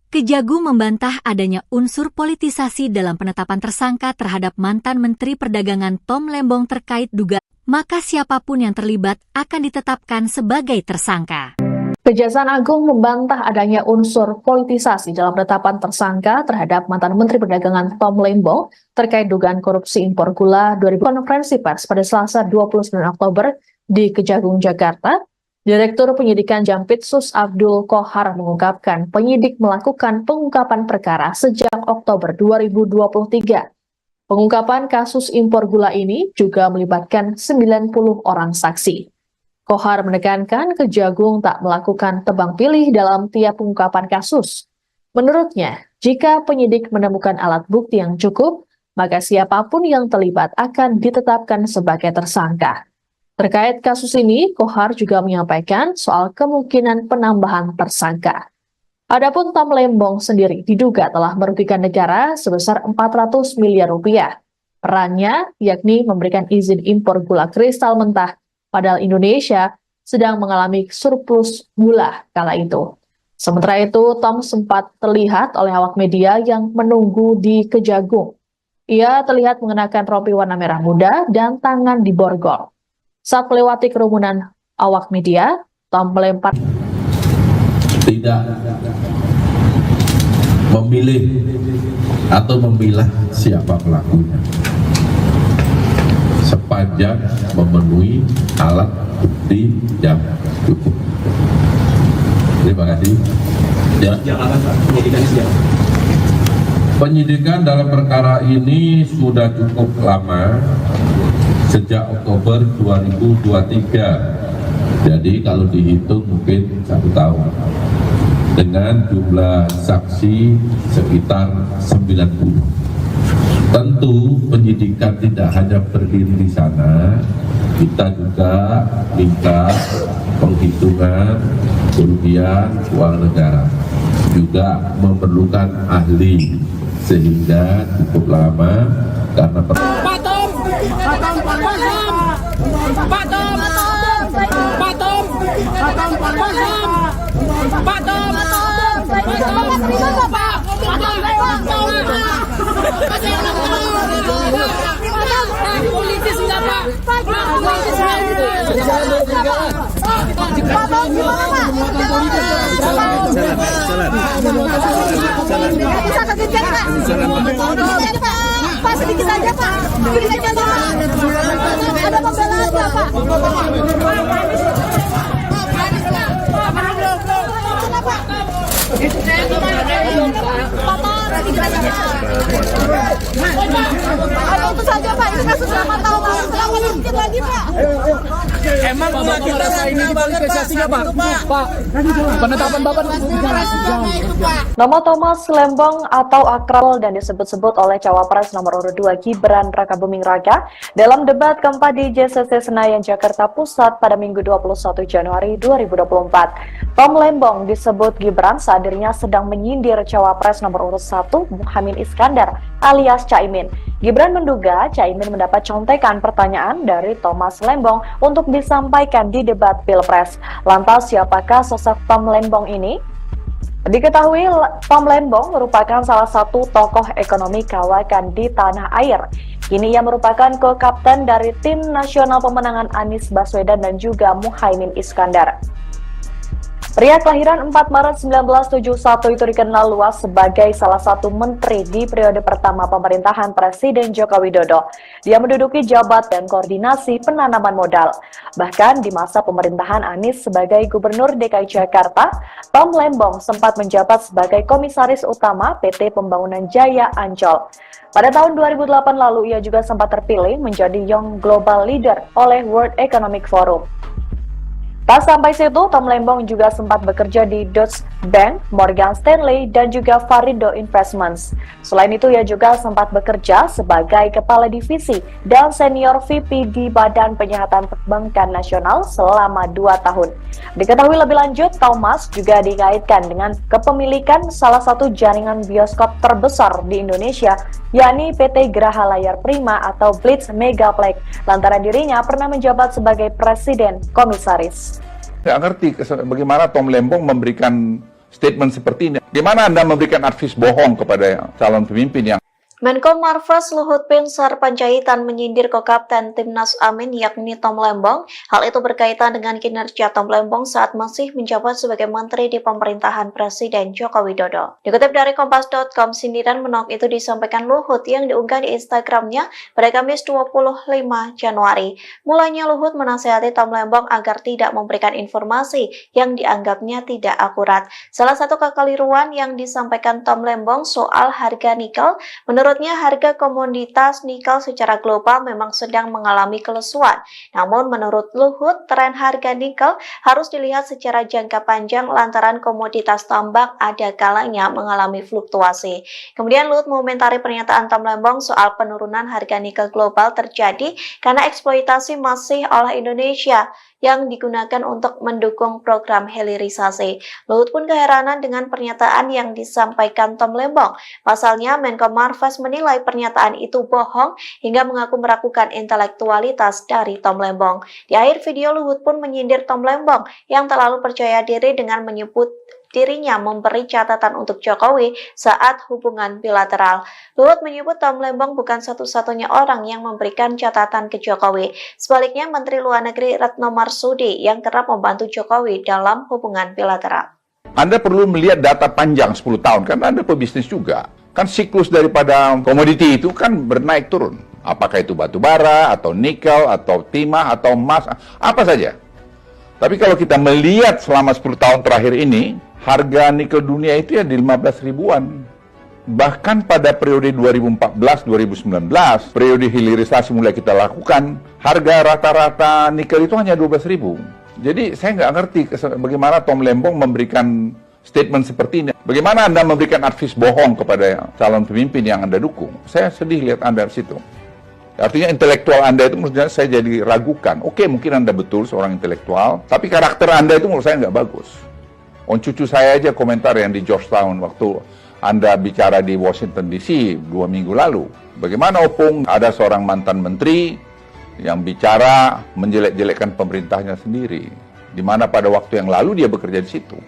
Kejagung membantah adanya unsur politisasi dalam penetapan tersangka terhadap mantan Menteri Perdagangan Tom Lembong terkait dugaan, maka siapapun yang terlibat akan ditetapkan sebagai tersangka. Kejaksaan Agung membantah adanya unsur politisasi dalam penetapan tersangka terhadap mantan Menteri Perdagangan Tom Lembong terkait dugaan korupsi impor gula 2000. Konferensi pers pada Selasa 29 Oktober di Kejagung, Jakarta, Direktur Penyidikan Jampitsus Abdul Qohar mengungkapkan penyidik melakukan pengungkapan perkara sejak Oktober 2023. Pengungkapan kasus impor gula ini juga melibatkan 90 orang saksi. Qohar menekankan Kejagung tak melakukan tebang pilih dalam tiap pengungkapan kasus. Menurutnya, jika penyidik menemukan alat bukti yang cukup, maka siapapun yang terlibat akan ditetapkan sebagai tersangka. Terkait kasus ini, Qohar juga menyampaikan soal kemungkinan penambahan tersangka. Adapun Tom Lembong sendiri diduga telah merugikan negara sebesar 400 miliar rupiah. Perannya yakni memberikan izin impor gula kristal mentah, padahal Indonesia sedang mengalami surplus gula kala itu. Sementara itu, Tom sempat terlihat oleh awak media yang menunggu di Kejagung. Ia terlihat mengenakan rompi warna merah muda dan tangan diborgol. Saat melewati kerumunan awak media, Tom melempar. Tidak memilih atau memilah siapa pelakunya, sepanjang memenuhi alat bukti yang cukup. Terima kasih. Penyidikan dalam perkara ini sudah cukup lama, sejak Oktober 2023. Jadi kalau dihitung mungkin 1 tahun. Dengan jumlah saksi sekitar 90. Tentu penyidikan tidak hanya berdiri di sana, kita juga minta penghitungan kerugian keuangan negara, juga memerlukan ahli, sehingga cukup lama karena Pak, sedikit aja Pak, sedikit aja Pak. Ada pembelaan Pak. Atau itu saja Pak, ini kasus lama tahun lalu, kenapa sedikit lagi Pak? Emang gula kita ini dipolitisasinya Pak? Pak, penetapan Bapak Nama Thomas Lembong atau akrab dan disebut-sebut oleh Cawapres nomor urut 2 Gibran Rakabuming Raka dalam debat keempat di JCC Senayan, Jakarta Pusat pada Minggu 21 Januari 2024. Tom Lembong disebut Gibran saat dirinya sedang menyindir Cawapres nomor urut 1 Muhaimin Iskandar alias Caimin. Gibran menduga Caimin mendapat contekan pertanyaan dari Thomas Lembong untuk disampaikan di debat Pilpres. Lantas siapakah sosok Tom Lembong ini? Diketahui Tom Lembong merupakan salah satu tokoh ekonomi kawakan di tanah air. Kini ia merupakan co-kapten dari tim nasional pemenangan Anies Baswedan dan juga Muhaimin Iskandar. Pria kelahiran 4 Maret 1971 itu dikenal luas sebagai salah satu menteri di periode pertama pemerintahan Presiden Joko Widodo. Dia menduduki jabatan koordinasi penanaman modal. Bahkan di masa pemerintahan Anies sebagai Gubernur DKI Jakarta, Tom Lembong sempat menjabat sebagai Komisaris Utama PT Pembangunan Jaya Ancol. Pada tahun 2008 lalu, ia juga sempat terpilih menjadi Young Global Leader oleh World Economic Forum. Tak sampai situ, Tom Lembong juga sempat bekerja di Deutsche Bank, Morgan Stanley, dan juga Varindo Investments. Selain itu, ia juga sempat bekerja sebagai Kepala Divisi dan Senior VP di Badan Penyihatan Perbankan Nasional selama 2 tahun. Diketahui lebih lanjut, Thomas juga dikaitkan dengan kepemilikan salah satu jaringan bioskop terbesar di Indonesia, yakni PT Graha Layar Prima atau Blitz Megaplex, lantaran dirinya pernah menjabat sebagai Presiden Komisaris. Nggak ngerti bagaimana Tom Lembong memberikan statement seperti ini? Di mana Anda memberikan advies bohong kepada calon pemimpin yang Menko Marves Luhut Binsar Panjaitan menyindir Kokapten Timnas Amin yakni Tom Lembong. Hal itu berkaitan dengan kinerja Tom Lembong saat masih menjabat sebagai menteri di pemerintahan Presiden Joko Widodo. Dikutip dari Kompas.com, sindiran menok itu disampaikan Luhut yang diunggah di Instagramnya pada Kamis 25 Januari. Mulanya Luhut menasihati Tom Lembong agar tidak memberikan informasi yang dianggapnya tidak akurat. Salah satu kekeliruan yang disampaikan Tom Lembong soal harga nikel, menurutnya harga komoditas nikel secara global memang sedang mengalami kelesuan. Namun menurut Luhut, tren harga nikel harus dilihat secara jangka panjang lantaran komoditas tambang ada kalanya mengalami fluktuasi. Kemudian Luhut mengomentari pernyataan Tom Lembong soal penurunan harga nikel global terjadi karena eksploitasi masih oleh Indonesia yang digunakan untuk mendukung program hilirisasi. Luhut pun keheranan dengan pernyataan yang disampaikan Tom Lembong. Pasalnya, Menko Marves menilai pernyataan itu bohong hingga mengaku meragukan intelektualitas dari Tom Lembong. Di akhir video, Luhut pun menyindir Tom Lembong yang terlalu percaya diri dengan menyebut dirinya memberi catatan untuk Jokowi saat hubungan bilateral. Luhut menyebut Tom Lembong bukan satu-satunya orang yang memberikan catatan ke Jokowi. Sebaliknya, Menteri Luar Negeri Retno Marsudi yang kerap membantu Jokowi dalam hubungan bilateral. Anda perlu melihat data panjang 10 tahun, kan Anda pebisnis juga. Kan siklus daripada komoditi itu kan bernaik turun. Apakah itu batu bara, atau nikel, atau timah, atau emas, apa saja. Tapi kalau kita melihat selama 10 tahun terakhir ini, harga nikel dunia itu ya di 15 ribuan. Bahkan pada periode 2014-2019, periode hilirisasi mulai kita lakukan, harga rata-rata nikel itu hanya 12 ribu. Jadi saya nggak ngerti bagaimana Tom Lembong memberikan statement seperti ini. Bagaimana Anda memberikan advies bohong kepada calon pemimpin yang Anda dukung. Saya sedih lihat Anda di situ. Artinya intelektual Anda itu menurut saya jadi ragukan. Oke, mungkin Anda betul seorang intelektual, tapi karakter Anda itu menurut saya nggak bagus. Cucu saya aja komentar yang di Georgetown waktu Anda bicara di Washington DC 2 minggu lalu. Bagaimana Opung ada seorang mantan menteri yang bicara menjelek-jelekkan pemerintahnya sendiri, di mana pada waktu yang lalu dia bekerja di situ.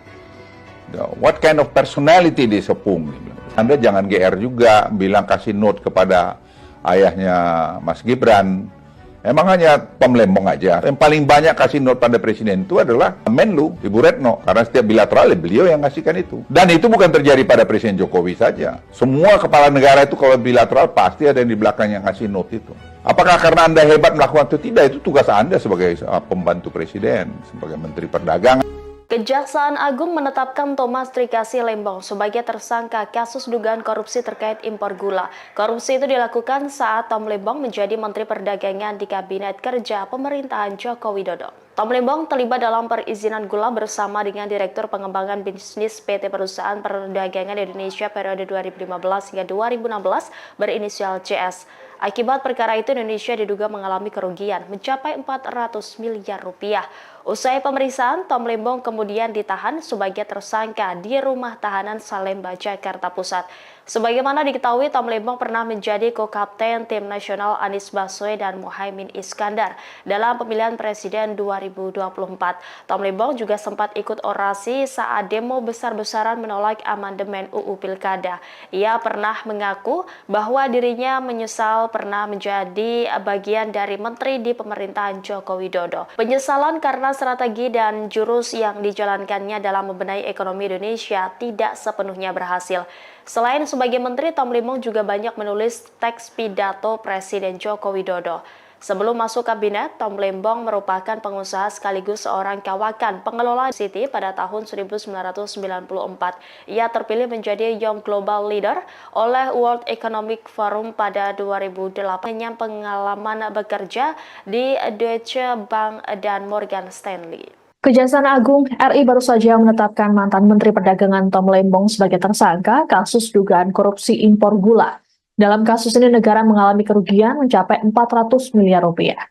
What kind of personality this Opung? Anda jangan GR juga bilang kasih note kepada ayahnya Mas Gibran. Emang hanya Tom Lembong aja. Yang paling banyak kasih note pada presiden itu adalah Menlu, Ibu Retno. Karena setiap bilateral beliau yang ngasihkan itu. Dan itu bukan terjadi pada Presiden Jokowi saja. Semua kepala negara itu kalau bilateral pasti ada yang di belakang yang ngasih note itu. Apakah karena Anda hebat melakukan itu? Tidak, itu tugas Anda sebagai pembantu presiden, sebagai Menteri Perdagangan. Kejaksaan Agung menetapkan Thomas Trikasi Lembong sebagai tersangka kasus dugaan korupsi terkait impor gula. Korupsi itu dilakukan saat Tom Lembong menjadi Menteri Perdagangan di Kabinet Kerja Pemerintahan Joko Widodo. Tom Lembong terlibat dalam perizinan gula bersama dengan Direktur Pengembangan Bisnis PT Perusahaan Perdagangan Indonesia periode 2015 hingga 2016 berinisial CS. Akibat perkara itu Indonesia diduga mengalami kerugian mencapai 400 miliar rupiah. Usai pemeriksaan, Tom Lembong kemudian ditahan sebagai tersangka di Rumah Tahanan Salemba, Jakarta Pusat. Sebagaimana diketahui, Tom Lembong pernah menjadi co-kapten tim nasional Anies Baswedan dan Muhaimin Iskandar dalam pemilihan presiden 2024. Tom Lembong juga sempat ikut orasi saat demo besar-besaran menolak amandemen UU Pilkada. Ia pernah mengaku bahwa dirinya menyesal pernah menjadi bagian dari menteri di pemerintahan Joko Widodo. Penyesalan karena strategi dan jurus yang dijalankannya dalam membenahi ekonomi Indonesia tidak sepenuhnya berhasil. Selain sebagai menteri, Tom Lembong juga banyak menulis teks pidato Presiden Joko Widodo. Sebelum masuk kabinet, Tom Lembong merupakan pengusaha sekaligus seorang kawakan pengelola City pada tahun 1994. Ia terpilih menjadi Young Global Leader oleh World Economic Forum pada 2008 dengan pengalaman bekerja di Deutsche Bank dan Morgan Stanley. Kejaksaan Agung RI baru saja menetapkan mantan Menteri Perdagangan Tom Lembong sebagai tersangka kasus dugaan korupsi impor gula. Dalam kasus ini negara mengalami kerugian mencapai 400 miliar rupiah.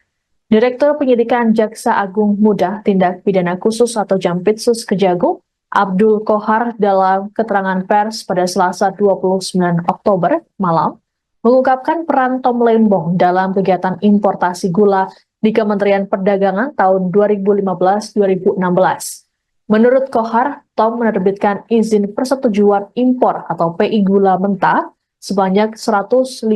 Direktur Penyidikan Jaksa Agung Muda Tindak Pidana Khusus atau Jampitsus Kejagung, Abdul Kohar dalam keterangan pers pada Selasa 29 Oktober malam, mengungkapkan peran Tom Lembong dalam kegiatan importasi gula di Kementerian Perdagangan tahun 2015-2016. Menurut Kohar, TOM menerbitkan izin persetujuan impor atau PI gula mentah sebanyak 105.000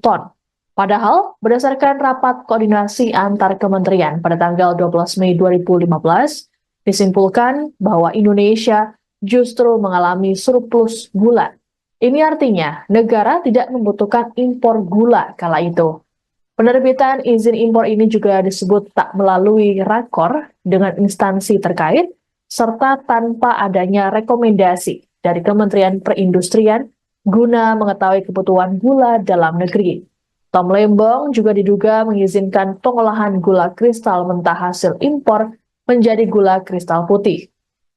ton. Padahal, berdasarkan rapat koordinasi antar kementerian pada tanggal 12 Mei 2015, disimpulkan bahwa Indonesia justru mengalami surplus gula. Ini artinya negara tidak membutuhkan impor gula kala itu. Penerbitan izin impor ini juga disebut tak melalui rakor dengan instansi terkait, serta tanpa adanya rekomendasi dari Kementerian Perindustrian guna mengetahui kebutuhan gula dalam negeri. Tom Lembong juga diduga mengizinkan pengolahan gula kristal mentah hasil impor menjadi gula kristal putih.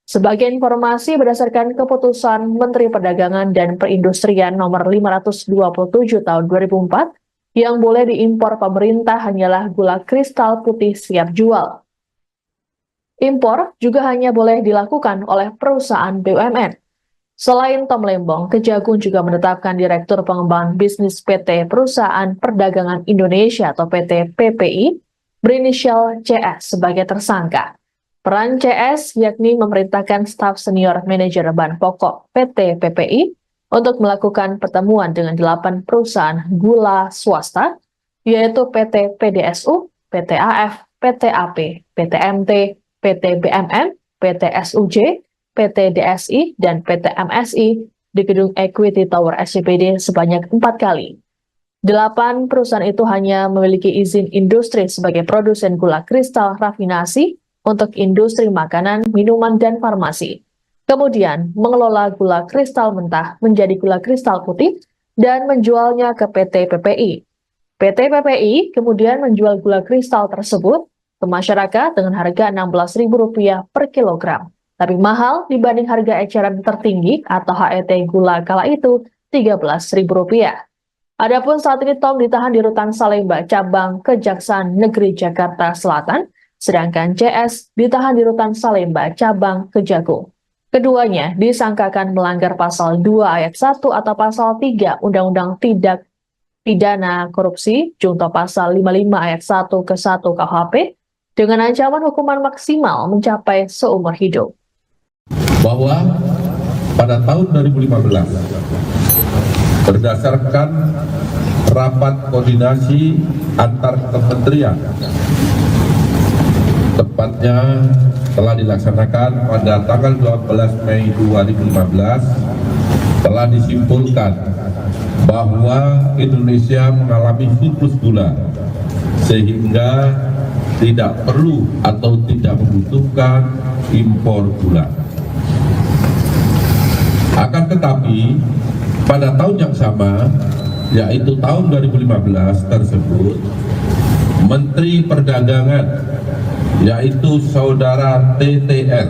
Sebagai informasi, berdasarkan keputusan Menteri Perdagangan dan Perindustrian nomor 527 tahun 2004, yang boleh diimpor pemerintah hanyalah gula kristal putih siap jual. Impor juga hanya boleh dilakukan oleh perusahaan BUMN. Selain Tom Lembong, Kejagung juga menetapkan Direktur Pengembangan Bisnis PT Perusahaan Perdagangan Indonesia atau PT PPI berinisial CS sebagai tersangka. Peran CS yakni memerintahkan staf senior manajer bahan pokok PT PPI untuk melakukan pertemuan dengan 8 perusahaan gula swasta, yaitu PT PDSU, PT AF, PT AP, PT MT, PT BMM, PT SUJ, PT DSI, dan PT MSI di gedung Equity Tower SCBD sebanyak 4 kali. 8 perusahaan itu hanya memiliki izin industri sebagai produsen gula kristal rafinasi untuk industri makanan, minuman, dan farmasi. Kemudian mengelola gula kristal mentah menjadi gula kristal putih dan menjualnya ke PT PPI. PT PPI kemudian menjual gula kristal tersebut ke masyarakat dengan harga Rp16.000 per kilogram. Tapi mahal dibanding harga eceran tertinggi atau HET gula kala itu Rp13.000. Adapun saat ini Tom ditahan di Rutan Salemba, cabang Kejaksaan Negeri Jakarta Selatan, sedangkan CS ditahan di Rutan Salemba, cabang Kejagung. Keduanya disangkakan melanggar pasal 2 ayat 1 atau pasal 3 Undang-Undang Tindak Pidana Korupsi, junto pasal 55 ayat 1 ke 1 KUHP, dengan ancaman hukuman maksimal mencapai seumur hidup. Bahwa pada tahun 2015 berdasarkan rapat koordinasi antar kementerian, tepatnya telah dilaksanakan pada tanggal 12 Mei 2015, telah disimpulkan bahwa Indonesia mengalami surplus gula sehingga tidak perlu atau tidak membutuhkan impor gula. Akan tetapi, pada tahun yang sama, yaitu tahun 2015 tersebut, Menteri Perdagangan, yaitu Saudara TTR,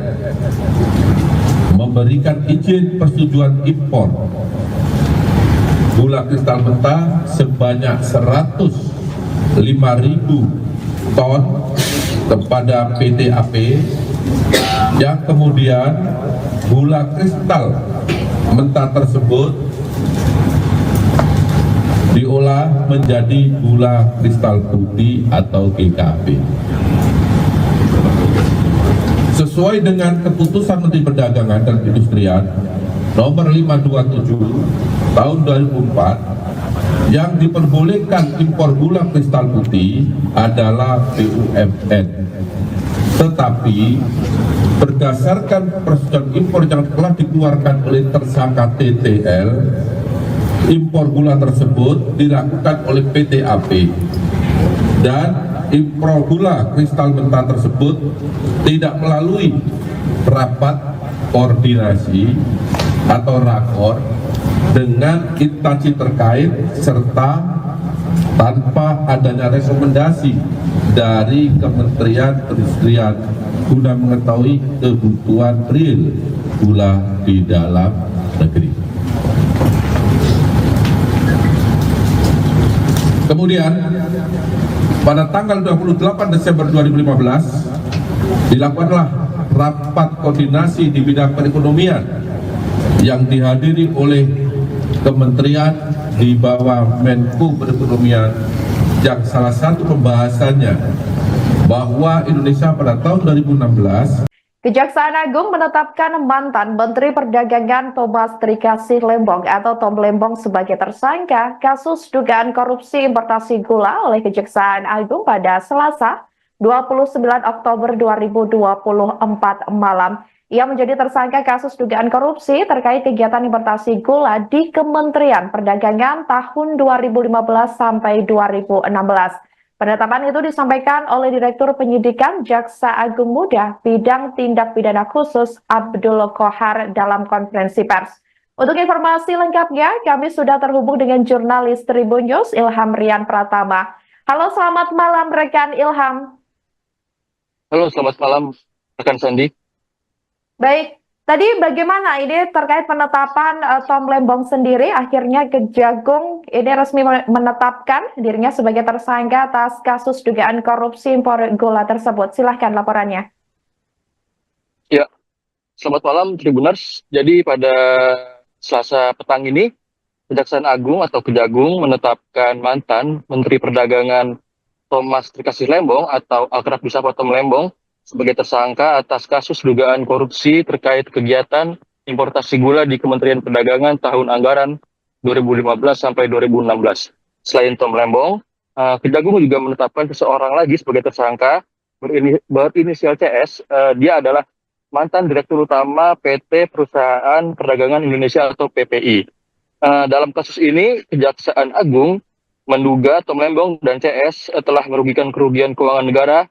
memberikan izin persetujuan impor gula kristal mentah sebanyak 105.000 ton kepada PT AP, yang kemudian gula kristal mentah tersebut diolah menjadi gula kristal putih atau GKP. Sesuai dengan keputusan Menteri Perdagangan dan Perindustrian nomor 527 tahun 2004, yang diperbolehkan impor gula kristal putih adalah BUMN. Tetapi berdasarkan persetujuan impor yang telah dikeluarkan oleh tersangka TTL, impor gula tersebut dilakukan oleh PT AP, dan impor gula kristal mentah tersebut tidak melalui rapat koordinasi atau rakor dengan instansi terkait serta tanpa adanya rekomendasi dari Kementerian Perindustrian guna mengetahui kebutuhan real gula di dalam negeri. Kemudian pada tanggal 28 Desember 2015 dilakukanlah rapat koordinasi di bidang perekonomian yang dihadiri oleh kementerian di bawah Menko Perekonomian, yang salah satu pembahasannya bahwa Indonesia pada tahun 2016. Kejaksaan Agung menetapkan mantan Menteri Perdagangan Thomas Trikasih Lembong atau Tom Lembong sebagai tersangka kasus dugaan korupsi importasi gula oleh Kejaksaan Agung pada Selasa 29 Oktober 2024 malam. Ia menjadi tersangka kasus dugaan korupsi terkait kegiatan importasi gula di Kementerian Perdagangan tahun 2015 sampai 2016. Penetapan itu disampaikan oleh Direktur Penyidikan Jaksa Agung Muda Bidang Tindak Pidana Khusus Abdul Kohar dalam konferensi pers. Untuk informasi lengkapnya, kami sudah terhubung dengan jurnalis Tribun News Ilham Rian Pratama. Halo, selamat malam rekan Ilham. Halo, selamat malam rekan Sandi. Baik, tadi bagaimana ini terkait penetapan Tom Lembong sendiri? Akhirnya Kejagung ini resmi menetapkan dirinya sebagai tersangka atas kasus dugaan korupsi impor gula tersebut. Silahkan laporannya. Ya, selamat malam Tribuners. Jadi pada Selasa petang ini, Kejaksaan Agung atau Kejagung menetapkan mantan Menteri Perdagangan Thomas Trikasih Lembong atau akrab disapa Tom Lembong sebagai tersangka atas kasus dugaan korupsi terkait kegiatan importasi gula di Kementerian Perdagangan tahun anggaran 2015 sampai 2016. Selain Tom Lembong, Kejagung juga menetapkan seseorang lagi sebagai tersangka berinisial CS. Dia adalah mantan Direktur Utama PT Perusahaan Perdagangan Indonesia atau PPI. Dalam kasus ini, Kejaksaan Agung menduga Tom Lembong dan CS telah merugikan kerugian keuangan negara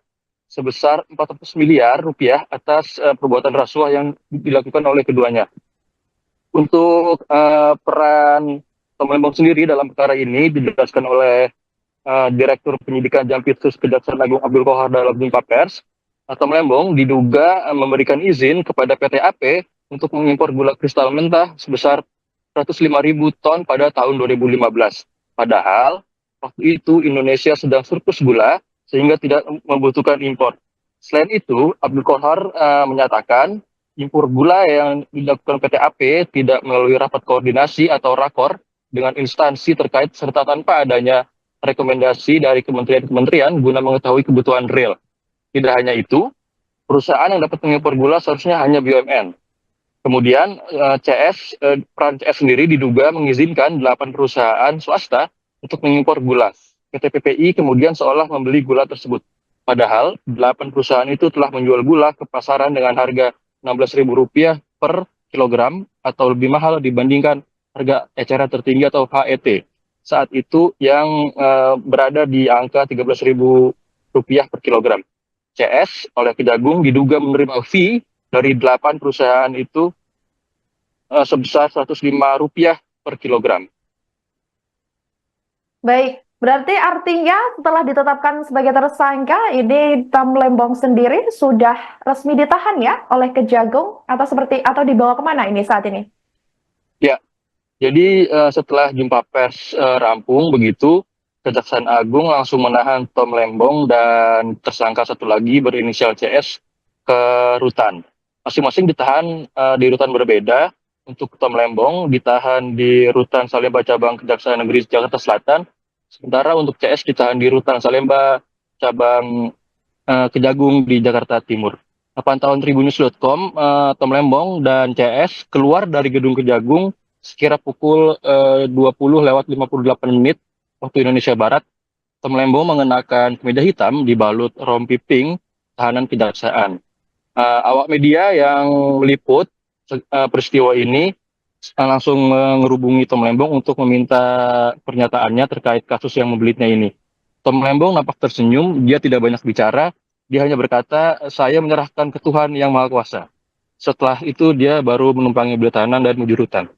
sebesar 400 miliar rupiah atas perbuatan rasuah yang dilakukan oleh keduanya. Untuk peran Tom Lembong sendiri dalam perkara ini dijelaskan oleh Direktur Penyidikan Jampitsus Kejaksaan Agung Abdul Kohar dalam jumpa pers. Tom Lembong diduga memberikan izin kepada PT AP untuk mengimpor gula kristal mentah sebesar 105.000 ton pada tahun 2015. Padahal waktu itu Indonesia sedang surplus gula sehingga tidak membutuhkan impor. Selain itu, Abdul Kohar menyatakan impor gula yang dilakukan PT AP tidak melalui rapat koordinasi atau rakor dengan instansi terkait serta tanpa adanya rekomendasi dari kementerian-kementerian guna mengetahui kebutuhan real. Tidak hanya itu, perusahaan yang dapat mengimpor gula seharusnya hanya BUMN. Kemudian peran CS sendiri diduga mengizinkan 8 perusahaan swasta untuk mengimpor gula. PT PPI kemudian seolah membeli gula tersebut. Padahal 8 perusahaan itu telah menjual gula ke pasaran dengan harga Rp16.000 per kilogram atau lebih mahal dibandingkan harga eceran tertinggi atau HET. Saat itu yang berada di angka Rp13.000 per kilogram. CS oleh Kejagung diduga menerima fee dari 8 perusahaan itu sebesar Rp105 per kilogram. Baik. Berarti artinya setelah ditetapkan sebagai tersangka, ini Tom Lembong sendiri sudah resmi ditahan ya oleh Kejagung atau dibawa kemana ini saat ini? Ya, jadi setelah jumpa pers rampung begitu, Kejaksaan Agung langsung menahan Tom Lembong dan tersangka satu lagi berinisial CS ke rutan. Masing-masing ditahan di rutan berbeda. Untuk Tom Lembong ditahan di rutan Salemba Cabang Kejaksaan Negeri Jakarta Selatan. Sementara untuk CS ditahan di rutan Salemba cabang Kejagung di Jakarta Timur. Pantauan Tribunnews.com, Tom Lembong dan CS keluar dari gedung Kejagung sekira pukul 20:58 waktu Indonesia Barat. Tom Lembong mengenakan kemeja hitam dibalut rompi pink tahanan kejaksaan. Awak media yang meliput peristiwa ini langsung menghubungi Tom Lembong untuk meminta pernyataannya terkait kasus yang membelitnya ini. Tom Lembong nampak tersenyum, dia tidak banyak bicara, dia hanya berkata, saya menyerahkan ke Tuhan yang Maha Kuasa. Setelah itu dia baru menumpangi beli tahanan dan menuju rutan.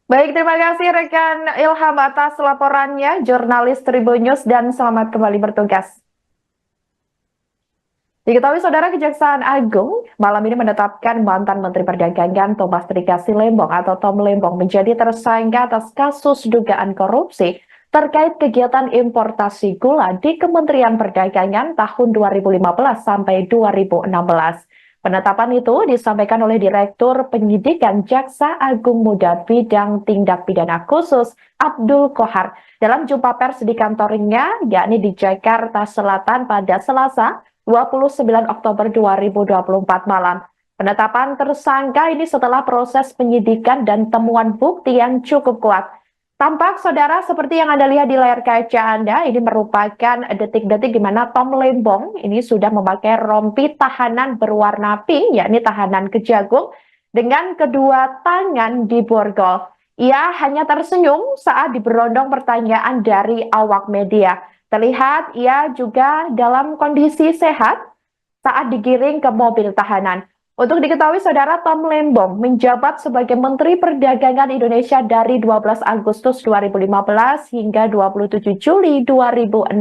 Baik, terima kasih rekan Ilham atas laporannya, jurnalis Tribun News, dan selamat kembali bertugas. Diketahui saudara, Kejaksaan Agung malam ini menetapkan mantan Menteri Perdagangan Thomas Trikasih Lembong atau Tom Lembong menjadi tersangka atas kasus dugaan korupsi terkait kegiatan importasi gula di Kementerian Perdagangan tahun 2015 sampai 2016. Penetapan itu disampaikan oleh Direktur Penyidikan Jaksa Agung Muda Bidang Tindak Pidana Khusus Abdul Qohar dalam jumpa pers di kantornya, yakni di Jakarta Selatan pada Selasa 29 Oktober 2024 malam. Penetapan tersangka ini setelah proses penyidikan dan temuan bukti yang cukup kuat. Tampak saudara seperti yang Anda lihat di layar kaca Anda, ini merupakan detik-detik di mana Tom Lembong ini sudah memakai rompi tahanan berwarna pink, yakni tahanan Kejagung, dengan kedua tangan di borgol. Ia hanya tersenyum saat diberondong pertanyaan dari awak media. Terlihat ia juga dalam kondisi sehat saat digiring ke mobil tahanan. Untuk diketahui, saudara, Tom Lembong menjabat sebagai Menteri Perdagangan Indonesia dari 12 Agustus 2015 hingga 27 Juli 2016.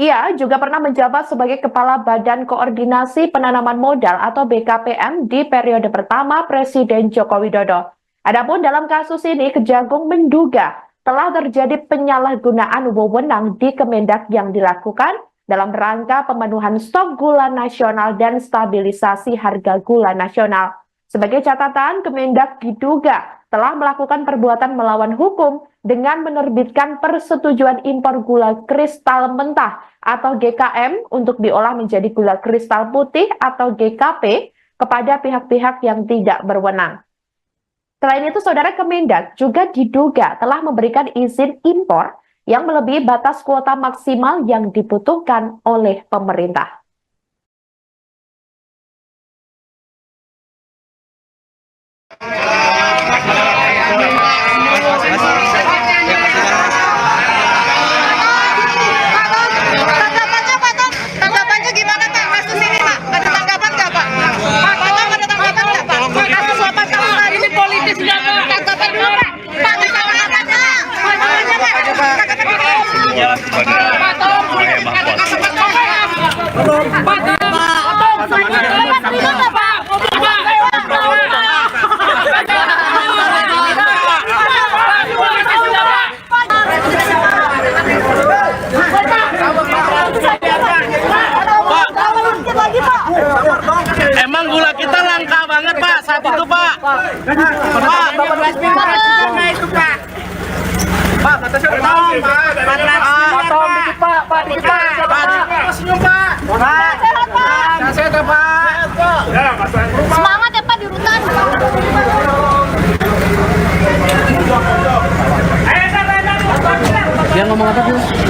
Ia juga pernah menjabat sebagai Kepala Badan Koordinasi Penanaman Modal atau BKPM di periode pertama Presiden Joko Widodo. Adapun dalam kasus ini, Kejagung menduga telah terjadi penyalahgunaan wewenang di Kemendak yang dilakukan dalam rangka pemenuhan stok gula nasional dan stabilisasi harga gula nasional. Sebagai catatan, Kemendak diduga telah melakukan perbuatan melawan hukum dengan menerbitkan persetujuan impor gula kristal mentah atau GKM untuk diolah menjadi gula kristal putih atau GKP kepada pihak-pihak yang tidak berwenang. Selain itu, saudara, Kemendak juga diduga telah memberikan izin impor yang melebihi batas kuota maksimal yang dibutuhkan oleh pemerintah. Tanggapannya gimana Pak kasus ini Pak? Ada tanggapan nggak Pak? Pak, tolong ada tanggapan nggak Pak? Kasus 8 tahun hari ini politis nggak Pak? Tanggapan dulu Pak. Pak, ada tanggapan nggak? Emang gula kita langka banget Pak saat itu Pak. Pak, kata saya Tom, dikit Pak, dikit Pak, senyum Pak. Sehat Pak. Sehat Pak. Semangat ya Pak di rutan. Dia ngomong apa sih?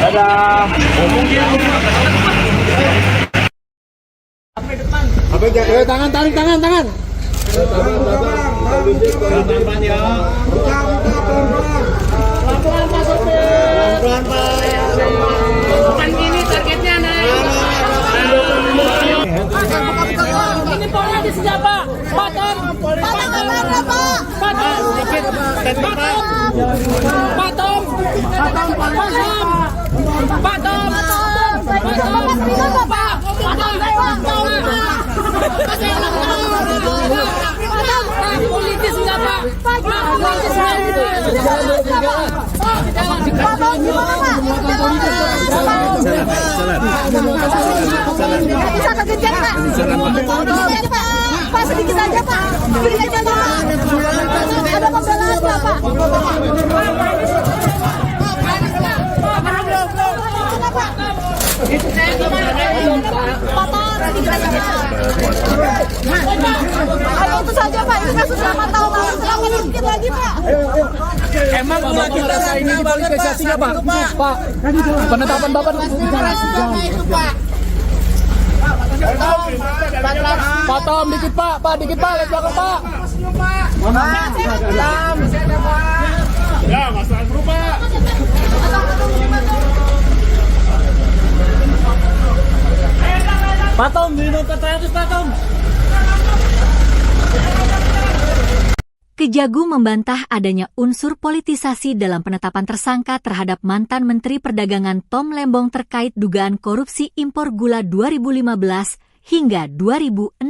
Dadah. Tangan, tarik tangan. Pelan-pelan ya. Pelan-pelan Pak sopir. Pelan-pelan Pak. Bukan gini targetnya naik. Ini polnya di sini Pak. Patom. Patom. Dikit. Patom. Politis enggak Pak? Bisa kekejar Pak. Pak sedikit aja Pak. Sedikit aja Pak. Ada pembelaan nggak Pak? Itu saja Pak, itu kasus 8 tahun lalu. Jangan sedikit lagi Pak. Emang gula kita ini dipolitisasi nggak Pak? Pak, penetapan Bapak Pak Tom, dikit Pak, dikit Pak, lihat belakang Pak. Ya, masalah berubah. Pak Tom, minum P300 Pak Tom. Kejagung membantah adanya unsur politisasi dalam penetapan tersangka terhadap mantan Menteri Perdagangan Tom Lembong terkait dugaan korupsi impor gula 2015 hingga 2016.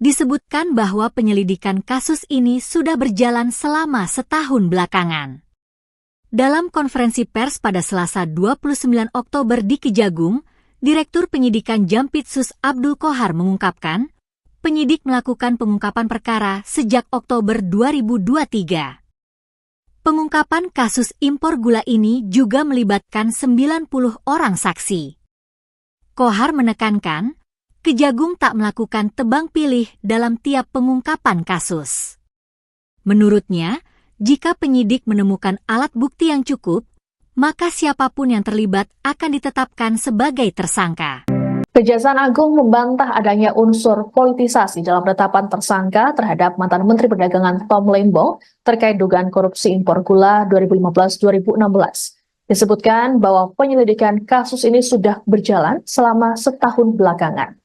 Disebutkan bahwa penyelidikan kasus ini sudah berjalan selama setahun belakangan. Dalam konferensi pers pada Selasa 29 Oktober di Kejagung, Direktur Penyidikan Jampitsus Abdul Qohar mengungkapkan, penyidik melakukan pengungkapan perkara sejak Oktober 2023. Pengungkapan kasus impor gula ini juga melibatkan 90 orang saksi. Qohar menekankan, Kejagung tak melakukan tebang pilih dalam tiap pengungkapan kasus. Menurutnya, jika penyidik menemukan alat bukti yang cukup, maka siapapun yang terlibat akan ditetapkan sebagai tersangka. Kejaksaan Agung membantah adanya unsur politisasi dalam penetapan tersangka terhadap mantan Menteri Perdagangan Tom Lembong terkait dugaan korupsi impor gula 2015-2016. Disebutkan bahwa penyelidikan kasus ini sudah berjalan selama setahun belakangan.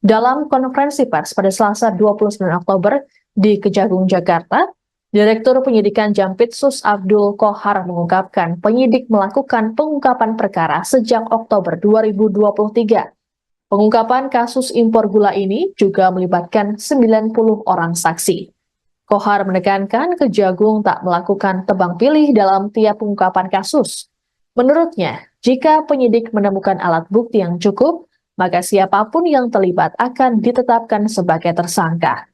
Dalam konferensi pers pada Selasa 29 Oktober di Kejagung, Jakarta, Direktur Penyidikan Jampitsus Abdul Qohar mengungkapkan penyidik melakukan pengungkapan perkara sejak Oktober 2023. Pengungkapan kasus impor gula ini juga melibatkan 90 orang saksi. Qohar menekankan Kejagung tak melakukan tebang pilih dalam tiap pengungkapan kasus. Menurutnya, jika penyidik menemukan alat bukti yang cukup, maka siapapun yang terlibat akan ditetapkan sebagai tersangka.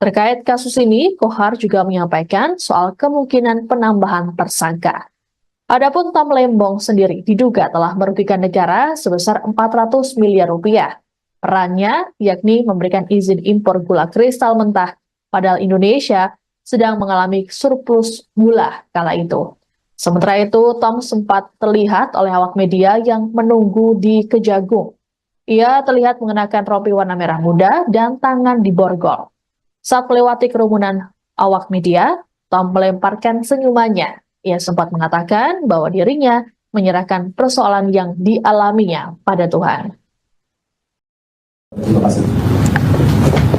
Terkait kasus ini, Qohar juga menyampaikan soal kemungkinan penambahan tersangka. Adapun Tom Lembong sendiri diduga telah merugikan negara sebesar 400 miliar rupiah. Perannya yakni memberikan izin impor gula kristal mentah, padahal Indonesia sedang mengalami surplus gula kala itu. Sementara itu, Tom sempat terlihat oleh awak media yang menunggu di Kejagung. Ia terlihat mengenakan rompi warna merah muda dan tangan diborgol. Saat melewati kerumunan awak media, Tom melemparkan senyumannya. Ia sempat mengatakan bahwa dirinya menyerahkan persoalan yang dialaminya pada Tuhan.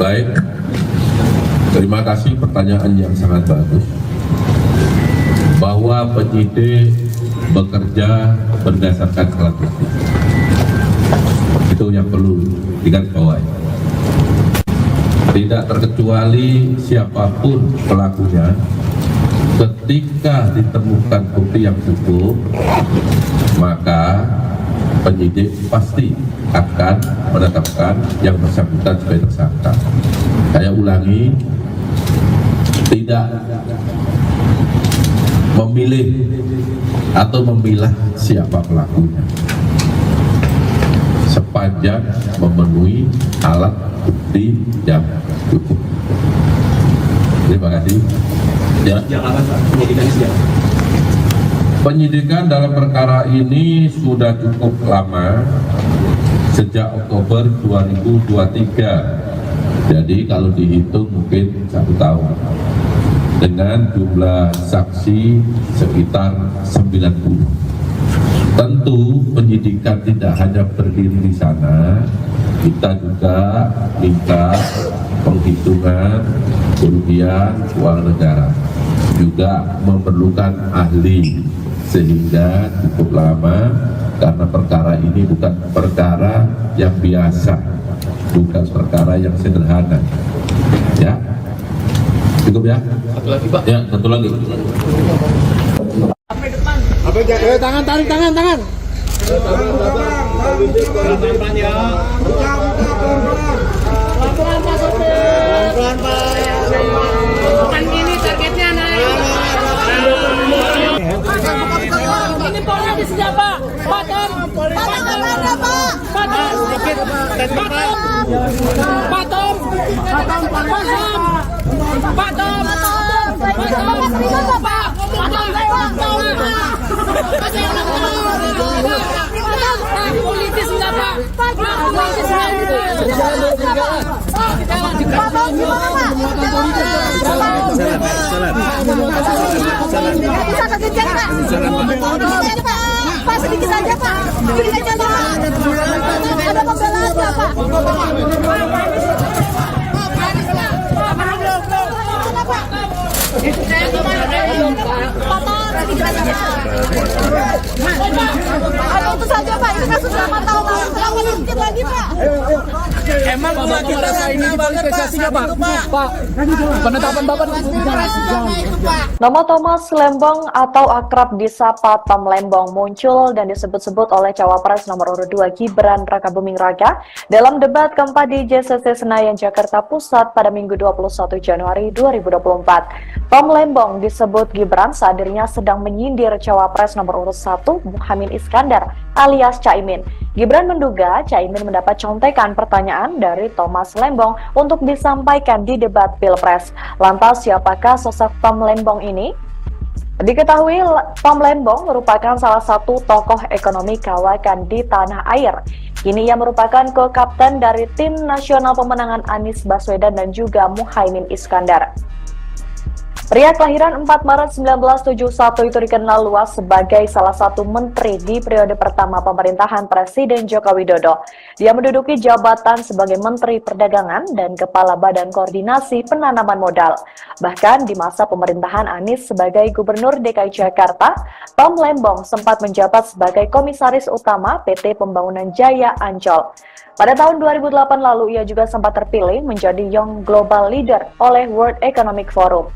Baik, terima kasih pertanyaan yang sangat bagus. Bahwa penyidik bekerja berdasarkan alat bukti. Itu yang perlu digarisbawahi. Tidak terkecuali siapapun pelakunya, ketika ditemukan bukti yang cukup, maka penyidik pasti akan menetapkan yang bersangkutan sebagai tersangka. Saya ulangi, tidak memilih atau memilah siapa pelakunya, sepanjang memenuhi alat bukti yang cukup. Terima kasih. Ya. Penyidikan dalam perkara ini sudah cukup lama, sejak Oktober 2023. Jadi kalau dihitung mungkin 1 tahun. Dengan jumlah saksi sekitar 90. Tentu penyidikan tidak hanya berdiri di sana, kita juga minta penghitungan kerugian keuangan negara, juga memerlukan ahli, sehingga cukup lama karena perkara ini bukan perkara yang biasa, bukan perkara yang sederhana. Ya, cukup ya? Satu lagi Pak. Ya, satu lagi. Tangan, tarik tangan. Pelan-pelan ya. Pelan-pelan Pak Sopir. Pelan-pelan Pak. Bukan gini targetnya naik. Ini polnya di sini Pak. Patom. Politis enggak Pak? Politis Pak, sedikit aja Pak. Berikan contoh Pak. Ada pembelaan nggak Pak? Itu saja Pak, itu kasus 8 tahun lalu dilakukan sedikit lagi, Pak. Emang Bapak merasa ini dipolitisasinya, Pak? Pak, penetapan Bapak Nama Thomas Lembong atau akrab disapa Tom Lembong muncul dan disebut-sebut oleh Cawapres nomor urut 2 Gibran Rakabuming Raka dalam debat keempat di JCC Senayan, Jakarta Pusat pada Minggu 21 Januari 2024. Tom Lembong disebut Gibran saat dirinya sedang menyindir Cawapres nomor urut 1 Muhaimin Iskandar alias Caimin. Gibran menduga Caimin mendapat contekan pertanyaan dari Thomas Lembong untuk disampaikan di debat Pilpres. Lantas siapakah sosok Tom Lembong ini? Diketahui Tom Lembong merupakan salah satu tokoh ekonomi kawakan di tanah air. Kini ia merupakan co-kapten dari tim nasional pemenangan Anies Baswedan dan juga Muhaimin Iskandar. Pria kelahiran 4 Maret 1971 itu dikenal luas sebagai salah satu menteri di periode pertama pemerintahan Presiden Joko Widodo. Dia menduduki jabatan sebagai Menteri Perdagangan dan Kepala Badan Koordinasi Penanaman Modal. Bahkan di masa pemerintahan Anies sebagai Gubernur DKI Jakarta, Tom Lembong sempat menjabat sebagai Komisaris Utama PT Pembangunan Jaya Ancol. Pada tahun 2008 lalu, ia juga sempat terpilih menjadi Young Global Leader oleh World Economic Forum.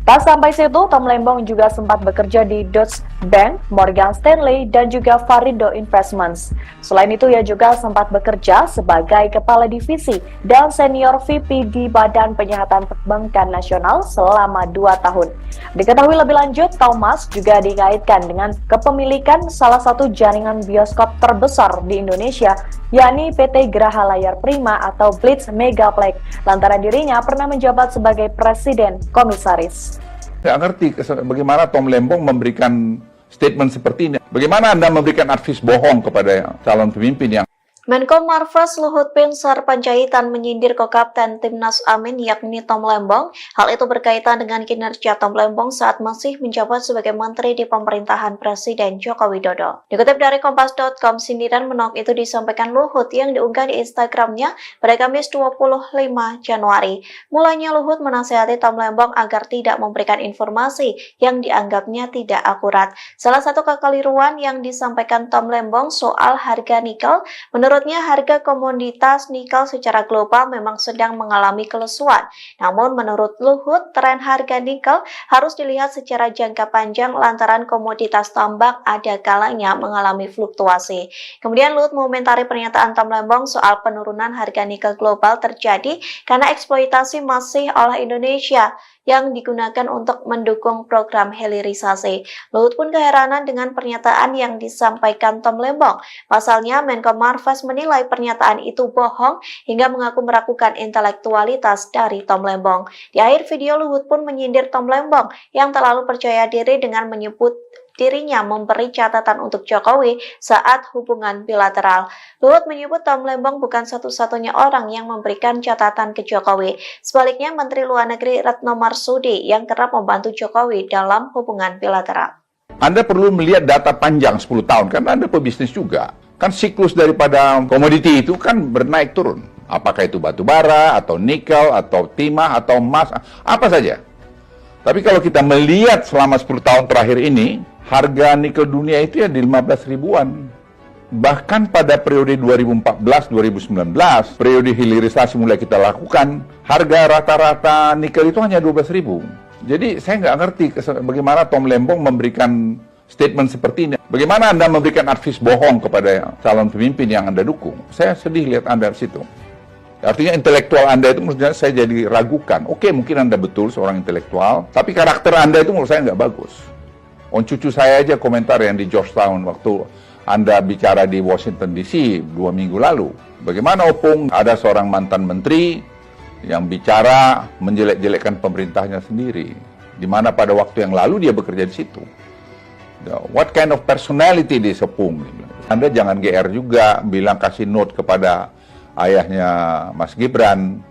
Tak sampai situ, Tom Lembong juga sempat bekerja di Deutsche Bank, Morgan Stanley, dan juga Varindo Investments. Selain itu, ia juga sempat bekerja sebagai Kepala Divisi dan Senior VP di Badan Penyihatan Perbankan Nasional selama 2 tahun. Diketahui lebih lanjut, Thomas juga dikaitkan dengan kepemilikan salah satu jaringan bioskop terbesar di Indonesia, yakni PT Graha Layar Prima atau Blitz Megaplex, lantaran dirinya pernah menjabat sebagai Presiden Komisaris. Saya ngerti bagaimana Tom Lembong memberikan statement seperti ini. Bagaimana Anda memberikan advis bohong kepada calon pemimpin yang Menko Marves Luhut Binsar Panjaitan menyindir ko-kapten Timnas Amin yakni Tom Lembong. Hal itu berkaitan dengan kinerja Tom Lembong saat masih menjabat sebagai menteri di pemerintahan Presiden Joko Widodo. Dikutip dari Kompas.com, sindiran menolak itu disampaikan Luhut yang diunggah di Instagramnya pada Kamis 25 Januari. Mulanya Luhut menasihati Tom Lembong agar tidak memberikan informasi yang dianggapnya tidak akurat. Salah satu kekeliruan yang disampaikan Tom Lembong soal harga nikel, menurutnya harga komoditas nikel secara global memang sedang mengalami kelesuan. Namun menurut Luhut, tren harga nikel harus dilihat secara jangka panjang lantaran komoditas tambang ada kalanya mengalami fluktuasi. Kemudian Luhut mengomentari pernyataan Tom Lembong soal penurunan harga nikel global terjadi karena eksploitasi masih oleh Indonesia yang digunakan untuk mendukung program hilirisasi. Luhut pun keheranan dengan pernyataan yang disampaikan Tom Lembong. Pasalnya, Menko Marves menilai pernyataan itu bohong hingga mengaku meragukan intelektualitas dari Tom Lembong. Di akhir video, Luhut pun menyindir Tom Lembong yang terlalu percaya diri dengan menyebut dirinya memberi catatan untuk Jokowi saat hubungan bilateral. Luhut menyebut Tom Lembong bukan satu-satunya orang yang memberikan catatan ke Jokowi. Sebaliknya, Menteri Luar Negeri Retno Marsudi yang kerap membantu Jokowi dalam hubungan bilateral. Anda perlu melihat data panjang 10 tahun, karena Anda pebisnis juga. Kan siklus daripada komoditi itu kan bernaik turun. Apakah itu batu bara, atau nikel, atau timah, atau emas, apa saja. Tapi kalau kita melihat selama 10 tahun terakhir ini, harga nikel dunia itu ya di 15 ribuan. Bahkan pada periode 2014-2019, periode hilirisasi mulai kita lakukan, harga rata-rata nikel itu hanya 12 ribu. Jadi saya nggak ngerti bagaimana Tom Lembong memberikan statement seperti ini. Bagaimana Anda memberikan advis bohong kepada calon pemimpin yang Anda dukung. Saya sedih lihat Anda di situ. Artinya intelektual Anda itu menurut saya jadi ragukan. Oke, mungkin Anda betul seorang intelektual, tapi karakter Anda itu menurut saya nggak bagus. Cucu saya aja komentar yang di Georgetown waktu Anda bicara di Washington DC 2 minggu lalu. Bagaimana Opung ada seorang mantan menteri yang bicara menjelek-jelekkan pemerintahnya sendiri. Di mana pada waktu yang lalu dia bekerja di situ. What kind of personality this Opung? Anda jangan GR juga bilang kasih note kepada ayahnya Mas Gibran.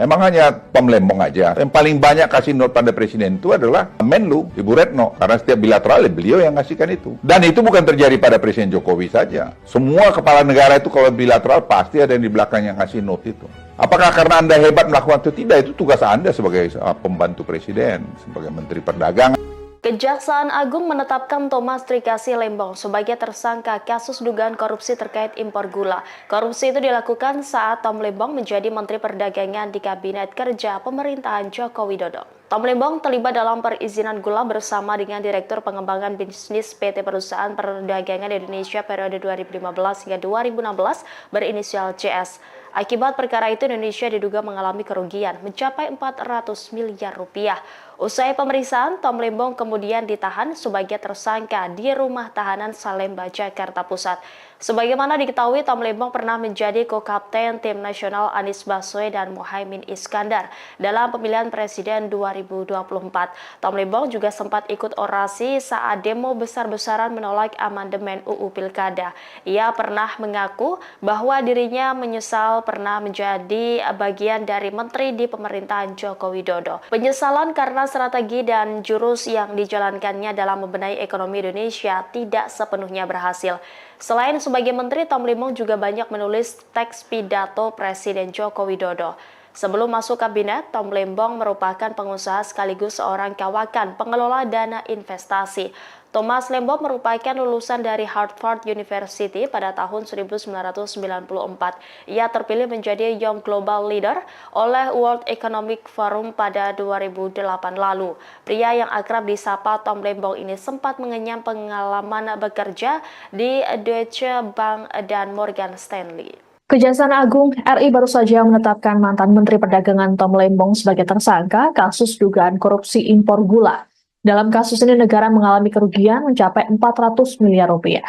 Emang hanya Tom Lembong aja. Yang paling banyak kasih note pada presiden itu adalah Menlu, Ibu Retno. Karena setiap bilateral beliau yang ngasihkan itu. Dan itu bukan terjadi pada Presiden Jokowi saja. Semua kepala negara itu kalau bilateral pasti ada yang di belakang yang ngasih note itu. Apakah karena Anda hebat melakukan itu? Tidak, itu tugas Anda sebagai pembantu presiden, sebagai Menteri Perdagangan. Kejaksaan Agung menetapkan Thomas Trikasih Lembong sebagai tersangka kasus dugaan korupsi terkait impor gula. Korupsi itu dilakukan saat Tom Lembong menjadi Menteri Perdagangan di Kabinet Kerja Pemerintahan Joko Widodo. Tom Lembong terlibat dalam perizinan gula bersama dengan Direktur Pengembangan Bisnis PT Perusahaan Perdagangan Indonesia periode 2015 hingga 2016 berinisial CS. Akibat perkara itu Indonesia diduga mengalami kerugian mencapai 400 miliar rupiah. Usai pemeriksaan, Tom Lembong kemudian ditahan sebagai tersangka di Rumah Tahanan Salemba, Jakarta Pusat. Sebagaimana diketahui, Tom Lembong pernah menjadi co-kapten tim nasional Anies Baswedan dan Muhaimin Iskandar dalam pemilihan presiden 2024. Tom Lembong juga sempat ikut orasi saat demo besar-besaran menolak amandemen UU Pilkada. Ia pernah mengaku bahwa dirinya menyesal pernah menjadi bagian dari menteri di pemerintahan Joko Widodo. Penyesalan karena strategi dan jurus yang dijalankannya dalam membenahi ekonomi Indonesia tidak sepenuhnya berhasil. Selain sebagai menteri, Tom Lembong juga banyak menulis teks pidato Presiden Joko Widodo. Sebelum masuk kabinet, Tom Lembong merupakan pengusaha sekaligus seorang kawakan pengelola dana investasi. Thomas Lembong merupakan lulusan dari Harvard University pada tahun 1994. Ia terpilih menjadi Young Global Leader oleh World Economic Forum pada 2008 lalu. Pria yang akrab disapa Tom Lembong ini sempat mengenyam pengalaman bekerja di Deutsche Bank dan Morgan Stanley. Kejaksaan Agung RI baru saja menetapkan mantan Menteri Perdagangan Tom Lembong sebagai tersangka kasus dugaan korupsi impor gula. Dalam kasus ini negara mengalami kerugian mencapai 400 miliar rupiah.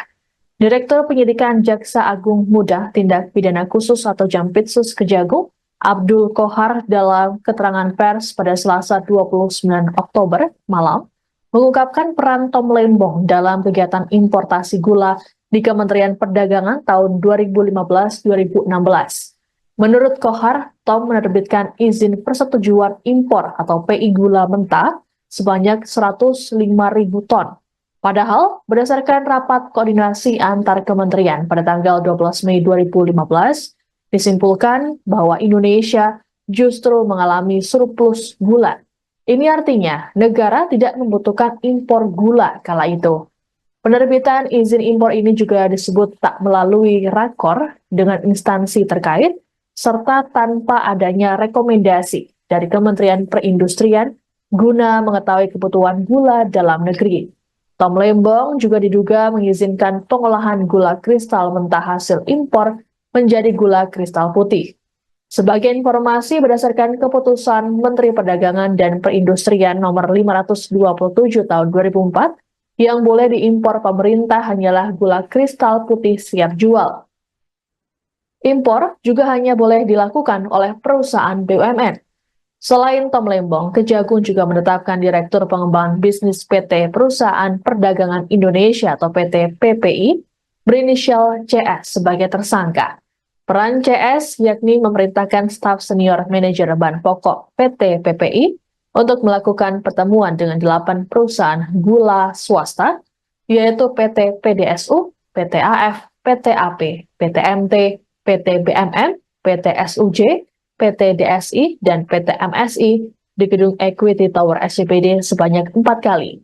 Direktur Penyidikan Jaksa Agung Muda Tindak Pidana Khusus atau Jampitsus Kejagung, Abdul Kohar dalam keterangan pers pada Selasa 29 Oktober malam, mengungkapkan peran Tom Lembong dalam kegiatan importasi gula di Kementerian Perdagangan tahun 2015-2016. Menurut Kohar, Tom menerbitkan izin persetujuan impor atau PI gula mentah sebanyak 105.000 ton. Padahal, berdasarkan rapat koordinasi antar kementerian pada tanggal 12 Mei 2015, disimpulkan bahwa Indonesia justru mengalami surplus gula. Ini artinya negara tidak membutuhkan impor gula kala itu. Penerbitan izin impor ini juga disebut tak melalui rakor dengan instansi terkait, serta tanpa adanya rekomendasi dari Kementerian Perindustrian guna mengetahui kebutuhan gula dalam negeri. Tom Lembong juga diduga mengizinkan pengolahan gula kristal mentah hasil impor menjadi gula kristal putih. Sebagai informasi, berdasarkan keputusan Menteri Perdagangan dan Perindustrian nomor 527 tahun 2004, yang boleh diimpor pemerintah hanyalah gula kristal putih siap jual. Impor juga hanya boleh dilakukan oleh perusahaan BUMN. Selain Tom Lembong, Kejagung juga menetapkan Direktur Pengembangan Bisnis PT Perusahaan Perdagangan Indonesia atau PT PPI berinisial CS sebagai tersangka. Peran CS yakni memerintahkan staf senior manajer bahan pokok PT PPI untuk melakukan pertemuan dengan 8 perusahaan gula swasta, yaitu PT PDSU, PT AF, PT AP, PT MT, PT BMN, PT SUJ, PT DSI, dan PT MSI di gedung Equity Tower SCBD sebanyak 4 kali.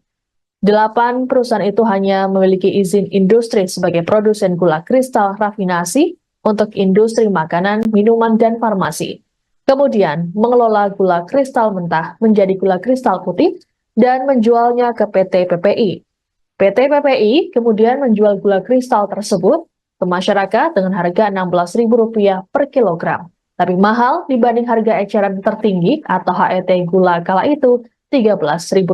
8 perusahaan itu hanya memiliki izin industri sebagai produsen gula kristal rafinasi untuk industri makanan, minuman, dan farmasi. Kemudian mengelola gula kristal mentah menjadi gula kristal putih dan menjualnya ke PT PPI. PT PPI kemudian menjual gula kristal tersebut ke masyarakat dengan harga Rp16.000 per kilogram. Tapi mahal dibanding harga eceran tertinggi atau HET gula kala itu Rp13.000.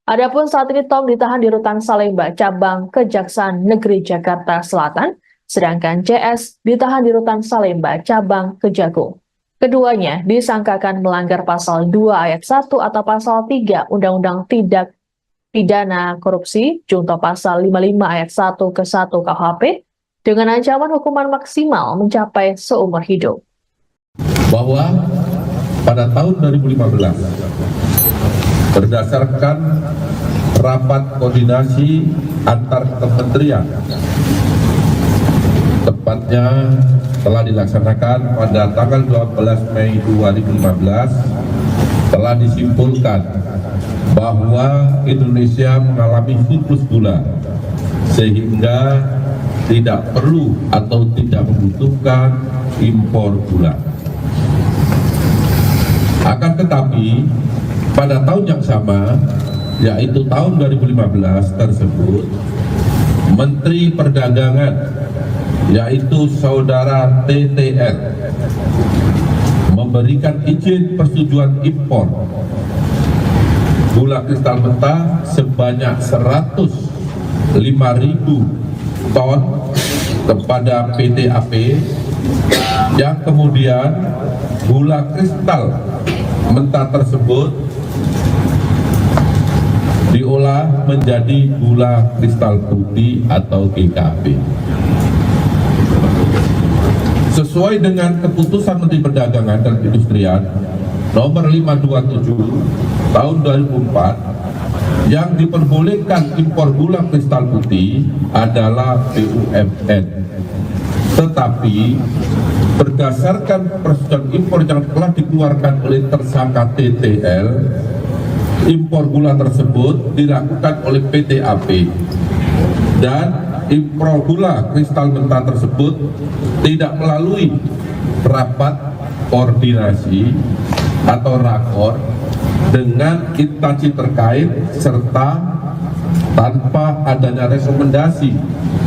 Adapun saat ini Tom ditahan di Rutan Salemba, cabang Kejaksaan Negeri Jakarta Selatan, sedangkan CS ditahan di Rutan Salemba, cabang Kejagung. Keduanya disangkakan melanggar pasal 2 ayat 1 atau pasal 3 Undang-Undang Tindak Pidana Korupsi, junto pasal 55 ayat 1 ke 1 KUHP, dengan ancaman hukuman maksimal mencapai seumur hidup. Bahwa pada tahun 2015 berdasarkan rapat koordinasi antar kementerian, tepatnya telah dilaksanakan pada tanggal 12 Mei 2015, telah disimpulkan bahwa Indonesia mengalami surplus gula sehingga tidak perlu atau tidak membutuhkan impor gula. Akan tetapi pada tahun yang sama, yaitu tahun 2015 tersebut, Menteri Perdagangan yaitu saudara TTR memberikan izin persetujuan impor gula kristal mentah sebanyak 105.000 ton kepada PT AP, yang kemudian gula kristal mentah tersebut diolah menjadi gula kristal putih atau GKP. Sesuai dengan keputusan Menteri Perdagangan dan Perindustrian nomor 527 tahun 2004, yang diperbolehkan impor gula kristal putih adalah BUMN. Tetapi berdasarkan persetujuan impor yang telah dikeluarkan oleh tersangka TTL, impor gula tersebut dilakukan oleh PT AP, dan impor gula kristal mentah tersebut tidak melalui rapat koordinasi atau rakor dengan instansi terkait serta tanpa adanya rekomendasi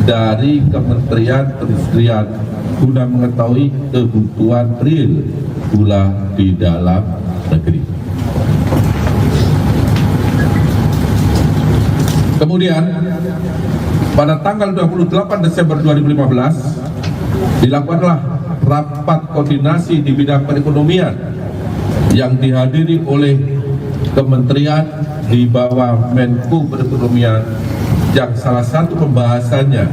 dari Kementerian Perindustrian guna mengetahui kebutuhan real gula di dalam negeri. Kemudian pada tanggal 28 Desember 2015 dilakukanlah rapat koordinasi di bidang perekonomian yang dihadiri oleh kementerian di bawah Menko Perekonomian, yang salah satu pembahasannya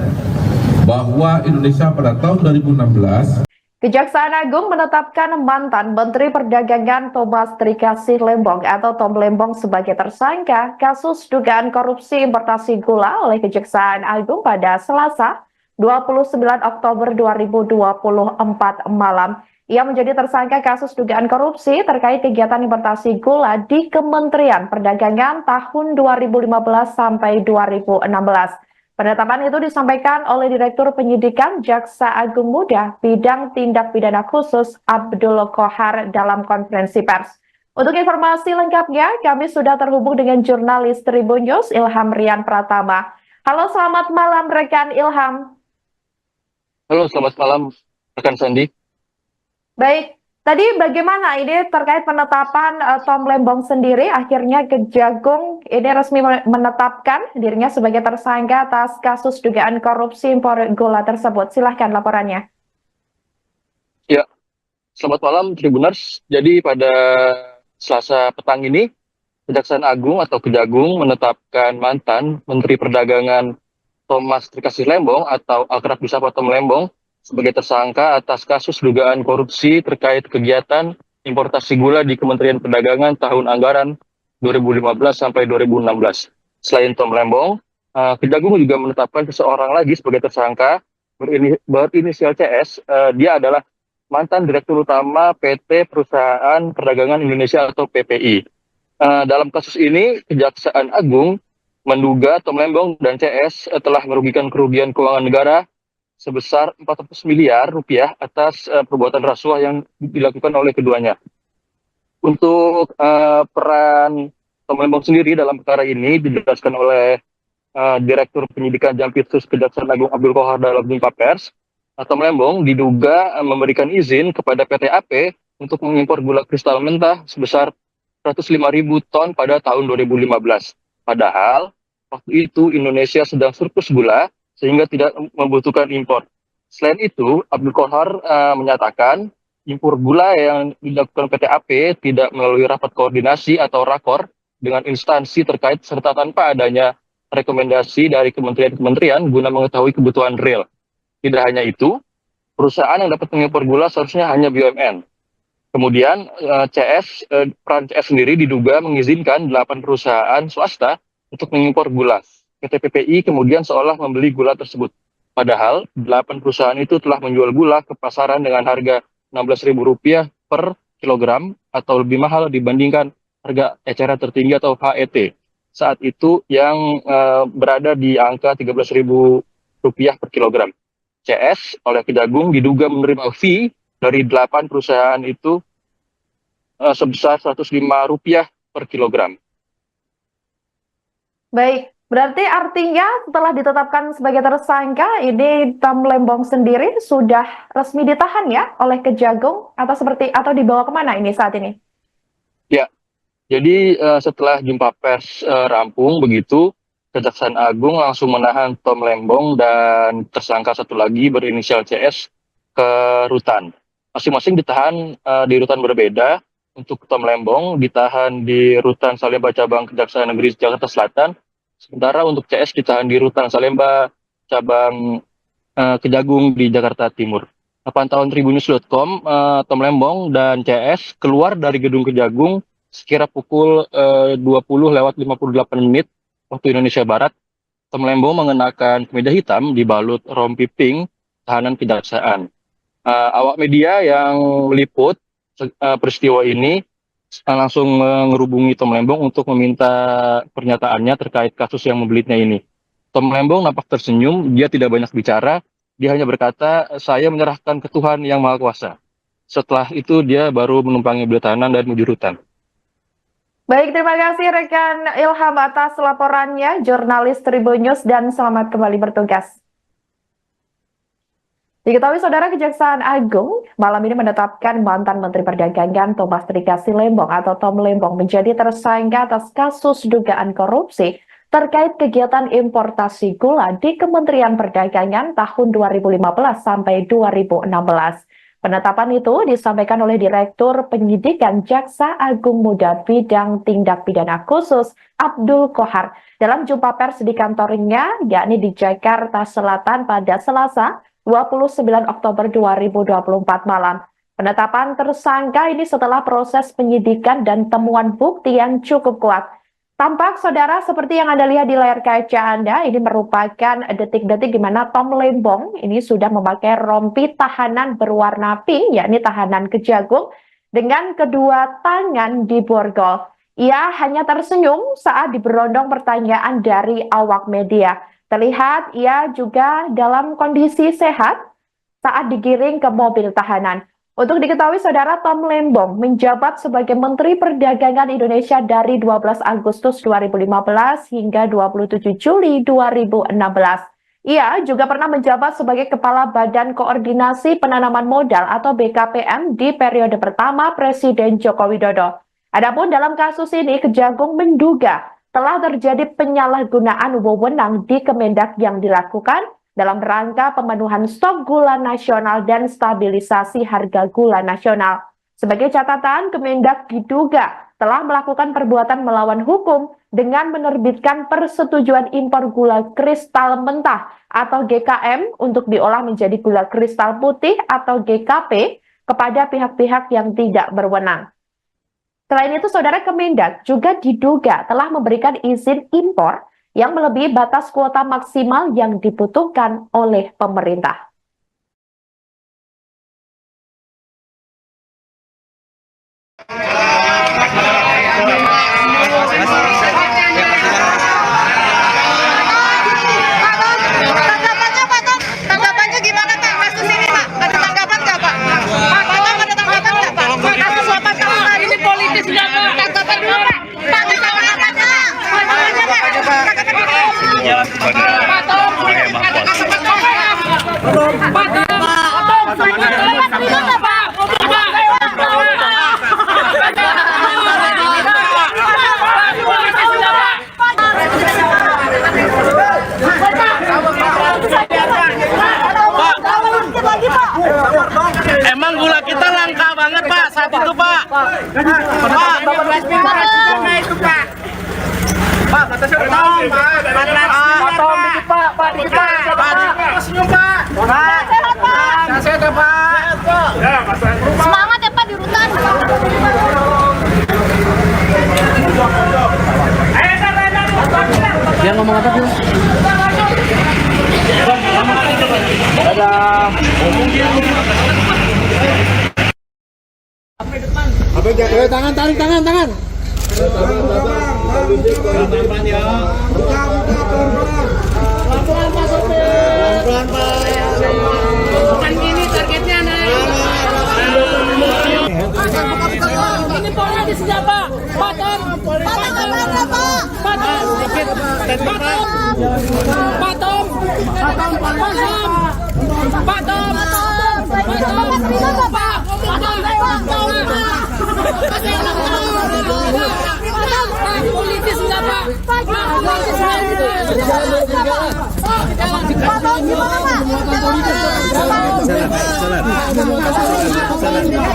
bahwa Indonesia pada tahun 2016 Kejaksaan Agung menetapkan mantan Menteri Perdagangan Thomas Trikasih Lembong atau Tom Lembong sebagai tersangka kasus dugaan korupsi importasi gula oleh Kejaksaan Agung pada Selasa 29 Oktober 2024 malam. Ia menjadi tersangka kasus dugaan korupsi terkait kegiatan importasi gula di Kementerian Perdagangan tahun 2015 sampai 2016. Penetapan itu disampaikan oleh Direktur Penyidikan Jaksa Agung Muda Bidang Tindak Pidana Khusus Abdul Kohar dalam konferensi pers. Untuk informasi lengkapnya, kami sudah terhubung dengan jurnalis Tribun News Ilham Rian Pratama. Halo, selamat malam rekan Ilham. Halo, selamat malam rekan Sandi. Baik, tadi bagaimana ini terkait penetapan Tom Lembong sendiri? Akhirnya Kejagung ini resmi menetapkan dirinya sebagai tersangka atas kasus dugaan korupsi impor gula tersebut. Silahkan laporannya. Ya, selamat malam Tribuners. Jadi pada Selasa petang ini, Kejaksaan Agung atau Kejagung menetapkan mantan Menteri Perdagangan Thomas Trikasih Lembong atau akrab disapa Tom Lembong sebagai tersangka atas kasus dugaan korupsi terkait kegiatan importasi gula di Kementerian Perdagangan tahun anggaran 2015 sampai 2016. Selain Tom Lembong, Kejagung juga menetapkan seseorang lagi sebagai tersangka berinisial CS. Dia adalah mantan Direktur Utama PT Perusahaan Perdagangan Indonesia atau PPI. Dalam kasus ini, Kejaksaan Agung menduga Tom Lembong dan CS telah merugikan kerugian keuangan negara sebesar 400 miliar rupiah atas perbuatan rasuah yang dilakukan oleh keduanya. Untuk peran Tom Lembong sendiri dalam perkara ini dijelaskan oleh Direktur Penyidikan Jampitsus Kejaksaan Agung Abdul Kohar dalam jumpa pers. Tom Lembong diduga memberikan izin kepada PT AP untuk mengimpor gula kristal mentah sebesar 105.000 ton pada tahun 2015. Padahal waktu itu Indonesia sedang surplus gula sehingga tidak membutuhkan impor. Selain itu, Abdul Kohar menyatakan impor gula yang dilakukan PT AP tidak melalui rapat koordinasi atau rakor dengan instansi terkait serta tanpa adanya rekomendasi dari kementerian-kementerian guna mengetahui kebutuhan real. Tidak hanya itu, perusahaan yang dapat mengimpor gula seharusnya hanya BUMN. Kemudian peran CS sendiri diduga mengizinkan 8 perusahaan swasta untuk mengimpor gula. PT PPI kemudian seolah membeli gula tersebut. Padahal 8 perusahaan itu telah menjual gula ke pasaran dengan harga Rp16.000 per kilogram atau lebih mahal dibandingkan harga eceran tertinggi atau HET. Saat itu yang berada di angka Rp13.000 per kilogram. CS oleh Kejagung diduga menerima fee dari 8 perusahaan itu sebesar Rp105 per kilogram. Baik, berarti artinya setelah ditetapkan sebagai tersangka, ini Tom Lembong sendiri sudah resmi ditahan ya oleh Kejagung atau dibawa kemana ini saat ini? Ya, jadi setelah jumpa pers rampung begitu, Kejaksaan Agung langsung menahan Tom Lembong dan tersangka satu lagi berinisial CS ke rutan. Masing-masing ditahan di rutan berbeda. Untuk Tom Lembong ditahan di rutan Salemba cabang Kejaksaan Negeri Jakarta Selatan, sementara untuk CS ditahan di rutan Salemba cabang Kejagung di Jakarta Timur. Pantauan Tribunnews.com, Tom Lembong dan CS keluar dari gedung Kejagung sekira pukul 20:58 waktu Indonesia Barat. Tom Lembong mengenakan kemeja hitam dibalut rompi pink tahanan kejaksaan. Awak media yang meliput peristiwa ini langsung menghubungi Tom Lembong untuk meminta pernyataannya terkait kasus yang membelitnya ini. Tom Lembong nampak tersenyum, dia tidak banyak bicara, dia hanya berkata, "Saya menyerahkan ke Tuhan yang Maha Kuasa." Setelah itu dia baru menumpangi beliau tahanan dan menuju rutan. Baik, terima kasih rekan Ilham atas laporannya, jurnalis Tribunnews, dan selamat kembali bertugas. Diketahui Saudara, Kejaksaan Agung malam ini menetapkan mantan Menteri Perdagangan Thomas Trikasi Lembong atau Tom Lembong menjadi tersangka atas kasus dugaan korupsi terkait kegiatan importasi gula di Kementerian Perdagangan tahun 2015 sampai 2016. Penetapan itu disampaikan oleh Direktur Penyidikan Jaksa Agung Muda Bidang Tindak Pidana Khusus Abdul Kohar dalam jumpa pers di kantornya, yakni di Jakarta Selatan pada Selasa 29 Oktober 2024 malam. Penetapan tersangka ini setelah proses penyidikan dan temuan bukti yang cukup kuat. Tampak Saudara seperti yang Anda lihat di layar kaca Anda, ini merupakan detik-detik di mana Tom Lembong ini sudah memakai rompi tahanan berwarna pink, yakni tahanan Kejagung, dengan kedua tangan di borgol. Ia hanya tersenyum saat diberondong pertanyaan dari awak media. Terlihat ia juga dalam kondisi sehat saat digiring ke mobil tahanan. Untuk diketahui Saudara, Tom Lembong menjabat sebagai Menteri Perdagangan Indonesia dari 12 Agustus 2015 hingga 27 Juli 2016. Ia juga pernah menjabat sebagai Kepala Badan Koordinasi Penanaman Modal atau BKPM di periode pertama Presiden Joko Widodo. Adapun dalam kasus ini, Kejagung menduga telah terjadi penyalahgunaan wewenang di Kemendak yang dilakukan dalam rangka pemenuhan stok gula nasional dan stabilisasi harga gula nasional. Sebagai catatan, Kemendak diduga telah melakukan perbuatan melawan hukum dengan menerbitkan persetujuan impor gula kristal mentah atau GKM untuk diolah menjadi gula kristal putih atau GKP kepada pihak-pihak yang tidak berwenang. Selain itu, Saudara, Kemendak juga diduga telah memberikan izin impor yang melebihi batas kuota maksimal yang dibutuhkan oleh pemerintah. Tanggapannya gimana Pak? Kasus ini Pak? Ada tanggapan nggak Pak? Ada tanggapan nggak Pak? Kasus suapan kamu hari ini politis nggak Pak? Tanggapan dulu Pak. Pak, tanggapannya Emang gula kita langka banget Pak saat itu Pak. Pak, kata saya potong, potong dikit Pak, Pak dikit Pak, senyum Pak. Sehat Pak. Sehat Pak. Semangat ya Pak di rutan. Dia ngomong apa sih? Dadah. Tangan, tarik tangan. Pelan-pelan ya. Pelan-pelan Pak sopir. Pelan-pelan Pak. Bukan gini targetnya naik. Ini politis ya Pak. Patom. Patom. Sedikit. Patom. Patom. Patom. Politis enggak Pak?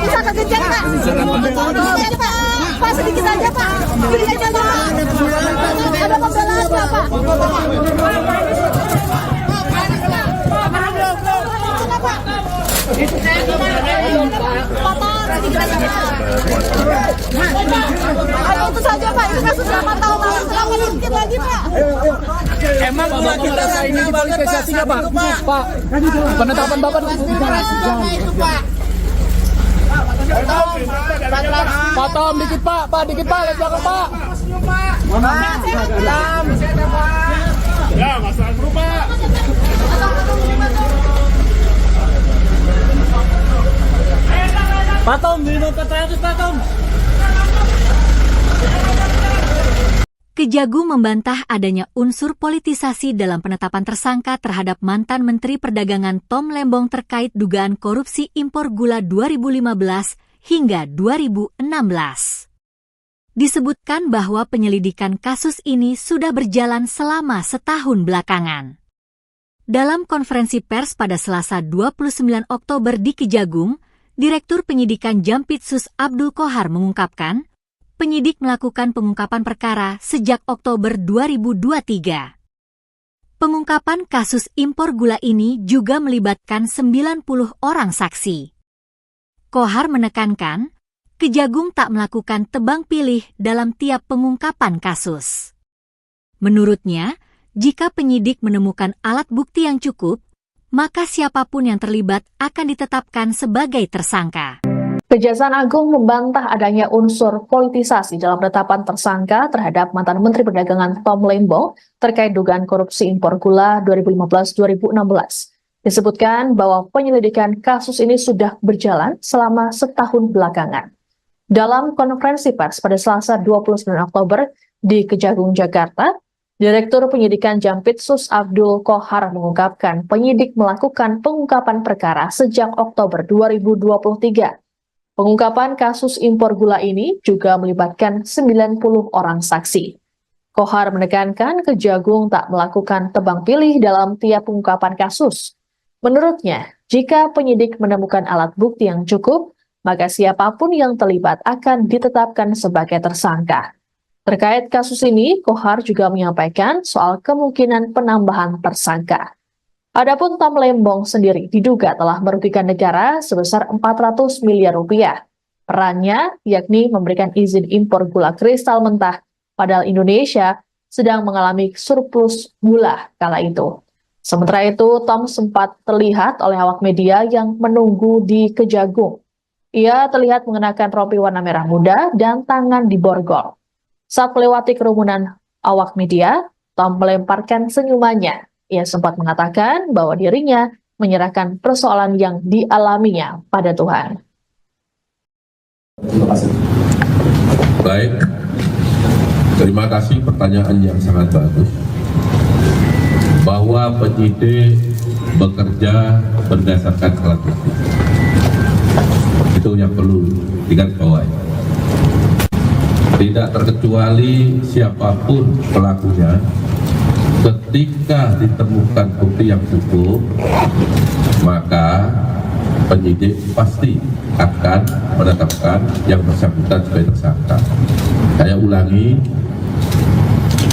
Bisa kegejar Pak. Pak sedikit aja Pak. Beri aja Pak. Ada pembelaan nggak Pak? Ada itu saja Pak, itu kasus 8 tahun lalu, kenapa dikit lagi Pak? Emang gula kita ini dipolitisasi nggak Pak? Pak, penetapan Bapak Patom dikit Pak, dikit Pak, lihat belakang Pak. Ya, masalah berubah. Patom, minum ke-100 Patom. Kejagung membantah adanya unsur politisasi dalam penetapan tersangka terhadap mantan Menteri Perdagangan Tom Lembong terkait dugaan korupsi impor gula 2015 hingga 2016. Disebutkan bahwa penyelidikan kasus ini sudah berjalan selama setahun belakangan. Dalam konferensi pers pada Selasa 29 Oktober di Kejagung, Direktur Penyidikan Jampitsus Abdul Qohar mengungkapkan, penyidik melakukan pengungkapan perkara sejak Oktober 2023. Pengungkapan kasus impor gula ini juga melibatkan 90 orang saksi. Qohar menekankan, Kejagung tak melakukan tebang pilih dalam tiap pengungkapan kasus. Menurutnya, jika penyidik menemukan alat bukti yang cukup, maka siapapun yang terlibat akan ditetapkan sebagai tersangka. Kejaksaan Agung membantah adanya unsur politisasi dalam penetapan tersangka terhadap mantan Menteri Perdagangan Tom Lembong terkait dugaan korupsi impor gula 2015-2016. Disebutkan bahwa penyelidikan kasus ini sudah berjalan selama setahun belakangan. Dalam konferensi pers pada Selasa 29 Oktober di Kejagung, Jakarta, Direktur Penyidikan Jampitsus Abdul Qohar mengungkapkan penyidik melakukan pengungkapan perkara sejak Oktober 2023. Pengungkapan kasus impor gula ini juga melibatkan 90 orang saksi. Qohar menekankan Kejagung tak melakukan tebang pilih dalam tiap pengungkapan kasus. Menurutnya, jika penyidik menemukan alat bukti yang cukup, maka siapapun yang terlibat akan ditetapkan sebagai tersangka. Terkait kasus ini, Qohar juga menyampaikan soal kemungkinan penambahan tersangka. Adapun Tom Lembong sendiri diduga telah merugikan negara sebesar 400 miliar rupiah. Perannya yakni memberikan izin impor gula kristal mentah, padahal Indonesia sedang mengalami surplus gula kala itu. Sementara itu, Tom sempat terlihat oleh awak media yang menunggu di Kejagung. Ia terlihat mengenakan rompi warna merah muda dan tangan diborgol. Saat melewati kerumunan awak media, Tom melemparkan senyumannya. Ia sempat mengatakan bahwa dirinya menyerahkan persoalan yang dialaminya pada Tuhan. Baik, terima kasih pertanyaan yang sangat bagus. Bahwa penyidik bekerja berdasarkan alat bukti. Itu yang perlu digarisbawahi. Tidak terkecuali siapapun pelakunya, ketika ditemukan bukti yang cukup, maka penyidik pasti akan menetapkan yang bersangkutan sebagai tersangka. Saya ulangi,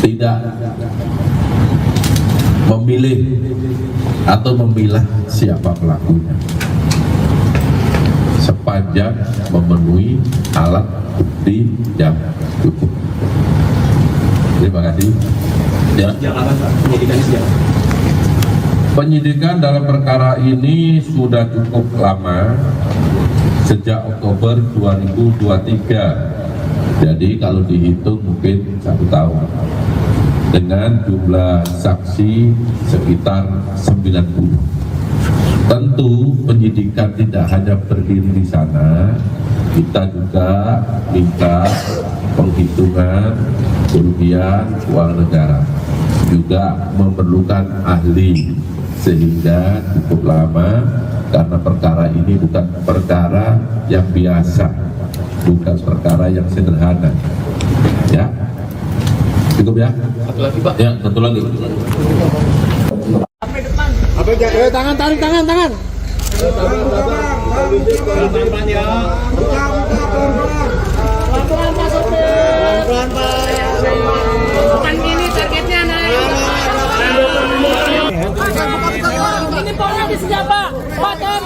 tidak memilih atau memilah siapa pelakunya, sepanjang memenuhi alat bukti yang cukup. Terima kasih. Penyidikan dalam perkara ini sudah cukup lama, sejak Oktober 2023. Jadi kalau dihitung mungkin 1 tahun. Dengan jumlah saksi sekitar 90. Tentu penyidikan tidak hanya berdiri di sana, kita juga minta penghitungan kerugian uang negara, juga memerlukan ahli sehingga cukup lama karena perkara ini bukan perkara yang biasa, bukan perkara yang sederhana. Ya, cukup ya. Satu lagi Pak. Ya, satu lagi. Tangan, tarik tangan. Pelan-pelan ya. Pelan-pelan Pak Sopir. Pelan-pelan Pak. Bukan gini targetnya naik. Ini politis ya Pak. Patom.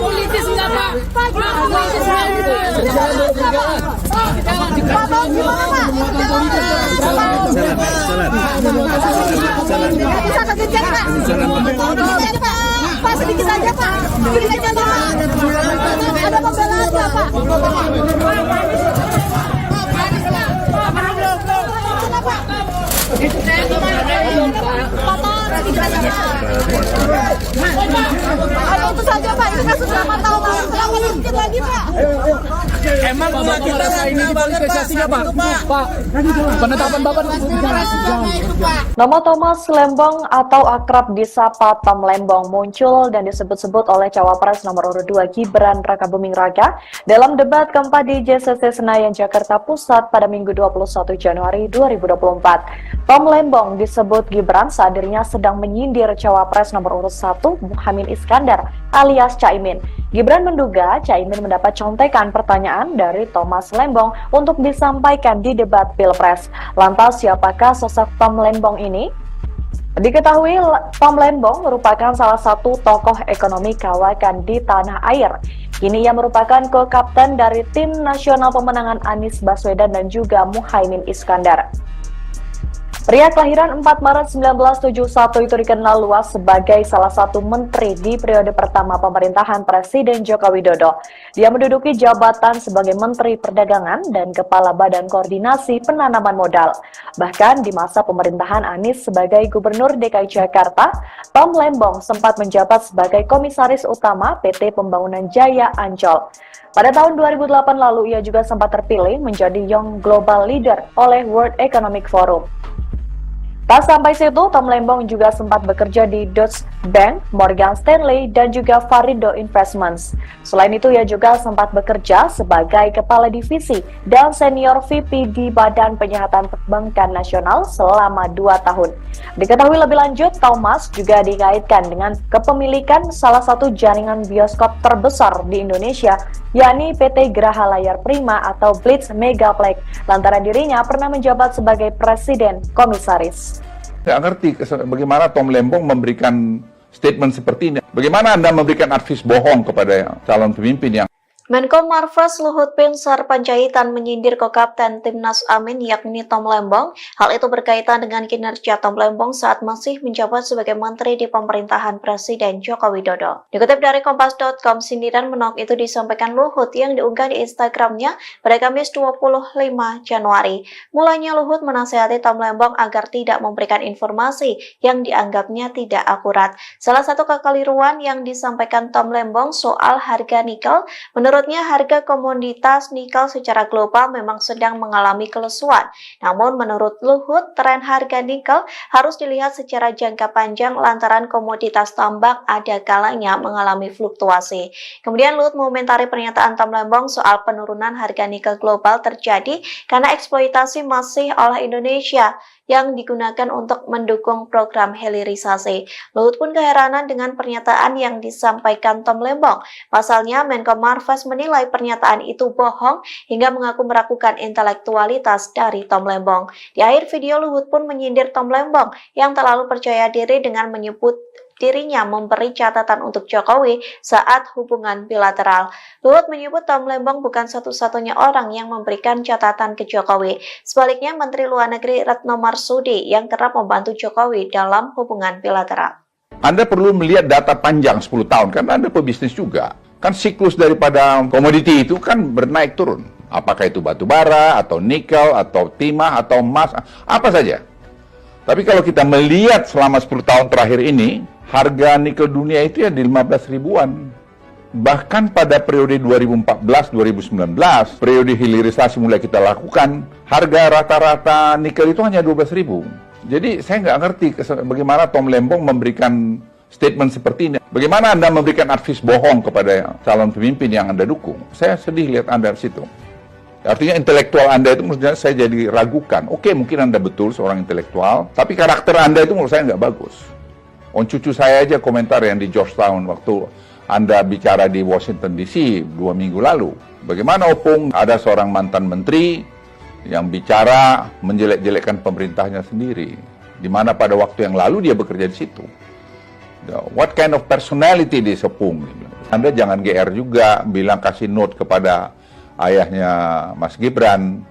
Politis enggak Pak? Pak, sedikit saja Pak. Sedikit saja Pak. Ada pembelaan nggak Pak? Itu saja Pak, ini kasus 8 tahun lalu. Kenapa sedikit lagi Pak? Emang kita ini diverifikasinya Pak? Pak, penetapan Bapak Nama Thomas Lembong atau akrab disapa Tom Lembong muncul dan disebut-sebut oleh Cawapres nomor urut 2 Gibran Rakabuming Raka dalam debat keempat di JCC Senayan Jakarta Pusat pada Minggu 21 Januari 2024. Tom Lembong disebut Gibran saat dirinya sedang menyindir Cawapres nomor urut 1 Muhaimin Iskandar alias Caimin. Gibran menduga Caimin mendapat contekan pertanyaan dari Thomas Lembong untuk disampaikan di debat Pilpres. Lantas siapakah sosok Tom Lembong ini? Diketahui Tom Lembong merupakan salah satu tokoh ekonomi kawakan di tanah air. Kini ia merupakan co-kapten dari tim nasional pemenangan Anies Baswedan dan juga Muhaimin Iskandar. Pria kelahiran 4 Maret 1971 itu dikenal luas sebagai salah satu menteri di periode pertama pemerintahan Presiden Joko Widodo. Dia menduduki jabatan sebagai Menteri Perdagangan dan Kepala Badan Koordinasi Penanaman Modal. Bahkan di masa pemerintahan Anies sebagai Gubernur DKI Jakarta, Tom Lembong sempat menjabat sebagai Komisaris Utama PT Pembangunan Jaya Ancol. Pada tahun 2008 lalu ia juga sempat terpilih menjadi Young Global Leader oleh World Economic Forum. Tak sampai situ, Tom Lembong juga sempat bekerja di Deutsche Bank, Morgan Stanley, dan juga Varindo Investments. Selain itu, ia juga sempat bekerja sebagai Kepala Divisi dan Senior VP di Badan Penyihatan Perbankan Nasional selama 2 tahun. Diketahui lebih lanjut, Thomas juga dikaitkan dengan kepemilikan salah satu jaringan bioskop terbesar di Indonesia, yakni PT Graha Layar Prima atau Blitz Megaplex, lantaran dirinya pernah menjabat sebagai Presiden Komisaris. Nggak ngerti bagaimana Tom Lembong memberikan statement seperti ini. Bagaimana Anda memberikan advis bohong kepada calon pemimpin yang Menko Marves Luhut Binsar Panjaitan menyindir ko-kapten Timnas Amin yakni Tom Lembong. Hal itu berkaitan dengan kinerja Tom Lembong saat masih menjabat sebagai menteri di pemerintahan Presiden Joko Widodo. Dikutip dari Kompas.com, sindiran menok itu disampaikan Luhut yang diunggah di Instagramnya pada Kamis 25 Januari. Mulanya Luhut menasihati Tom Lembong agar tidak memberikan informasi yang dianggapnya tidak akurat. Salah satu kekeliruan yang disampaikan Tom Lembong soal harga nikel. Menurutnya harga komoditas nikel secara global memang sedang mengalami kelesuan. Namun menurut Luhut, tren harga nikel harus dilihat secara jangka panjang lantaran komoditas tambang ada kalanya mengalami fluktuasi. Kemudian Luhut mengomentari pernyataan Tom Lembong soal penurunan harga nikel global terjadi karena eksploitasi masih oleh Indonesia yang digunakan untuk mendukung program hilirisasi. Luhut pun keheranan dengan pernyataan yang disampaikan Tom Lembong. Pasalnya, Menko Marves menilai pernyataan itu bohong hingga mengaku meragukan intelektualitas dari Tom Lembong. Di akhir video, Luhut pun menyindir Tom Lembong yang terlalu percaya diri dengan menyebut dirinya memberi catatan untuk Jokowi saat hubungan bilateral. Luhut menyebut Tom Lembong bukan satu-satunya orang yang memberikan catatan ke Jokowi. Sebaliknya, Menteri Luar Negeri Retno Marsudi yang kerap membantu Jokowi dalam hubungan bilateral. Anda perlu melihat data panjang 10 tahun, karena Anda pebisnis juga. Kan siklus daripada komoditi itu kan bernaik turun. Apakah itu batu bara, atau nikel, atau timah, atau emas, apa saja. Tapi kalau kita melihat selama 10 tahun terakhir ini, harga nikel dunia itu ya di 15 ribuan. Bahkan pada periode 2014-2019, periode hilirisasi mulai kita lakukan, harga rata-rata nikel itu hanya 12 ribu. Jadi saya nggak ngerti bagaimana Tom Lembong memberikan statement seperti ini. Bagaimana Anda memberikan advies bohong kepada calon pemimpin yang Anda dukung? Saya sedih lihat Anda di situ. Artinya intelektual Anda itu menurut saya jadi ragukan. Oke, mungkin Anda betul seorang intelektual, tapi karakter Anda itu menurut saya nggak bagus. Cucu saya aja komentar yang di Georgetown waktu Anda bicara di Washington DC 2 minggu lalu. Bagaimana Opung ada seorang mantan menteri yang bicara menjelek-jelekkan pemerintahnya sendiri, di mana pada waktu yang lalu dia bekerja di situ. What kind of personality this Opung? Anda jangan GR juga bilang kasih note kepada ayahnya Mas Gibran.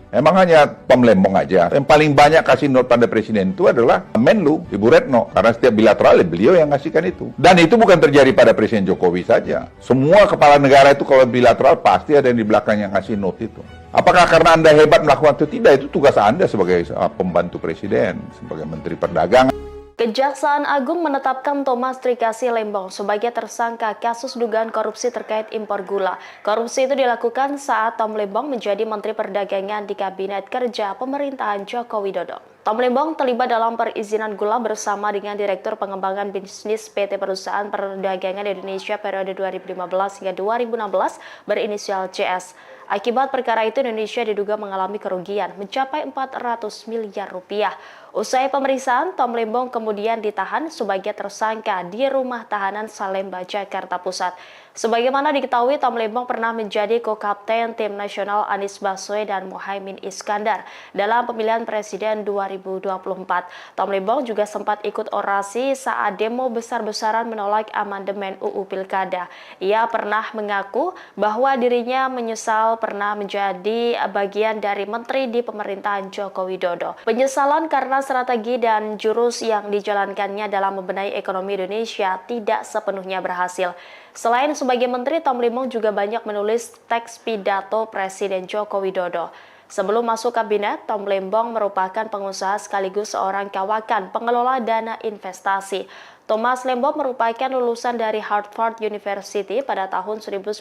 Emang hanya Tom Lembong aja. Yang paling banyak kasih note pada presiden itu adalah Menlu, Ibu Retno. Karena setiap bilateral beliau yang ngasihkan itu. Dan itu bukan terjadi pada Presiden Jokowi saja. Semua kepala negara itu kalau bilateral pasti ada yang di belakang yang ngasih note itu. Apakah karena Anda hebat melakukan itu? Tidak, itu tugas Anda sebagai pembantu presiden, sebagai Menteri Perdagangan. Kejaksaan Agung menetapkan Thomas Trikasi Lembong sebagai tersangka kasus dugaan korupsi terkait impor gula. Korupsi itu dilakukan saat Tom Lembong menjadi Menteri Perdagangan di Kabinet Kerja Pemerintahan Joko Widodo. Tom Lembong terlibat dalam perizinan gula bersama dengan Direktur Pengembangan Bisnis PT Perusahaan Perdagangan Indonesia periode 2015 hingga 2016 berinisial CS. Akibat perkara itu, Indonesia diduga mengalami kerugian mencapai 400 miliar rupiah. Usai pemeriksaan, Tom Lembong kemudian ditahan sebagai tersangka di Rumah Tahanan Salemba, Jakarta Pusat. Sebagaimana diketahui, Tom Lembong pernah menjadi co-kapten tim nasional Anies Baswedan dan Muhaimin Iskandar dalam pemilihan presiden 2024. Tom Lembong juga sempat ikut orasi saat demo besar-besaran menolak amandemen UU Pilkada. Ia pernah mengaku bahwa dirinya menyesal pernah menjadi bagian dari menteri di pemerintahan Joko Widodo. Penyesalan karena strategi dan jurus yang dijalankannya dalam membenahi ekonomi Indonesia tidak sepenuhnya berhasil. Selain sebagai menteri, Tom Lembong juga banyak menulis teks pidato Presiden Joko Widodo. Sebelum masuk kabinet, Tom Lembong merupakan pengusaha sekaligus seorang kawakan pengelola dana investasi. Thomas Lembong merupakan lulusan dari Harvard University pada tahun 1994.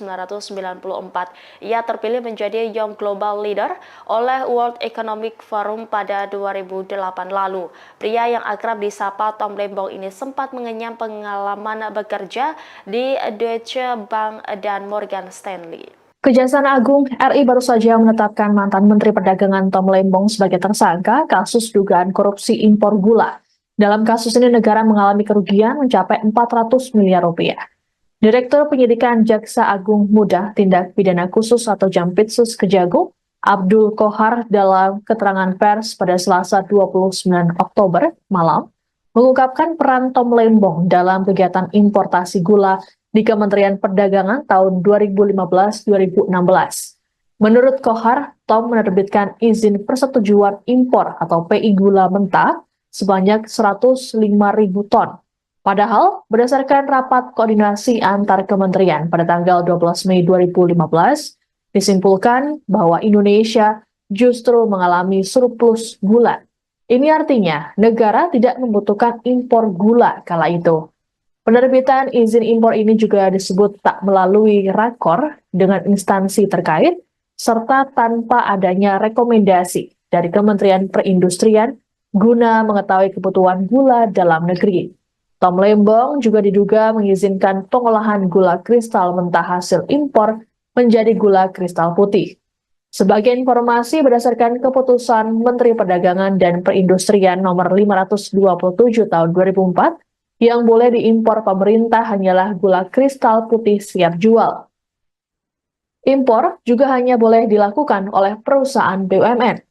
Ia terpilih menjadi Young Global Leader oleh World Economic Forum pada 2008 lalu. Pria yang akrab disapa Tom Lembong ini sempat mengenyam pengalaman bekerja di Deutsche Bank dan Morgan Stanley. Kejaksaan Agung RI baru saja menetapkan mantan Menteri Perdagangan Tom Lembong sebagai tersangka kasus dugaan korupsi impor gula. Dalam kasus ini negara mengalami kerugian mencapai 400 miliar rupiah. Direktur Penyidikan Jaksa Agung Muda Tindak Pidana Khusus atau Jampitsus Kejagung, Abdul Kohar dalam keterangan pers pada Selasa 29 Oktober malam, mengungkapkan peran Tom Lembong dalam kegiatan importasi gula di Kementerian Perdagangan tahun 2015-2016. Menurut Kohar, Tom menerbitkan izin persetujuan impor atau PI gula mentah sebanyak 105.000 ton. Padahal, berdasarkan rapat koordinasi antar kementerian pada tanggal 12 Mei 2015, disimpulkan bahwa Indonesia justru mengalami surplus gula. Ini artinya negara tidak membutuhkan impor gula kala itu. Penerbitan izin impor ini juga disebut tak melalui rakor dengan instansi terkait, serta tanpa adanya rekomendasi dari Kementerian Perindustrian guna mengetahui kebutuhan gula dalam negeri. Tom Lembong juga diduga mengizinkan pengolahan gula kristal mentah hasil impor menjadi gula kristal putih. Sebagai informasi, berdasarkan keputusan Menteri Perdagangan dan Perindustrian nomor 527 tahun 2004, yang boleh diimpor pemerintah hanyalah gula kristal putih siap jual. Impor juga hanya boleh dilakukan oleh perusahaan BUMN.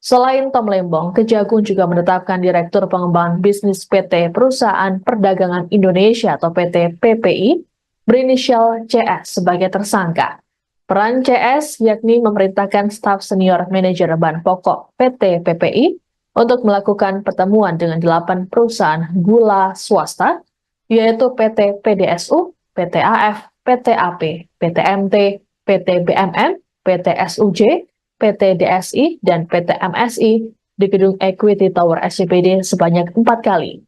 Selain Tom Lembong, Kejagung juga menetapkan Direktur Pengembangan Bisnis PT Perusahaan Perdagangan Indonesia atau PT PPI berinisial CS sebagai tersangka. Peran CS yakni memerintahkan staf senior manajer bahan pokok PT PPI untuk melakukan pertemuan dengan 8 perusahaan gula swasta, yaitu PT PDSU, PT AF, PT AP, PT MT, PT BMN, PT SUJ, PT DSI, dan PT MSI di gedung Equity Tower SCBD sebanyak 4 kali.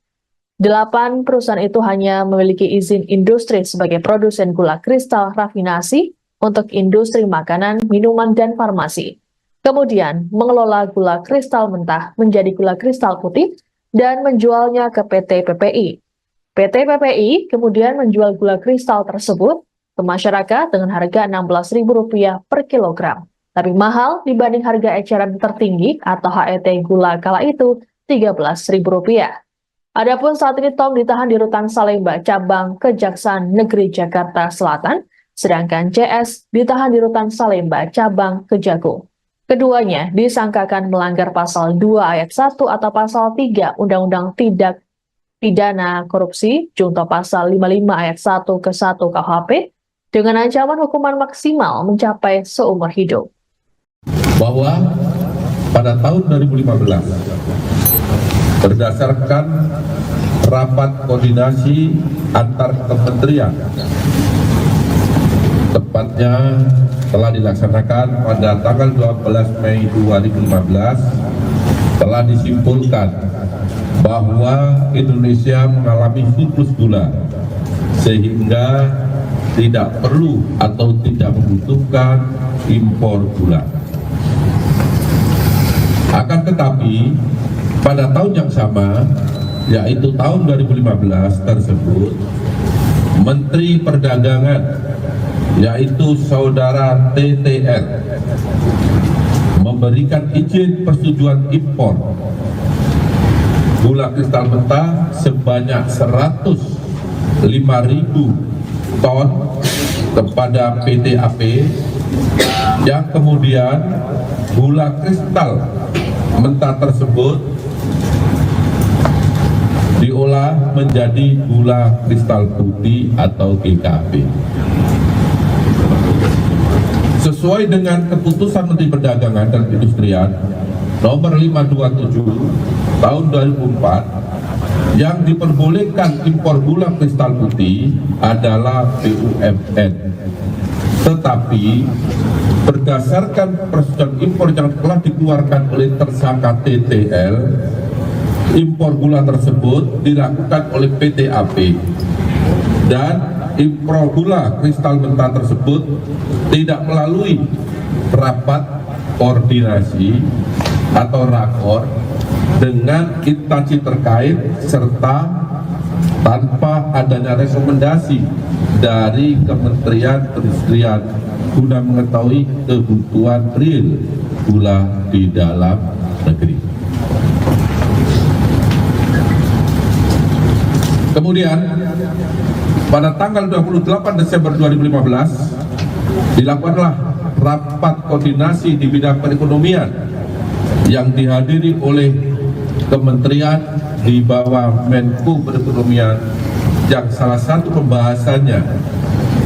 8 perusahaan itu hanya memiliki izin industri sebagai produsen gula kristal rafinasi untuk industri makanan, minuman, dan farmasi. Kemudian mengelola gula kristal mentah menjadi gula kristal putih dan menjualnya ke PT PPI. PT PPI kemudian menjual gula kristal tersebut ke masyarakat dengan harga Rp16.000 per kilogram. Tapi mahal dibanding harga eceran tertinggi atau HET gula kala itu Rp13.000. Adapun saat ini Tom ditahan di Rutan Salemba, cabang Kejaksaan Negeri Jakarta Selatan, sedangkan CS ditahan di Rutan Salemba, cabang Kejagung. Keduanya disangkakan melanggar pasal 2 ayat 1 atau pasal 3 Undang-Undang Tindak Pidana Korupsi, junto pasal 55 ayat 1 ke 1 KUHP, dengan ancaman hukuman maksimal mencapai seumur hidup. Bahwa pada tahun 2015 berdasarkan rapat koordinasi antar kementerian, tepatnya telah dilaksanakan pada tanggal 12 Mei 2015, telah disimpulkan bahwa Indonesia mengalami surplus gula sehingga tidak perlu atau tidak membutuhkan impor gula. Akan tetapi pada tahun yang sama, yaitu tahun 2015 tersebut, Menteri Perdagangan, yaitu Saudara TTR, memberikan izin persetujuan impor gula kristal mentah sebanyak 105.000 ton kepada PT AP, yang kemudian gula kristal mentah tersebut diolah menjadi gula kristal putih atau GKP. Sesuai dengan keputusan Menteri Perdagangan dan Perindustrian nomor 527 tahun 2004, yang diperbolehkan impor gula kristal putih adalah BUMN. Tetapi berdasarkan persetujuan impor yang telah dikeluarkan oleh tersangka TTL, impor gula tersebut dilakukan oleh PT AP, dan impor gula kristal mentah tersebut tidak melalui rapat koordinasi atau rakor dengan instansi terkait serta tanpa adanya rekomendasi dari Kementerian Perindustrian guna mengetahui kebutuhan real gula di dalam negeri. Kemudian pada tanggal 28 Desember 2015 dilakukanlah rapat koordinasi di bidang perekonomian yang dihadiri oleh kementerian di bawah Menko Perekonomian, yang salah satu pembahasannya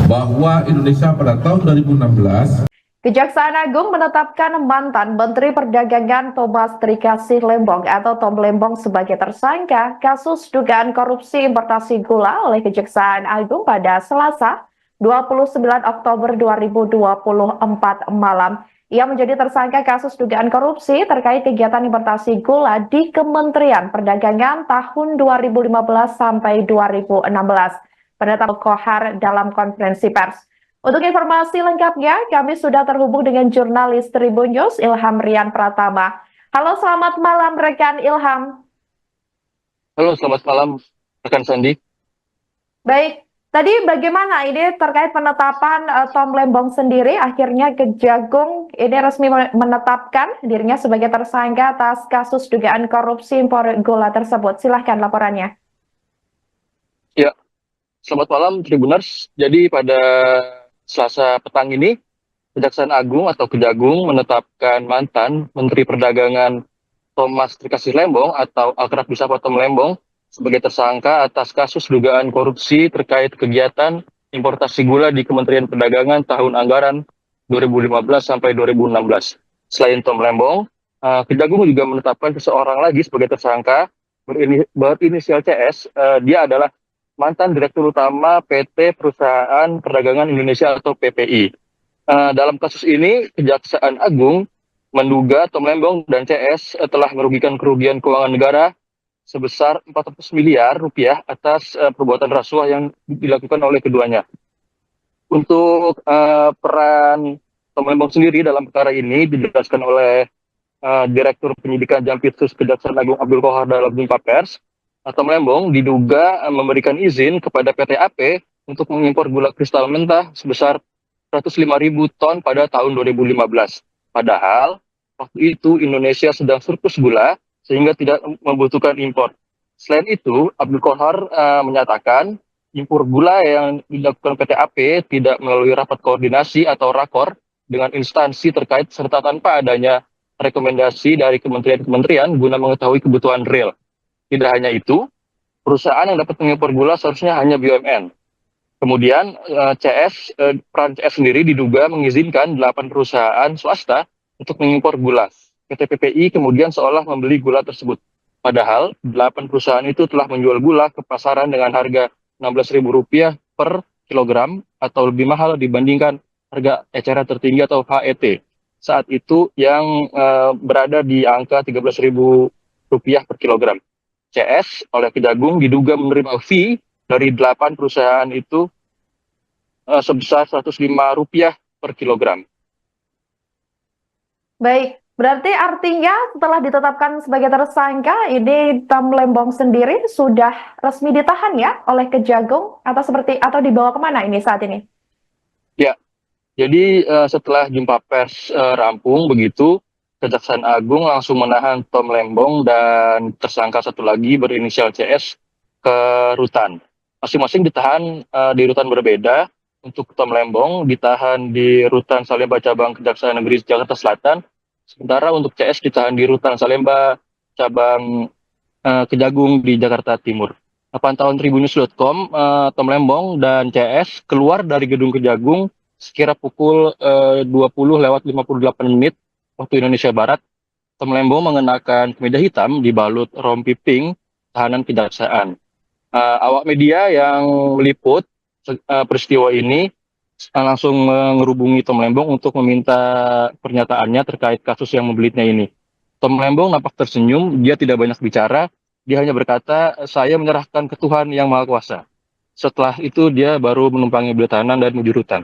bahwa Indonesia pada tahun 2016 Kejaksaan Agung menetapkan mantan Menteri Perdagangan Thomas Trikasih Lembong atau Tom Lembong sebagai tersangka kasus dugaan korupsi importasi gula oleh Kejaksaan Agung pada Selasa 29 Oktober 2024 malam. Ia menjadi tersangka kasus dugaan korupsi terkait kegiatan importasi gula di Kementerian Perdagangan tahun 2015 sampai 2016. Penetapan Kohar dalam konferensi pers. Untuk informasi lengkapnya, kami sudah terhubung dengan jurnalis Tribun News Ilham Rian Pratama. Halo, selamat malam rekan Ilham. Halo, selamat malam rekan Sandi. Baik, tadi bagaimana ini terkait penetapan Tom Lembong sendiri? Akhirnya Kejagung ini resmi menetapkan dirinya sebagai tersangka atas kasus dugaan korupsi impor gula tersebut. Silahkan laporannya. Ya, selamat malam Tribuners. Jadi pada Selasa petang ini, Kejaksaan Agung atau Kejagung menetapkan mantan Menteri Perdagangan Thomas Trikasih Lembong atau akrab disapa Tom Lembong sebagai tersangka atas kasus dugaan korupsi terkait kegiatan importasi gula di Kementerian Perdagangan tahun anggaran 2015 sampai 2016. Selain Tom Lembong, Kejagung juga menetapkan seseorang lagi sebagai tersangka berinisial CS. Dia adalah mantan Direktur Utama PT Perusahaan Perdagangan Indonesia atau PPI. Dalam kasus ini, Kejaksaan Agung menduga Tom Lembong dan CS telah merugikan kerugian keuangan negara sebesar 400 miliar rupiah atas perbuatan rasuah yang dilakukan oleh keduanya. Untuk peran Tom Lembong sendiri dalam perkara ini dijelaskan oleh Direktur Penyidikan Jampitsus Kejaksaan Agung Abdul Qohar dalam jumpa pers. Tom Lembong diduga memberikan izin kepada PT AP untuk mengimpor gula kristal mentah sebesar 105.000 ton pada tahun 2015. Padahal waktu itu Indonesia sedang surplus gula sehingga tidak membutuhkan impor. Selain itu, Abdul Qohar menyatakan impor gula yang dilakukan PT AP tidak melalui rapat koordinasi atau rakor dengan instansi terkait serta tanpa adanya rekomendasi dari kementerian-kementerian guna mengetahui kebutuhan real. Tidak hanya itu, perusahaan yang dapat mengimpor gula seharusnya hanya BUMN. Kemudian peran CS sendiri diduga mengizinkan 8 perusahaan swasta untuk mengimpor gula. PT PPI kemudian seolah membeli gula tersebut. Padahal 8 perusahaan itu telah menjual gula ke pasaran dengan harga Rp16.000 per kilogram atau lebih mahal dibandingkan harga eceran tertinggi atau HET. Saat itu yang berada di angka Rp13.000 per kilogram. CS oleh Kejagung diduga menerima fee dari 8 perusahaan itu sebesar Rp105 per kilogram. Baik, berarti artinya setelah ditetapkan sebagai tersangka, ini Tom Lembong sendiri sudah resmi ditahan ya oleh Kejagung atau dibawa kemana ini saat ini? Ya, jadi setelah jumpa pers rampung begitu, Kejaksaan Agung langsung menahan Tom Lembong dan tersangka satu lagi berinisial CS ke rutan. Masing-masing ditahan di rutan berbeda. Untuk Tom Lembong ditahan di rutan Salemba cabang Kejaksaan Negeri Jakarta Selatan. Sementara untuk CS ditahan di rutan Salemba cabang Kejagung di Jakarta Timur. Pantauan Tribunnews.com, Tom Lembong dan CS keluar dari gedung Kejagung sekira pukul 20:58 waktu Indonesia Barat. Tom Lembong mengenakan kemeja hitam dibalut rompi pink tahanan kejaksaan. Awak media yang meliput peristiwa ini langsung mengerubungi Tom Lembong untuk meminta pernyataannya terkait kasus yang membelitnya ini. Tom Lembong nampak tersenyum, dia tidak banyak bicara, dia hanya berkata, "Saya menyerahkan ke Tuhan Yang Maha Kuasa." Setelah itu dia baru menumpangi beliau tahanan dan menuju rutan.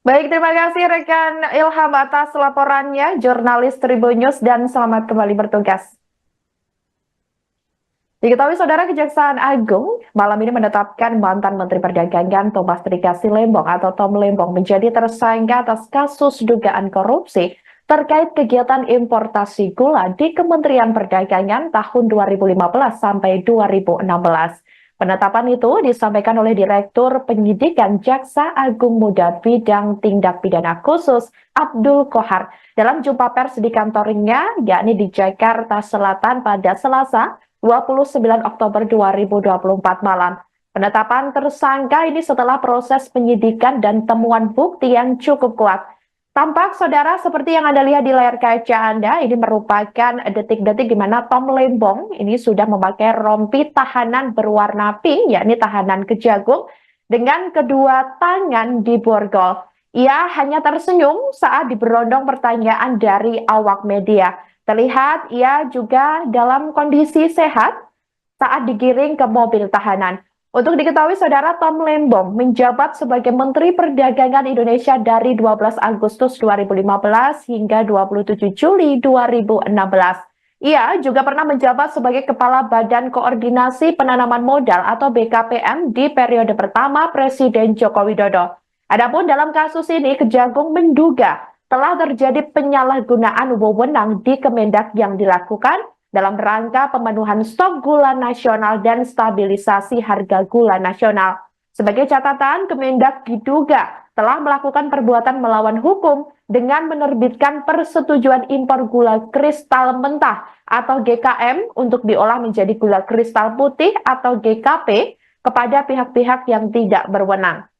Baik, terima kasih rekan Ilham atas laporannya, jurnalis Tribunnews, dan selamat kembali bertugas. Diketahui Saudara, Kejaksaan Agung malam ini menetapkan mantan Menteri Perdagangan Thomas Trikasih Lembong atau Tom Lembong menjadi tersangka atas kasus dugaan korupsi terkait kegiatan importasi gula di Kementerian Perdagangan tahun 2015 sampai 2016. Penetapan itu disampaikan oleh Direktur Penyidikan Jaksa Agung Muda Bidang Tindak Pidana Khusus Abdul Qohar dalam jumpa pers di kantornya, yakni di Jakarta Selatan pada Selasa 29 Oktober 2024 malam. Penetapan tersangka ini setelah proses penyidikan dan temuan bukti yang cukup kuat. Tampak Saudara seperti yang Anda lihat di layar kaca Anda, ini merupakan detik-detik di mana Tom Lembong ini sudah memakai rompi tahanan berwarna pink, yakni tahanan Kejagung, dengan kedua tangan di borgol. Ia hanya tersenyum saat diberondong pertanyaan dari awak media. Terlihat ia juga dalam kondisi sehat saat digiring ke mobil tahanan. Untuk diketahui Saudara, Tom Lembong menjabat sebagai Menteri Perdagangan Indonesia dari 12 Agustus 2015 hingga 27 Juli 2016. Ia juga pernah menjabat sebagai Kepala Badan Koordinasi Penanaman Modal atau BKPM di periode pertama Presiden Joko Widodo. Adapun dalam kasus ini, Kejagung menduga telah terjadi penyalahgunaan wewenang di Kemendak yang dilakukan dalam rangka pemenuhan stok gula nasional dan stabilisasi harga gula nasional. Sebagai catatan, Kemendak diduga telah melakukan perbuatan melawan hukum dengan menerbitkan persetujuan impor gula kristal mentah atau GKM untuk diolah menjadi gula kristal putih atau GKP kepada pihak-pihak yang tidak berwenang.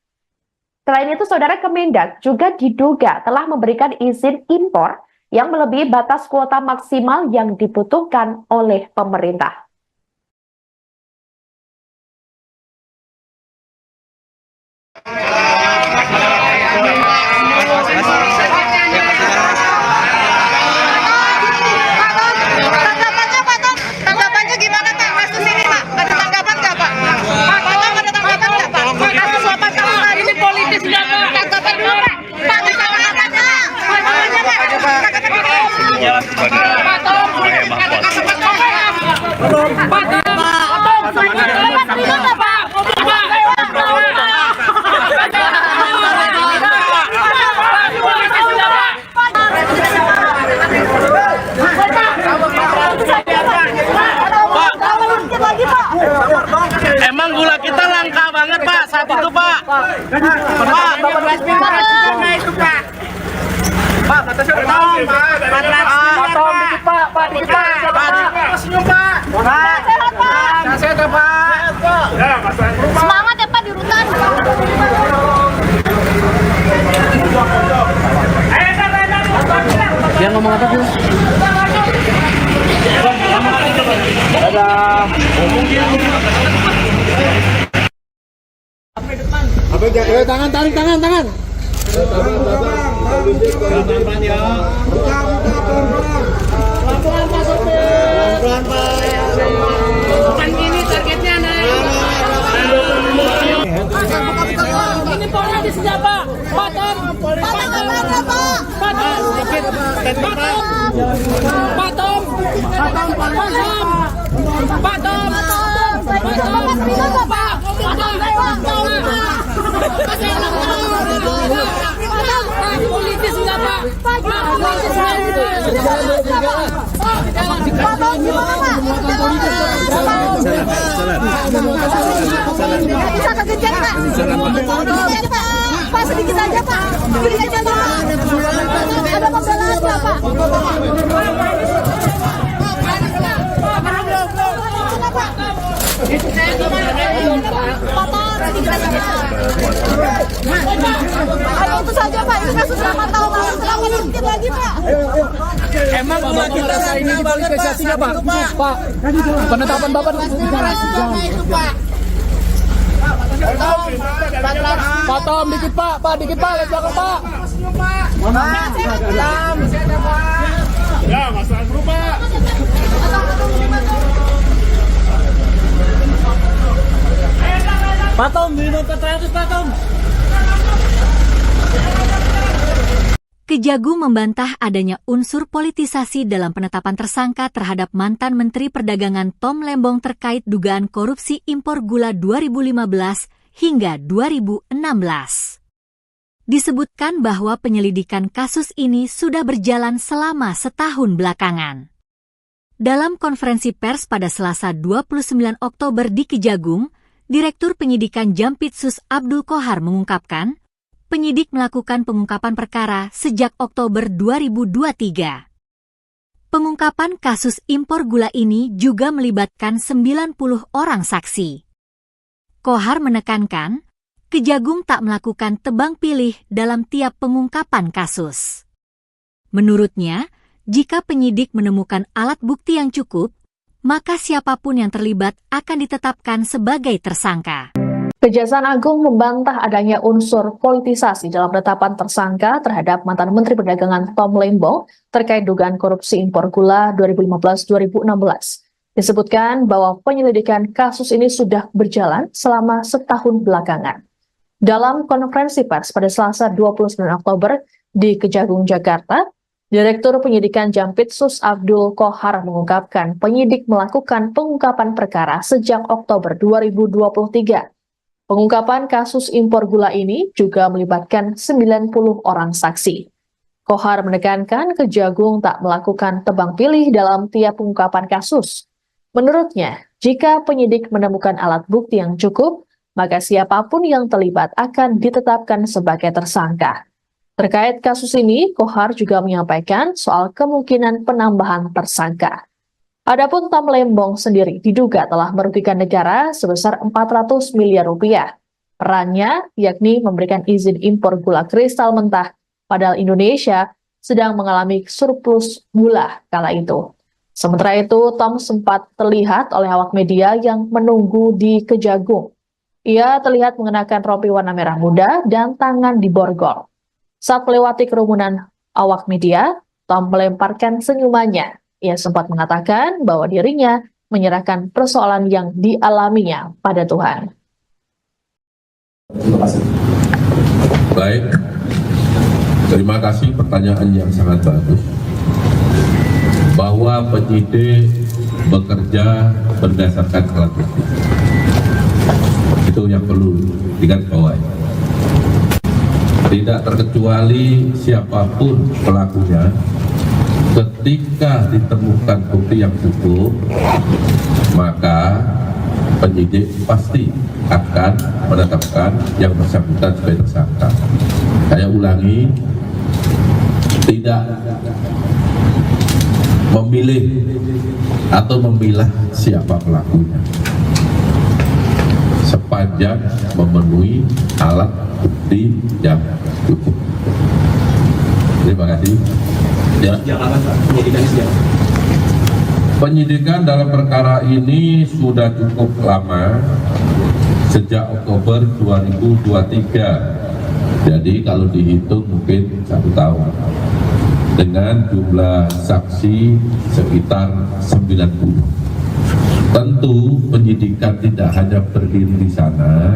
Selain itu, Saudara, Kemendak juga diduga telah memberikan izin impor yang melebihi batas kuota maksimal yang dibutuhkan oleh pemerintah. Tanggapannya gimana Pak? Kasus ini Pak? Ada tanggapan nggak Pak? Pak, tolong ada tanggapan nggak Pak? Kasus 8 tahun hari ini politis nggak Pak? Tanggapan dulu Pak. Pak, tanggapannya Pak. Tanggapannya Pak. Tanggapan dulu. Pak, tolong. Emang gula kita langka banget Pak saat itu Pak. Pak, itu Pak. Pak, batasnya potong dikit Pak. Pak, dikit Pak. Senyum Pak. Sehat Pak. Sehat ya Pak. Semangat ya Pak di rutan. Dia ngomong apa sih? Dadah. Tangan, tarik tangan. Pelan-pelan ya. Pelan-pelan Pak sopir. Pelan-pelan Pak. Bukan gini targetnya naik. Ini politis ya Pak. Patom. Politis enggak Pak? Bisa kegejar Pak. Pak sedikit aja Pak. Sedikit aja Pak. Ada pembelaan Pak. Itu saja Pak, ini kasus 8 tahun lalu, kenapa sedikit lagi Pak? Emang gula kita hari ini dipolitisasinya Pak? Pak, penetapan Bapak Itu Pak. Pak Tom, dikit Pak, dikit Pak, lihat belakang Pak. Ya, masalah dulu Pak. Pak Tom, minum 400 Pak Tom. Kejagung membantah adanya unsur politisasi dalam penetapan tersangka terhadap mantan Menteri Perdagangan Tom Lembong terkait dugaan korupsi impor gula 2015 hingga 2016. Disebutkan bahwa penyelidikan kasus ini sudah berjalan selama setahun belakangan. Dalam konferensi pers pada Selasa 29 Oktober di Kejagung, Direktur Penyidikan Jampitsus Abdul Qohar mengungkapkan, penyidik melakukan pengungkapan perkara sejak Oktober 2023. Pengungkapan kasus impor gula ini juga melibatkan 90 orang saksi. Qohar menekankan, Kejagung tak melakukan tebang pilih dalam tiap pengungkapan kasus. Menurutnya, jika penyidik menemukan alat bukti yang cukup, maka siapapun yang terlibat akan ditetapkan sebagai tersangka. Kejaksaan Agung membantah adanya unsur politisasi dalam penetapan tersangka terhadap mantan Menteri Perdagangan Tom Lembong terkait dugaan korupsi impor gula 2015-2016. Disebutkan bahwa penyelidikan kasus ini sudah berjalan selama setahun belakangan. Dalam konferensi pers pada Selasa 29 Oktober di Kejagung, Jakarta, Direktur Penyidikan Jampitsus Abdul Qohar mengungkapkan penyidik melakukan pengungkapan perkara sejak Oktober 2023. Pengungkapan kasus impor gula ini juga melibatkan 90 orang saksi. Qohar menekankan Kejagung tak melakukan tebang pilih dalam tiap pengungkapan kasus. Menurutnya, jika penyidik menemukan alat bukti yang cukup, maka siapapun yang terlibat akan ditetapkan sebagai tersangka. Terkait kasus ini, Kohar juga menyampaikan soal kemungkinan penambahan tersangka. Adapun Tom Lembong sendiri diduga telah merugikan negara sebesar 400 miliar rupiah. Perannya yakni memberikan izin impor gula kristal mentah, padahal Indonesia sedang mengalami surplus gula kala itu. Sementara itu, Tom sempat terlihat oleh awak media yang menunggu di Kejagung. Ia terlihat mengenakan rompi warna merah muda dan tangan diborgol. Saat melewati kerumunan awak media, Tom melemparkan senyumannya. Ia sempat mengatakan bahwa dirinya menyerahkan persoalan yang dialaminya pada Tuhan. Baik, terima kasih pertanyaan yang sangat bagus. Bahwa penyidik bekerja berdasarkan alat bukti. Itu yang perlu digarisbawahi. Tidak terkecuali siapapun pelakunya, ketika ditemukan bukti yang cukup, maka penyidik pasti akan menetapkan yang bersangkutan sebagai tersangka. Saya ulangi, tidak memilih atau memilah siapa pelakunya, sepanjang memenuhi alat bukti yang cukup. Terima kasih. Ya. Penyidikan dalam perkara ini sudah cukup lama, sejak Oktober 2023. Jadi kalau dihitung mungkin 1 tahun. Dengan jumlah saksi sekitar 90. Tentu penyidikan tidak hanya berdiri di sana,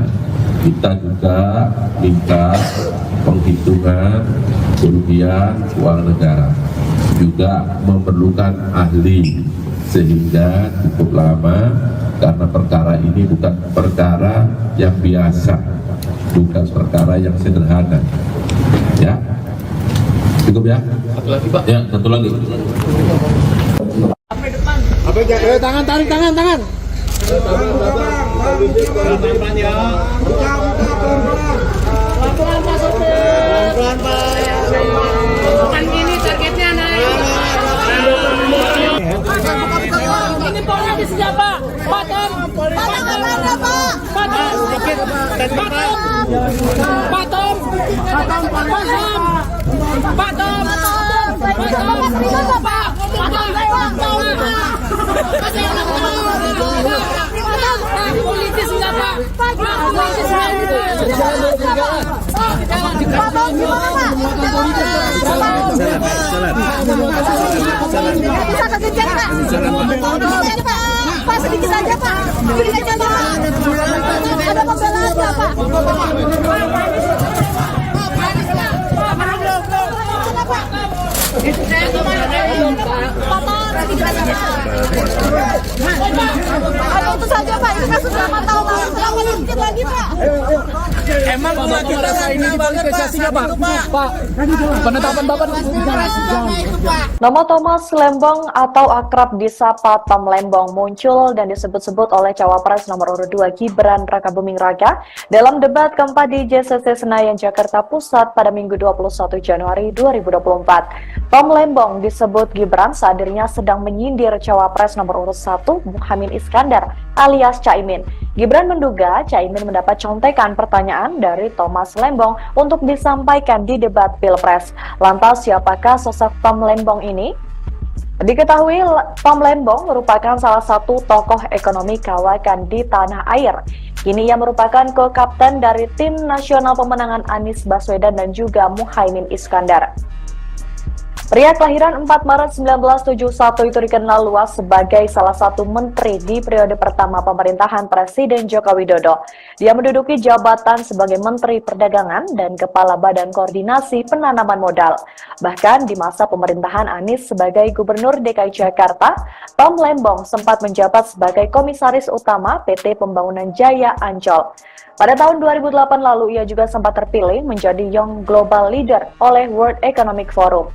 kita juga minta penghitungan kerugian keuangan negara, juga memerlukan ahli, sehingga cukup lama karena perkara ini bukan perkara yang biasa, bukan perkara yang sederhana. Ya, cukup ya? Satu lagi, Pak. Ya, satu lagi. Tangan, tarik tangan. Pelan-pelan ya. Pelan-pelan Pak Sopir. Pelan-pelan Pak. Bukan gini targetnya naik. Ini polnya di siapa? Patom. Politis siapa? Pak, sedikit aja Pak. Sedikit aja Pak. Ada pembelaan Pak. Itu saja Pak, ini kasus lama tahu sedikit lagi Pak. Emang gula kita ini dipolitisasinya Pak. Pak, penetapan Bapak Nama Thomas Lembong atau akrab disapa Tom Lembong muncul dan disebut-sebut oleh Cawapres nomor urut 2 Gibran Rakabuming Raka dalam debat keempat di JCC Senayan, Jakarta Pusat pada Minggu 21 Januari 2024. Tom Lembong disebut Gibran saat dirinya sedang menyindir Cawapres nomor urut 1 Muhaimin Iskandar alias Caimin. Gibran menduga Caimin mendapat contekan pertanyaan dari Thomas Lembong untuk disampaikan di debat Pilpres. Lantas siapakah sosok Tom Lembong ini? Diketahui Tom Lembong merupakan salah satu tokoh ekonomi kawakan di tanah air. Kini ia merupakan co-kapten dari tim nasional pemenangan Anies Baswedan dan juga Muhaimin Iskandar. Pria kelahiran 4 Maret 1971 itu dikenal luas sebagai salah satu menteri di periode pertama pemerintahan Presiden Joko Widodo. Dia menduduki jabatan sebagai Menteri Perdagangan dan Kepala Badan Koordinasi Penanaman Modal. Bahkan di masa pemerintahan Anies sebagai Gubernur DKI Jakarta, Tom Lembong sempat menjabat sebagai Komisaris Utama PT Pembangunan Jaya Ancol. Pada tahun 2008 lalu, ia juga sempat terpilih menjadi Young Global Leader oleh World Economic Forum.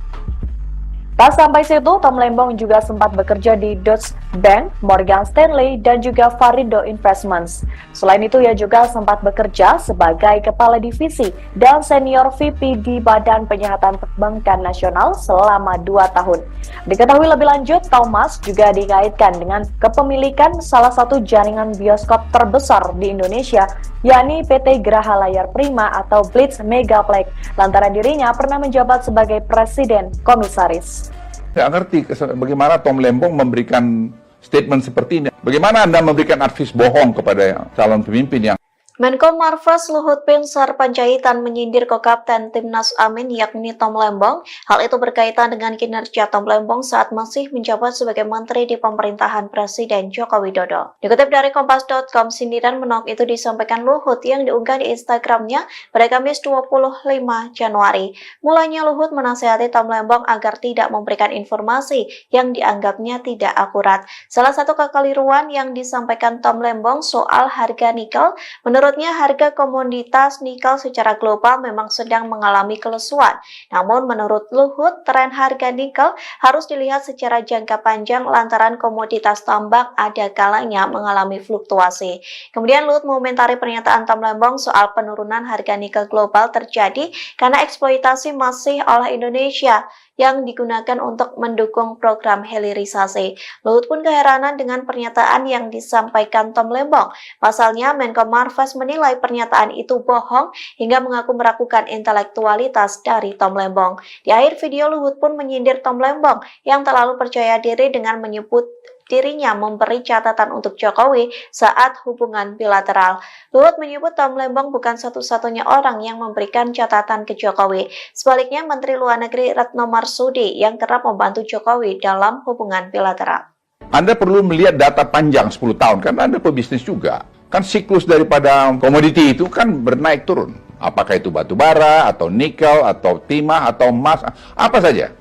Tak sampai situ, Tom Lembong juga sempat bekerja di Deutsche Bank, Morgan Stanley, dan juga Varindo Investments. Selain itu, ia juga sempat bekerja sebagai Kepala Divisi dan Senior VP di Badan Penyihatan Perbankan Nasional selama 2 tahun. Diketahui lebih lanjut, Thomas juga dikaitkan dengan kepemilikan salah satu jaringan bioskop terbesar di Indonesia, yakni PT Graha Layar Prima atau Blitz Megaplex, lantaran dirinya pernah menjabat sebagai Presiden Komisaris. Nggak ngerti bagaimana Tom Lembong memberikan statement seperti ini. Bagaimana Anda memberikan advis bohong kepada calon pemimpin yang Menko Marves Luhut Binsar Panjaitan menyindir Kapten Timnas Amin yakni Tom Lembong. Hal itu berkaitan dengan kinerja Tom Lembong saat masih menjabat sebagai menteri di pemerintahan Presiden Joko Widodo. Dikutip dari Kompas.com, sindiran menolak itu disampaikan Luhut yang diunggah di Instagramnya pada Kamis 25 Januari. Mulanya Luhut menasihati Tom Lembong agar tidak memberikan informasi yang dianggapnya tidak akurat. Salah satu kekeliruan yang disampaikan Tom Lembong soal harga nikel, menurutnya harga komoditas nikel secara global memang sedang mengalami kelesuan. Namun menurut Luhut, tren harga nikel harus dilihat secara jangka panjang lantaran komoditas tambang ada kalanya mengalami fluktuasi. Kemudian Luhut mengomentari pernyataan Tom Lembong soal penurunan harga nikel global terjadi karena eksploitasi masih oleh Indonesia yang digunakan untuk mendukung program hilirisasi. Luhut pun keheranan dengan pernyataan yang disampaikan Tom Lembong. Pasalnya, Menko Marves menilai pernyataan itu bohong hingga mengaku meragukan intelektualitas dari Tom Lembong. Di akhir video, Luhut pun menyindir Tom Lembong yang terlalu percaya diri dengan menyebut dirinya memberi catatan untuk Jokowi saat hubungan bilateral. Luhut menyebut Tom Lembong bukan satu-satunya orang yang memberikan catatan ke Jokowi. Sebaliknya, Menteri Luar Negeri Retno Marsudi yang kerap membantu Jokowi dalam hubungan bilateral. Anda perlu melihat data panjang 10 tahun, karena Anda pebisnis juga. Kan siklus daripada komoditi itu kan bernaik turun. Apakah itu batu bara, atau nikel, atau timah, atau emas, apa saja.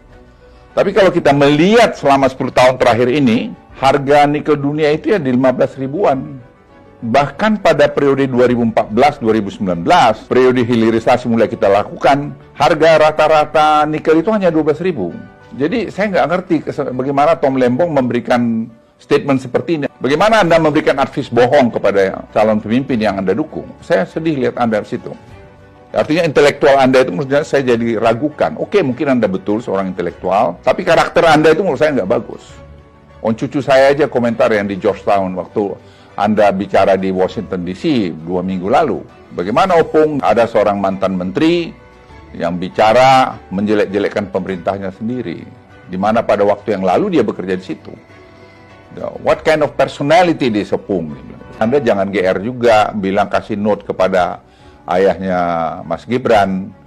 Tapi kalau kita melihat selama 10 tahun terakhir ini, harga nikel dunia itu ya di 15 ribuan. Bahkan pada periode 2014-2019, periode hilirisasi mulai kita lakukan, harga rata-rata nikel itu hanya 12 ribu. Jadi saya nggak ngerti bagaimana Tom Lembong memberikan statement seperti ini. Bagaimana Anda memberikan advis bohong kepada calon pemimpin yang Anda dukung. Saya sedih lihat Anda di situ. Artinya intelektual Anda itu menurut saya jadi ragukan. Oke, mungkin Anda betul seorang intelektual, tapi karakter Anda itu menurut saya nggak bagus. Cucu saya aja komentar yang di Georgetown waktu Anda bicara di Washington DC 2 minggu lalu. Bagaimana Opung ada seorang mantan menteri yang bicara menjelek-jelekkan pemerintahnya sendiri. Di mana pada waktu yang lalu dia bekerja di situ. What kind of personality this Opung? Anda jangan GR juga bilang kasih note kepada ayahnya Mas Gibran.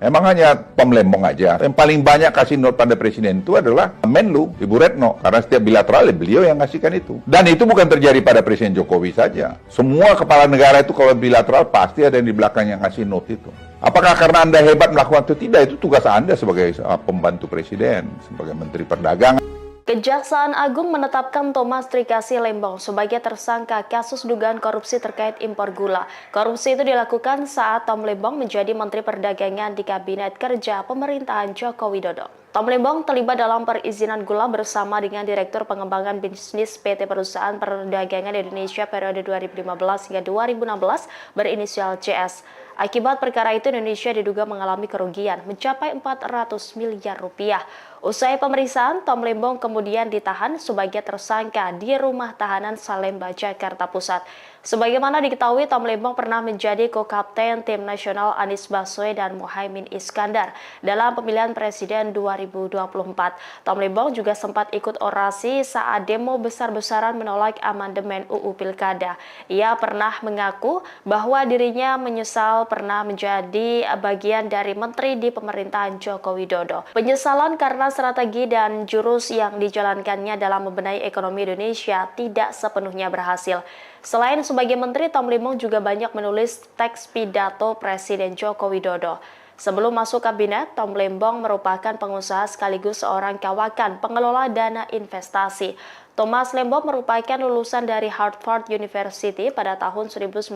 Emang hanya Tom Lembong aja. Yang paling banyak kasih note pada presiden itu adalah Menlu, Ibu Retno. Karena setiap bilateral beliau yang kasihkan itu. Dan itu bukan terjadi pada Presiden Jokowi saja. Semua kepala negara itu kalau bilateral pasti ada yang di belakang yang kasih note itu. Apakah karena Anda hebat melakukan itu? Tidak, itu tugas Anda sebagai pembantu presiden, sebagai Menteri Perdagangan. Kejaksaan Agung menetapkan Thomas Trikasih Lembong sebagai tersangka kasus dugaan korupsi terkait impor gula. Korupsi itu dilakukan saat Tom Lembong menjadi Menteri Perdagangan di Kabinet Kerja Pemerintahan Joko Widodo. Tom Lembong terlibat dalam perizinan gula bersama dengan Direktur Pengembangan Bisnis PT Perusahaan Perdagangan Indonesia periode 2015 hingga 2016 berinisial CS. Akibat perkara itu Indonesia diduga mengalami kerugian mencapai 400 miliar rupiah. Usai pemeriksaan, Tom Lembong kemudian ditahan sebagai tersangka di Rumah Tahanan Salemba, Jakarta Pusat. Sebagaimana diketahui, Tom Lembong pernah menjadi co-kapten tim nasional Anies Baswedan dan Muhaimin Iskandar dalam pemilihan presiden 2024. Tom Lembong juga sempat ikut orasi saat demo besar-besaran menolak amandemen UU Pilkada. Ia pernah mengaku bahwa dirinya menyesal pernah menjadi bagian dari menteri di pemerintahan Joko Widodo. Penyesalan karena strategi dan jurus yang dijalankannya dalam membenahi ekonomi Indonesia tidak sepenuhnya berhasil. Selain sebagai menteri, Tom Lembong juga banyak menulis teks pidato Presiden Joko Widodo. Sebelum masuk kabinet, Tom Lembong merupakan pengusaha sekaligus seorang kawakan pengelola dana investasi. Thomas Lembong merupakan lulusan dari Harvard University pada tahun 1994.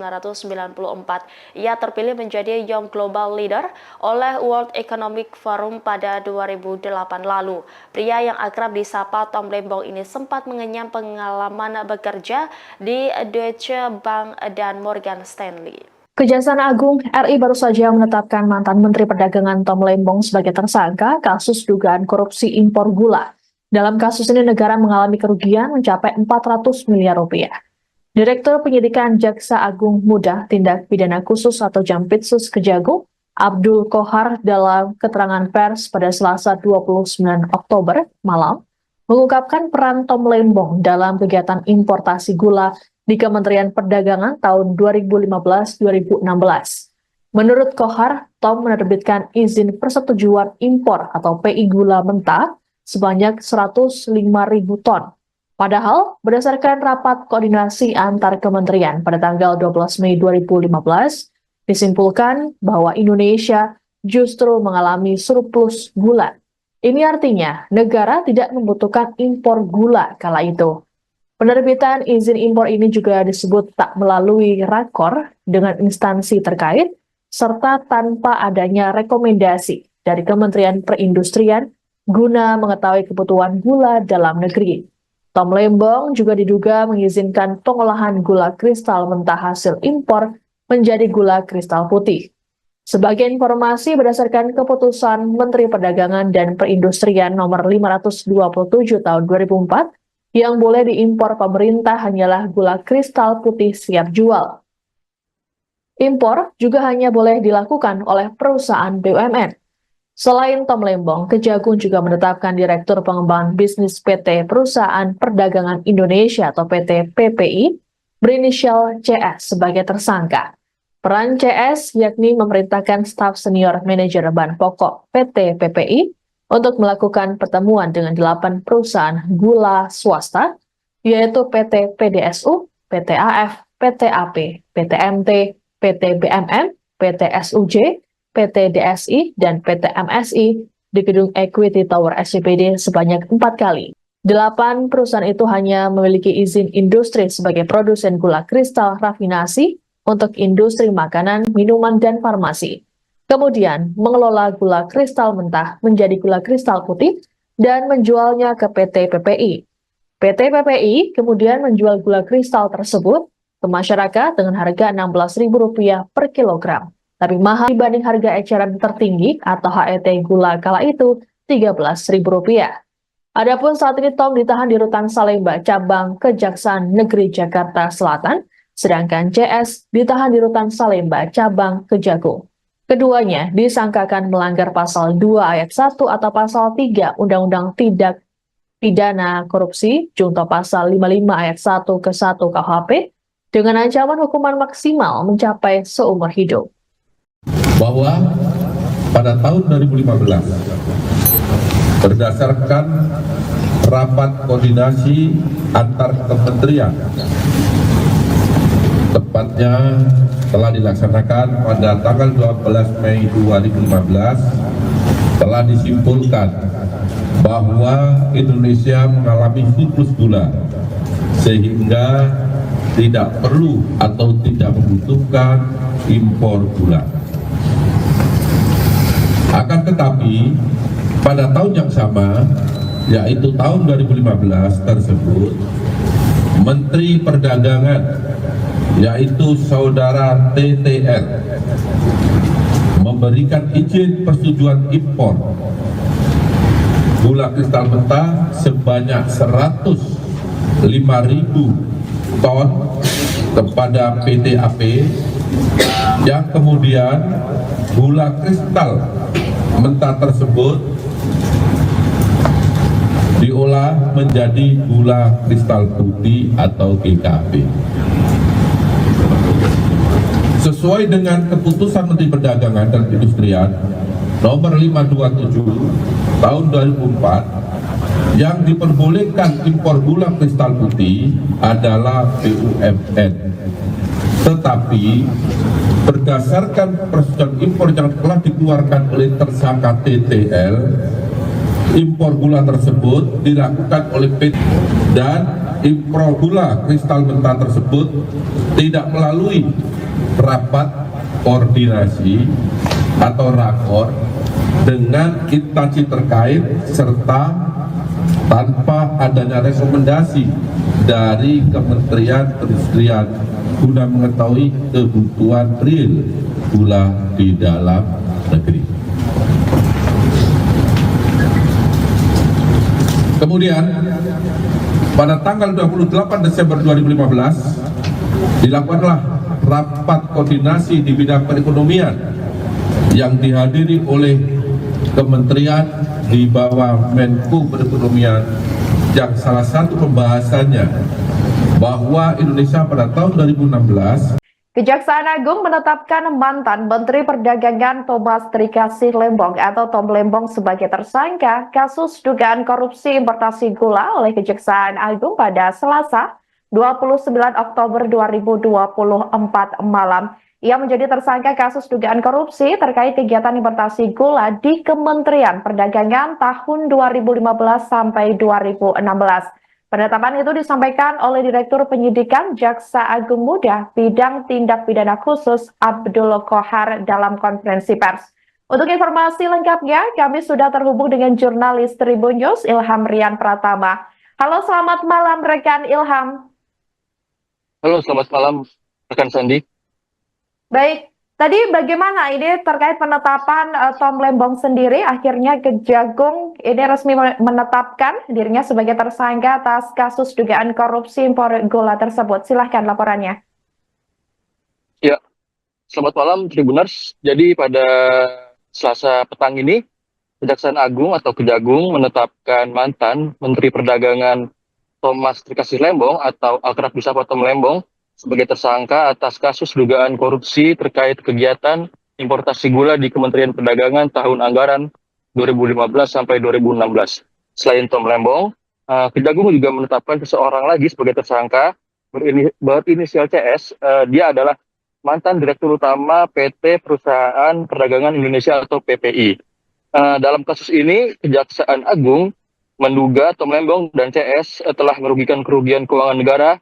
Ia terpilih menjadi Young Global Leader oleh World Economic Forum pada 2008 lalu. Pria yang akrab disapa Tom Lembong ini sempat mengenyam pengalaman bekerja di Deutsche Bank dan Morgan Stanley. Kejaksaan Agung RI baru saja menetapkan mantan Menteri Perdagangan Tom Lembong sebagai tersangka kasus dugaan korupsi impor gula. Dalam kasus ini negara mengalami kerugian mencapai 400 miliar rupiah. Direktur Penyidikan Jaksa Agung Muda Tindak Pidana Khusus atau Jampitsus Kejagung, Abdul Kohar dalam keterangan pers pada Selasa 29 Oktober malam, mengungkapkan peran Tom Lembong dalam kegiatan importasi gula di Kementerian Perdagangan tahun 2015-2016. Menurut Kohar, Tom menerbitkan izin persetujuan impor atau PI gula mentah sebanyak 105.000 ton. Padahal, berdasarkan rapat koordinasi antar kementerian pada tanggal 12 Mei 2015, disimpulkan bahwa Indonesia justru mengalami surplus gula. Ini artinya negara tidak membutuhkan impor gula kala itu. Penerbitan izin impor ini juga disebut tak melalui rakor dengan instansi terkait, serta tanpa adanya rekomendasi dari Kementerian Perindustrian guna mengetahui kebutuhan gula dalam negeri. Tom Lembong juga diduga mengizinkan pengolahan gula kristal mentah hasil impor menjadi gula kristal putih. Sebagai informasi berdasarkan keputusan Menteri Perdagangan dan Perindustrian nomor 527 tahun 2004, yang boleh diimpor pemerintah hanyalah gula kristal putih siap jual. Impor juga hanya boleh dilakukan oleh perusahaan BUMN. Selain Tom Lembong, Kejagung juga menetapkan Direktur Pengembangan Bisnis PT Perusahaan Perdagangan Indonesia atau PT PPI berinisial CS sebagai tersangka. Peran CS yakni memerintahkan staf senior manajer bahan pokok PT PPI untuk melakukan pertemuan dengan 8 perusahaan gula swasta, yaitu PT PDSU, PT AF, PT AP, PT MT, PT BMM, PT SUJ, PT DSI, dan PT MSI di gedung Equity Tower SCBD sebanyak 4 kali. 8 perusahaan itu hanya memiliki izin industri sebagai produsen gula kristal rafinasi untuk industri makanan, minuman, dan farmasi. Kemudian mengelola gula kristal mentah menjadi gula kristal putih dan menjualnya ke PT PPI. PT PPI kemudian menjual gula kristal tersebut ke masyarakat dengan harga Rp16.000 per kilogram. Tapi mahal dibanding harga eceran tertinggi atau HET gula kala itu Rp13.000. Adapun saat ini Tom ditahan di Rutan Salemba, cabang Kejaksaan Negeri Jakarta Selatan, sedangkan CS ditahan di Rutan Salemba, cabang Kejagung. Keduanya disangkakan melanggar pasal 2 ayat 1 atau pasal 3 Undang-Undang Tindak Pidana Korupsi, junto pasal 55 ayat 1 ke 1 KUHP, dengan ancaman hukuman maksimal mencapai seumur hidup. Bahwa pada tahun 2015 berdasarkan rapat koordinasi antar kementerian, tepatnya telah dilaksanakan pada tanggal 12 Mei 2015, telah disimpulkan bahwa Indonesia mengalami surplus gula sehingga tidak perlu atau tidak membutuhkan impor gula. Akan tetapi pada tahun yang sama, yaitu tahun 2015 tersebut, Menteri Perdagangan, yaitu Saudara TTR, memberikan izin persetujuan impor gula kristal mentah sebanyak 105.000 ton kepada PT AP, yang kemudian gula kristal mentah tersebut diolah menjadi gula kristal putih atau GKP. Sesuai dengan keputusan Menteri Perdagangan dan Perindustrian nomor 527 tahun 2004, yang diperbolehkan impor gula kristal putih adalah BUMN. Tetapi Berdasarkan persetujuan impor yang telah dikeluarkan oleh tersangka TTL, impor gula tersebut dilakukan oleh PT dan impor gula kristal mentah tersebut tidak melalui rapat koordinasi atau rakor dengan instansi terkait serta tanpa adanya rekomendasi dari Kementerian Perindustrian guna mengetahui kebutuhan real gula di dalam negeri. Kemudian pada tanggal 28 Desember 2015 dilakukanlah rapat koordinasi di bidang perekonomian yang dihadiri oleh kementerian di bawah Menko Perekonomian, yang salah satu pembahasannya bahwa Indonesia pada tahun 2016 Kejaksaan Agung menetapkan mantan Menteri Perdagangan Thomas Trikasih Lembong atau Tom Lembong sebagai tersangka kasus dugaan korupsi importasi gula oleh Kejaksaan Agung pada Selasa 29 Oktober 2024 malam. Ia menjadi tersangka kasus dugaan korupsi terkait kegiatan importasi gula di Kementerian Perdagangan tahun 2015 sampai 2016. Penetapan itu disampaikan oleh Direktur Penyidikan Jaksa Agung Muda Bidang Tindak Pidana Khusus Abdul Qohar dalam konferensi pers. Untuk informasi lengkapnya, kami sudah terhubung dengan jurnalis Tribun News Ilham Rian Pratama. Halo, selamat malam rekan Ilham. Halo, selamat malam rekan Sandi. Baik, tadi bagaimana ini terkait penetapan Tom Lembong sendiri? Akhirnya Kejagung ini resmi menetapkan dirinya sebagai tersangka atas kasus dugaan korupsi impor gula tersebut. Silahkan laporannya. Ya, selamat malam Tribuners. Jadi pada Selasa petang ini, Kejaksaan Agung atau Kejagung menetapkan mantan Menteri Perdagangan Thomas Trikasih Lembong atau akrab disapa Tom Lembong sebagai tersangka atas kasus dugaan korupsi terkait kegiatan importasi gula di Kementerian Perdagangan tahun anggaran 2015 sampai 2016. Selain Tom Lembong, Kejagung juga menetapkan seseorang lagi sebagai tersangka berinisial CS. Dia adalah mantan Direktur Utama PT Perusahaan Perdagangan Indonesia atau PPI. Dalam kasus ini, Kejaksaan Agung menduga Tom Lembong dan CS telah merugikan kerugian keuangan negara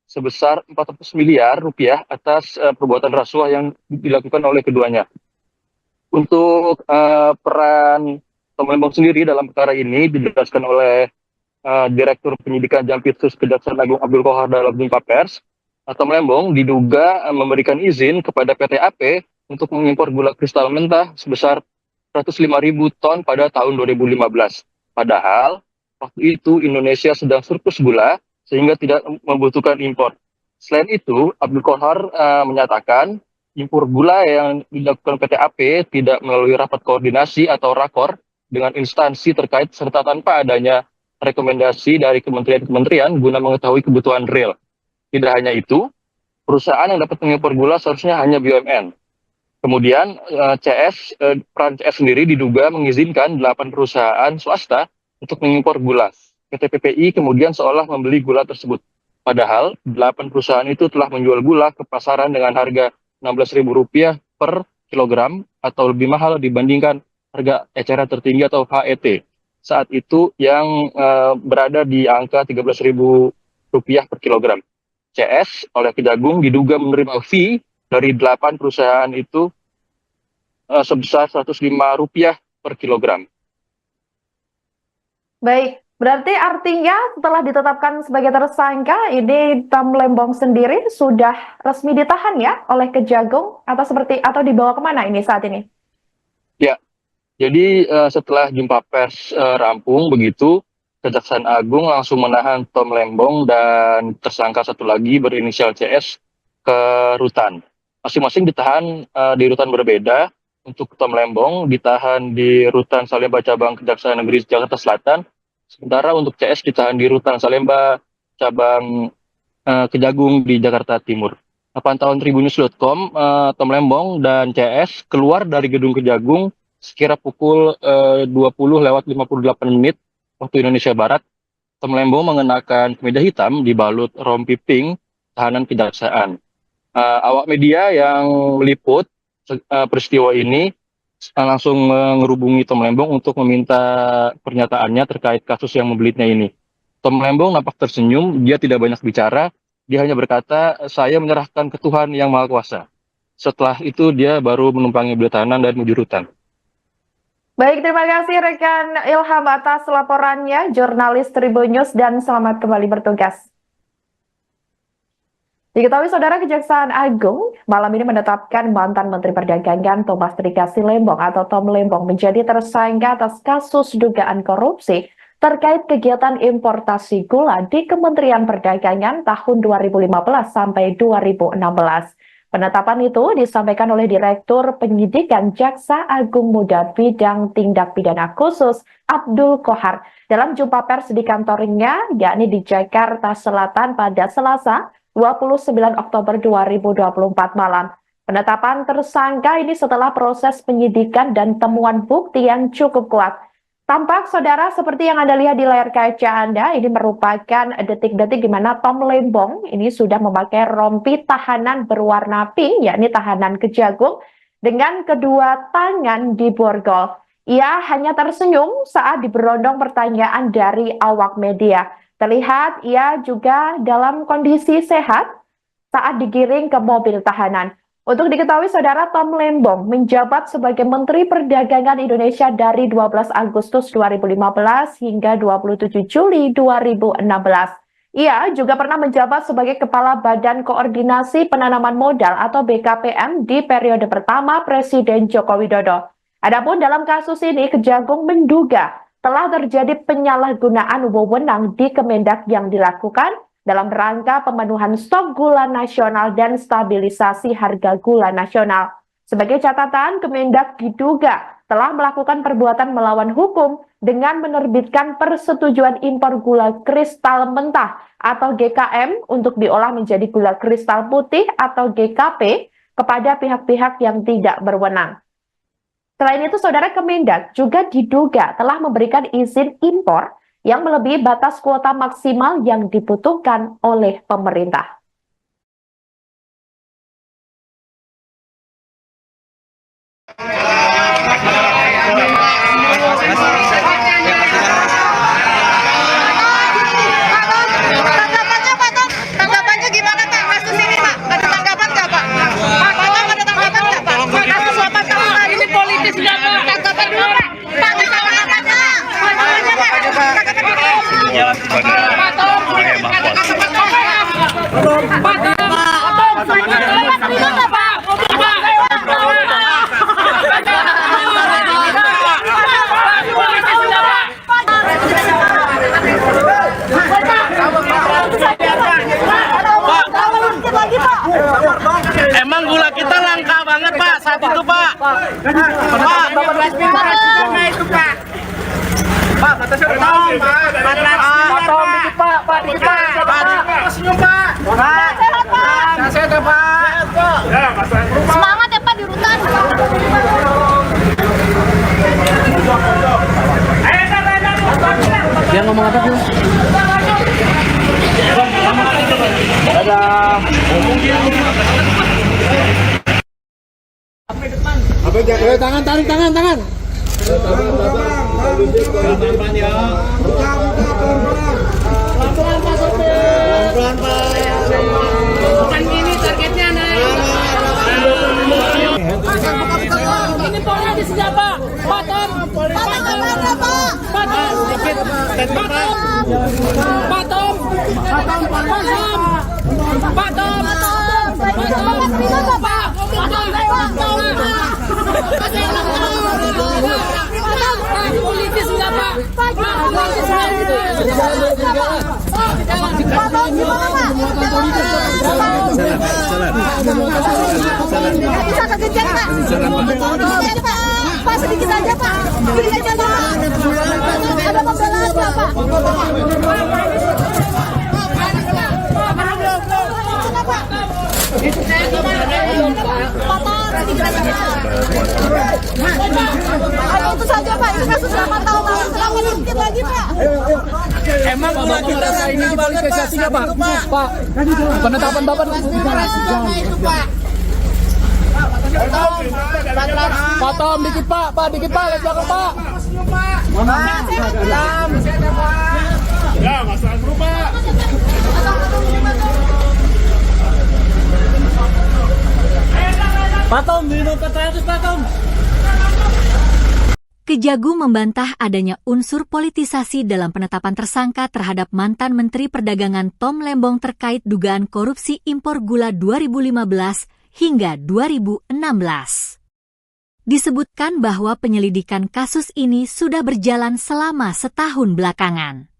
sebesar 400 miliar rupiah atas perbuatan rasuah yang dilakukan oleh keduanya. Untuk peran Tom Lembong sendiri dalam perkara ini dijelaskan oleh Direktur Penyidikan Jampitsus Kejaksaan Agung Abdul Qohar dalam jumpa pers. Tom Lembong diduga memberikan izin kepada PT AP untuk mengimpor gula kristal mentah sebesar 105.000 ton pada tahun 2015. Padahal waktu itu Indonesia sedang surplus gula sehingga tidak membutuhkan impor. Selain itu, Abdul Qohar menyatakan impor gula yang dilakukan PT AP tidak melalui rapat koordinasi atau rakor dengan instansi terkait serta tanpa adanya rekomendasi dari kementerian-kementerian guna mengetahui kebutuhan real. Tidak hanya itu, perusahaan yang dapat mengimpor gula seharusnya hanya BUMN. Kemudian peran CS sendiri diduga mengizinkan 8 perusahaan swasta untuk mengimpor gula. PT PPI kemudian seolah membeli gula tersebut. Padahal 8 perusahaan itu telah menjual gula ke pasaran dengan harga Rp16.000 per kilogram atau lebih mahal dibandingkan harga eceran tertinggi atau HET. Saat itu yang berada di angka Rp13.000 per kilogram. CS oleh Kejagung diduga menerima fee dari 8 perusahaan itu sebesar Rp105 per kilogram. Baik. Berarti artinya setelah ditetapkan sebagai tersangka, ini Tom Lembong sendiri sudah resmi ditahan ya oleh Kejagung atau dibawa kemana ini saat ini? Ya, jadi setelah jumpa pers rampung begitu, Kejaksaan Agung langsung menahan Tom Lembong dan tersangka satu lagi berinisial CS ke rutan. Masing-masing ditahan di rutan berbeda. Untuk Tom Lembong ditahan di rutan Salemba Cabang Kejaksaan Negeri Jakarta Selatan. Sementara untuk CS ditahan di rutan Salemba cabang Kejagung di Jakarta Timur. Pantauan Tribunnews.com, Tom Lembong dan CS keluar dari gedung Kejagung sekira pukul 20:58 waktu Indonesia Barat. Tom Lembong mengenakan kemeja hitam dibalut rompi pink tahanan kejaksaan. Awak media yang meliput peristiwa ini langsung mengerubungi Tom Lembong untuk meminta pernyataannya terkait kasus yang membelitnya ini. Tom Lembong nampak tersenyum, dia tidak banyak bicara, dia hanya berkata, saya menyerahkan ke Tuhan yang Maha Kuasa. Setelah itu dia baru menumpangi beliau tahanan dan menuju rutan. Baik, terima kasih rekan Ilham atas laporannya, jurnalis Tribun News, dan selamat kembali bertugas. Diketahui Saudara, Kejaksaan Agung malam ini menetapkan mantan Menteri Perdagangan Thomas Trikasi Lembong atau Tom Lembong menjadi tersangka atas kasus dugaan korupsi terkait kegiatan importasi gula di Kementerian Perdagangan tahun 2015 sampai 2016. Penetapan itu disampaikan oleh Direktur Penyidikan Jaksa Agung Muda Bidang Tindak Pidana Khusus Abdul Kohar dalam jumpa pers di kantornya, yakni di Jakarta Selatan pada Selasa 29 Oktober 2024 malam. Penetapan tersangka ini setelah proses penyidikan dan temuan bukti yang cukup kuat. Tampak Saudara seperti yang Anda lihat di layar kaca Anda, ini merupakan detik-detik di mana Tom Lembong ini sudah memakai rompi tahanan berwarna pink, yakni tahanan Kejagung, dengan kedua tangan di borgol. Ia hanya tersenyum saat diberondong pertanyaan dari awak media. Terlihat ia juga dalam kondisi sehat saat digiring ke mobil tahanan. Untuk diketahui Saudara, Tom Lembong menjabat sebagai Menteri Perdagangan Indonesia dari 12 Agustus 2015 hingga 27 Juli 2016. Ia juga pernah menjabat sebagai Kepala Badan Koordinasi Penanaman Modal atau BKPM di periode pertama Presiden Joko Widodo. Adapun dalam kasus ini, Kejagung menduga telah terjadi penyalahgunaan wewenang di Kemendak yang dilakukan dalam rangka pemenuhan stok gula nasional dan stabilisasi harga gula nasional. Sebagai catatan, Kemendak diduga telah melakukan perbuatan melawan hukum dengan menerbitkan persetujuan impor gula kristal mentah atau GKM untuk diolah menjadi gula kristal putih atau GKP kepada pihak-pihak yang tidak berwenang. Selain itu, Saudara, Kemendak juga diduga telah memberikan izin impor yang melebihi batas kuota maksimal yang dibutuhkan oleh pemerintah. Tanggapannya gimana Pak? Kasus ini Pak? Ada tanggapan nggak Pak? Ada tanggapan nggak Pak? Kasus 8 tahun hari ini politis nggak Pak? Tanggapan dulu Pak. Pak, tanggapannya Emang gula kita langka banget Pak saat itu Pak. Pak, itu Pak. Pak, batasnya berapa? Potong dikit Pak, Pak, dikit Pak. Senyum Pak. Pak, Sehat Pak. sehat ya Pak. Semangat ya Pak di rutan. Dia ngomong apa sih? Dadah. Tangan, tarik tangan. Pelan-pelan ya. Pelan-pelan Pak sopir. Pelan-pelan Pak. Bukan gini targetnya naik. Ini politis nggak Pak? Patom. Politis nggak Pak? Bisa kegejar Pak. Pak sedikit aja Pak. Sedikit aja Pak. Ada pembelaan nggak Pak? Kenapa? Itu saja Pak, ini kasus 8 tahun lalu, kenapa sedikit lagi Pak? Emang gula kita ini dipolitisasinya Pak? Pak, penetapan Bapak Itu Pak. Pak Tom, dikit Pak, dikit Pak, lihat belakang Pak. Ya, masalah dulu Pak. Pak Tom, minum 400 Pak Tom. Kejagung membantah adanya unsur politisasi dalam penetapan tersangka terhadap mantan Menteri Perdagangan Tom Lembong terkait dugaan korupsi impor gula 2015 hingga 2016. Disebutkan bahwa penyelidikan kasus ini sudah berjalan selama setahun belakangan.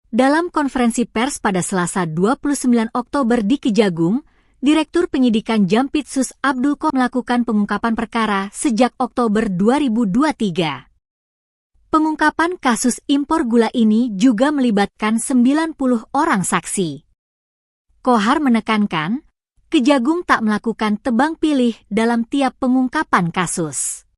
Dalam konferensi pers pada Selasa 29 Oktober di Kejagung, Direktur Penyidikan Jampitsus Abdul Qadir melakukan pengungkapan perkara sejak Oktober 2023. Pengungkapan kasus impor gula ini juga melibatkan 90 orang saksi. Kohar menekankan, Kejagung tak melakukan tebang pilih dalam tiap pengungkapan kasus.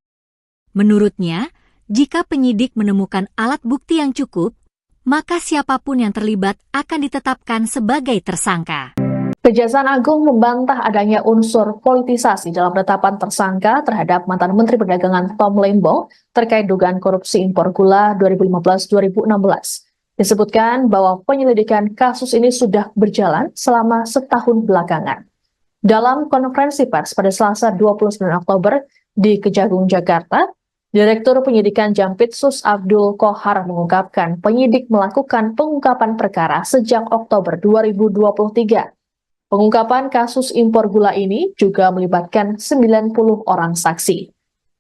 Menurutnya, jika penyidik menemukan alat bukti yang cukup, maka siapapun yang terlibat akan ditetapkan sebagai tersangka. Kejaksaan Agung membantah adanya unsur politisasi dalam penetapan tersangka terhadap mantan Menteri Perdagangan Tom Lembong terkait dugaan korupsi impor gula 2015-2016. Disebutkan bahwa penyelidikan kasus ini sudah berjalan selama setahun belakangan. Dalam konferensi pers pada Selasa 29 Oktober di Kejagung, Jakarta, Direktur Penyidikan Jampitsus Abdul Qadir mengungkapkan penyidik melakukan pengungkapan perkara sejak Oktober 2023. Pengungkapan kasus impor gula ini juga melibatkan 90 orang saksi.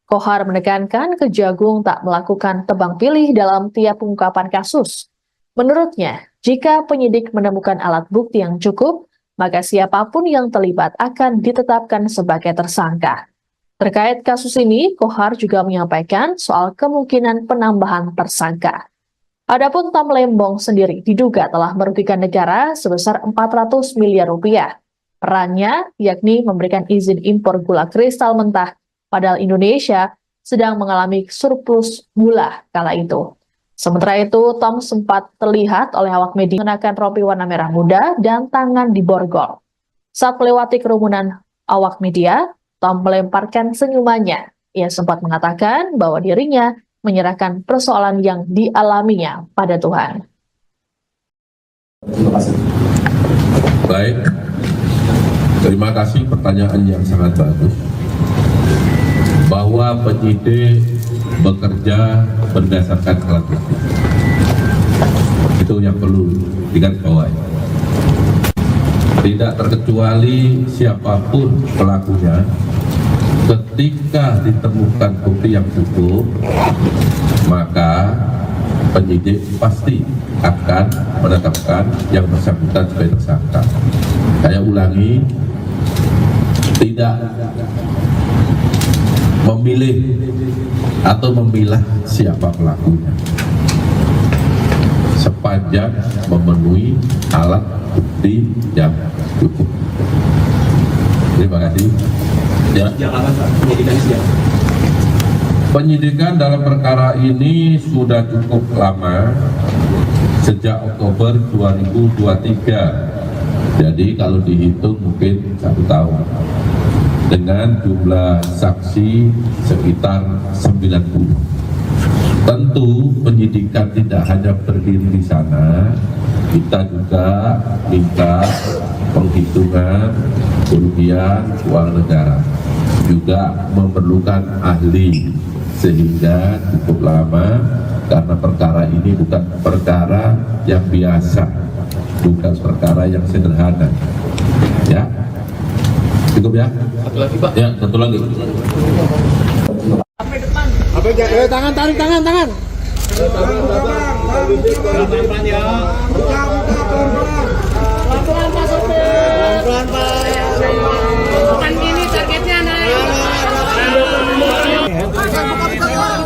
Qadir menekankan Kejagung tak melakukan tebang pilih dalam tiap pengungkapan kasus. Menurutnya, jika penyidik menemukan alat bukti yang cukup, maka siapapun yang terlibat akan ditetapkan sebagai tersangka. Terkait kasus ini, Qadir juga menyampaikan soal kemungkinan penambahan tersangka. Adapun Tom Lembong sendiri diduga telah merugikan negara sebesar 400 miliar rupiah. Perannya yakni memberikan izin impor gula kristal mentah, padahal Indonesia sedang mengalami surplus gula kala itu. Sementara itu, Tom sempat terlihat oleh awak media mengenakan rompi warna merah muda dan tangan diborgol. Saat melewati kerumunan awak media, Tom melemparkan senyumannya. Ia sempat mengatakan bahwa dirinya menyerahkan persoalan yang dialaminya pada Tuhan. Baik, terima kasih pertanyaan yang sangat bagus. Bahwa penyidik bekerja berdasarkan alat bukti. Itu yang perlu digarisbawahi. Tidak terkecuali siapapun pelakunya, ketika ditemukan bukti yang cukup, maka penyidik pasti akan menetapkan yang bersangkutan sebagai tersangka. Saya ulangi, tidak memilih atau memilah siapa pelakunya, sepanjang memenuhi alat bukti yang cukup. Terima kasih. Penyidikan dalam perkara ini sudah cukup lama, sejak Oktober 2023. Jadi kalau dihitung mungkin 1 tahun. Dengan jumlah saksi sekitar 90. Tentu penyidikan tidak hanya berdiri di sana, kita juga minta penghitungan kerugian uang negara, juga memerlukan ahli, sehingga cukup lama karena perkara ini bukan perkara yang biasa, bukan perkara yang sederhana. Ya, cukup ya. Satu lagi Pak. Ya, satu lagi. Tangan, tarik tangan. Pelan-pelan ya. Pelan-pelan Pak sopir. Pelan-pelan Pak. Bukan gini targetnya naik.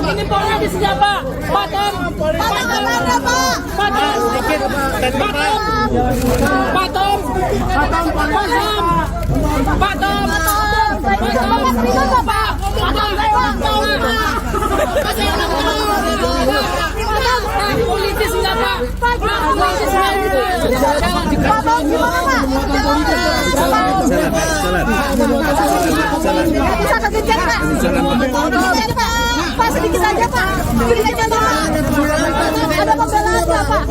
Ini polnya di sini Pak. Patom. Patom. Politis enggak Pak? Politis bisa kegejar Pak? Pak sedikit aja Pak. Sedikit aja Pak. Ada pembelaan nggak Pak?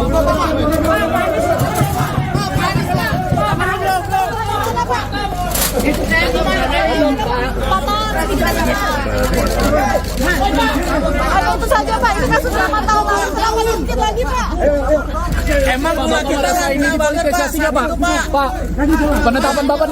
Itu saja Pak, ini kasus lama tahun jangan sedikit lagi Pak. Emang gula kita ini banget Pak. Pak, penetapan Bapak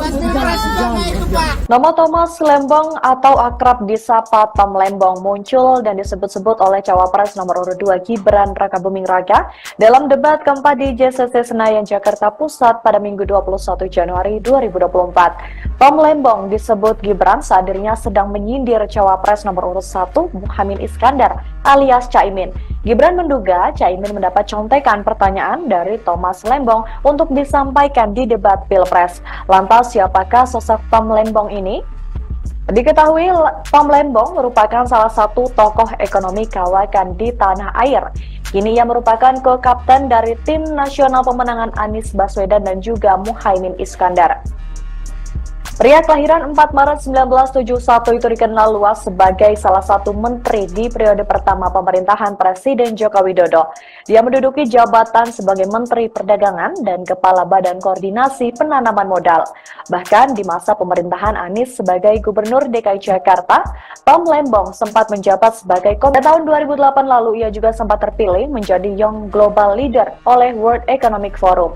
Nama Thomas Lembong atau akrab disapa Tom Lembong muncul dan disebut-sebut oleh Cawapres nomor urut 2 Gibran Rakabuming Raka dalam debat keempat di JCC Senayan, Jakarta Pusat pada Minggu 21 Januari 2024. Tom Lembong disebut Gibran saat dirinya sedang menyindir Cawapres nomor urut 1 Muhaimin Iskandar alias Caimin. Gibran menduga Caimin mendapat contekan pertanyaan dari Thomas Lembong untuk disampaikan di debat Pilpres. Lantas siapakah sosok Tom Lembong ini? Diketahui Tom Lembong merupakan salah satu tokoh ekonomi kawakan di tanah air. Kini ia merupakan co-kapten dari tim nasional pemenangan Anies Baswedan dan juga Muhaimin Iskandar. Pria kelahiran 4 Maret 1971 itu dikenal luas sebagai salah satu menteri di periode pertama pemerintahan Presiden Joko Widodo. Dia menduduki jabatan sebagai Menteri Perdagangan dan Kepala Badan Koordinasi Penanaman Modal. Bahkan di masa pemerintahan Anies sebagai Gubernur DKI Jakarta, Tom Lembong sempat menjabat sebagai Pada tahun 2008 lalu ia juga sempat terpilih menjadi Young Global Leader oleh World Economic Forum.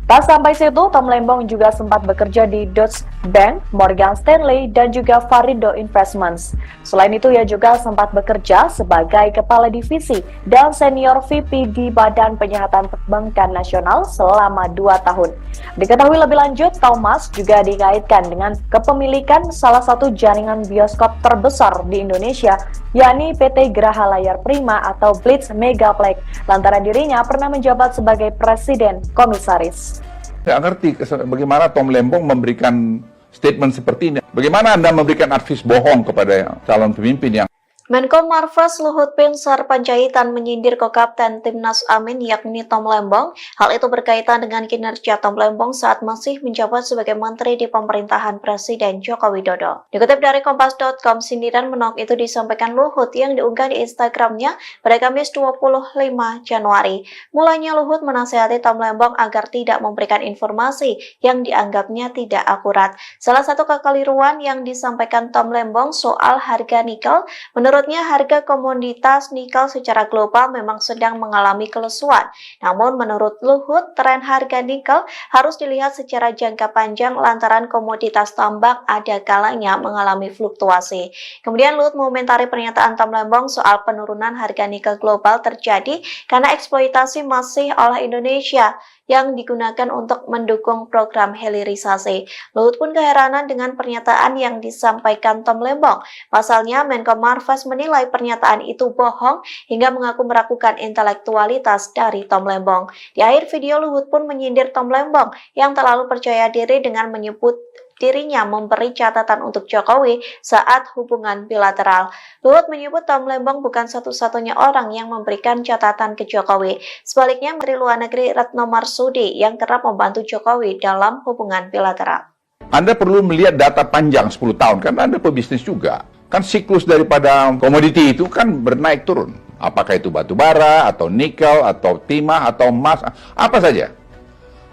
Tak sampai situ, Tom Lembong juga sempat bekerja di Deutsche Bank, Morgan Stanley, dan juga Varindo Investments. Selain itu, ia juga sempat bekerja sebagai Kepala Divisi dan Senior VP di Badan Penyihatan Perbankan Nasional selama 2 tahun. Diketahui lebih lanjut, Thomas juga dikaitkan dengan kepemilikan salah satu jaringan bioskop terbesar di Indonesia, yakni PT Graha Layar Prima atau Blitz Megaplex, lantaran dirinya pernah menjabat sebagai Presiden Komisaris. Saya ngerti bagaimana Tom Lembong memberikan statement seperti ini. Bagaimana Anda memberikan advies bohong kepada calon pemimpin yang Menko Marves Luhut Binsar Panjaitan menyindir ko-kapten Timnas Amin yakni Tom Lembong. Hal itu berkaitan dengan kinerja Tom Lembong saat masih menjabat sebagai menteri di pemerintahan Presiden Joko Widodo. Dikutip dari Kompas.com, sindiran menolak itu disampaikan Luhut yang diunggah di Instagramnya pada Kamis 25 Januari. Mulanya Luhut menasihati Tom Lembong agar tidak memberikan informasi yang dianggapnya tidak akurat. Salah satu kekeliruan yang disampaikan Tom Lembong soal harga nikel, menurutnya harga komoditas nikel secara global memang sedang mengalami kelesuan. Namun menurut Luhut, tren harga nikel harus dilihat secara jangka panjang lantaran komoditas tambang ada kalanya mengalami fluktuasi. Kemudian Luhut mengomentari pernyataan Tom Lembong soal penurunan harga nikel global terjadi karena eksploitasi masih oleh Indonesia yang digunakan untuk mendukung program hilirisasi. Luhut pun keheranan dengan pernyataan yang disampaikan Tom Lembong. Pasalnya, Menko Marves menilai pernyataan itu bohong hingga mengaku meragukan intelektualitas dari Tom Lembong. Di akhir video, Luhut pun menyindir Tom Lembong yang terlalu percaya diri dengan menyebut dirinya memberi catatan untuk Jokowi saat hubungan bilateral. Luhut menyebut Tom Lembong bukan satu-satunya orang yang memberikan catatan ke Jokowi. Sebaliknya, Menteri Luar Negeri Retno Marsudi yang kerap membantu Jokowi dalam hubungan bilateral. Anda perlu melihat data panjang 10 tahun, karena Anda pebisnis juga. Kan siklus daripada komoditi itu kan bernaik turun. Apakah itu batu bara, atau nikel, atau timah, atau emas, apa saja.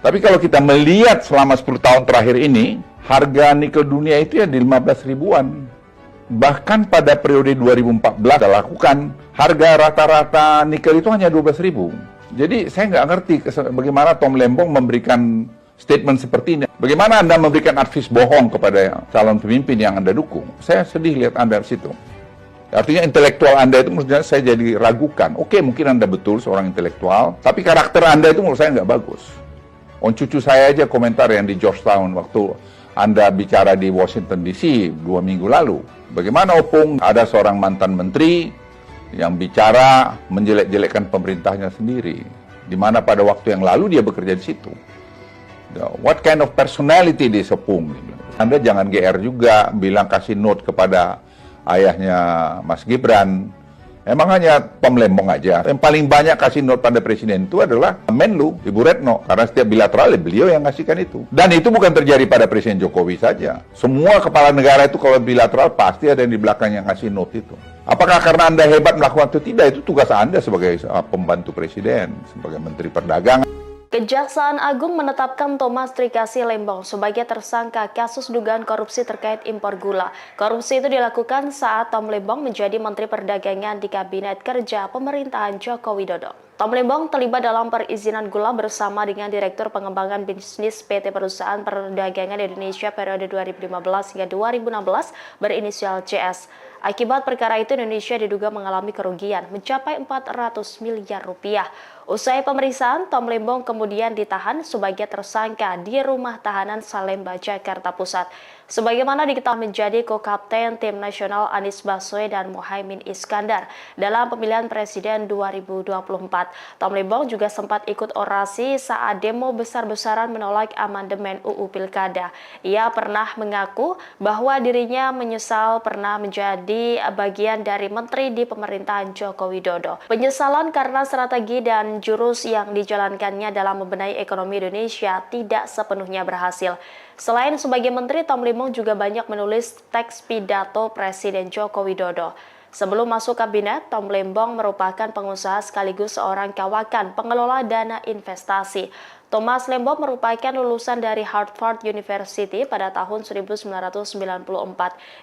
Tapi kalau kita melihat selama 10 tahun terakhir ini, harga nikel dunia itu ya di 15 ribuan. Bahkan pada periode 2014 lakukan harga rata-rata nikel itu hanya 12 ribu. Jadi saya nggak ngerti bagaimana Tom Lembong memberikan statement seperti ini. Bagaimana Anda memberikan advies bohong kepada calon pemimpin yang Anda dukung. Saya sedih lihat Anda di situ. Artinya intelektual Anda itu menurut saya jadi ragukan. Oke, mungkin Anda betul seorang intelektual, tapi karakter Anda itu menurut saya nggak bagus. Cucu saya aja komentar yang di Georgetown waktu Anda bicara di Washington DC 2 minggu lalu. Bagaimana Opung ada seorang mantan menteri yang bicara menjelek-jelekkan pemerintahnya sendiri. Di mana pada waktu yang lalu dia bekerja di situ. What kind of personality this Opung? Anda jangan GR juga, bilang kasih note kepada ayahnya Mas Gibran. Emang hanya Tom Lembong aja. Yang paling banyak kasih note pada presiden itu adalah Menlu, Ibu Retno. Karena setiap bilateral beliau yang ngasihkan itu. Dan itu bukan terjadi pada Presiden Jokowi saja. Semua kepala negara itu kalau bilateral pasti ada yang di belakang yang ngasih note itu. Apakah karena Anda hebat melakukan itu? Tidak, itu tugas Anda sebagai pembantu presiden, sebagai Menteri Perdagangan. Kejaksaan Agung menetapkan Thomas Trikasi Lembong sebagai tersangka kasus dugaan korupsi terkait impor gula. Korupsi itu dilakukan saat Tom Lembong menjadi Menteri Perdagangan di Kabinet Kerja Pemerintahan Joko Widodo. Tom Lembong terlibat dalam perizinan gula bersama dengan Direktur Pengembangan Bisnis PT Perusahaan Perdagangan Indonesia periode 2015 hingga 2016 berinisial CS. Akibat perkara itu Indonesia diduga mengalami kerugian mencapai 400 miliar rupiah. Usai pemeriksaan, Tom Lembong kemudian ditahan sebagai tersangka di rumah tahanan Salemba, Jakarta Pusat. Sebagaimana diketahui menjadi co-kapten tim nasional Anies Baswedan dan Muhaimin Iskandar dalam pemilihan presiden 2024. Tom Lembong juga sempat ikut orasi saat demo besar-besaran menolak amandemen UU Pilkada. Ia pernah mengaku bahwa dirinya menyesal pernah menjadi bagian dari menteri di pemerintahan Joko Widodo. Penyesalan karena strategi dan jurus yang dijalankannya dalam membenahi ekonomi Indonesia tidak sepenuhnya berhasil. Selain sebagai menteri, Tom Lembong juga banyak menulis teks pidato Presiden Joko Widodo. Sebelum masuk kabinet, Tom Lembong merupakan pengusaha sekaligus seorang kawakan pengelola dana investasi. Thomas Lembong merupakan lulusan dari Harvard University pada tahun 1994.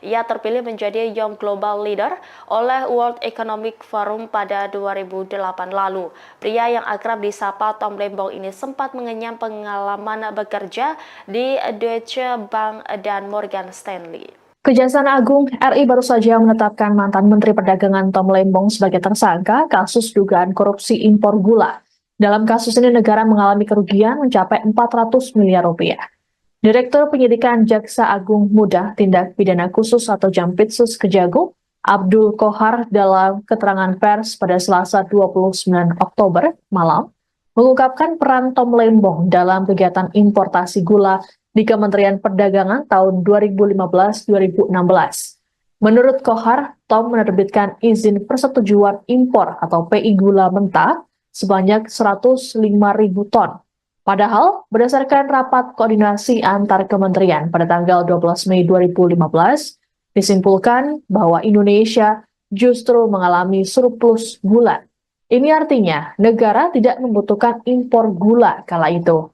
Ia terpilih menjadi Young Global Leader oleh World Economic Forum pada 2008 lalu. Pria yang akrab disapa Tom Lembong ini sempat mengenyam pengalaman bekerja di Deutsche Bank dan Morgan Stanley. Kejaksaan Agung RI baru saja menetapkan mantan Menteri Perdagangan Tom Lembong sebagai tersangka kasus dugaan korupsi impor gula. Dalam kasus ini negara mengalami kerugian mencapai 400 miliar rupiah. Direktur Penyidikan Jaksa Agung Muda Tindak Pidana Khusus atau Jampitsus Kejagung, Abdul Kohar dalam keterangan pers pada Selasa 29 Oktober malam, mengungkapkan peran Tom Lembong dalam kegiatan importasi gula di Kementerian Perdagangan tahun 2015-2016. Menurut Kohar, Tom menerbitkan izin persetujuan impor atau PI gula mentah sebanyak 105.000 ton. Padahal, berdasarkan rapat koordinasi antar kementerian pada tanggal 12 Mei 2015, disimpulkan bahwa Indonesia justru mengalami surplus gula. Ini artinya negara tidak membutuhkan impor gula kala itu.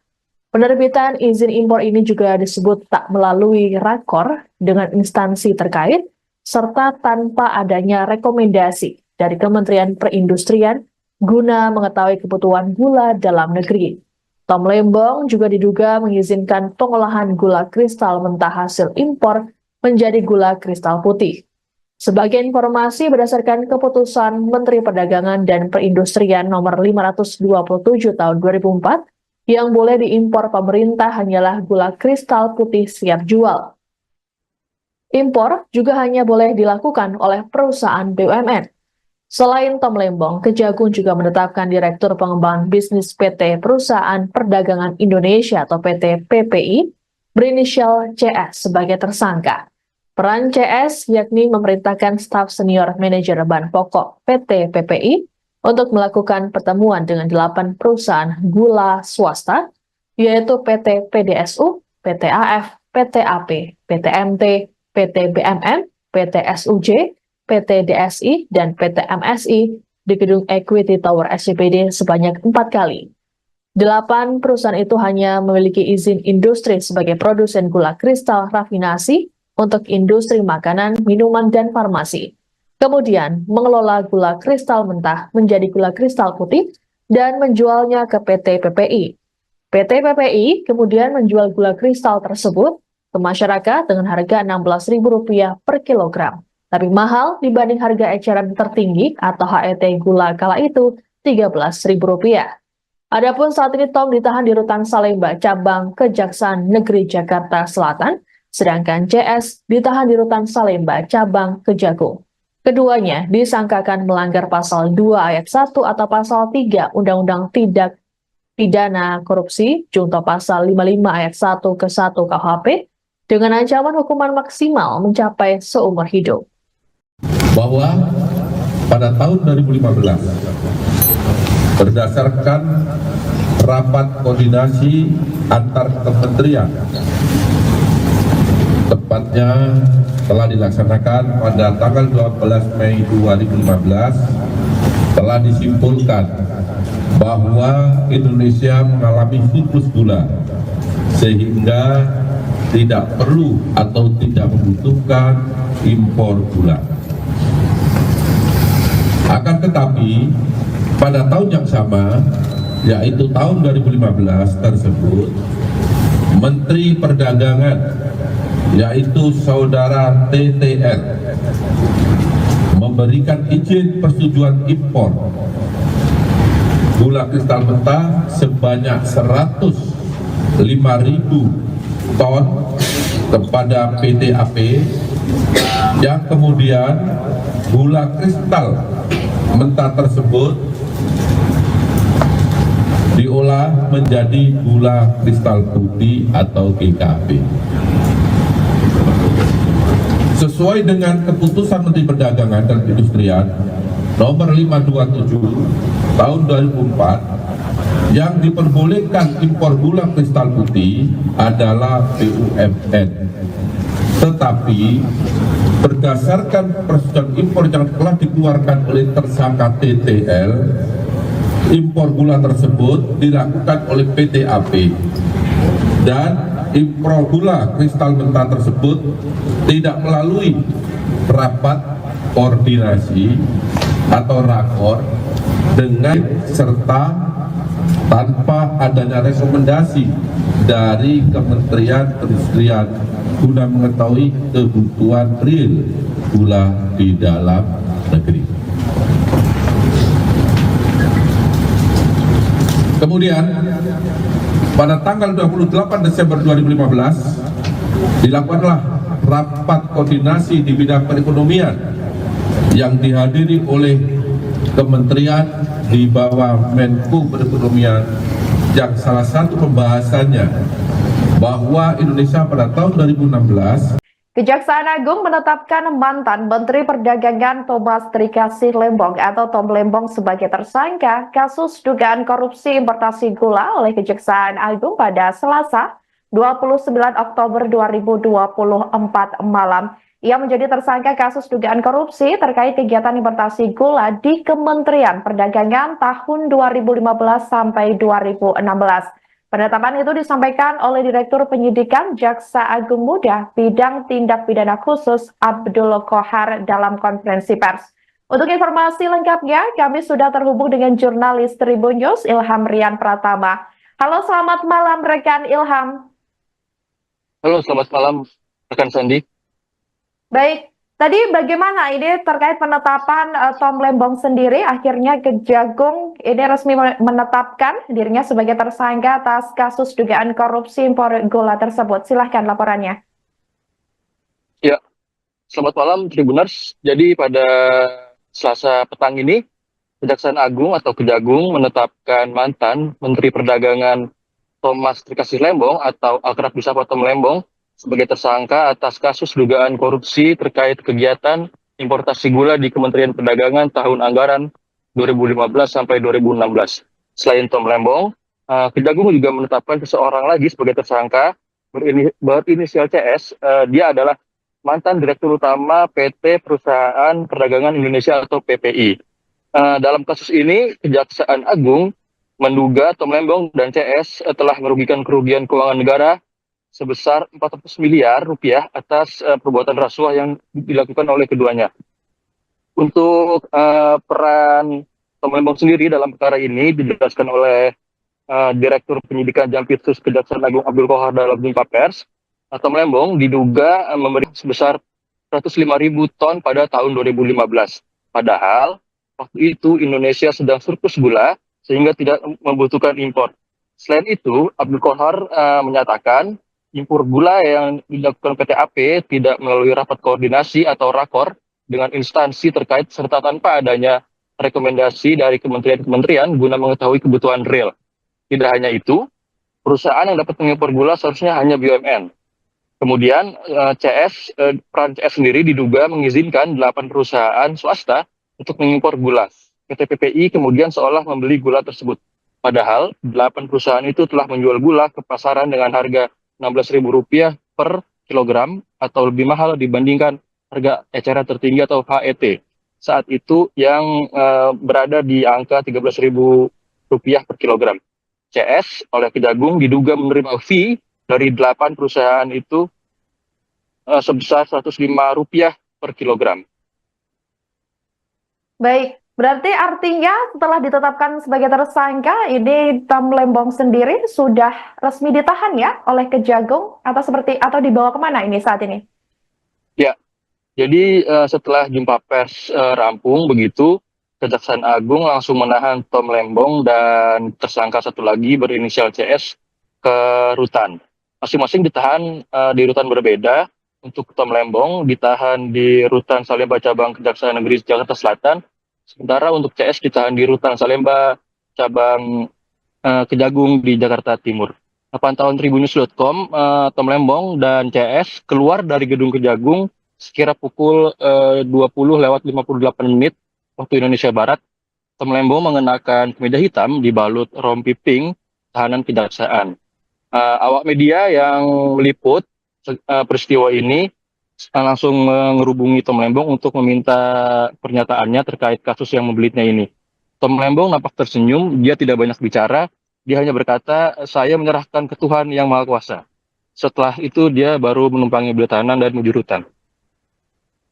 Penerbitan izin impor ini juga disebut tak melalui rakor dengan instansi terkait, serta tanpa adanya rekomendasi dari Kementerian Perindustrian guna mengetahui kebutuhan gula dalam negeri. Tom Lembong juga diduga mengizinkan pengolahan gula kristal mentah hasil impor menjadi gula kristal putih. Sebagai informasi berdasarkan keputusan Menteri Perdagangan dan Perindustrian nomor 527 tahun 2004, yang boleh diimpor pemerintah hanyalah gula kristal putih siap jual. Impor juga hanya boleh dilakukan oleh perusahaan BUMN. Selain Tom Lembong, Kejagung juga menetapkan Direktur Pengembangan Bisnis PT Perusahaan Perdagangan Indonesia atau PT PPI berinisial CS sebagai tersangka. Peran CS yakni memerintahkan staf senior manajer bahan pokok PT PPI untuk melakukan pertemuan dengan 8 perusahaan gula swasta, yaitu PT PDSU, PT AF, PT AP, PT MT, PT BMN, PT SUJ, PT DSI, dan PT MSI di gedung Equity Tower SCBD sebanyak 4 kali. 8 perusahaan itu hanya memiliki izin industri sebagai produsen gula kristal rafinasi untuk industri makanan, minuman, dan farmasi. Kemudian mengelola gula kristal mentah menjadi gula kristal putih dan menjualnya ke PT PPI. PT PPI kemudian menjual gula kristal tersebut ke masyarakat dengan harga Rp16.000 per kilogram. Tapi mahal dibanding harga eceran tertinggi atau HET gula kala itu Rp13.000. Adapun saat ini Tom ditahan di Rutan Salemba, cabang Kejaksaan Negeri Jakarta Selatan, sedangkan CS ditahan di Rutan Salemba, cabang Kejagung. Keduanya disangkakan melanggar pasal 2 ayat 1 atau pasal 3 Undang-Undang Tindak Pidana Korupsi, junto pasal 55 ayat 1 ke 1 KUHP, dengan ancaman hukuman maksimal mencapai seumur hidup. Bahwa pada tahun 2015 berdasarkan rapat koordinasi antar kementerian, tepatnya telah dilaksanakan pada tanggal 12 Mei 2015, telah disimpulkan bahwa Indonesia mengalami surplus gula sehingga tidak perlu atau tidak membutuhkan impor gula. Akan tetapi pada tahun yang sama, yaitu tahun 2015 tersebut, Menteri Perdagangan, yaitu Saudara TTR, memberikan izin persetujuan impor gula kristal mentah sebanyak 105.000 ton kepada PT AP, yang kemudian gula kristal mentah tersebut diolah menjadi gula kristal putih atau GKP. Sesuai dengan keputusan Menteri Perdagangan dan Perindustrian nomor 527 tahun 2004, yang diperbolehkan impor gula kristal putih adalah BUMN. Tetapi berdasarkan persetujuan impor yang telah dikeluarkan oleh tersangka TTL, impor gula tersebut dilakukan oleh PT AP, dan impor gula kristal mentah tersebut tidak melalui rapat koordinasi atau rakor dengan serta tanpa adanya rekomendasi dari Kementerian Perindustrian guna mengetahui kebutuhan real gula di dalam negeri. Kemudian pada tanggal 28 Desember 2015 dilakukanlah rapat koordinasi di bidang perekonomian yang dihadiri oleh kementerian di bawah Menko Perekonomian, yang salah satu pembahasannya bahwa Indonesia pada tahun 2016 Kejaksaan Agung menetapkan mantan Menteri Perdagangan Thomas Trikasih Lembong atau Tom Lembong sebagai tersangka kasus dugaan korupsi importasi gula oleh Kejaksaan Agung pada Selasa 29 Oktober 2024 malam. Ia menjadi tersangka kasus dugaan korupsi terkait kegiatan importasi gula di Kementerian Perdagangan tahun 2015 sampai 2016. Penetapan itu disampaikan oleh Direktur Penyidikan Jaksa Agung Muda Bidang Tindak Pidana Khusus Abdul Qohar dalam konferensi pers. Untuk informasi lengkapnya, kami sudah terhubung dengan jurnalis Tribun News Ilham Rian Pratama. Halo, selamat malam rekan Ilham. Halo, selamat malam rekan Sandi. Baik, tadi bagaimana ini terkait penetapan Tom Lembong sendiri? Akhirnya Kejagung ini resmi menetapkan dirinya sebagai tersangka atas kasus dugaan korupsi impor gula tersebut. Silahkan laporannya. Ya, selamat malam Tribuners. Jadi pada Selasa petang ini, Kejaksaan Agung atau Kejagung menetapkan mantan Menteri Perdagangan Thomas Trikasih Lembong atau akrab disapa Tom Lembong sebagai tersangka atas kasus dugaan korupsi terkait kegiatan importasi gula di Kementerian Perdagangan tahun anggaran 2015 sampai 2016. Selain Tom Lembong, Kejagung juga menetapkan seseorang lagi sebagai tersangka berinisial CS. Dia adalah mantan Direktur Utama PT Perusahaan Perdagangan Indonesia atau PPI. Dalam kasus ini, Kejaksaan Agung menduga Tom Lembong dan CS telah merugikan kerugian keuangan negara sebesar 400 miliar rupiah atas perbuatan rasuah yang dilakukan oleh keduanya. Untuk peran Tom Lembong sendiri dalam perkara ini dijelaskan oleh Direktur Penyidikan Jampitsus Kejaksaan Agung Abdul Qohar dalam jumpa pers. Tom Lembong diduga memberi sebesar 105.000 ton pada tahun 2015. Padahal waktu itu Indonesia sedang surplus gula sehingga tidak membutuhkan impor. Selain itu, Abdul Qohar menyatakan impor gula yang dilakukan PT AP tidak melalui rapat koordinasi atau rakor dengan instansi terkait serta tanpa adanya rekomendasi dari kementerian-kementerian guna mengetahui kebutuhan real. Tidak hanya itu, perusahaan yang dapat mengimpor gula seharusnya hanya BUMN. Kemudian peran CS sendiri diduga mengizinkan 8 perusahaan swasta untuk mengimpor gula. PT PPI kemudian seolah membeli gula tersebut. Padahal 8 perusahaan itu telah menjual gula ke pasaran dengan harga Rp16.000 per kilogram atau lebih mahal dibandingkan harga eceran tertinggi atau HET. Saat itu yang berada di angka Rp13.000 per kilogram. CS oleh Kejagung diduga menerima fee dari 8 perusahaan itu sebesar Rp105 per kilogram. Baik, berarti artinya setelah ditetapkan sebagai tersangka, ini Tom Lembong sendiri sudah resmi ditahan ya oleh Kejagung atau dibawa kemana ini saat ini? Ya, jadi setelah jumpa pers rampung begitu, Kejaksaan Agung langsung menahan Tom Lembong dan tersangka satu lagi berinisial CS ke rutan. Masing-masing ditahan di rutan berbeda. Untuk Tom Lembong ditahan di rutan Salemba cabang Kejaksaan Negeri Jakarta Selatan. Sementara untuk CS ditahan di rutan Salemba cabang Kejagung di Jakarta Timur. Pantauan Tribunnews.com, Tom Lembong dan CS keluar dari gedung Kejagung sekira pukul 20:58 waktu Indonesia Barat. Tom Lembong mengenakan kemeja hitam dibalut rompi pink tahanan kejaksaan. Awak media yang meliput peristiwa ini langsung menghubungi Tom Lembong untuk meminta pernyataannya terkait kasus yang membelitnya ini. Tom Lembong nampak tersenyum, dia tidak banyak bicara, dia hanya berkata, "Saya menyerahkan ke Tuhan Yang Maha Kuasa." Setelah itu dia baru menumpangi beliau tahanan dan menuju rutan.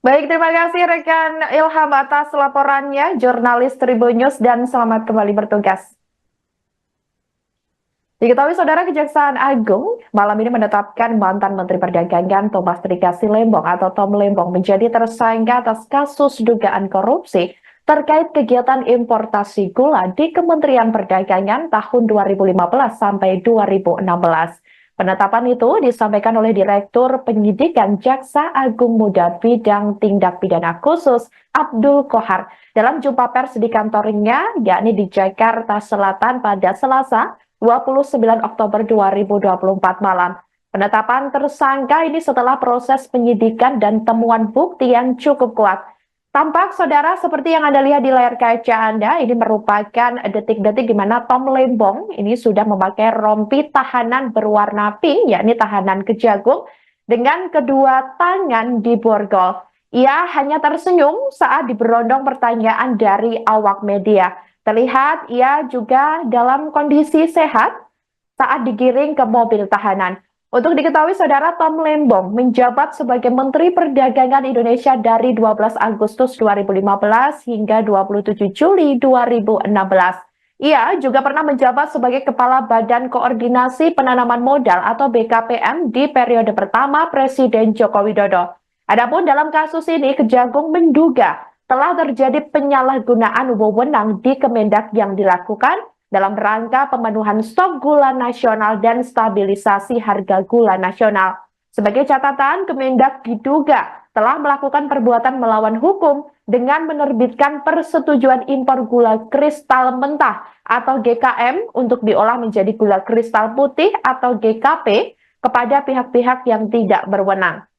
Baik, terima kasih rekan Ilham atas laporannya, jurnalis Tribunnews, dan selamat kembali bertugas. Diketahui Saudara, Kejaksaan Agung malam ini menetapkan mantan Menteri Perdagangan Thomas Trikasi Lembong atau Tom Lembong menjadi tersangka atas kasus dugaan korupsi terkait kegiatan importasi gula di Kementerian Perdagangan tahun 2015 sampai 2016. Penetapan itu disampaikan oleh Direktur Penyidikan Jaksa Agung Muda Bidang Tindak Pidana Khusus Abdul Kohar dalam jumpa pers di kantornya, yakni di Jakarta Selatan pada Selasa 29 Oktober 2024 malam. Penetapan tersangka ini setelah proses penyidikan dan temuan bukti yang cukup kuat. Tampak Saudara seperti yang Anda lihat di layar kaca Anda, ini merupakan detik-detik di mana Tom Lembong ini sudah memakai rompi tahanan berwarna pink, yakni tahanan Kejagung, dengan kedua tangan di borgol. Ia hanya tersenyum saat diberondong pertanyaan dari awak media. Terlihat ia juga dalam kondisi sehat saat digiring ke mobil tahanan. Untuk diketahui Saudara, Tom Lembong menjabat sebagai Menteri Perdagangan Indonesia dari 12 Agustus 2015 hingga 27 Juli 2016. Ia juga pernah menjabat sebagai Kepala Badan Koordinasi Penanaman Modal atau BKPM di periode pertama Presiden Joko Widodo. Adapun dalam kasus ini, Kejagung menduga telah terjadi penyalahgunaan wewenang di Kemendak yang dilakukan dalam rangka pemenuhan stok gula nasional dan stabilisasi harga gula nasional. Sebagai catatan, Kemendak diduga telah melakukan perbuatan melawan hukum dengan menerbitkan persetujuan impor gula kristal mentah atau GKM untuk diolah menjadi gula kristal putih atau GKP kepada pihak-pihak yang tidak berwenang.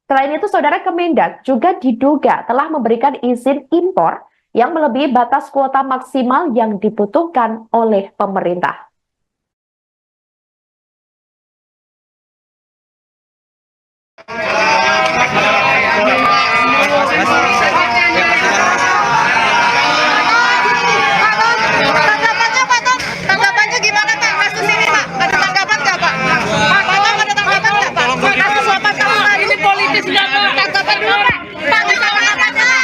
Selain itu, Saudara, Kemendak juga diduga telah memberikan izin impor yang melebihi batas kuota maksimal yang dibutuhkan oleh pemerintah. Tanggapannya gimana Pak kasus ini Pak? Ada tanggapan nggak Pak? Ada tanggapan nggak Pak? Kasus 8 tahun ini politis nggak Pak? Tanggapan dulu Pak. Pak tanggapan Pak.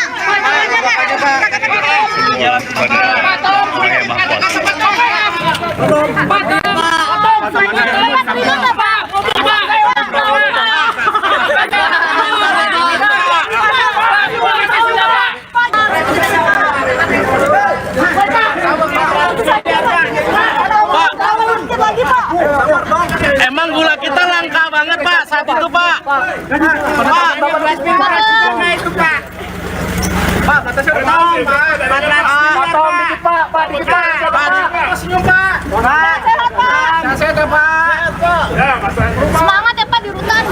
Emang gula kita langka banget Pak saat itu Pak. Pak, itu Pak. Pak, kata saya potong, Pak. Potong dikit Pak, Pak dikit Pak. Senyum Pak. Sehat Pak. Sehat Pak. Semangat ya Pak di rutan.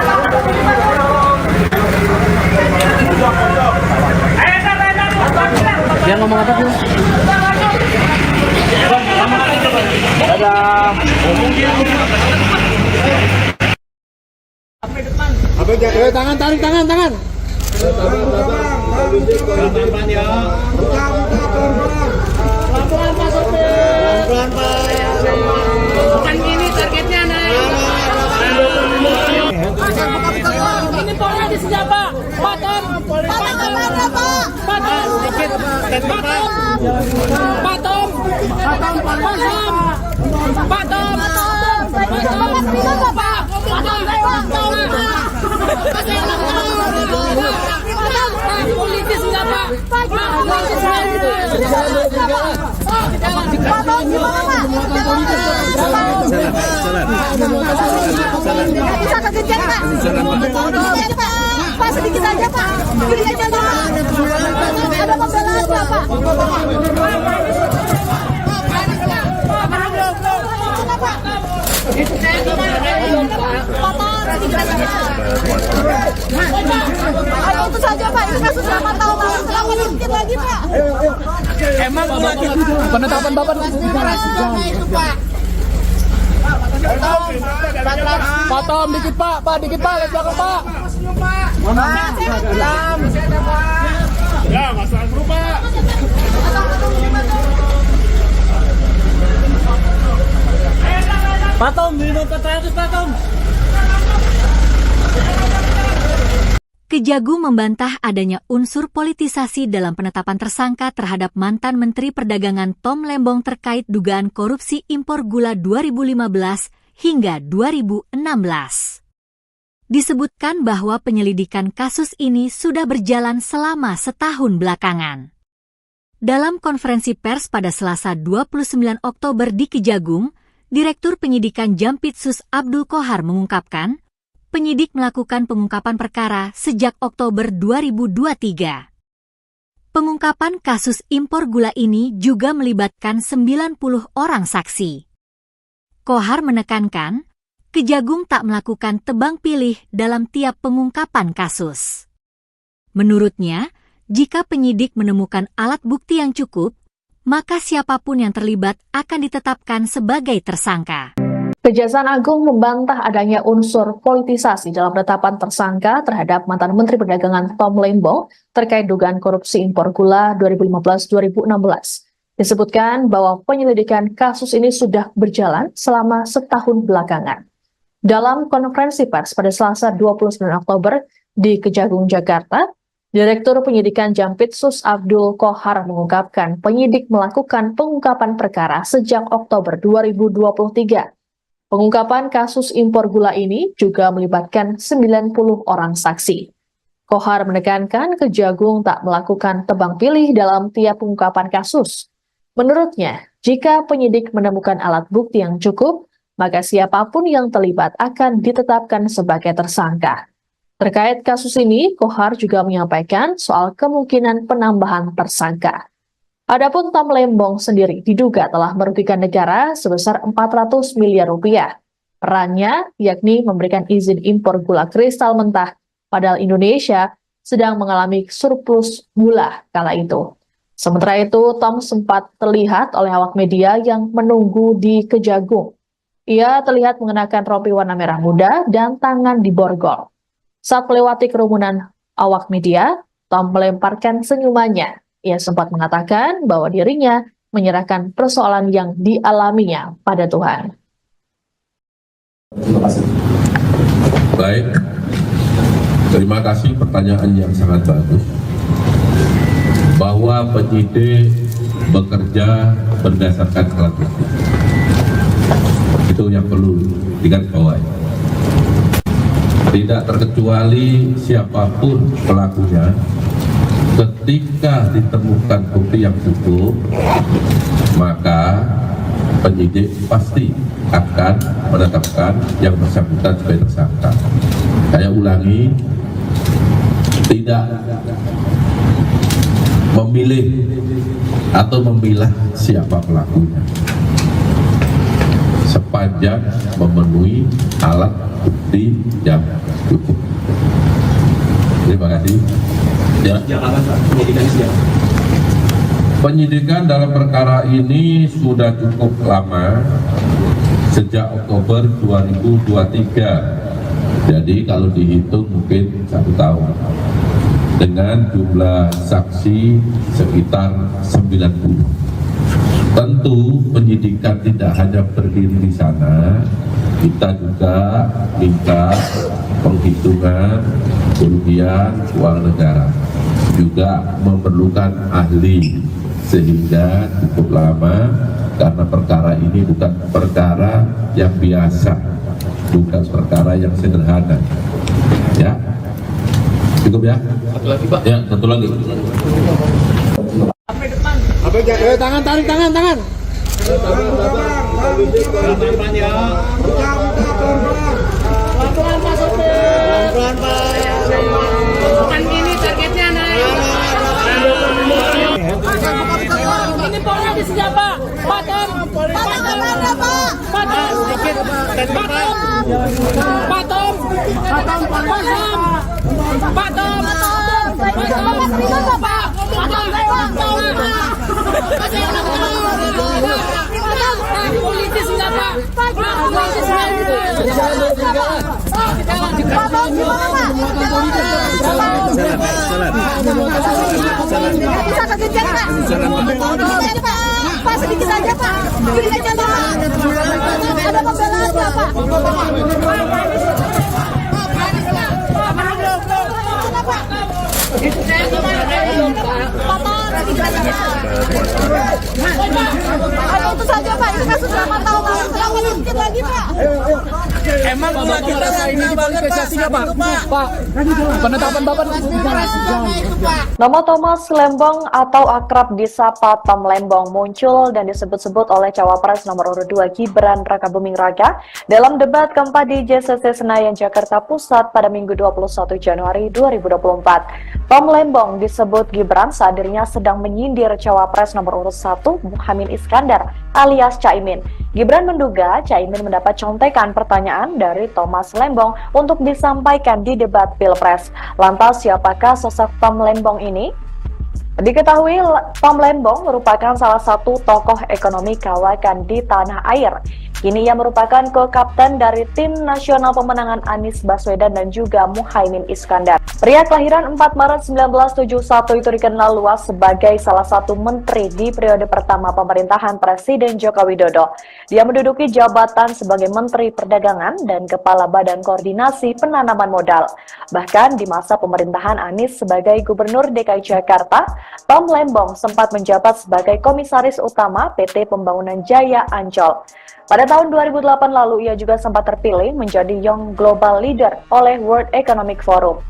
ngomong apa sih? Dadah. Tangan, tarik tangan. Pelan-pelan ya. Pelan-pelan Pak Sopir. Pelan-pelan Pak. Bukan gini targetnya, Nay. Ini politis siapa? Patom. Politis enggak Pak? Bisa kegejar Pak. Pak sedikit aja Pak. Sedikit aja Pak. Ada pembelaan Pak. Itu saja Pak, ini kasus 8 tahun lalu, kenapa dikit lagi Pak? Emang penetapan Bapak Patom dikit Pak, dikit Pak, lihat belakang Pak. Ya, masalah berubah. Patom, diminta terakhir Patom. Kejagung membantah adanya unsur politisasi dalam penetapan tersangka terhadap mantan Menteri Perdagangan Tom Lembong terkait dugaan korupsi impor gula 2015 hingga 2016. Disebutkan bahwa penyelidikan kasus ini sudah berjalan selama setahun belakangan. Dalam konferensi pers pada Selasa 29 Oktober di Kejagung, Direktur Penyidikan Jampitsus Abdul Qohar mengungkapkan, penyidik melakukan pengungkapan perkara sejak Oktober 2023. Pengungkapan kasus impor gula ini juga melibatkan 90 orang saksi. Qohar menekankan, Kejagung tak melakukan tebang pilih dalam tiap pengungkapan kasus. Menurutnya, jika penyidik menemukan alat bukti yang cukup, maka siapapun yang terlibat akan ditetapkan sebagai tersangka. Kejaksaan Agung membantah adanya unsur politisasi dalam penetapan tersangka terhadap mantan Menteri Perdagangan Tom Lembong terkait dugaan korupsi impor gula 2015-2016. Disebutkan bahwa penyelidikan kasus ini sudah berjalan selama setahun belakangan. Dalam konferensi pers pada Selasa 29 Oktober di Kejagung, Jakarta, Direktur Penyidikan Jampitsus Abdul Qohar mengungkapkan penyidik melakukan pengungkapan perkara sejak Oktober 2023. Pengungkapan kasus impor gula ini juga melibatkan 90 orang saksi. Qohar menekankan Kejagung tak melakukan tebang pilih dalam tiap pengungkapan kasus. Menurutnya, jika penyidik menemukan alat bukti yang cukup, maka siapapun yang terlibat akan ditetapkan sebagai tersangka. Terkait kasus ini, Qohar juga menyampaikan soal kemungkinan penambahan tersangka. Adapun Tom Lembong sendiri diduga telah merugikan negara sebesar 400 miliar rupiah. Perannya yakni memberikan izin impor gula kristal mentah, padahal Indonesia sedang mengalami surplus gula kala itu. Sementara itu, Tom sempat terlihat oleh awak media yang menunggu di Kejagung. Ia terlihat mengenakan rompi warna merah muda dan tangan diborgol. Saat melewati kerumunan awak media, Tom melemparkan senyumannya. Ia sempat mengatakan bahwa dirinya menyerahkan persoalan yang dialaminya pada Tuhan. Baik, terima kasih pertanyaan yang sangat bagus. Bahwa penyidik bekerja berdasarkan alat bukti. Itu yang perlu digarisbawahi. Tidak terkecuali siapapun pelakunya, ketika ditemukan bukti yang cukup, maka penyidik pasti akan menetapkan yang bersangkutan sebagai tersangka. Saya ulangi, tidak memilih atau memilah siapa pelakunya, sepanjang memenuhi alat bukti yang cukup. Terima kasih. Ya. Penyidikan dalam perkara ini sudah cukup lama, sejak Oktober 2023. Jadi kalau dihitung mungkin 1 tahun. Dengan jumlah saksi sekitar 90. Tentu penyidikan tidak hanya berdiri di sana, kita juga minta penghitungan kerugian keuangan negara, juga memerlukan ahli, sehingga cukup lama karena perkara ini bukan perkara yang biasa, bukan perkara yang sederhana. Ya, cukup ya. Satu lagi Pak. Ya, satu lagi. Tangan, tarik tangan. Pelan-pelan ya. Pelan-pelan Pak Sopir. Pelan-pelan Pak. Bukan gini targetnya naik. Ini politis siapa? Patom. Politis enggak Pak? Pak, sedikit aja Pak. Sedikit aja Pak. Ada pembelaan nggak Pak? Ada itu saja Pak, ini kasus lama tahun lalu, kenapa sedikit lagi Pak? Emang gula kita langka banget Pak. Pak, penetapan Bapak Nama Thomas Lembong atau akrab disapa Tom Lembong muncul dan disebut-sebut oleh Cawapres nomor urut 2 Gibran Rakabuming Raka dalam debat keempat di JCC Senayan, Jakarta Pusat pada Minggu 21 Januari 2024. Tom Lembong disebut Gibran saat dirinya sedang menyindir Cawapres nomor urut 1 Muhaimin Iskandar alias Caimin. Gibran menduga Caimin mendapat contekan pertanyaan dari Thomas Lembong untuk disampaikan di debat Pilpres. Lantas siapakah sosok Tom Lembong ini? Diketahui Tom Lembong merupakan salah satu tokoh ekonomi kawakan di tanah air. Kini ia merupakan co-kapten dari tim nasional pemenangan Anies Baswedan dan juga Muhaimin Iskandar. Pria kelahiran 4 Maret 1971 itu dikenal luas sebagai salah satu menteri di periode pertama pemerintahan Presiden Joko Widodo. Dia menduduki jabatan sebagai Menteri Perdagangan dan Kepala Badan Koordinasi Penanaman Modal. Bahkan di masa pemerintahan Anies sebagai Gubernur DKI Jakarta, Tom Lembong sempat menjabat sebagai Komisaris Utama PT Pembangunan Jaya Ancol. Pada tahun 2008 lalu, ia juga sempat terpilih menjadi Young Global Leader oleh World Economic Forum.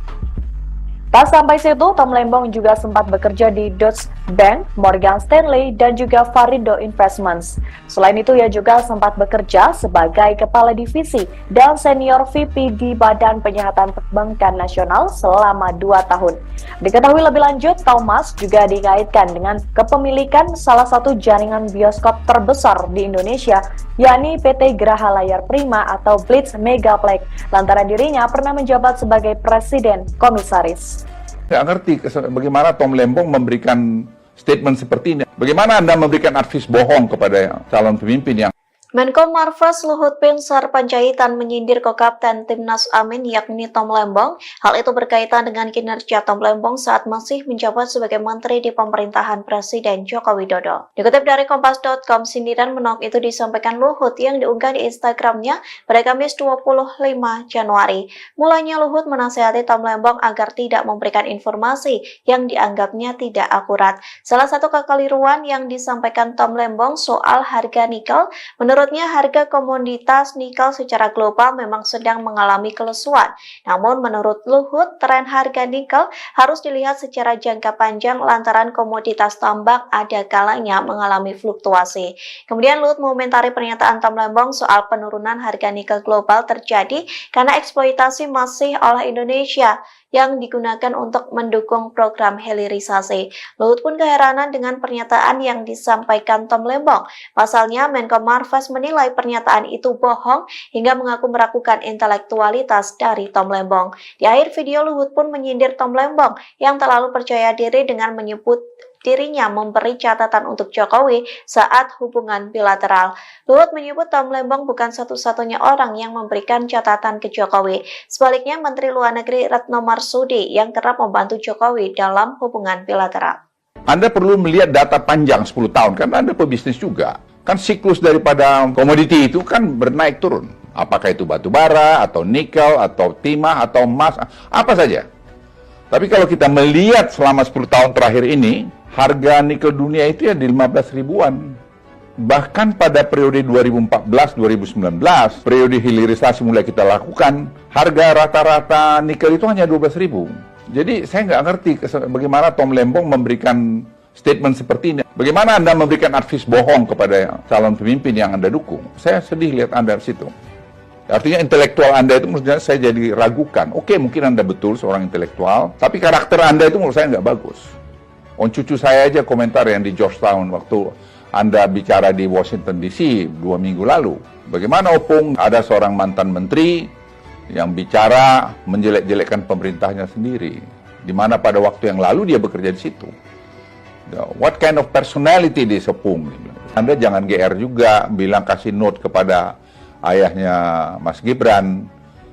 Tak sampai situ, Tom Lembong juga sempat bekerja di Deutsche Bank, Morgan Stanley, dan juga Varindo Investments. Selain itu, ia juga sempat bekerja sebagai Kepala Divisi dan Senior VP di Badan Penyihatan Perbankan Nasional selama 2 tahun. Diketahui lebih lanjut, Thomas juga dikaitkan dengan kepemilikan salah satu jaringan bioskop terbesar di Indonesia, yakni PT Graha Layar Prima atau Blitz Megaplex, lantaran dirinya pernah menjabat sebagai Presiden Komisaris. Nggak ngerti bagaimana Tom Lembong memberikan statement seperti ini. Bagaimana Anda memberikan advis bohong kepada calon pemimpin yang Menko Marves Luhut Binsar Panjaitan menyindir ko-kapten Timnas Amin yakni Tom Lembong. Hal itu berkaitan dengan kinerja Tom Lembong saat masih menjabat sebagai menteri di pemerintahan Presiden Joko Widodo. Dikutip dari Kompas.com, sindiran menok itu disampaikan Luhut yang diunggah di Instagramnya pada Kamis 25 Januari. Mulanya Luhut menasihati Tom Lembong agar tidak memberikan informasi yang dianggapnya tidak akurat. Salah satu kekeliruan yang disampaikan Tom Lembong soal harga nikel. Menurutnya harga komoditas nikel secara global memang sedang mengalami kelesuan. Namun menurut Luhut, tren harga nikel harus dilihat secara jangka panjang lantaran komoditas tambang ada kalanya mengalami fluktuasi. Kemudian Luhut mengomentari pernyataan Tom Lembong soal penurunan harga nikel global terjadi karena eksploitasi masih oleh Indonesia yang digunakan untuk mendukung program hilirisasi. Luhut pun keheranan dengan pernyataan yang disampaikan Tom Lembong. Pasalnya, Menko Marves menilai pernyataan itu bohong hingga mengaku meragukan intelektualitas dari Tom Lembong. Di akhir video, Luhut pun menyindir Tom Lembong yang terlalu percaya diri dengan menyebut dirinya memberi catatan untuk Jokowi saat hubungan bilateral. Luhut menyebut Tom Lembong bukan satu-satunya orang yang memberikan catatan ke Jokowi. Sebaliknya, Menteri Luar Negeri Retno Marsudi yang kerap membantu Jokowi dalam hubungan bilateral. Anda perlu melihat data panjang 10 tahun, karena Anda pebisnis juga. Kan siklus daripada komoditi itu kan bernaik turun. Apakah itu batu bara, atau nikel, atau timah, atau emas, apa saja. Tapi kalau kita melihat selama 10 tahun terakhir ini, harga nikel dunia itu ya di 15 ribuan. Bahkan pada periode 2014-2019, periode hilirisasi mulai kita lakukan, harga rata-rata nikel itu hanya 12 ribu. Jadi saya nggak ngerti bagaimana Tom Lembong memberikan statement seperti ini. Bagaimana Anda memberikan advies bohong kepada calon pemimpin yang Anda dukung? Saya sedih lihat Anda di situ. Artinya intelektual Anda itu menurut saya jadi ragukan. Oke, mungkin Anda betul seorang intelektual, tapi karakter Anda itu menurut saya nggak bagus. Cucu saya aja komentar yang di Georgetown waktu Anda bicara di Washington DC 2 minggu lalu. Bagaimana Opung ada seorang mantan menteri yang bicara menjelek-jelekkan pemerintahnya sendiri, di mana pada waktu yang lalu dia bekerja di situ. What kind of personality this Opung? Anda jangan GR juga bilang kasih note kepada ayahnya Mas Gibran.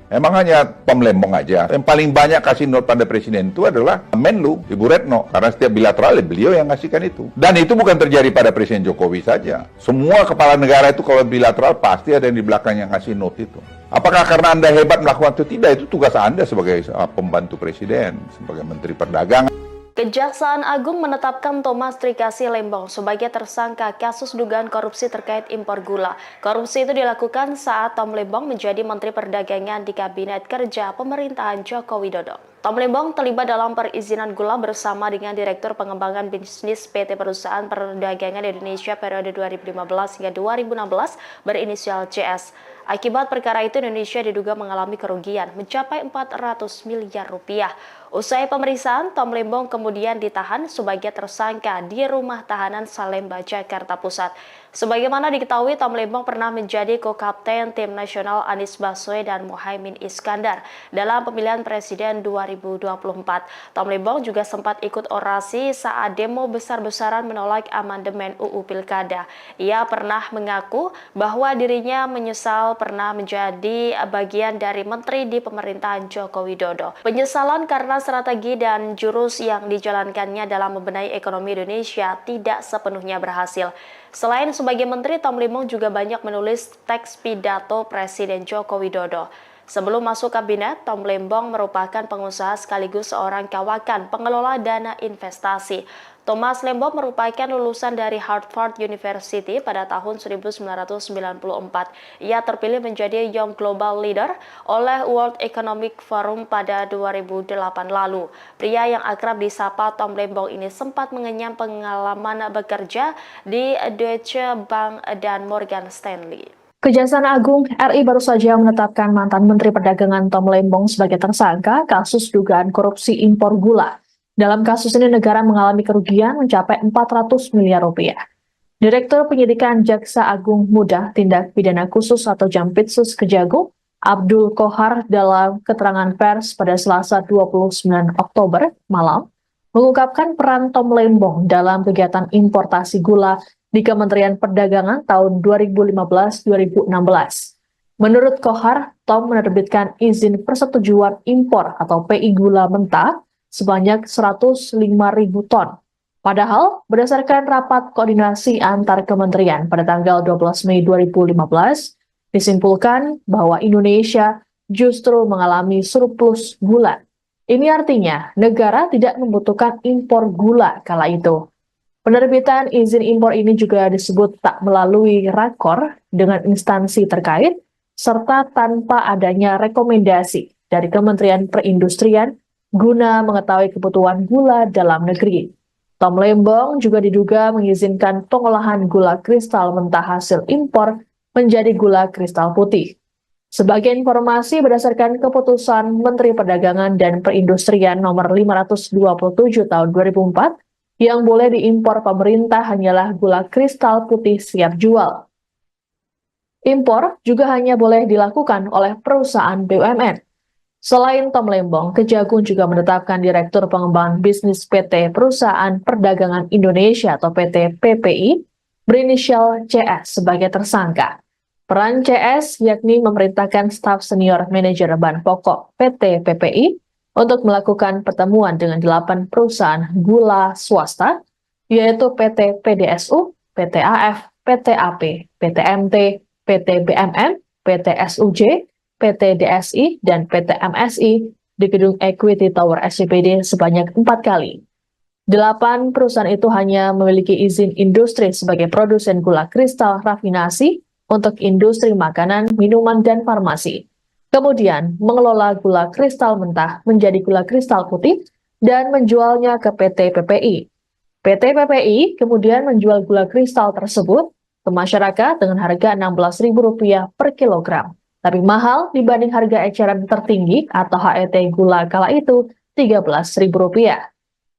Emang hanya Tom Lembong aja. Yang paling banyak kasih note pada presiden itu adalah Menlu, Ibu Retno. Karena setiap bilateral beliau yang ngasihkan itu. Dan itu bukan terjadi pada Presiden Jokowi saja. Semua kepala negara itu kalau bilateral pasti ada yang di belakang yang ngasih note itu. Apakah karena Anda hebat melakukan itu? Tidak, itu tugas Anda sebagai pembantu presiden, sebagai Menteri Perdagangan. Kejaksaan Agung menetapkan Thomas Trikasi Lembong sebagai tersangka kasus dugaan korupsi terkait impor gula. Korupsi itu dilakukan saat Tom Lembong menjadi Menteri Perdagangan di Kabinet Kerja Pemerintahan Joko Widodo. Tom Lembong terlibat dalam perizinan gula bersama dengan Direktur Pengembangan Bisnis PT Perusahaan Perdagangan Indonesia periode 2015 hingga 2016 berinisial CS. Akibat perkara itu, Indonesia diduga mengalami kerugian mencapai 400 miliar rupiah. Usai pemeriksaan, Tom Lembong kemudian ditahan sebagai tersangka di Rumah Tahanan Salemba, Jakarta Pusat. Sebagaimana diketahui, Tom Lembong pernah menjadi co-kapten tim nasional Anies Baswedan dan Muhaimin Iskandar dalam pemilihan presiden 2024. Tom Lembong juga sempat ikut orasi saat demo besar-besaran menolak amandemen UU Pilkada. Ia pernah mengaku bahwa dirinya menyesal pernah menjadi bagian dari menteri di pemerintahan Joko Widodo. Penyesalan karena strategi dan jurus yang dijalankannya dalam membenahi ekonomi Indonesia tidak sepenuhnya berhasil. Selain sebagai menteri, Tom Lembong juga banyak menulis teks pidato Presiden Joko Widodo. Sebelum masuk kabinet, Tom Lembong merupakan pengusaha sekaligus seorang kawakan pengelola dana investasi. Thomas Lembong merupakan lulusan dari Harvard University pada tahun 1994. Ia terpilih menjadi Young Global Leader oleh World Economic Forum pada 2008 lalu. Pria yang akrab disapa Tom Lembong ini sempat mengenyam pengalaman bekerja di Deutsche Bank dan Morgan Stanley. Kejaksaan Agung RI baru saja menetapkan mantan Menteri Perdagangan Tom Lembong sebagai tersangka kasus dugaan korupsi impor gula. Dalam kasus ini negara mengalami kerugian mencapai 400 miliar rupiah. Direktur Penyidikan Jaksa Agung Muda Tindak Pidana Khusus atau Jampitsus Kejagung, Abdul Kohar dalam keterangan pers pada Selasa 29 Oktober malam, mengungkapkan peran Tom Lembong dalam kegiatan importasi gula di Kementerian Perdagangan tahun 2015-2016. Menurut Kohar, Tom menerbitkan izin persetujuan impor atau PI gula mentah sebanyak 105.000 ton. Padahal, berdasarkan rapat koordinasi antar kementerian pada tanggal 12 Mei 2015, disimpulkan bahwa Indonesia justru mengalami surplus gula. Ini artinya negara tidak membutuhkan impor gula kala itu. Penerbitan izin impor ini juga disebut tak melalui rakor dengan instansi terkait, serta tanpa adanya rekomendasi dari Kementerian Perindustrian guna mengetahui kebutuhan gula dalam negeri. Tom Lembong juga diduga mengizinkan pengolahan gula kristal mentah hasil impor menjadi gula kristal putih. Sebagai informasi, berdasarkan keputusan Menteri Perdagangan dan Perindustrian nomor 527 tahun 2004, yang boleh diimpor pemerintah hanyalah gula kristal putih siap jual. Impor juga hanya boleh dilakukan oleh perusahaan BUMN. Selain Tom Lembong, Kejagung juga menetapkan Direktur Pengembangan Bisnis PT Perusahaan Perdagangan Indonesia atau PT PPI berinisial CS sebagai tersangka. Peran CS yakni memerintahkan staf senior manajer bahan pokok PT PPI untuk melakukan pertemuan dengan 8 perusahaan gula swasta, yaitu PT PDSU, PT AF, PT AP, PT MT, PT BMN, PT SUJ, PT DSI, dan PT MSI di gedung Equity Tower SCBD sebanyak 4 kali. 8 perusahaan itu hanya memiliki izin industri sebagai produsen gula kristal rafinasi untuk industri makanan, minuman, dan farmasi. Kemudian mengelola gula kristal mentah menjadi gula kristal putih dan menjualnya ke PT PPI. PT PPI kemudian menjual gula kristal tersebut ke masyarakat dengan harga Rp16.000 per kilogram. Tapi mahal dibanding harga eceran tertinggi atau HET gula kala itu Rp13.000.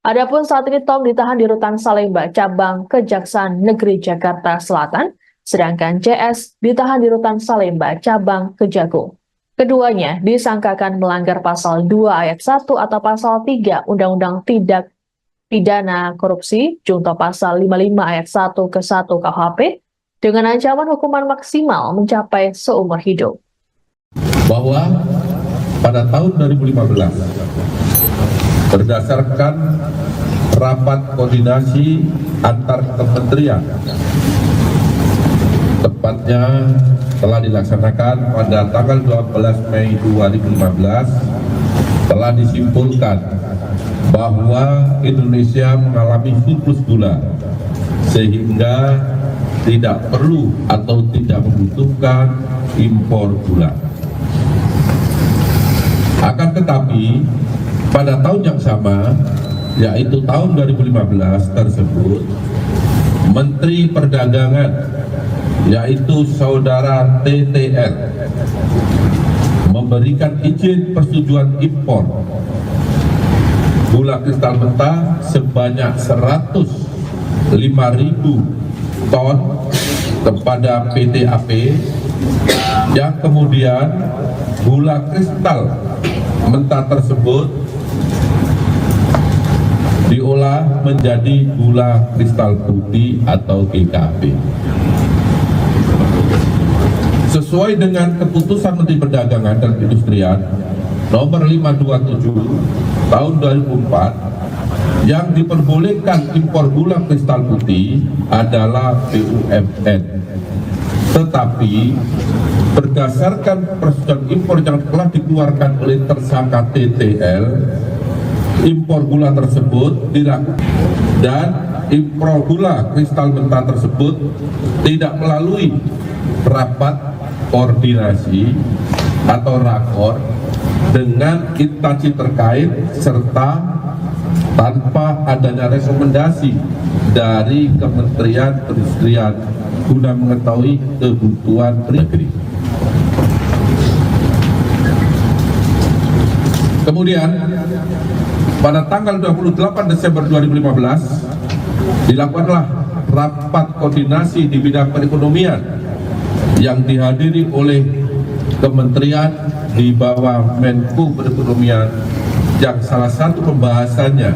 Adapun saat ini Tom ditahan di Rutan Salemba, cabang Kejaksaan Negeri Jakarta Selatan, sedangkan CS ditahan di Rutan Salemba, cabang Kejagung. Keduanya disangkakan melanggar pasal 2 ayat 1 atau pasal 3 Undang-Undang Tindak Pidana Korupsi, junto pasal 55 ayat 1 ke 1 KUHP, dengan ancaman hukuman maksimal mencapai seumur hidup. Bahwa pada tahun 2015 berdasarkan rapat koordinasi antar kementerian, tepatnya telah dilaksanakan pada tanggal 12 Mei 2015, telah disimpulkan bahwa Indonesia mengalami surplus gula sehingga tidak perlu atau tidak membutuhkan impor gula. Akan tetapi pada tahun yang sama, yaitu tahun 2015 tersebut, Menteri Perdagangan, yaitu Saudara TTR, memberikan izin persetujuan impor gula kristal mentah sebanyak 105.000 ton kepada PT AP, yang kemudian gula kristal mentah tersebut diolah menjadi gula kristal putih atau GKP. Sesuai dengan keputusan Menteri Perdagangan dan Perindustrian nomor 527 tahun 2004, yang diperbolehkan impor gula kristal putih adalah BUMN. Tetapi berdasarkan persetujuan impor yang telah dikeluarkan oleh tersangka TTL, impor gula tersebut dilakukan dan impor gula kristal mentah tersebut tidak melalui rapat koordinasi atau rakor dengan instansi terkait serta tanpa adanya rekomendasi dari Kementerian Perindustrian guna mengetahui kebutuhan negeri. Kemudian pada tanggal 28 Desember 2015 dilakukanlah rapat koordinasi di bidang perekonomian yang dihadiri oleh kementerian di bawah Menko Perekonomian, yang salah satu pembahasannya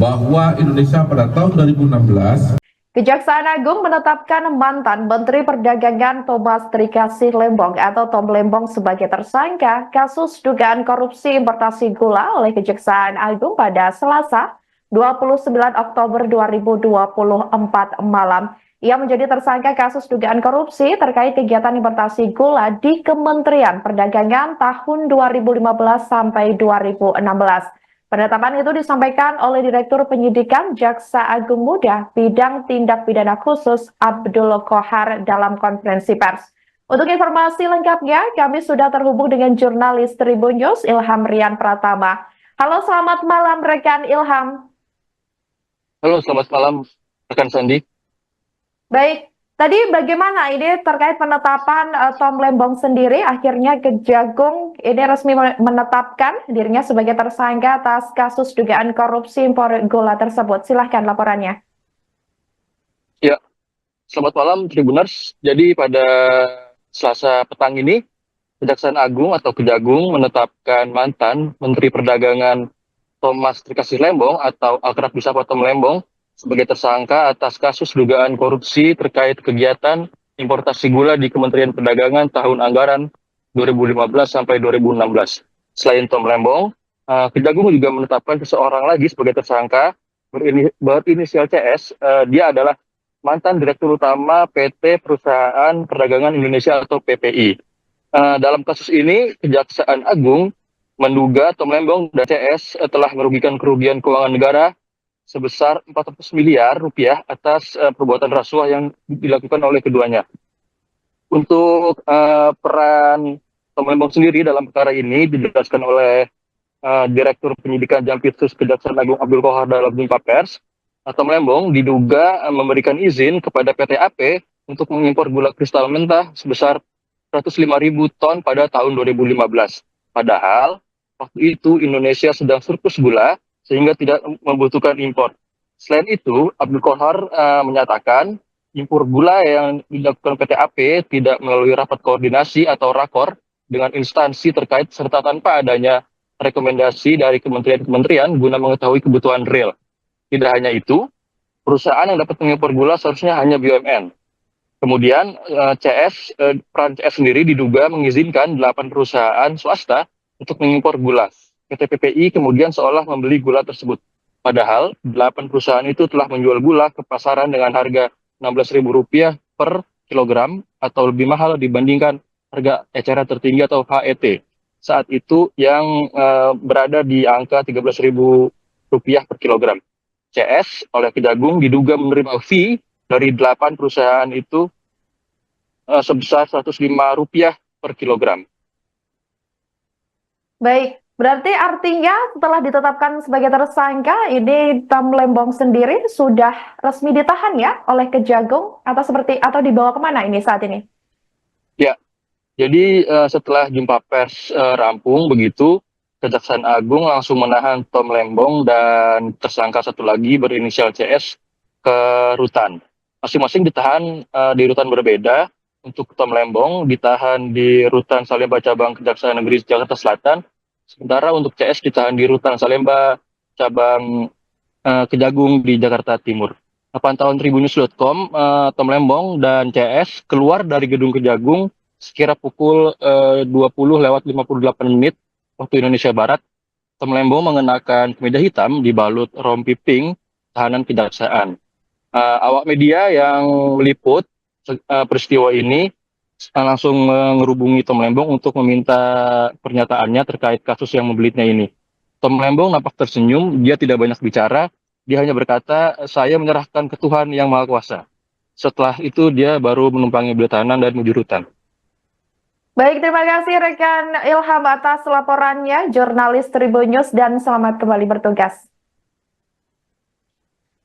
bahwa Indonesia pada tahun 2016 Kejaksaan Agung menetapkan mantan Menteri Perdagangan Thomas Trikasih Lembong atau Tom Lembong sebagai tersangka kasus dugaan korupsi importasi gula oleh Kejaksaan Agung pada Selasa 29 Oktober 2024 malam. Ia menjadi tersangka kasus dugaan korupsi terkait kegiatan importasi gula di Kementerian Perdagangan tahun 2015 sampai 2016. Penetapan itu disampaikan oleh Direktur Penyidikan Jaksa Agung Muda Bidang Tindak Pidana Khusus Abdul Kohar dalam konferensi pers. Untuk informasi lengkapnya, kami sudah terhubung dengan jurnalis Tribun News Ilham Rian Pratama. Halo, selamat malam rekan Ilham. Halo, selamat malam rekan Sandi. Baik, tadi bagaimana ini terkait penetapan Tom Lembong sendiri? Akhirnya Kejagung ini resmi menetapkan dirinya sebagai tersangka atas kasus dugaan korupsi impor gula tersebut. Silahkan laporannya. Ya, selamat malam Tribuners. Jadi pada Selasa petang ini, Kejaksaan Agung atau Kejagung menetapkan mantan Menteri Perdagangan Thomas Trikasih Lembong atau akrab disapa Tom Lembong sebagai tersangka atas kasus dugaan korupsi terkait kegiatan importasi gula di Kementerian Perdagangan tahun anggaran 2015 sampai 2016. Selain Tom Lembong, Kejagung juga menetapkan seseorang lagi sebagai tersangka berinisial CS. Dia adalah mantan Direktur Utama PT Perusahaan Perdagangan Indonesia atau PPI. Dalam kasus ini, Kejaksaan Agung menduga Tom Lembong dan CS telah merugikan kerugian keuangan negara sebesar 400 miliar rupiah atas perbuatan rasuah yang dilakukan oleh keduanya. Untuk peran Tom Lembong sendiri dalam perkara ini dijelaskan oleh Direktur Penyidikan Jampitsus Kejaksaan Agung Abdul Qohar dalam jumpa pers. Tom Lembong diduga memberikan izin kepada PT AP untuk mengimpor gula kristal mentah sebesar 105.000 ton pada tahun 2015. Padahal waktu itu Indonesia sedang surplus gula sehingga tidak membutuhkan impor. Selain itu, Abdul Qohar menyatakan impor gula yang dilakukan PT AP tidak melalui rapat koordinasi atau rakor dengan instansi terkait serta tanpa adanya rekomendasi dari kementerian-kementerian guna mengetahui kebutuhan real. Tidak hanya itu, perusahaan yang dapat mengimpor gula seharusnya hanya BUMN. Kemudian peran CS sendiri diduga mengizinkan 8 perusahaan swasta untuk mengimpor gula. PT PPI kemudian seolah membeli gula tersebut. Padahal 8 perusahaan itu telah menjual gula ke pasaran dengan harga Rp16.000 per kilogram atau lebih mahal dibandingkan harga eceran tertinggi atau HET. Saat itu yang berada di angka Rp13.000 per kilogram. CS oleh Kejagung diduga menerima fee dari 8 perusahaan itu sebesar Rp105 per kilogram. Baik, berarti artinya setelah ditetapkan sebagai tersangka, ini Tom Lembong sendiri sudah resmi ditahan ya oleh Kejagung atau dibawa kemana ini saat ini? Ya, jadi setelah jumpa pers rampung begitu, Kejaksaan Agung langsung menahan Tom Lembong dan tersangka satu lagi berinisial CS ke rutan. Masing-masing ditahan di rutan berbeda. Untuk Tom Lembong ditahan di rutan Salemba cabang Kejaksaan Negeri Jakarta Selatan. Sementara untuk CS ditahan di rutan Salemba cabang Kejagung di Jakarta Timur. Pantauan Tribunnews.com, Tom Lembong dan CS keluar dari gedung Kejagung sekira pukul 20:58 waktu Indonesia Barat. Tom Lembong mengenakan kemeja hitam dibalut rompi pink tahanan kejaksaan. Awak media yang meliput peristiwa ini langsung menghubungi Tom Lembong untuk meminta pernyataannya terkait kasus yang membelitnya ini. Tom Lembong nampak tersenyum, dia tidak banyak bicara, dia hanya berkata, "Saya menyerahkan ke Tuhan yang Maha Kuasa." Setelah itu dia baru menumpangi beliau tahanan dan menuju rutan. Baik, terima kasih rekan Ilham atas laporannya, jurnalis Tribunnews, dan selamat kembali bertugas.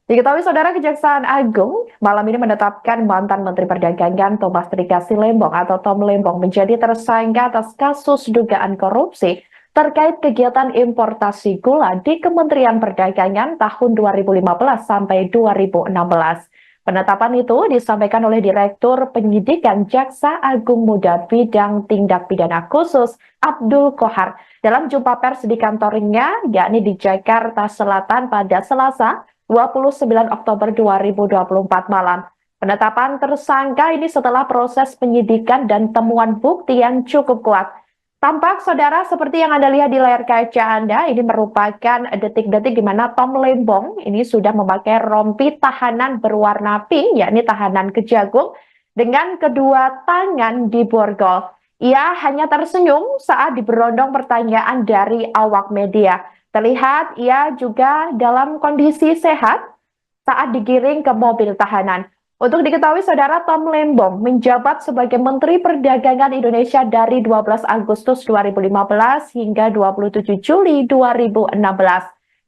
Diketahui Saudara, Kejaksaan Agung malam ini menetapkan mantan Menteri Perdagangan Thomas Trikasih Lembong atau Tom Lembong menjadi tersangka atas kasus dugaan korupsi terkait kegiatan importasi gula di Kementerian Perdagangan tahun 2015 sampai 2016. Penetapan itu disampaikan oleh Direktur Penyidikan Jaksa Agung Muda Bidang Tindak Pidana Khusus Abdul Qohar dalam jumpa pers di kantornya, yakni di Jakarta Selatan pada Selasa 29 Oktober 2024 malam. Penetapan tersangka ini setelah proses penyidikan dan temuan bukti yang cukup kuat. Tampak Saudara seperti yang Anda lihat di layar kaca Anda, ini merupakan detik-detik di mana Tom Lembong ini sudah memakai rompi tahanan berwarna pink, yakni tahanan Kejagung, dengan kedua tangan di borgol. Ia hanya tersenyum saat diberondong pertanyaan dari awak media. Terlihat ia juga dalam kondisi sehat saat digiring ke mobil tahanan. Untuk diketahui Saudara, Tom Lembong menjabat sebagai Menteri Perdagangan Indonesia dari 12 Agustus 2015 hingga 27 Juli 2016.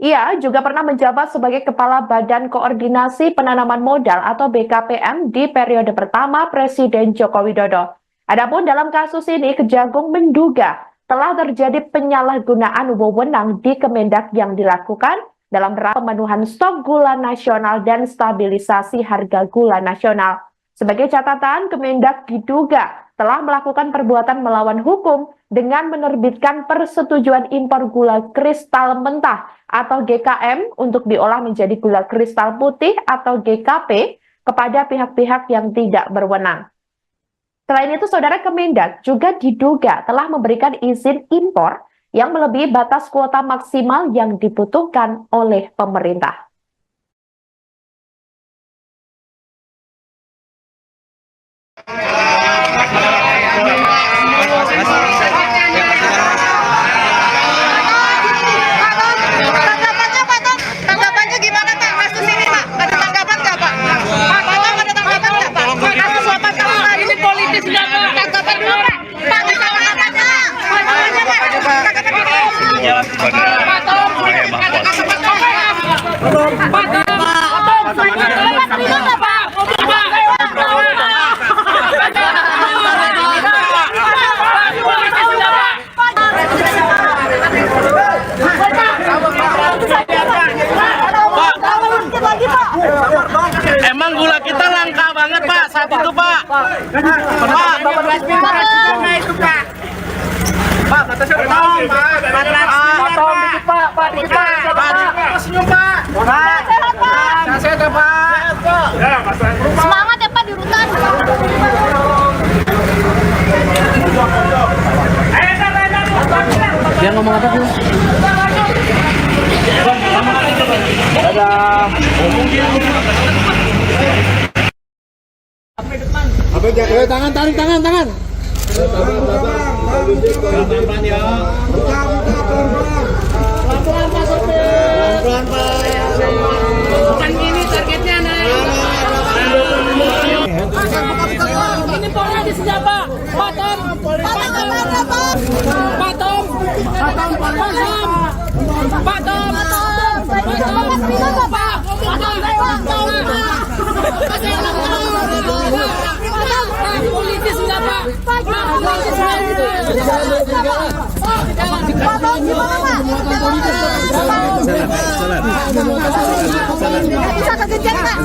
Ia juga pernah menjabat sebagai Kepala Badan Koordinasi Penanaman Modal atau BKPM di periode pertama Presiden Joko Widodo. Adapun dalam kasus ini, Kejagung menduga telah terjadi penyalahgunaan wewenang di Kemendak yang dilakukan dalam rangka pemenuhan stok gula nasional dan stabilisasi harga gula nasional. Sebagai catatan, Kemendak diduga telah melakukan perbuatan melawan hukum dengan menerbitkan persetujuan impor gula kristal mentah atau GKM untuk diolah menjadi gula kristal putih atau GKP kepada pihak-pihak yang tidak berwenang. Selain itu, Saudara, Kemendak juga diduga telah memberikan izin impor yang melebihi batas kuota maksimal yang dibutuhkan oleh pemerintah. Tanggapannya gimana Pak? Kasus ini Pak? Ada tanggapan nggak Pak? Pak Tom ada tanggapan nggak Pak? Kasus suapan kamu ini politis nggak Pak? Tanggapan dulu Pak. Pak tanggapannya. Pak Tom. Emang gula kita langka banget Pak saat itu Pak. Pak, batasnya berapa? Pak, tolong dikit Pak, Pak, dikit Pak. Senyum Pak. Pak, sehat Pak. Sehat ya Pak. Ya, masalah rumah. Semangat ya Pak di rutan. Dia ngomong apa sih? Dadah. Tangan, tarik tangan. Pelan-pelan ya. Pelan-pelan Pak sopir. Pelan-pelan Pak. Bukan gini targetnya naik. Ini politis nggak Pak? Pak Tom. Pak Tom. Politis nggak Pak? Bisa kekejar Pak?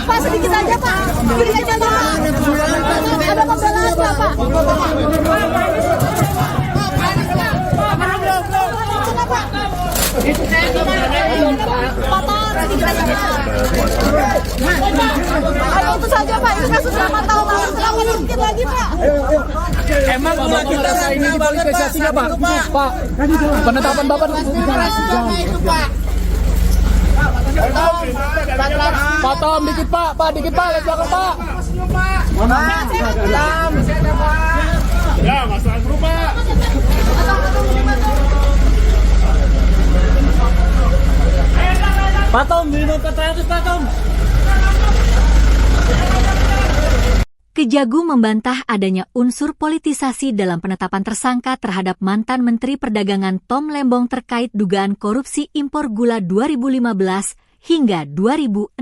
Pak sedikit aja Pak. Sedikit aja Pak. Ada pembelaan nggak Pak? Ayo itu saja Pak, itu kasus 8 tahun lalu, kenapa dikit lagi Pak? Emang gula kita langka banget Pak saat itu Pak. Penetapan Bapak Pak Tom, dikit Pak, dikit Pak, lihat belakang Pak. Ya, masalah berubah. Pak Tom, minum keterangan Pak Tom. Kejagung membantah adanya unsur politisasi dalam penetapan tersangka terhadap mantan Menteri Perdagangan Tom Lembong terkait dugaan korupsi impor gula 2015 hingga 2016.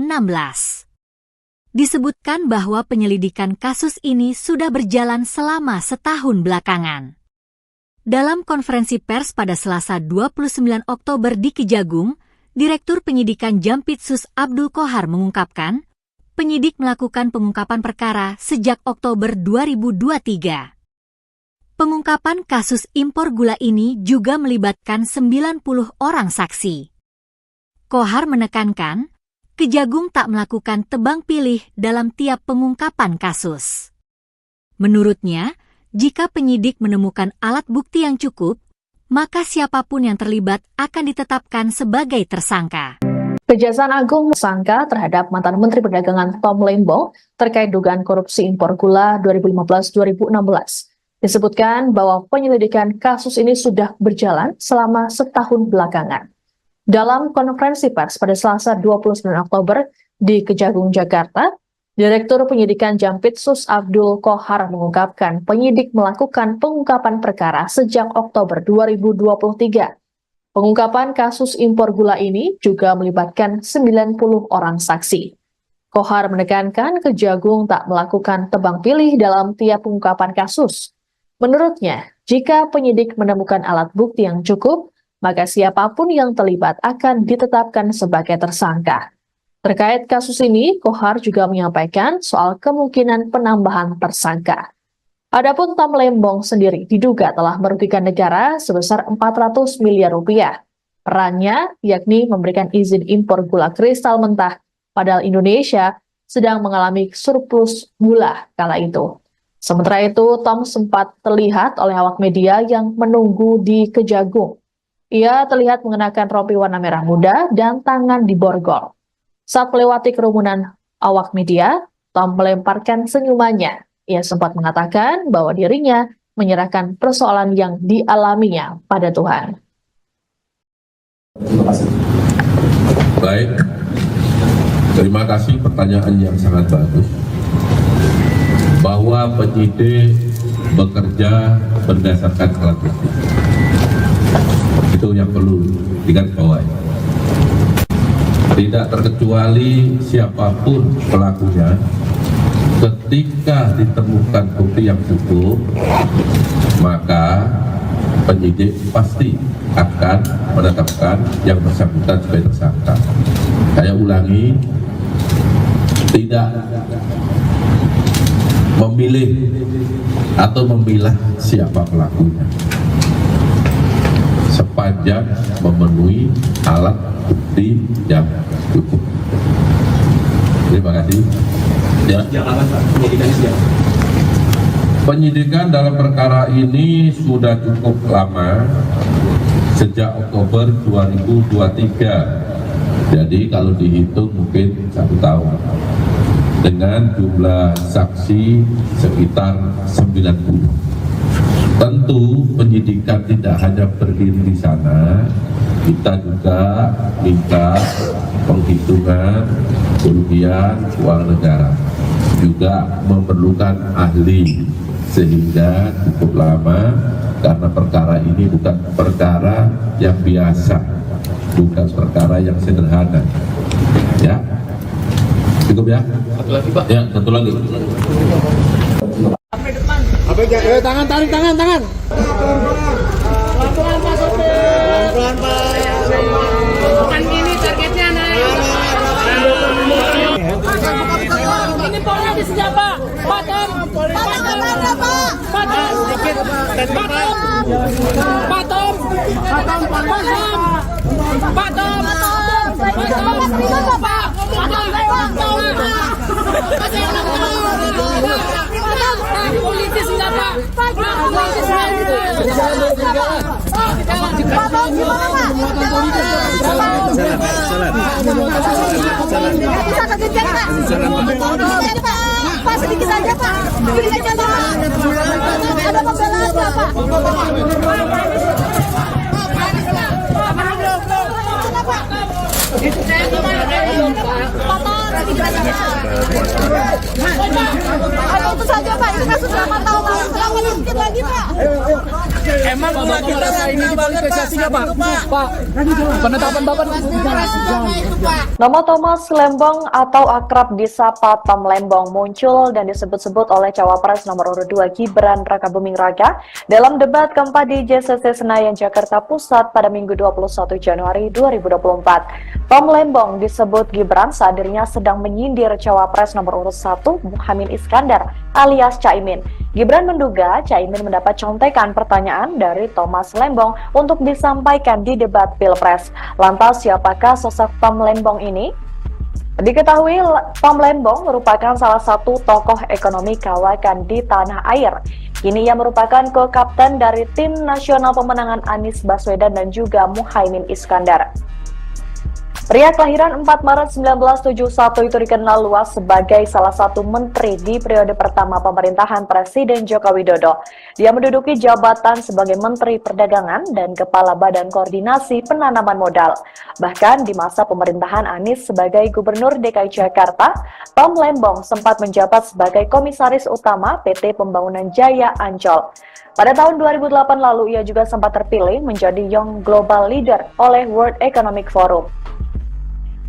Disebutkan bahwa penyelidikan kasus ini sudah berjalan selama setahun belakangan. Dalam konferensi pers pada Selasa 29 Oktober di Kejagung, Direktur Penyidikan Jampitsus Abdul Qohar mengungkapkan, penyidik melakukan pengungkapan perkara sejak Oktober 2023. Pengungkapan kasus impor gula ini juga melibatkan 90 orang saksi. Qohar menekankan, Kejagung tak melakukan tebang pilih dalam tiap pengungkapan kasus. Menurutnya, jika penyidik menemukan alat bukti yang cukup, maka siapapun yang terlibat akan ditetapkan sebagai tersangka. Kejaksaan Agung tersangka terhadap mantan Menteri Perdagangan Tom Lembong terkait dugaan korupsi impor gula 2015-2016. Disebutkan bahwa penyelidikan kasus ini sudah berjalan selama setahun belakangan. Dalam konferensi pers pada Selasa 29 Oktober di Kejagung, Jakarta, Direktur Penyidikan Jampitsus Abdul Qohar mengungkapkan penyidik melakukan pengungkapan perkara sejak Oktober 2023. Pengungkapan kasus impor gula ini juga melibatkan 90 orang saksi. Qohar menekankan Kejagung tak melakukan tebang pilih dalam tiap pengungkapan kasus. Menurutnya, jika penyidik menemukan alat bukti yang cukup, maka siapapun yang terlibat akan ditetapkan sebagai tersangka. Terkait kasus ini, Kohar juga menyampaikan soal kemungkinan penambahan tersangka. Adapun Tom Lembong sendiri diduga telah merugikan negara sebesar 400 miliar rupiah. Perannya yakni memberikan izin impor gula kristal mentah, padahal Indonesia sedang mengalami surplus gula kala itu. Sementara itu, Tom sempat terlihat oleh awak media yang menunggu di Kejagung. Ia terlihat mengenakan rompi warna merah muda dan tangan diborgol. Saat melewati kerumunan awak media, Tom melemparkan senyumannya. Ia sempat mengatakan bahwa dirinya menyerahkan persoalan yang dialaminya pada Tuhan. Baik, terima kasih pertanyaan yang sangat bagus. Bahwa penyidik bekerja berdasarkan alat bukti. Itu yang perlu digarisbawahi. Tidak terkecuali siapapun pelakunya, ketika ditemukan bukti yang cukup, maka penyidik pasti akan menetapkan yang bersangkutan sebagai tersangka. Saya ulangi, tidak memilih atau memilah siapa pelakunya, sepanjang memenuhi alat bukti yang cukup. Terima kasih. Ya. Penyidikan dalam perkara ini sudah cukup lama, sejak Oktober 2023. Jadi kalau dihitung mungkin 1 tahun. Dengan jumlah saksi sekitar 90. Tentu penyidikan tidak hanya berdiri di sana, kita juga minta penghitungan kerugian uang negara, juga memerlukan ahli, sehingga cukup lama karena perkara ini bukan perkara yang biasa, bukan perkara yang sederhana. Ya, cukup ya. Satu lagi Pak. Ya, satu lagi. Tangan, tarik tangan. Pelan-pelan Pak sopir. Pelan-pelan Pak. Bukan gini targetnya naik. Ini polnya di siapa? Patom. Politis enggak Pak? Pak, sedikit saja Pak. Sedikit saja Pak. Ada pembelaan Pak. Itu saja Pak, itu kasus lama tahun lalu, kenapa sedikit lagi Pak? Emang gula kita ini dipolitisasinya Pak? Pak, penetapan Bapak Nama Thomas Lembong atau akrab disapa Tom Lembong muncul dan disebut-sebut oleh Cawapres nomor urut 2 Gibran Rakabuming Raka dalam debat keempat di JCC Senayan, Jakarta Pusat pada Minggu 21 Januari 2024. Tom Lembong disebut Gibran saat dirinya sedang menyindir Cawapres nomor urut 1 Muhaimin Iskandar alias Caimin. Gibran menduga Caimin mendapat contekan pertanyaan dari Thomas Lembong untuk disampaikan di debat Pilpres. Lantas siapakah sosok Tom Lembong ini? Diketahui Tom Lembong merupakan salah satu tokoh ekonomi kawakan di tanah air. Kini ia merupakan co-kapten dari tim nasional pemenangan Anies Baswedan dan juga Muhaimin Iskandar. Pria kelahiran 4 Maret 1971 itu dikenal luas sebagai salah satu menteri di periode pertama pemerintahan Presiden Joko Widodo. Dia menduduki jabatan sebagai Menteri Perdagangan dan Kepala Badan Koordinasi Penanaman Modal. Bahkan di masa pemerintahan Anies sebagai Gubernur DKI Jakarta, Tom Lembong sempat menjabat sebagai Komisaris Utama PT Pembangunan Jaya Ancol. Pada tahun 2008 lalu, ia juga sempat terpilih menjadi Young Global Leader oleh World Economic Forum.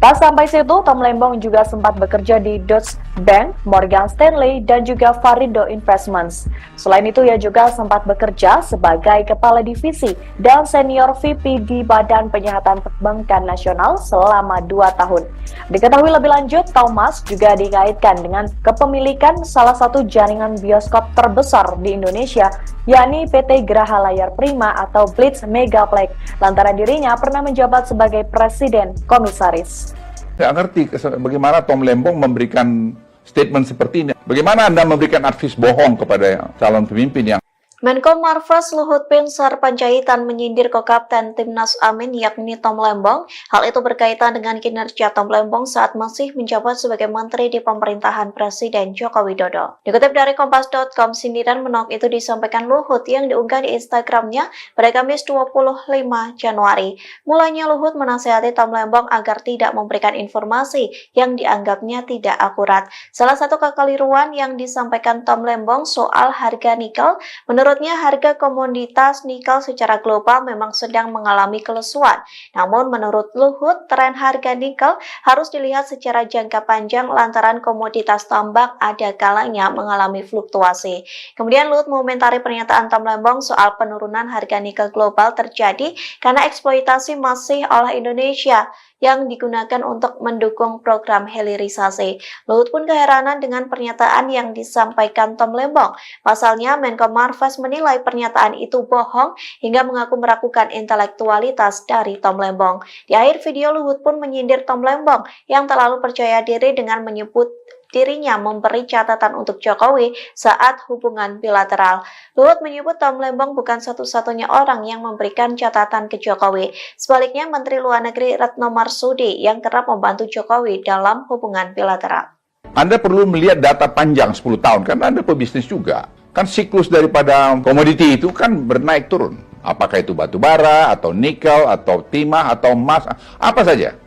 Tak sampai situ, Tom Lembong juga sempat bekerja di Deutsche Bank, Morgan Stanley, dan juga Varindo Investments. Selain itu, ia juga sempat bekerja sebagai Kepala Divisi dan Senior VP di Badan Penyihatan Perbankan Nasional selama 2 tahun. Diketahui lebih lanjut, Thomas juga dikaitkan dengan kepemilikan salah satu jaringan bioskop terbesar di Indonesia, yakni PT Graha Layar Prima atau Blitz Megaplex, lantaran dirinya pernah menjabat sebagai Presiden Komisaris. Saya ngerti bagaimana Tom Lembong memberikan statement seperti ini. Bagaimana Anda memberikan advis bohong kepada calon pemimpin yang Menko Marves Luhut Binsar Panjaitan menyindir Kokapten Timnas Amin yakni Tom Lembong. Hal itu berkaitan dengan kinerja Tom Lembong saat masih menjabat sebagai menteri di pemerintahan Presiden Joko Widodo. Dikutip dari Kompas.com, sindiran menolak itu disampaikan Luhut yang diunggah di Instagramnya pada Kamis 25 Januari. Mulanya Luhut menasihati Tom Lembong agar tidak memberikan informasi yang dianggapnya tidak akurat. Salah satu kekeliruan yang disampaikan Tom Lembong soal harga nikel, menurutnya harga komoditas nikel secara global memang sedang mengalami kelesuan. Namun menurut Luhut, tren harga nikel harus dilihat secara jangka panjang lantaran komoditas tambang ada kalanya mengalami fluktuasi. Kemudian Luhut mengomentari pernyataan Tom Lembong soal penurunan harga nikel global terjadi karena eksploitasi masih oleh Indonesia yang digunakan untuk mendukung program hilirisasi. Luhut pun keheranan dengan pernyataan yang disampaikan Tom Lembong. Pasalnya, Menko Marves menilai pernyataan itu bohong hingga mengaku meragukan intelektualitas dari Tom Lembong. Di akhir video, Luhut pun menyindir Tom Lembong yang terlalu percaya diri dengan menyebut dirinya memberi catatan untuk Jokowi saat hubungan bilateral. Luhut menyebut Tom Lembong bukan satu-satunya orang yang memberikan catatan ke Jokowi. Sebaliknya, Menteri Luar Negeri Retno Marsudi yang kerap membantu Jokowi dalam hubungan bilateral. Anda perlu melihat data panjang 10 tahun, karena Anda pebisnis juga. Kan siklus daripada komoditi itu kan bernaik turun. Apakah itu batu bara, atau nikel, atau timah, atau emas, apa saja.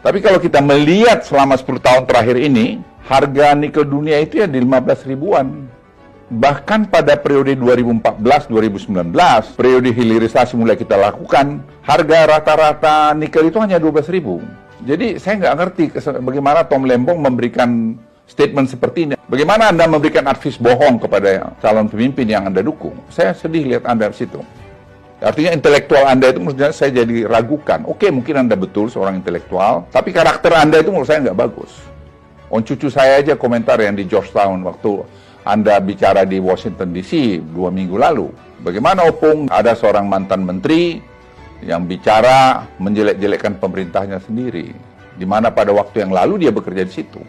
Tapi kalau kita melihat selama 10 tahun terakhir ini, harga nikel dunia itu ya di 15 ribuan. Bahkan pada periode 2014-2019, periode hilirisasi mulai kita lakukan, harga rata-rata nikel itu hanya 12 ribu. Jadi saya nggak ngerti bagaimana Tom Lembong memberikan statement seperti ini. Bagaimana Anda memberikan advis bohong kepada calon pemimpin yang Anda dukung. Saya sedih lihat Anda di situ. Artinya intelektual Anda itu menurut saya jadi ragukan. Oke, mungkin Anda betul seorang intelektual, tapi karakter Anda itu menurut saya nggak bagus. Cucu saya aja komentar yang di Georgetown waktu Anda bicara di Washington DC 2 minggu lalu. Bagaimana Opung ada seorang mantan menteri yang bicara menjelek-jelekkan pemerintahnya sendiri. Di mana pada waktu yang lalu dia bekerja di situ.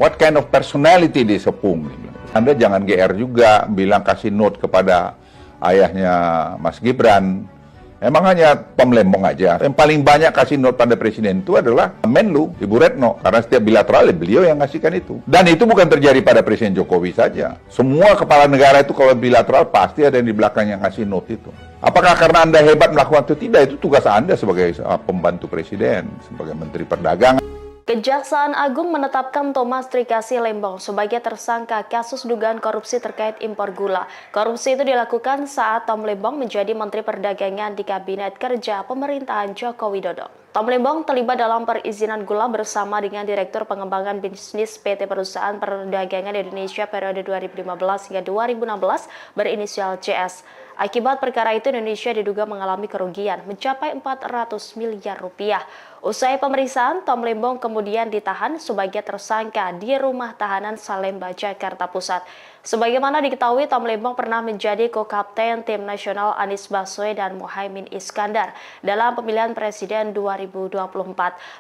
What kind of personality this Opung? Anda jangan GR juga bilang kasih note kepada ayahnya Mas Gibran. Emang hanya Tom Lembong aja. Yang paling banyak kasih note pada presiden itu adalah Menlu, Ibu Retno. Karena setiap bilateral beliau yang ngasihkan itu. Dan itu bukan terjadi pada Presiden Jokowi saja. Semua kepala negara itu kalau bilateral pasti ada yang di belakang yang ngasih note itu. Apakah karena Anda hebat melakukan itu? Tidak, itu tugas Anda sebagai pembantu presiden, sebagai Menteri Perdagangan. Kejaksaan Agung menetapkan Thomas Trikasih Lembong sebagai tersangka kasus dugaan korupsi terkait impor gula. Korupsi itu dilakukan saat Tom Lembong menjadi Menteri Perdagangan di Kabinet Kerja Pemerintahan Joko Widodo. Tom Lembong terlibat dalam perizinan gula bersama dengan Direktur Pengembangan Bisnis PT Perusahaan Perdagangan Indonesia periode 2015 hingga 2016 berinisial CS. Akibat perkara itu Indonesia diduga mengalami kerugian mencapai 400 miliar rupiah. Usai pemeriksaan, Tom Lembong kemudian ditahan sebagai tersangka di Rumah Tahanan Salemba, Jakarta Pusat. Sebagaimana diketahui, Tom Lembong pernah menjadi co-kapten tim nasional Anies Baswedan dan Muhaimin Iskandar dalam pemilihan presiden 2024.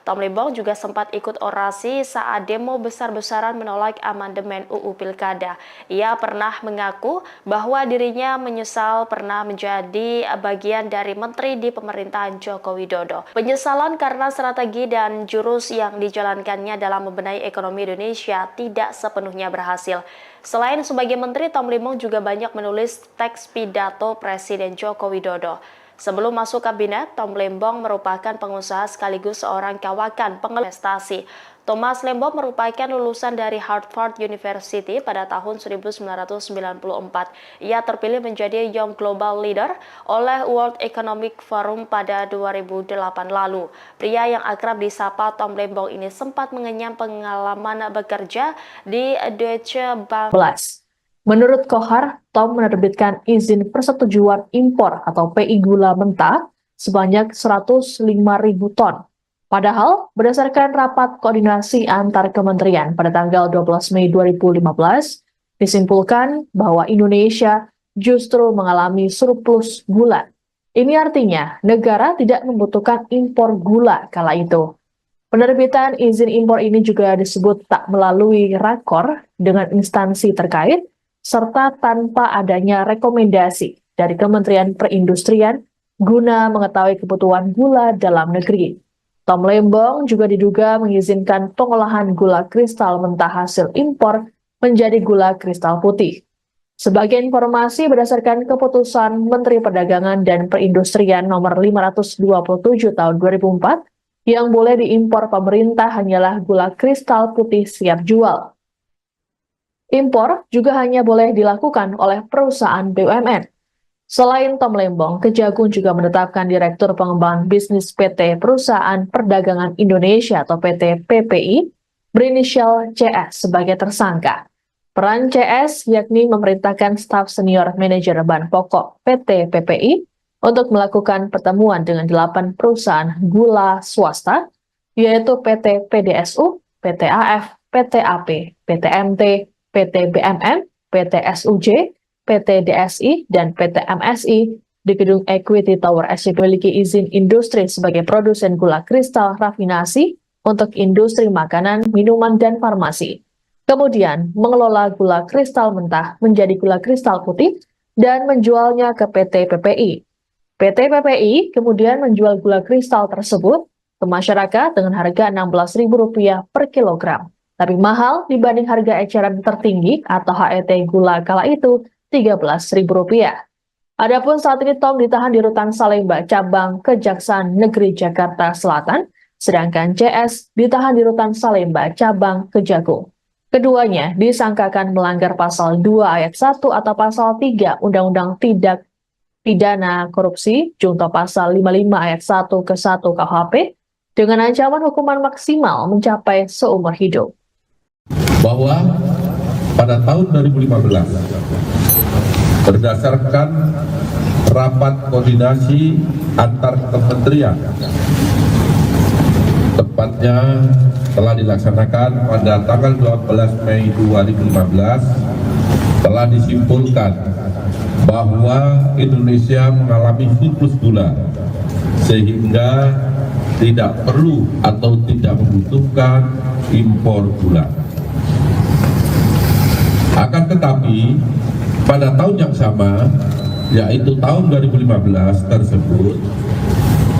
Tom Lembong juga sempat ikut orasi saat demo besar-besaran menolak amandemen UU Pilkada. Ia pernah mengaku bahwa dirinya menyesal pernah menjadi bagian dari menteri di pemerintahan Joko Widodo. Penyesalan karena strategi dan jurus yang dijalankannya dalam membenahi ekonomi Indonesia tidak sepenuhnya berhasil. Selain sebagai menteri, Tom Lembong juga banyak menulis teks pidato Presiden Joko Widodo. Sebelum masuk kabinet, Tom Lembong merupakan pengusaha sekaligus seorang kawakan penginvestasi. Thomas Lembong merupakan lulusan dari Harvard University pada tahun 1994. Ia terpilih menjadi Young Global Leader oleh World Economic Forum pada 2008 lalu. Pria yang akrab disapa Tom Lembong ini sempat mengenyam pengalaman bekerja di Deutsche Bank. Menurut Kohar, Tom menerbitkan izin persetujuan impor atau PI gula mentah sebanyak 105.000 ton. Padahal, berdasarkan rapat koordinasi antar kementerian pada tanggal 12 Mei 2015, disimpulkan bahwa Indonesia justru mengalami surplus gula. Ini artinya negara tidak membutuhkan impor gula kala itu. Penerbitan izin impor ini juga disebut tak melalui rakor dengan instansi terkait, serta tanpa adanya rekomendasi dari Kementerian Perindustrian guna mengetahui kebutuhan gula dalam negeri. Tom Lembong juga diduga mengizinkan pengolahan gula kristal mentah hasil impor menjadi gula kristal putih. Sebagai informasi berdasarkan keputusan Menteri Perdagangan dan Perindustrian nomor 527 tahun 2004, yang boleh diimpor pemerintah hanyalah gula kristal putih siap jual. Impor juga hanya boleh dilakukan oleh perusahaan BUMN. Selain Tom Lembong, Kejagung juga menetapkan Direktur Pengembangan Bisnis PT Perusahaan Perdagangan Indonesia atau PT PPI berinisial CS sebagai tersangka. Peran CS yakni memerintahkan staf senior manajer bahan pokok PT PPI untuk melakukan pertemuan dengan 8 perusahaan gula swasta, yaitu PT PDSU, PT AF, PT AP, PT MT, PT BMN, PT SUJ, PT DSI, dan PT MSI di gedung Equity Tower SCB memiliki izin industri sebagai produsen gula kristal rafinasi untuk industri makanan, minuman, dan farmasi. Kemudian mengelola gula kristal mentah menjadi gula kristal putih dan menjualnya ke PT PPI. PT PPI kemudian menjual gula kristal tersebut ke masyarakat dengan harga Rp16.000 per kilogram. Tapi mahal dibanding harga eceran tertinggi atau HET gula kala itu Rp13.000. Adapun saat ini Tom ditahan di Rutan Salemba cabang Kejaksaan Negeri Jakarta Selatan, sedangkan CS ditahan di Rutan Salemba cabang Kejagung. Keduanya disangkakan melanggar pasal 2 ayat 1 atau pasal 3 Undang-Undang Tindak Pidana Korupsi junto pasal 55 ayat 1 ke 1 KUHP dengan ancaman hukuman maksimal mencapai seumur hidup. Bahwa pada tahun 2015 berdasarkan rapat koordinasi antar kementerian, tepatnya telah dilaksanakan pada tanggal 12 Mei 2015, telah disimpulkan bahwa Indonesia mengalami surplus gula sehingga tidak perlu atau tidak membutuhkan impor gula. Akan tetapi pada tahun yang sama, yaitu tahun 2015 tersebut,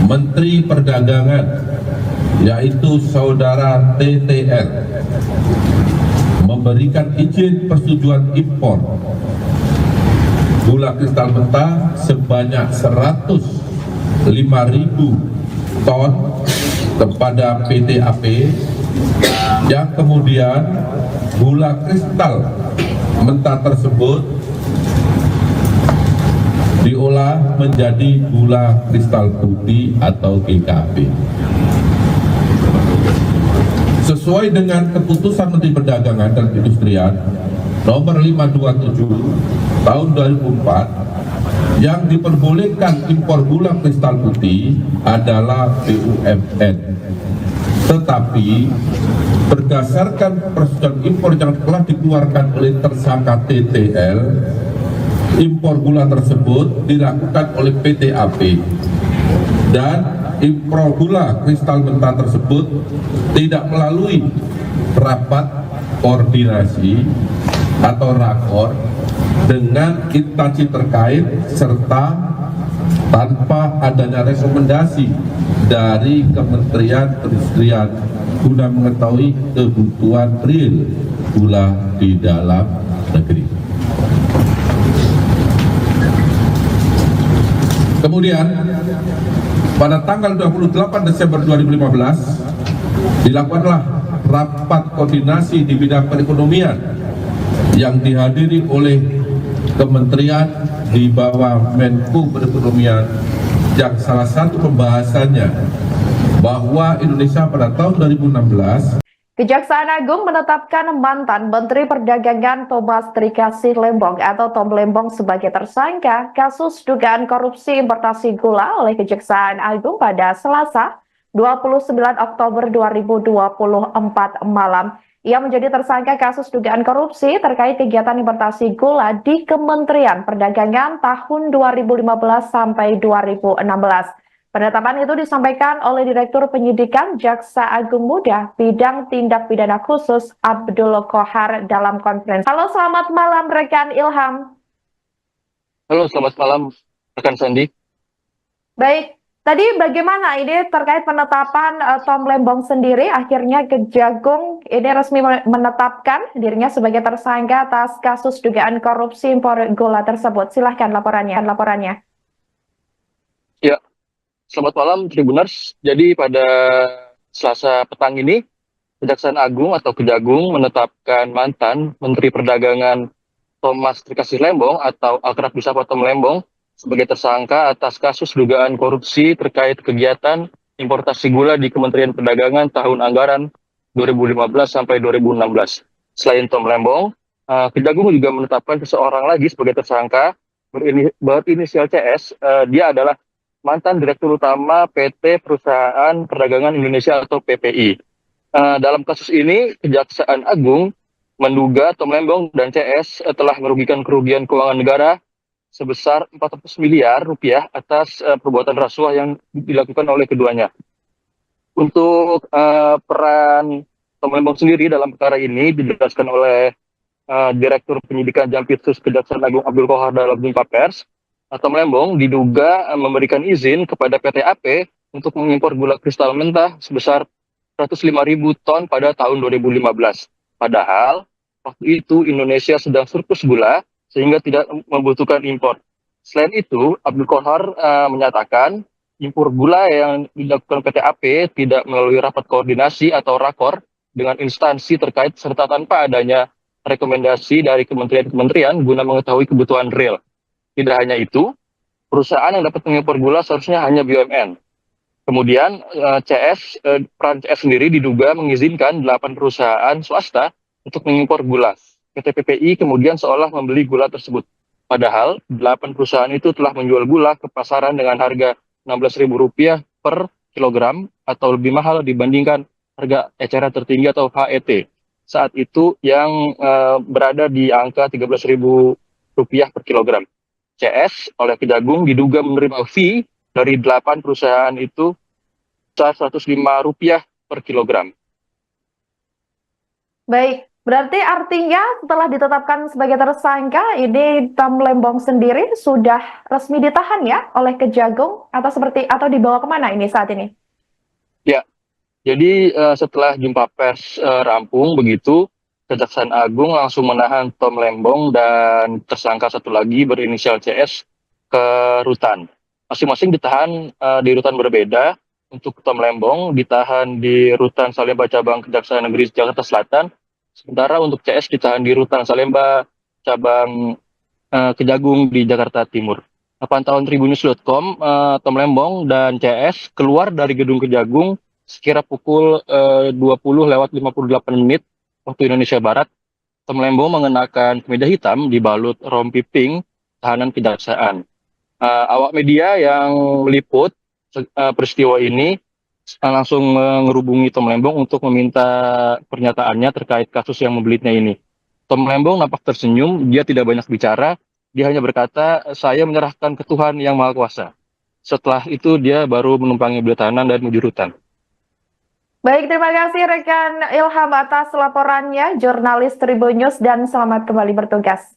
Menteri Perdagangan, yaitu Saudara TTR, memberikan izin persetujuan impor gula kristal mentah sebanyak 105.000 ton kepada PT AP, yang kemudian gula kristal mentah tersebut diolah menjadi gula kristal putih atau GKP. Sesuai dengan keputusan Menteri Perdagangan dan Perindustrian nomor 527 tahun 2004, yang diperbolehkan impor gula kristal putih adalah BUMN. Tetapi berdasarkan persetujuan impor yang telah dikeluarkan oleh tersangka TTL, impor gula tersebut dilakukan oleh PT AP, dan impor gula kristal mentah tersebut tidak melalui rapat koordinasi atau rakor dengan instansi terkait serta tanpa adanya rekomendasi dari Kementerian Perindustrian guna mengetahui kebutuhan real gula di dalam negeri. Kemudian pada tanggal 28 Desember 2015 dilakukanlah rapat koordinasi di bidang perekonomian yang dihadiri oleh kementerian di bawah Menko Perekonomian, yang salah satu pembahasannya bahwa Indonesia pada tahun 2016 Kejaksaan Agung menetapkan mantan Menteri Perdagangan Thomas Trikasih Lembong atau Tom Lembong sebagai tersangka kasus dugaan korupsi importasi gula oleh Kejaksaan Agung pada Selasa 29 Oktober 2024 malam. Ia menjadi tersangka kasus dugaan korupsi terkait kegiatan importasi gula di Kementerian Perdagangan tahun 2015 sampai 2016. Penetapan itu disampaikan oleh Direktur Penyidikan Jaksa Agung Muda Bidang Tindak Pidana Khusus Abdul Kohar dalam konferensi. Halo, selamat malam rekan Ilham. Halo, selamat malam rekan Sandi. Baik, tadi bagaimana ini terkait penetapan Tom Lembong sendiri? Akhirnya Kejagung ini resmi menetapkan dirinya sebagai tersangka atas kasus dugaan korupsi impor gula tersebut. Silahkan laporannya. Ya. Selamat malam Tribuners. Jadi pada Selasa petang ini, Kejaksaan Agung atau Kejagung menetapkan mantan Menteri Perdagangan Thomas Trikasih Lembong atau akrab disapa Tom Lembong sebagai tersangka atas kasus dugaan korupsi terkait kegiatan importasi gula di Kementerian Perdagangan tahun anggaran 2015 sampai 2016. Selain Tom Lembong, Kejagung juga menetapkan seseorang lagi sebagai tersangka berinisial CS. Dia adalah mantan Direktur Utama PT Perusahaan Perdagangan Indonesia atau PPI. Dalam kasus ini, Kejaksaan Agung menduga Tom Lembong dan CS telah merugikan kerugian keuangan negara sebesar 400 miliar rupiah atas perbuatan rasuah yang dilakukan oleh keduanya. Untuk peran Tom Lembong sendiri dalam perkara ini dijelaskan oleh Direktur Penyidikan Jampitsus Kejaksaan Agung Abdul Kohar dalam jumpa pers. Tom Lembong diduga memberikan izin kepada PT AP untuk mengimpor gula kristal mentah sebesar 105.000 ton pada tahun 2015. Padahal waktu itu Indonesia sedang surplus gula sehingga tidak membutuhkan impor. Selain itu, Abdul Kohar menyatakan impor gula yang dilakukan PT AP tidak melalui rapat koordinasi atau rakor dengan instansi terkait serta tanpa adanya rekomendasi dari kementerian-kementerian guna mengetahui kebutuhan real. Tidak hanya itu, perusahaan yang dapat mengimpor gula seharusnya hanya BUMN. Kemudian peran CS sendiri diduga mengizinkan 8 perusahaan swasta untuk mengimpor gula. PT PPI kemudian seolah membeli gula tersebut. Padahal 8 perusahaan itu telah menjual gula ke pasaran dengan harga Rp16.000 per kilogram atau lebih mahal dibandingkan harga eceran tertinggi atau HET. Saat itu yang berada di angka Rp13.000 per kilogram. CS oleh Kejagung diduga menerima fee dari 8 perusahaan itu Rp105 per kilogram. Baik, berarti artinya setelah ditetapkan sebagai tersangka, ini Tom Lembong sendiri sudah resmi ditahan ya oleh Kejagung atau dibawa kemana ini saat ini? Ya, jadi setelah jumpa pers rampung begitu, Kejaksaan Agung langsung menahan Tom Lembong dan tersangka satu lagi berinisial CS ke rutan. Masing-masing ditahan di rutan berbeda. Untuk Tom Lembong ditahan di rutan Salemba cabang Kejaksaan Negeri Jakarta Selatan. Sementara untuk CS ditahan di rutan Salemba cabang Kejagung di Jakarta Timur. Pantauan Tribunnews.com, Tom Lembong dan CS keluar dari gedung Kejagung sekira pukul 20:58 waktu Indonesia Barat. Tom Lembong mengenakan kemeja hitam dibalut rompi pink tahanan kejaksaan. Awak media yang meliput peristiwa ini langsung menghubungi Tom Lembong untuk meminta pernyataannya terkait kasus yang membelitnya ini. Tom Lembong nampak tersenyum, dia tidak banyak bicara, dia hanya berkata, "Saya menyerahkan ke Tuhan yang Maha Kuasa." Setelah itu dia baru menumpangi beliau tahanan dan menuju rutan. Baik, terima kasih rekan Ilham atas laporannya, jurnalis Tribunnews, dan selamat kembali bertugas.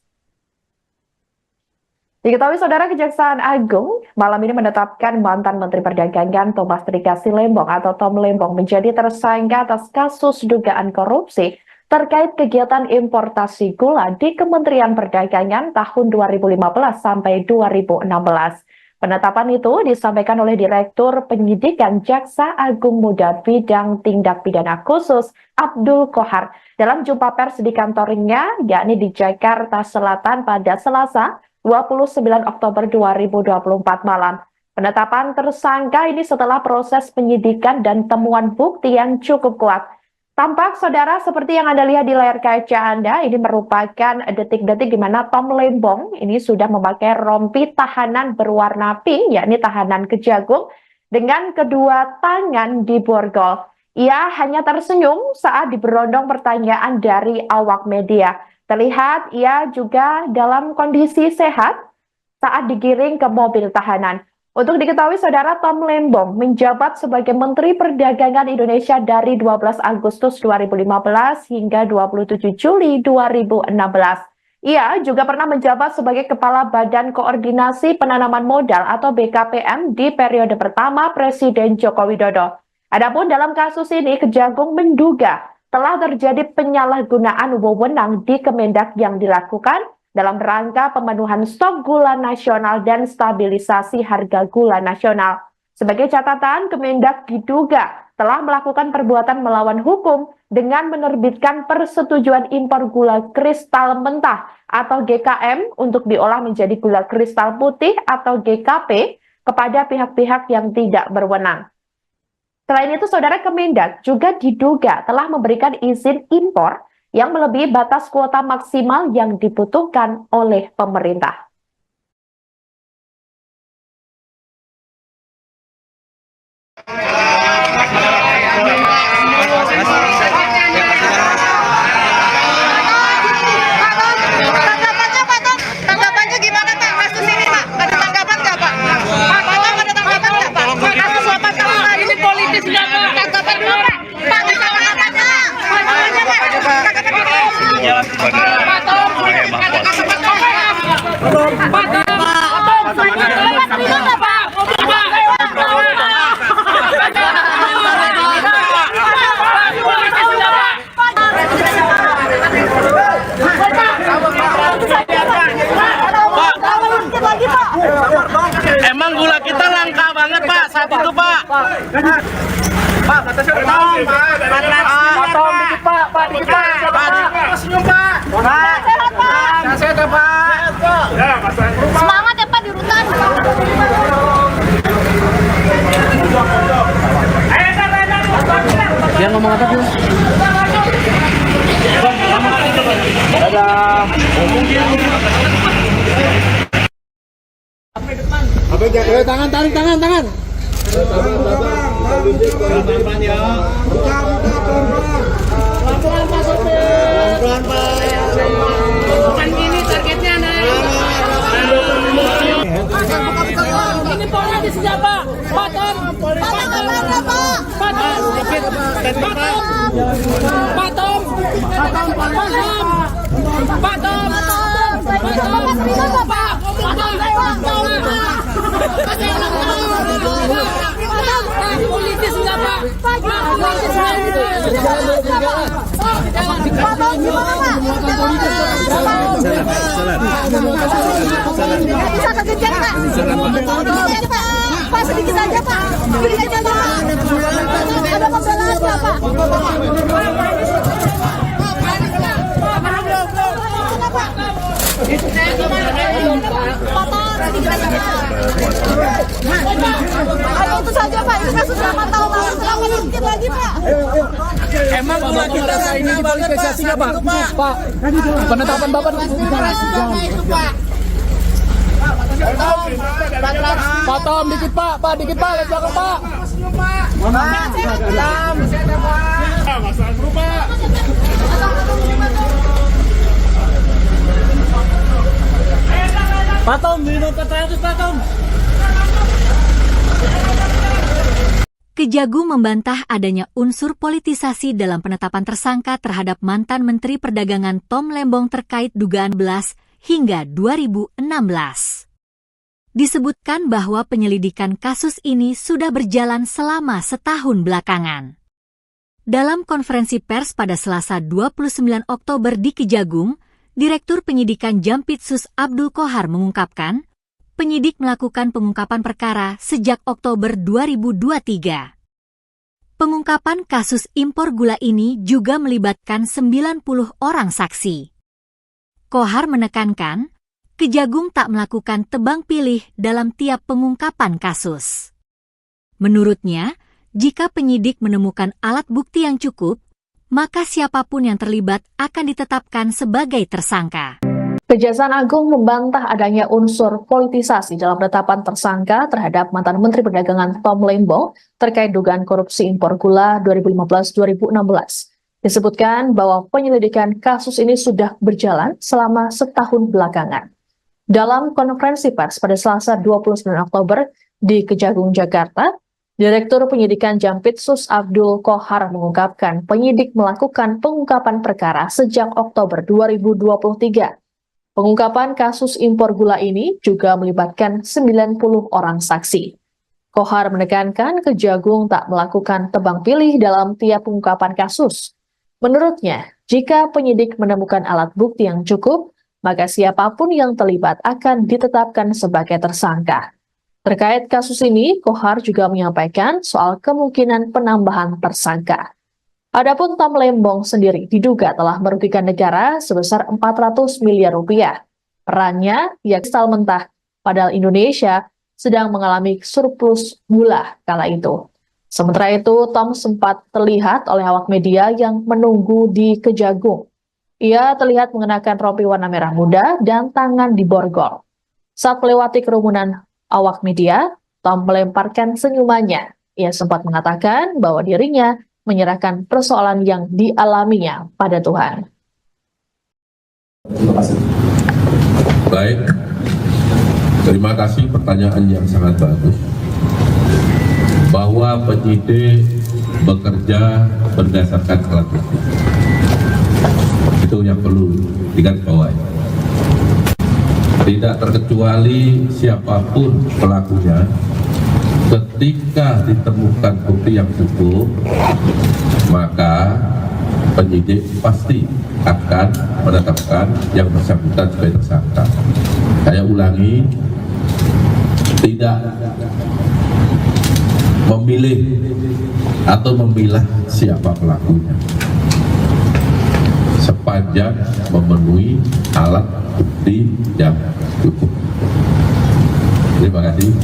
Diketahui saudara, Kejaksaan Agung malam ini menetapkan mantan Menteri Perdagangan Thomas Trikasih Lembong atau Tom Lembong menjadi tersangka atas kasus dugaan korupsi terkait kegiatan importasi gula di Kementerian Perdagangan tahun 2015 sampai 2016. Penetapan itu disampaikan oleh Direktur Penyidikan Jaksa Agung Muda Bidang Tindak Pidana Khusus Abdul Qohar dalam jumpa pers di kantornya, yakni di Jakarta Selatan pada Selasa 29 Oktober 2024 malam. Penetapan tersangka ini setelah proses penyidikan dan temuan bukti yang cukup kuat. Tampak saudara seperti yang Anda lihat di layar kaca Anda, ini merupakan detik-detik di mana Tom Lembong ini sudah memakai rompi tahanan berwarna pink, yakni tahanan Kejagung, dengan kedua tangan di borgol. Ia hanya tersenyum saat diberondong pertanyaan dari awak media. Terlihat ia juga dalam kondisi sehat saat digiring ke mobil tahanan. Untuk diketahui, saudara, Tom Lembong menjabat sebagai Menteri Perdagangan Indonesia dari 12 Agustus 2015 hingga 27 Juli 2016. Ia juga pernah menjabat sebagai Kepala Badan Koordinasi Penanaman Modal atau BKPM di periode pertama Presiden Joko Widodo. Adapun dalam kasus ini, Kejagung menduga telah terjadi penyalahgunaan wewenang di Kemendak yang dilakukan dalam rangka pemenuhan stok gula nasional dan stabilisasi harga gula nasional. Sebagai catatan, Kemendak diduga telah melakukan perbuatan melawan hukum dengan menerbitkan persetujuan impor gula kristal mentah atau GKM untuk diolah menjadi gula kristal putih atau GKP kepada pihak-pihak yang tidak berwenang. Selain itu, saudara, Kemendak juga diduga telah memberikan izin impor yang melebihi batas kuota maksimal yang dibutuhkan oleh pemerintah. Tanggapannya gimana Pak? Kasus ini Pak? Ada tanggapan nggak Pak? Ada tanggapan nggak Pak? Kasus 8 tahun hari ini politis nggak Pak? Tanggapan dulu Pak. Pak, tanggapan Pak. Emang gula kita langka banget Pak saat itu Pak. Pak, kata siapa? Potong dikit Pak, dikit Pak. Senyum Pak. Sehat Pak. Sehat Pak. Semangat ya Pak di rutan. Dia ngomong apa sih? Dadah. Tangan. Pelan-pelan ya. Pelan-pelan Pak Sopir. Pelan-pelan Pak. Bukan gini targetnya ini politis siapa? Patom. Politis enggak Pak? Bisa kegejar Pak. Pak sedikit aja Pak. Sedikit aja Pak. Ada pembelaan Pak. Ayo itu saja Pak, ini kasus 8 tahun lalu, kenapa sedikit lagi Pak? Emang gula kita ini dipolitisasi nggak Pak? Penetapan Bapak Pak Tom, dikit Pak, dikit Pak, lihat belakang Pak. Pak Tom, minum ke-100 Pak Tom. Kejagung membantah adanya unsur politisasi dalam penetapan tersangka terhadap mantan Menteri Perdagangan Tom Lembong terkait dugaan belas hingga 2016. Disebutkan bahwa penyelidikan kasus ini sudah berjalan selama setahun belakangan. Dalam konferensi pers pada Selasa 29 Oktober di Kejagung, Direktur Penyidikan Jampitsus Abdul Qohar mengungkapkan, penyidik melakukan pengungkapan perkara sejak Oktober 2023. Pengungkapan kasus impor gula ini juga melibatkan 90 orang saksi. Kohar menekankan, Kejagung tak melakukan tebang pilih dalam tiap pengungkapan kasus. Menurutnya, jika penyidik menemukan alat bukti yang cukup, maka siapapun yang terlibat akan ditetapkan sebagai tersangka. Kejaksaan Agung membantah adanya unsur politisasi dalam penetapan tersangka terhadap mantan Menteri Perdagangan Tom Lembong terkait dugaan korupsi impor gula 2015-2016. Disebutkan bahwa penyelidikan kasus ini sudah berjalan selama setahun belakangan. Dalam konferensi pers pada Selasa 29 Oktober di Kejagung, Jakarta, Direktur Penyidikan Jampitsus Abdul Kohar mengungkapkan penyidik melakukan pengungkapan perkara sejak Oktober 2023. Pengungkapan kasus impor gula ini juga melibatkan 90 orang saksi. Kohar menekankan Kejagung tak melakukan tebang pilih dalam tiap pengungkapan kasus. Menurutnya, jika penyidik menemukan alat bukti yang cukup, maka siapapun yang terlibat akan ditetapkan sebagai tersangka. Terkait kasus ini, Kohar juga menyampaikan soal kemungkinan penambahan tersangka. Adapun Tom Lembong sendiri diduga telah merugikan negara sebesar 400 miliar rupiah. Perannya kristal mentah, padahal Indonesia sedang mengalami surplus gula kala itu. Sementara itu, Tom sempat terlihat oleh awak media yang menunggu di Kejagung. Ia terlihat mengenakan rompi warna merah muda dan tangan diborgol. Saat melewati kerumunan awak media, Tom melemparkan senyumannya. Ia sempat mengatakan bahwa dirinya menyerahkan persoalan yang dialaminya pada Tuhan. Baik, terima kasih pertanyaan yang sangat bagus. Bahwa penyidik bekerja berdasarkan alat bukti. Itu yang perlu digarisbawahi. Tidak terkecuali siapapun pelakunya, ketika ditemukan bukti yang cukup, maka penyidik pasti akan menetapkan yang bersangkutan sebagai tersangka. Saya ulangi, tidak memilih atau memilah siapa pelakunya, sepanjang memenuhi alat bukti yang cukup. Terima kasih.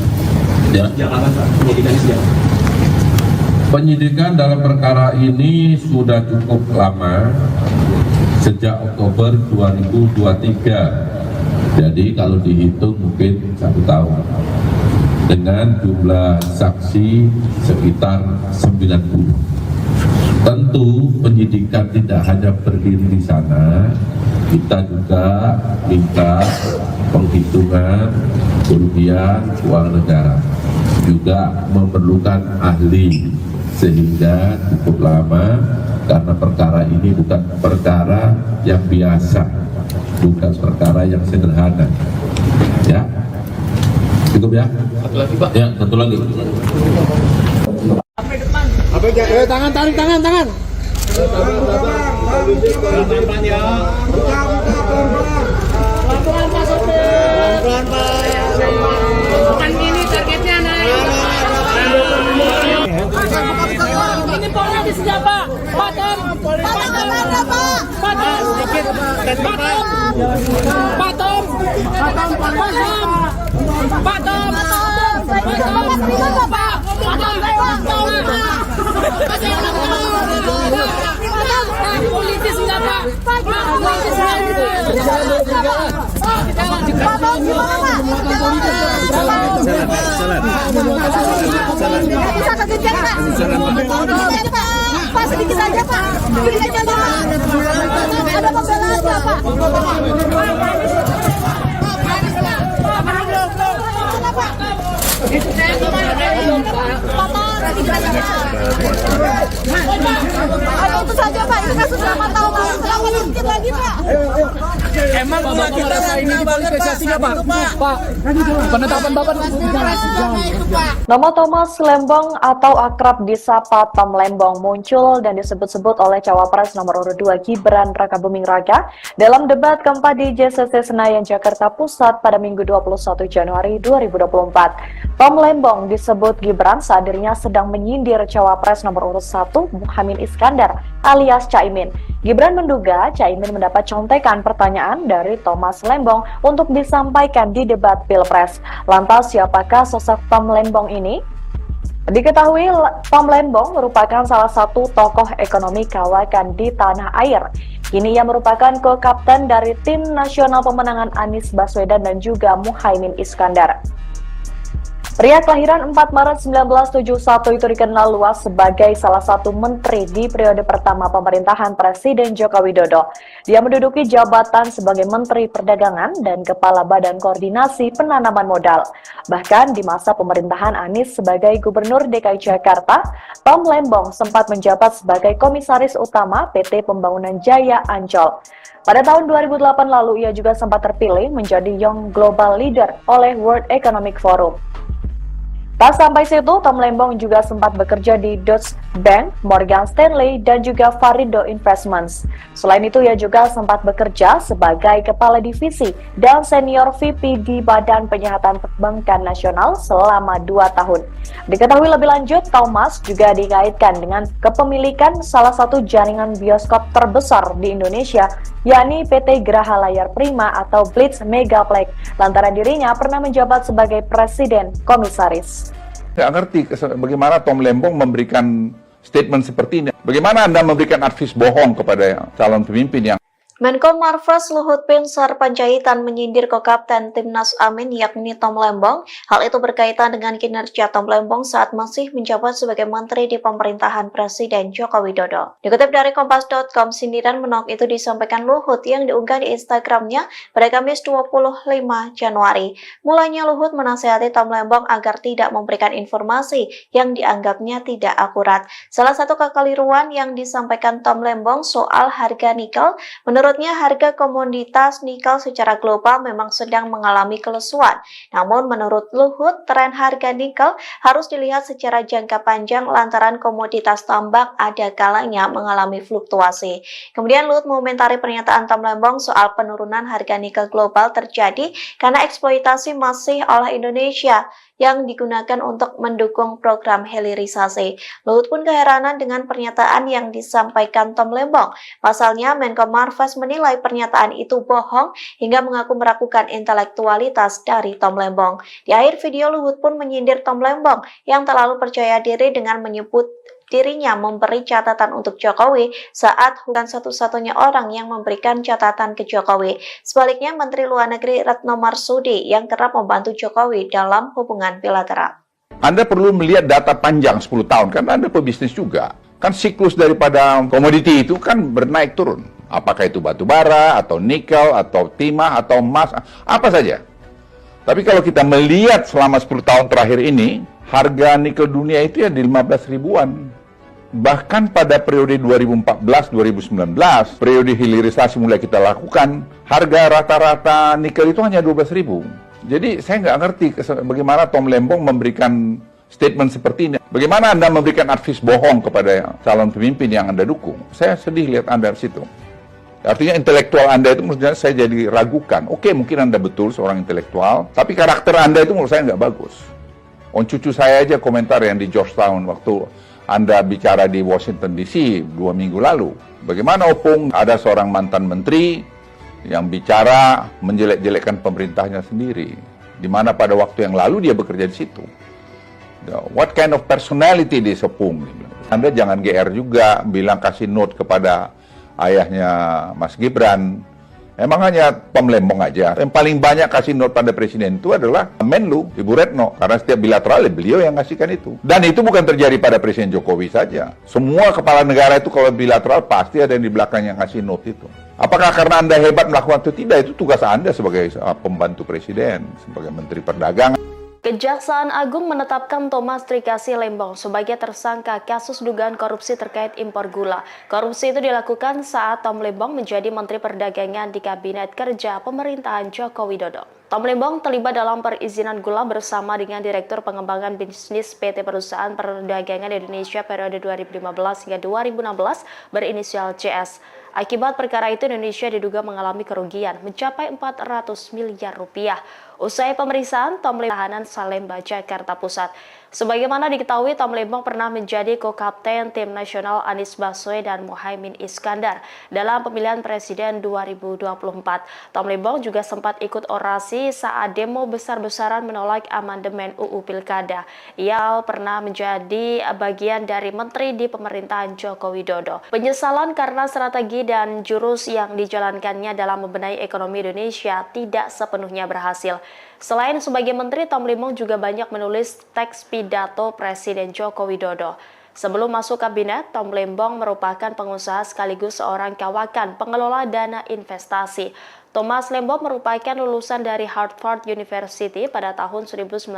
Penyidikan dalam perkara ini sudah cukup lama, sejak Oktober 2023. Jadi kalau dihitung mungkin 1 tahun. Dengan jumlah saksi sekitar 90. Tentu penyidikan tidak hanya berdiri di sana, kita juga minta penghitungan kerugian keuangan negara, juga memerlukan ahli, sehingga cukup lama karena perkara ini bukan perkara yang biasa, bukan perkara yang sederhana. Ya, cukup ya. Satu lagi Pak. Ya, satu lagi. Tangan. Pelan-pelan ya. Pelan-pelan Pak Sopir. Pelan-pelan Pak. Bukan gini targetnya naik. Ini politis enggak Pak? Patom. Politis enggak Pak? Bisa kegejar Pak? Pak sedikit aja Pak. Sedikit aja Pak. Ada pembelaan nggak Pak? Kenapa? Itu saja Pak, itu kasus lama tahun lalu, jangan sedikit lagi Pak. Emang gula kita ini dipolitisasinya Pak? Pak, penetapan Bapak Nama Thomas Lembong atau akrab disapa Tom Lembong muncul dan disebut-sebut oleh Cawapres nomor urut 2 Gibran Rakabuming Raka dalam debat keempat di JCC Senayan, Jakarta Pusat pada Minggu 21 Januari 2024. Tom Lembong disebut Gibran saat dirinya sedang menyindir Cawapres nomor urut 1 Muhaimin Iskandar alias Caimin. Gibran menduga Caimin mendapat contekan pertanyaan dari Thomas Lembong untuk disampaikan di debat Pilpres. Lantas siapakah sosok Tom Lembong ini? Diketahui Tom Lembong merupakan salah satu tokoh ekonomi kawakan di tanah air. Kini ia merupakan co-kapten dari tim nasional pemenangan Anies Baswedan dan juga Muhaimin Iskandar. Pria kelahiran 4 Maret 1971 itu dikenal luas sebagai salah satu menteri di periode pertama pemerintahan Presiden Joko Widodo. Dia menduduki jabatan sebagai Menteri Perdagangan dan Kepala Badan Koordinasi Penanaman Modal. Bahkan di masa pemerintahan Anies sebagai Gubernur DKI Jakarta, Tom Lembong sempat menjabat sebagai Komisaris Utama PT Pembangunan Jaya Ancol. Pada tahun 2008 lalu, ia juga sempat terpilih menjadi Young Global Leader oleh World Economic Forum. Tak sampai situ, Tom Lembong juga sempat bekerja di Deutsche Bank, Morgan Stanley, dan juga Varindo Investments. Selain itu, ia juga sempat bekerja sebagai Kepala Divisi dan Senior VP di Badan Penyihatan Perbankan Nasional selama 2 tahun. Diketahui lebih lanjut, Thomas juga dikaitkan dengan kepemilikan salah satu jaringan bioskop terbesar di Indonesia, yakni PT Graha Layar Prima atau Blitz Megaplex, lantaran dirinya pernah menjabat sebagai Presiden Komisaris. Saya ngerti bagaimana Tom Lembong memberikan statement seperti ini. Bagaimana Anda memberikan advis bohong kepada calon pemimpin yang Menko Marves Luhut Binsar Panjaitan menyindir ko-kapten Timnas Amin yakni Tom Lembong. Hal itu berkaitan dengan kinerja Tom Lembong saat masih menjabat sebagai menteri di pemerintahan Presiden Joko Widodo. Dikutip dari Kompas.com, sindiran menok itu disampaikan Luhut yang diunggah di Instagramnya pada Kamis 25 Januari. Mulanya Luhut menasihati Tom Lembong agar tidak memberikan informasi yang dianggapnya tidak akurat. Salah satu kekeliruan yang disampaikan Tom Lembong soal harga nikel, menurutnya harga komoditas nikel secara global memang sedang mengalami kelesuan. Namun menurut Luhut, tren harga nikel harus dilihat secara jangka panjang lantaran komoditas tambang ada kalanya mengalami fluktuasi. Kemudian Luhut mengomentari pernyataan Tom Lembong soal penurunan harga nikel global terjadi karena eksploitasi masih oleh Indonesia yang digunakan untuk mendukung program hilirisasi. Luhut pun keheranan dengan pernyataan yang disampaikan Tom Lembong. Pasalnya, Menko Marves menilai pernyataan itu bohong hingga mengaku meragukan intelektualitas dari Tom Lembong. Di akhir video, Luhut pun menyindir Tom Lembong yang terlalu percaya diri dengan menyebut dirinya memberi catatan untuk Jokowi saat bukan satu-satunya orang yang memberikan catatan ke Jokowi. Sebaliknya, Menteri Luar Negeri Retno Marsudi yang kerap membantu Jokowi dalam hubungan bilateral. Anda perlu melihat data panjang 10 tahun, kan Anda pebisnis juga. Kan siklus daripada komoditi itu kan bernaik turun. Apakah itu batu bara, atau nikel, atau timah, atau emas, apa saja. Tapi kalau kita melihat selama 10 tahun terakhir ini, harga nikel dunia itu ya di 15 ribuan. Bahkan pada periode 2014-2019, periode hilirisasi mulai kita lakukan, harga rata-rata nikel itu hanya 12.000. Jadi saya nggak ngerti bagaimana Tom Lembong memberikan statement seperti ini. Bagaimana Anda memberikan advis bohong kepada calon pemimpin yang Anda dukung. Saya sedih lihat Anda di situ. Artinya intelektual Anda itu menurut saya jadi ragukan. Oke, mungkin Anda betul seorang intelektual, tapi karakter Anda itu menurut saya nggak bagus. Cucu saya aja komentar yang di Georgetown waktu Anda bicara di Washington DC 2 minggu lalu. Bagaimana Opung ada seorang mantan menteri yang bicara menjelek-jelekkan pemerintahnya sendiri. Di mana pada waktu yang lalu dia bekerja di situ. What kind of personality this Opung? Anda jangan GR juga bilang kasih note kepada ayahnya Mas Gibran. Emang hanya Tom Lembong aja. Yang paling banyak kasih note pada presiden itu adalah Menlu, Ibu Retno. Karena setiap bilateral beliau yang ngasihkan itu. Dan itu bukan terjadi pada Presiden Jokowi saja. Semua kepala negara itu kalau bilateral pasti ada yang di belakangnya ngasih note itu. Apakah karena Anda hebat melakukan itu? Tidak, itu tugas Anda sebagai pembantu presiden, sebagai Menteri Perdagangan. Kejaksaan Agung menetapkan Thomas Trikasih Lembong sebagai tersangka kasus dugaan korupsi terkait impor gula. Korupsi itu dilakukan saat Tom Lembong menjadi Menteri Perdagangan di Kabinet Kerja Pemerintahan Joko Widodo. Tom Lembong terlibat dalam perizinan gula bersama dengan Direktur Pengembangan Bisnis PT Perusahaan Perdagangan Indonesia periode 2015 hingga 2016 berinisial CS. Akibat perkara itu, Indonesia diduga mengalami kerugian mencapai 400 miliar rupiah. Usai pemeriksaan, Tom Lembong tahanan Salemba, Jakarta Pusat. Sebagaimana diketahui, Tom Lembong pernah menjadi ko-kapten tim nasional Anies Baswedan dan Muhaimin Iskandar dalam pemilihan presiden 2024. Tom Lembong juga sempat ikut orasi saat demo besar-besaran menolak amandemen UU Pilkada. Ia pernah menjadi bagian dari menteri di pemerintahan Joko Widodo. Penyesalan karena strategi dan jurus yang dijalankannya dalam membenahi ekonomi Indonesia tidak sepenuhnya berhasil. Selain sebagai menteri, Tom Lembong juga banyak menulis teks pidato Presiden Joko Widodo. Sebelum masuk kabinet, Tom Lembong merupakan pengusaha sekaligus seorang kawakan pengelola dana investasi. Thomas Lembong merupakan lulusan dari Harvard University pada tahun 1994.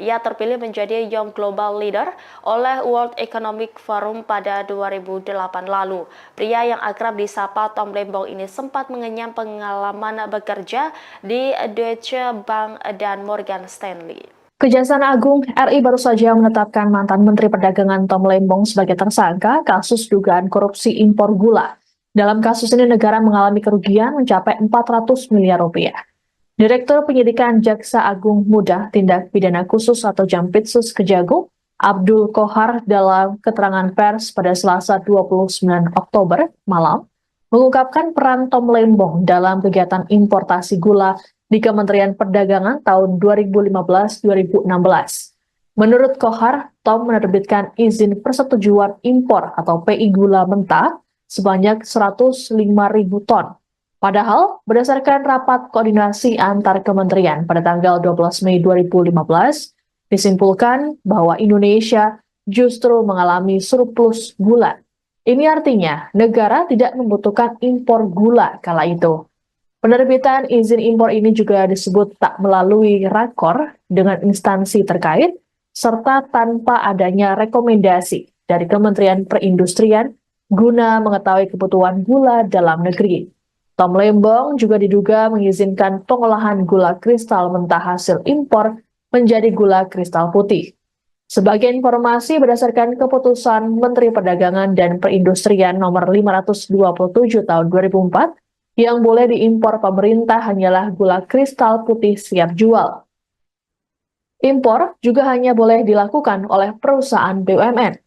Ia terpilih menjadi Young Global Leader oleh World Economic Forum pada 2008 lalu. Pria yang akrab disapa Tom Lembong ini sempat mengenyam pengalaman bekerja di Deutsche Bank dan Morgan Stanley. Kejaksaan Agung RI baru saja menetapkan mantan Menteri Perdagangan Tom Lembong sebagai tersangka kasus dugaan korupsi impor gula. Dalam kasus ini negara mengalami kerugian mencapai 400 miliar rupiah. Direktur Penyidikan Jaksa Agung Muda Tindak Pidana Khusus atau Jampitsus Kejagung, Abdul Kohar dalam keterangan pers pada Selasa 29 Oktober malam, mengungkapkan peran Tom Lembong dalam kegiatan importasi gula di Kementerian Perdagangan tahun 2015-2016. Menurut Kohar, Tom menerbitkan izin persetujuan impor atau PI gula mentah sebanyak 105.000 ton. Padahal, berdasarkan rapat koordinasi antar kementerian pada tanggal 12 Mei 2015, disimpulkan bahwa Indonesia justru mengalami surplus gula. Ini artinya negara tidak membutuhkan impor gula kala itu. Penerbitan izin impor ini juga disebut tak melalui rakor dengan instansi terkait, serta tanpa adanya rekomendasi dari Kementerian Perindustrian guna mengetahui kebutuhan gula dalam negeri. Tom Lembong juga diduga mengizinkan pengolahan gula kristal mentah hasil impor menjadi gula kristal putih. Sebagai informasi, berdasarkan keputusan Menteri Perdagangan dan Perindustrian nomor 527 tahun 2004, yang boleh diimpor pemerintah hanyalah gula kristal putih siap jual. Impor juga hanya boleh dilakukan oleh perusahaan BUMN.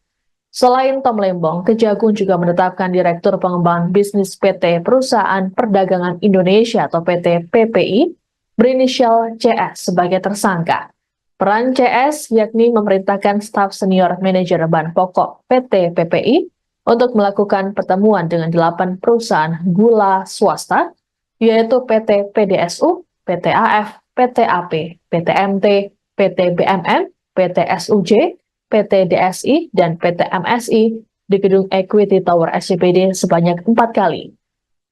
Selain Tom Lembong, Kejagung juga menetapkan Direktur Pengembangan Bisnis PT Perusahaan Perdagangan Indonesia atau PT PPI berinisial CS sebagai tersangka. Peran CS yakni memerintahkan staf senior manajer bahan pokok PT PPI untuk melakukan pertemuan dengan 8 perusahaan gula swasta, yaitu PT PDSU, PT AF, PT AP, PT MT, PT BMM, PT SUJ, PT DSI, dan PT MSI di gedung Equity Tower SCBD sebanyak 4 kali.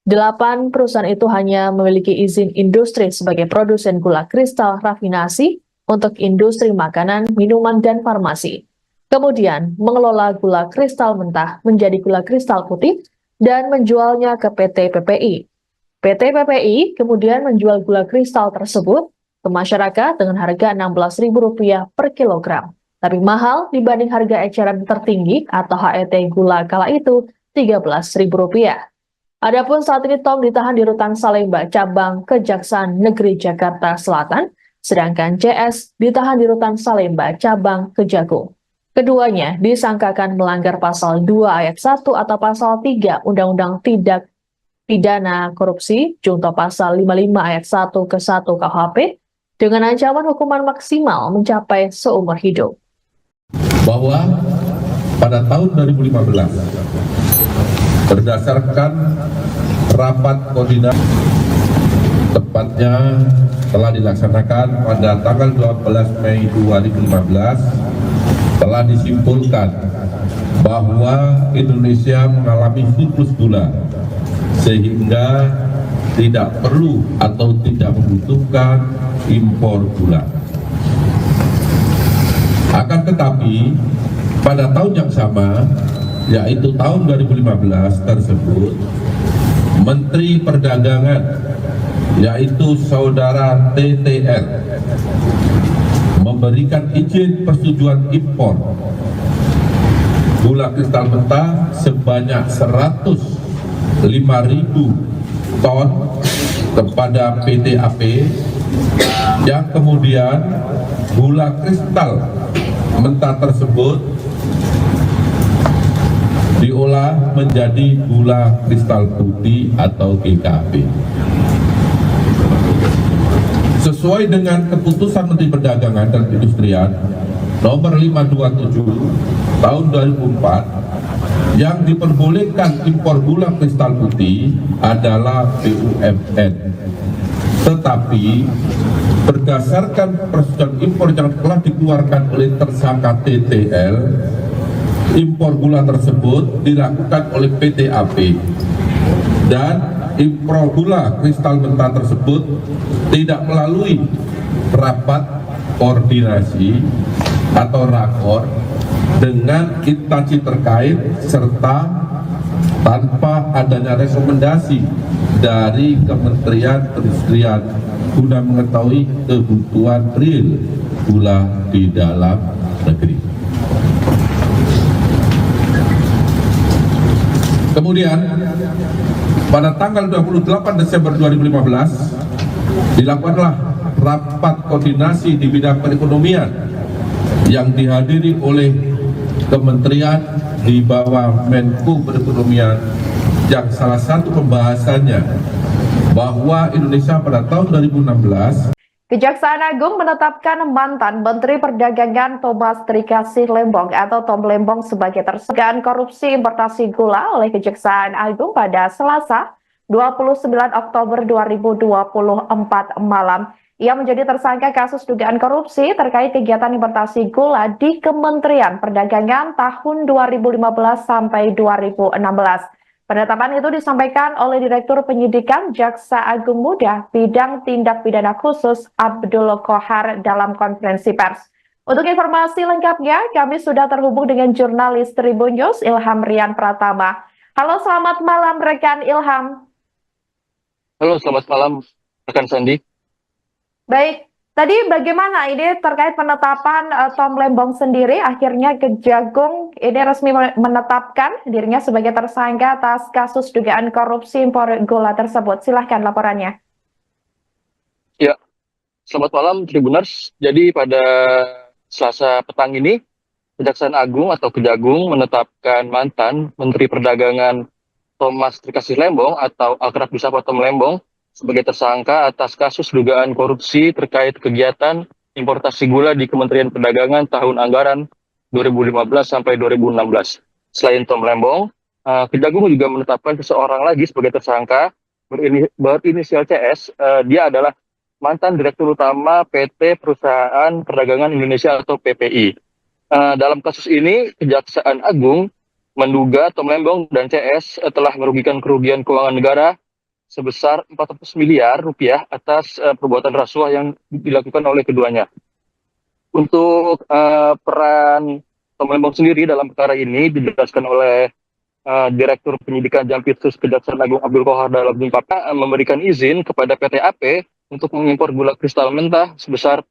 8 perusahaan itu hanya memiliki izin industri sebagai produsen gula kristal rafinasi untuk industri makanan, minuman, dan farmasi. Kemudian mengelola gula kristal mentah menjadi gula kristal putih dan menjualnya ke PT PPI. PT PPI kemudian menjual gula kristal tersebut ke masyarakat dengan harga Rp16.000 per kilogram. Tapi mahal dibanding harga eceran tertinggi atau HET gula kala itu Rp13.000. Adapun saat ini Tom ditahan di Rutan Salemba, cabang Kejaksaan Negeri Jakarta Selatan, sedangkan CS ditahan di Rutan Salemba, cabang Kejagung. Keduanya disangkakan melanggar pasal 2 ayat 1 atau pasal 3 Undang-Undang Tindak Pidana Korupsi, junto pasal 55 ayat 1 ke 1 KUHP, dengan ancaman hukuman maksimal mencapai seumur hidup. Bahwa pada tahun 2015 berdasarkan rapat koordinasi tepatnya telah dilaksanakan pada tanggal 12 Mei 2015 telah disimpulkan bahwa Indonesia mengalami surplus gula sehingga tidak perlu atau tidak membutuhkan impor gula. Akan tetapi pada tahun yang sama, yaitu tahun 2015 tersebut, Menteri Perdagangan, yaitu Saudara TTR, memberikan izin persetujuan impor gula kristal mentah sebanyak 105.000 ton kepada PT AP, yang kemudian gula kristal mentah tersebut diolah menjadi gula kristal putih atau GKP. Sesuai dengan keputusan Menteri Perdagangan dan Perindustrian nomor 527 tahun 2004, yang diperbolehkan impor gula kristal putih adalah BUMN. Tetapi berdasarkan persetujuan impor yang telah dikeluarkan oleh tersangka TTL, impor gula tersebut dilakukan oleh PT AP, dan impor gula kristal mentah tersebut tidak melalui rapat koordinasi atau rakor dengan instansi terkait, serta tanpa adanya rekomendasi dari Kementerian Perindustrian guna mengetahui kebutuhan real gula di dalam negeri. Kemudian pada tanggal 28 Desember 2015 dilakukanlah rapat koordinasi di bidang perekonomian yang dihadiri oleh kementerian di bawah Menko Perekonomian, yang salah satu pembahasannya bahwa Indonesia pada tahun 2016 Kejaksaan Agung menetapkan mantan Menteri Perdagangan Thomas Trikasih Lembong atau Tom Lembong sebagai tersangka korupsi importasi gula oleh Kejaksaan Agung pada Selasa 29 Oktober 2024 malam. Ia menjadi tersangka kasus dugaan korupsi terkait kegiatan importasi gula di Kementerian Perdagangan tahun 2015 sampai 2016. Penetapan itu disampaikan oleh Direktur Penyidikan Jaksa Agung Muda Bidang Tindak Pidana Khusus Abdul Kohar dalam konferensi pers. Untuk informasi lengkapnya, kami sudah terhubung dengan jurnalis Tribun News Ilham Rian Pratama. Halo, selamat malam rekan Ilham. Halo, selamat malam rekan Sandi. Baik, tadi bagaimana ini terkait penetapan Tom Lembong sendiri? Akhirnya Kejagung ini resmi menetapkan dirinya sebagai tersangka atas kasus dugaan korupsi impor gula tersebut. Silahkan laporannya. Ya, selamat malam Tribuners. Jadi pada Selasa petang ini, Kejaksaan Agung atau Kejagung menetapkan mantan Menteri Perdagangan Thomas Trikasih Lembong atau akrab disapa Tom Lembong sebagai tersangka atas kasus dugaan korupsi terkait kegiatan importasi gula di Kementerian Perdagangan tahun anggaran 2015 sampai 2016. Selain Tom Lembong, Kejagung juga menetapkan seseorang lagi sebagai tersangka berinisial CS. Dia adalah mantan Direktur Utama PT Perusahaan Perdagangan Indonesia atau PPI. Dalam kasus ini, Kejaksaan Agung menduga Tom Lembong dan CS telah merugikan kerugian keuangan negara sebesar 400 miliar rupiah atas perbuatan rasuah yang dilakukan oleh keduanya. Untuk peran Tom Lembong sendiri dalam perkara ini dijelaskan oleh Direktur Penyidikan Jampitsus Kejaksaan Agung Abdul Kohar dalam ungkapannya memberikan izin kepada PT AP untuk mengimpor gula kristal mentah sebesar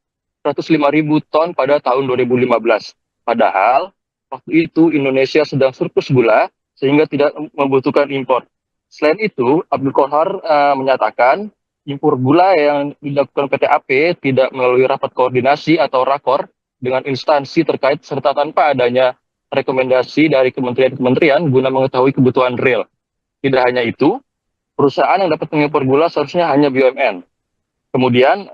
105.000 ton pada tahun 2015. Padahal waktu itu Indonesia sedang surplus gula sehingga tidak membutuhkan impor. Selain itu, Abdul Kohar menyatakan impor gula yang dilakukan PT AP tidak melalui rapat koordinasi atau rakor dengan instansi terkait serta tanpa adanya rekomendasi dari kementerian-kementerian guna mengetahui kebutuhan real. Tidak hanya itu, perusahaan yang dapat mengimpor gula seharusnya hanya BUMN. Kemudian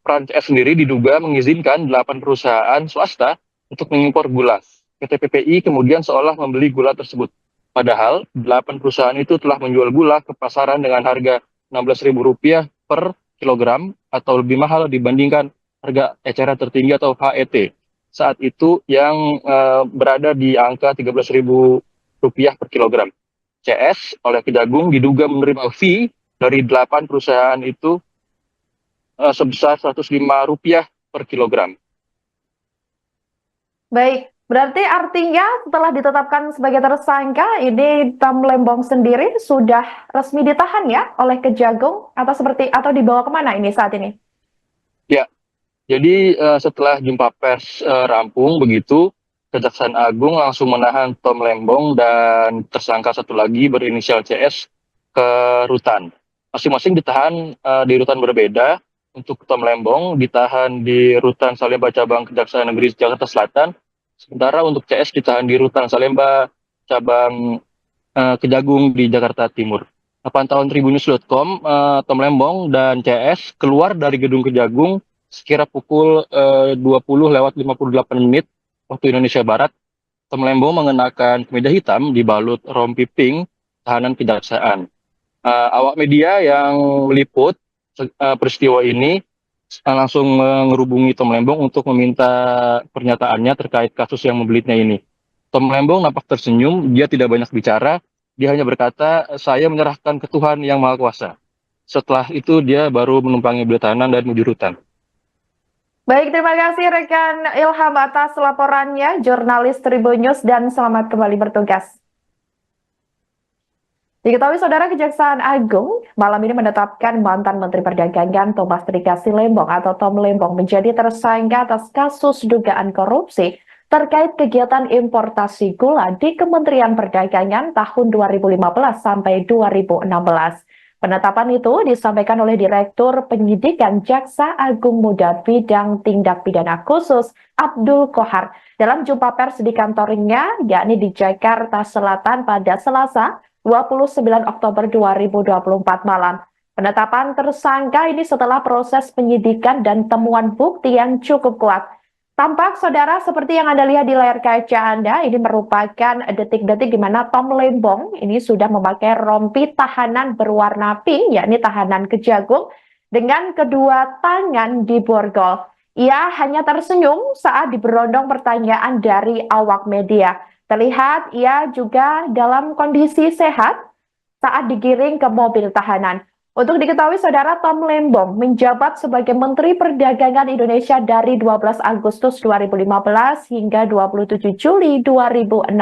peran CS sendiri diduga mengizinkan 8 perusahaan swasta untuk mengimpor gula. PT PPI kemudian seolah membeli gula tersebut. Padahal 8 perusahaan itu telah menjual gula ke pasaran dengan harga Rp16.000 per kilogram atau lebih mahal dibandingkan harga eceran tertinggi atau HET. Saat itu yang berada di angka Rp13.000 per kilogram. CS oleh Kejagung diduga menerima fee dari 8 perusahaan itu sebesar Rp105 per kilogram. Baik, berarti artinya setelah ditetapkan sebagai tersangka, ini Tom Lembong sendiri sudah resmi ditahan ya oleh Kejagung atau dibawa kemana ini saat ini? Ya, jadi setelah jumpa pers rampung begitu, Kejaksaan Agung langsung menahan Tom Lembong dan tersangka satu lagi berinisial CS ke rutan. Masing-masing ditahan di rutan berbeda. Untuk Tom Lembong ditahan di rutan Salemba cabang Kejaksaan Negeri Jakarta Selatan, sementara untuk CS ditahan di rutan Salemba cabang Kejagung di Jakarta Timur. Pantauan Tribunnews.com, Tom Lembong dan CS keluar dari gedung Kejagung sekira pukul 20:58 waktu Indonesia Barat. Tom Lembong mengenakan kemeja hitam dibalut rompi pink tahanan kejaksaan. Awak media yang meliput peristiwa ini langsung menghubungi Tom Lembong untuk meminta pernyataannya terkait kasus yang membelitnya ini. Tom Lembong nampak tersenyum, dia tidak banyak bicara, dia hanya berkata, "Saya menyerahkan ke Tuhan yang Maha Kuasa." Setelah itu dia baru menumpangi mobil tahanan dan menuju rutan. Baik, terima kasih rekan Ilham atas laporannya, jurnalis Tribunnews, dan selamat kembali bertugas. Diketahui saudara, Kejaksaan Agung malam ini menetapkan mantan Menteri Perdagangan Thomas Trikasi Lembong atau Tom Lembong menjadi tersangka atas kasus dugaan korupsi terkait kegiatan importasi gula di Kementerian Perdagangan tahun 2015 sampai 2016. Penetapan itu disampaikan oleh Direktur Penyidikan Jaksa Agung Muda Bidang Tindak Pidana Khusus Abdul Kohar dalam jumpa pers di kantornya, yakni di Jakarta Selatan pada Selasa 29 Oktober 2024 malam. Penetapan tersangka ini setelah proses penyidikan dan temuan bukti yang cukup kuat. Tampak saudara seperti yang Anda lihat di layar kaca Anda, ini merupakan detik-detik di mana Tom Lembong ini sudah memakai rompi tahanan berwarna pink, yakni tahanan Kejagung, dengan kedua tangan di borgol. Ia hanya tersenyum saat diberondong pertanyaan dari awak media. Terlihat ia juga dalam kondisi sehat saat digiring ke mobil tahanan. Untuk diketahui saudara, Tom Lembong menjabat sebagai Menteri Perdagangan Indonesia dari 12 Agustus 2015 hingga 27 Juli 2016.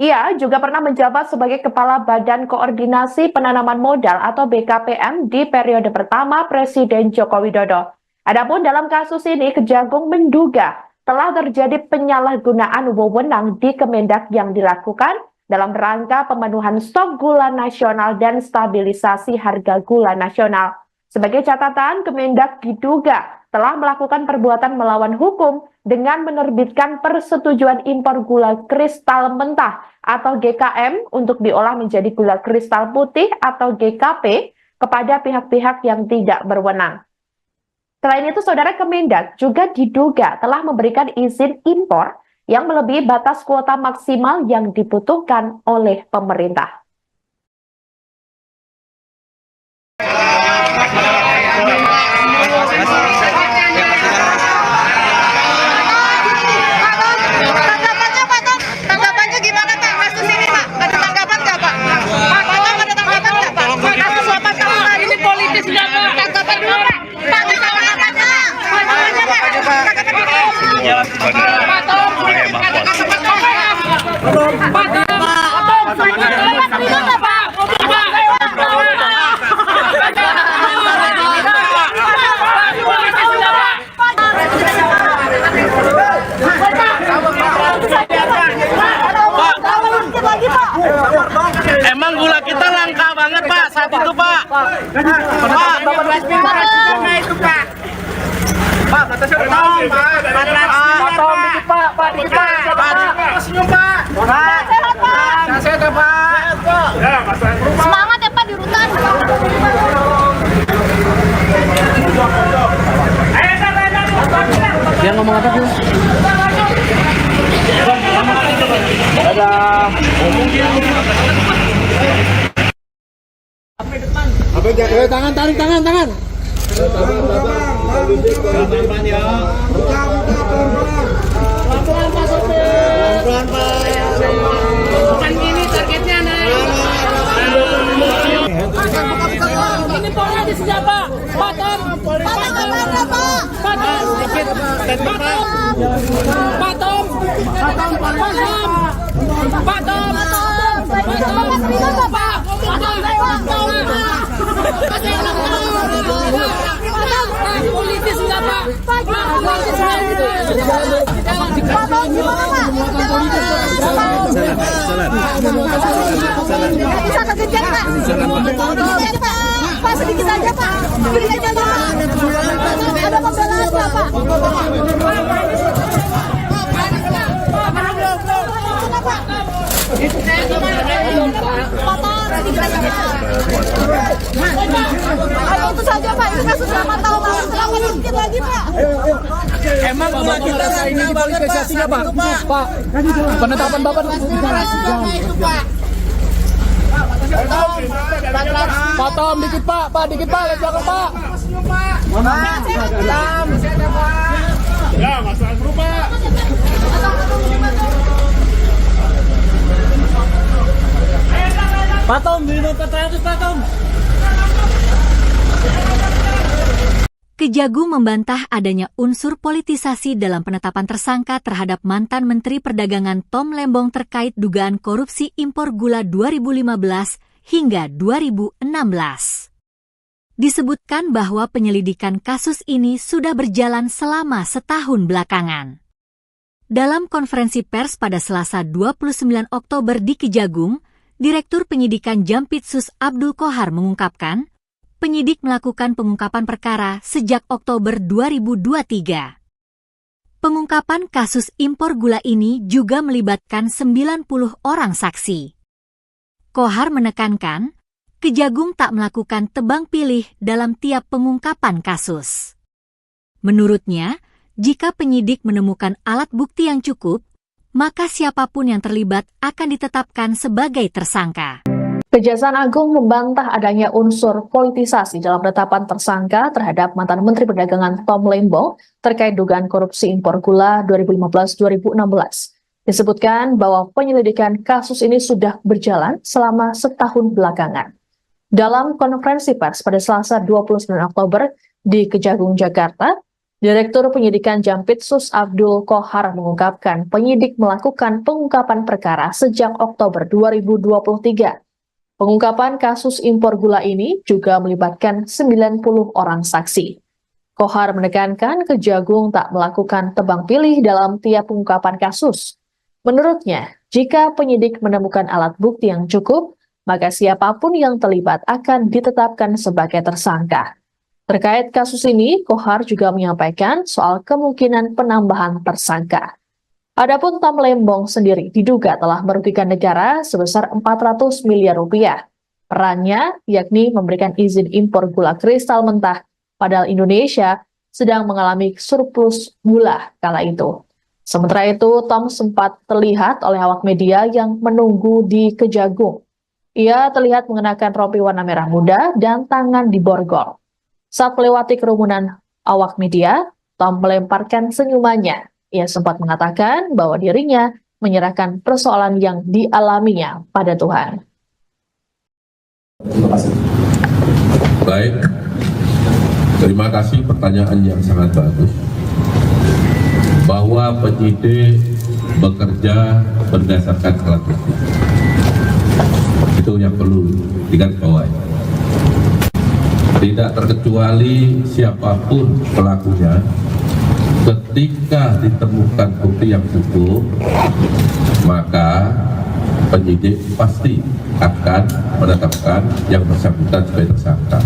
Ia juga pernah menjabat sebagai Kepala Badan Koordinasi Penanaman Modal atau BKPM di periode pertama Presiden Joko Widodo. Adapun dalam kasus ini, Kejagung menduga telah terjadi penyalahgunaan wewenang di Kemendak yang dilakukan dalam rangka pemenuhan stok gula nasional dan stabilisasi harga gula nasional. Sebagai catatan, Kemendak diduga telah melakukan perbuatan melawan hukum dengan menerbitkan persetujuan impor gula kristal mentah atau GKM untuk diolah menjadi gula kristal putih atau GKP kepada pihak-pihak yang tidak berwenang. Selain itu, saudara, Kemendak juga diduga telah memberikan izin impor yang melebihi batas kuota maksimal yang dibutuhkan oleh pemerintah. Tanggapannya gimana Pak? Kasus ini Pak? Ada tanggapan nggak Pak? Pak, tolong ada tanggapan nggak Pak? Pak, kasus 8 tahun hari ini politis nggak Pak? Tanggapan dulu Pak. Pak, tanggapannya. Emang gula kita langka banget Pak saat itu Pak. Pak, kata saya potong, potong dikit Pak, senyum Pak. Sehat Pak. Sehat Pak. Semangat ya Pak di rutan. Dia ngomong apa sih? Dadah. Tangan, tarik tangan. Pelan-pelan ya. Pelan-pelan Pak Sopir. Pelan-pelan Pak. Bukan gini targetnya naik. Ini polnya di sebelah Pak. Potong. Potong. Potong. Potong. Politis enggak Pak? Bisa kekejar Pak? Pak sedikit aja Pak. Sedikit aja Pak. Ada pembelaan Pak. Itu saja Pak, itu kasus selama tahun lalu, selama sedikit lagi Pak. Emang gula kita ini politisasinya Pak? Pak, penetapan Bapak Itu Pak. Pak Tom dikit Pak, dikit Pak, lihat belakang Pak. Ya, masalah seru Pak. Pak Tom, di 400 Pak Tom. Kejagung membantah adanya unsur politisasi dalam penetapan tersangka terhadap mantan Menteri Perdagangan Tom Lembong terkait dugaan korupsi impor gula 2015 hingga 2016. Disebutkan bahwa penyelidikan kasus ini sudah berjalan selama setahun belakangan. Dalam konferensi pers pada Selasa 29 Oktober di Kejagung, Direktur Penyidikan Jampitsus Abdul Qohar mengungkapkan, penyidik melakukan pengungkapan perkara sejak Oktober 2023. Pengungkapan kasus impor gula ini juga melibatkan 90 orang saksi. Qohar menekankan, Kejagung tak melakukan tebang pilih dalam tiap pengungkapan kasus. Menurutnya, jika penyidik menemukan alat bukti yang cukup, maka siapapun yang terlibat akan ditetapkan sebagai tersangka. Kejaksaan Agung membantah adanya unsur politisasi dalam penetapan tersangka terhadap mantan Menteri Perdagangan Tom Lembong terkait dugaan korupsi impor gula 2015-2016. Disebutkan bahwa penyelidikan kasus ini sudah berjalan selama setahun belakangan. Dalam konferensi pers pada Selasa 29 Oktober di Kejagung, Jakarta, Direktur Penyidikan Jampitsus Abdul Qohar mengungkapkan penyidik melakukan pengungkapan perkara sejak Oktober 2023. Pengungkapan kasus impor gula ini juga melibatkan 90 orang saksi. Qohar menekankan Kejagung tak melakukan tebang pilih dalam tiap pengungkapan kasus. Menurutnya, jika penyidik menemukan alat bukti yang cukup, maka siapapun yang terlibat akan ditetapkan sebagai tersangka. Terkait kasus ini, Qohar juga menyampaikan soal kemungkinan penambahan tersangka. Adapun Tom Lembong sendiri diduga telah merugikan negara sebesar 400 miliar rupiah. Perannya yakni memberikan izin impor gula kristal mentah, padahal Indonesia sedang mengalami surplus gula kala itu. Sementara itu, Tom sempat terlihat oleh awak media yang menunggu di Kejagung. Ia terlihat mengenakan rompi warna merah muda dan tangan diborgol. Saat melewati kerumunan awak media, Tom melemparkan senyumannya. Ia sempat mengatakan bahwa dirinya menyerahkan persoalan yang dialaminya pada Tuhan. Baik, terima kasih pertanyaan yang sangat bagus. Bahwa penyidik bekerja berdasarkan alat bukti. Itu yang perlu digarisbawahi. Tidak terkecuali siapapun pelakunya, ketika ditemukan bukti yang cukup, maka penyidik pasti akan menetapkan yang bersangkutan sebagai tersangka.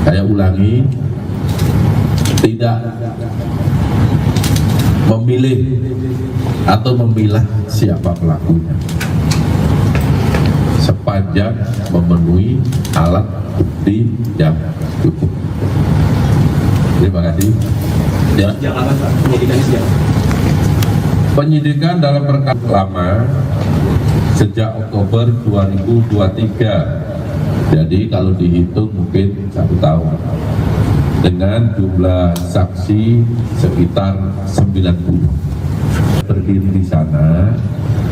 Saya ulangi, tidak memilih atau memilah siapa pelakunya, sepanjang memenuhi alat bukti yang cukup. Terima kasih. Ya. Penyidikan dalam perkara lama sejak Oktober 2023. Jadi kalau dihitung mungkin 1 tahun. Dengan jumlah saksi sekitar 90. Berdiri di sana,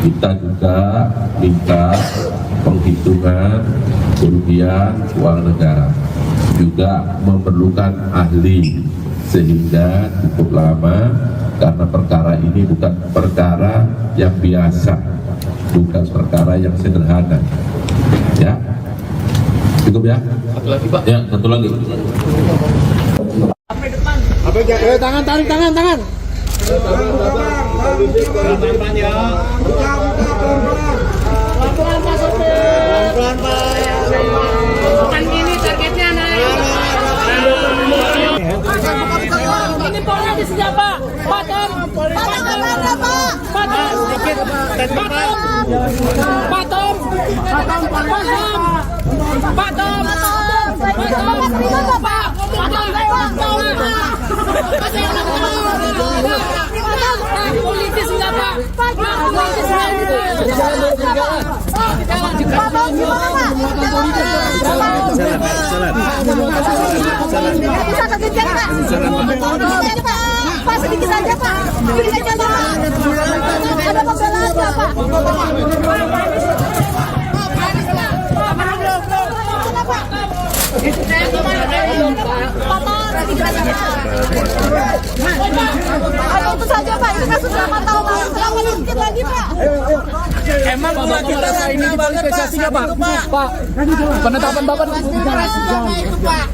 kita juga minta penghitungan kerugian keuangan negara. Juga memerlukan ahli sehingga cukup lama karena perkara ini bukan perkara yang biasa, bukan perkara yang sederhana. Ya, cukup ya. Satu lagi Pak. Ya, satu lagi. Tangan, tarik tangan. Pelan-pelan ya. Pelan-pelan Pak Sopir. Pelan-pelan Pak. Bukan gini targetnya naik. Ini politis ya Pak. Patom. Patom. Sedikit. Patom. Politis enggak Pak? Politis Pak, sedikit saja Pak. Sedikit saja Pak. Ada pembelaan nggak Pak? Itu saja Pak, itu kasus 8 tahun lalu. Kenapa dikit lagi Pak? Emang gula kita ini dipolitisasi nggak Pak? Pak, penetapan Bapak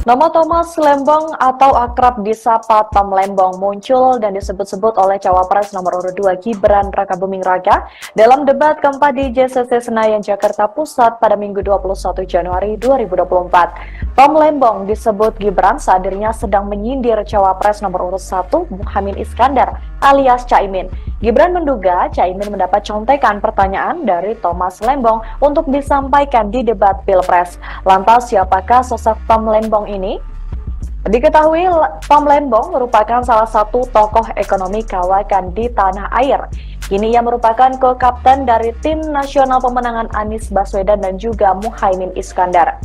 Nama Thomas Lembong atau akrab disapa Tom Lembong muncul dan disebut-sebut oleh Cawapres nomor urut 2 Gibran Rakabuming Raka dalam debat keempat di JCC Senayan, Jakarta Pusat pada Minggu 21 Januari 2024. Tom Lembong disebut Gibran saat dirinya sedang menyindir Cawapres nomor urut 1 Muhaimin Iskandar alias Caimin. Gibran menduga Caimin mendapat contekan pertanyaan dari Thomas Lembong untuk disampaikan di debat Pilpres. Lantas siapakah sosok Tom Lembong ini? Diketahui Tom Lembong merupakan salah satu tokoh ekonomi kawakan di tanah air. Kini ia merupakan co-kapten dari tim nasional pemenangan Anies Baswedan dan juga Muhaimin Iskandar.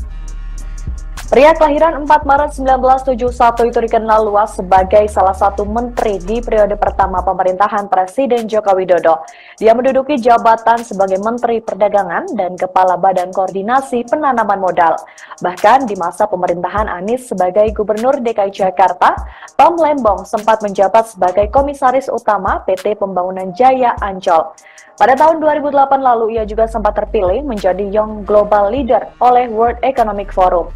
Pria kelahiran 4 Maret 1971 itu dikenal luas sebagai salah satu menteri di periode pertama pemerintahan Presiden Joko Widodo. Dia menduduki jabatan sebagai Menteri Perdagangan dan Kepala Badan Koordinasi Penanaman Modal. Bahkan di masa pemerintahan Anies sebagai Gubernur DKI Jakarta, Tom Lembong sempat menjabat sebagai Komisaris Utama PT Pembangunan Jaya Ancol. Pada tahun 2008 lalu ia juga sempat terpilih menjadi Young Global Leader oleh World Economic Forum.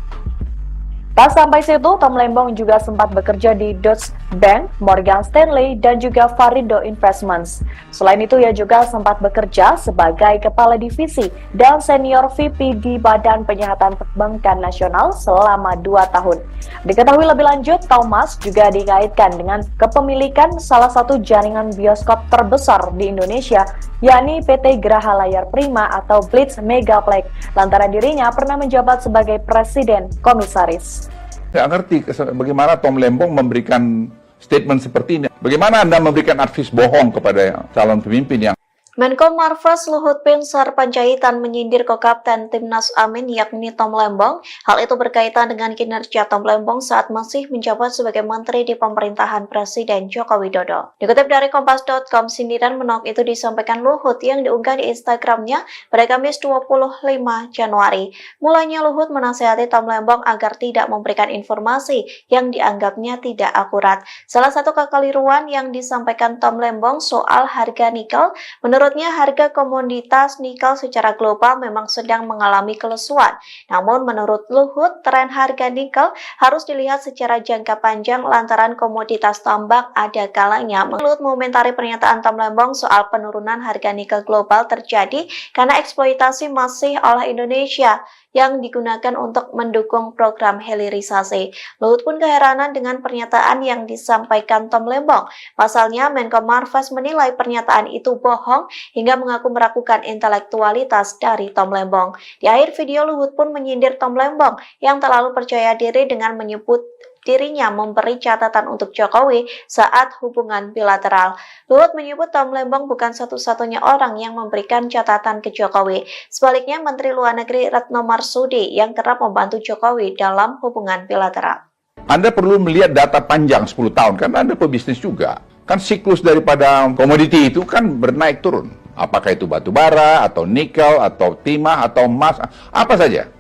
Tak sampai situ, Tom Lembong juga sempat bekerja di Deutsche Bank, Morgan Stanley, dan juga Varindo Investments. Selain itu, ia juga sempat bekerja sebagai Kepala Divisi dan Senior VP di Badan Penyihatan Perbankan Nasional selama 2 tahun. Diketahui lebih lanjut, Thomas juga dikaitkan dengan kepemilikan salah satu jaringan bioskop terbesar di Indonesia, yakni PT Graha Layar Prima atau Blitz Megaplex, lantaran dirinya pernah menjabat sebagai Presiden Komisaris. Nggak ngerti bagaimana Tom Lembong memberikan statement seperti ini. Bagaimana Anda memberikan advis bohong kepada calon pemimpin yang Menko Marves Luhut Binsar Panjaitan menyindir ko-kapten Timnas Amin yakni Tom Lembong. Hal itu berkaitan dengan kinerja Tom Lembong saat masih menjabat sebagai menteri di pemerintahan Presiden Joko Widodo. Dikutip dari Kompas.com, sindiran menok itu disampaikan Luhut yang diunggah di Instagramnya pada Kamis 25 Januari. Mulanya Luhut menasihati Tom Lembong agar tidak memberikan informasi yang dianggapnya tidak akurat. Salah satu kekeliruan yang disampaikan Tom Lembong soal harga nikel. Menurutnya harga komoditas nikel secara global memang sedang mengalami kelesuan. Namun menurut Luhut, tren harga nikel harus dilihat secara jangka panjang lantaran komoditas tambang ada kalanya. Luhut mengomentari pernyataan Tom Lembong soal penurunan harga nikel global terjadi karena eksploitasi masih oleh Indonesia yang digunakan untuk mendukung program hilirisasi. Luhut pun keheranan dengan pernyataan yang disampaikan Tom Lembong. Pasalnya, Menko Marves menilai pernyataan itu bohong hingga mengaku meragukan intelektualitas dari Tom Lembong. Di akhir video, Luhut pun menyindir Tom Lembong yang terlalu percaya diri dengan menyebut dirinya memberi catatan untuk Jokowi saat hubungan bilateral. Luhut menyebut Tom Lembong bukan satu-satunya orang yang memberikan catatan ke Jokowi. Sebaliknya, Menteri Luar Negeri Retno Marsudi yang kerap membantu Jokowi dalam hubungan bilateral. Anda perlu melihat data panjang 10 tahun, karena Anda pebisnis juga. Kan siklus daripada komoditi itu kan bernaik turun. Apakah itu batu bara, atau nikel, atau timah, atau emas, apa saja.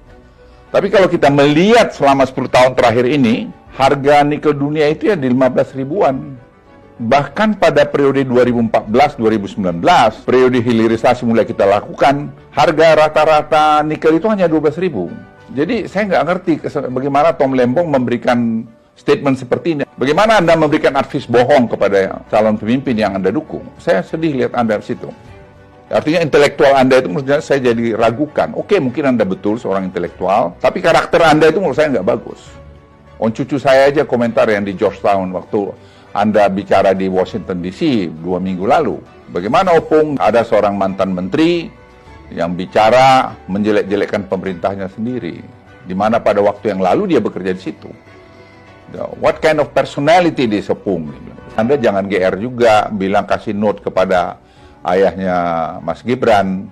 Tapi kalau kita melihat selama 10 tahun terakhir ini, harga nikel dunia itu ya di 15 ribuan. Bahkan pada periode 2014-2019, periode hilirisasi mulai kita lakukan, harga rata-rata nikel itu hanya 12 ribu. Jadi saya nggak ngerti bagaimana Tom Lembong memberikan statement seperti ini. Bagaimana Anda memberikan advies bohong kepada calon pemimpin yang Anda dukung? Saya sedih lihat Anda di situ. Artinya intelektual Anda itu menurut saya jadi ragukan. Oke, mungkin Anda betul seorang intelektual, tapi karakter Anda itu menurut saya nggak bagus. Cucu saya aja komentar yang di Georgetown waktu Anda bicara di Washington DC 2 minggu lalu. Bagaimana Opung ada seorang mantan menteri yang bicara menjelek-jelekkan pemerintahnya sendiri, di mana pada waktu yang lalu dia bekerja di situ. What kind of personality this Opung? Anda jangan GR juga bilang kasih note kepada ayahnya Mas Gibran.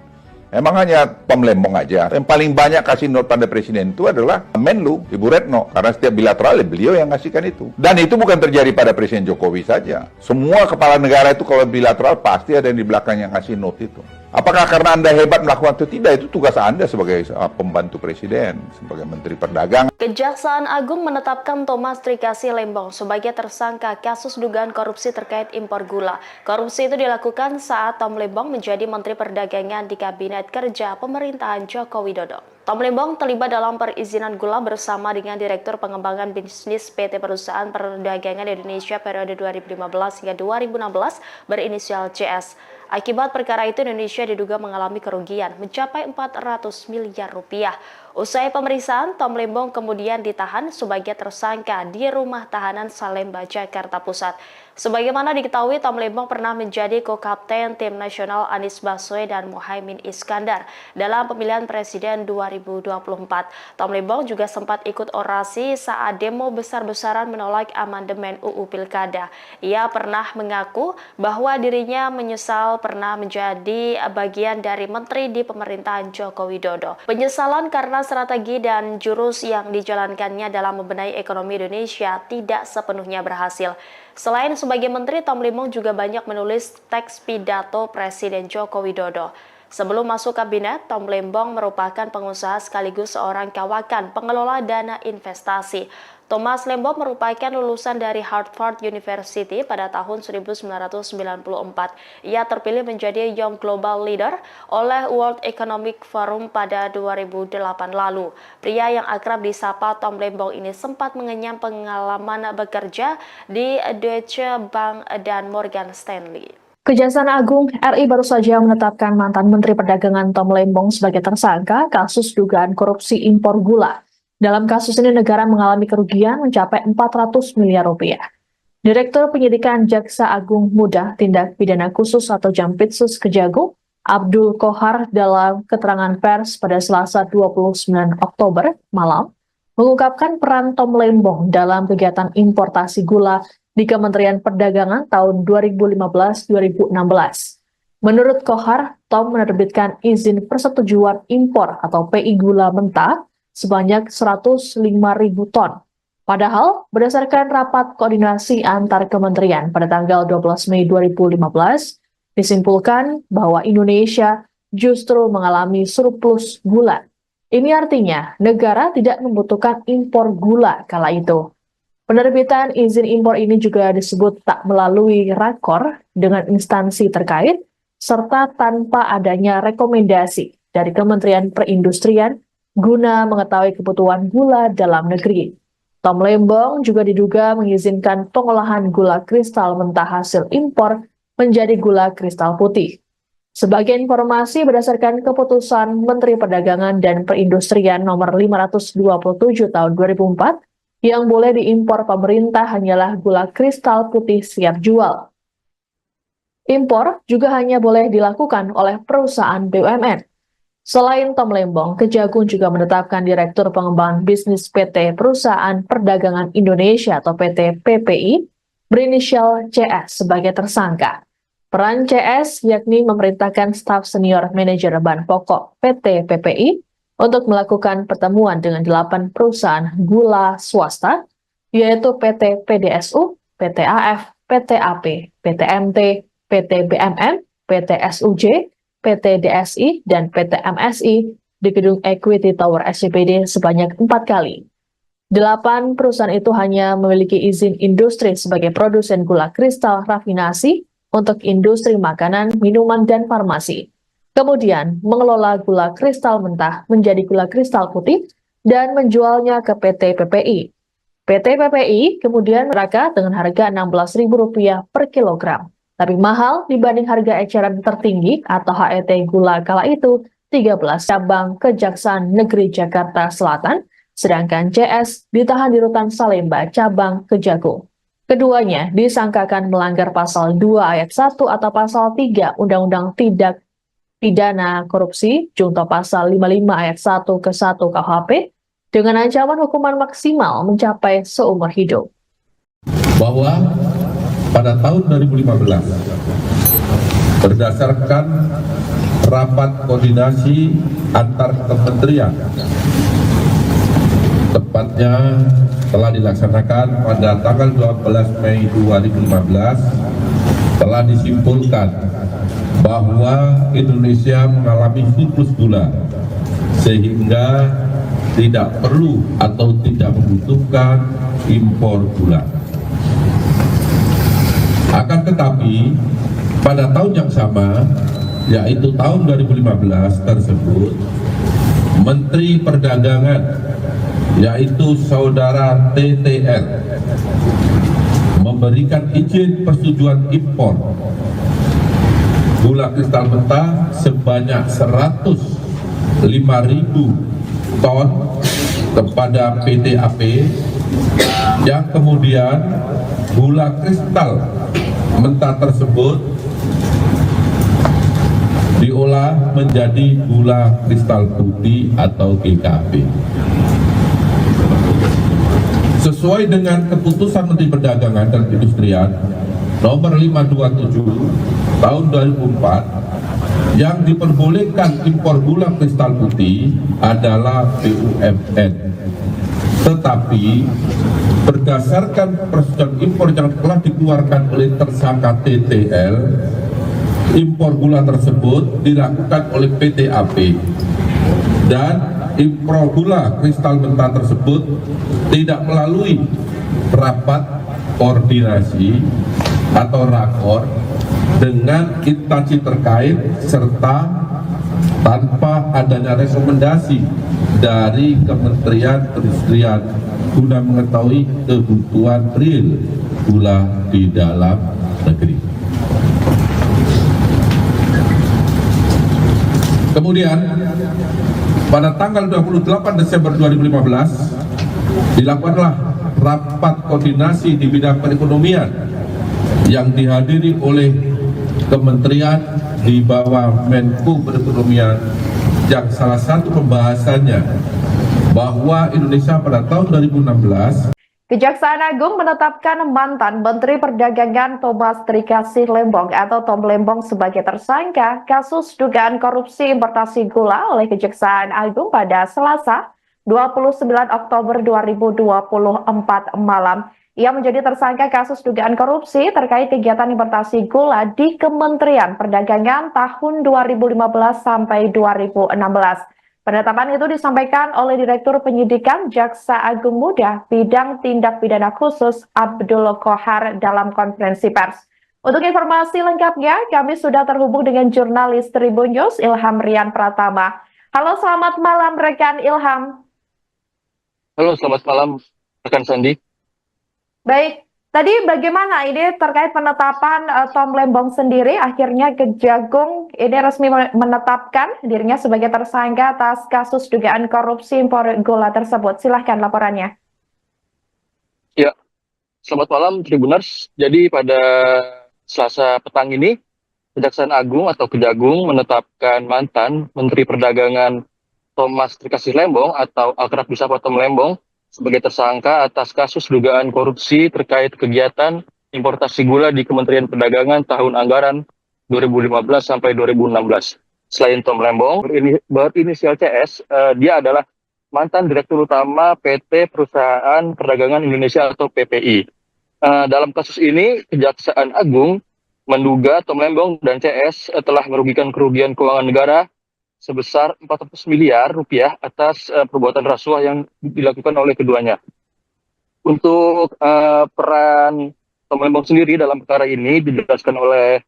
Emang hanya Tom Lembong aja. Yang paling banyak kasih note pada presiden itu adalah Menlu, Ibu Retno. Karena setiap bilateral beliau yang ngasihkan itu. Dan itu bukan terjadi pada Presiden Jokowi saja. Semua kepala negara itu kalau bilateral pasti ada yang di belakang yang ngasih note itu. Apakah karena Anda hebat melakukan itu? Tidak, itu tugas Anda sebagai pembantu presiden, sebagai Menteri Perdagangan. Kejaksaan Agung menetapkan Thomas Trikasi Lembong sebagai tersangka kasus dugaan korupsi terkait impor gula. Korupsi itu dilakukan saat Tom Lembong menjadi Menteri Perdagangan di Kabinet Kerja Pemerintahan Joko Widodo. Tom Lembong terlibat dalam perizinan gula bersama dengan Direktur Pengembangan Bisnis PT Perusahaan Perdagangan Indonesia periode 2015 hingga 2016 berinisial CS. Akibat perkara itu Indonesia diduga mengalami kerugian mencapai 400 miliar rupiah. Usai pemeriksaan, Tom Lembong kemudian ditahan sebagai tersangka di Rumah Tahanan Salemba, Jakarta Pusat. Sebagaimana diketahui, Tom Lembong pernah menjadi ko-kapten tim nasional Anies Baswedan dan Muhaimin Iskandar dalam pemilihan presiden 2024. Tom Lembong juga sempat ikut orasi saat demo besar-besaran menolak amandemen UU Pilkada. Ia pernah mengaku bahwa dirinya menyesal pernah menjadi bagian dari menteri di pemerintahan Joko Widodo. Penyesalan karena strategi dan jurus yang dijalankannya dalam membenahi ekonomi Indonesia tidak sepenuhnya berhasil. Selain sebagai menteri, Tom Lembong juga banyak menulis teks pidato Presiden Joko Widodo. Sebelum masuk kabinet, Tom Lembong merupakan pengusaha sekaligus seorang kawakan pengelola dana investasi. Thomas Lembong merupakan lulusan dari Harvard University pada tahun 1994. Ia terpilih menjadi Young Global Leader oleh World Economic Forum pada 2008 lalu. Pria yang akrab disapa Tom Lembong ini sempat mengenyam pengalaman bekerja di Deutsche Bank dan Morgan Stanley. Kejaksaan Agung RI baru saja menetapkan mantan Menteri Perdagangan Tom Lembong sebagai tersangka kasus dugaan korupsi impor gula. Dalam kasus ini negara mengalami kerugian mencapai 400 miliar rupiah. Direktur Penyidikan Jaksa Agung Muda Tindak Pidana Khusus atau Jampitsus Kejagung, Abdul Kohar dalam keterangan pers pada Selasa 29 Oktober malam, mengungkapkan peran Tom Lembong dalam kegiatan importasi gula di Kementerian Perdagangan tahun 2015-2016. Menurut Kohar, Tom menerbitkan izin persetujuan impor atau PI gula mentah sebanyak 105.000 ton. Padahal, berdasarkan rapat koordinasi antar kementerian pada tanggal 12 Mei 2015, disimpulkan bahwa Indonesia justru mengalami surplus gula. Ini artinya negara tidak membutuhkan impor gula kala itu. Penerbitan izin impor ini juga disebut tak melalui rakor dengan instansi terkait, serta tanpa adanya rekomendasi dari Kementerian Perindustrian guna mengetahui kebutuhan gula dalam negeri. Tom Lembong juga diduga mengizinkan pengolahan gula kristal mentah hasil impor menjadi gula kristal putih. Sebagai informasi, berdasarkan keputusan Menteri Perdagangan dan Perindustrian nomor 527 tahun 2004, yang boleh diimpor pemerintah hanyalah gula kristal putih siap jual. Impor juga hanya boleh dilakukan oleh perusahaan BUMN. Selain Tom Lembong, Kejagung juga menetapkan Direktur Pengembangan Bisnis PT Perusahaan Perdagangan Indonesia atau PT PPI berinisial CS sebagai tersangka. Peran CS yakni memerintahkan staf senior manajer bahan pokok PT PPI untuk melakukan pertemuan dengan 8 perusahaan gula swasta, yaitu PT PDSU, PT AF, PT AP, PT MT, PT BMM, PT SUJ, PT DSI, dan PT MSI di gedung Equity Tower SCBD sebanyak 4 kali. 8 perusahaan itu hanya memiliki izin industri sebagai produsen gula kristal rafinasi untuk industri makanan, minuman, dan farmasi. Kemudian mengelola gula kristal mentah menjadi gula kristal putih dan menjualnya ke PT PPI. PT PPI kemudian mereka dengan harga Rp16.000 per kilogram. Tapi mahal dibanding harga eceran tertinggi atau HET gula kala itu 13 cabang Kejaksaan Negeri Jakarta Selatan, sedangkan CS ditahan di Rutan Salemba cabang Kejagung. Keduanya disangkakan melanggar pasal 2 ayat 1 atau pasal 3 Undang-Undang Tindak Pidana Korupsi junto pasal 55 ayat 1 ke 1 KUHP dengan ancaman hukuman maksimal mencapai seumur hidup. Bahwa pada tahun 2015 berdasarkan rapat koordinasi antar kementerian, tepatnya telah dilaksanakan pada tanggal 12 Mei 2015, telah disimpulkan bahwa Indonesia mengalami surplus gula sehingga tidak perlu atau tidak membutuhkan impor gula. Akan tetapi pada tahun yang sama, yaitu tahun 2015 tersebut, Menteri Perdagangan yaitu saudara TTR memberikan izin persetujuan impor gula kristal mentah sebanyak 105.000 ton kepada PT AP, yang kemudian gula kristal mentah tersebut diolah menjadi gula kristal putih atau GKP. Sesuai dengan keputusan Menteri Perdagangan dan Perindustrian nomor 527 tahun 2004, yang diperbolehkan impor gula kristal putih adalah BUMN. Tetapi berdasarkan persetujuan impor yang telah dikeluarkan oleh tersangka TTL, impor gula tersebut dilakukan oleh PT AP, dan impor gula kristal mentah tersebut tidak melalui rapat koordinasi atau rakor dengan instansi terkait serta tanpa adanya rekomendasi dari Kementerian Perindustrian guna mengetahui kebutuhan real gula di dalam negeri. Kemudian pada tanggal 28 Desember 2015 dilakukanlah rapat koordinasi di bidang perekonomian yang dihadiri oleh kementerian di bawah Menko Perekonomian, yang salah satu pembahasannya bahwa Indonesia pada tahun 2016 Kejaksaan Agung menetapkan mantan Menteri Perdagangan Thomas Trikasih Lembong atau Tom Lembong sebagai tersangka kasus dugaan korupsi importasi gula oleh Kejaksaan Agung pada Selasa 29 Oktober 2024 malam. Ia menjadi tersangka kasus dugaan korupsi terkait kegiatan importasi gula di Kementerian Perdagangan tahun 2015 sampai 2016. Penetapan itu disampaikan oleh Direktur Penyidikan Jaksa Agung Muda Bidang Tindak Pidana Khusus Abdul Kohar dalam konferensi pers. Untuk informasi lengkapnya, kami sudah terhubung dengan jurnalis Tribun News Ilham Rian Pratama. Halo, selamat malam rekan Ilham. Halo, selamat malam rekan Sandi. Baik, tadi bagaimana ini terkait penetapan Tom Lembong sendiri? Akhirnya Kejagung ini resmi menetapkan dirinya sebagai tersangka atas kasus dugaan korupsi impor gula tersebut. Silahkan laporannya. Ya, selamat malam Tribuners. Jadi pada Selasa petang ini, Kejaksaan Agung atau Kejagung menetapkan mantan Menteri Perdagangan Thomas Trikasih Lembong atau akrab disapa Tom Lembong sebagai tersangka atas kasus dugaan korupsi terkait kegiatan importasi gula di Kementerian Perdagangan tahun anggaran 2015 sampai 2016. Selain Tom Lembong, berinisial CS, dia adalah mantan Direktur Utama PT Perusahaan Perdagangan Indonesia atau PPI. Dalam kasus ini, Kejaksaan Agung menduga Tom Lembong dan CS telah merugikan kerugian keuangan negara sebesar 400 miliar rupiah atas perbuatan rasuah yang dilakukan oleh keduanya. Untuk peran Tom Lembong sendiri dalam perkara ini dijelaskan oleh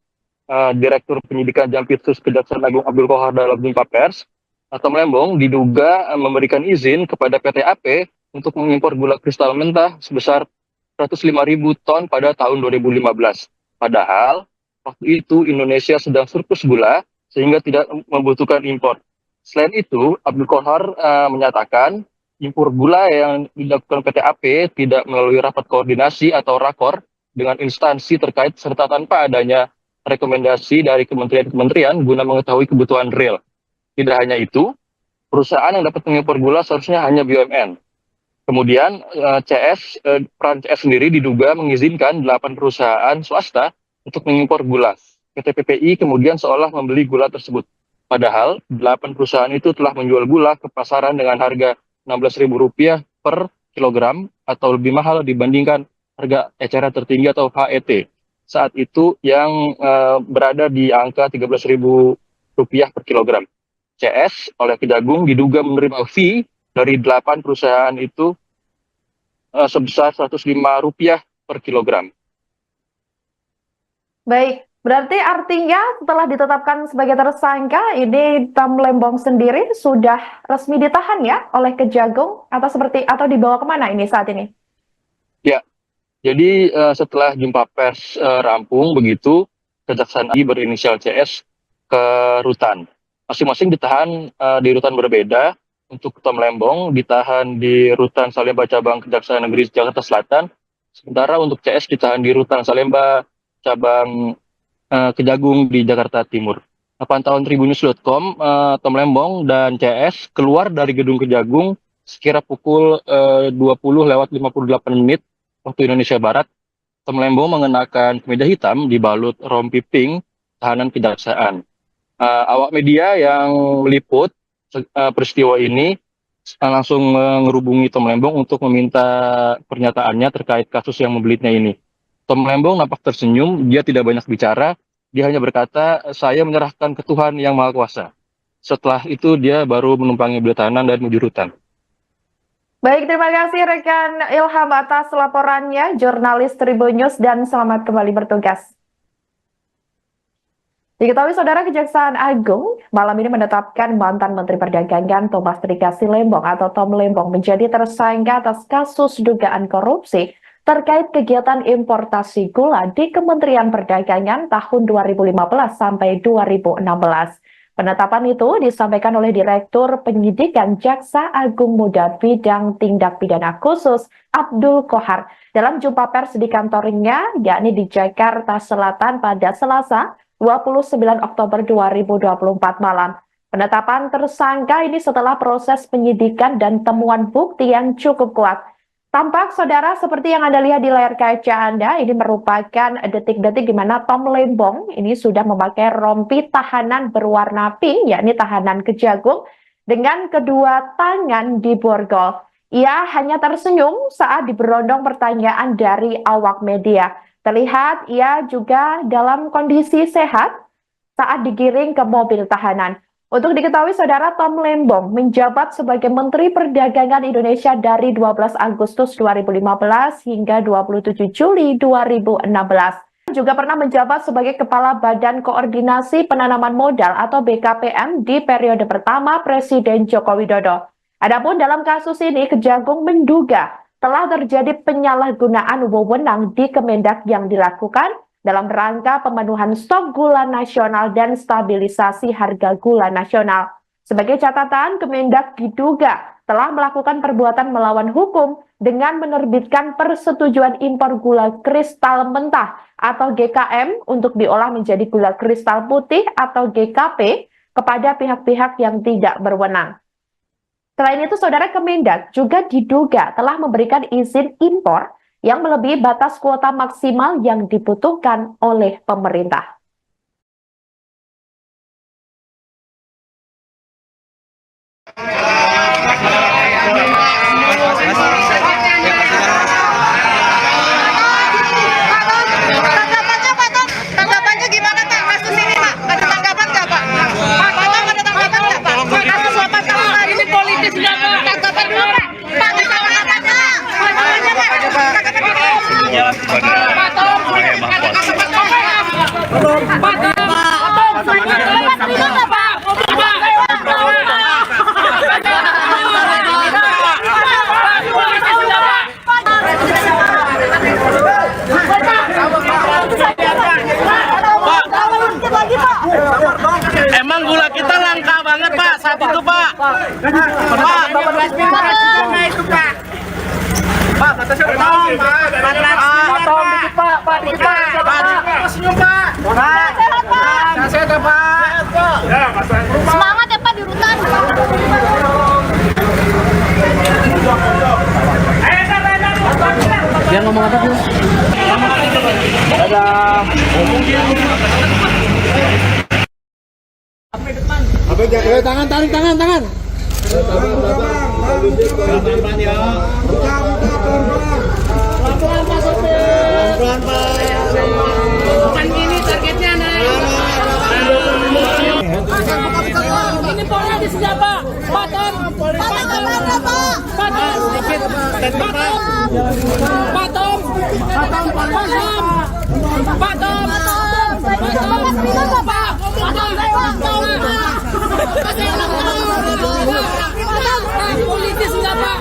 Direktur Penyidikan Jampitsus Kejaksaan Agung Abdul Qohar dalam jumpa pers. Tom Lembong diduga memberikan izin kepada PT AP untuk mengimpor gula kristal mentah sebesar 105.000 ton pada tahun 2015. Padahal waktu itu Indonesia sedang surplus gula sehingga tidak membutuhkan impor. Selain itu, Abdul Qohar menyatakan impor gula yang dilakukan PT AP tidak melalui rapat koordinasi atau rakor dengan instansi terkait serta tanpa adanya rekomendasi dari kementerian-kementerian guna mengetahui kebutuhan real. Tidak hanya itu, perusahaan yang dapat mengimpor gula seharusnya hanya BUMN. Kemudian peran CS sendiri diduga mengizinkan 8 perusahaan swasta untuk mengimpor gula. PT PPI kemudian seolah membeli gula tersebut. Padahal 8 perusahaan itu telah menjual gula ke pasaran dengan harga Rp16.000 per kilogram atau lebih mahal dibandingkan harga eceran tertinggi atau HET. Saat itu yang berada di angka Rp13.000 per kilogram. CS oleh Kejagung diduga menerima fee dari 8 perusahaan itu sebesar Rp105 per kilogram. Baik, berarti artinya setelah ditetapkan sebagai tersangka, ini Tom Lembong sendiri sudah resmi ditahan ya oleh Kejagung atau dibawa kemana ini saat ini? Ya, jadi setelah jumpa pers rampung begitu, Kejaksaan Agung berinisial CS ke rutan. Masing-masing ditahan di rutan berbeda. Untuk Tom Lembong ditahan di rutan Salemba cabang Kejaksaan Negeri Jakarta Selatan, sementara untuk CS ditahan di rutan Salemba cabang Kejagung di Jakarta Timur. Pantauan Tribunnews.com, Tom Lembong dan CS keluar dari gedung Kejagung sekira pukul 20:58 waktu Indonesia Barat. Tom Lembong mengenakan kemeja hitam dibalut rompi pink tahanan kejaksaan. Awak media yang meliput peristiwa ini langsung menghubungi Tom Lembong untuk meminta pernyataannya terkait kasus yang membelitnya ini. Tom Lembong nampak tersenyum, dia tidak banyak bicara, dia hanya berkata, "Saya menyerahkan ke Tuhan Yang Maha Kuasa." Setelah itu dia baru menumpangi beliau tahanan dan menuju rutan. Baik, terima kasih rekan Ilham atas laporannya, jurnalis Tribunnews, dan selamat kembali bertugas. Diketahui Saudara, Kejaksaan Agung malam ini menetapkan mantan Menteri Perdagangan Thomas Trikasi Lembong atau Tom Lembong menjadi tersangka atas kasus dugaan korupsi terkait kegiatan importasi gula di Kementerian Perdagangan tahun 2015 sampai 2016. Penetapan itu disampaikan oleh Direktur Penyidikan Jaksa Agung Muda Bidang Tindak Pidana Khusus Abdul Qohar dalam jumpa pers di kantornya, yakni di Jakarta Selatan pada Selasa 29 Oktober 2024 malam. Penetapan tersangka ini setelah proses penyidikan dan temuan bukti yang cukup kuat. Tampak Saudara seperti yang Anda lihat di layar kaca Anda, ini merupakan detik-detik di mana Tom Lembong ini sudah memakai rompi tahanan berwarna pink, yakni tahanan Kejagung, dengan kedua tangan di borgol. Ia hanya tersenyum saat diberondong pertanyaan dari awak media. Terlihat ia juga dalam kondisi sehat saat digiring ke mobil tahanan. Untuk diketahui Saudara, Tom Lembong menjabat sebagai Menteri Perdagangan Indonesia dari 12 Agustus 2015 hingga 27 Juli 2016. Juga pernah menjabat sebagai Kepala Badan Koordinasi Penanaman Modal atau BKPM di periode pertama Presiden Joko Widodo. Adapun dalam kasus ini, Kejagung menduga telah terjadi penyalahgunaan wewenang di Kemendak yang dilakukan dalam rangka pemenuhan stok gula nasional dan stabilisasi harga gula nasional. Sebagai catatan, Kemendak diduga telah melakukan perbuatan melawan hukum dengan menerbitkan persetujuan impor gula kristal mentah atau GKM untuk diolah menjadi gula kristal putih atau GKP kepada pihak-pihak yang tidak berwenang. Selain itu, Saudara, Kemendak juga diduga telah memberikan izin impor yang melebihi batas kuota maksimal yang dibutuhkan oleh pemerintah. Tanggapannya gimana Pak? Kasus ini Pak? Ada tanggapan nggak Pak? Pak, tolong ada tanggapan nggak Pak? Pak, kasus 8 tahun ini politis nggak Pak? Tanggapan dulu Pak. Pak, ada tanggapan nggak? Pak, batasnya potong. Potong dikit Pak, dikit Pak. Senyum Pak. Sehat Pak. Sehat ya Pak. Semangat ya Pak di rutan. Dia ngomong apa sih? Dadah. Tangan, tangan. Pelan-pelan ya. Pelan-pelan Pak Sopir. Pelan Pak. Bukan gini targetnya naik. Ini politis siapa? Paton. Paton. Sedikit. Paton. Paton. Politis enggak Pak?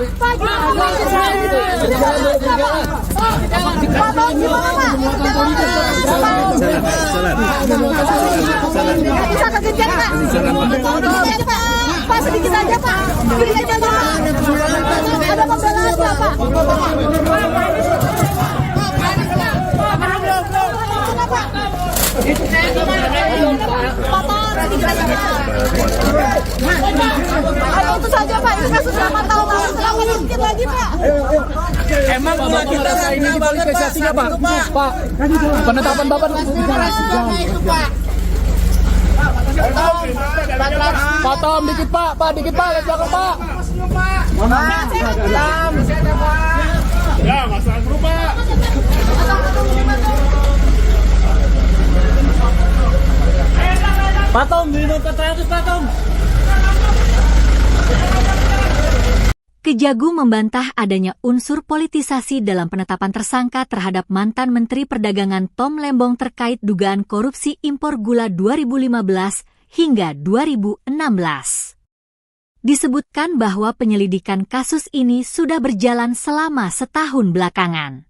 Bisa kegejar Pak? Pak sedikit aja Pak. Sedikit aja Pak. Ada pembelaan Pak. Ayo itu saja Pak, ini kasus 8 tahun lalu, kenapa sedikit lagi Pak? Emang gula kita ini dipolitisasinya Pak? Pak, penetapan Bapak Potong dikit Pak, dikit Pak, lihat belakang Pak. Ya, masalah berubah. Patom, minum ke-100 Patom. Kejagung membantah adanya unsur politisasi dalam penetapan tersangka terhadap mantan Menteri Perdagangan Tom Lembong terkait dugaan korupsi impor gula 2015 hingga 2016. Disebutkan bahwa penyelidikan kasus ini sudah berjalan selama setahun belakangan.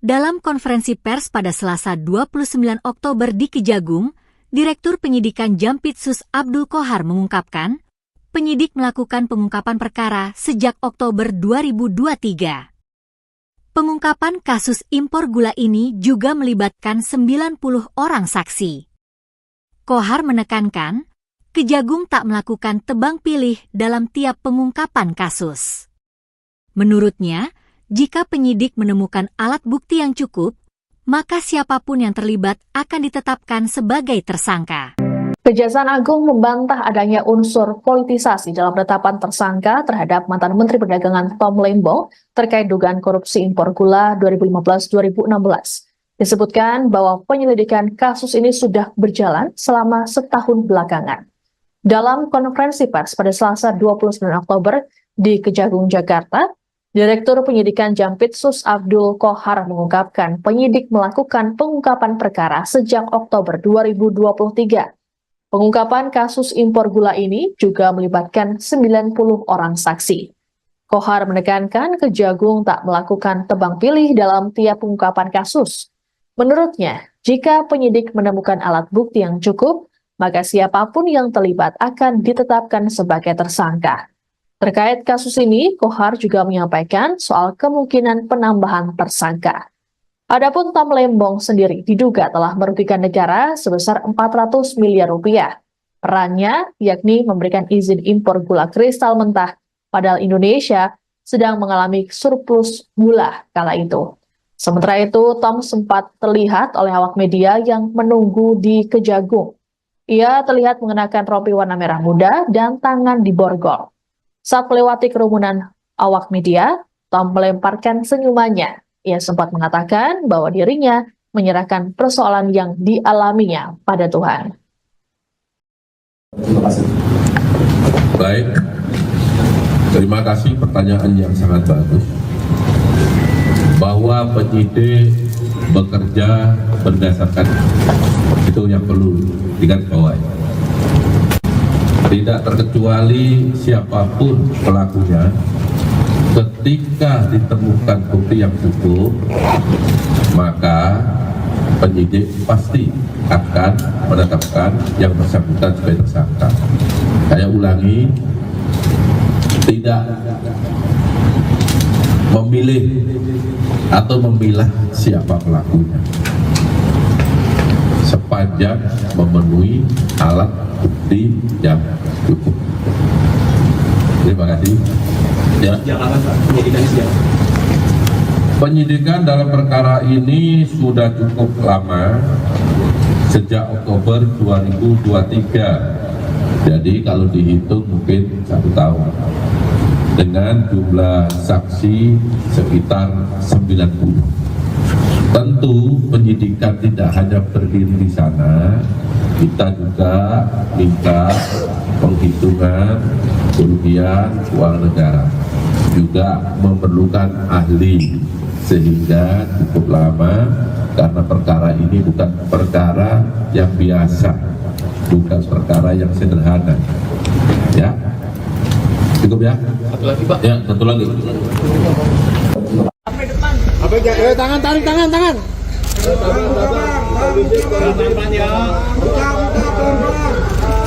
Dalam konferensi pers pada Selasa 29 Oktober di Kejagung, Direktur Penyidikan Jampitsus Abdul Qohar mengungkapkan, penyidik melakukan pengungkapan perkara sejak Oktober 2023. Pengungkapan kasus impor gula ini juga melibatkan 90 orang saksi. Qohar menekankan, Kejagung tak melakukan tebang pilih dalam tiap pengungkapan kasus. Menurutnya, jika penyidik menemukan alat bukti yang cukup, maka siapapun yang terlibat akan ditetapkan sebagai tersangka. Kejaksaan Agung membantah adanya unsur politisasi dalam penetapan tersangka terhadap mantan Menteri Perdagangan Tom Lembong terkait dugaan korupsi impor gula 2015-2016. Disebutkan bahwa penyelidikan kasus ini sudah berjalan selama setahun belakangan. Dalam konferensi pers pada Selasa 29 Oktober di Kejagung, Jakarta, Direktur Penyidikan Jampitsus Abdul Qohar mengungkapkan penyidik melakukan pengungkapan perkara sejak Oktober 2023. Pengungkapan kasus impor gula ini juga melibatkan 90 orang saksi. Qohar menekankan Kejagung tak melakukan tebang pilih dalam tiap pengungkapan kasus. Menurutnya, jika penyidik menemukan alat bukti yang cukup, maka siapapun yang terlibat akan ditetapkan sebagai tersangka. Terkait kasus ini, Qohar juga menyampaikan soal kemungkinan penambahan tersangka. Adapun Tom Lembong sendiri diduga telah merugikan negara sebesar 400 miliar rupiah. Perannya yakni memberikan izin impor gula kristal mentah, padahal Indonesia sedang mengalami surplus gula kala itu. Sementara itu, Tom sempat terlihat oleh awak media yang menunggu di Kejagung. Ia terlihat mengenakan rompi warna merah muda dan tangan diborgol. Saat melewati kerumunan awak media, Tom melemparkan senyumannya. Ia sempat mengatakan bahwa dirinya menyerahkan persoalan yang dialaminya pada Tuhan. Baik, terima kasih pertanyaan yang sangat bagus. Bahwa penyidik bekerja berdasarkan itu yang perlu digarisbawahi. Tidak terkecuali siapapun pelakunya, ketika ditemukan bukti yang cukup, maka penyidik pasti akan menetapkan yang bersangkutan sebagai tersangka. Saya ulangi, tidak memilih atau memilah siapa pelakunya, sepanjang memenuhi alat bukti yang cukup. Terima kasih. Ya. Penyidikan dalam perkara ini sudah cukup lama, sejak Oktober 2023. Jadi kalau dihitung mungkin 1 tahun. Dengan jumlah saksi sekitar 90. Tentu penyidikan tidak hanya berdiri di sana, kita juga minta penghitungan kerugian keuangan negara, juga memerlukan ahli, sehingga cukup lama karena perkara ini bukan perkara yang biasa, bukan perkara yang sederhana. Ya, cukup ya. Satu lagi Pak. Ya, satu lagi. Tangan. Pelan-pelan ya.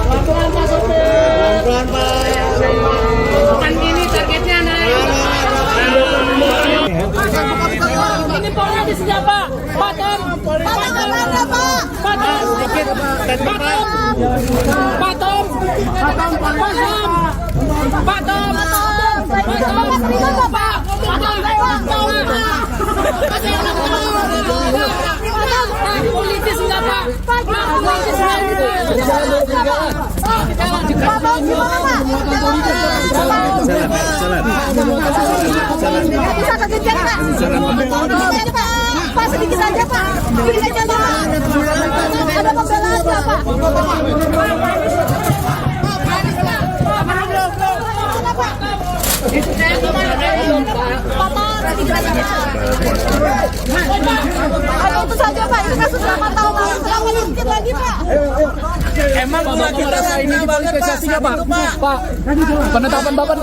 Pelan-pelan Pak sopir. Pelan-pelan Pak. Bukan gini targetnya naik. Ini polnya di sini Pak. Patom. Politis enggak Pak? Politis bisa kegejar Pak? Pak sedikit saja Pak. Sedikit saja Pak. Ada pembelaan nggak Pak? Itu saja Pak, itu kasus lama tahun lalu, jangan sedikit lagi Pak. Emang gula kita ini dipolitisasinya Pak? Pak, penetapan Bapak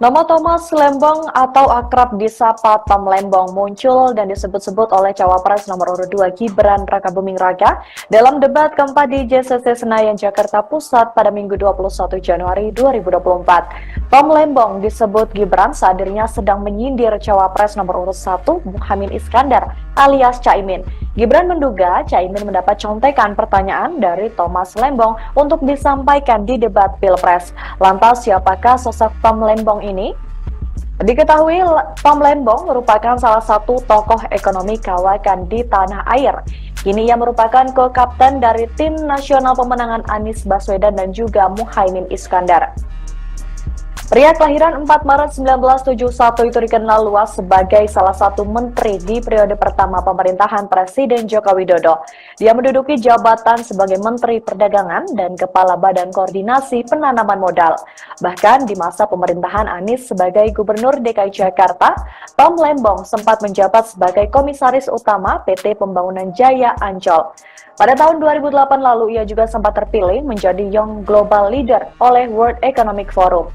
Nama Thomas Lembong atau akrab disapa Tom Lembong muncul dan disebut-sebut oleh Cawapres nomor urut 2 Gibran Rakabuming Raka dalam debat keempat di JCC Senayan, Jakarta Pusat pada Minggu 21 Januari 2024. Tom Lembong disebut Gibran saat dirinya sedang menyindir Cawapres nomor urut 1 Muhaimin Iskandar alias Caimin. Gibran menduga Caimin mendapat contekan pertanyaan dari Thomas Lembong untuk disampaikan di debat Pilpres. Lantas siapakah sosok Tom Lembong ini? Diketahui Tom Lembong merupakan salah satu tokoh ekonomi kawakan di tanah air. Kini ia merupakan co-kapten dari tim nasional pemenangan Anies Baswedan dan juga Muhaimin Iskandar. Pria kelahiran 4 Maret 1971 itu dikenal luas sebagai salah satu menteri di periode pertama pemerintahan Presiden Joko Widodo. Dia menduduki jabatan sebagai Menteri Perdagangan dan Kepala Badan Koordinasi Penanaman Modal. Bahkan di masa pemerintahan Anies sebagai Gubernur DKI Jakarta, Tom Lembong sempat menjabat sebagai Komisaris Utama PT Pembangunan Jaya Ancol. Pada tahun 2008 lalu, ia juga sempat terpilih menjadi Young Global Leader oleh World Economic Forum.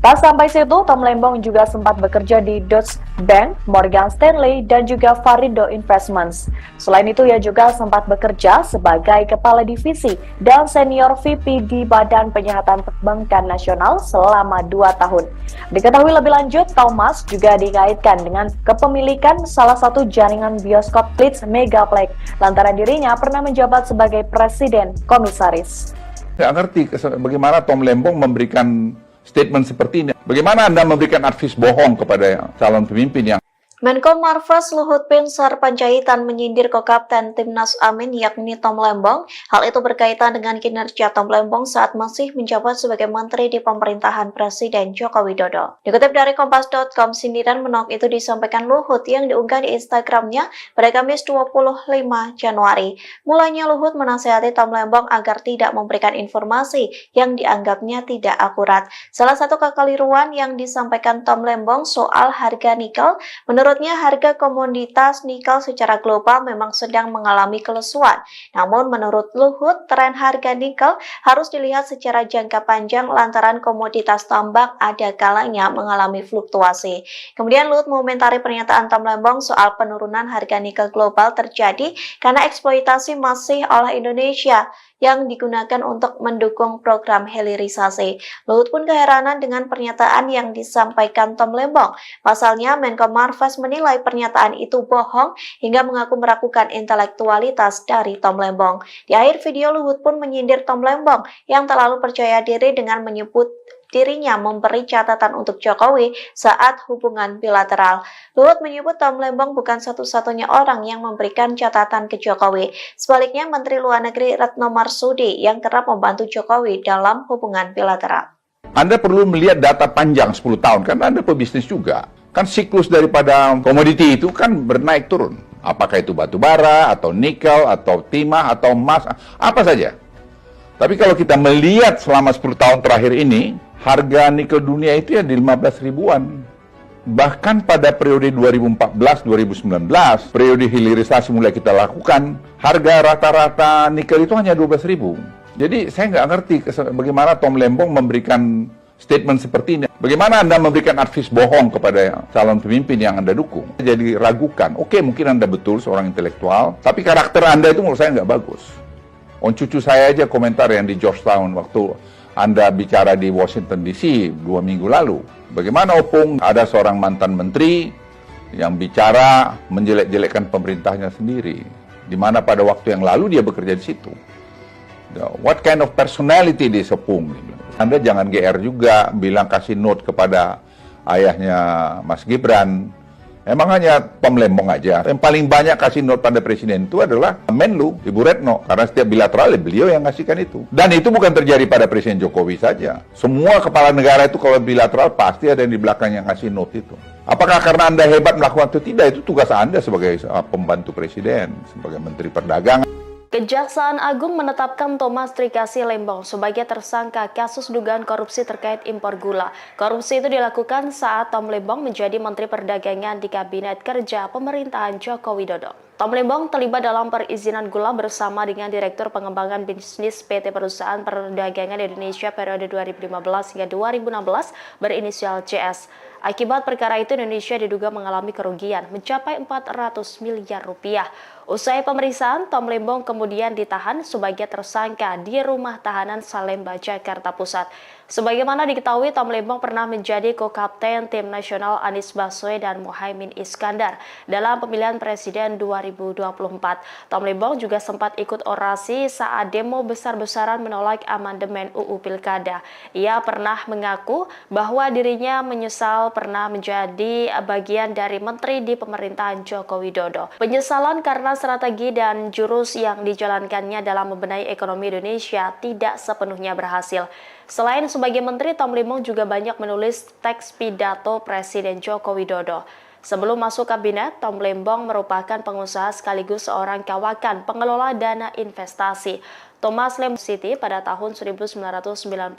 Tak sampai situ, Tom Lembong juga sempat bekerja di Deutsche Bank, Morgan Stanley, dan juga Varindo Investments. Selain itu, ia juga sempat bekerja sebagai Kepala Divisi dan Senior VP di Badan Penyihatan Perbankan Nasional selama 2 tahun. Diketahui lebih lanjut, Thomas juga dikaitkan dengan kepemilikan salah satu jaringan bioskop Blitz Megaplex, lantaran dirinya pernah menjabat sebagai Presiden Komisaris. Saya ngerti bagaimana Tom Lembong memberikan statement seperti ini. Bagaimana Anda memberikan advis bohong kepada calon pemimpin yang Menko Marves Luhut Binsar Panjaitan menyindir ko-kapten Timnas Amin yakni Tom Lembong. Hal itu berkaitan dengan kinerja Tom Lembong saat masih menjabat sebagai menteri di pemerintahan Presiden Joko Widodo. Dikutip dari Kompas.com, sindiran menolak itu disampaikan Luhut yang diunggah di Instagramnya pada Kamis 25 Januari. Mulanya Luhut menasihati Tom Lembong agar tidak memberikan informasi yang dianggapnya tidak akurat. Salah satu kekeliruan yang disampaikan Tom Lembong soal harga nikel, menurutnya harga komoditas nikel secara global memang sedang mengalami kelesuan. Namun menurut Luhut, tren harga nikel harus dilihat secara jangka panjang lantaran komoditas tambang ada kalanya mengalami fluktuasi. Kemudian Luhut mengomentari pernyataan Tom Lembong soal penurunan harga nikel global terjadi karena eksploitasi masih oleh Indonesia yang digunakan untuk mendukung program hilirisasi. Luhut pun keheranan dengan pernyataan yang disampaikan Tom Lembong. Pasalnya, Menko Marves menilai pernyataan itu bohong hingga mengaku meragukan intelektualitas dari Tom Lembong. Di akhir video, Luhut pun menyindir Tom Lembong yang terlalu percaya diri dengan menyebut dirinya memberi catatan untuk Jokowi saat hubungan bilateral. Luhut menyebut Tom Lembong bukan satu-satunya orang yang memberikan catatan ke Jokowi. Sebaliknya, Menteri Luar Negeri Retno Marsudi yang kerap membantu Jokowi dalam hubungan bilateral. Anda perlu melihat data panjang 10 tahun, karena Anda pebisnis juga. Kan siklus daripada komoditi itu kan bernaik turun. Apakah itu batu bara, atau nikel, atau timah, atau emas, apa saja. Tapi kalau kita melihat selama 10 tahun terakhir ini, harga nikel dunia itu ya di 15 ribuan. Bahkan pada periode 2014-2019, periode hilirisasi mulai kita lakukan, harga rata-rata nikel itu hanya 12 ribu. Jadi saya nggak ngerti bagaimana Tom Lembong memberikan statement seperti ini. Bagaimana Anda memberikan advies bohong kepada calon pemimpin yang Anda dukung. Jadi ragukan, oke mungkin Anda betul seorang intelektual, tapi karakter Anda itu menurut saya nggak bagus. Cucu saya aja komentar yang di Georgetown waktu Anda bicara di Washington DC 2 minggu lalu. Bagaimana Opung ada seorang mantan menteri yang bicara menjelek-jelekkan pemerintahnya sendiri. Di mana pada waktu yang lalu dia bekerja di situ. What kind of personality this Opung? Anda jangan GR juga bilang kasih note kepada ayahnya Mas Gibran. Emang hanya Tom Lembong aja. Yang paling banyak kasih note pada presiden itu adalah Menlu, Ibu Retno. Karena setiap bilateral beliau yang ngasihkan itu. Dan itu bukan terjadi pada Presiden Jokowi saja. Semua kepala negara itu kalau bilateral pasti ada yang di belakang yang ngasih note itu. Apakah karena Anda hebat melakukan itu? Tidak, itu tugas Anda sebagai pembantu presiden, sebagai Menteri Perdagangan. Kejaksaan Agung menetapkan Thomas Trikasi Lembong sebagai tersangka kasus dugaan korupsi terkait impor gula. Korupsi itu dilakukan saat Tom Lembong menjadi Menteri Perdagangan di Kabinet Kerja Pemerintahan Joko Widodo. Tom Lembong terlibat dalam perizinan gula bersama dengan Direktur Pengembangan Bisnis PT Perusahaan Perdagangan Indonesia periode 2015 hingga 2016 berinisial CS. Akibat perkara itu, Indonesia diduga mengalami kerugian mencapai 400 miliar rupiah. Usai pemeriksaan, Tom Lembong kemudian ditahan sebagai tersangka di Rumah Tahanan Salemba, Jakarta Pusat. Sebagaimana diketahui, Tom Lembong pernah menjadi ko-kapten tim nasional Anies Baswedan dan Muhaimin Iskandar dalam pemilihan presiden 2024. Tom Lembong juga sempat ikut orasi saat demo besar-besaran menolak amandemen UU Pilkada. Ia pernah mengaku bahwa dirinya menyesal pernah menjadi bagian dari menteri di pemerintahan Joko Widodo. Penyesalan karena strategi dan jurus yang dijalankannya dalam membenahi ekonomi Indonesia tidak sepenuhnya berhasil. Selain sebagai menteri, Tom Lembong juga banyak menulis teks pidato Presiden Joko Widodo. Sebelum masuk kabinet, Tom Lembong merupakan pengusaha sekaligus seorang kawakan pengelola dana investasi. Thomas Lembong City pada tahun 1994.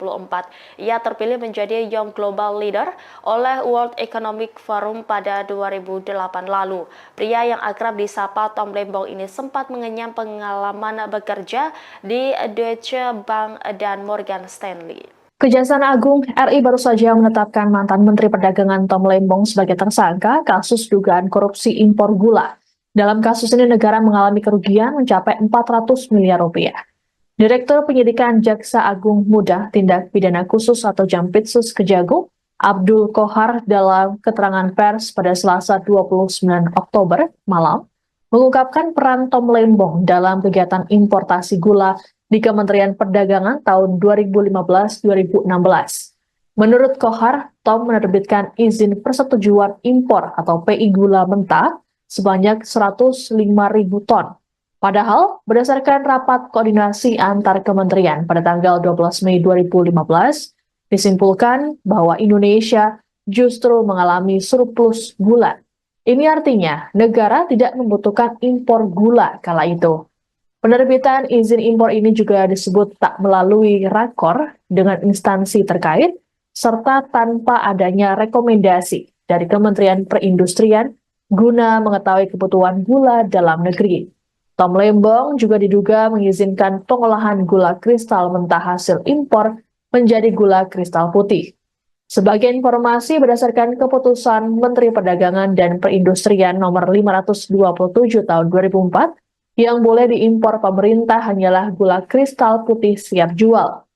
Ia terpilih menjadi Young Global Leader oleh World Economic Forum pada 2008 lalu. Pria yang akrab disapa Tom Lembong ini sempat mengenyam pengalaman bekerja di Deutsche Bank dan Morgan Stanley. Kejaksaan Agung RI baru saja menetapkan mantan Menteri Perdagangan Tom Lembong sebagai tersangka kasus dugaan korupsi impor gula. Dalam kasus ini negara mengalami kerugian mencapai 400 miliar rupiah. Direktur Penyidikan Jaksa Agung Muda Tindak Pidana Khusus atau Jampitsus Kejagung, Abdul Kohar dalam keterangan pers pada Selasa 29 Oktober malam, mengungkapkan peran Tom Lembong dalam kegiatan importasi gula di Kementerian Perdagangan tahun 2015-2016. Menurut Kohar, Tom menerbitkan izin persetujuan impor atau PI gula mentah sebanyak 105.000 ton. Padahal, berdasarkan rapat koordinasi antar kementerian pada tanggal 12 Mei 2015, disimpulkan bahwa Indonesia justru mengalami surplus gula. Ini artinya negara tidak membutuhkan impor gula kala itu. Penerbitan izin impor ini juga disebut tak melalui rakor dengan instansi terkait, serta tanpa adanya rekomendasi dari Kementerian Perindustrian guna mengetahui kebutuhan gula dalam negeri. Tom Lembong juga diduga mengizinkan pengolahan gula kristal mentah hasil impor menjadi gula kristal putih. Sebagai informasi, berdasarkan keputusan Menteri Perdagangan dan Perindustrian nomor 527 tahun 2004, Yang boleh diimpor pemerintah hanyalah gula kristal putih siap jual.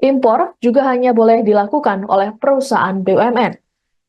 Impor juga hanya boleh dilakukan oleh perusahaan BUMN.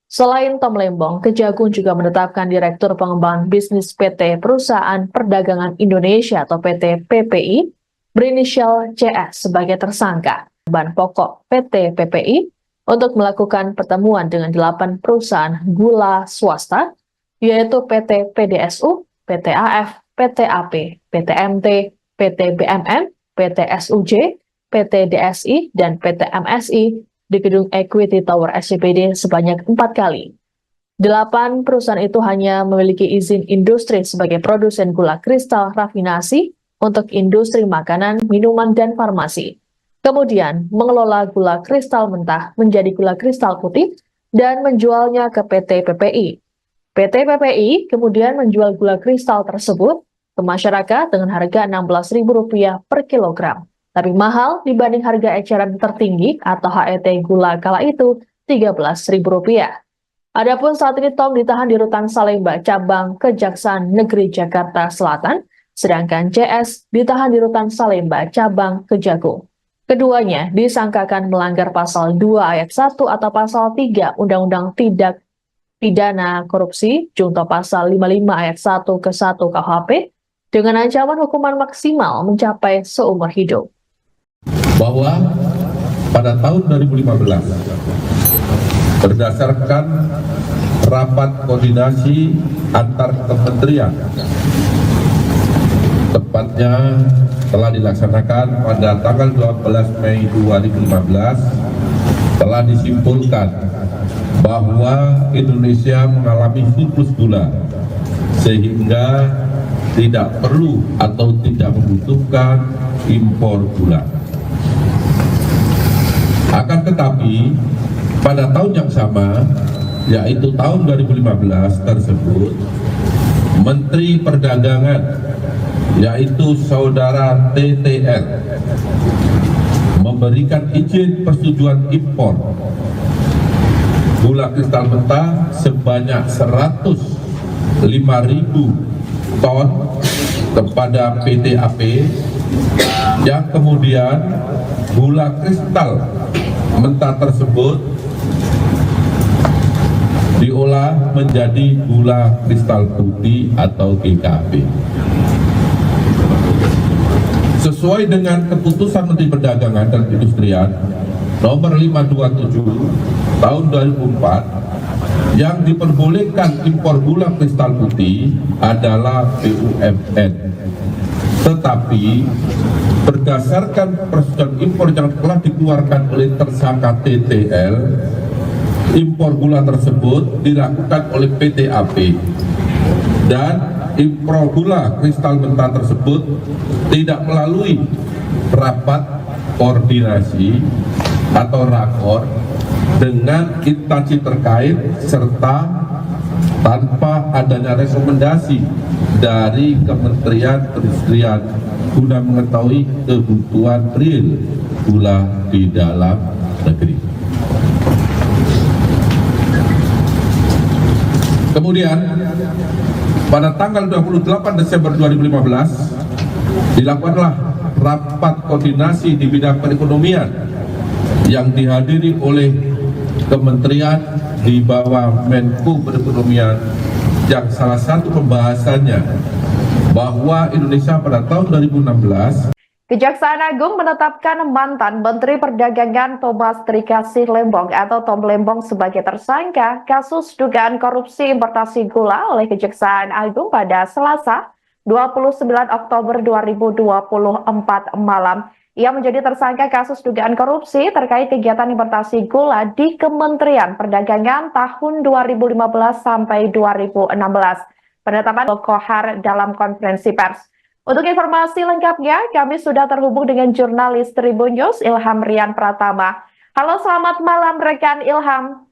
Selain Tom Lembong, Kejagung juga menetapkan Direktur Pengembangan Bisnis PT Perusahaan Perdagangan Indonesia atau PT PPI berinisial CS sebagai tersangka. Bahan pokok PT PPI untuk melakukan pertemuan dengan 8 perusahaan gula swasta, yaitu PT PDSU, PT AF, PT AP, PT MT, PT BMN, PT SUJ, PT DSI, dan PT MSI di gedung Equity Tower SCBD sebanyak 4 kali. 8 perusahaan itu hanya memiliki izin industri sebagai produsen gula kristal rafinasi untuk industri makanan, minuman, dan farmasi. Kemudian mengelola gula kristal mentah menjadi gula kristal putih dan menjualnya ke PT PPI. PT PPI kemudian menjual gula kristal tersebut ke masyarakat dengan harga Rp16.000 per kilogram. Tapi mahal dibanding harga eceran tertinggi atau HET gula kala itu Rp13.000. Adapun saat ini Tom ditahan di Rutan Salemba, cabang Kejaksaan Negeri Jakarta Selatan, sedangkan CS ditahan di Rutan Salemba, cabang Kejagung. Keduanya disangkakan melanggar pasal 2 ayat 1 atau pasal 3 Undang-Undang Tindak Pidana Korupsi, junto pasal 55 ayat 1 ke 1 KUHP, dengan ancaman hukuman maksimal mencapai seumur hidup. Bahwa pada tahun 2015, berdasarkan rapat koordinasi antar kementerian, tepatnya telah dilaksanakan pada tanggal 12 Mei 2015, telah disimpulkan bahwa Indonesia mengalami surplus gula sehingga tidak perlu atau tidak membutuhkan impor gula. Akan tetapi pada tahun yang sama, yaitu tahun 2015 tersebut, Menteri Perdagangan, yaitu Saudara TTR, memberikan izin persetujuan impor gula kristal mentah sebanyak 105.000 ton kepada PT AP, yang kemudian gula kristal mentah tersebut diolah menjadi gula kristal putih atau GKP. Sesuai dengan keputusan Menteri Perdagangan dan Perindustrian nomor 527 tahun 2004, yang diperbolehkan impor gula kristal putih adalah BUMN. Tetapi berdasarkan persetujuan impor yang telah dikeluarkan oleh tersangka TTL, impor gula tersebut dilakukan oleh PT AP, dan impor gula kristal mentah tersebut tidak melalui rapat koordinasi atau rakor dengan instansi terkait serta tanpa adanya rekomendasi dari Kementerian Perindustrian guna mengetahui kebutuhan real gula di dalam negeri. Kemudian pada tanggal 28 Desember 2015 dilakukanlah rapat koordinasi di bidang perekonomian yang dihadiri oleh kementerian di bawah Menko Perekonomian, yang salah satu pembahasannya bahwa Indonesia pada tahun 2016. Kejaksaan Agung menetapkan mantan Menteri Perdagangan Thomas Trikasih Lembong atau Tom Lembong sebagai tersangka kasus dugaan korupsi importasi gula oleh Kejaksaan Agung pada Selasa 29 Oktober 2024 malam. Ia menjadi tersangka kasus dugaan korupsi terkait kegiatan importasi gula di Kementerian Perdagangan tahun 2015 sampai 2016. Penetapan Kohar dalam konferensi pers. Untuk informasi lengkapnya, kami sudah terhubung dengan jurnalis Tribun News Ilham Rian Pratama. Halo, selamat malam rekan Ilham.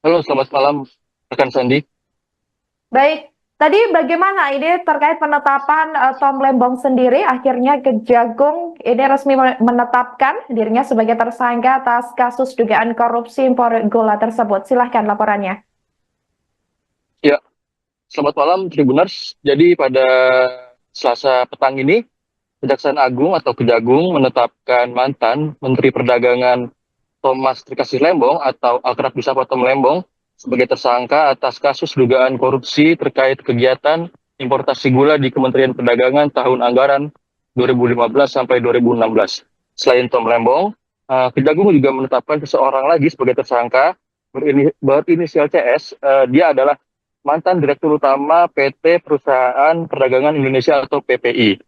Halo, selamat malam rekan Sandi. Baik, tadi bagaimana ini terkait penetapan Tom Lembong sendiri? Akhirnya Kejagung ini resmi menetapkan dirinya sebagai tersangka atas kasus dugaan korupsi impor gula tersebut. Silahkan laporannya. Ya, Selamat malam Tribuners. Jadi pada Selasa petang ini, Kejaksaan Agung atau Kejagung menetapkan mantan Menteri Perdagangan Thomas Trikasih Lembong atau akrab disapa Tom Lembong sebagai tersangka atas kasus dugaan korupsi terkait kegiatan importasi gula di Kementerian Perdagangan tahun anggaran 2015 sampai 2016. Selain Tom Lembong, Kejagung juga menetapkan seseorang lagi sebagai tersangka berinisial CS. Dia adalah mantan Direktur Utama PT Perusahaan Perdagangan Indonesia atau PPI.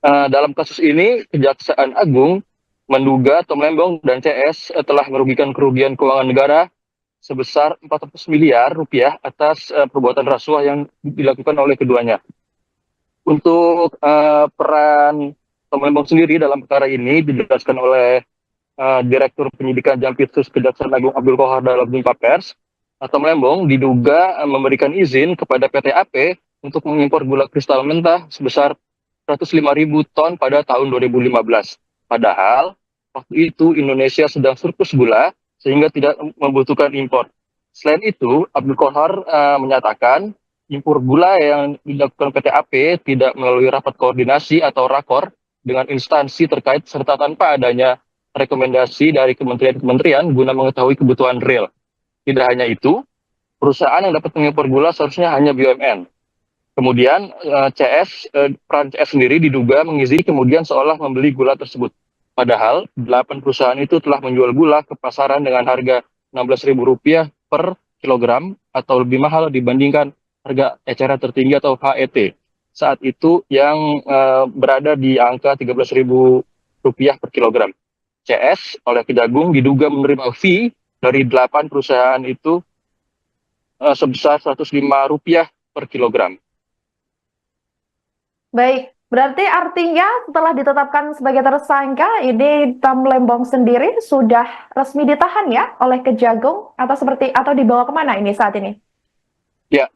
Dalam kasus ini, Kejaksaan Agung menduga Tom Lembong dan CS telah merugikan kerugian keuangan negara sebesar 400 miliar rupiah atas perbuatan rasuah yang dilakukan oleh keduanya. Untuk peran Tom Lembong sendiri dalam perkara ini dijelaskan oleh Direktur Penyidikan Jampitsus Kejaksaan Agung Abdul Qohar dalam jumpa pers. Tom Lembong diduga memberikan izin kepada PT AP untuk mengimpor gula kristal mentah sebesar 105.000 ton pada tahun 2015. Padahal waktu itu Indonesia sedang surplus gula sehingga tidak membutuhkan impor. Selain itu, Abdul Qohar menyatakan impor gula yang dilakukan PT AP tidak melalui rapat koordinasi atau rakor dengan instansi terkait serta tanpa adanya rekomendasi dari kementerian-kementerian guna mengetahui kebutuhan real. Tidak hanya itu, perusahaan yang dapat mengimpor gula seharusnya hanya BUMN. Kemudian peran CS sendiri diduga mengizini kemudian seolah membeli gula tersebut. Padahal 8 perusahaan itu telah menjual gula ke pasaran dengan harga Rp16.000 per kilogram atau lebih mahal dibandingkan harga eceran tertinggi atau HET. Saat itu yang berada di angka Rp13.000 per kilogram. CS oleh Kejagung diduga menerima fee dari 8 perusahaan itu sebesar Rp105 per kilogram. Baik, berarti artinya setelah ditetapkan sebagai tersangka, ini Tom Lembong sendiri sudah resmi ditahan ya oleh Kejagung atau dibawa kemana ini saat ini? Ya,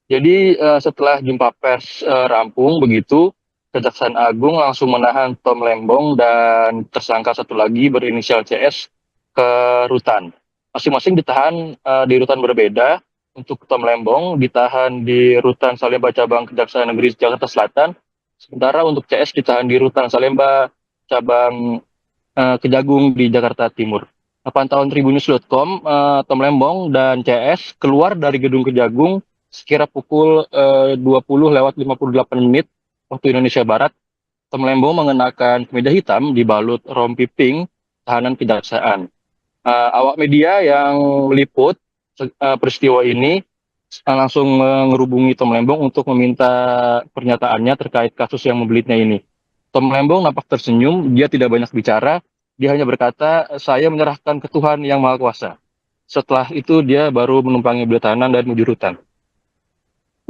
jadi setelah jumpa pers rampung begitu, Kejaksaan Agung langsung menahan Tom Lembong dan tersangka satu lagi berinisial CS ke rutan. Masing-masing ditahan di rutan berbeda. Untuk Tom Lembong ditahan di rutan Salemba cabang Kejaksaan Negeri Jakarta Selatan, sementara untuk CS ditahan di rutan Salemba cabang Kejagung di Jakarta Timur. Pantauan Tribunnews.com, Tom Lembong dan CS keluar dari gedung Kejagung sekira pukul 20:58 waktu Indonesia Barat. Tom Lembong mengenakan kemeja hitam dibalut rompi pink tahanan kejaksaan. Awak media yang meliput peristiwa ini langsung menghubungi Tom Lembong untuk meminta pernyataannya terkait kasus yang membelitnya ini. Tom Lembong nampak tersenyum, dia tidak banyak bicara, dia hanya berkata, "Saya menyerahkan ke Tuhan Yang Maha Kuasa." Setelah itu dia baru menumpangi beliau tahanan dan menuju rutan.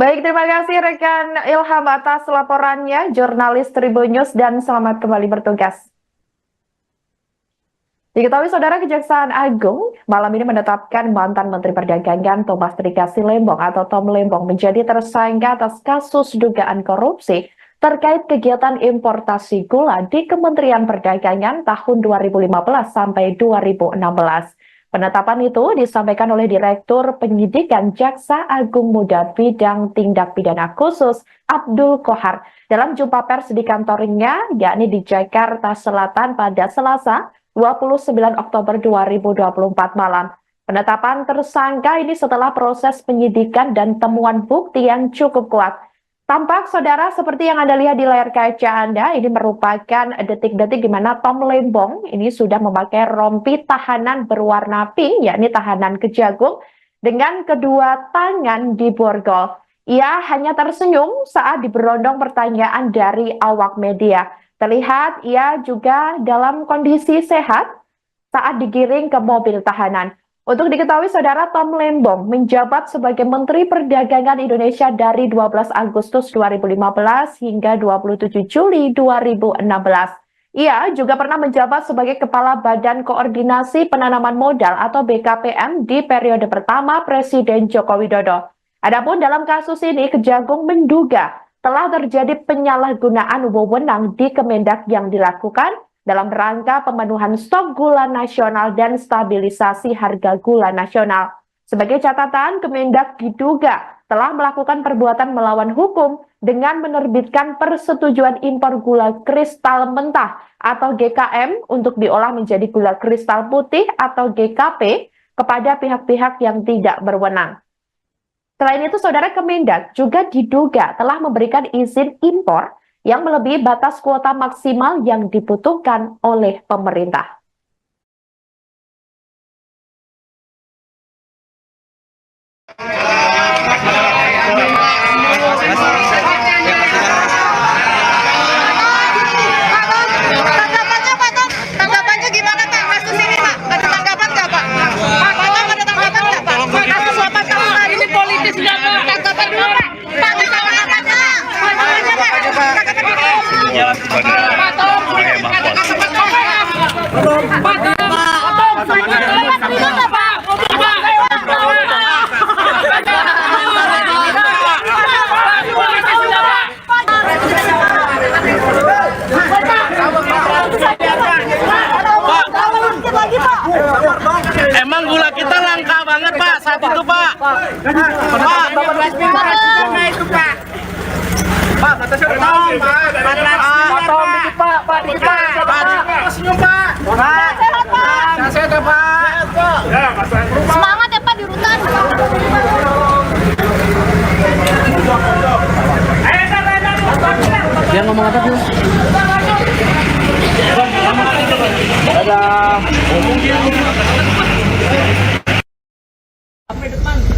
Baik, terima kasih rekan Ilham atas laporannya, jurnalis Tribunnews, dan selamat kembali bertugas. Diketahui Saudara, Kejaksaan Agung malam ini menetapkan mantan Menteri Perdagangan Thomas Trikasih Lembong atau Tom Lembong menjadi tersangka atas kasus dugaan korupsi terkait kegiatan importasi gula di Kementerian Perdagangan tahun 2015 sampai 2016. Penetapan itu disampaikan oleh Direktur Penyidikan Jaksa Agung Muda Bidang Tindak Pidana Khusus Abdul Qohar dalam jumpa pers di kantornya, yakni di Jakarta Selatan pada Selasa 29 Oktober 2024 malam. Penetapan tersangka ini setelah proses penyidikan dan temuan bukti yang cukup kuat. Tampak Saudara seperti yang Anda lihat di layar kaca Anda, ini merupakan detik-detik di mana Tom Lembong ini sudah memakai rompi tahanan berwarna pink, yakni tahanan Kejagung, dengan kedua tangan di borgol. Ia hanya tersenyum saat diberondong pertanyaan dari awak media. Terlihat ia juga dalam kondisi sehat saat digiring ke mobil tahanan. Untuk diketahui Saudara, Tom Lembong menjabat sebagai Menteri Perdagangan Indonesia dari 12 Agustus 2015 hingga 27 Juli 2016. Ia juga pernah menjabat sebagai Kepala Badan Koordinasi Penanaman Modal atau BKPM di periode pertama Presiden Joko Widodo. Adapun dalam kasus ini, Kejagung menduga telah terjadi penyalahgunaan wewenang di Kemendak yang dilakukan dalam rangka pemenuhan stok gula nasional dan stabilisasi harga gula nasional. Sebagai catatan, Kemendak diduga telah melakukan perbuatan melawan hukum dengan menerbitkan persetujuan impor gula kristal mentah atau GKM untuk diolah menjadi gula kristal putih atau GKP kepada pihak-pihak yang tidak berwenang. Selain itu, Saudara, Kemendak juga diduga telah memberikan izin impor yang melebihi batas kuota maksimal yang dibutuhkan oleh pemerintah. Tanggapannya gimana Pak? Kasus ini Pak, ada tanggapan nggak Pak? Pak Tom ada tanggapan nggak Pak? Kasus 8 tahun hari ini politis nggak Pak? Tanggapan dulu Pak. Pak ada tanggapannya Pak. Tanggapannya Pak. Pak Tom, ada tanggapan Pak. Pak Tom, Emang gula kita langka banget Pak saat itu Pak. Pak, itu Pak. Pak, kata siapa? Potong dikit Pak, Pak dikit Pak. Senyum Pak. Pak, sehat Pak. Sehat Pak. Ya, semangat ya Pak di rutan. Dia ngomong apa sih? Dadah.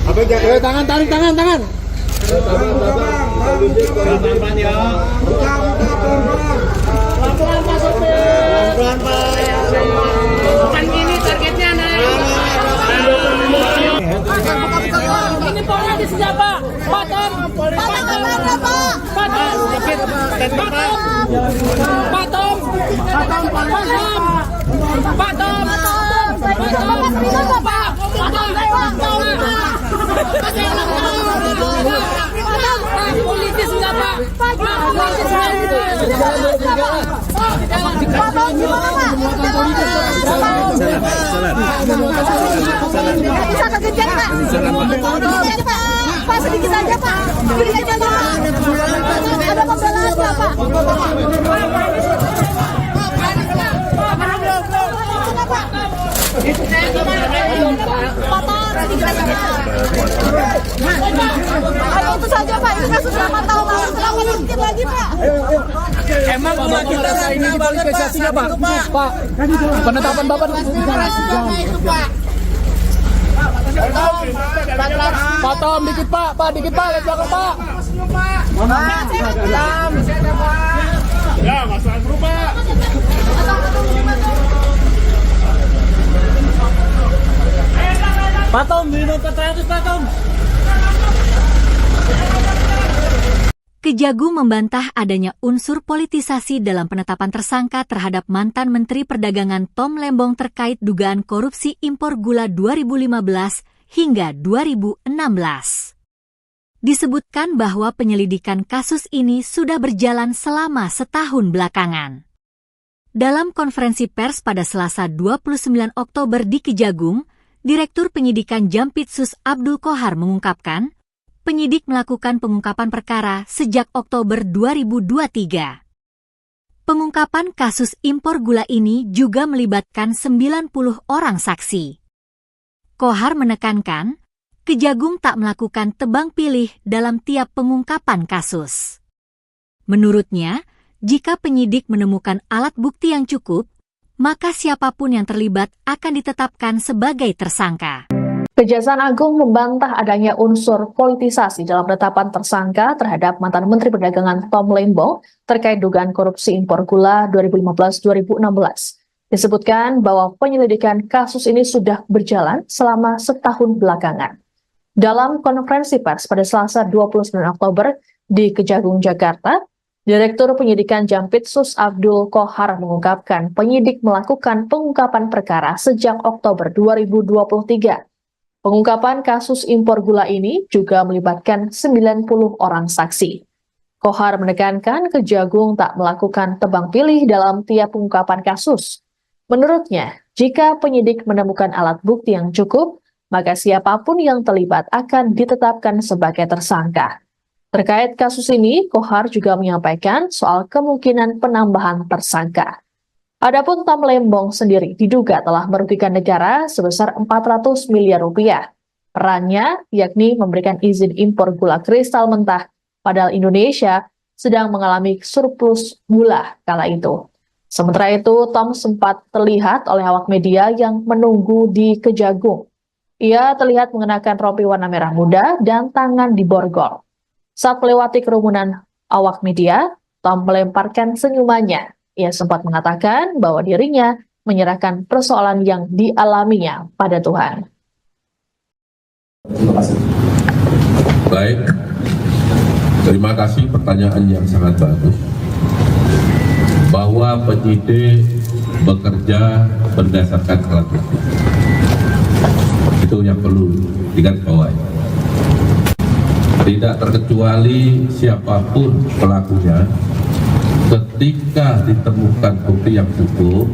Apa jaga tangan, tarik tangan. Tangan ya. Pelan-pelan Pak sopir. Pelan-pelan Pak. Bukan gini targetnya naik. Ini politis siapa? Pak Tom. Pak Tom. Politis enggak Pak? Bisa kegejar Pak. Pak sedikit aja Pak. Sedikit aja Pak. Ada pembelaan nggak Pak? Itu saja Pak, itu kasus 8 tahun lalu, kenapa sedikit lagi Pak? Emang gula kita ini politisasinya Pak? Pak, penetapan Bapak itu Pak. Pak Tom, dikit Pak, dikit Pak, lihat belakang Pak. Ya, masalah berubah. Pak Tom, minum 400 Pak Tom. Kejagung membantah adanya unsur politisasi dalam penetapan tersangka terhadap mantan Menteri Perdagangan Tom Lembong terkait dugaan korupsi impor gula 2015 hingga 2016. Disebutkan bahwa penyelidikan kasus ini sudah berjalan selama setahun belakangan. Dalam konferensi pers pada Selasa 29 Oktober di Kejagung, Direktur Penyidikan Jampitsus Abdul Qohar mengungkapkan, penyidik melakukan pengungkapan perkara sejak Oktober 2023. Pengungkapan kasus impor gula ini juga melibatkan 90 orang saksi. Qohar menekankan, Kejagung tak melakukan tebang pilih dalam tiap pengungkapan kasus. Menurutnya, jika penyidik menemukan alat bukti yang cukup, maka siapapun yang terlibat akan ditetapkan sebagai tersangka. Kejaksaan Agung membantah adanya unsur politisasi dalam penetapan tersangka terhadap mantan Menteri Perdagangan Tom Lembong terkait dugaan korupsi impor gula 2015-2016. Disebutkan bahwa penyelidikan kasus ini sudah berjalan selama setahun belakangan. Dalam konferensi pers pada Selasa 29 Oktober di Kejagung, Jakarta, Direktur Penyidikan Jampitsus Abdul Qohar mengungkapkan penyidik melakukan pengungkapan perkara sejak Oktober 2023. Pengungkapan kasus impor gula ini juga melibatkan 90 orang saksi. Qohar menekankan Kejagung tak melakukan tebang pilih dalam tiap pengungkapan kasus. Menurutnya, jika penyidik menemukan alat bukti yang cukup, maka siapapun yang terlibat akan ditetapkan sebagai tersangka. Terkait kasus ini, Kohar juga menyampaikan soal kemungkinan penambahan tersangka. Adapun Tom Lembong sendiri diduga telah merugikan negara sebesar 400 miliar rupiah. Perannya yakni memberikan izin impor gula kristal mentah, padahal Indonesia sedang mengalami surplus gula kala itu. Sementara itu, Tom sempat terlihat oleh awak media yang menunggu di Kejagung. Ia terlihat mengenakan rompi warna merah muda dan tangan diborgol. Saat melewati kerumunan awak media, Tom melemparkan senyumannya. Ia sempat mengatakan bahwa dirinya menyerahkan persoalan yang dialaminya pada Tuhan. Baik, terima kasih pertanyaan yang sangat bagus. Bahwa penyidik bekerja berdasarkan alat bukti, itu yang perlu digarisbawahi. Tidak terkecuali siapapun pelakunya, ketika ditemukan bukti yang cukup,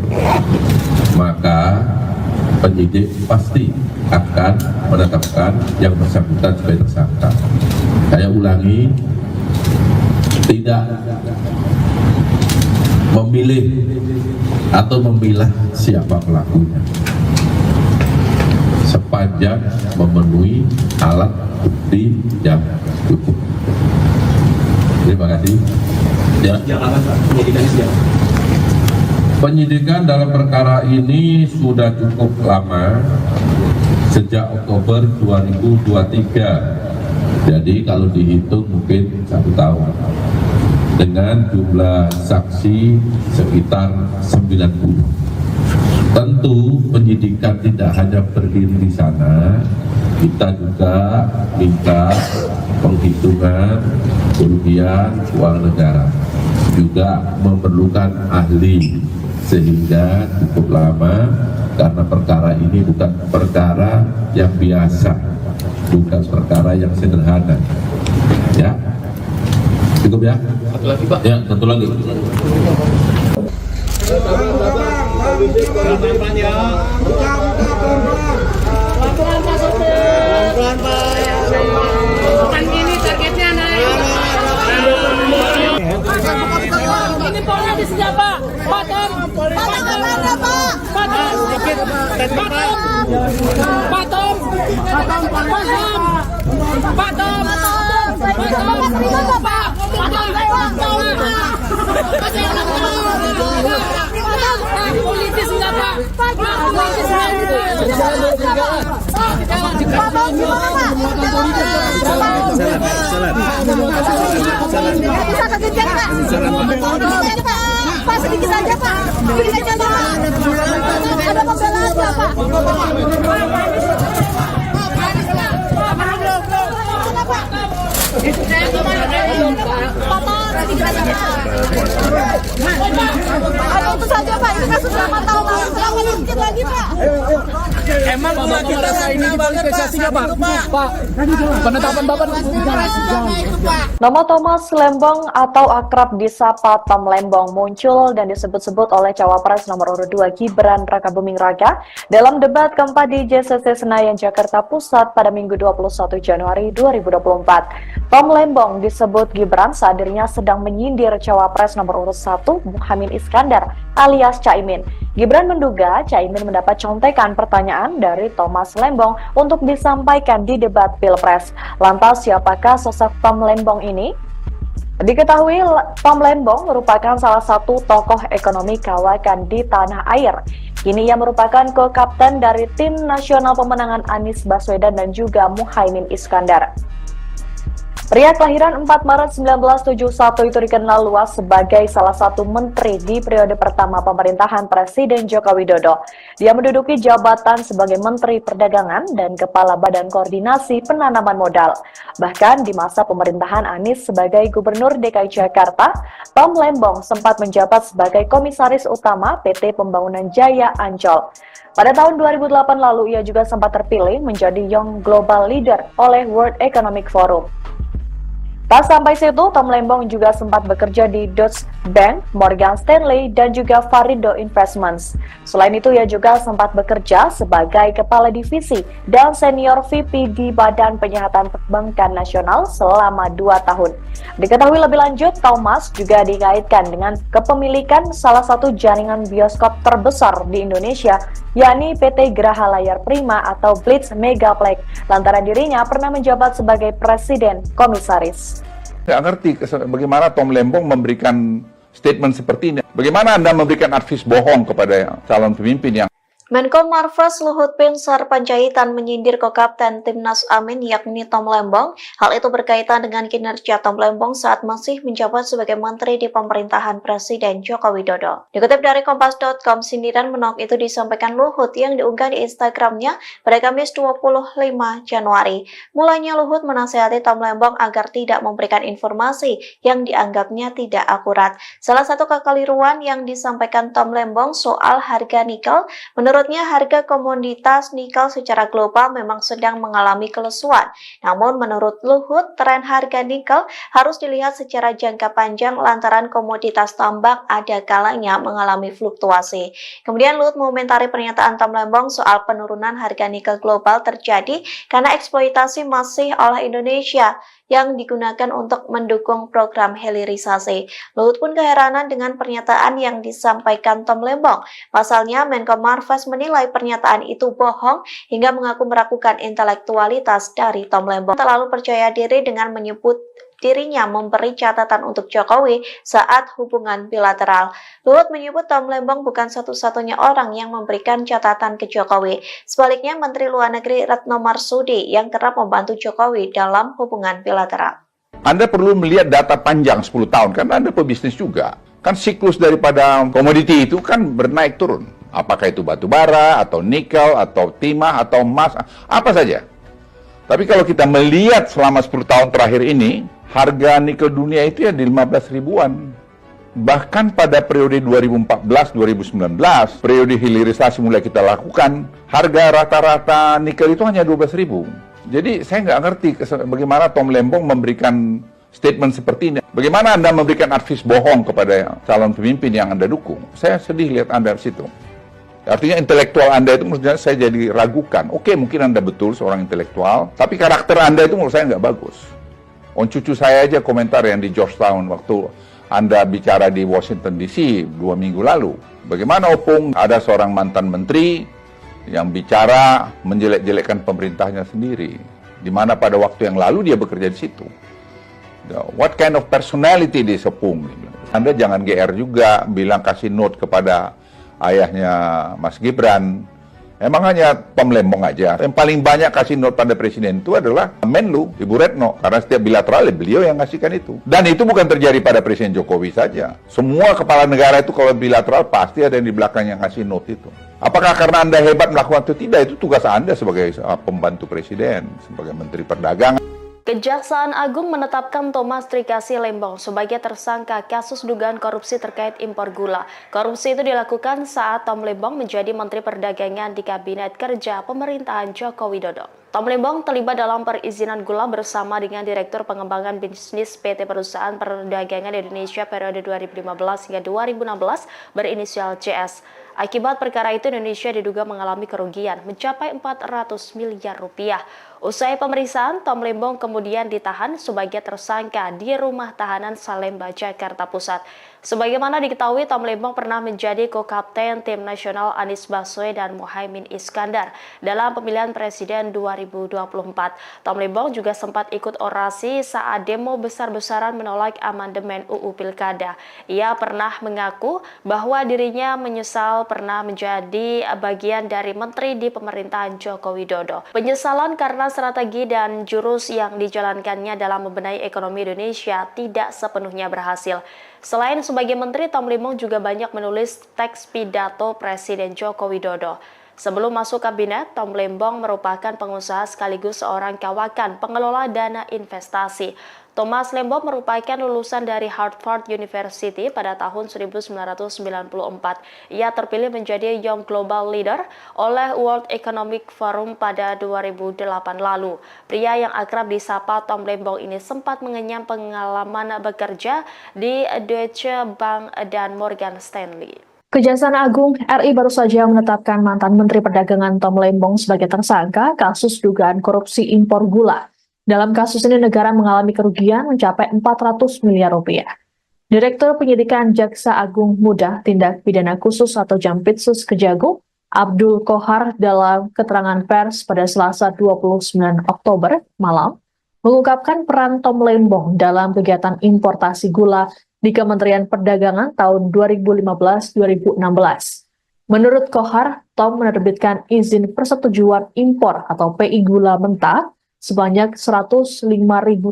maka penyidik pasti akan menetapkan yang bersangkutan sebagai tersangka. Saya ulangi, tidak memilih atau memilah siapa pelakunya, sepanjang memenuhi alat bukti yang cukup. Terima kasih. Ya. Penyidikan dalam perkara ini sudah cukup lama, sejak Oktober 2023. Jadi kalau dihitung mungkin 1 tahun. Dengan jumlah saksi sekitar 90. Tentu penyidikan tidak hanya berdiri di sana, kita juga minta penghitungan kerugian keuangan negara, juga memerlukan ahli, sehingga cukup lama karena perkara ini bukan perkara yang biasa, bukan perkara yang sederhana. Ya, cukup ya. Satu lagi Pak. Ya, satu lagi. Pelan-pelan ya. Pelan-pelan Pak Sopir. Pelan-pelan Pak. Bukan gini targetnya naik. Ini polnya di sini Pak. Patom. Patom. Patom. Sedikit. Patom. Patom. Patom. Patom. Patom. Politis enggak Pak? Politis bisa kegejar Pak? Pak sedikit aja Pak. Sedikit aja Pak. Ada pembelaan Pak. Itu saja Pak, ini kasus lama tahun lalu, kenapa sedikit lagi Pak? Emang gula kita ini diverifikasinya Pak? Pak, penetapan Bapak Nama Thomas Lembong atau akrab disapa Tom Lembong muncul dan disebut-sebut oleh Cawapres nomor urut 2 Gibran Rakabuming Raka dalam debat keempat di JCC Senayan, Jakarta Pusat pada Minggu 21 Januari 2024. Tom Lembong disebut Gibran saat dirinya sedang menyindir Cawapres nomor urut 1 Muhaimin Iskandar alias Caimin. Gibran menduga Caimin mendapat contekan pertanyaan dari Thomas Lembong untuk disampaikan di debat Pilpres. Lantas siapakah sosok Tom Lembong ini? Diketahui Tom Lembong merupakan salah satu tokoh ekonomi kawakan di tanah air. Kini ia merupakan co-kapten dari tim nasional pemenangan Anies Baswedan dan juga Muhaimin Iskandar. Pria kelahiran 4 Maret 1971 itu dikenal luas sebagai salah satu menteri di periode pertama pemerintahan Presiden Joko Widodo. Dia menduduki jabatan sebagai Menteri Perdagangan dan Kepala Badan Koordinasi Penanaman Modal. Bahkan di masa pemerintahan Anies sebagai Gubernur DKI Jakarta, Tom Lembong sempat menjabat sebagai Komisaris Utama PT Pembangunan Jaya Ancol. Pada tahun 2008 lalu ia juga sempat terpilih menjadi Young Global Leader oleh World Economic Forum. Tak sampai situ, Tom Lembong juga sempat bekerja di Deutsche Bank, Morgan Stanley, dan juga Varindo Investments. Selain itu, ia juga sempat bekerja sebagai Kepala Divisi dan Senior VP di Badan Penyihatan Perbankan Nasional selama 2 tahun. Diketahui lebih lanjut, Thomas juga dikaitkan dengan kepemilikan salah satu jaringan bioskop terbesar di Indonesia, yakni PT Graha Layar Prima atau Blitz Megaplex, lantaran dirinya pernah menjabat sebagai Presiden Komisaris. Nggak ngerti bagaimana Tom Lembong memberikan statement seperti ini. Bagaimana Anda memberikan advis bohong kepada calon pemimpin yang Menko Marves Luhut Binsar Panjaitan menyindir Kapten Timnas Amin yakni Tom Lembong. Hal itu berkaitan dengan kinerja Tom Lembong saat masih menjabat sebagai menteri di pemerintahan Presiden Joko Widodo. Dikutip dari Kompas.com, sindiran menolak itu disampaikan Luhut yang diunggah di Instagramnya pada Kamis 25 Januari. Mulanya Luhut menasihati Tom Lembong agar tidak memberikan informasi yang dianggapnya tidak akurat. Salah satu kekeliruan yang disampaikan Tom Lembong soal harga nikel, menurutnya harga komoditas nikel secara global memang sedang mengalami kelesuan. Namun menurut Luhut, tren harga nikel harus dilihat secara jangka panjang lantaran komoditas tambang ada kalanya mengalami fluktuasi. Kemudian Luhut mengomentari pernyataan Tom Lembong soal penurunan harga nikel global terjadi karena eksploitasi masih oleh Indonesia yang digunakan untuk mendukung program hilirisasi. Luhut pun keheranan dengan pernyataan yang disampaikan Tom Lembong. Pasalnya, Menko Marves menilai pernyataan itu bohong hingga mengaku meragukan intelektualitas dari Tom Lembong. Terlalu percaya diri dengan menyebut dirinya memberi catatan untuk Jokowi saat hubungan bilateral. Luhut menyebut Tom Lembong bukan satu-satunya orang yang memberikan catatan ke Jokowi. Sebaliknya, Menteri Luar Negeri Retno Marsudi yang kerap membantu Jokowi dalam hubungan bilateral. Anda perlu melihat data panjang 10 tahun, karena Anda pebisnis juga. Kan siklus daripada komoditi itu kan bernaik turun. Apakah itu batu bara, atau nikel, atau timah, atau emas, apa saja. Tapi kalau kita melihat selama 10 tahun terakhir ini, harga nikel dunia itu ya di 15 ribuan. Bahkan pada periode 2014-2019, periode hilirisasi mulai kita lakukan, harga rata-rata nikel itu hanya 12 ribu. Jadi saya nggak ngerti bagaimana Tom Lembong memberikan statement seperti ini. Bagaimana Anda memberikan advis bohong kepada calon pemimpin yang Anda dukung. Saya sedih lihat Anda di situ. Artinya intelektual Anda itu menurut saya jadi ragukan. Oke, mungkin Anda betul seorang intelektual, tapi karakter Anda itu menurut saya nggak bagus. Cucu saya aja komentar yang di Georgetown waktu Anda bicara di Washington DC 2 minggu lalu. Bagaimana Opung ada seorang mantan menteri yang bicara menjelek-jelekkan pemerintahnya sendiri. Di mana pada waktu yang lalu dia bekerja di situ. What kind of personality this Opung? Anda jangan GR juga bilang kasih note kepada ayahnya Mas Gibran. Emang hanya Tom Lembong aja. Yang paling banyak kasih note pada presiden itu adalah Menlu, Ibu Retno. Karena setiap bilateral beliau yang ngasihkan itu. Dan itu bukan terjadi pada Presiden Jokowi saja. Semua kepala negara itu kalau bilateral pasti ada yang di belakang yang ngasih note itu. Apakah karena Anda hebat melakukan itu? Tidak, itu tugas Anda sebagai pembantu presiden, sebagai Menteri Perdagangan. Kejaksaan Agung menetapkan Thomas Trikasi Lembong sebagai tersangka kasus dugaan korupsi terkait impor gula. Korupsi itu dilakukan saat Tom Lembong menjadi Menteri Perdagangan di Kabinet Kerja Pemerintahan Joko Widodo. Tom Lembong terlibat dalam perizinan gula bersama dengan Direktur Pengembangan Bisnis PT Perusahaan Perdagangan Indonesia periode 2015 hingga 2016 berinisial CS. Akibat perkara itu Indonesia diduga mengalami kerugian mencapai 400 miliar rupiah. Usai pemeriksaan, Tom Lembong kemudian ditahan sebagai tersangka di Rumah Tahanan Salemba, Jakarta Pusat. Sebagaimana diketahui, Tom Lembong pernah menjadi co-kapten tim nasional Anies Baswedan dan Muhaimin Iskandar dalam pemilihan presiden 2024. Tom Lembong juga sempat ikut orasi saat demo besar-besaran menolak amandemen UU Pilkada. Ia pernah mengaku bahwa dirinya menyesal pernah menjadi bagian dari menteri di pemerintahan Joko Widodo. Penyesalan karena strategi dan jurus yang dijalankannya dalam membenahi ekonomi Indonesia tidak sepenuhnya berhasil. Selain sebagai menteri, Tom Lembong juga banyak menulis teks pidato Presiden Joko Widodo. Sebelum masuk kabinet, Tom Lembong merupakan pengusaha sekaligus seorang kawakan pengelola dana investasi. Thomas Lembong merupakan lulusan dari Harvard University pada tahun 1994. Ia terpilih menjadi Young Global Leader oleh World Economic Forum pada 2008 lalu. Pria yang akrab disapa Tom Lembong ini sempat mengenyam pengalaman bekerja di Deutsche Bank dan Morgan Stanley. Kejaksaan Agung RI baru saja menetapkan mantan Menteri Perdagangan Tom Lembong sebagai tersangka kasus dugaan korupsi impor gula. Dalam kasus ini negara mengalami kerugian mencapai 400 miliar rupiah. Direktur Penyidikan Jaksa Agung Muda Tindak Pidana Khusus atau Jampitsus Kejagung, Abdul Kohar dalam keterangan pers pada Selasa 29 Oktober malam, mengungkapkan peran Tom Lembong dalam kegiatan importasi gula di Kementerian Perdagangan tahun 2015-2016. Menurut Kohar, Tom menerbitkan izin persetujuan impor atau PI gula mentah sebanyak 105.000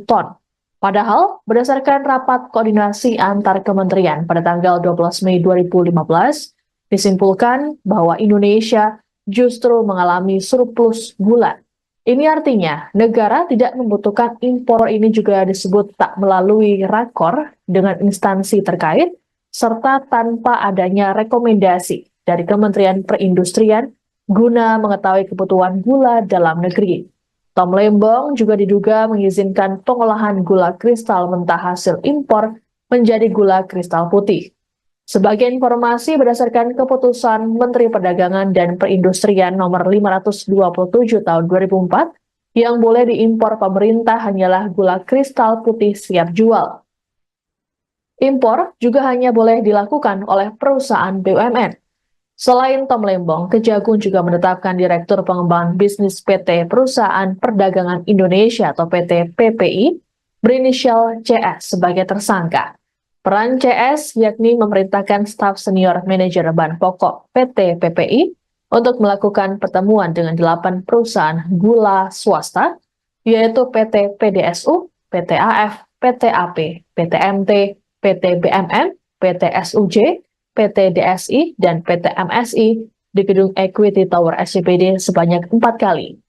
ton. Padahal, berdasarkan rapat koordinasi antar kementerian pada tanggal 12 Mei 2015, disimpulkan bahwa Indonesia justru mengalami surplus gula. Ini artinya, negara tidak membutuhkan impor ini juga disebut tak melalui rakor dengan instansi terkait, serta tanpa adanya rekomendasi dari Kementerian Perindustrian guna mengetahui kebutuhan gula dalam negeri. Tom Lembong juga diduga mengizinkan pengolahan gula kristal mentah hasil impor menjadi gula kristal putih. Sebagai informasi berdasarkan keputusan Menteri Perdagangan dan Perindustrian nomor 527 tahun 2004, yang boleh diimpor pemerintah hanyalah gula kristal putih siap jual. Impor juga hanya boleh dilakukan oleh perusahaan BUMN. Selain Tom Lembong, Kejagung juga menetapkan Direktur Pengembangan Bisnis PT Perusahaan Perdagangan Indonesia atau PT PPI berinisial CS sebagai tersangka. Peran CS yakni memerintahkan staf senior manajer bahan pokok PT PPI untuk melakukan pertemuan dengan 8 perusahaan gula swasta, yaitu PT PDSU, PT AF, PT AP, PT MT, PT BMN, PT SUJ, PT DSI, dan PT MSI di gedung Equity Tower SCBD sebanyak 4 kali.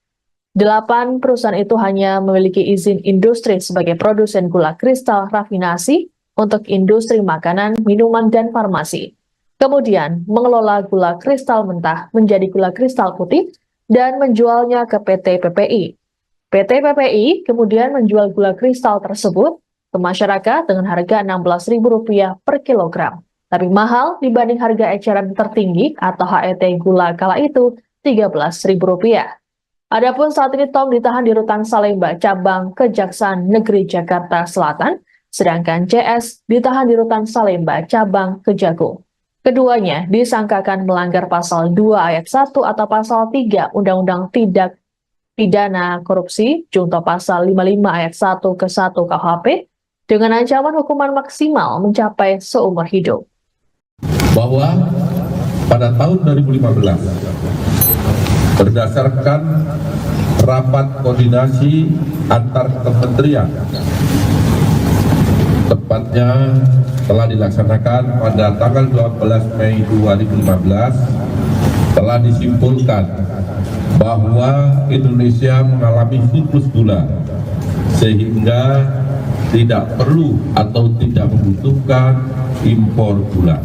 8 perusahaan itu hanya memiliki izin industri sebagai produsen gula kristal rafinasi untuk industri makanan, minuman, dan farmasi. Kemudian mengelola gula kristal mentah menjadi gula kristal putih dan menjualnya ke PT PPI. PT PPI kemudian menjual gula kristal tersebut ke masyarakat dengan harga Rp16.000 per kilogram. Tapi mahal dibanding harga eceran tertinggi atau HET gula kala itu Rp13.000. Adapun saat ini Tom ditahan di Rutan Salemba, cabang Kejaksaan Negeri Jakarta Selatan, sedangkan CS ditahan di Rutan Salemba, cabang Kejagung. Keduanya disangkakan melanggar pasal 2 ayat 1 atau pasal 3 Undang-Undang Tindak Pidana Korupsi, junto pasal 55 ayat 1 ke 1 KUHP, dengan ancaman hukuman maksimal mencapai seumur hidup. Bahwa pada tahun 2015 berdasarkan rapat koordinasi antar kementerian, tepatnya telah dilaksanakan pada tanggal 12 Mei 2015, telah disimpulkan bahwa Indonesia mengalami surplus gula sehingga tidak perlu atau tidak membutuhkan impor gula.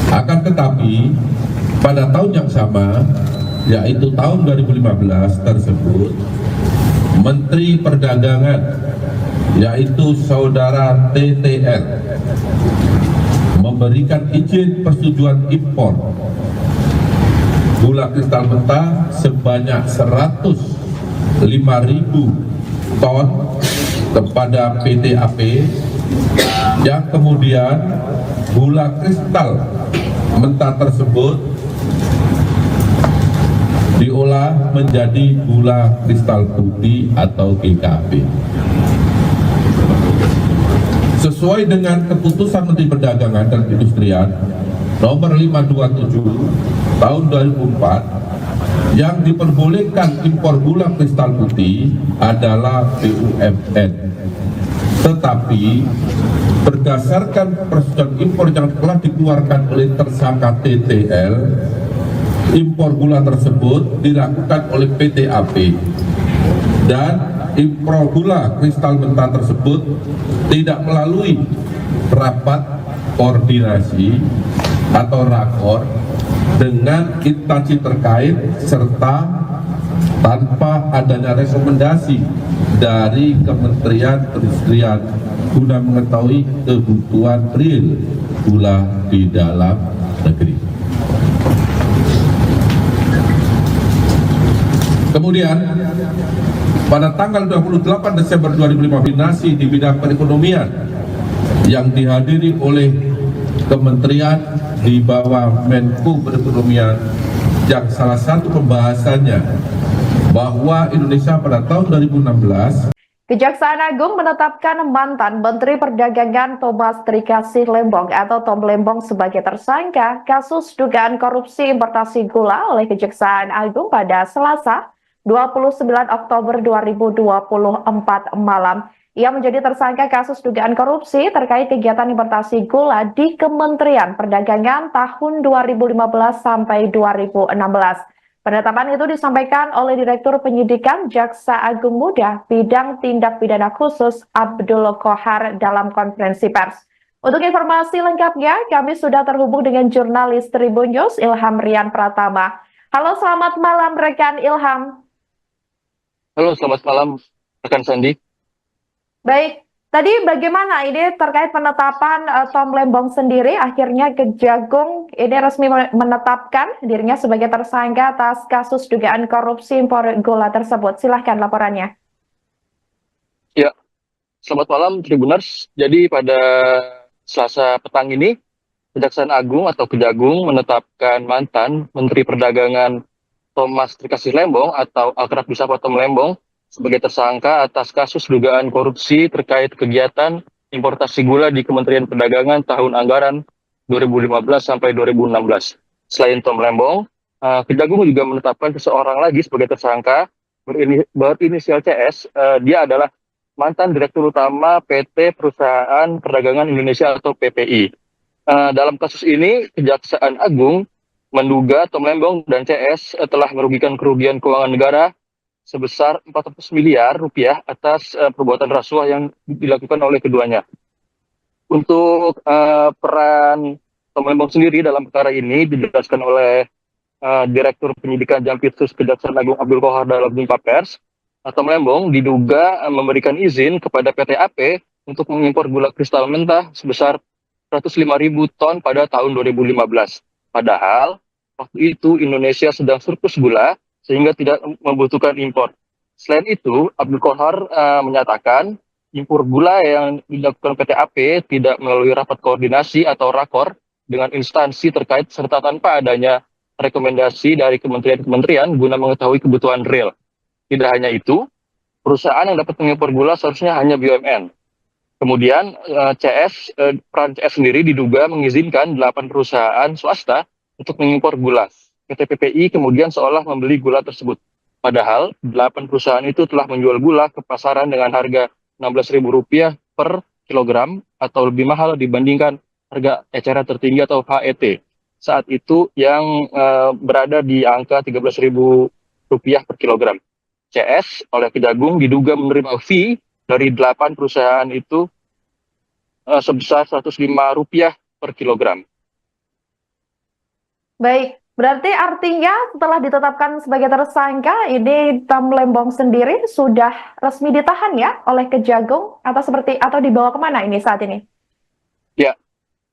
Akan tetapi pada tahun yang sama, yaitu tahun 2015 tersebut, Menteri Perdagangan, yaitu Saudara TTN, memberikan izin persetujuan impor gula kristal mentah sebanyak 105.000 ton kepada PT AP, yang kemudian gula kristal mentah tersebut diolah menjadi gula kristal putih atau GKP. Sesuai dengan keputusan Menteri Perdagangan dan Perindustrian nomor 527 tahun 2004, yang diperbolehkan impor gula kristal putih adalah BUMN. Tetapi berdasarkan persetujuan impor yang telah dikeluarkan oleh tersangka TTL, impor gula tersebut dilakukan oleh PT AP dan impor gula kristal mentah tersebut tidak melalui rapat koordinasi atau rakor dengan instansi terkait serta tanpa adanya rekomendasi dari Kementerian Perindustrian guna mengetahui kebutuhan real gula di dalam negeri. Kemudian pada tanggal 28 Desember 2015 koordinasi di bidang perekonomian yang dihadiri oleh kementerian di bawah Menko Perekonomian yang salah satu pembahasannya bahwa Indonesia pada tahun 2016 Kejaksaan Agung menetapkan mantan Menteri Perdagangan Thomas Trikasih Lembong atau Tom Lembong sebagai tersangka kasus dugaan korupsi importasi gula oleh Kejaksaan Agung pada Selasa 29 Oktober 2024 malam. Ia menjadi tersangka kasus dugaan korupsi terkait kegiatan importasi gula di Kementerian Perdagangan tahun 2015 sampai 2016. Penetapan itu disampaikan oleh Direktur Penyidikan Jaksa Agung Muda Bidang Tindak Pidana Khusus Abdul Kohar dalam konferensi pers. Untuk informasi lengkapnya, kami sudah terhubung dengan jurnalis Tribun News Ilham Rian Pratama. Halo, selamat malam rekan Ilham. Halo, selamat malam rekan Sandi. Baik, tadi bagaimana ini terkait penetapan Tom Lembong sendiri? Akhirnya Kejagung ini resmi menetapkan dirinya sebagai tersangka atas kasus dugaan korupsi impor gula tersebut. Silahkan laporannya. Ya, selamat malam Tribuners. Jadi pada Selasa petang ini, Kejaksaan Agung atau Kejagung menetapkan mantan Menteri Perdagangan Thomas Trikasih Lembong atau akrab disapa Tom Lembong sebagai tersangka atas kasus dugaan korupsi terkait kegiatan importasi gula di Kementerian Perdagangan tahun anggaran 2015 sampai 2016. Selain Tom Lembong, Kejagung juga menetapkan seseorang lagi sebagai tersangka berinisial CS. Dia adalah mantan Direktur Utama PT Perusahaan Perdagangan Indonesia atau PPI. Dalam kasus ini, Kejaksaan Agung menduga Tom Lembong dan CS telah merugikan kerugian keuangan negara sebesar 400 miliar rupiah atas perbuatan rasuah yang dilakukan oleh keduanya. Untuk peran Tom Lembong sendiri dalam perkara ini dijelaskan oleh Direktur Penyidikan Jampitsus Kejaksaan Agung Abdul Kohar dalam jumpa pers. Tom Lembong diduga memberikan izin kepada PT AP untuk mengimpor gula kristal mentah sebesar 105.000 ton pada tahun 2015. Padahal waktu itu Indonesia sedang surplus gula sehingga tidak membutuhkan impor. Selain itu, Abdul Kohar menyatakan impor gula yang dilakukan PT AP tidak melalui rapat koordinasi atau rakor dengan instansi terkait serta tanpa adanya rekomendasi dari kementerian-kementerian guna mengetahui kebutuhan real. Tidak hanya itu, perusahaan yang dapat mengimpor gula seharusnya hanya BUMN. Kemudian peran CS sendiri diduga mengizinkan 8 perusahaan swasta untuk mengimpor gula. PT PPI kemudian seolah membeli gula tersebut. Padahal 8 perusahaan itu telah menjual gula ke pasaran dengan harga Rp16.000 per kilogram atau lebih mahal dibandingkan harga eceran tertinggi atau HET. Saat itu yang berada di angka Rp13.000 per kilogram. CS oleh Kejagung diduga menerima fee dari 8 perusahaan itu sebesar Rp105 per kilogram. Baik, berarti artinya setelah ditetapkan sebagai tersangka, ini Tom Lembong sendiri sudah resmi ditahan ya oleh Kejagung atau dibawa kemana ini saat ini? Ya,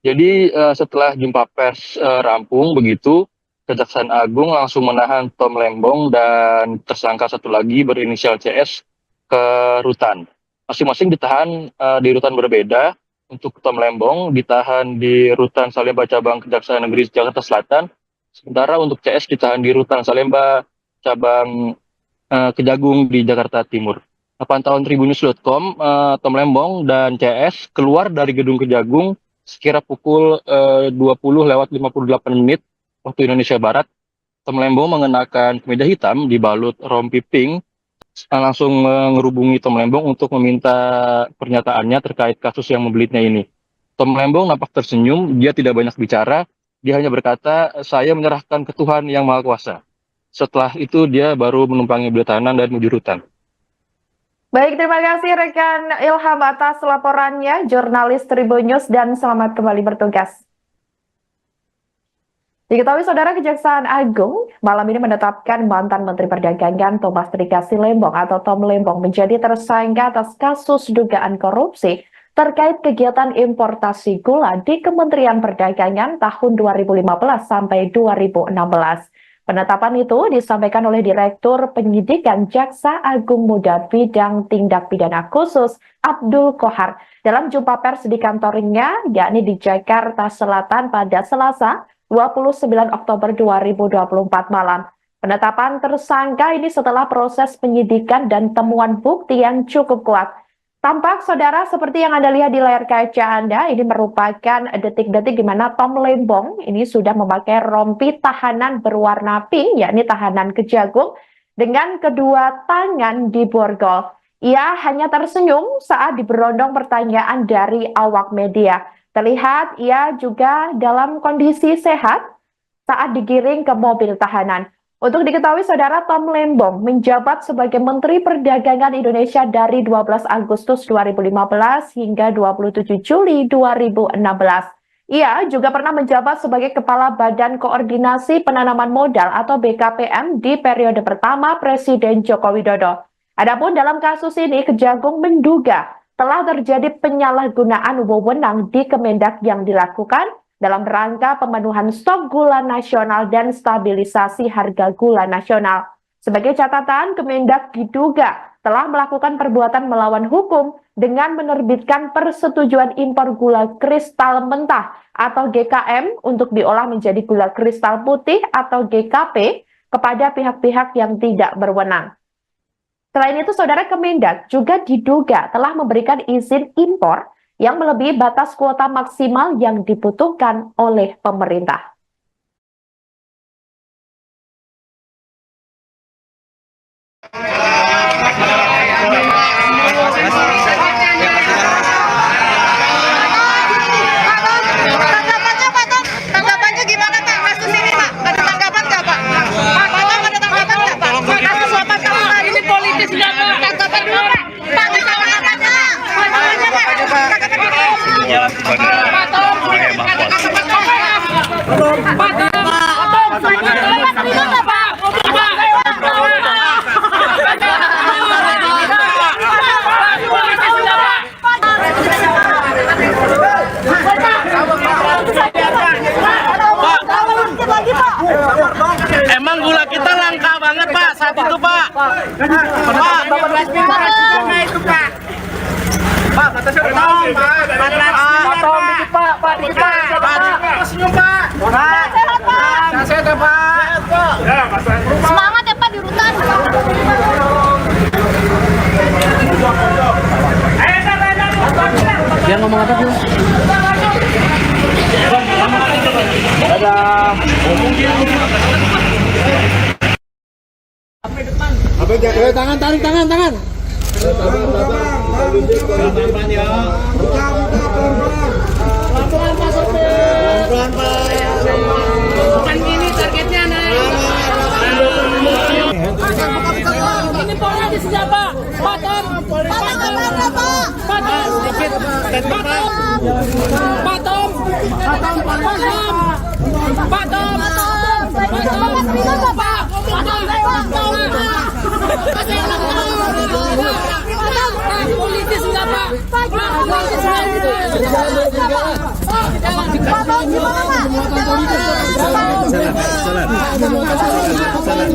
jadi setelah jumpa pers rampung begitu, Kejaksaan Agung langsung menahan Tom Lembong dan tersangka satu lagi berinisial CS ke rutan. Masing-masing ditahan di rutan berbeda. Untuk Tom Lembong ditahan di rutan Salemba cabang Kejaksaan Negeri Jakarta Selatan, sementara untuk CS ditahan di rutan Salemba cabang Kejagung di Jakarta Timur. Pantauan Tribunnews.com, Tom Lembong dan CS keluar dari gedung Kejagung sekira pukul 20:58 waktu Indonesia Barat. Tom Lembong mengenakan kemeja hitam dibalut rompi pink, langsung mengerubungi Tom Lembong untuk meminta pernyataannya terkait kasus yang membelitnya ini. Tom Lembong nampak tersenyum, dia tidak banyak bicara, Dia hanya berkata, saya menyerahkan ke Tuhan yang Maha Kuasa. Setelah itu dia baru menumpangi mobil tahanan dan menuju rutan. Baik, terima kasih rekan Ilham atas laporannya, jurnalis Tribun News, dan selamat kembali bertugas. Diketahui Saudara, Kejaksaan Agung malam ini menetapkan mantan Menteri Perdagangan Thomas Trikasi Lembong atau Tom Lembong menjadi tersangka atas kasus dugaan korupsi terkait kegiatan importasi gula di Kementerian Perdagangan tahun 2015 sampai 2016. Penetapan itu disampaikan oleh Direktur Penyidikan Jaksa Agung Muda Bidang Tindak Pidana Khusus Abdul Kohar dalam jumpa pers di kantornya, yakni di Jakarta Selatan pada Selasa 29 Oktober 2024 malam. Penetapan tersangka ini setelah proses penyidikan dan temuan bukti yang cukup kuat. Tampak Saudara seperti yang Anda lihat di layar kaca Anda, ini merupakan detik-detik di mana Tom Lembong ini sudah memakai rompi tahanan berwarna pink, yakni tahanan Kejagung, dengan kedua tangan di borgol. Ia hanya tersenyum saat diberondong pertanyaan dari awak media. Terlihat ia juga dalam kondisi sehat saat digiring ke mobil tahanan. Untuk diketahui Saudara, Tom Lembong menjabat sebagai Menteri Perdagangan Indonesia dari 12 Agustus 2015 hingga 27 Juli 2016. Ia juga pernah menjabat sebagai Kepala Badan Koordinasi Penanaman Modal atau BKPM di periode pertama Presiden Joko Widodo. Adapun dalam kasus ini, Kejagung menduga telah terjadi penyalahgunaan wewenang di Kemendak yang dilakukan dalam rangka pemenuhan stok gula nasional dan stabilisasi harga gula nasional. Sebagai catatan, Kemendak diduga telah melakukan perbuatan melawan hukum dengan menerbitkan persetujuan impor gula kristal mentah atau GKM untuk diolah menjadi gula kristal putih atau GKP kepada pihak-pihak yang tidak berwenang. Selain itu, Saudara, Kemendak juga diduga telah memberikan izin impor yang melebihi batas kuota maksimal yang dibutuhkan oleh pemerintah. Tanggapannya gimana Pak? Kasus ini Pak? Ada tanggapan nggak Pak? Pak Tom ada tanggapan nggak Pak? Kasus suapan kamu hari ini politis nggak Pak? Tanggapan dulu Pak. Pak tanggapannya. Emang gula kita langka banget Pak saat itu Pak. Pak, batasnya berapa? Pak, tolong dikit Pak, dikit Pak. Senyum Pak. Sehat Pak. Sehat ya Pak. Ya, Semangat ya Pak di rutan. Dia ngomong apa sih? Dadah. Tangan. Pelan-pelan ya. Pelan-pelan Pak sopir. Pelan-pelan Pak. Bukan gini targetnya naik. Ini polnya di siapa? Pak Tom. Sedikit. Pak Tom. Politis enggak Pak?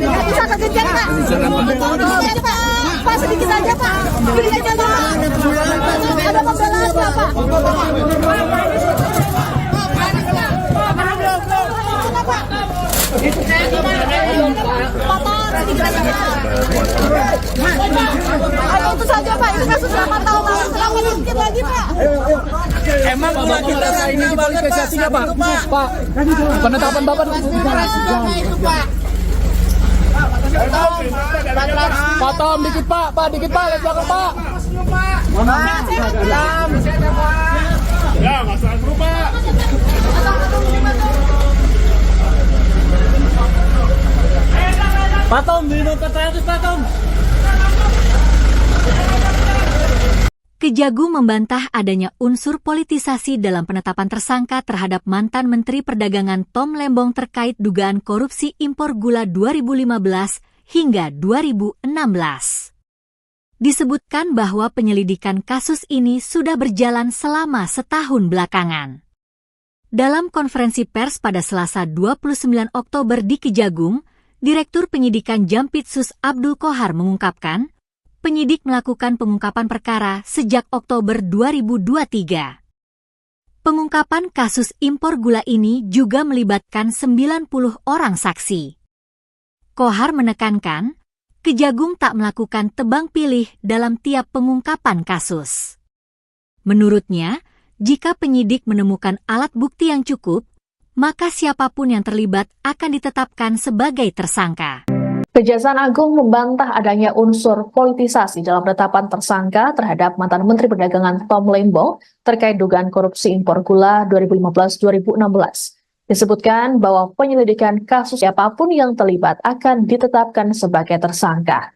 Bisa kekejar Pak. Pak sedikit aja Pak. Sedikit aja Pak. Ada pembelaan Pak. Ayo itu saja Pak, itu kasus 8 tahun lalu, kenapa sedikit lagi Pak? Emang gula kita ini dipolitisasinya Pak? Pak, penetapan Bapak itu Pak. Pak Tom, dikit Pak, dikit Pak, lihat belakang Pak. Ya, masalah dulu Pak. Pak Tom, minum 400 Pak Tom. Kejagung membantah adanya unsur politisasi dalam penetapan tersangka terhadap mantan Menteri Perdagangan Tom Lembong terkait dugaan korupsi impor gula 2015 hingga 2016. Disebutkan bahwa penyelidikan kasus ini sudah berjalan selama setahun belakangan. Dalam konferensi pers pada Selasa 29 Oktober di Kejagung, Direktur Penyidikan Jampitsus Abdul Qohar mengungkapkan, penyidik melakukan pengungkapan perkara sejak Oktober 2023. Pengungkapan kasus impor gula ini juga melibatkan 90 orang saksi. Qohar menekankan, Kejagung tak melakukan tebang pilih dalam tiap pengungkapan kasus. Menurutnya, jika penyidik menemukan alat bukti yang cukup, maka siapapun yang terlibat akan ditetapkan sebagai tersangka. Kejaksaan Agung membantah adanya unsur politisasi dalam penetapan tersangka terhadap mantan Menteri Perdagangan Tom Lembong terkait dugaan korupsi impor gula 2015-2016. Disebutkan bahwa penyelidikan kasus siapapun yang terlibat akan ditetapkan sebagai tersangka.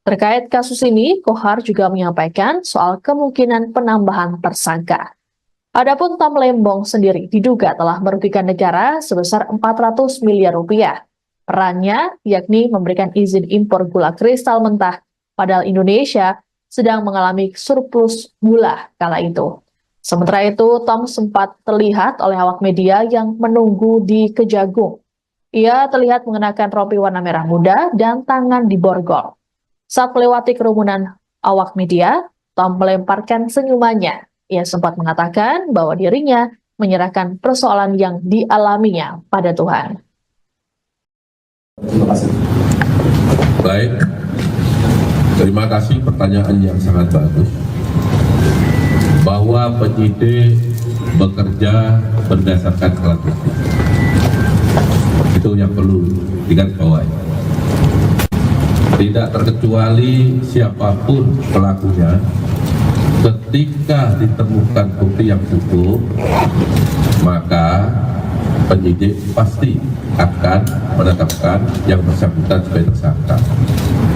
Terkait kasus ini, Qohar juga menyampaikan soal kemungkinan penambahan tersangka. Adapun Tom Lembong sendiri diduga telah merugikan negara sebesar 400 miliar rupiah. Perannya yakni memberikan izin impor gula kristal mentah, padahal Indonesia sedang mengalami surplus gula kala itu. Sementara itu, Tom sempat terlihat oleh awak media yang menunggu di Kejagung. Ia terlihat mengenakan rompi warna merah muda dan tangan diborgol. Saat melewati kerumunan awak media, Tom melemparkan senyumannya. Ia sempat mengatakan bahwa dirinya menyerahkan persoalan yang dialaminya pada Tuhan. Baik, terima kasih pertanyaan yang sangat bagus. Bahwa penyidik bekerja berdasarkan alat bukti. Itu yang perlu digarisbawahi. Tidak terkecuali siapapun pelakunya, ketika ditemukan bukti yang cukup, maka penyidik pasti akan menetapkan yang bersangkutan sebagai tersangka.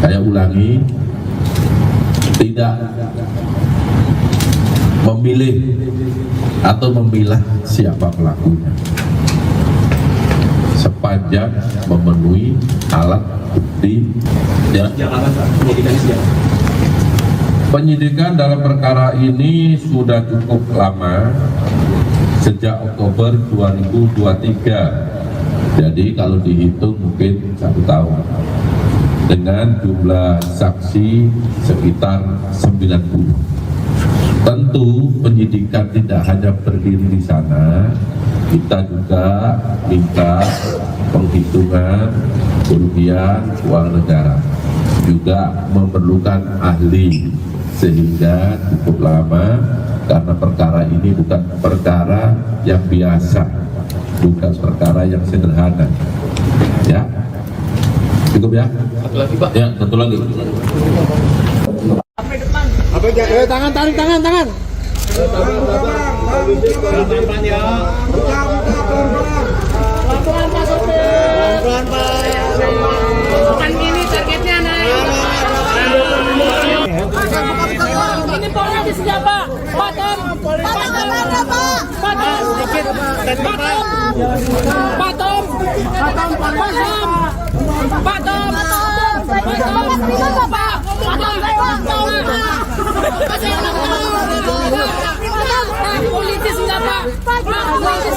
Saya ulangi, tidak memilih atau memilah siapa pelakunya, sepanjang memenuhi alat bukti. Penyidikan dalam perkara ini sudah cukup lama, sejak Oktober 2023. Jadi kalau dihitung mungkin 1 tahun, dengan jumlah saksi sekitar 90. Tentu penyidikan tidak hanya berdiri di sana, kita juga minta penghitungan kerugian uang negara, juga memerlukan ahli, sehingga cukup lama karena perkara ini bukan perkara yang biasa, bukan perkara yang sederhana. Ya, cukup ya? Satu lagi Pak. Ya, satu lagi. Tangan, tarik tangan. Pelan-pelan ya. Pelan-pelan Pak Sopir. Pelan-pelan Pak. Bukan gini targetnya naik. Ini politis ya Pak. Pak Tom. Politis enggak Pak? Politis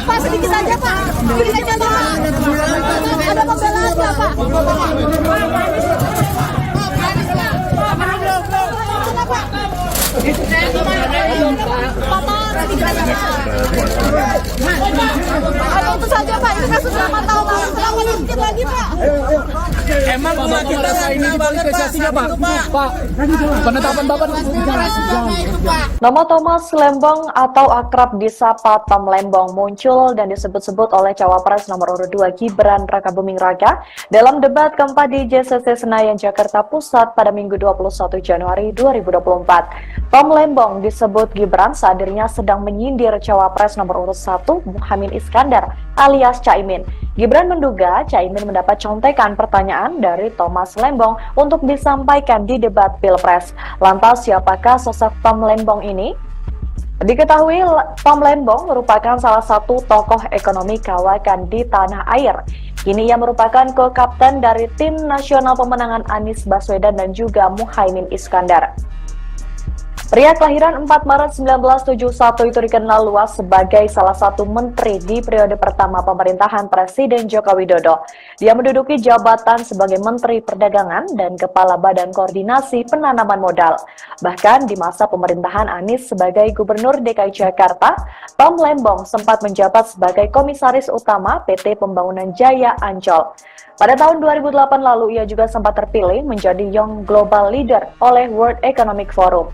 Pak, sedikit saja Pak. Berikan contoh Pak. Ada pembelaan nggak Pak? Kenapa? Itu saja Pak, itu kasus 8 tahun lalu, kenapa dikit lagi Pak? Emang gula kita ini politisasinya Pak? Pak, penetapan Bapak Nama Thomas Lembong atau akrab disapa Tom Lembong muncul dan disebut-sebut oleh Cawapres nomor urut 2 Gibran Rakabuming Raka dalam debat keempat di JCC Senayan Jakarta Pusat pada Minggu 21 Januari 2024. Tom Lembong disebut Gibran saat dirinya sedang menyindir Cawapres nomor urut 1 Muhaimin Iskandar alias Caimin. Gibran menduga Caimin mendapat contekan pertanyaan dari Thomas Lembong untuk disampaikan di debat Pilpres. Lantas siapakah sosok Tom Lembong ini? Diketahui Tom Lembong merupakan salah satu tokoh ekonomi kawakan di tanah air. Kini ia merupakan co-kapten dari tim nasional pemenangan Anies Baswedan dan juga Muhaimin Iskandar. Pria kelahiran 4 Maret 1971 itu dikenal luas sebagai salah satu menteri di periode pertama pemerintahan Presiden Joko Widodo. Dia menduduki jabatan sebagai Menteri Perdagangan dan Kepala Badan Koordinasi Penanaman Modal. Bahkan di masa pemerintahan Anies sebagai Gubernur DKI Jakarta, Tom Lembong sempat menjabat sebagai Komisaris Utama PT Pembangunan Jaya Ancol. Pada tahun 2008 lalu ia juga sempat terpilih menjadi Young Global Leader oleh World Economic Forum.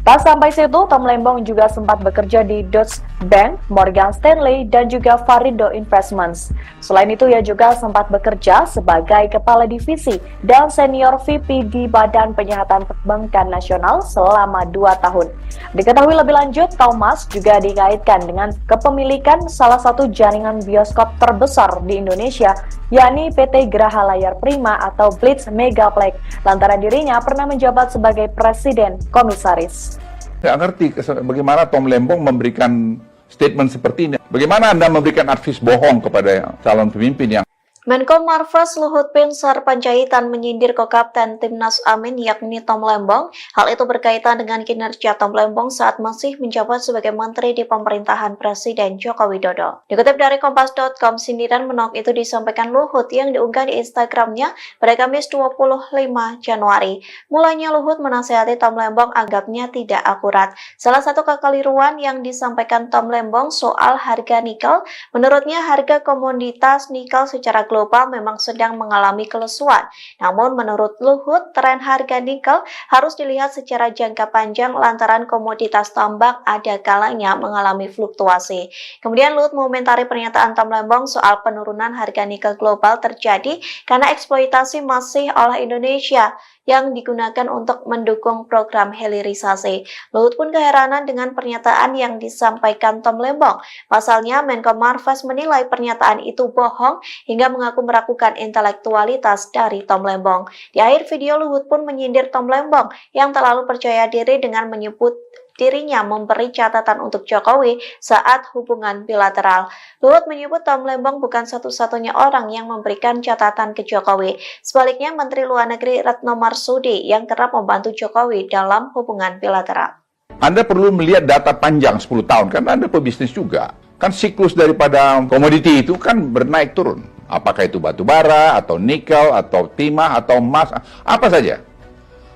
Tak sampai situ, Tom Lembong juga sempat bekerja di Deutsche Bank, Morgan Stanley, dan juga Varindo Investments. Selain itu, ia juga sempat bekerja sebagai Kepala Divisi dan Senior VP di Badan Penyihatan Perbankan Nasional selama 2 tahun. Diketahui lebih lanjut, Thomas juga dikaitkan dengan kepemilikan salah satu jaringan bioskop terbesar di Indonesia, yakni PT Graha Layar Prima atau Blitz Megaplex, lantaran dirinya pernah menjabat sebagai Presiden Komisaris. Nggak ngerti bagaimana Tom Lembong memberikan statement seperti ini. Bagaimana Anda memberikan advis bohong kepada calon pemimpin yang Menko Marves Luhut Binsar Panjaitan menyindir ko-kapten Timnas Amin yakni Tom Lembong. Hal itu berkaitan dengan kinerja Tom Lembong saat masih menjabat sebagai menteri di pemerintahan Presiden Joko Widodo. Dikutip dari Kompas.com, sindiran menok itu disampaikan Luhut yang diunggah di Instagramnya pada Kamis 25 Januari. Mulanya Luhut menasihati Tom Lembong anggapnya tidak akurat. Salah satu kekeliruan yang disampaikan Tom Lembong soal harga nikel, menurutnya harga komoditas nikel secara global memang sedang mengalami kelesuan. Namun menurut Luhut, tren harga nikel harus dilihat secara jangka panjang lantaran komoditas tambang ada kalanya mengalami fluktuasi. Kemudian Luhut mengomentari pernyataan Tom Lembong soal penurunan harga nikel global terjadi karena eksploitasi masih oleh Indonesia yang digunakan untuk mendukung program hilirisasi. Luhut pun keheranan dengan pernyataan yang disampaikan Tom Lembong. Pasalnya, Menko Marves menilai pernyataan itu bohong hingga mengaku meragukan intelektualitas dari Tom Lembong. Di akhir video, Luhut pun menyindir Tom Lembong yang terlalu percaya diri dengan menyebut dirinya memberi catatan untuk Jokowi saat hubungan bilateral. Luhut menyebut Tom Lembong bukan satu-satunya orang yang memberikan catatan ke Jokowi. Sebaliknya, Menteri Luar Negeri Retno Marsudi yang kerap membantu Jokowi dalam hubungan bilateral. Anda perlu melihat data panjang 10 tahun, karena Anda pebisnis juga. Kan siklus daripada komoditi itu kan bernaik turun. Apakah itu batu bara, atau nikel, atau timah, atau emas, apa saja.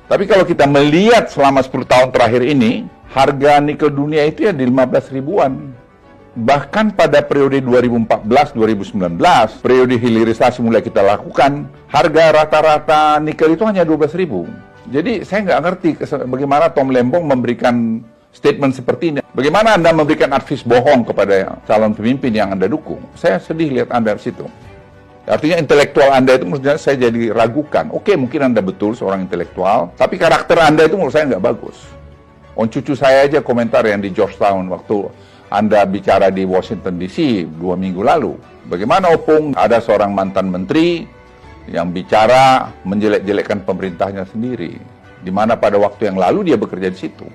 Tapi kalau kita melihat selama 10 tahun terakhir ini, harga nikel dunia itu ya di 15 ribuan. Bahkan pada periode 2014-2019, periode hilirisasi mulai kita lakukan, harga rata-rata nikel itu hanya 12 ribu. Jadi saya nggak ngerti bagaimana Tom Lembong memberikan statement seperti ini. Bagaimana Anda memberikan advis bohong kepada calon pemimpin yang Anda dukung. Saya sedih lihat Anda di situ. Artinya intelektual Anda itu menurut saya jadi ragukan. Oke, mungkin Anda betul seorang intelektual, tapi karakter Anda itu menurut saya nggak bagus. Cucu saya aja komentar yang di Georgetown waktu Anda bicara di Washington DC 2 minggu lalu. Bagaimana Opung ada seorang mantan menteri yang bicara menjelek-jelekkan pemerintahnya sendiri. Di mana pada waktu yang lalu dia bekerja di situ.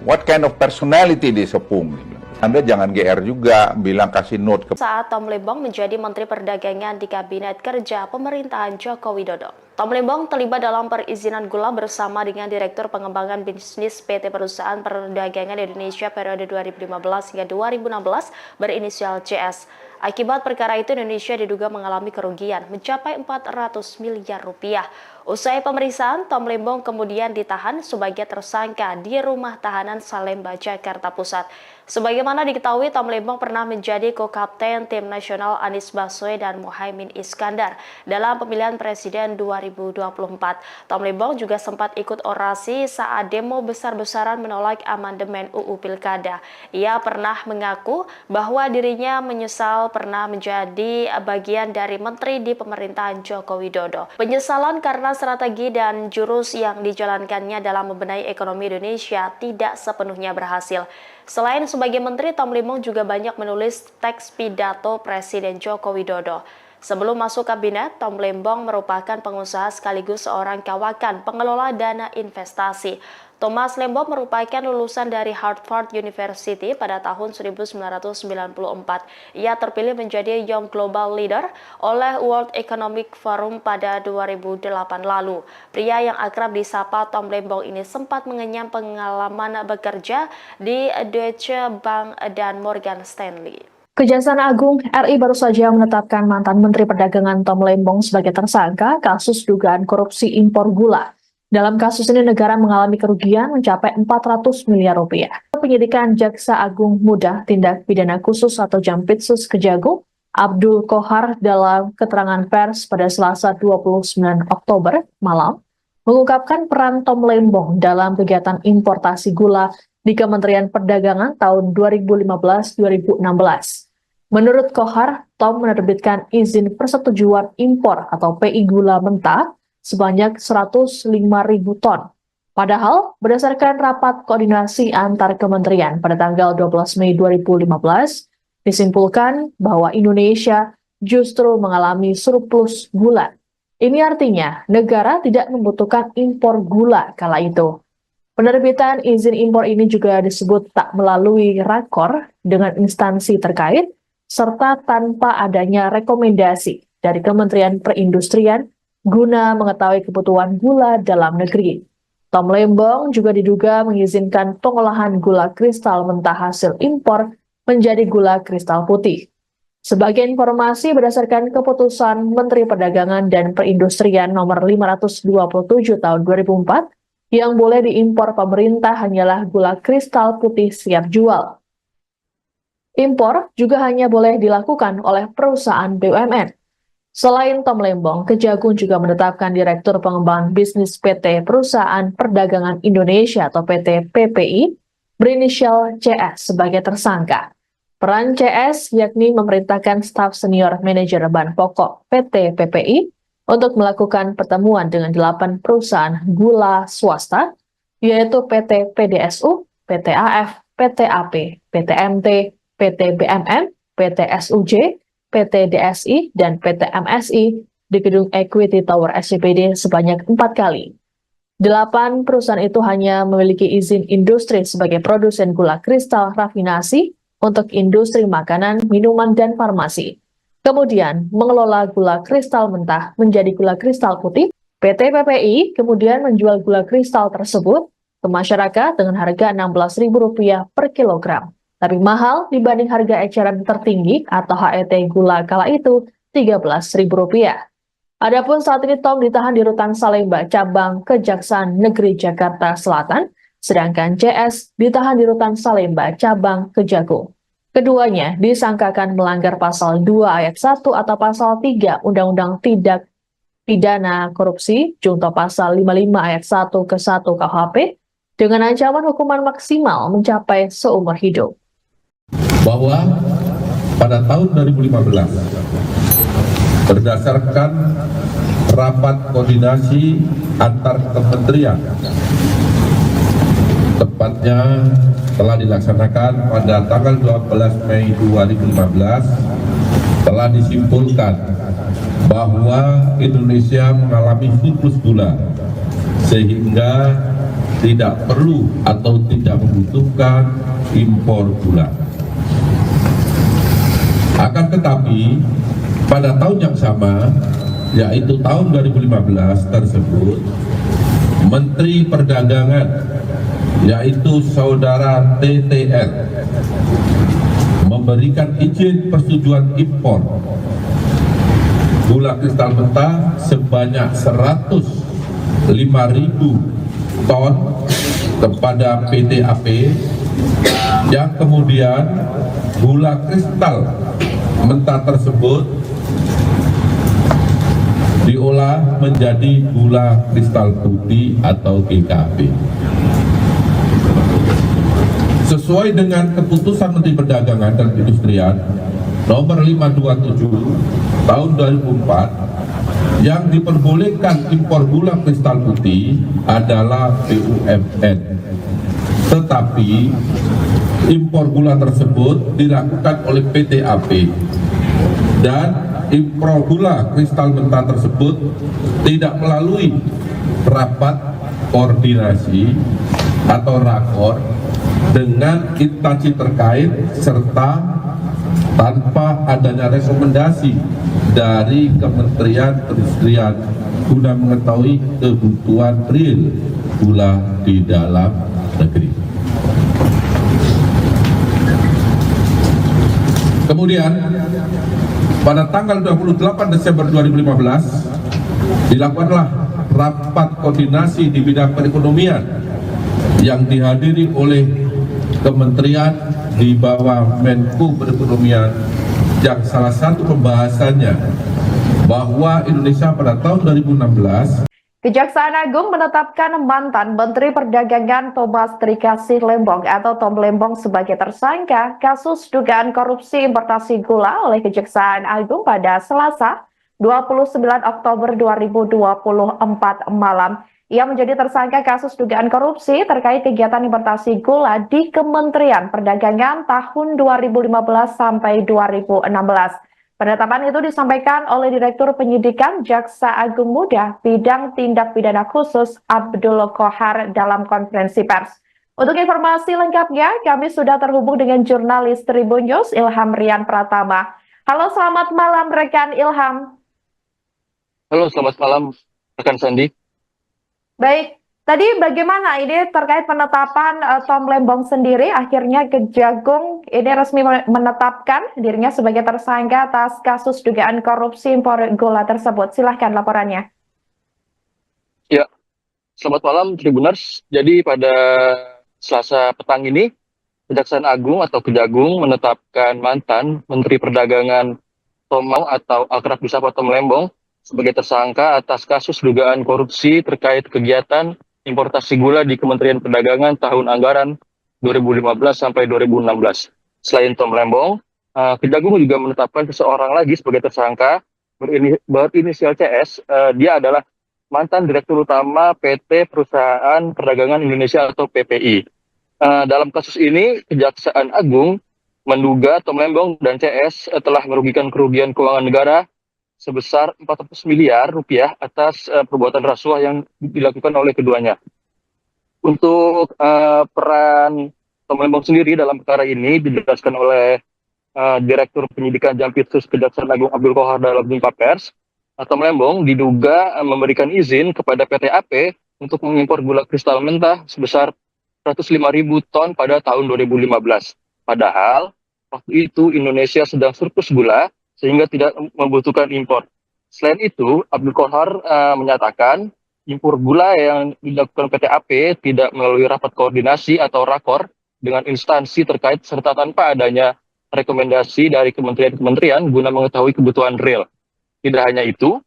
What kind of personality this Opung? Anda jangan GR juga bilang kasih note ke... Saat Tom Lembong menjadi Menteri Perdagangan di Kabinet Kerja Pemerintahan Joko Widodo. Tom Lembong terlibat dalam perizinan gula bersama dengan Direktur Pengembangan Bisnis PT Perusahaan Perdagangan Indonesia periode 2015 hingga 2016 berinisial CS. Akibat perkara itu Indonesia diduga mengalami kerugian mencapai 400 miliar rupiah. Usai pemeriksaan, Tom Lembong kemudian ditahan sebagai tersangka di Rumah Tahanan Salemba, Jakarta Pusat. Sebagaimana diketahui, Tom Lembong pernah menjadi co-kapten tim nasional Anies Baswedan dan Muhaimin Iskandar dalam pemilihan presiden 2024. Tom Lembong juga sempat ikut orasi saat demo besar-besaran menolak amandemen UU Pilkada. Ia pernah mengaku bahwa dirinya menyesal pernah menjadi bagian dari menteri di pemerintahan Joko Widodo. Penyesalan karena strategi dan jurus yang dijalankannya dalam membenahi ekonomi Indonesia tidak sepenuhnya berhasil. Selain sebagai menteri, Tom Lembong juga banyak menulis teks pidato Presiden Joko Widodo. Sebelum masuk kabinet, Tom Lembong merupakan pengusaha sekaligus seorang kawakan pengelola dana investasi. Thomas Lembong merupakan lulusan dari Harvard University pada tahun 1994. Ia terpilih menjadi Young Global Leader oleh World Economic Forum pada 2008 lalu. Pria yang akrab disapa Tom Lembong ini sempat mengenyam pengalaman bekerja di Deutsche Bank dan Morgan Stanley. Kejaksaan Agung RI baru saja menetapkan mantan Menteri Perdagangan Tom Lembong sebagai tersangka kasus dugaan korupsi impor gula. Dalam kasus ini negara mengalami kerugian mencapai 400 miliar rupiah. Penyidikan Jaksa Agung Muda Tindak Pidana Khusus atau Jampitsus Kejagung, Abdul Kohar dalam keterangan pers pada Selasa 29 Oktober malam, mengungkapkan peran Tom Lembong dalam kegiatan importasi gula di Kementerian Perdagangan tahun 2015-2016. Menurut Kohar, Tom menerbitkan izin persetujuan impor atau PI gula mentah sebanyak 105.000 ton. Padahal, berdasarkan rapat koordinasi antar kementerian pada tanggal 12 Mei 2015, disimpulkan bahwa Indonesia justru mengalami surplus gula. Ini artinya negara tidak membutuhkan impor gula kala itu. Penerbitan izin impor ini juga disebut tak melalui rakor dengan instansi terkait, serta tanpa adanya rekomendasi dari Kementerian Perindustrian guna mengetahui kebutuhan gula dalam negeri. Tom Lembong juga diduga mengizinkan pengolahan gula kristal mentah hasil impor menjadi gula kristal putih. Sebagai informasi, berdasarkan keputusan Menteri Perdagangan dan Perindustrian nomor 527 tahun 2004, yang boleh diimpor pemerintah hanyalah gula kristal putih siap jual. Impor juga hanya boleh dilakukan oleh perusahaan BUMN. Selain Tom Lembong, Kejagung juga menetapkan Direktur Pengembangan Bisnis PT Perusahaan Perdagangan Indonesia atau PT PPI berinisial CS sebagai tersangka. Peran CS yakni memerintahkan staf senior manajer bahan pokok PT PPI untuk melakukan pertemuan dengan 8 perusahaan gula swasta, yaitu PT PDSU, PT AF, PT AP, PT MT, PT BMM, PT SUJ, PT DSI, dan PT MSI di gedung Equity Tower SCBD sebanyak 4 kali. 8 perusahaan itu hanya memiliki izin industri sebagai produsen gula kristal rafinasi untuk industri makanan, minuman, dan farmasi. Kemudian mengelola gula kristal mentah menjadi gula kristal putih. PT PPI kemudian menjual gula kristal tersebut ke masyarakat dengan harga Rp16.000 per kilogram. Tapi mahal dibanding harga eceran tertinggi atau HET gula kala itu Rp13.000. Adapun saat ini Tom ditahan di Rutan Salemba, cabang Kejaksaan Negeri Jakarta Selatan, sedangkan CS ditahan di Rutan Salemba, cabang Kejagung. Keduanya disangkakan melanggar pasal 2 ayat 1 atau pasal 3 Undang-Undang Tindak Pidana Korupsi, junto pasal 55 ayat 1 ke 1 KUHP, dengan ancaman hukuman maksimal mencapai seumur hidup. Bahwa pada tahun 2015 berdasarkan rapat koordinasi antar kementerian, tepatnya telah dilaksanakan pada tanggal 12 Mei 2015, telah disimpulkan bahwa Indonesia mengalami surplus gula sehingga tidak perlu atau tidak membutuhkan impor gula. Akan tetapi pada tahun yang sama yaitu tahun 2015 tersebut, Menteri Perdagangan, yaitu Saudara TTR, memberikan izin persetujuan impor gula kristal mentah sebanyak 105.000 ton kepada PT AP, yang kemudian gula kristal mentah tersebut diolah menjadi gula kristal putih atau GKP. Sesuai dengan keputusan Menteri Perdagangan dan Perindustrian nomor 527 tahun 2004, yang diperbolehkan impor gula kristal putih adalah BUMN. Tetapi impor gula tersebut dilakukan oleh PT AP, dan impor gula kristal mentah tersebut tidak melalui rapat koordinasi atau rakor dengan instansi terkait, serta tanpa adanya rekomendasi dari Kementerian Perindustrian guna mengetahui kebutuhan real gula di dalam negeri. Kemudian pada tanggal 28 Desember 2015 dilakukanlah rapat koordinasi di bidang perekonomian yang dihadiri oleh kementerian di bawah Menko Perekonomian, yang salah satu pembahasannya bahwa Indonesia pada tahun 2016 Kejaksaan Agung menetapkan mantan Menteri Perdagangan Thomas Trikasih Lembong atau Tom Lembong sebagai tersangka kasus dugaan korupsi importasi gula oleh Kejaksaan Agung pada Selasa 29 Oktober 2024 malam. Ia menjadi tersangka kasus dugaan korupsi terkait kegiatan importasi gula di Kementerian Perdagangan tahun 2015 sampai 2016. Penetapan itu disampaikan oleh Direktur Penyidikan Jaksa Agung Muda Bidang Tindak Pidana Khusus Abdul Qohar dalam konferensi pers. Untuk informasi lengkapnya, kami sudah terhubung dengan jurnalis Tribun News Ilham Rian Pratama. Halo, selamat malam rekan Ilham. Halo, selamat malam rekan Sandi. Baik, tadi bagaimana ini terkait penetapan Tom Lembong sendiri? Akhirnya Kejagung ini resmi menetapkan dirinya sebagai tersangka atas kasus dugaan korupsi impor gula tersebut. Silahkan laporannya. Ya, selamat malam Tribuners. Jadi pada Selasa petang ini, Kejaksaan Agung atau Kejagung menetapkan mantan Menteri Perdagangan Tom atau akrab disapa Tom Lembong sebagai tersangka atas kasus dugaan korupsi terkait kegiatan importasi gula di Kementerian Perdagangan tahun anggaran 2015 sampai 2016. Selain Tom Lembong, Kejagung juga menetapkan seseorang lagi sebagai tersangka berinisial CS. Dia adalah mantan Direktur Utama PT Perusahaan Perdagangan Indonesia atau PPI. Dalam kasus ini, Kejaksaan Agung menduga Tom Lembong dan CS telah merugikan kerugian keuangan negara sebesar 400 miliar rupiah atas perbuatan rasuah yang dilakukan oleh keduanya. Untuk peran Tom Lembong sendiri dalam perkara ini dijelaskan oleh Direktur Penyidikan Jampitsus Kejaksaan Agung Abdul Qohar dalam jumpa pers. Tom Lembong diduga memberikan izin kepada PT AP untuk mengimpor gula kristal mentah sebesar 105.000 ton pada tahun 2015. Padahal waktu itu Indonesia sedang surplus gula sehingga tidak membutuhkan impor. Selain itu, Abdul Qohar menyatakan impor gula yang dilakukan PT AP tidak melalui rapat koordinasi atau rakor dengan instansi terkait serta tanpa adanya rekomendasi dari kementerian-kementerian guna mengetahui kebutuhan real. Tidak hanya itu,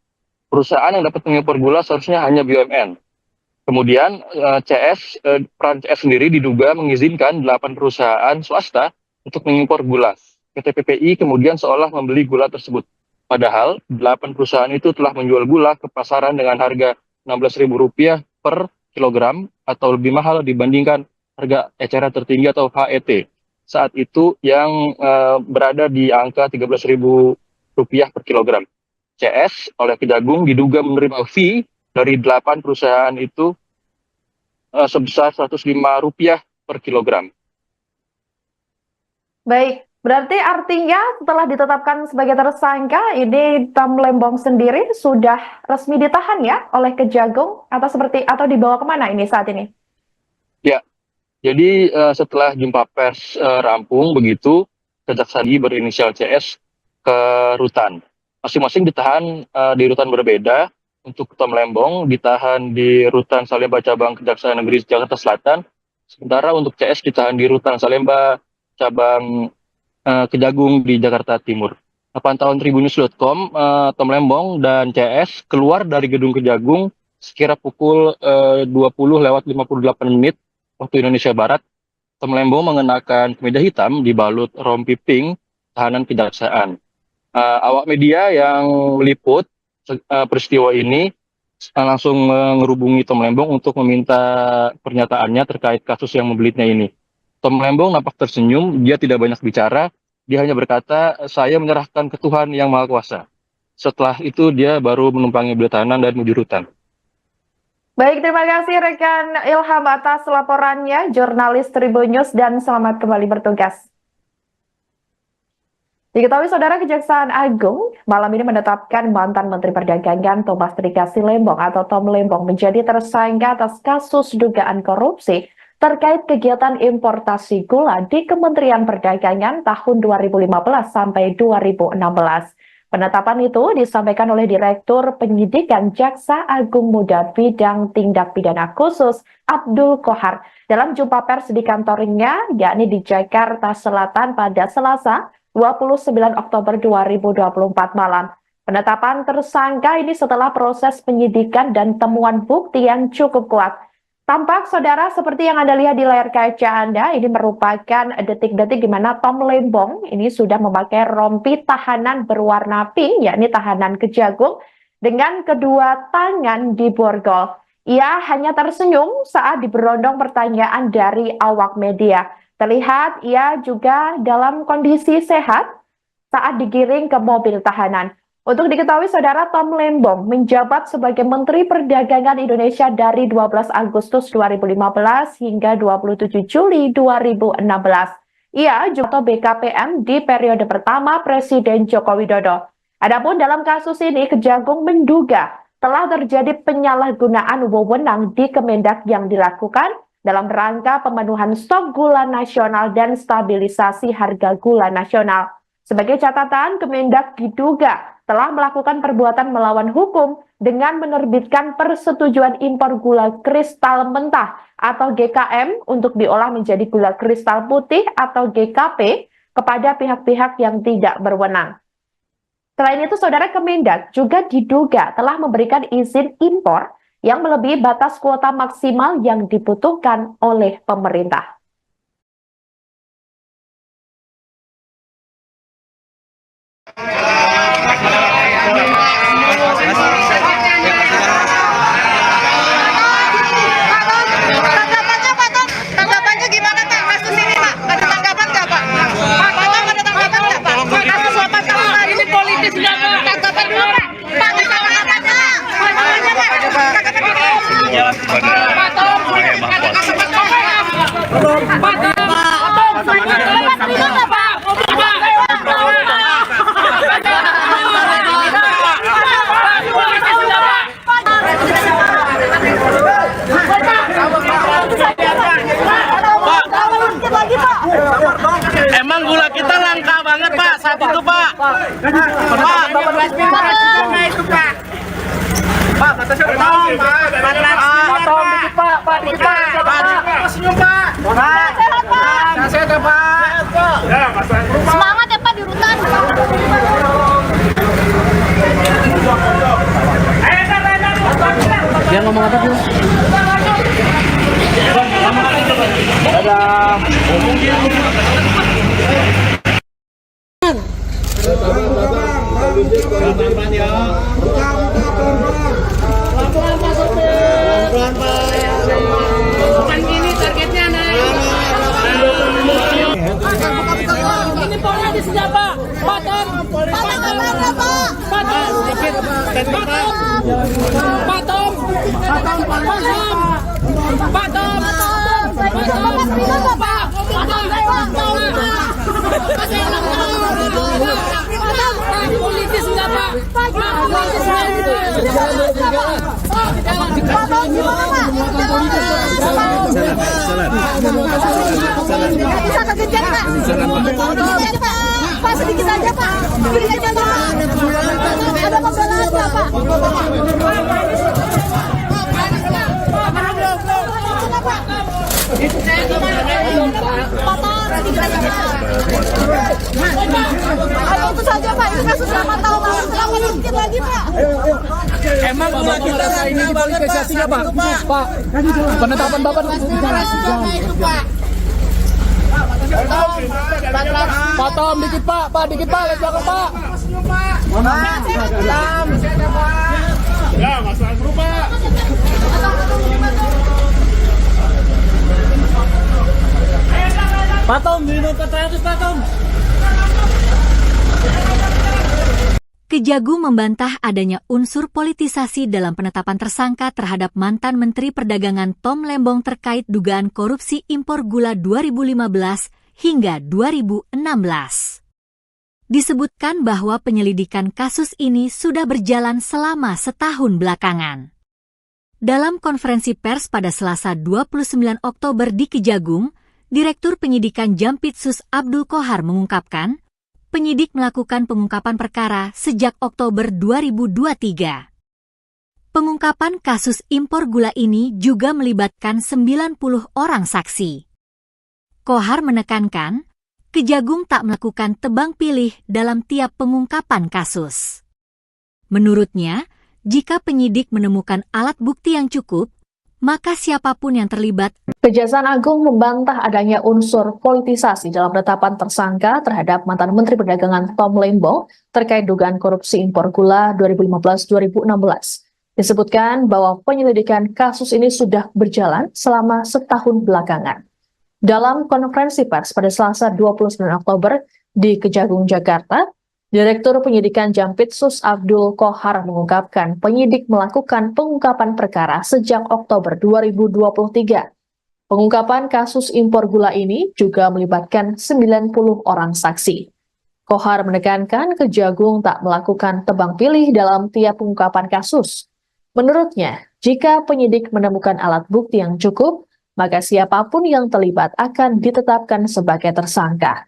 perusahaan yang dapat mengimpor gula seharusnya hanya BUMN. Kemudian peran CS sendiri diduga mengizinkan 8 perusahaan swasta untuk mengimpor gula. PT PPI kemudian seolah membeli gula tersebut. Padahal 8 perusahaan itu telah menjual gula ke pasaran dengan harga Rp16.000 per kilogram atau lebih mahal dibandingkan harga eceran tertinggi atau HET. Saat itu yang berada di angka Rp13.000 per kilogram. CS oleh Kejagung diduga menerima fee dari 8 perusahaan itu sebesar Rp105 per kilogram. Baik, Berarti artinya setelah ditetapkan sebagai tersangka, ini Tom Lembong sendiri sudah resmi ditahan ya oleh Kejagung atau dibawa kemana ini saat ini? Ya, jadi setelah jumpa pers rampung begitu, Kejaksaan berinisial CS ke rutan. Masing-masing ditahan di rutan berbeda. Untuk Tom Lembong ditahan di rutan Salemba cabang Kejaksaan Negeri Jakarta Selatan. Sementara untuk CS ditahan di rutan Salemba cabang Kejagung di Jakarta Timur. Pantauan Tribunnews.com, Tom Lembong dan CS keluar dari gedung Kejagung sekira pukul 20:58 waktu Indonesia Barat. Tom Lembong mengenakan kemeja hitam dibalut rompi pink tahanan kejaksaan. Awak media yang meliput peristiwa ini langsung menghubungi Tom Lembong untuk meminta pernyataannya terkait kasus yang membelitnya ini. Tom Lembong nampak tersenyum, dia tidak banyak bicara, dia hanya berkata, saya menyerahkan ke Tuhan Yang Maha Kuasa. Setelah itu dia baru menumpangi mobil tahanan dan menuju rutan. Baik, terima kasih rekan Ilham atas laporannya, jurnalis Tribunnews, dan selamat kembali bertugas. Diketahui Saudara, Kejaksaan Agung malam ini menetapkan mantan Menteri Perdagangan Thomas Trikasi Lembong atau Tom Lembong menjadi tersangka atas kasus dugaan korupsi terkait kegiatan importasi gula di Kementerian Perdagangan tahun 2015 sampai 2016. Penetapan itu disampaikan oleh Direktur Penyidikan Jaksa Agung Muda Bidang Tindak Pidana Khusus Abdul Kohar dalam jumpa pers di kantornya, yakni di Jakarta Selatan pada Selasa 29 Oktober 2024 malam. Penetapan tersangka ini setelah proses penyidikan dan temuan bukti yang cukup kuat. Tampak Saudara seperti yang Anda lihat di layar kaca Anda, ini merupakan detik-detik di mana Tom Lembong ini sudah memakai rompi tahanan berwarna pink, yakni tahanan Kejagung, dengan kedua tangan di borgol. Ia hanya tersenyum saat diberondong pertanyaan dari awak media. Terlihat ia juga dalam kondisi sehat saat digiring ke mobil tahanan. Untuk diketahui Saudara, Tom Lembong menjabat sebagai Menteri Perdagangan Indonesia dari 12 Agustus 2015 hingga 27 Juli 2016. Ia juga BKPM di periode pertama Presiden Joko Widodo. Adapun dalam kasus ini, Kejagung menduga telah terjadi penyalahgunaan wewenang di Kemendak yang dilakukan dalam rangka pemenuhan stok gula nasional dan stabilisasi harga gula nasional. Sebagai catatan, Kemendak diduga telah melakukan perbuatan melawan hukum dengan menerbitkan persetujuan impor gula kristal mentah atau GKM untuk diolah menjadi gula kristal putih atau GKP kepada pihak-pihak yang tidak berwenang. Selain itu, Saudara, Kemendak juga diduga telah memberikan izin impor yang melebihi batas kuota maksimal yang dibutuhkan oleh pemerintah. Tanggapannya gimana Pak? Kasus ini Pak? Ada tanggapan nggak Pak? Pak Tom ada tanggapan nggak Pak? Kasus 8 tahun tadi ini politis nggak Pak? Tanggapan dulu Pak. Pak tanggapannya Pak. Tanggapannya Pak. Pak Tom. Emang gula kita langka banget Pak saat itu Pak. Pak, kata siapa? Potong dikit Pak, Pak dikit Pak. Senyum Pak. Sehat Pak. Sehat ya Pak. Semangat ya Pak di rutan. Dia ngomong apa sih? Dadah. Bukan gini targetnya naik. Ini politis nggak Pak? Pak Tom. Pak Tom sedikit. Pak Tom. Pak Tom. Tom gimana Pak? Bisa kekejar Pak? Pak sedikit aja Pak. Sedikit aja Pak. Ada pembelaan nggak Pak? Ayo itu saja Pak, itu kasus lama tahun lalu, selama sedikit lagi Pak. Emang gula kita ini politisasinya Pak? Pak, penetapan Bapak itu Pak. Pak Tom, dikit Pak, dikit Pak, lihat belakang Pak. Ya, masalah berubah. Pak Tom, minum P300 Pak Tom. Kejagung membantah adanya unsur politisasi dalam penetapan tersangka terhadap mantan Menteri Perdagangan Tom Lembong terkait dugaan korupsi impor gula 2015 hingga 2016. Disebutkan bahwa penyelidikan kasus ini sudah berjalan selama setahun belakangan. Dalam konferensi pers pada Selasa 29 Oktober di Kejagung, Direktur Penyidikan Jampitsus Abdul Qohar mengungkapkan, penyidik melakukan pengungkapan perkara sejak Oktober 2023. Pengungkapan kasus impor gula ini juga melibatkan 90 orang saksi. Qohar menekankan, Kejagung tak melakukan tebang pilih dalam tiap pengungkapan kasus. Menurutnya, jika penyidik menemukan alat bukti yang cukup, maka siapapun yang terlibat. Kejaksaan Agung membantah adanya unsur politisasi dalam penetapan tersangka terhadap mantan Menteri Perdagangan Tom Lembong terkait dugaan korupsi impor gula 2015-2016. Disebutkan bahwa penyelidikan kasus ini sudah berjalan selama setahun belakangan. Dalam konferensi pers pada Selasa 29 Oktober di Kejagung, Jakarta, Direktur Penyidikan Jampitsus Abdul Qohar mengungkapkan penyidik melakukan pengungkapan perkara sejak Oktober 2023. Pengungkapan kasus impor gula ini juga melibatkan 90 orang saksi. Qohar menekankan Kejagung tak melakukan tebang pilih dalam tiap pengungkapan kasus. Menurutnya, jika penyidik menemukan alat bukti yang cukup, maka siapapun yang terlibat akan ditetapkan sebagai tersangka.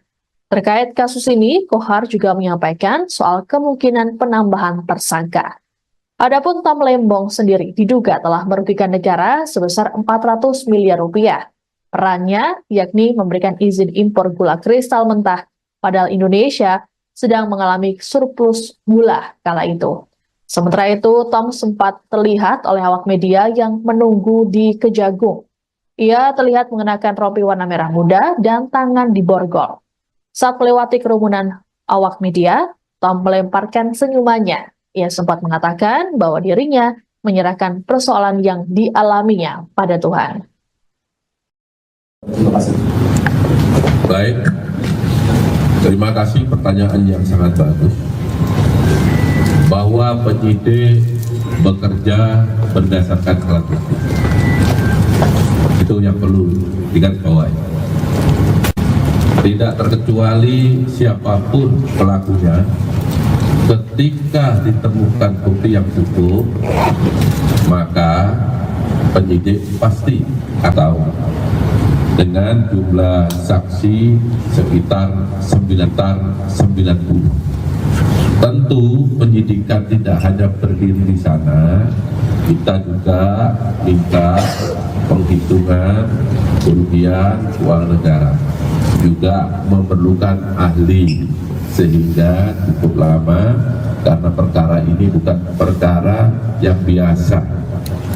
Terkait kasus ini, Qohar juga menyampaikan soal kemungkinan penambahan tersangka. Adapun Tom Lembong sendiri diduga telah merugikan negara sebesar 400 miliar rupiah. Perannya yakni memberikan izin impor gula kristal mentah, padahal Indonesia sedang mengalami surplus gula kala itu. Sementara itu, Tom sempat terlihat oleh awak media yang menunggu di Kejagung. Ia terlihat mengenakan rompi warna merah muda dan tangan diborgol. Saat melewati kerumunan awak media, Tom melemparkan senyumannya. Ia sempat mengatakan bahwa dirinya menyerahkan persoalan yang dialaminya pada Tuhan. Baik, terima kasih pertanyaan yang sangat bagus. Bahwa penyidik bekerja berdasarkan alat bukti. Itu yang perlu digarisbawahi. Tidak terkecuali siapapun pelakunya, ketika ditemukan bukti yang cukup, maka penyidik pasti atau dengan jumlah saksi sekitar 90. Tentu penyidikan tidak hanya berdiri di sana, kita juga minta penghitungan kerugian keuangan negara. Juga memerlukan ahli sehingga cukup lama karena perkara ini bukan perkara yang biasa,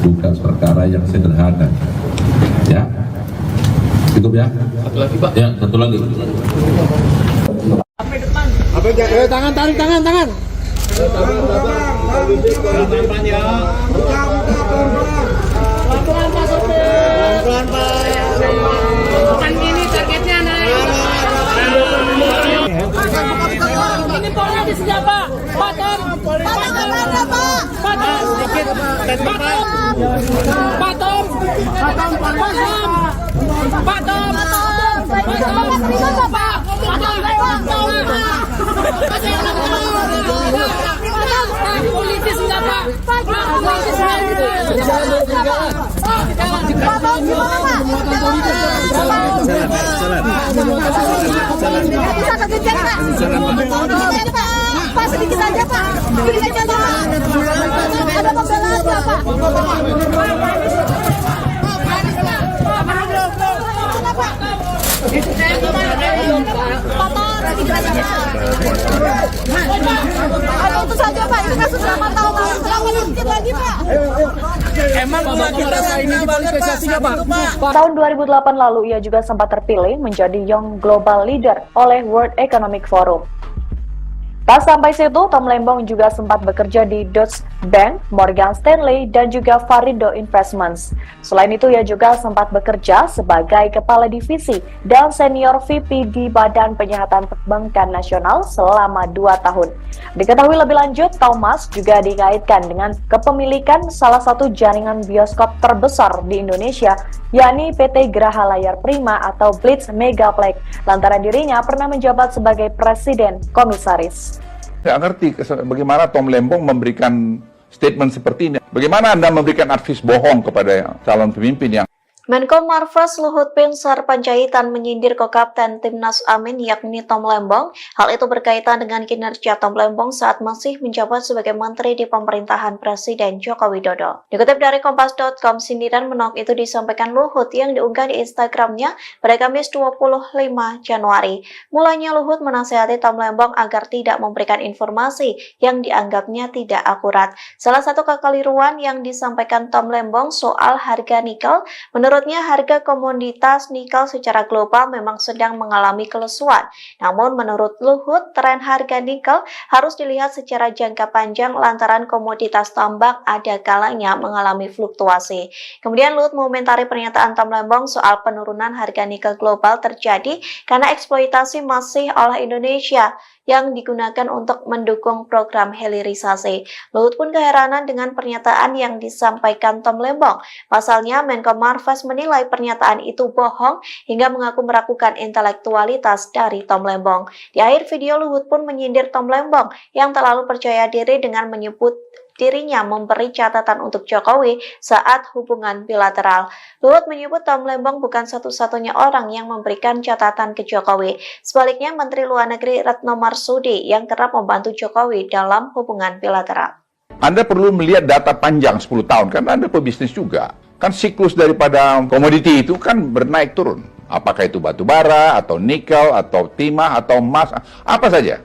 bukan perkara yang sederhana. Ya, cukup ya. Satu lagi Pak. Ya, satu lagi. Tangan, tarik tangan. Pelan-pelan ya. Pelan-pelan Pak Sopir. Pelan-pelan Pak. Bukan gini targetnya naik. Ini polnya di sini Pak. Pak Tom. Pak Tom. Sedikit. Pak Tom. Pak Tom. Ini politis enggak, Pak? Politis enggak gitu. Pak, mau gimana, Pak? Bisa kegejar, Pak. Pak, sedikit aja, Pak. Sedikit aja, Pak. Ada pembelaan nggak, Pak? Itu saja, Pak. Ini kasus lama tahun lalu. Kenapa sedikit lagi, Pak? Emang gula kita ini politisasinya, Pak? Tahun 2008 lalu ia juga sempat terpilih menjadi Young Global Leader oleh World Economic Forum. Tak sampai situ, Tom Lembong juga sempat bekerja di Deutsche Bank, Morgan Stanley, dan juga Varindo Investments. Selain itu, ia juga sempat bekerja sebagai Kepala Divisi dan Senior VP di Badan Penyihatan Perbankan Nasional selama 2 tahun. Diketahui lebih lanjut, Thomas juga dikaitkan dengan kepemilikan salah satu jaringan bioskop terbesar di Indonesia, yakni PT Graha Layar Prima atau Blitz Megaplex, lantaran dirinya pernah menjabat sebagai Presiden Komisaris. Nggak ngerti bagaimana Tom Lembong memberikan statement seperti ini. Bagaimana Anda memberikan advis bohong kepada calon pemimpin yang Menko Marves Luhut Binsar Panjaitan menyindir ko-kapten Timnas Amin yakni Tom Lembong. Hal itu berkaitan dengan kinerja Tom Lembong saat masih menjabat sebagai menteri di pemerintahan Presiden Joko Widodo. Dikutip dari Kompas.com, sindiran menok itu disampaikan Luhut yang diunggah di Instagramnya pada Kamis 25 Januari. Mulanya Luhut menasihati Tom Lembong agar tidak memberikan informasi yang dianggapnya tidak akurat. Salah satu kekeliruan yang disampaikan Tom Lembong soal harga nikel, menurutnya harga komoditas nikel secara global memang sedang mengalami kelesuan. Namun menurut Luhut, tren harga nikel harus dilihat secara jangka panjang lantaran komoditas tambang ada kalanya mengalami fluktuasi. Kemudian Luhut mengomentari pernyataan Tom Lembong soal penurunan harga nikel global terjadi karena eksploitasi masih oleh Indonesia yang digunakan untuk mendukung program hilirisasi. Luhut pun keheranan dengan pernyataan yang disampaikan Tom Lembong. Pasalnya, Menko Marves menilai pernyataan itu bohong hingga mengaku meragukan intelektualitas dari Tom Lembong. Di akhir video, Luhut pun menyindir Tom Lembong yang terlalu percaya diri dengan menyebut dirinya memberi catatan untuk Jokowi saat hubungan bilateral. Luhut menyebut Tom Lembong bukan satu-satunya orang yang memberikan catatan ke Jokowi. Sebaliknya, Menteri Luar Negeri Retno Marsudi yang kerap membantu Jokowi dalam hubungan bilateral. Anda perlu melihat data panjang 10 tahun, karena Anda pebisnis juga. Kan siklus daripada komoditi itu kan bernaik turun. Apakah itu batu bara, atau nikel, atau timah, atau emas, apa saja.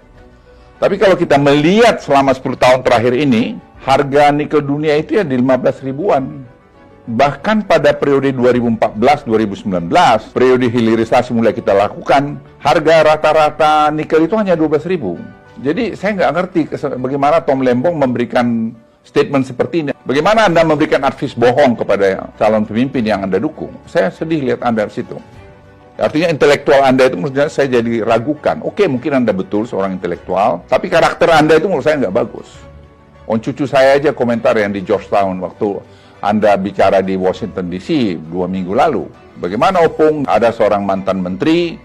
Tapi kalau kita melihat selama 10 tahun terakhir ini, harga nikel dunia itu ya di 15 ribuan. Bahkan pada periode 2014-2019, periode hilirisasi mulai kita lakukan, harga rata-rata nikel itu hanya 12 ribu. Jadi saya nggak ngerti bagaimana Tom Lembong memberikan statement seperti ini. Bagaimana Anda memberikan advis bohong kepada calon pemimpin yang Anda dukung. Saya sedih lihat Anda di situ. Artinya intelektual Anda itu menurut saya jadi ragukan. Oke, mungkin Anda betul seorang intelektual, tapi karakter Anda itu menurut saya nggak bagus. Cucu saya aja komentar yang di Georgetown waktu Anda bicara di Washington DC 2 minggu lalu. Bagaimana Opung ada seorang mantan menteri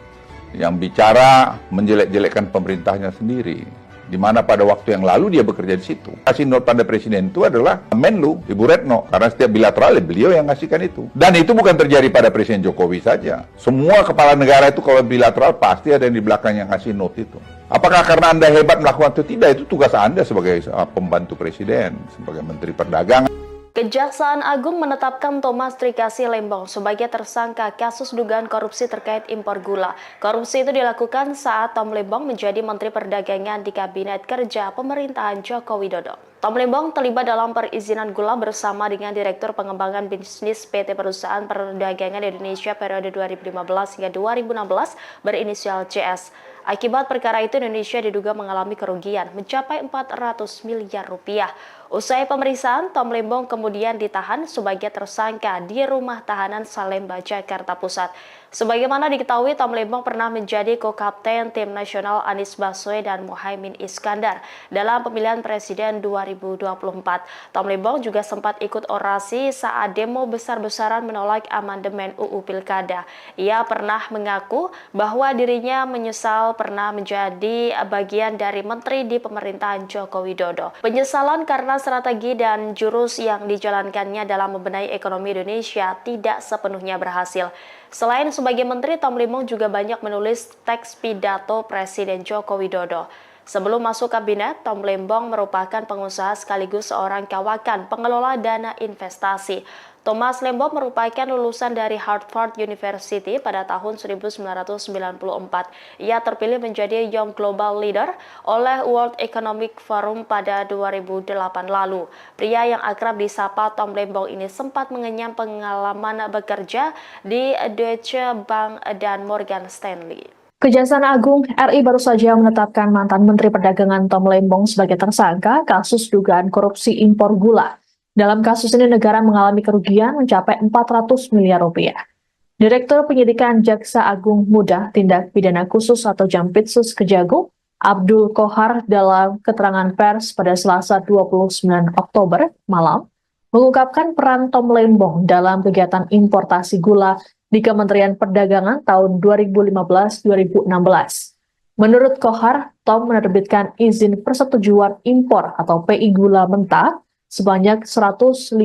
yang bicara menjelek-jelekkan pemerintahnya sendiri. Di mana pada waktu yang lalu dia bekerja di situ. Kasih note pada presiden itu adalah Menlu, Ibu Retno. Karena setiap bilateral beliau yang ngasihkan itu. Dan itu bukan terjadi pada Presiden Jokowi saja. Semua kepala negara itu kalau bilateral pasti ada yang di belakang yang ngasih note itu. Apakah karena Anda hebat melakukan itu? Tidak, itu tugas Anda sebagai pembantu presiden, sebagai Menteri Perdagangan. Kejaksaan Agung menetapkan Thomas Trikasih Lembong sebagai tersangka kasus dugaan korupsi terkait impor gula. Korupsi itu dilakukan saat Tom Lembong menjadi Menteri Perdagangan di Kabinet Kerja Pemerintahan Joko Widodo. Tom Lembong terlibat dalam perizinan gula bersama dengan Direktur Pengembangan Bisnis PT Perusahaan Perdagangan Indonesia periode 2015 hingga 2016 berinisial CS. Akibat perkara itu Indonesia diduga mengalami kerugian mencapai 400 miliar rupiah. Usai pemeriksaan, Tom Lembong kemudian ditahan sebagai tersangka di rumah tahanan Salemba, Jakarta Pusat. Sebagaimana diketahui, Tom Lembong pernah menjadi co-kapten tim nasional Anies Baswedan dan Muhaimin Iskandar dalam pemilihan presiden 2024. Tom Lembong juga sempat ikut orasi saat demo besar-besaran menolak amandemen UU Pilkada. Ia pernah mengaku bahwa dirinya menyesal pernah menjadi bagian dari menteri di pemerintahan Joko Widodo. Penyesalan karena strategi dan jurus yang dijalankannya dalam membenahi ekonomi Indonesia tidak sepenuhnya berhasil. Selain sebagai menteri, Tom Lembong juga banyak menulis teks pidato Presiden Joko Widodo. Sebelum masuk kabinet, Tom Lembong merupakan pengusaha sekaligus seorang kawakan pengelola dana investasi. Thomas Lembong merupakan lulusan dari Harvard University pada tahun 1994. Ia terpilih menjadi Young Global Leader oleh World Economic Forum pada 2008 lalu. Pria yang akrab disapa Tom Lembong ini sempat mengenyam pengalaman bekerja di Deutsche Bank dan Morgan Stanley. Kejaksaan Agung RI baru saja menetapkan mantan Menteri Perdagangan Tom Lembong sebagai tersangka kasus dugaan korupsi impor gula. Dalam kasus ini negara mengalami kerugian mencapai 400 miliar rupiah. Direktur Penyidikan Jaksa Agung Muda Tindak Pidana Khusus atau Jampitsus Kejagung, Abdul Kohar dalam keterangan pers pada Selasa 29 Oktober malam, mengungkapkan peran Tom Lembong dalam kegiatan importasi gula di Kementerian Perdagangan tahun 2015-2016. Menurut Kohar, Tom menerbitkan izin persetujuan impor atau PI gula mentah sebanyak 105.000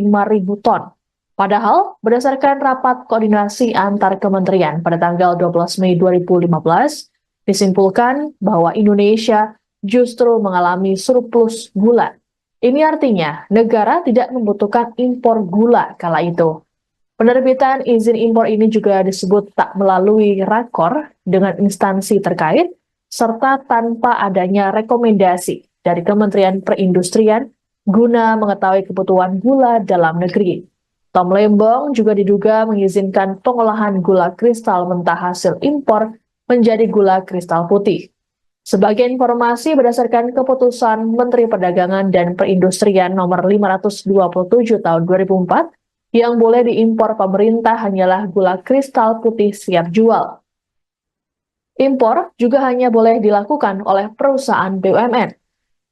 ton. Padahal, berdasarkan rapat koordinasi antar kementerian pada tanggal 12 Mei 2015, disimpulkan bahwa Indonesia justru mengalami surplus gula. Ini artinya negara tidak membutuhkan impor gula kala itu. Penerbitan izin impor ini juga disebut tak melalui rakor dengan instansi terkait, serta tanpa adanya rekomendasi dari Kementerian Perindustrian guna mengetahui kebutuhan gula dalam negeri. Tom Lembong juga diduga mengizinkan pengolahan gula kristal mentah hasil impor menjadi gula kristal putih. Sebagai informasi, berdasarkan keputusan Menteri Perdagangan dan Perindustrian nomor 527 tahun 2004, yang boleh diimpor pemerintah hanyalah gula kristal putih siap jual. Impor juga hanya boleh dilakukan oleh perusahaan BUMN.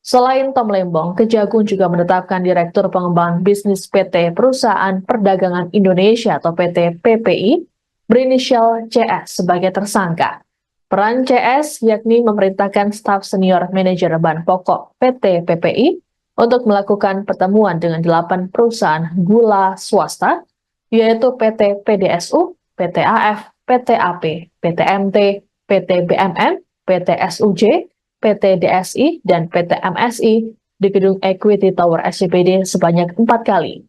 Selain Tom Lembong, Kejagung juga menetapkan Direktur Pengembangan Bisnis PT Perusahaan Perdagangan Indonesia atau PT PPI berinisial CS sebagai tersangka. Peran CS yakni memerintahkan staf senior manajer bahan pokok PT PPI untuk melakukan pertemuan dengan 8 perusahaan gula swasta, yaitu PT PDSU, PT AF, PT AP, PT MT, PT BMN, PT SUJ, PT DSI, dan PT MSI di gedung Equity Tower SCBD sebanyak 4 kali.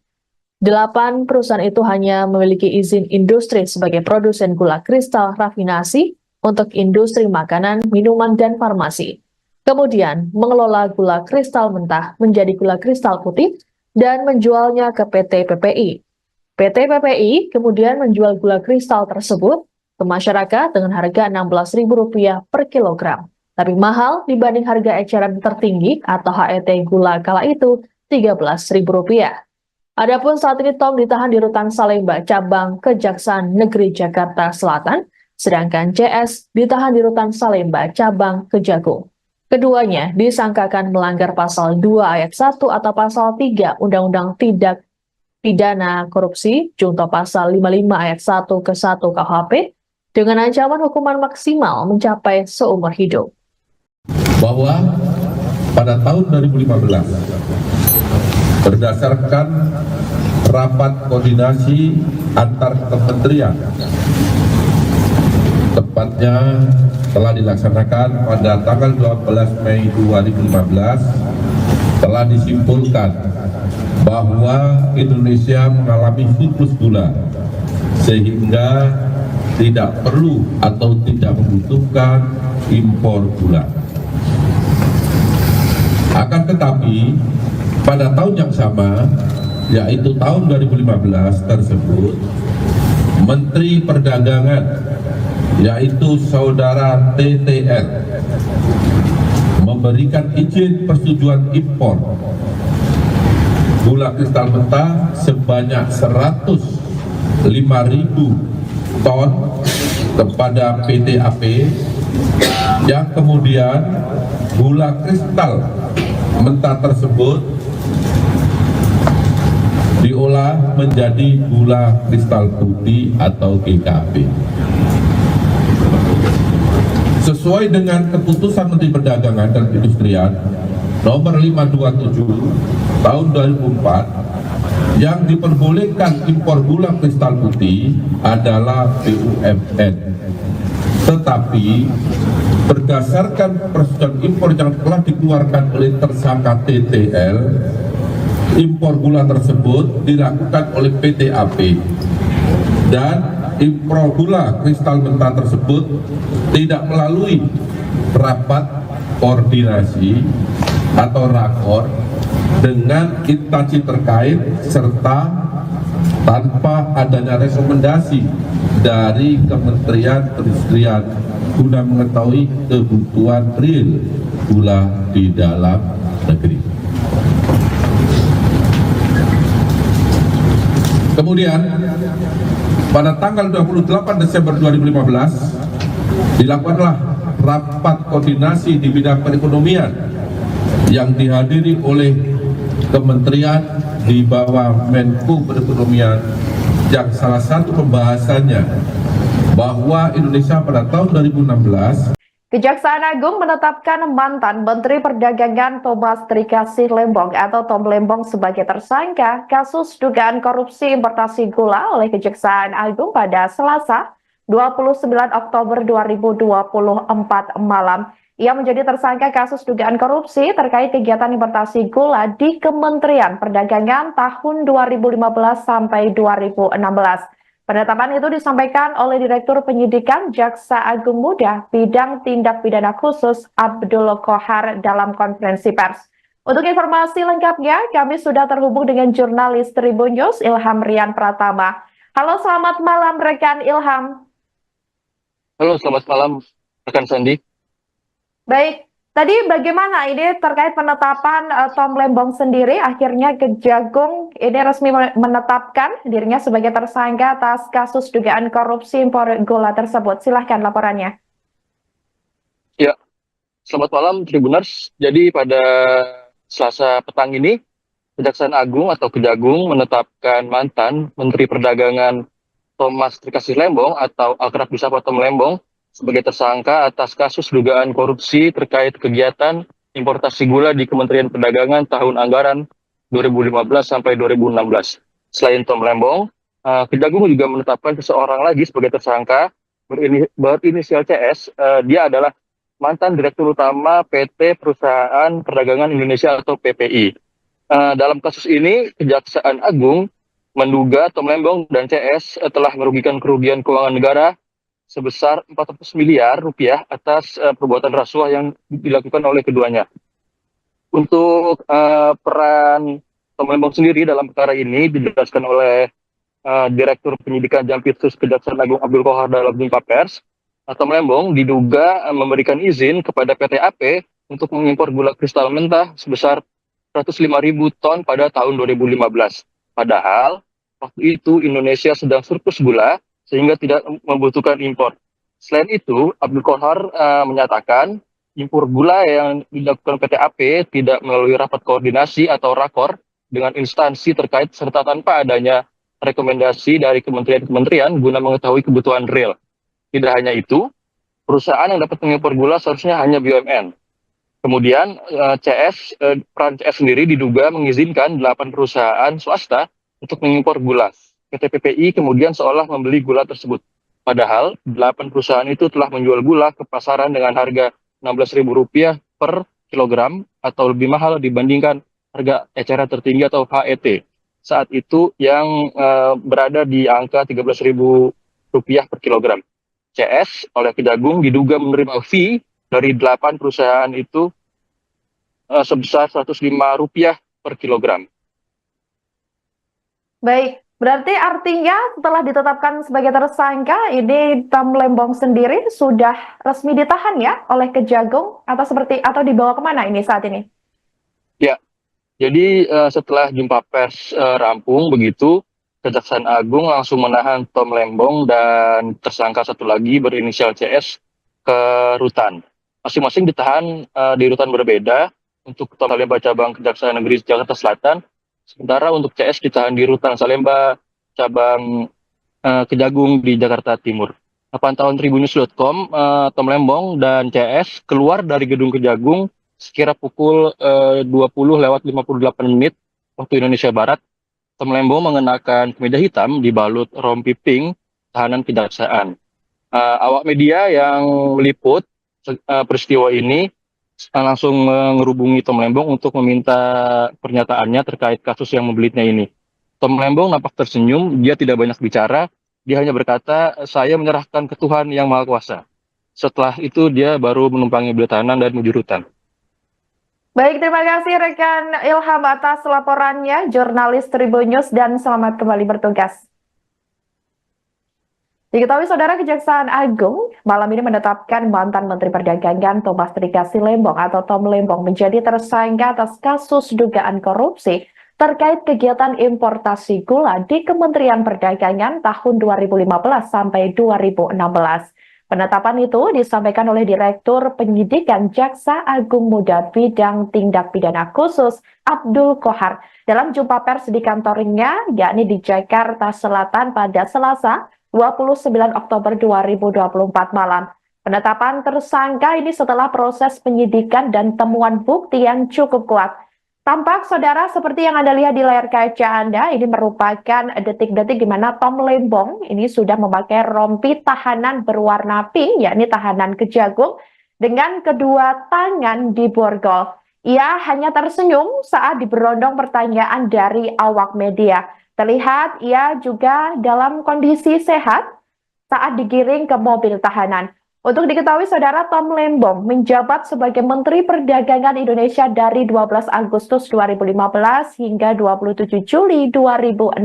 8 perusahaan itu hanya memiliki izin industri sebagai produsen gula kristal rafinasi untuk industri makanan, minuman, dan farmasi. Kemudian mengelola gula kristal mentah menjadi gula kristal putih dan menjualnya ke PT PPI. PT PPI kemudian menjual gula kristal tersebut ke masyarakat dengan harga Rp16.000 per kilogram. Tapi mahal dibanding harga eceran tertinggi atau HET gula kala itu Rp13.000. Adapun saat ini Tom ditahan di Rutan Salemba, cabang Kejaksaan Negeri Jakarta Selatan, sedangkan CS ditahan di Rutan Salemba, cabang Kejagung. Keduanya disangkakan melanggar pasal 2 ayat 1 atau pasal 3 Undang-Undang Tindak Pidana Korupsi, junto pasal 55 ayat 1 ke 1 KUHP, dengan ancaman hukuman maksimal mencapai seumur hidup. Bahwa pada tahun 2015 berdasarkan rapat koordinasi antar kementerian, tepatnya telah dilaksanakan pada tanggal 12 Mei 2015, telah disimpulkan bahwa Indonesia mengalami surplus gula sehingga tidak perlu atau tidak membutuhkan impor gula. Akan tetapi pada tahun yang sama, yaitu tahun 2015 tersebut, Menteri Perdagangan, yaitu Saudara TTR, memberikan izin persetujuan impor gula kristal mentah sebanyak 105.000 ton kepada PT AP yang kemudian gula kristal mentah tersebut diolah menjadi gula kristal putih atau GKP. Sesuai dengan keputusan Menteri Perdagangan dan Perindustrian nomor 527 tahun 2004, yang diperbolehkan impor gula kristal putih adalah BUMN. Tetapi berdasarkan persetujuan impor yang telah dikeluarkan oleh tersangka TTL, impor gula tersebut dilakukan oleh PT AP dan impor gula kristal mentah tersebut tidak melalui rapat koordinasi atau rakor dengan instansi terkait serta tanpa adanya rekomendasi dari Kementerian Perindustrian guna mengetahui kebutuhan real gula di dalam negeri. Kemudian pada tanggal 28 Desember 2015 dilakukanlah rapat koordinasi di bidang perekonomian yang dihadiri oleh kementerian di bawah Menko Perekonomian, yang salah satu pembahasannya bahwa Indonesia pada tahun 2016 Kejaksaan Agung menetapkan mantan Menteri Perdagangan Thomas Trikasih Lembong atau Tom Lembong sebagai tersangka kasus dugaan korupsi importasi gula oleh Kejaksaan Agung pada Selasa 29 Oktober 2024 malam. Ia menjadi tersangka kasus dugaan korupsi terkait kegiatan importasi gula di Kementerian Perdagangan tahun 2015 sampai 2016. Penetapan itu disampaikan oleh Direktur Penyidikan Jaksa Agung Muda Bidang Tindak Pidana Khusus Abdul Kohar dalam konferensi pers. Untuk informasi lengkapnya, kami sudah terhubung dengan jurnalis Tribun News Ilham Rian Pratama. Halo, selamat malam rekan Ilham. Halo, selamat malam rekan Sandi. Baik, tadi bagaimana ini terkait penetapan Tom Lembong sendiri? Akhirnya Kejagung ini resmi menetapkan dirinya sebagai tersangka atas kasus dugaan korupsi impor gula tersebut. Silahkan laporannya. Ya, selamat malam Tribuners. Jadi pada Selasa petang ini, Kejaksaan Agung atau Kejagung menetapkan mantan Menteri Perdagangan Thomas Trikasih Lembong atau akrab disapa Tom Lembong sebagai tersangka atas kasus dugaan korupsi terkait kegiatan importasi gula di Kementerian Perdagangan tahun anggaran 2015 sampai 2016. Selain Tom Lembong, Kejagung juga menetapkan seseorang lagi sebagai tersangka berinisial CS. Dia adalah mantan Direktur Utama PT Perusahaan Perdagangan Indonesia atau PPI. Dalam kasus ini, Kejaksaan Agung menduga Tom Lembong dan CS telah merugikan kerugian keuangan negara sebesar 400 miliar rupiah atas perbuatan rasuah yang dilakukan oleh keduanya. Untuk peran Tom Lembong sendiri dalam perkara ini dijelaskan oleh Direktur Penyidikan Jampitsus Kejaksaan Agung Abdul Kohar dalam jumpa pers. Tom Lembong diduga memberikan izin kepada PT AP untuk mengimpor gula kristal mentah sebesar 105.000 ton pada tahun 2015. Padahal waktu itu Indonesia sedang surplus gula sehingga tidak membutuhkan impor. Selain itu, Abdul Kohar menyatakan impor gula yang dilakukan PT AP tidak melalui rapat koordinasi atau rakor dengan instansi terkait serta tanpa adanya rekomendasi dari kementerian-kementerian guna mengetahui kebutuhan real. Tidak hanya itu, perusahaan yang dapat mengimpor gula seharusnya hanya BUMN. Kemudian peran CS sendiri diduga mengizinkan 8 perusahaan swasta untuk mengimpor gula. PT PPI kemudian seolah membeli gula tersebut. Padahal 8 perusahaan itu telah menjual gula ke pasaran dengan harga Rp16.000 per kilogram atau lebih mahal dibandingkan harga eceran tertinggi atau HET. Saat itu yang berada di angka Rp13.000 per kilogram. CS oleh Kejagung diduga menerima fee dari 8 perusahaan itu sebesar Rp105 per kilogram. Baik. Berarti artinya setelah ditetapkan sebagai tersangka, ini Tom Lembong sendiri sudah resmi ditahan ya oleh Kejagung atau dibawa kemana ini saat ini? Ya, jadi setelah jumpa pers rampung begitu, Kejaksaan Agung langsung menahan Tom Lembong dan tersangka satu lagi berinisial CS ke rutan. Masing-masing ditahan di rutan berbeda. Untuk Tom Salemba cabang Kejaksaan Negeri Jakarta Selatan, sementara untuk CS ditahan di rutan Salemba cabang Kejagung di Jakarta Timur. Pantauan Tribunnews.com, Tom Lembong dan CS keluar dari gedung Kejagung sekira pukul 20:58 waktu Indonesia Barat. Tom Lembong mengenakan kemeja hitam dibalut rompi pink tahanan kejaksaan. Awak media yang meliput peristiwa ini langsung menghubungi Tom Lembong untuk meminta pernyataannya terkait kasus yang membelitnya ini. Tom Lembong nampak tersenyum, dia tidak banyak bicara, dia hanya berkata, "Saya menyerahkan ke Tuhan yang Maha Kuasa." Setelah itu dia baru menumpangi beliau tahanan dan menuju rutan. Baik, terima kasih rekan Ilham atas laporannya, jurnalis Tribunnews, dan selamat kembali bertugas. Diketahui Saudara, Kejaksaan Agung malam ini menetapkan mantan Menteri Perdagangan Thomas Trikasi Lembong atau Tom Lembong menjadi tersangka atas kasus dugaan korupsi terkait kegiatan importasi gula di Kementerian Perdagangan tahun 2015 sampai 2016. Penetapan itu disampaikan oleh Direktur Penyidikan Jaksa Agung Muda Bidang Tindak Pidana Khusus Abdul Kohar dalam jumpa pers di kantornya, yakni di Jakarta Selatan pada Selasa 29 Oktober 2024 malam. Penetapan tersangka ini setelah proses penyidikan dan temuan bukti yang cukup kuat. Tampak Saudara seperti yang Anda lihat di layar kaca Anda, ini merupakan detik-detik di mana Tom Lembong ini sudah memakai rompi tahanan berwarna pink, yakni tahanan Kejagung, dengan kedua tangan di borgol. Ia hanya tersenyum saat diberondong pertanyaan dari awak media. Terlihat ia juga dalam kondisi sehat saat digiring ke mobil tahanan. Untuk diketahui Saudara, Tom Lembong menjabat sebagai Menteri Perdagangan Indonesia dari 12 Agustus 2015 hingga 27 Juli 2016.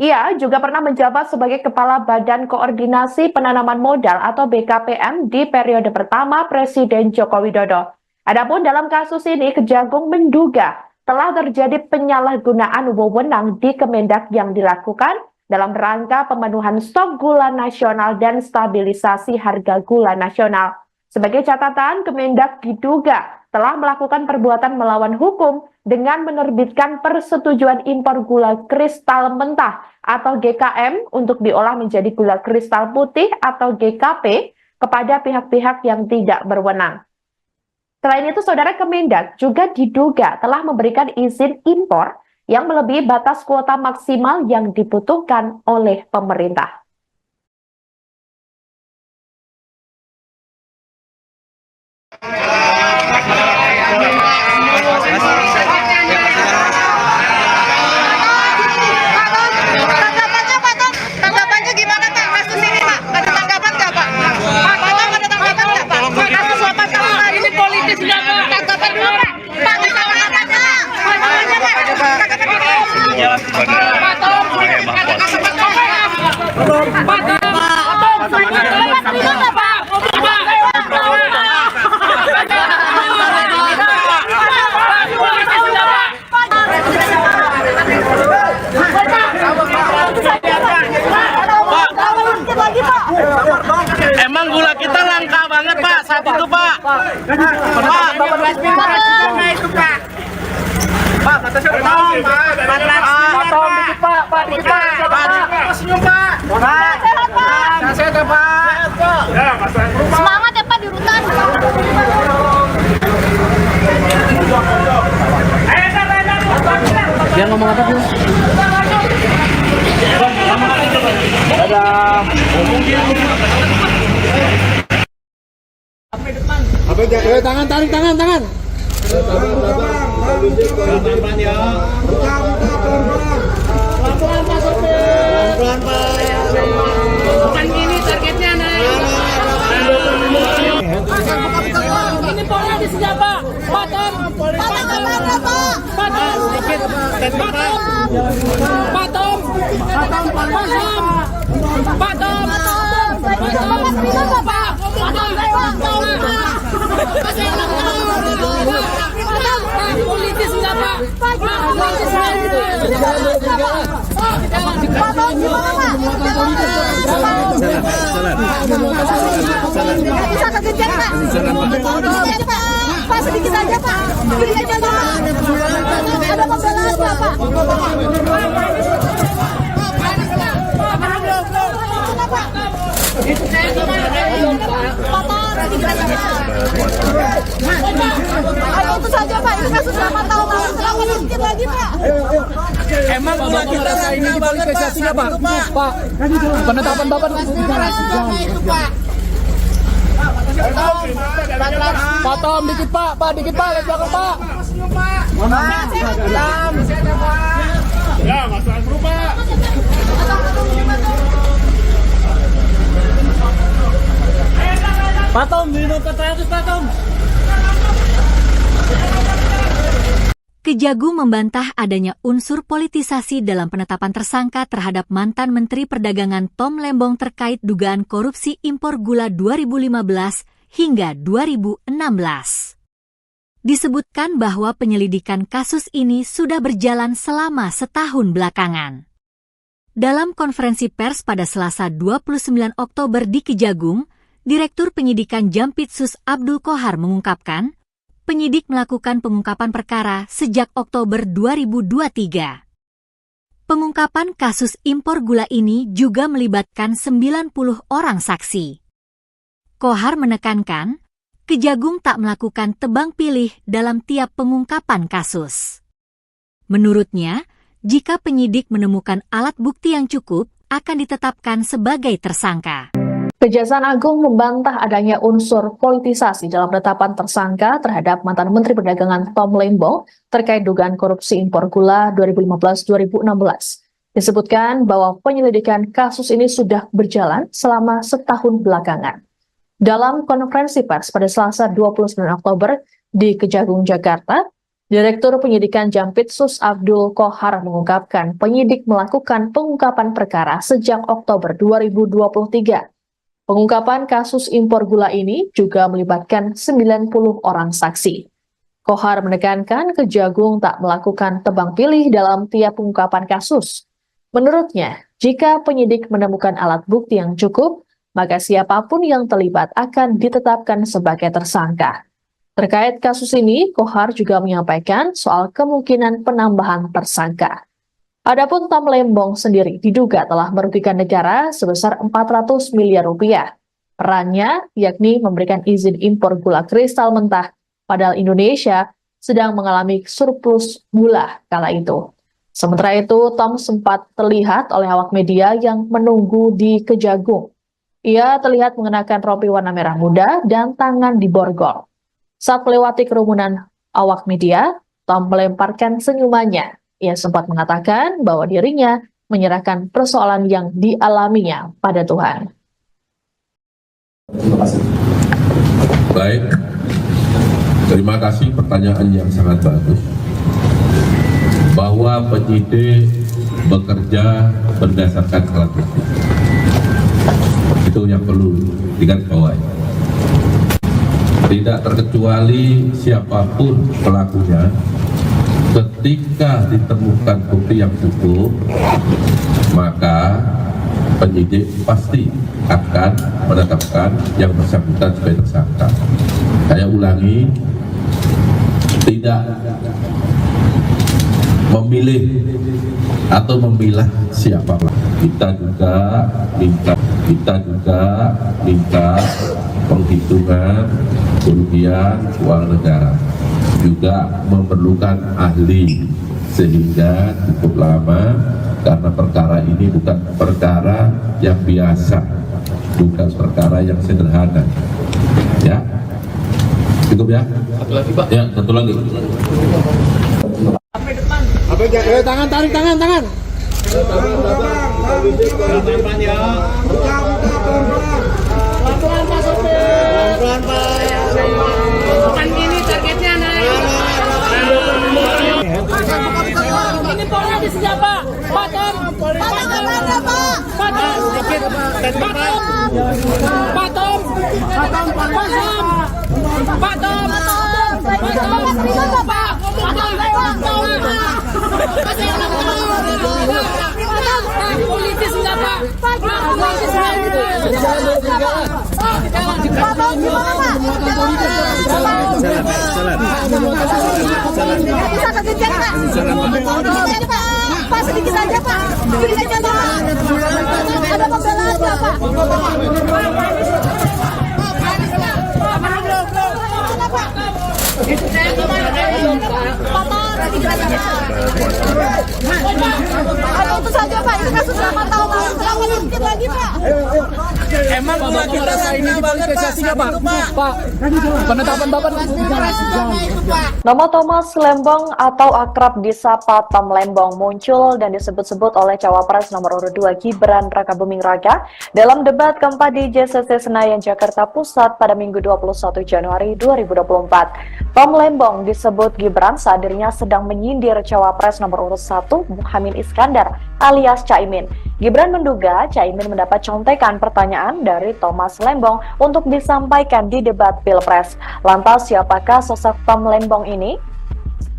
Ia juga pernah menjabat sebagai Kepala Badan Koordinasi Penanaman Modal atau BKPM di periode pertama Presiden Joko Widodo. Adapun dalam kasus ini, Kejagung menduga telah terjadi penyalahgunaan wewenang di Kemendak yang dilakukan dalam rangka pemenuhan stok gula nasional dan stabilisasi harga gula nasional. Sebagai catatan, Kemendak diduga telah melakukan perbuatan melawan hukum dengan menerbitkan persetujuan impor gula kristal mentah atau GKM untuk diolah menjadi gula kristal putih atau GKP kepada pihak-pihak yang tidak berwenang. Selain itu, Saudara, Kemendak juga diduga telah memberikan izin impor yang melebihi batas kuota maksimal yang dibutuhkan oleh pemerintah. Tanggapannya gimana Pak kasus ini Pak? Ada tanggapan nggak Pak? Pak Tom ada tanggapan nggak Pak? Kasus suapan kamu hari ini politis nggak Pak? Tanggapan dulu Pak. Pak tanggapannya Emang gula kita langka banget Pak saat itu Pak. Pak, batasnya Tom, dikit Pak, dikit Pak. Senyum Pak. sehat Pak. Sehat ya Pak. Semangat ya Pak di rutan. Dia ngomong apa sih? Dadah. Apa itu? Tangan, tarik tangan. Pelan-pelan ya. Pelan-pelan Pak sopir. Pelan-pelan Pak. Bukan gini targetnya naik. Ini polnya di sini Pak. Pak Tom. Pak Tom. Sedikit. Pak Tom. Politis enggak Pak? Politis enggak? Bisa kekejar Pak. Pak sedikit aja Pak. Sedikit aja Pak. Ada pembelaan Pak. Ayo itu saja Pak, ini kasus 8 tahun lalu, kenapa sedikit lagi Pak? Emang gula kita ini dipolitisasinya Pak? Pak, penetapan Bapak Pak Tom, dikit Pak, dikit Pak, lihat belakang Pak. Ya, masalah dulu Pak. Pak Tom, minum 400 Pak Tom. Kejagung membantah adanya unsur politisasi dalam penetapan tersangka terhadap mantan Menteri Perdagangan Tom Lembong terkait dugaan korupsi impor gula 2015 hingga 2016. Disebutkan bahwa penyelidikan kasus ini sudah berjalan selama setahun belakangan. Dalam konferensi pers pada Selasa 29 Oktober di Kejagung, Direktur Penyidikan Jampitsus Abdul Qohar mengungkapkan, penyidik melakukan pengungkapan perkara sejak Oktober 2023. Pengungkapan kasus impor gula ini juga melibatkan 90 orang saksi. Qohar menekankan, Kejagung tak melakukan tebang pilih dalam tiap pengungkapan kasus. Menurutnya, jika penyidik menemukan alat bukti yang cukup, akan ditetapkan sebagai tersangka. Kejaksaan Agung membantah adanya unsur politisasi dalam penetapan tersangka terhadap mantan Menteri Perdagangan Tom Lembong terkait dugaan korupsi impor gula 2015-2016. Disebutkan bahwa penyelidikan kasus ini sudah berjalan selama setahun belakangan. Dalam konferensi pers pada Selasa 29 Oktober di Kejagung, Jakarta, Direktur Penyidikan Jampitsus Abdul Qohar mengungkapkan penyidik melakukan pengungkapan perkara sejak Oktober 2023. Pengungkapan kasus impor gula ini juga melibatkan 90 orang saksi. Qohar menekankan Kejagung tak melakukan tebang pilih dalam tiap pengungkapan kasus. Menurutnya, jika penyidik menemukan alat bukti yang cukup, maka siapapun yang terlibat akan ditetapkan sebagai tersangka. Terkait kasus ini, Qohar juga menyampaikan soal kemungkinan penambahan tersangka. Adapun Tom Lembong sendiri diduga telah merugikan negara sebesar 400 miliar rupiah. Perannya yakni memberikan izin impor gula kristal mentah, padahal Indonesia sedang mengalami surplus gula kala itu. Sementara itu, Tom sempat terlihat oleh awak media yang menunggu di Kejagung. Ia terlihat mengenakan rompi warna merah muda dan tangan diborgol. Saat melewati kerumunan awak media, Tom melemparkan senyumannya. Ia sempat mengatakan bahwa dirinya menyerahkan persoalan yang dialaminya pada Tuhan. Baik, terima kasih pertanyaan yang sangat bagus. Bahwa penyidik bekerja berdasarkan alat bukti. Itu yang perlu digarisbawahi. Tidak terkecuali siapapun pelakunya, ketika ditemukan bukti yang cukup, maka penyidik pasti akan menetapkan yang bersangkutan sebagai tersangka. Saya ulangi, tidak memilih atau memilah siapa. Kita juga minta penghitungan kerugian uang negara, juga memerlukan ahli, sehingga cukup lama karena perkara ini bukan perkara yang biasa, bukan perkara yang sederhana. Ya, cukup ya. Satu lagi Pak. Ya, satu lagi. Tangan, tarik tangan. Pelan-pelan ya. Pelan-pelan Pak Sopir. Pelan-pelan Pak. Bukan gini targetnya naik. Ini polnya di siapa? Pak Tom. Politis enggak Pak? Pak, sedikit aja Pak. Sedikit aja Pak. Ada pembelaan nggak Pak? Ada itu saja Pak, ini kasus 8 tahun lalu, kenapa sedikit lagi Pak? Emang gula kita langka banget Pak. Pak, penetapan Bapak Nama Thomas Lembong atau akrab disapa Tom Lembong muncul dan disebut-sebut oleh Cawapres nomor urut 2 Gibran Rakabuming Raka dalam debat keempat di JCC Senayan, Jakarta Pusat pada Minggu 21 Januari 2024. Tom Lembong disebut Gibran saat dirinya sedang menyindir Cawapres nomor urut 1 Muhaimin Iskandar alias Caimin. Gibran menduga Caimin mendapat contekan pertanyaan dari Thomas Lembong untuk disampaikan di debat Pilpres. Lantas siapakah sosok Tom Lembong ini?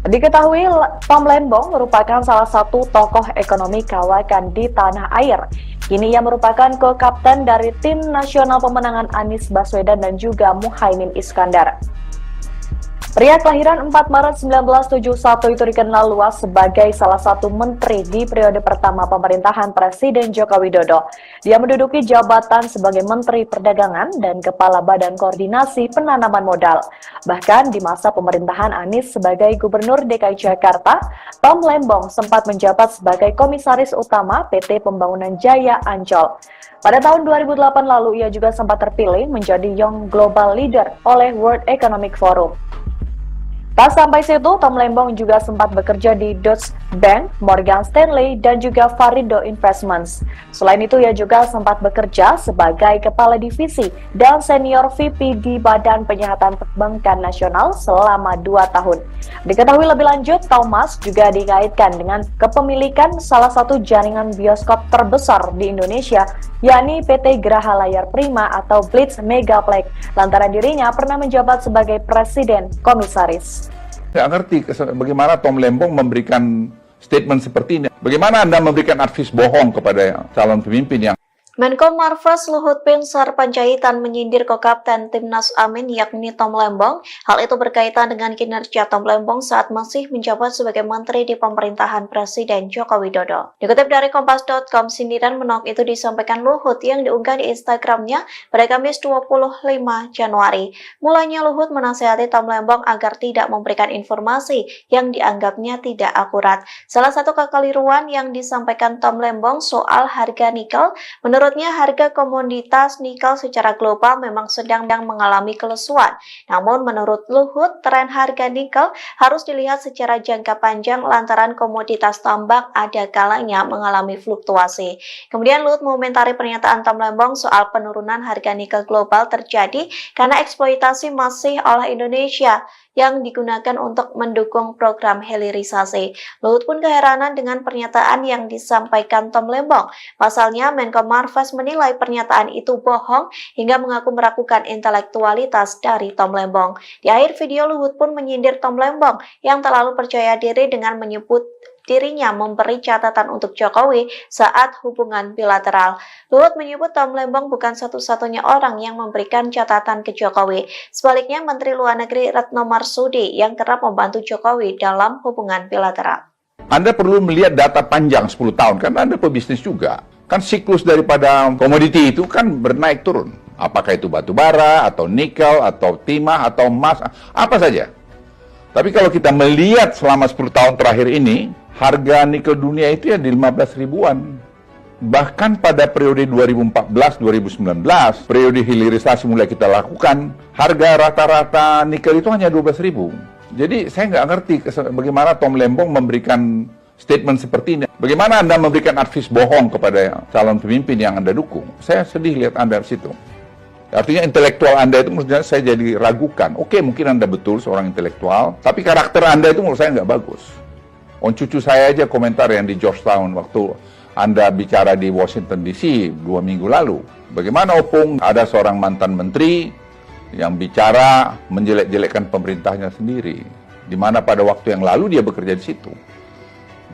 Diketahui Tom Lembong merupakan salah satu tokoh ekonomi kawakan di tanah air. Kini ia merupakan co-kapten dari tim nasional pemenangan Anies Baswedan dan juga Muhaimin Iskandar. Pria kelahiran 4 Maret 1971 itu dikenal luas sebagai salah satu menteri di periode pertama pemerintahan Presiden Joko Widodo. Dia menduduki jabatan sebagai Menteri Perdagangan dan Kepala Badan Koordinasi Penanaman Modal. Bahkan di masa pemerintahan Anies sebagai Gubernur DKI Jakarta, Tom Lembong sempat menjabat sebagai Komisaris Utama PT Pembangunan Jaya Ancol. Pada tahun 2008 lalu, ia juga sempat terpilih menjadi Young Global Leader oleh World Economic Forum. Tak sampai situ, Tom Lembong juga sempat bekerja di Deutsche Bank, Morgan Stanley, dan juga Varindo Investments. Selain itu, ia juga sempat bekerja sebagai Kepala Divisi dan Senior VP di Badan Penyihatan Perbankan Nasional selama 2 tahun. Diketahui lebih lanjut, Thomas juga dikaitkan dengan kepemilikan salah satu jaringan bioskop terbesar di Indonesia, yakni PT Graha Layar Prima atau Blitz Megaplex, lantaran dirinya pernah menjabat sebagai Presiden Komisaris. Nggak ngerti bagaimana Tom Lembong memberikan statement seperti ini. Bagaimana Anda memberikan advis bohong kepada calon pemimpin yang Menko Marves Luhut Binsar Panjaitan menyindir ko-kapten Timnas Amin yakni Tom Lembong. Hal itu berkaitan dengan kinerja Tom Lembong saat masih menjabat sebagai menteri di pemerintahan Presiden Joko Widodo. Dikutip dari Kompas.com, sindiran menok itu disampaikan Luhut yang diunggah di Instagramnya pada Kamis 25 Januari. Mulanya Luhut menasihati Tom Lembong agar tidak memberikan informasi yang dianggapnya tidak akurat. Salah satu kekeliruan yang disampaikan Tom Lembong soal harga nikel, menurutnya harga komoditas nikel secara global memang sedang mengalami kelesuan. Namun menurut Luhut, tren harga nikel harus dilihat secara jangka panjang lantaran komoditas tambang ada kalanya mengalami fluktuasi. Kemudian Luhut mengomentari pernyataan Tom Lembong soal penurunan harga nikel global terjadi karena eksploitasi masih oleh Indonesia yang digunakan untuk mendukung program hilirisasi. Luhut pun keheranan dengan pernyataan yang disampaikan Tom Lembong. Pasalnya, Menko Marves menilai pernyataan itu bohong hingga mengaku meragukan intelektualitas dari Tom Lembong. Di akhir video, Luhut pun menyindir Tom Lembong yang terlalu percaya diri dengan menyebut dirinya memberi catatan untuk Jokowi saat hubungan bilateral. Luhut menyebut Tom Lembong bukan satu-satunya orang yang memberikan catatan ke Jokowi. Sebaliknya, Menteri Luar Negeri Retno Marsudi yang kerap membantu Jokowi dalam hubungan bilateral. Anda perlu melihat data panjang 10 tahun, karena Anda pebisnis juga. Kan siklus daripada komoditi itu kan bernaik turun. Apakah itu batu bara, atau nikel, atau timah, atau emas, apa saja. Tapi kalau kita melihat selama 10 tahun terakhir ini, harga nikel dunia itu ya di 15 ribuan. Bahkan pada periode 2014-2019, periode hilirisasi mulai kita lakukan, harga rata-rata nikel itu hanya 12 ribu. Jadi saya nggak ngerti bagaimana Tom Lembong memberikan statement seperti ini. Bagaimana Anda memberikan advis bohong kepada calon pemimpin yang Anda dukung. Saya sedih lihat Anda di situ. Artinya intelektual Anda itu menurut saya jadi ragukan. Oke, mungkin Anda betul seorang intelektual, tapi karakter Anda itu menurut saya nggak bagus. Cucu saya aja komentar yang di Georgetown waktu Anda bicara di Washington DC 2 minggu lalu. Bagaimana Opung ada seorang mantan menteri yang bicara menjelek-jelekkan pemerintahnya sendiri. Di mana pada waktu yang lalu dia bekerja di situ.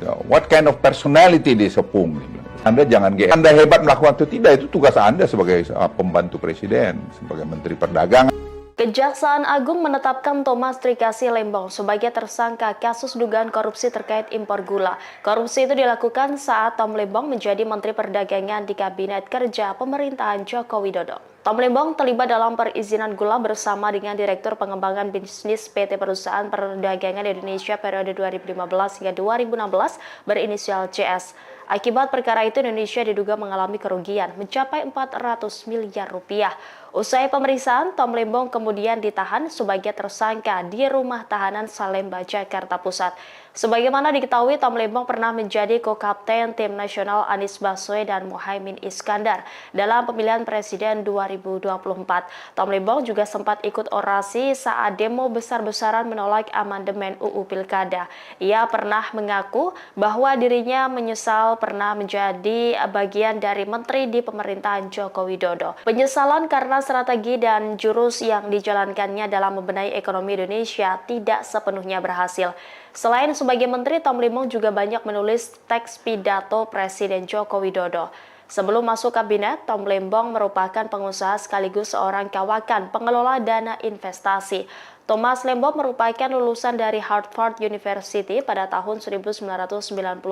What kind of personality this Opung? Anda jangan GR. Anda hebat melakukan itu tidak, itu tugas Anda sebagai pembantu presiden, sebagai menteri perdagangan. Kejaksaan Agung menetapkan Thomas Trikasih Lembong sebagai tersangka kasus dugaan korupsi terkait impor gula. Korupsi itu dilakukan saat Tom Lembong menjadi Menteri Perdagangan di Kabinet Kerja Pemerintahan Joko Widodo. Tom Lembong terlibat dalam perizinan gula bersama dengan Direktur Pengembangan Bisnis PT Perusahaan Perdagangan Indonesia periode 2015 hingga 2016 berinisial CS. Akibat perkara itu Indonesia diduga mengalami kerugian mencapai 400 miliar rupiah. Usai pemeriksaan, Tom Lembong kemudian ditahan sebagai tersangka di Rumah Tahanan Salemba, Jakarta Pusat. Sebagaimana diketahui, Tom Lembong pernah menjadi co-kapten tim nasional Anies Baswedan dan Muhaimin Iskandar dalam pemilihan presiden 2024. Tom Lembong juga sempat ikut orasi saat demo besar-besaran menolak amandemen UU Pilkada. Ia pernah mengaku bahwa dirinya menyesal pernah menjadi bagian dari menteri di pemerintahan Joko Widodo. Penyesalan karena strategi dan jurus yang dijalankannya dalam membenahi ekonomi Indonesia tidak sepenuhnya berhasil. Selain sebagai menteri, Tom Lembong juga banyak menulis teks pidato Presiden Joko Widodo. Sebelum masuk kabinet, Tom Lembong merupakan pengusaha sekaligus seorang kawakan pengelola dana investasi. Thomas Lembong merupakan lulusan dari Harvard University pada tahun 1994.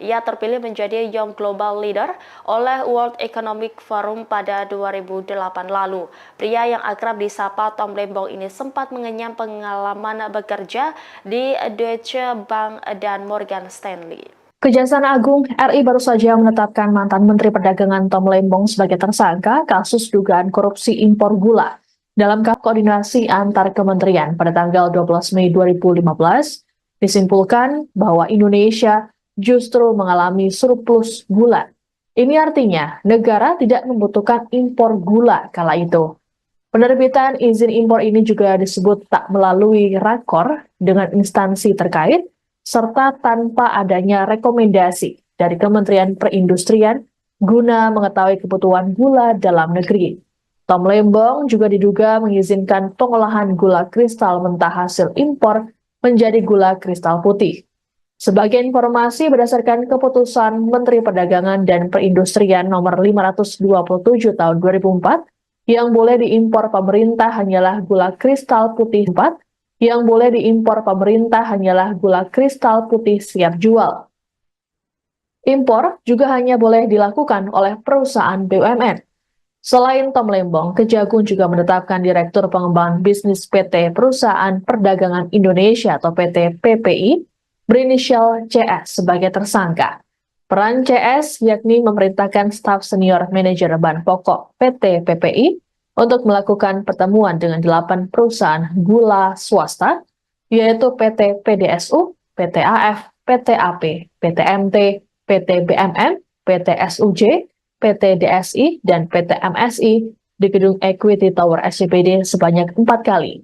Ia terpilih menjadi Young Global Leader oleh World Economic Forum pada 2008 lalu. Pria yang akrab disapa Tom Lembong ini sempat mengenyam pengalaman bekerja di Deutsche Bank dan Morgan Stanley. Kejaksaan Agung RI baru saja menetapkan mantan Menteri Perdagangan Tom Lembong sebagai tersangka kasus dugaan korupsi impor gula. Dalam koordinasi antar kementerian pada tanggal 12 Mei 2015, disimpulkan bahwa Indonesia justru mengalami surplus gula. Ini artinya negara tidak membutuhkan impor gula kala itu. Penerbitan izin impor ini juga disebut tak melalui rakor dengan instansi terkait, serta tanpa adanya rekomendasi dari Kementerian Perindustrian guna mengetahui kebutuhan gula dalam negeri. Tom Lembong juga diduga mengizinkan pengolahan gula kristal mentah hasil impor menjadi gula kristal putih. Sebagai informasi, berdasarkan keputusan Menteri Perdagangan dan Perindustrian nomor 527 tahun 2004, yang boleh diimpor pemerintah hanyalah gula kristal putih 4, yang boleh diimpor pemerintah hanyalah gula kristal putih siap jual. Impor juga hanya boleh dilakukan oleh perusahaan BUMN. Selain Tom Lembong, Kejagung juga menetapkan Direktur Pengembangan Bisnis PT Perusahaan Perdagangan Indonesia atau PT PPI berinisial CS sebagai tersangka. Peran CS yakni memerintahkan staf senior manajer bahan pokok PT PPI untuk melakukan pertemuan dengan 8 perusahaan gula swasta, yaitu PT PDSU, PT AF, PT AP, PT MT, PT BMN, PT SUJ, PT DSI, dan PT MSI di gedung Equity Tower SCBD sebanyak 4 kali.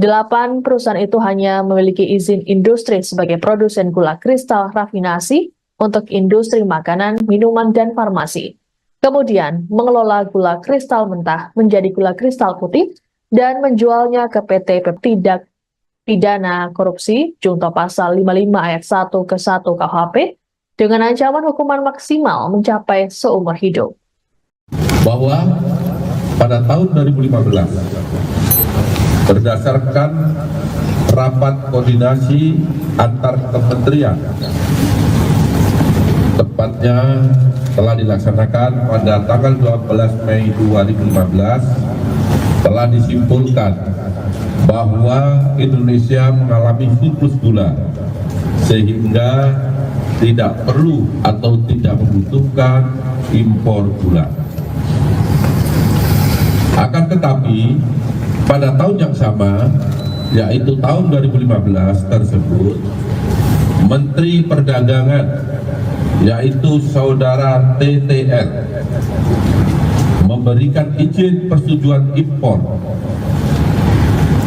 8 perusahaan itu hanya memiliki izin industri sebagai produsen gula kristal rafinasi untuk industri makanan, minuman, dan farmasi. Kemudian mengelola gula kristal mentah menjadi gula kristal putih dan menjualnya ke PT Tindak Pidana Korupsi junto pasal 55 ayat 1 ke 1 KUHP dengan ancaman hukuman maksimal mencapai seumur hidup. Bahwa pada tahun 2015, berdasarkan rapat koordinasi antar kementerian, tepatnya telah dilaksanakan pada tanggal 12 Mei 2015, telah disimpulkan bahwa Indonesia mengalami surplus gula, sehingga tidak perlu atau tidak membutuhkan impor gula. Akan tetapi, pada tahun yang sama, yaitu tahun 2015 tersebut, Menteri Perdagangan, yaitu Saudara TTR, memberikan izin persetujuan impor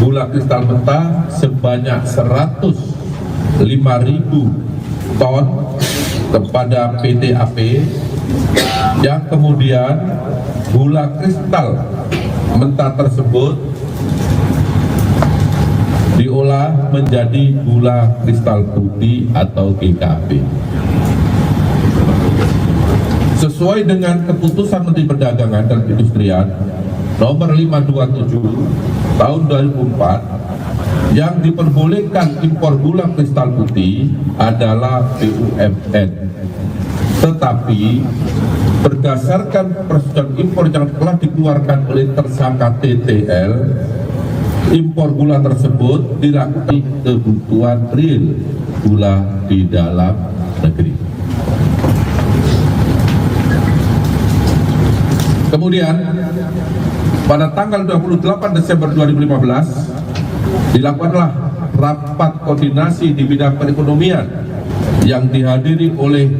gula kristal mentah sebanyak 105.000 ton kepada PT AP, yang kemudian gula kristal mentah tersebut diolah menjadi gula kristal putih atau GKP. Sesuai dengan keputusan Menteri Perdagangan dan Perindustrian nomor 527 tahun 2004, yang diperbolehkan impor gula kristal putih adalah BUMN. Tetapi berdasarkan persetujuan impor yang telah dikeluarkan oleh tersangka TTL, impor gula tersebut dilakukan kebutuhan real gula di dalam negeri. Kemudian pada tanggal 28 Desember 2015 dilakukanlah rapat koordinasi di bidang perekonomian yang dihadiri oleh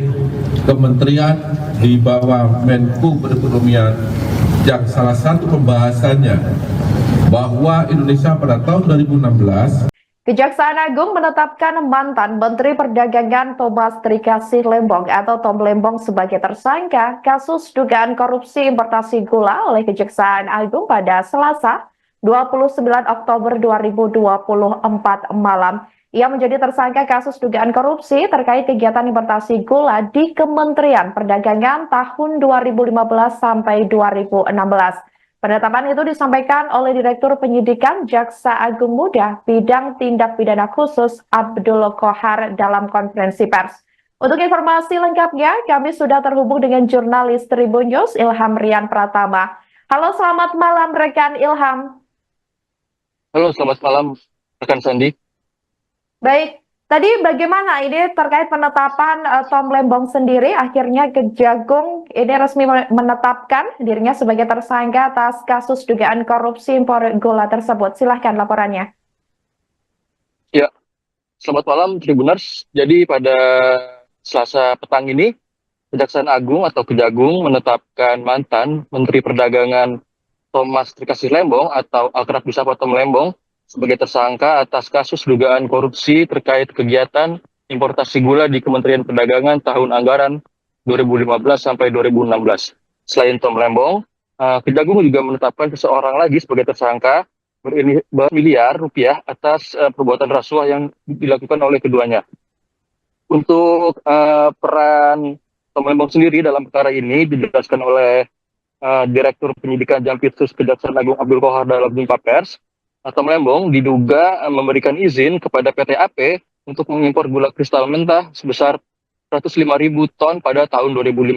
kementerian di bawah Menko Perekonomian, yang salah satu pembahasannya bahwa Indonesia pada tahun 2016 Kejaksaan Agung menetapkan mantan Menteri Perdagangan Thomas Trikasih Lembong atau Tom Lembong sebagai tersangka kasus dugaan korupsi importasi gula oleh Kejaksaan Agung pada Selasa 29 Oktober 2024 malam. Ia menjadi tersangka kasus dugaan korupsi terkait kegiatan importasi gula di Kementerian Perdagangan tahun 2015 sampai 2016. Penetapan itu disampaikan oleh Direktur Penyidikan Jaksa Agung Muda Bidang Tindak Pidana Khusus Abdul Kohar dalam konferensi pers. Untuk informasi lengkapnya, kami sudah terhubung dengan jurnalis Tribun News Ilham Rian Pratama. Halo, selamat malam rekan Ilham. Halo, selamat malam rekan Sandi. Baik, tadi bagaimana ini terkait penetapan Tom Lembong sendiri? Akhirnya Kejagung ini resmi menetapkan dirinya sebagai tersangka atas kasus dugaan korupsi impor gula tersebut. Silahkan laporannya. Ya, selamat malam Tribuners. Jadi pada Selasa petang ini, Kejaksaan Agung atau Kejagung menetapkan mantan Menteri Perdagangan Thomas Trikasih Lembong atau akrab disapa Tom Lembong sebagai tersangka atas kasus dugaan korupsi terkait kegiatan importasi gula di Kementerian Perdagangan tahun anggaran 2015 sampai 2016. Selain Tom Lembong, Kejagung juga menetapkan seseorang lagi sebagai tersangka miliar rupiah atas perbuatan rasuah yang dilakukan oleh keduanya. Untuk peran Tom Lembong sendiri dalam perkara ini dijelaskan oleh Direktur Penyidikan Jampitsus Kejaksaan Agung Abdul Kohar dalam jumpa pers. Tom Lembong diduga memberikan izin kepada PT AP untuk mengimpor gula kristal mentah sebesar 105.000 ton pada tahun 2015.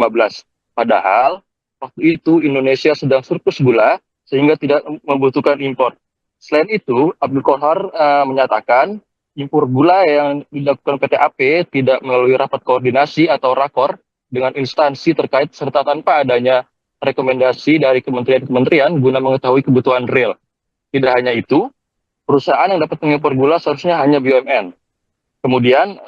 Padahal waktu itu Indonesia sedang surplus gula sehingga tidak membutuhkan impor. Selain itu, Abdul Kohar menyatakan impor gula yang dilakukan PT AP tidak melalui rapat koordinasi atau rakor dengan instansi terkait serta tanpa adanya rekomendasi dari kementerian-kementerian guna mengetahui kebutuhan real. Tidak hanya itu, perusahaan yang dapat mengimpor gula seharusnya hanya BUMN. Kemudian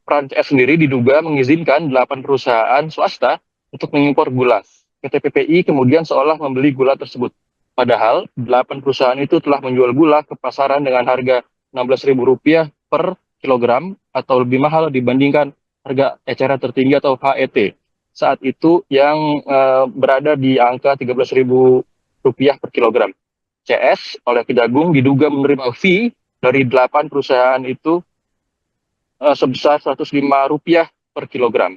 peran CS sendiri diduga mengizinkan 8 perusahaan swasta untuk mengimpor gula. PT PPI kemudian seolah membeli gula tersebut. Padahal 8 perusahaan itu telah menjual gula ke pasaran dengan harga Rp16.000 per kilogram atau lebih mahal dibandingkan harga eceran tertinggi atau HET. Saat itu yang berada di angka Rp13.000 per kilogram. CS oleh Kejagung diduga menerima fee dari 8 perusahaan itu sebesar Rp105 per kilogram.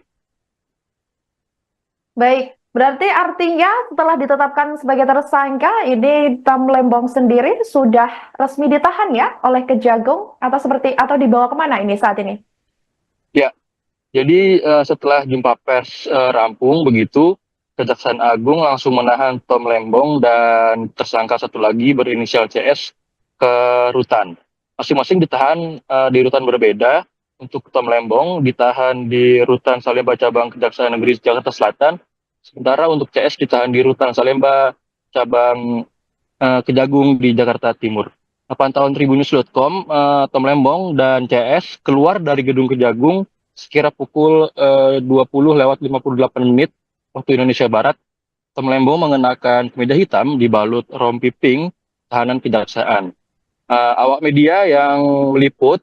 Baik, berarti artinya setelah ditetapkan sebagai tersangka, ini Tom Lembong sendiri sudah resmi ditahan ya oleh Kejagung atau dibawa kemana ini saat ini? Ya, jadi setelah jumpa pers rampung begitu, Kejaksaan Agung langsung menahan Tom Lembong dan tersangka satu lagi berinisial CS ke rutan. Masing-masing ditahan di rutan berbeda. Untuk Tom Lembong ditahan di rutan Salemba cabang Kejaksaan Negeri Jakarta Selatan. Sementara untuk CS ditahan di rutan Salemba cabang Kejagung di Jakarta Timur. Pantauan Tribunnews.com, Tom Lembong dan CS keluar dari gedung Kejagung sekira pukul 20:58 waktu Indonesia Barat. Tom Lembong mengenakan kemeja hitam dibalut rompi pink tahanan kejaksaan. Awak media yang meliput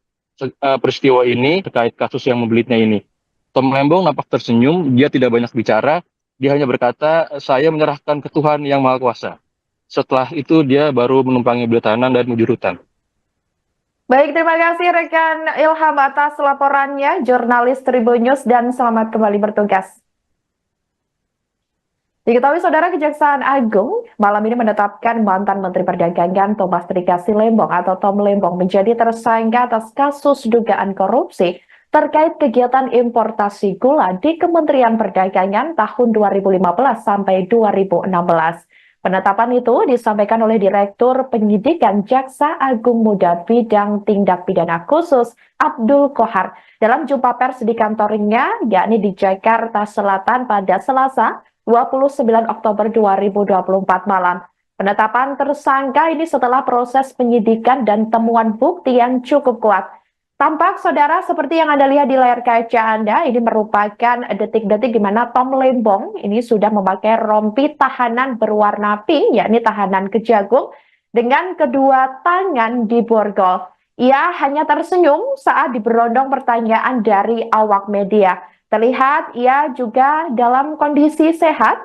peristiwa ini terkait kasus yang membelitnya ini. Tom Lembong nampak tersenyum, dia tidak banyak bicara, dia hanya berkata, "Saya menyerahkan ke Tuhan yang Maha Kuasa." Setelah itu dia baru menumpangi mobil tahanan dan menuju rutan. Baik, terima kasih rekan Ilham atas laporannya, jurnalis Tribun News, dan selamat kembali bertugas. Diketahui Saudara, Kejaksaan Agung malam ini menetapkan mantan Menteri Perdagangan Thomas Trikasi Lembong atau Tom Lembong menjadi tersangka atas kasus dugaan korupsi terkait kegiatan importasi gula di Kementerian Perdagangan tahun 2015 sampai 2016. Penetapan itu disampaikan oleh Direktur Penyidikan Jaksa Agung Muda Bidang Tindak Pidana Khusus Abdul Qohar dalam jumpa pers di kantornya, yakni di Jakarta Selatan pada Selasa 29 Oktober 2024 malam. Penetapan tersangka ini setelah proses penyidikan dan temuan bukti yang cukup kuat. Tampak Saudara seperti yang Anda lihat di layar kaca Anda, ini merupakan detik-detik di mana Tom Lembong ini sudah memakai rompi tahanan berwarna pink, yakni tahanan Kejagung, dengan kedua tangan di borgol. Ia hanya tersenyum saat diberondong pertanyaan dari awak media. Terlihat ia juga dalam kondisi sehat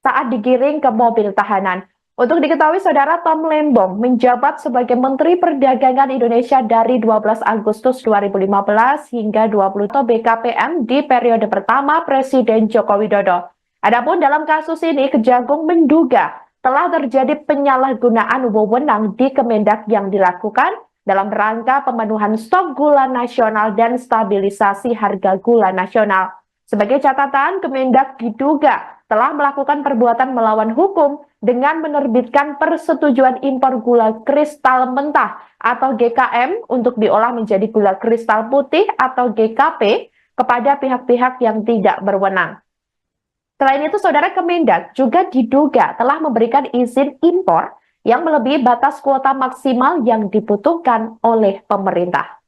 saat digiring ke mobil tahanan. Untuk diketahui Saudara, Tom Lembong menjabat sebagai Menteri Perdagangan Indonesia dari 12 Agustus 2015 hingga 20 BKPM di periode pertama Presiden Joko Widodo. Adapun dalam kasus ini, Kejagung menduga telah terjadi penyalahgunaan wewenang di Kemendak yang dilakukan dalam rangka pemenuhan stok gula nasional dan stabilisasi harga gula nasional. Sebagai catatan, Kemendak diduga telah melakukan perbuatan melawan hukum dengan menerbitkan persetujuan impor gula kristal mentah atau GKM untuk diolah menjadi gula kristal putih atau GKP kepada pihak-pihak yang tidak berwenang. Selain itu, Saudara, Kemendak juga diduga telah memberikan izin impor yang melebihi batas kuota maksimal yang dibutuhkan oleh pemerintah.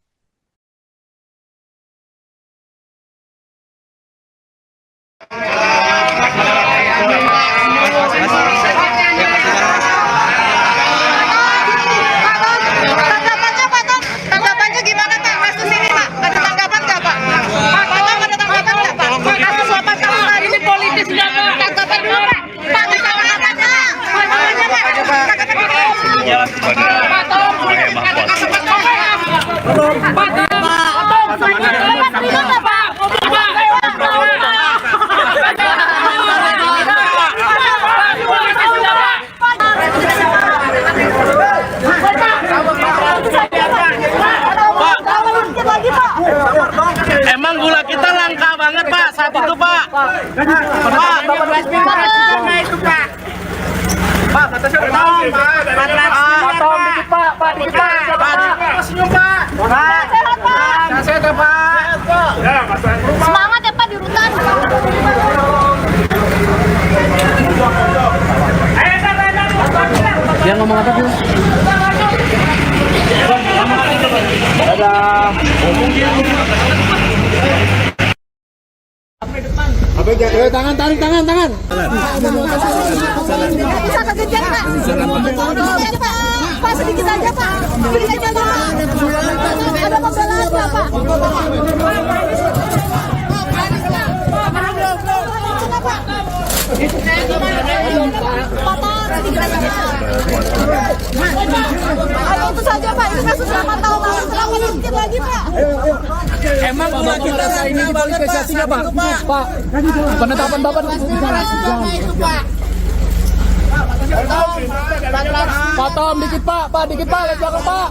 Tanggapannya gimana Pak? Kasus ini Pak? Ada tanggapan nggak Pak? Ada tanggapan nggak Pak? Kasus 8 tahun hari ini politis nggak Pak? Tanggapan dulu Pak. Pak, tanggapan Pak. Tanggapannya Pak. Pak Tom. Emang gula kita langka banget Pak saat itu Pak. Pak, kata siapa? Tom, dikit Pak, dikit Pak. Senyum Pak. Sehat Pak. Sehat ya Pak. Semangat ya Pak di rutan. Dia ngomong apa Gus? Dadah. Tangan, tarik tangan. Bisa kekejar Pak. Pak sedikit aja Pak. Sedikit aja Pak. Ada pembelaan Pak. Ayo itu saja Pak, ini kasus 8 tahun lalu, kenapa sedikit lagi Pak? Emang gula kita ini dipolitisasinya Pak. Pak, penetapan Bapak Pak Tom, dikit Pak, dikit Pak, lihat belakang Pak.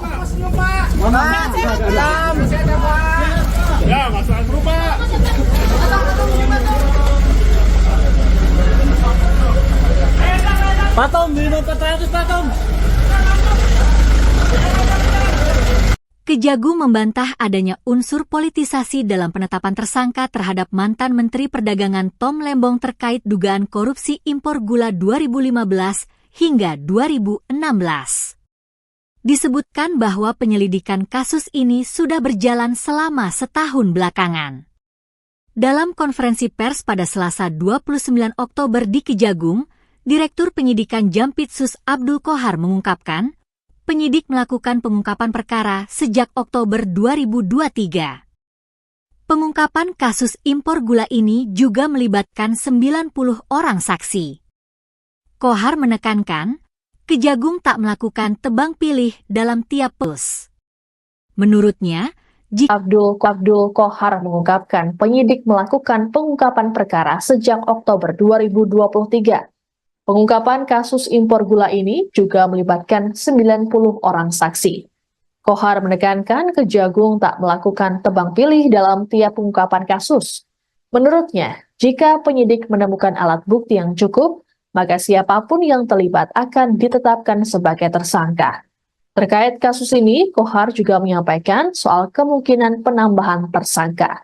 Ya, masalah berubah. Pak Tom, minum 400 Pak Tom. Kejagung membantah adanya unsur politisasi dalam penetapan tersangka terhadap mantan Menteri Perdagangan Tom Lembong terkait dugaan korupsi impor gula 2015 hingga 2016. Disebutkan bahwa penyelidikan kasus ini sudah berjalan selama setahun belakangan. Dalam konferensi pers pada Selasa 29 Oktober di Kejagung, Direktur Penyidikan Jampitsus Abdul Qohar mengungkapkan, penyidik melakukan pengungkapan perkara sejak Oktober 2023. Pengungkapan kasus impor gula ini juga melibatkan 90 orang saksi. Qohar menekankan, Kejagung tak melakukan tebang pilih dalam tiap pos. Menurutnya, Abdul Qohar mengungkapkan penyidik melakukan pengungkapan perkara sejak Oktober 2023. Pengungkapan kasus impor gula ini juga melibatkan 90 orang saksi. Qohar menekankan Kejagung tak melakukan tebang pilih dalam tiap pengungkapan kasus. Menurutnya, jika penyidik menemukan alat bukti yang cukup, maka siapapun yang terlibat akan ditetapkan sebagai tersangka. Terkait kasus ini, Qohar juga menyampaikan soal kemungkinan penambahan tersangka.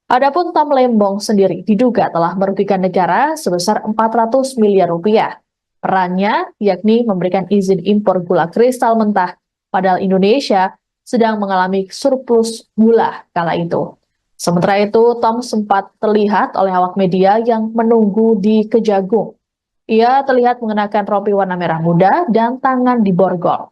Adapun Tom Lembong sendiri diduga telah merugikan negara sebesar 400 miliar rupiah. Perannya yakni memberikan izin impor gula kristal mentah, padahal Indonesia sedang mengalami surplus gula kala itu. Sementara itu, Tom sempat terlihat oleh awak media yang menunggu di Kejagung. Ia terlihat mengenakan rompi warna merah muda dan tangan diborgol.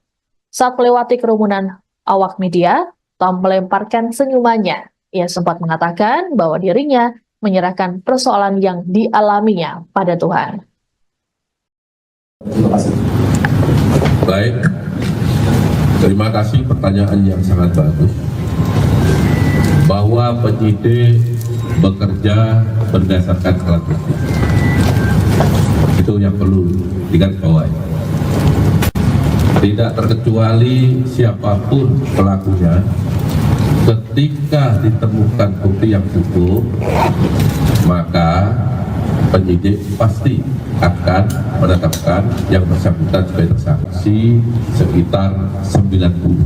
Saat melewati kerumunan awak media, Tom melemparkan senyumannya. Ia sempat mengatakan bahwa dirinya menyerahkan persoalan yang dialaminya pada Tuhan. Baik, terima kasih pertanyaan yang sangat bagus. Bahwa penyidik bekerja berdasarkan alat bukti. Itu yang perlu digarisbawahi. Tidak terkecuali siapapun pelakunya, ketika ditemukan bukti yang cukup, maka penyidik pasti akan menetapkan yang bersangkutan sebagai tersangka sekitar 90.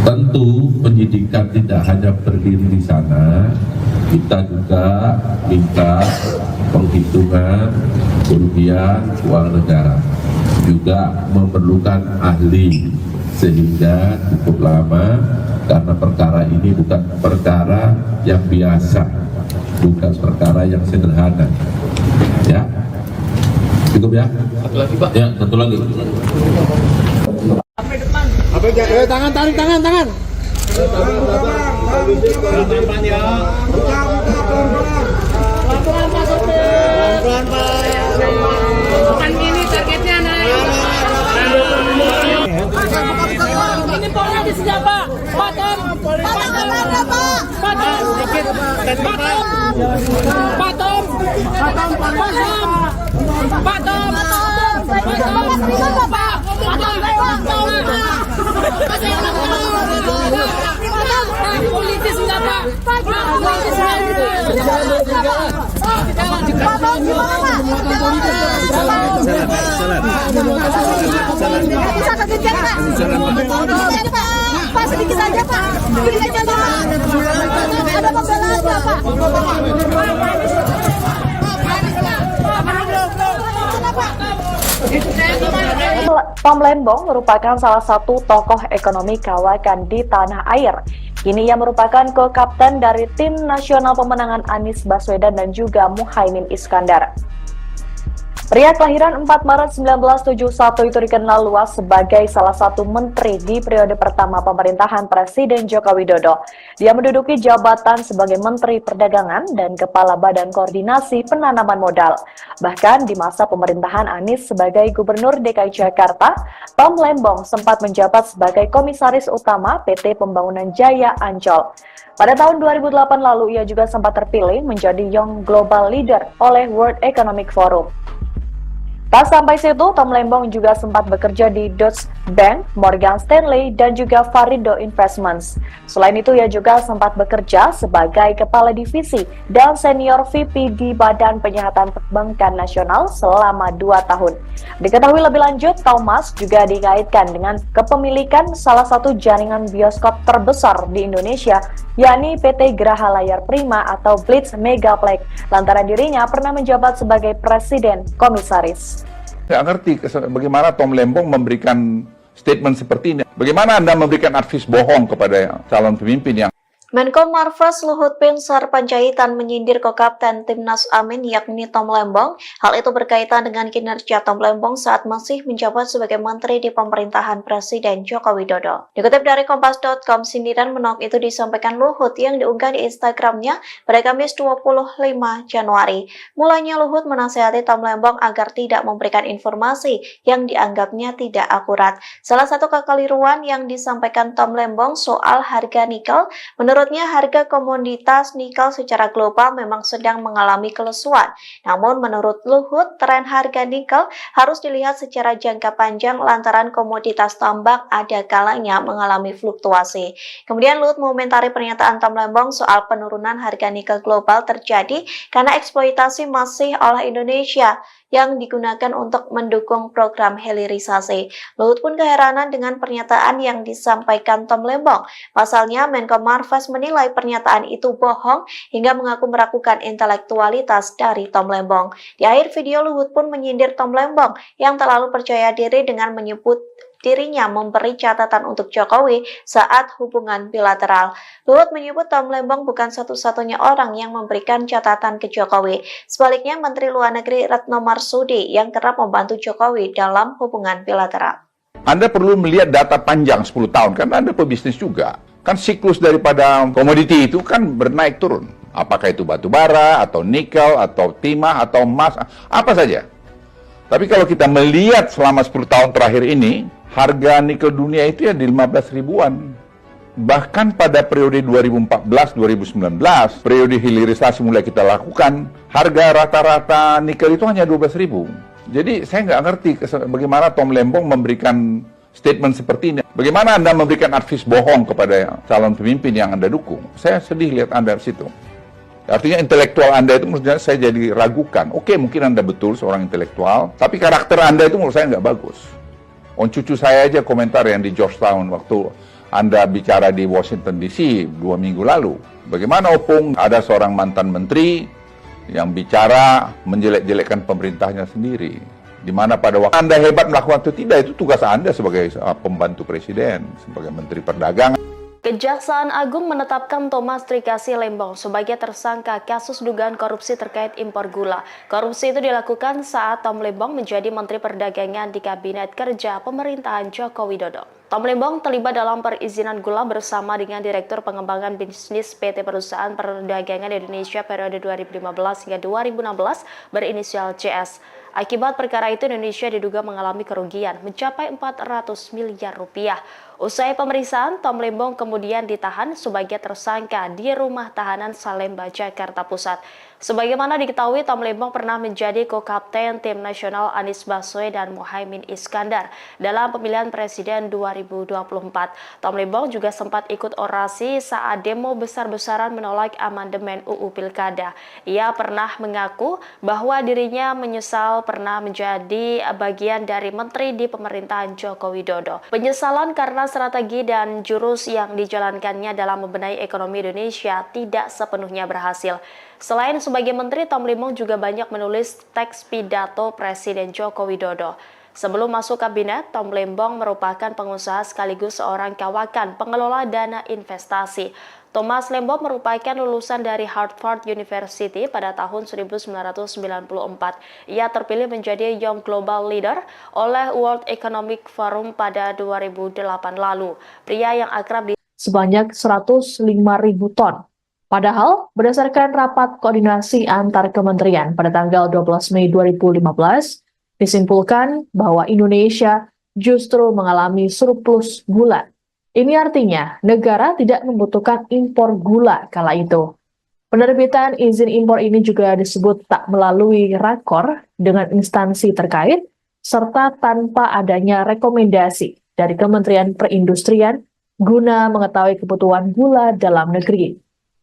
Tentu penyidikan tidak hanya berdiri di sana, kita juga minta penghitungan kerugian keuangan negara, juga memerlukan ahli, sehingga cukup lama karena perkara ini bukan perkara yang biasa, bukan perkara yang sederhana. Ya, cukup ya. Satu lagi Pak. Ya, satu lagi. Tangan, tarik tangan. Tangan ya. Pelan-pelan Pak Sopir. Pelan-pelan Pak. Bukan gini targetnya naik. Ini polnya di siapa? Patom. Politis enggak Pak? Pak, sedikit aja Pak. Sedikit aja Pak. Ada pembelaan nggak Pak? Tom Lembong merupakan salah satu tokoh ekonomi kawakan di tanah air. Kini ia merupakan co-kapten dari tim nasional pemenangan Anies Baswedan dan juga Muhaimin Iskandar. Pria kelahiran 4 Maret 1971 itu dikenal luas sebagai salah satu menteri di periode pertama pemerintahan Presiden Joko Widodo. Dia menduduki jabatan sebagai Menteri Perdagangan dan Kepala Badan Koordinasi Penanaman Modal. Bahkan di masa pemerintahan Anies sebagai Gubernur DKI Jakarta, Tom Lembong sempat menjabat sebagai Komisaris Utama PT Pembangunan Jaya Ancol. Pada tahun 2008 lalu, ia juga sempat terpilih menjadi Young Global Leader oleh World Economic Forum. Tak sampai situ, Tom Lembong juga sempat bekerja di Deutsche Bank, Morgan Stanley, dan juga Varindo Investments. Selain itu, ia juga sempat bekerja sebagai Kepala Divisi dan Senior VP di Badan Penyihatan Perbankan Nasional selama 2 tahun. Diketahui lebih lanjut, Thomas juga dikaitkan dengan kepemilikan salah satu jaringan bioskop terbesar di Indonesia, yakni PT Graha Layar Prima atau Blitz Megaplex, lantaran dirinya pernah menjabat sebagai Presiden Komisaris. Nggak ngerti bagaimana Tom Lembong memberikan statement seperti ini. Bagaimana Anda memberikan advies bohong kepada calon pemimpin yang Menko Marves Luhut Binsar Panjaitan menyindir ko-kapten Timnas Amin yakni Tom Lembong. Hal itu berkaitan dengan kinerja Tom Lembong saat masih menjabat sebagai menteri di pemerintahan Presiden Joko Widodo. Dikutip dari Kompas.com, sindiran menok itu disampaikan Luhut yang diunggah di Instagramnya pada Kamis 25 Januari. Mulanya Luhut menasihati Tom Lembong agar tidak memberikan informasi yang dianggapnya tidak akurat. Salah satu kekeliruan yang disampaikan Tom Lembong soal harga nikel, menurutnya harga komoditas nikel secara global memang sedang mengalami kelesuan. Namun menurut Luhut, tren harga nikel harus dilihat secara jangka panjang lantaran komoditas tambang ada kalanya mengalami fluktuasi. Kemudian Luhut mengomentari pernyataan Tom Lembong soal penurunan harga nikel global terjadi karena eksploitasi masih oleh Indonesia yang digunakan untuk mendukung program hilirisasi. Luhut pun keheranan dengan pernyataan yang disampaikan Tom Lembong. Pasalnya, Menko Marves menilai pernyataan itu bohong hingga mengaku meragukan intelektualitas dari Tom Lembong. Di akhir video, Luhut pun menyindir Tom Lembong yang terlalu percaya diri dengan menyebut dirinya memberi catatan untuk Jokowi saat hubungan bilateral. Luhut menyebut Tom Lembong bukan satu-satunya orang yang memberikan catatan ke Jokowi. Sebaliknya, Menteri Luar Negeri Retno Marsudi yang kerap membantu Jokowi dalam hubungan bilateral. Anda perlu melihat data panjang 10 tahun, kan Anda pebisnis juga. Kan siklus daripada komoditi itu kan bernaik turun. Apakah itu batu bara, atau nikel, atau timah, atau emas, apa saja. Tapi kalau kita melihat selama 10 tahun terakhir ini, harga nikel dunia itu ya di 15 ribuan. Bahkan pada periode 2014-2019, periode hilirisasi mulai kita lakukan, harga rata-rata nikel itu hanya 12 ribu. Jadi saya nggak ngerti bagaimana Tom Lembong memberikan statement seperti ini. Bagaimana Anda memberikan advies bohong kepada calon pemimpin yang Anda dukung. Saya sedih lihat Anda di situ. Artinya intelektual Anda itu menurut saya jadi ragukan. Oke, mungkin Anda betul seorang intelektual, tapi karakter Anda itu menurut saya nggak bagus. Cucu saya aja komentar yang di Georgetown waktu Anda bicara di Washington DC 2 minggu lalu. Bagaimana Opung ada seorang mantan menteri yang bicara menjelek-jelekkan pemerintahnya sendiri. Di mana pada waktu Anda hebat melakukan itu tidak, itu tugas Anda sebagai pembantu presiden, sebagai menteri perdagangan. Kejaksaan Agung menetapkan Thomas Trikasih Lembong sebagai tersangka kasus dugaan korupsi terkait impor gula. Korupsi itu dilakukan saat Tom Lembong menjadi Menteri Perdagangan di Kabinet Kerja Pemerintahan Joko Widodo. Tom Lembong terlibat dalam perizinan gula bersama dengan Direktur Pengembangan Bisnis PT Perusahaan Perdagangan Indonesia periode 2015 hingga 2016 berinisial CS. Akibat perkara itu Indonesia diduga mengalami kerugian mencapai 400 miliar rupiah. Usai pemeriksaan, Tom Lembong kemudian ditahan sebagai tersangka di Rumah Tahanan Salemba, Jakarta Pusat. Sebagaimana diketahui, Tom Lembong pernah menjadi ko-kapten tim nasional Anies Baswedan dan Muhaimin Iskandar dalam pemilihan presiden 2024. Tom Lembong juga sempat ikut orasi saat demo besar-besaran menolak amandemen UU Pilkada. Ia pernah mengaku bahwa dirinya menyesal pernah menjadi bagian dari menteri di pemerintahan Joko Widodo. Penyesalan karena strategi dan jurus yang dijalankannya dalam membenahi ekonomi Indonesia tidak sepenuhnya berhasil. Selain sebagai menteri, Tom Lembong juga banyak menulis teks pidato Presiden Joko Widodo. Sebelum masuk kabinet, Tom Lembong merupakan pengusaha sekaligus seorang kawakan pengelola dana investasi. Thomas Lembong merupakan lulusan dari Harvard University pada tahun 1994. Ia terpilih menjadi Young Global Leader oleh World Economic Forum pada 2008 lalu. Pria yang akrab di sebanyak 105.000 ton. Padahal, berdasarkan rapat koordinasi antar kementerian pada tanggal 12 Mei 2015, disimpulkan bahwa Indonesia justru mengalami surplus gula. Ini artinya negara tidak membutuhkan impor gula kala itu. Penerbitan izin impor ini juga disebut tak melalui rakor dengan instansi terkait, serta tanpa adanya rekomendasi dari Kementerian Perindustrian guna mengetahui kebutuhan gula dalam negeri.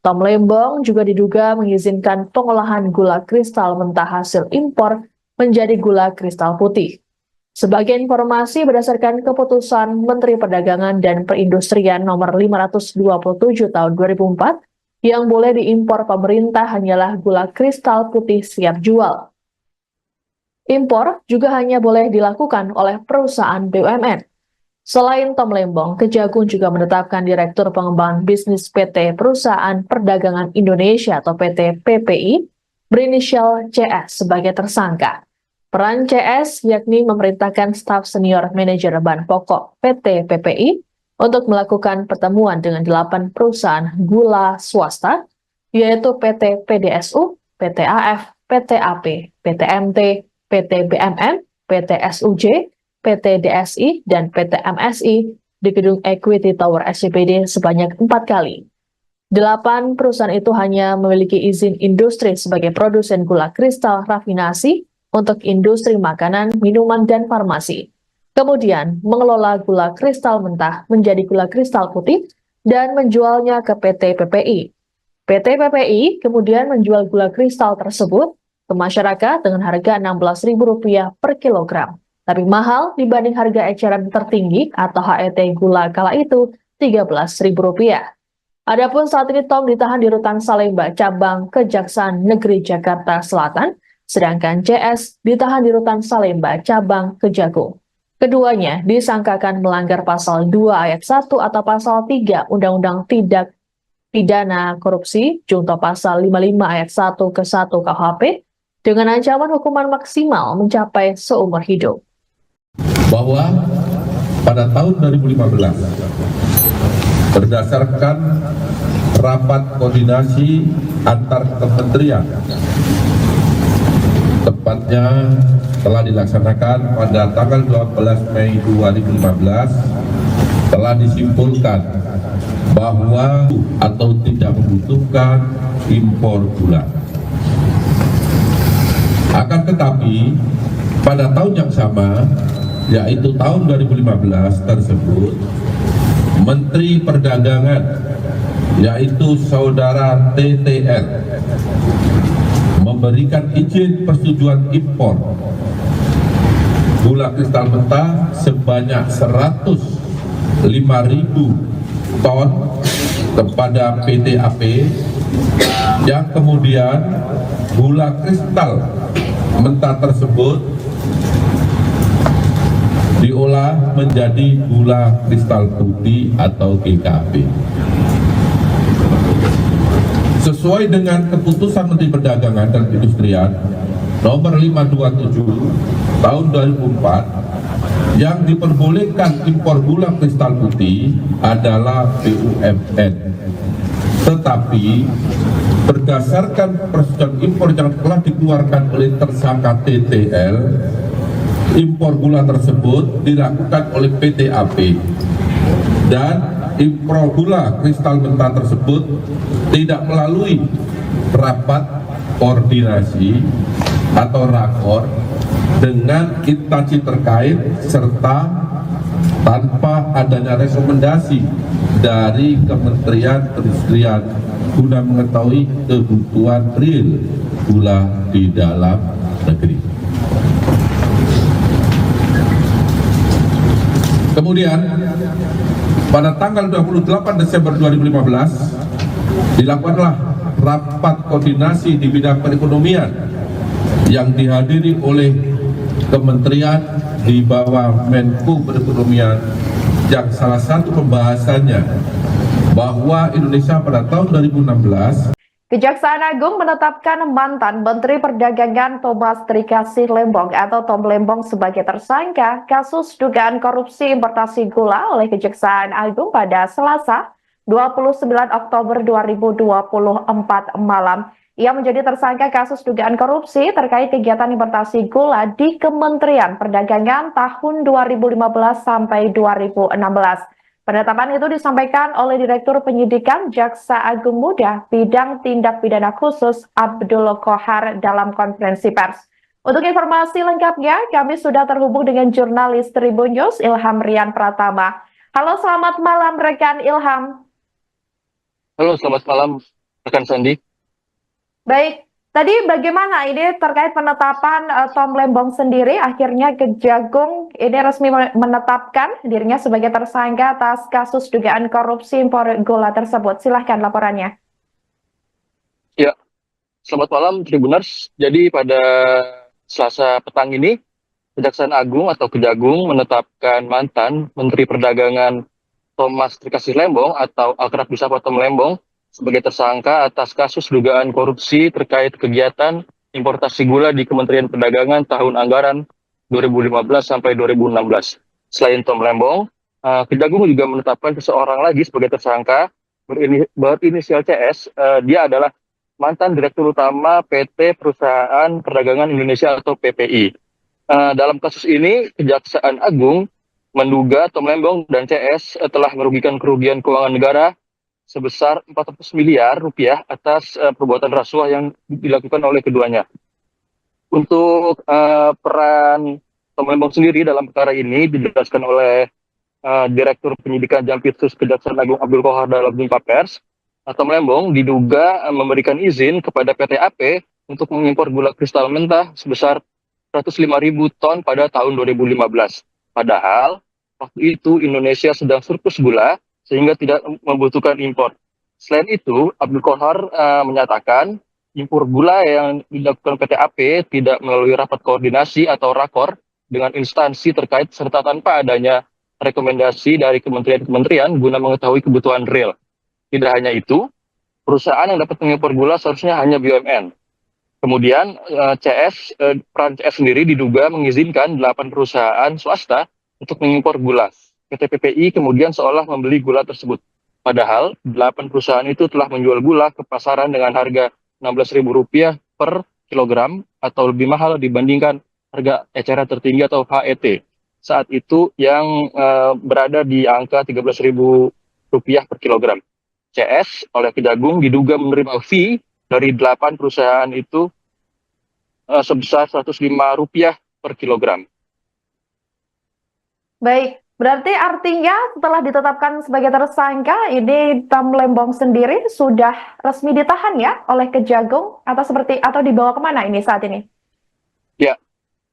Tom Lembong juga diduga mengizinkan pengolahan gula kristal mentah hasil impor menjadi gula kristal putih. Sebagai informasi, berdasarkan keputusan Menteri Perdagangan dan Perindustrian nomor 527 tahun 2004, yang boleh diimpor pemerintah hanyalah gula kristal putih siap jual. Impor juga hanya boleh dilakukan oleh perusahaan BUMN. Selain Tom Lembong, Kejagung juga menetapkan Direktur Pengembangan Bisnis PT Perusahaan Perdagangan Indonesia atau PT PPI berinisial CS sebagai tersangka. Peran CS yakni memerintahkan staf senior manajer bahan pokok PT PPI untuk melakukan pertemuan dengan 8 perusahaan gula swasta, yaitu PT PDSU, PT AF, PT AP, PT MT, PT BMM, PT SUJ, PT DSI, dan PT MSI di gedung Equity Tower SCBD sebanyak 4 kali. 8 perusahaan itu hanya memiliki izin industri sebagai produsen gula kristal rafinasi untuk industri makanan, minuman, dan farmasi. Kemudian mengelola gula kristal mentah menjadi gula kristal putih dan menjualnya ke PT PPI. PT PPI kemudian menjual gula kristal tersebut ke masyarakat dengan harga Rp16.000 per kilogram. Tapi mahal dibanding harga eceran tertinggi atau HET gula kala itu Rp13.000. Adapun saat ini Tom ditahan di Rutan Salemba, cabang Kejaksaan Negeri Jakarta Selatan, sedangkan CS ditahan di Rutan Salemba, cabang Kejagung. Keduanya disangkakan melanggar pasal 2 ayat 1 atau pasal 3 Undang-Undang Tindak Pidana Korupsi, junto pasal 55 ayat 1 ke 1 KUHP, dengan ancaman hukuman maksimal mencapai seumur hidup. Bahwa pada tahun 2015 berdasarkan rapat koordinasi antar kementerian, tepatnya telah dilaksanakan pada tanggal 12 Mei 2015, telah disimpulkan bahwa atau tidak membutuhkan impor gula. Akan tetapi pada tahun yang sama, yaitu tahun 2015 tersebut, Menteri Perdagangan, yaitu Saudara TTR, memberikan izin persetujuan impor gula kristal mentah sebanyak 105.000 ton kepada PT AP, yang kemudian gula kristal mentah tersebut diolah menjadi gula kristal putih atau GKP. Sesuai dengan keputusan Menteri Perdagangan dan Perindustrian nomor 527 tahun 2004, yang diperbolehkan impor gula kristal putih adalah BUMN. Tetapi berdasarkan persetujuan impor yang telah dikeluarkan oleh tersangka TTL, impor gula tersebut dilakukan oleh PT AP, dan impor gula kristal mentah tersebut tidak melalui rapat koordinasi atau rakor dengan instansi terkait serta tanpa adanya rekomendasi dari Kementerian Perindustrian guna mengetahui kebutuhan real gula di dalam negeri. Kemudian pada tanggal 28 Desember 2015 dilakukanlah rapat koordinasi di bidang perekonomian yang dihadiri oleh kementerian di bawah Menko Perekonomian, yang salah satu pembahasannya bahwa Indonesia pada tahun 2016 Kejaksaan Agung menetapkan mantan Menteri Perdagangan Thomas Trikasih Lembong atau Tom Lembong sebagai tersangka kasus dugaan korupsi importasi gula oleh Kejaksaan Agung pada Selasa 29 Oktober 2024 malam. Ia menjadi tersangka kasus dugaan korupsi terkait kegiatan importasi gula di Kementerian Perdagangan tahun 2015 sampai 2016. Penetapan itu disampaikan oleh Direktur Penyidikan Jaksa Agung Muda Bidang Tindak Pidana Khusus Abdul Kohar dalam konferensi pers. Untuk informasi lengkapnya, kami sudah terhubung dengan jurnalis Tribun News Ilham Rian Pratama. Halo, selamat malam rekan Ilham. Halo, selamat malam rekan Sandi. Baik, tadi bagaimana ini terkait penetapan Tom Lembong sendiri? Akhirnya Kejagung ini resmi menetapkan dirinya sebagai tersangka atas kasus dugaan korupsi impor gula tersebut. Silahkan laporannya. Ya, selamat malam Tribuners. Jadi pada Selasa petang ini, Kejaksaan Agung atau Kejagung menetapkan mantan Menteri Perdagangan Thomas Trikasih Lembong atau akrab disapa Tom Lembong sebagai tersangka atas kasus dugaan korupsi terkait kegiatan importasi gula di Kementerian Perdagangan tahun anggaran 2015 sampai 2016. Selain Tom Lembong, Kejagung juga menetapkan seseorang lagi sebagai tersangka berinisial CS. Dia adalah mantan Direktur Utama PT Perusahaan Perdagangan Indonesia atau PPI. Dalam kasus ini, Kejaksaan Agung menduga Tom Lembong dan CS telah merugikan kerugian keuangan negara sebesar 400 miliar rupiah atas perbuatan rasuah yang dilakukan oleh keduanya. Untuk peran Tom Lembong sendiri dalam perkara ini dijelaskan oleh Direktur Penyidikan Jampitsus Kejaksaan Agung Abdul Qohar dalam jumpa pers. Tom Lembong diduga memberikan izin kepada PT AP untuk mengimpor gula kristal mentah sebesar 105.000 ton pada tahun 2015. Padahal waktu itu Indonesia sedang surplus gula sehingga tidak membutuhkan impor. Selain itu, Abdul Qohar menyatakan impor gula yang dilakukan PT AP tidak melalui rapat koordinasi atau rakor dengan instansi terkait serta tanpa adanya rekomendasi dari kementerian-kementerian guna mengetahui kebutuhan real. Tidak hanya itu, perusahaan yang dapat mengimpor gula seharusnya hanya BUMN. Kemudian peran CS sendiri diduga mengizinkan 8 perusahaan swasta untuk mengimpor gula. PT PPI kemudian seolah membeli gula tersebut. Padahal 8 perusahaan itu telah menjual gula ke pasaran dengan harga Rp16.000 per kilogram atau lebih mahal dibandingkan harga eceran tertinggi atau HET. Saat itu yang berada di angka Rp13.000 per kilogram. CS oleh Kejagung diduga menerima fee dari 8 perusahaan itu sebesar Rp105 per kilogram. Baik, berarti artinya setelah ditetapkan sebagai tersangka, ini Tom Lembong sendiri sudah resmi ditahan ya oleh Kejagung atau dibawa kemana ini saat ini? Ya,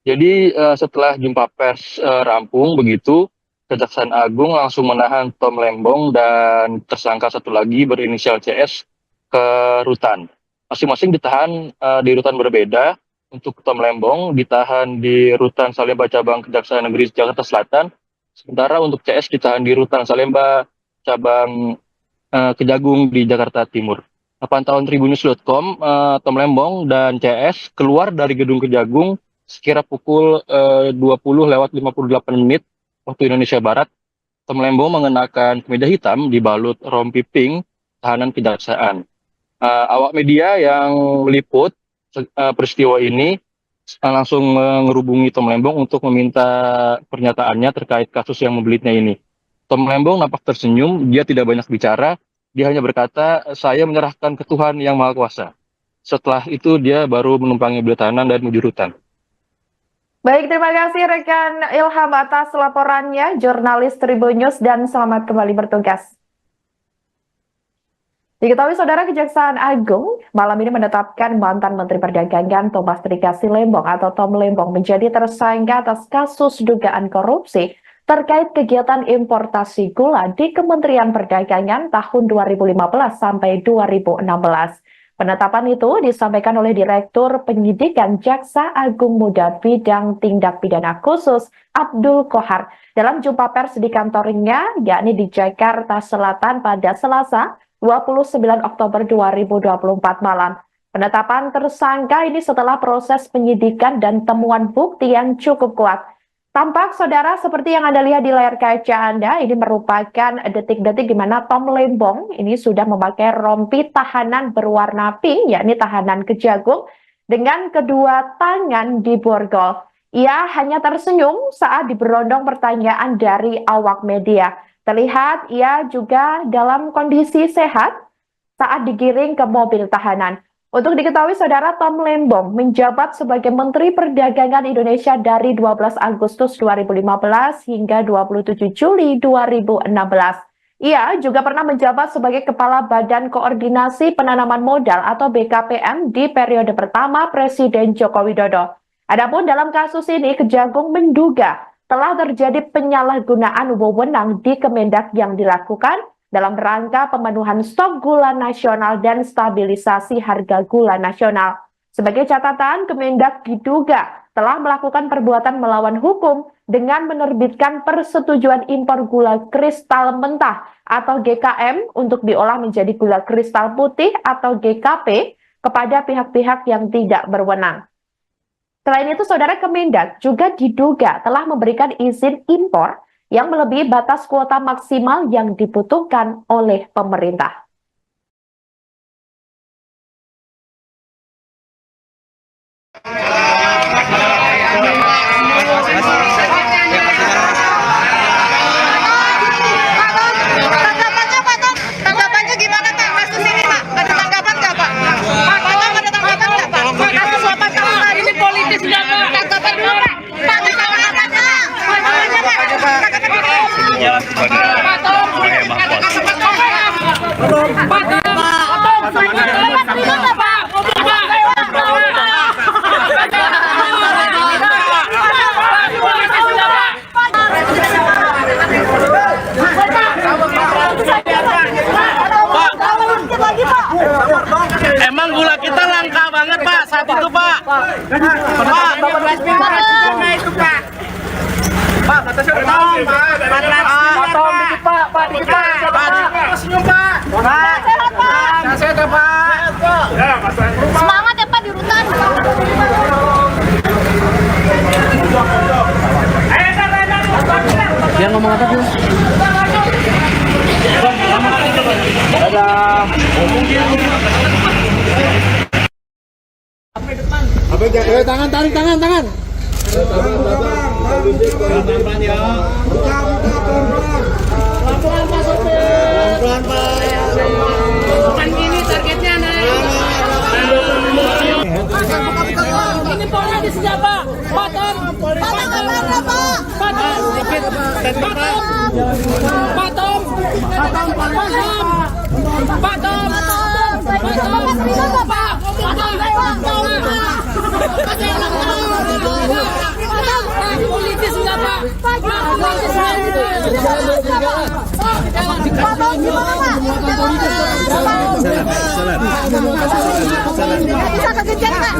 jadi setelah jumpa pers rampung begitu, Kejaksaan Agung langsung menahan Tom Lembong dan tersangka satu lagi berinisial CS ke rutan. Masing-masing ditahan di rutan berbeda. Untuk Tom Lembong ditahan di rutan Salemba cabang Kejaksaan Negeri Jakarta Selatan. Sementara untuk CS ditahan di rutan Salemba cabang Kejagung di Jakarta Timur. Pantauan Tribunnews.com, Tom Lembong dan CS keluar dari gedung Kejagung sekira pukul 20:58 waktu Indonesia Barat. Tom Lembong mengenakan kemeja hitam dibalut rompi pink tahanan kejaksaan. Awak media yang meliput peristiwa ini langsung menghubungi Tom Lembong untuk meminta pernyataannya terkait kasus yang membelitnya ini. Tom Lembong nampak tersenyum, dia tidak banyak bicara, dia hanya berkata, "Saya menyerahkan ke Tuhan Yang Maha Kuasa." Setelah itu dia baru menumpangi beli tahanan dan menuju rutan. Baik, terima kasih rekan Ilham atas laporannya, jurnalis Tribunnews, dan selamat kembali bertugas. Diketahui Saudara, Kejaksaan Agung malam ini menetapkan mantan Menteri Perdagangan Thomas Trikasih Lembong atau Tom Lembong menjadi tersangka atas kasus dugaan korupsi terkait kegiatan importasi gula di Kementerian Perdagangan tahun 2015 sampai 2016. Penetapan itu disampaikan oleh Direktur Penyidikan Jaksa Agung Muda Bidang Tindak Pidana Khusus Abdul Qohar dalam jumpa pers di kantornya, yakni di Jakarta Selatan pada Selasa 29 Oktober 2024 malam. Penetapan tersangka ini setelah proses penyidikan dan temuan bukti yang cukup kuat. Tampak Saudara seperti yang Anda lihat di layar kaca Anda, ini merupakan detik-detik di mana Tom Lembong ini sudah memakai rompi tahanan berwarna pink, yakni tahanan Kejagung, dengan kedua tangan di borgol. Ia hanya tersenyum saat diberondong pertanyaan dari awak media. Terlihat ia juga dalam kondisi sehat saat digiring ke mobil tahanan. Untuk diketahui Saudara, Tom Lembong menjabat sebagai Menteri Perdagangan Indonesia dari 12 Agustus 2015 hingga 27 Juli 2016. Ia juga pernah menjabat sebagai Kepala Badan Koordinasi Penanaman Modal atau BKPM di periode pertama Presiden Joko Widodo. Adapun dalam kasus ini, Kejagung menduga telah terjadi penyalahgunaan wewenang di Kemendak yang dilakukan dalam rangka pemenuhan stok gula nasional dan stabilisasi harga gula nasional. Sebagai catatan, Kemendak diduga telah melakukan perbuatan melawan hukum dengan menerbitkan persetujuan impor gula kristal mentah atau GKM untuk diolah menjadi gula kristal putih atau GKP kepada pihak-pihak yang tidak berwenang. Selain itu, Saudara, Kemendak juga diduga telah memberikan izin impor yang melebihi batas kuota maksimal yang dibutuhkan oleh pemerintah. Tanggapannya gimana Pak kasus ini Pak? Ada tanggapan nggak Pak? Pak Tolong ada tanggapan nggak Pak? Kasus 8 tahun tadi ini politis nggak Pak? Tanggapan dulu Pak. Pak tanggapan apa Pak? Tanggapannya Pak. Pak Tolong. Emang gula kita langka banget Pak saat itu Pak. Pak, batasnya potong, potong dikit Pak, dikit Pak. Senyum Pak. Sehat Pak. Sehat ya Pak. Semangat ya Pak di rutan. Dia ngomong apa sih? Dadah. Tangan, tarik tangan. Bukan gini targetnya ini politis ya Pak. Patom. Politis enggak Pak? Bisa kegejar Pak.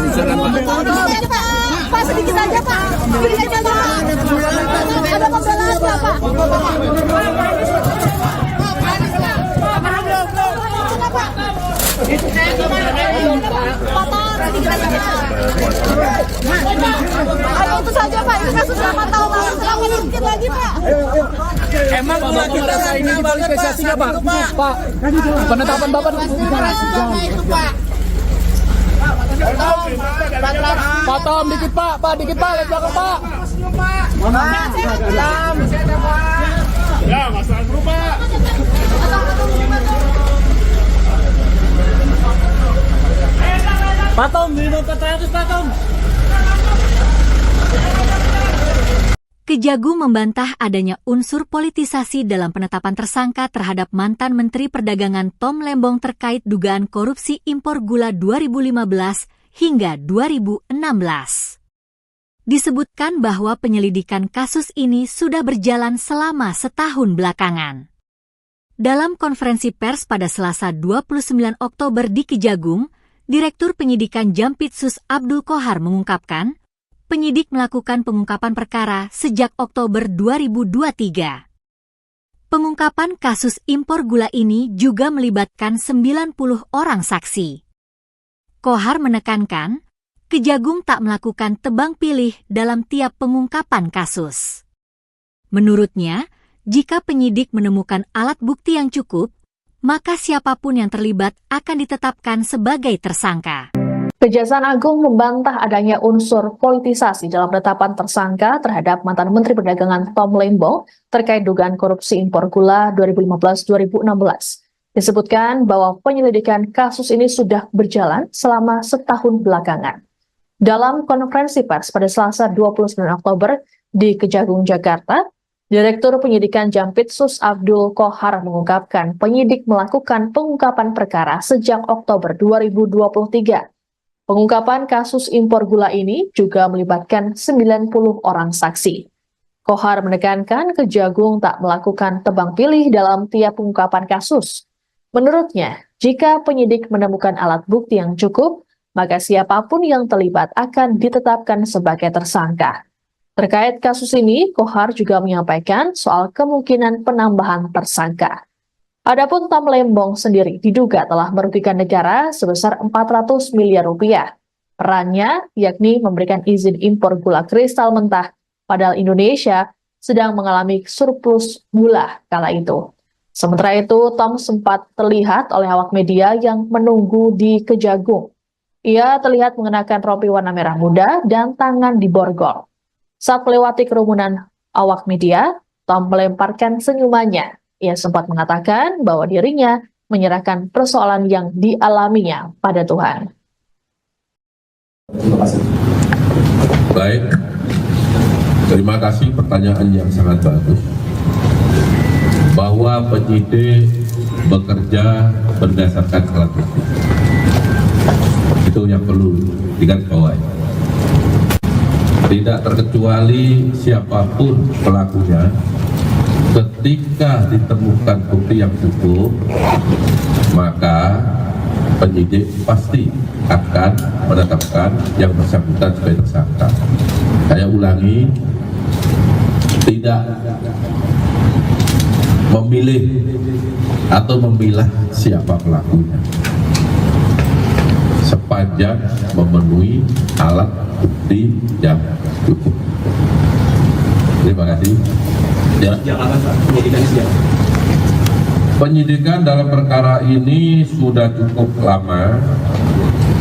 Pak sedikit aja Pak. Sedikit aja Pak. Ada pembelaan nggak Pak? Itu saja Pak, ini kasus 8 tahun lalu, selama sedikit lagi Pak. Emang gula kita ini dipolitisasi nggak Pak? Pak, penetapan Bapak Itu Pak. potong dikit Pak, dikit Pak, lihat belakang Pak. Ya, masalah grup Pak. Patom, minum 400 Patom. Kejagung membantah adanya unsur politisasi dalam penetapan tersangka terhadap mantan Menteri Perdagangan Tom Lembong terkait dugaan korupsi impor gula 2015 hingga 2016. Disebutkan bahwa penyelidikan kasus ini sudah berjalan selama setahun belakangan. Dalam konferensi pers pada Selasa 29 Oktober di Kejagung, Direktur Penyidikan Jampitsus Abdul Qohar mengungkapkan, penyidik melakukan pengungkapan perkara sejak Oktober 2023. Pengungkapan kasus impor gula ini juga melibatkan 90 orang saksi. Qohar menekankan, Kejagung tak melakukan tebang pilih dalam tiap pengungkapan kasus. Menurutnya, jika penyidik menemukan alat bukti yang cukup, maka siapapun yang terlibat akan ditetapkan sebagai tersangka. Kejaksaan Agung membantah adanya unsur politisasi dalam penetapan tersangka terhadap mantan Menteri Perdagangan Tom Lembong terkait dugaan korupsi impor gula 2015-2016. Disebutkan bahwa penyelidikan kasus ini sudah berjalan selama setahun belakangan. Dalam konferensi pers pada Selasa 29 Oktober di Kejagung, Jakarta, Direktur Penyidikan Jampitsus Abdul Qohar mengungkapkan penyidik melakukan pengungkapan perkara sejak Oktober 2023. Pengungkapan kasus impor gula ini juga melibatkan 90 orang saksi. Qohar menekankan Kejagung tak melakukan tebang pilih dalam tiap pengungkapan kasus. Menurutnya, jika penyidik menemukan alat bukti yang cukup, maka siapapun yang terlibat akan ditetapkan sebagai tersangka. Terkait kasus ini, Kohar juga menyampaikan soal kemungkinan penambahan tersangka. Adapun Tom Lembong sendiri diduga telah merugikan negara sebesar 400 miliar rupiah. Perannya yakni memberikan izin impor gula kristal mentah, padahal Indonesia sedang mengalami surplus gula kala itu. Sementara itu, Tom sempat terlihat oleh awak media yang menunggu di Kejagung. Ia terlihat mengenakan rompi warna merah muda dan tangan diborgol. Saat melewati kerumunan awak media, Tom melemparkan senyumannya. Ia sempat mengatakan bahwa dirinya menyerahkan persoalan yang dialaminya pada Tuhan. Baik, terima kasih pertanyaan yang sangat bagus. Bahwa penyidik bekerja berdasarkan alat bukti. Itu yang perlu digarisbawahi. Tidak terkecuali siapapun pelakunya, ketika ditemukan bukti yang cukup, maka penyidik pasti akan menetapkan yang bersangkutan sebagai tersangka. Saya ulangi, tidak memilih atau memilah siapa pelakunya, sepanjang memenuhi alat bukti yang cukup. Terima kasih. Ya. Penyidikan dalam perkara ini sudah cukup lama,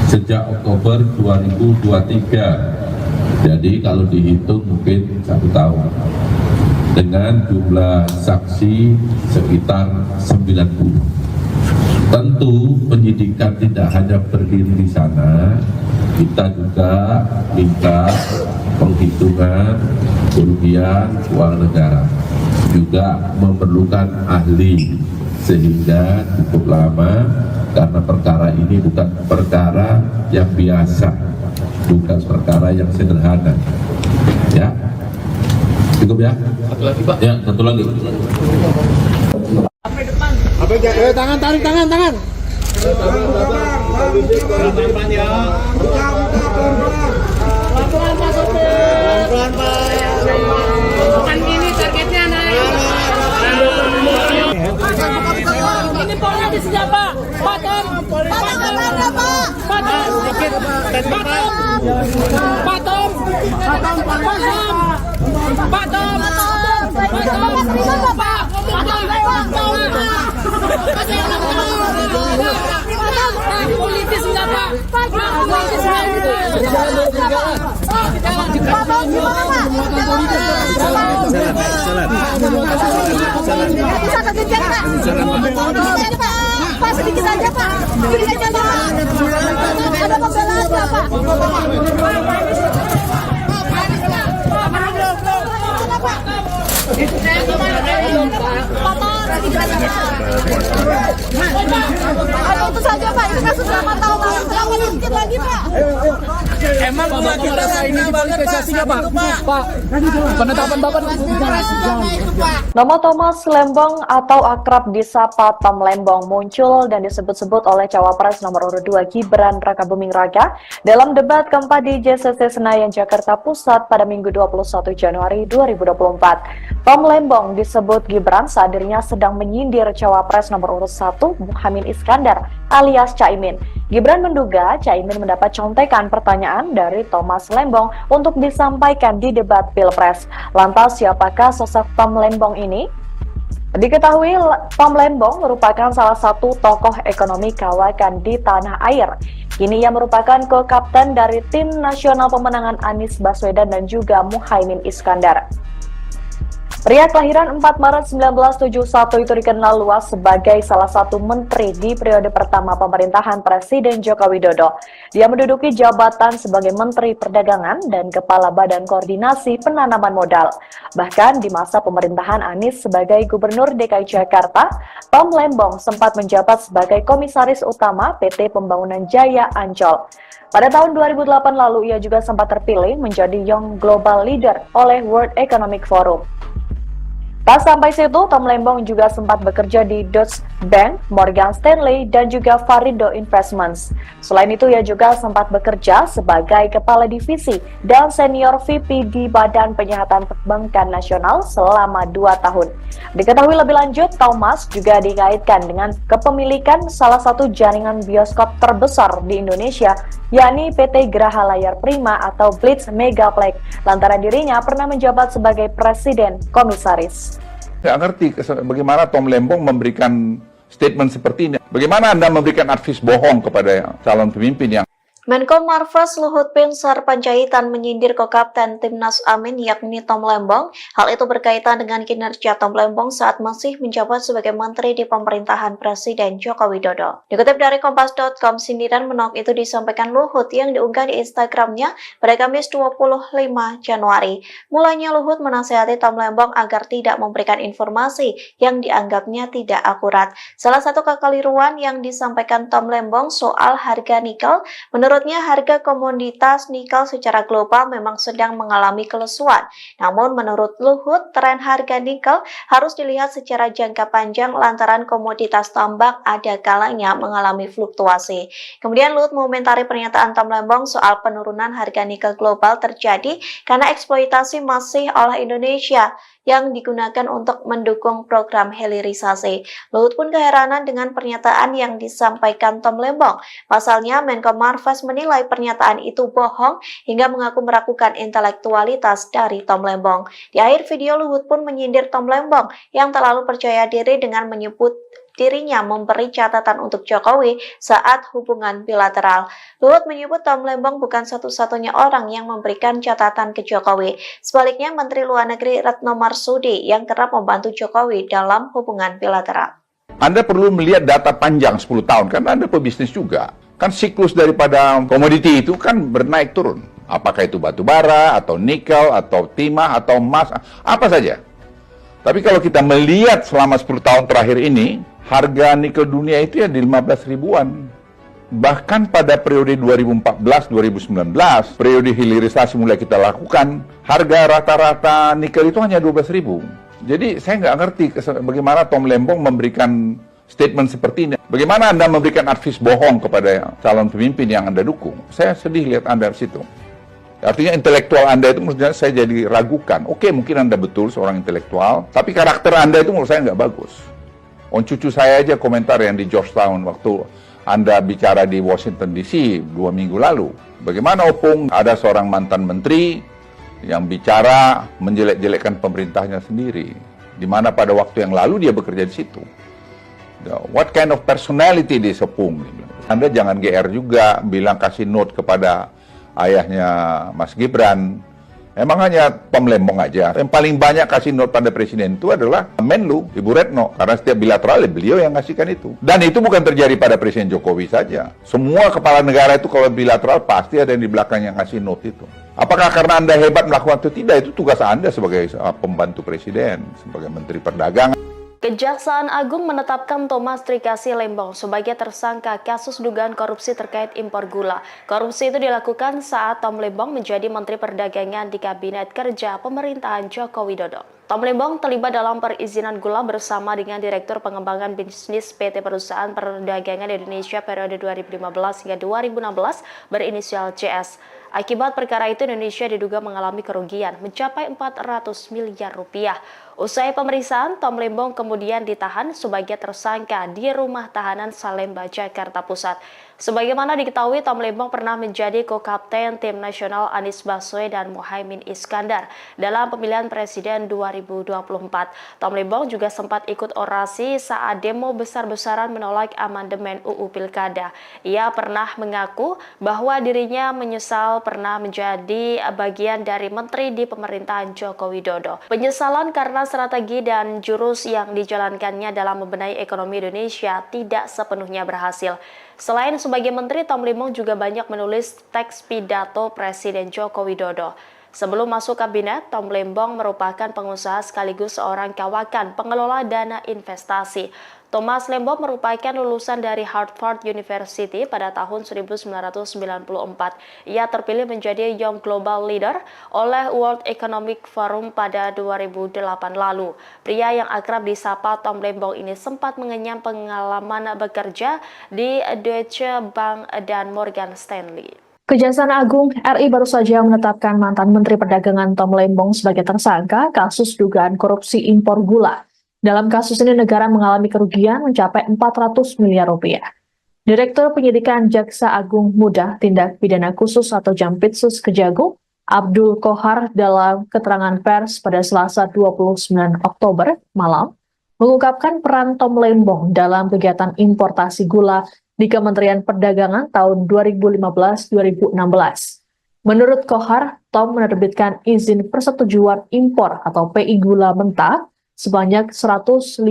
sejak Oktober 2023. Jadi kalau dihitung mungkin 1 tahun. Dengan jumlah saksi sekitar 90. Tentu penyidikan tidak hanya berdiri di sana, kita juga minta penghitungan kerugian uang negara, juga memerlukan ahli, sehingga cukup lama karena perkara ini bukan perkara yang biasa, bukan perkara yang sederhana. Ya, cukup ya. Satu lagi Pak. Ya, satu lagi. Tangan, tarik tangan. Pelan-pelan ya. Pelan-pelan Pak Sopir. Pelan-pelan Pak. Bukan gini targetnya naik. Ini politis ya Pak. Patom. Politis enggak Pak? Politis bisa kegencet Pak. Pak sedikit aja Pak. Sedikit aja Pak. Ada pembelaan nggak Pak? Apa itu saja Pak? Ini kasus lama tahun lalu. Kenapa sedikit lagi Pak? Emang gula kita ini politisasinya Pak? Pak, penetapan Bapak Nama Thomas Lembong atau akrab disapa Tom Lembong muncul dan disebut-sebut oleh Cawapres nomor urut 2 Gibran Rakabuming Raka dalam debat keempat di JCC Senayan, Jakarta Pusat pada Minggu 21 Januari 2024. Tom Lembong disebut Gibran saat dirinya sedang menyindir Cawapres nomor urut 1 Muhaimin Iskandar alias Caimin. Gibran menduga Caimin mendapat contekan pertanyaan dari Thomas Lembong untuk disampaikan di debat Pilpres. Lantas siapakah sosok Tom Lembong ini? Diketahui Tom Lembong merupakan salah satu tokoh ekonomi kawakan di tanah air. Kini ia merupakan co-kapten dari tim nasional pemenangan Anies Baswedan dan juga Muhaimin Iskandar. Pria kelahiran 4 Maret 1971 itu dikenal luas sebagai salah satu menteri di periode pertama pemerintahan Presiden Joko Widodo. Dia menduduki jabatan sebagai Menteri Perdagangan dan Kepala Badan Koordinasi Penanaman Modal. Bahkan di masa pemerintahan Anies sebagai Gubernur DKI Jakarta, Tom Lembong sempat menjabat sebagai Komisaris Utama PT Pembangunan Jaya Ancol. Pada tahun 2008 lalu, ia juga sempat terpilih menjadi Young Global Leader oleh World Economic Forum. Tak sampai situ, Tom Lembong juga sempat bekerja di Deutsche Bank, Morgan Stanley, dan juga Varindo Investments. Selain itu, ia juga sempat bekerja sebagai Kepala Divisi dan Senior VP di Badan Penyihatan Perbankan Nasional selama 2 tahun. Diketahui lebih lanjut, Thomas juga dikaitkan dengan kepemilikan salah satu jaringan bioskop terbesar di Indonesia, yakni PT Graha Layar Prima atau Blitz Megaplex, lantaran dirinya pernah menjabat sebagai Presiden Komisaris. Nggak ngerti bagaimana Tom Lembong memberikan statement seperti ini. Bagaimana Anda memberikan advis bohong kepada calon pemimpin yang Menko Marves Luhut Binsar Panjaitan menyindir Kapten Timnas Amin yakni Tom Lembong. Hal itu berkaitan dengan kinerja Tom Lembong saat masih menjabat sebagai menteri di pemerintahan Presiden Joko Widodo. Dikutip dari Kompas.com, sindiran menolak itu disampaikan Luhut yang diunggah di Instagramnya pada Kamis 25 Januari. Mulanya Luhut menasihati Tom Lembong agar tidak memberikan informasi yang dianggapnya tidak akurat. Salah satu kekeliruan yang disampaikan Tom Lembong soal harga nikel, menurutnya harga komoditas nikel secara global memang sedang mengalami kelesuan. Namun menurut Luhut, tren harga nikel harus dilihat secara jangka panjang lantaran komoditas tambang ada kalanya mengalami fluktuasi. Kemudian Luhut mengomentari pernyataan Tom Lembong soal penurunan harga nikel global terjadi karena eksploitasi masih oleh Indonesia yang digunakan untuk mendukung program hilirisasi. Luhut pun keheranan dengan pernyataan yang disampaikan Tom Lembong. Pasalnya, Menko Marves menilai pernyataan itu bohong hingga mengaku meragukan intelektualitas dari Tom Lembong. Di akhir video, Luhut pun menyindir Tom Lembong yang terlalu percaya diri dengan menyebut dirinya memberi catatan untuk Jokowi saat hubungan bilateral. Luhut menyebut Tom Lembong bukan satu-satunya orang yang memberikan catatan ke Jokowi. Sebaliknya, Menteri Luar Negeri Retno Marsudi yang kerap membantu Jokowi dalam hubungan bilateral. Anda perlu melihat data panjang 10 tahun, karena Anda pebisnis juga. Kan siklus daripada komoditi itu kan bernaik turun. Apakah itu batu bara, atau nikel, atau timah, atau emas, apa saja. Tapi kalau kita melihat selama 10 tahun terakhir ini, harga nikel dunia itu ya di 15 ribuan. Bahkan pada periode 2014-2019, periode hilirisasi mulai kita lakukan, harga rata-rata nikel itu hanya 12 ribu. Jadi saya nggak ngerti bagaimana Tom Lembong memberikan statement seperti ini. Bagaimana Anda memberikan advis bohong kepada calon pemimpin yang Anda dukung. Saya sedih lihat Anda di situ. Artinya intelektual Anda itu menurut saya jadi ragukan. Oke, mungkin Anda betul seorang intelektual, tapi karakter Anda itu menurut saya nggak bagus. Cucu saya aja komentar yang di Georgetown waktu Anda bicara di Washington DC 2 minggu lalu. Bagaimana Opung ada seorang mantan menteri yang bicara menjelek-jelekkan pemerintahnya sendiri, di mana pada waktu yang lalu dia bekerja di situ. What kind of personality this Opung? Anda jangan GR juga bilang kasih note kepada ayahnya Mas Gibran. Emang hanya Tom Lembong aja. Yang paling banyak kasih note pada presiden itu adalah Menlu, Ibu Retno. Karena setiap bilateral beliau yang ngasihkan itu. Dan itu bukan terjadi pada Presiden Jokowi saja. Semua kepala negara itu kalau bilateral pasti ada yang di belakang yang ngasih note itu. Apakah karena Anda hebat melakukan itu? Tidak, itu tugas Anda sebagai pembantu presiden, sebagai Menteri Perdagangan. Kejaksaan Agung menetapkan Thomas Trikasih Lembong sebagai tersangka kasus dugaan korupsi terkait impor gula. Korupsi itu dilakukan saat Tom Lembong menjadi Menteri Perdagangan di Kabinet Kerja Pemerintahan Joko Widodo. Tom Lembong terlibat dalam perizinan gula bersama dengan Direktur Pengembangan Bisnis PT Perusahaan Perdagangan Indonesia periode 2015 hingga 2016 berinisial CS. Akibat perkara itu Indonesia diduga mengalami kerugian mencapai 400 miliar rupiah. Usai pemeriksaan, Tom Lembong kemudian ditahan sebagai tersangka di Rumah Tahanan Salemba, Jakarta Pusat. Sebagaimana diketahui, Tom Lembong pernah menjadi co-kapten tim nasional Anies Baswedan dan Muhaimin Iskandar dalam pemilihan presiden 2024. Tom Lembong juga sempat ikut orasi saat demo besar-besaran menolak amandemen UU Pilkada. Ia pernah mengaku bahwa dirinya menyesal pernah menjadi bagian dari menteri di pemerintahan Joko Widodo. Penyesalan karena strategi dan jurus yang dijalankannya dalam membenahi ekonomi Indonesia tidak sepenuhnya berhasil. Selain sebagai menteri, Tom Lembong juga banyak menulis teks pidato Presiden Joko Widodo. Sebelum masuk kabinet, Tom Lembong merupakan pengusaha sekaligus seorang kawakan pengelola dana investasi. Thomas Lembong merupakan lulusan dari Harvard University pada tahun 1994. Ia terpilih menjadi Young Global Leader oleh World Economic Forum pada 2008 lalu. Pria yang akrab disapa Tom Lembong ini sempat mengenyam pengalaman bekerja di Deutsche Bank dan Morgan Stanley. Kejaksaan Agung RI baru saja menetapkan mantan Menteri Perdagangan Tom Lembong sebagai tersangka kasus dugaan korupsi impor gula. Dalam kasus ini negara mengalami kerugian mencapai 400 miliar rupiah. Direktur Penyidikan Jaksa Agung Muda Tindak Pidana Khusus atau Jampitsus Kejagung, Abdul Kohar dalam keterangan pers pada Selasa 29 Oktober malam, mengungkapkan peran Tom Lembong dalam kegiatan importasi gula di Kementerian Perdagangan tahun 2015-2016. Menurut Kohar, Tom menerbitkan izin persetujuan impor atau PI gula mentah sebanyak 105.000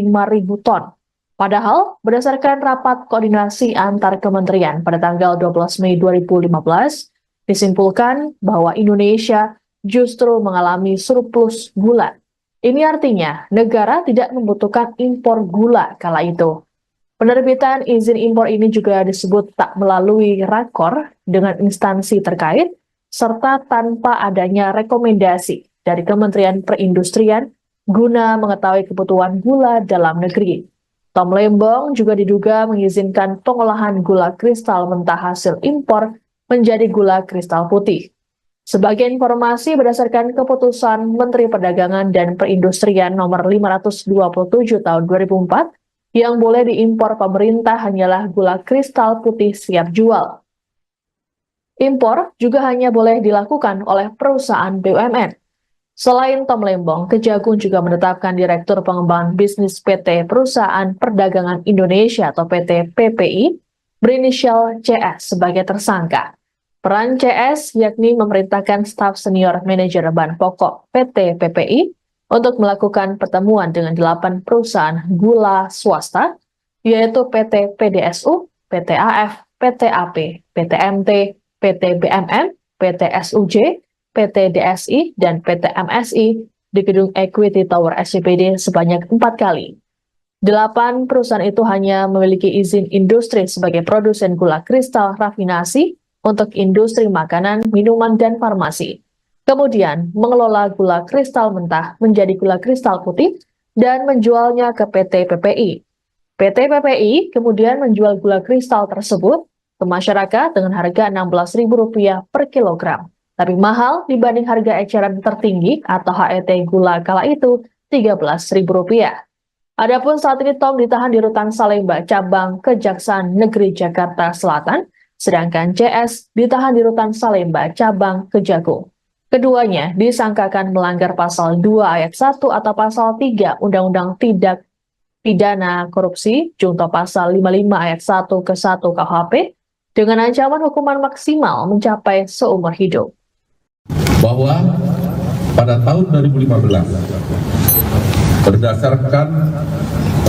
ton. Padahal, berdasarkan rapat koordinasi antar kementerian pada tanggal 12 Mei 2015, disimpulkan bahwa Indonesia justru mengalami surplus gula. Ini artinya negara tidak membutuhkan impor gula kala itu. Penerbitan izin impor ini juga disebut tak melalui rakor dengan instansi terkait, serta tanpa adanya rekomendasi dari Kementerian Perindustrian guna mengetahui kebutuhan gula dalam negeri. Tom Lembong juga diduga mengizinkan pengolahan gula kristal mentah hasil impor menjadi gula kristal putih. Sebagai informasi berdasarkan keputusan Menteri Perdagangan dan Perindustrian nomor 527 tahun 2004, yang boleh diimpor pemerintah hanyalah gula kristal putih siap jual. Impor juga hanya boleh dilakukan oleh perusahaan BUMN. Selain Tom Lembong, Kejagung juga menetapkan Direktur Pengembangan Bisnis PT Perusahaan Perdagangan Indonesia atau PT PPI berinisial CS sebagai tersangka. Peran CS yakni memerintahkan staf senior manajer bahan pokok PT PPI untuk melakukan pertemuan dengan 8 perusahaan gula swasta, yaitu PT PDSU, PT AF, PT AP, PT MT, PT BMN, PT SUJ, PT DSI, dan PT MSI di gedung Equity Tower SCBD sebanyak 4 kali. 8 perusahaan itu hanya memiliki izin industri sebagai produsen gula kristal rafinasi untuk industri makanan, minuman, dan farmasi. Kemudian mengelola gula kristal mentah menjadi gula kristal putih dan menjualnya ke PT PPI. PT PPI kemudian menjual gula kristal tersebut ke masyarakat dengan harga Rp16.000 per kilogram. Lebih mahal dibanding harga eceran tertinggi atau HET gula kala itu Rp13.000. Adapun saat ini Tom ditahan di Rutan Salemba, cabang Kejaksaan Negeri Jakarta Selatan, sedangkan CS ditahan di Rutan Salemba, cabang Kejagung. Keduanya disangkakan melanggar pasal 2 ayat 1 atau pasal 3 Undang-Undang Tindak Pidana Korupsi, junto pasal 55 ayat 1 ke 1 KUHP, dengan ancaman hukuman maksimal mencapai seumur hidup. Bahwa pada tahun 2015 berdasarkan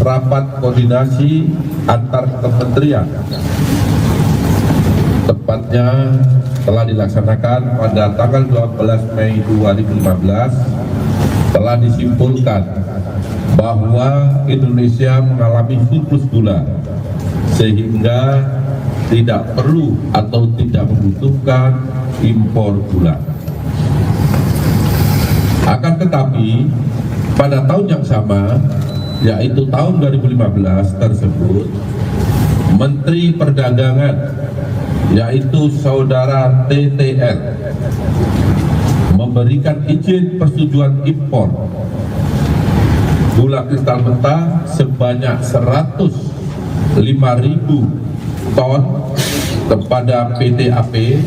rapat koordinasi antar kementerian, tepatnya telah dilaksanakan pada tanggal 12 Mei 2015, telah disimpulkan bahwa Indonesia mengalami surplus gula sehingga tidak perlu atau tidak membutuhkan impor gula. Akan tetapi pada tahun yang sama, yaitu tahun 2015 tersebut, Menteri Perdagangan, yaitu Saudara TTR, memberikan izin persetujuan impor gula kristal mentah sebanyak 105.000 ton kepada PT AP,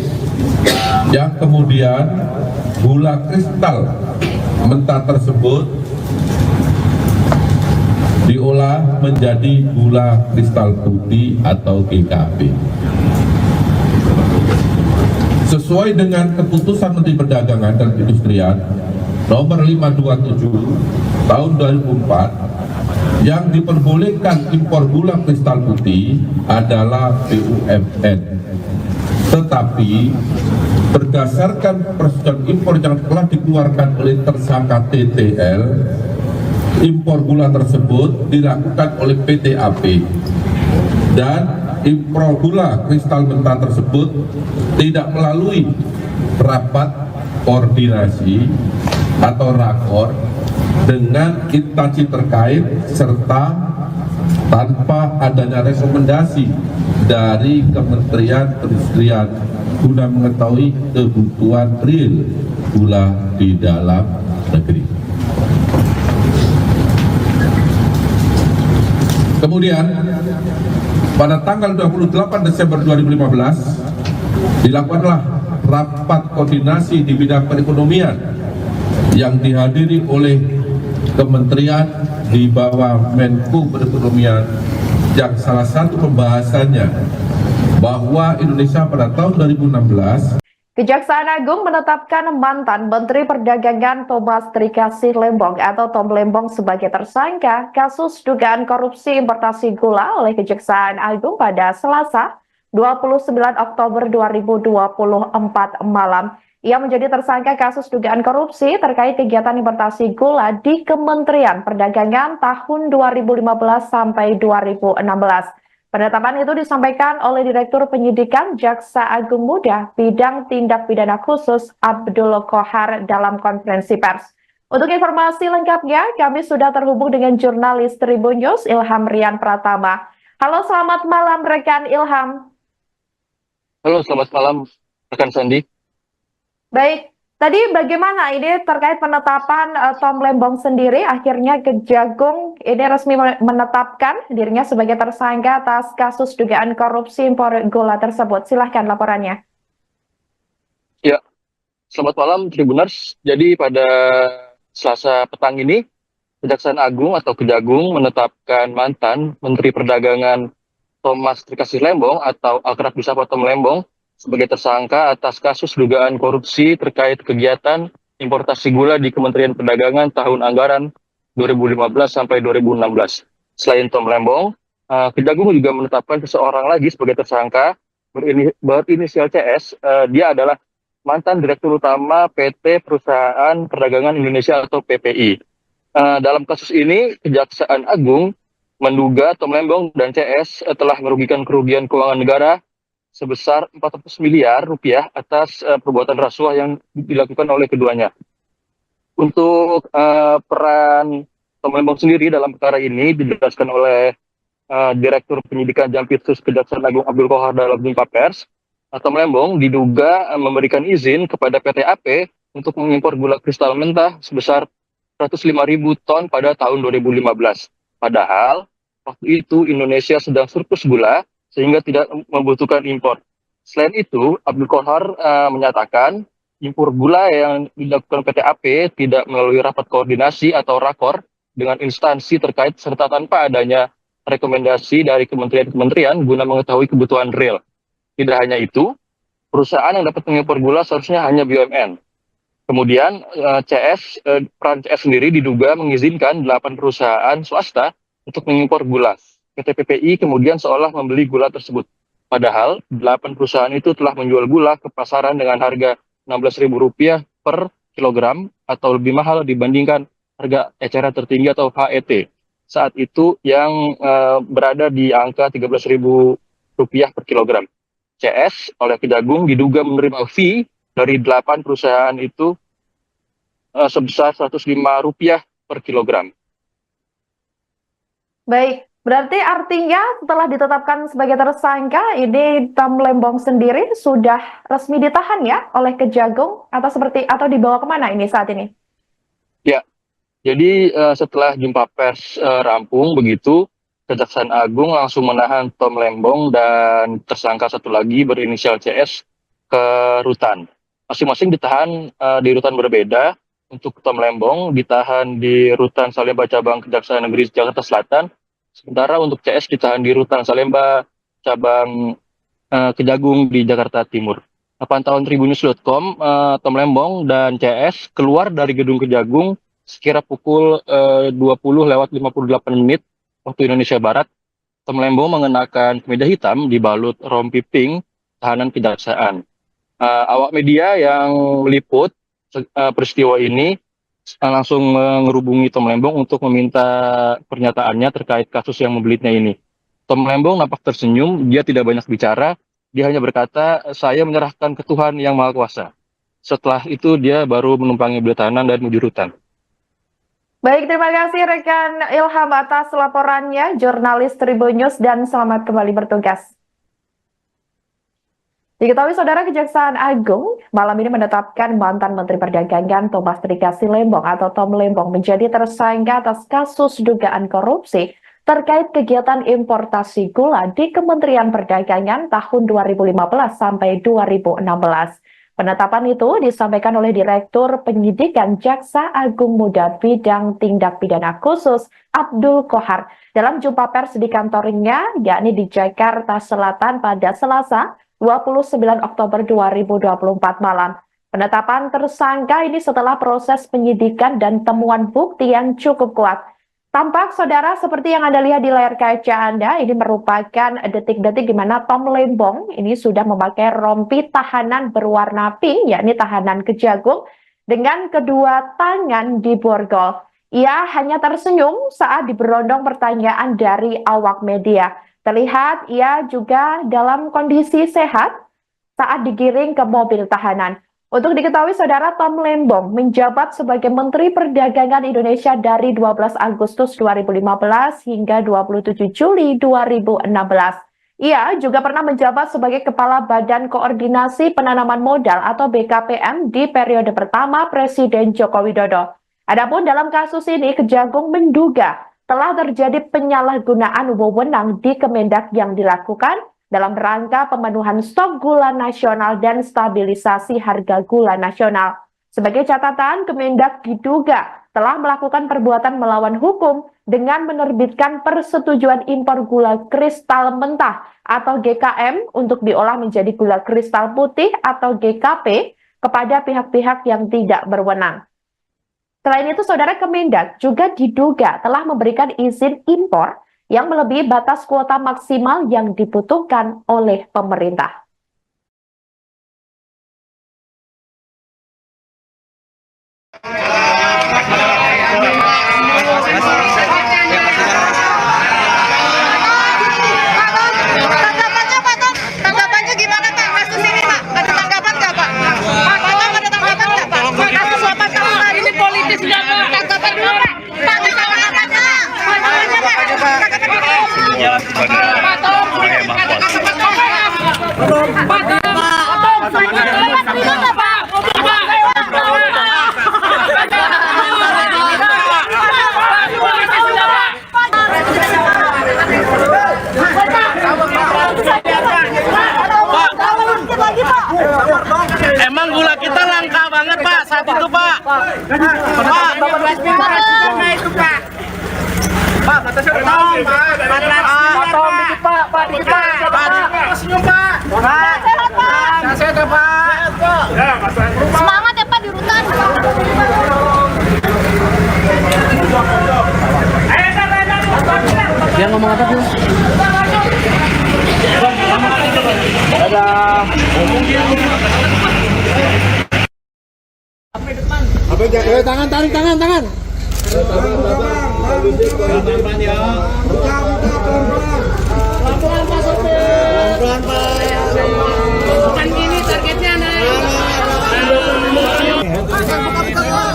yang kemudian gula kristal mentah tersebut diolah menjadi gula kristal putih atau GKP. Sesuai dengan keputusan Menteri Perdagangan dan Perindustrian nomor 527 tahun 2004, yang diperbolehkan impor gula kristal putih adalah BUMN. Tetapi berdasarkan persetujuan impor yang telah dikeluarkan oleh tersangka TTL, impor gula tersebut dilakukan oleh PT AP dan impor gula kristal mentah tersebut tidak melalui rapat koordinasi atau rakor dengan instansi terkait serta tanpa adanya rekomendasi dari Kementerian Perindustrian guna mengetahui kebutuhan real gula di dalam negeri. Kemudian pada tanggal 28 Desember 2015 dilakukanlah rapat koordinasi di bidang perekonomian yang dihadiri oleh kementerian di bawah Menko Perekonomian, yang salah satu pembahasannya bahwa Indonesia pada tahun 2016 Kejaksaan Agung menetapkan mantan Menteri Perdagangan Thomas Trikasih Lembong atau Tom Lembong sebagai tersangka kasus dugaan korupsi importasi gula oleh Kejaksaan Agung pada Selasa 29 Oktober 2024 malam. Ia menjadi tersangka kasus dugaan korupsi terkait kegiatan importasi gula di Kementerian Perdagangan tahun 2015 sampai 2016. Penetapan itu disampaikan oleh Direktur Penyidikan Jaksa Agung Muda Bidang Tindak Pidana Khusus Abdul Kohar dalam konferensi pers. Untuk informasi lengkapnya, kami sudah terhubung dengan jurnalis Tribun News Ilham Rian Pratama. Halo, selamat malam rekan Ilham. Halo, selamat malam rekan Sandi. Baik, tadi bagaimana ini terkait penetapan Tom Lembong sendiri? Akhirnya Kejagung ini resmi menetapkan dirinya sebagai tersangka atas kasus dugaan korupsi impor gula tersebut. Silahkan laporannya. Ya, selamat malam Tribuners. Jadi pada Selasa petang ini, Kejaksaan Agung atau Kejagung menetapkan mantan Menteri Perdagangan Thomas Trikasih Lembong atau akrab disapa Tom Lembong sebagai tersangka atas kasus dugaan korupsi terkait kegiatan importasi gula di Kementerian Perdagangan tahun anggaran 2015 sampai 2016. Selain Tom Lembong, Kejagung juga menetapkan seseorang lagi sebagai tersangka berinisial CS. Dia adalah mantan Direktur Utama PT Perusahaan Perdagangan Indonesia atau PPI. Dalam kasus ini, Kejaksaan Agung menduga Tom Lembong dan CS telah merugikan kerugian keuangan negara sebesar 400 miliar rupiah atas perbuatan rasuah yang dilakukan oleh keduanya. Untuk peran Tom Lembong sendiri dalam perkara ini dijelaskan oleh Direktur Penyidikan Jampitsus Kejaksaan Agung Abdul Kohar dalam jumpa pers. Tom Lembong diduga memberikan izin kepada PT AP untuk mengimpor gula kristal mentah sebesar 105.000 ton pada tahun 2015. Padahal waktu itu Indonesia sedang surplus gula sehingga tidak membutuhkan impor. Selain itu, Abdul Kohar menyatakan impor gula yang dilakukan PT AP tidak melalui rapat koordinasi atau rakor dengan instansi terkait serta tanpa adanya rekomendasi dari kementerian-kementerian guna mengetahui kebutuhan real. Tidak hanya itu, perusahaan yang dapat mengimpor gula seharusnya hanya BUMN. Kemudian peran CS sendiri diduga mengizinkan 8 perusahaan swasta untuk mengimpor gula. PT PPI kemudian seolah membeli gula tersebut. Padahal 8 perusahaan itu telah menjual gula ke pasaran dengan harga Rp16.000 per kilogram atau lebih mahal dibandingkan harga eceran tertinggi atau HET. Saat itu yang berada di angka Rp13.000 per kilogram. CS oleh Kejagung diduga menerima fee dari 8 perusahaan itu sebesar Rp105 per kilogram. Baik. Berarti artinya setelah ditetapkan sebagai tersangka, ini Tom Lembong sendiri sudah resmi ditahan ya oleh Kejagung atau dibawa kemana ini saat ini? Ya, jadi setelah jumpa pers rampung begitu, Kejaksaan Agung langsung menahan Tom Lembong dan tersangka satu lagi berinisial CS ke rutan. Masing-masing ditahan di rutan berbeda. Untuk Tom Lembong ditahan di rutan Salemba Cabang Kejaksaan Negeri Jakarta Selatan. Sementara untuk CS ditahan di rutan Salemba cabang Kejagung di Jakarta Timur. Pantauan Tribunnews.com, Tom Lembong dan CS keluar dari gedung Kejagung sekira pukul 20:58 waktu Indonesia Barat. Tom Lembong mengenakan kemeja hitam dibalut rompi pink tahanan kejaksaan. Awak media yang meliput peristiwa ini langsung menghubungi Tom Lembong untuk meminta pernyataannya terkait kasus yang membelitnya ini. Tom Lembong nampak tersenyum, dia tidak banyak bicara, dia hanya berkata, saya menyerahkan ke Tuhan yang Maha Kuasa. Setelah itu dia baru menumpangi beliau tahanan dan menuju rutan. Baik, terima kasih rekan Ilham atas laporannya, jurnalis Tribun News, dan selamat kembali bertugas. Diketahui Saudara, Kejaksaan Agung malam ini menetapkan mantan Menteri Perdagangan Thomas Trikasi Lembong atau Tom Lembong menjadi tersangka atas kasus dugaan korupsi terkait kegiatan importasi gula di Kementerian Perdagangan tahun 2015 sampai 2016. Penetapan itu disampaikan oleh Direktur Penyidikan Jaksa Agung Muda Bidang Tindak Pidana Khusus Abdul Kohar dalam jumpa pers di kantornya, yakni di Jakarta Selatan pada Selasa 29 Oktober 2024 malam. Penetapan tersangka ini setelah proses penyidikan dan temuan bukti yang cukup kuat. Tampak Saudara seperti yang Anda lihat di layar kaca Anda, ini merupakan detik-detik di mana Tom Lembong ini sudah memakai rompi tahanan berwarna pink, yakni tahanan Kejagung, dengan kedua tangan di borgol. Ia hanya tersenyum saat diberondong pertanyaan dari awak media. Terlihat ia juga dalam kondisi sehat saat digiring ke mobil tahanan. Untuk diketahui Saudara, Tom Lembong menjabat sebagai Menteri Perdagangan Indonesia dari 12 Agustus 2015 hingga 27 Juli 2016. Ia juga pernah menjabat sebagai Kepala Badan Koordinasi Penanaman Modal atau BKPM di periode pertama Presiden Joko Widodo. Adapun dalam kasus ini, Kejagung menduga telah terjadi penyalahgunaan wewenang di Kemendak yang dilakukan dalam rangka pemenuhan stok gula nasional dan stabilisasi harga gula nasional. Sebagai catatan, Kemendak diduga telah melakukan perbuatan melawan hukum dengan menerbitkan persetujuan impor gula kristal mentah atau GKM untuk diolah menjadi gula kristal putih atau GKP kepada pihak-pihak yang tidak berwenang. Selain itu, Saudara, Kemendak juga diduga telah memberikan izin impor yang melebihi batas kuota maksimal yang dibutuhkan oleh pemerintah. Tanggapannya gimana Pak kasus ini Pak? Ada tanggapan nggak Pak? Pak Tom ada tanggapan nggak Pak? Kasus suapan kasus hari ini politis nggak Pak? Tanggapan dulu Pak. Pak tanggapannya Pak. Pak Tom, emang gula kita langka banget Pak saat itu Pak. Pak, batasnya berapa? Pak, dikit Pak, Pak, dikit Pak. Senyum Pak. Pak, sehat Pak. Sehat ya Pak. Semangat ya Pak di rutan. Dia ngomong apa sih? Dadah. Tangan, tarik tangan. Pelan-pelan ya. Pelan-pelan Pak Sopir. Pelan-pelan Pak. Bukan gini targetnya naik.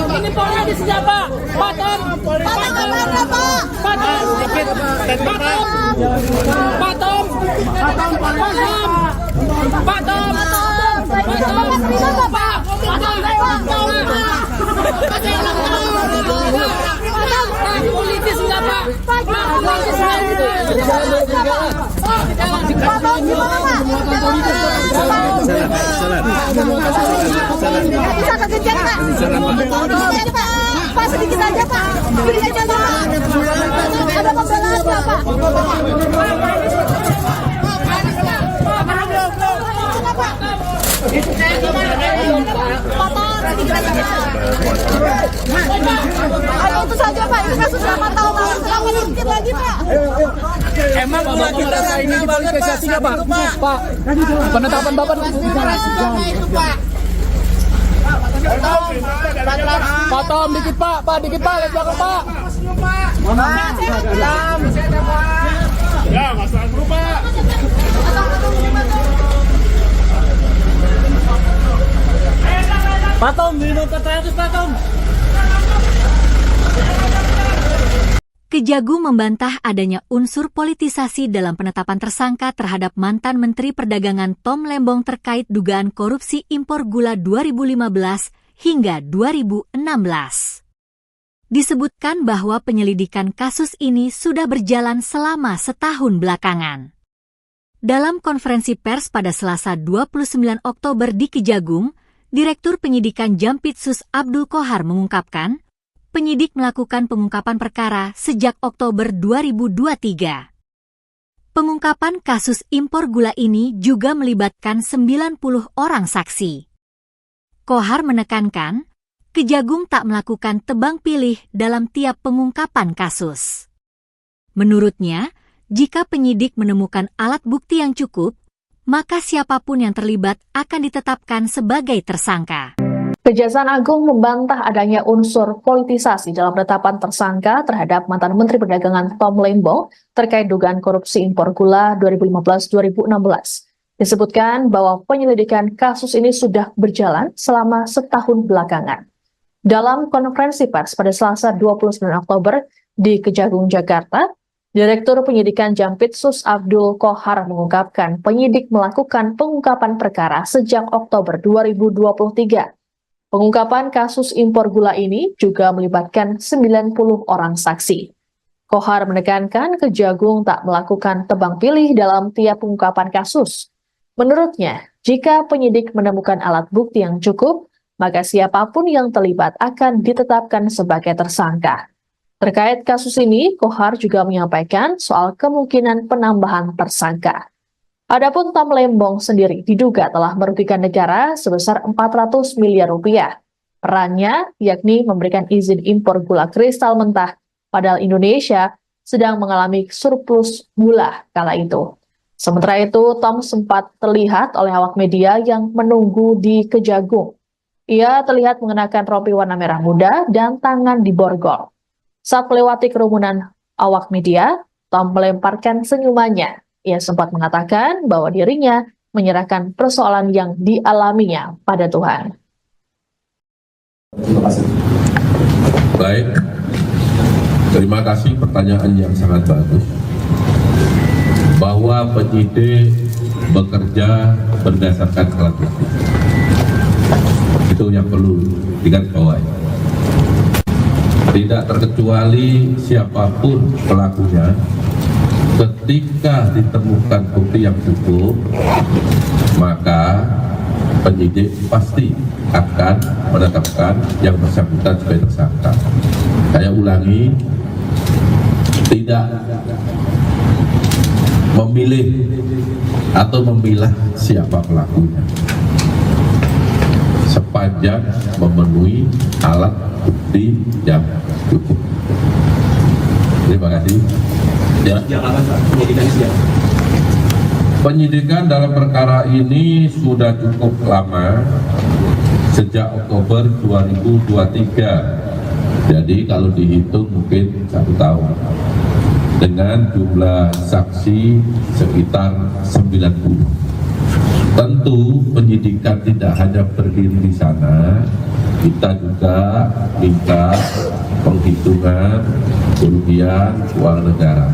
Ini polisi siapa? Pak Tom. Pak Tom. Sedikit. Pak Tom. Politis enggak Pak? Bisa kekejar Pak. Pak sedikit aja Pak. Sedikit aja Pak. Ada pembelaan Pak. Pak. saja Pak, ini kasus 8 tahun lalu, kenapa diungkit lagi Pak? Emang gula kita ini dipolitisasinya Pak? Pak, penetapan Bapak itu Pak. Pak Tom, dikit Pak, dikit Pak, lihat belakang Pak. Ya, masalah dulu Pak. Pak Tom, minum keterangan Pak Tom. Kejagung membantah adanya unsur politisasi dalam penetapan tersangka terhadap mantan Menteri Perdagangan Tom Lembong terkait dugaan korupsi impor gula 2015 hingga 2016. Disebutkan bahwa penyelidikan kasus ini sudah berjalan selama setahun belakangan. Dalam konferensi pers pada Selasa 29 Oktober di Kejagung, Direktur Penyidikan Jampitsus Abdul Qohar mengungkapkan, penyidik melakukan pengungkapan perkara sejak Oktober 2023. Pengungkapan kasus impor gula ini juga melibatkan 90 orang saksi. Qohar menekankan, Kejagung tak melakukan tebang pilih dalam tiap pengungkapan kasus. Menurutnya, jika penyidik menemukan alat bukti yang cukup, maka siapapun yang terlibat akan ditetapkan sebagai tersangka. Kejaksaan Agung membantah adanya unsur politisasi dalam penetapan tersangka terhadap mantan Menteri Perdagangan Tom Lembong terkait dugaan korupsi impor gula 2015-2016. Disebutkan bahwa penyelidikan kasus ini sudah berjalan selama setahun belakangan. Dalam konferensi pers pada Selasa 29 Oktober di Kejagung, Jakarta, Direktur Penyidikan Jampitsus Abdul Qohar mengungkapkan penyidik melakukan pengungkapan perkara sejak Oktober 2023. Pengungkapan kasus impor gula ini juga melibatkan 90 orang saksi. Qohar menekankan Kejagung tak melakukan tebang pilih dalam tiap pengungkapan kasus. Menurutnya, jika penyidik menemukan alat bukti yang cukup, maka siapapun yang terlibat akan ditetapkan sebagai tersangka. Terkait kasus ini, Qohar juga menyampaikan soal kemungkinan penambahan tersangka. Adapun Tom Lembong sendiri diduga telah merugikan negara sebesar 400 miliar rupiah. Perannya yakni memberikan izin impor gula kristal mentah, padahal Indonesia sedang mengalami surplus gula kala itu. Sementara itu, Tom sempat terlihat oleh awak media yang menunggu di Kejagung. Ia terlihat mengenakan rompi warna merah muda dan tangan diborgol. Saat melewati kerumunan awak media, Tom melemparkan senyumannya. Ia sempat mengatakan bahwa dirinya menyerahkan persoalan yang dialaminya pada Tuhan. Baik, terima kasih pertanyaan yang sangat bagus. Bahwa penyidik bekerja berdasarkan alat bukti. Itu yang perlu digarisbawahi. Tidak terkecuali siapapun pelakunya, ketika ditemukan bukti yang cukup, maka penyidik pasti akan menetapkan yang bersangkutan sebagai tersangka. Saya ulangi, tidak memilih atau memilah siapa pelakunya, sepanjang memenuhi alat bukti yang cukup. Terima kasih. Ya. Penyidikan dalam perkara ini sudah cukup lama, sejak Oktober 2023. Jadi kalau dihitung mungkin 1 tahun. Dengan jumlah saksi sekitar 90. Tentu penyidikan tidak hanya berdiri di sana, kita juga minta penghitungan kerugian keuangan negara,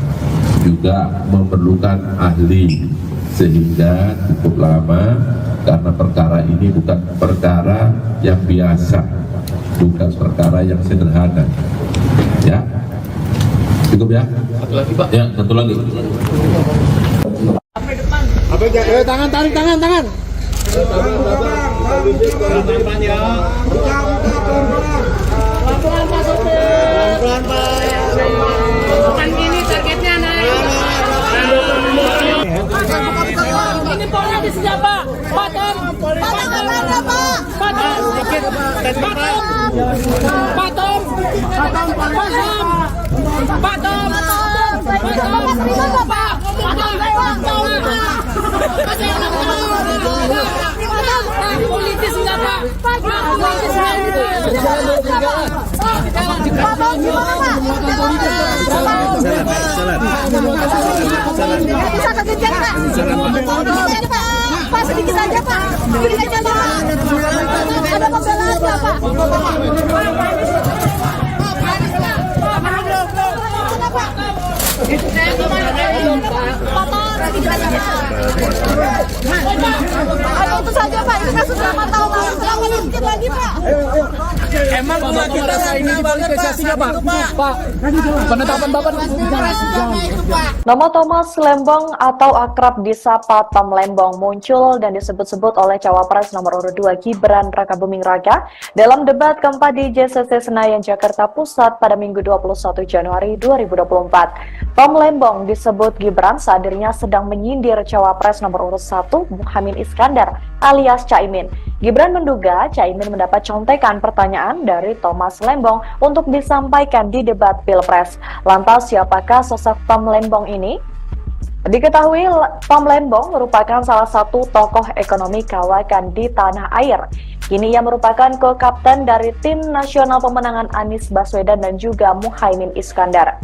juga memerlukan ahli, sehingga cukup lama karena perkara ini bukan perkara yang biasa, bukan perkara yang sederhana. Ya, cukup ya. Satu lagi Pak. Ya, satu lagi. Tangan, tarik tangan. Pelan-pelan ya. Pelan-pelan Pak Sopir. Pelan-pelan Pak. Bukan gini targetnya naik. Ini politis siapa? Pak Tom. Pak Tom. Pak Tom. Pak Tom. Bapak terima nggak Pak? Politis nggak Pak? Politis nggak gitu. Pak Tom gimana Pak? Bisa kegejar Pak? Pak sedikit aja Pak. Sedikit aja Pak. Ada pembelaan nggak Pak? Ada itu saja Pak, ini kasus lama tahun lalu, jangan sedikit lagi Pak. Emang gula kita langka banget Pak. Pak, penetapan Bapak Nama Thomas Lembong atau akrab disapa Tom Lembong muncul dan disebut-sebut oleh Cawapres nomor urut 2 Gibran Rakabuming Raka dalam debat keempat di JCC Senayan, Jakarta Pusat pada Minggu 21 Januari 2024. Tom Lembong disebut Gibran saat dirinya sedang menyindir Cawapres nomor urut 1 Muhaimin Iskandar alias Caimin. Gibran menduga Caimin mendapat contekan pertanyaan dari Thomas Lembong untuk disampaikan di debat Pilpres. Lantas siapakah sosok Tom Lembong ini? Diketahui Tom Lembong merupakan salah satu tokoh ekonomi kawakan di tanah air. Kini ia merupakan co-kapten dari tim nasional pemenangan Anies Baswedan dan juga Muhaimin Iskandar.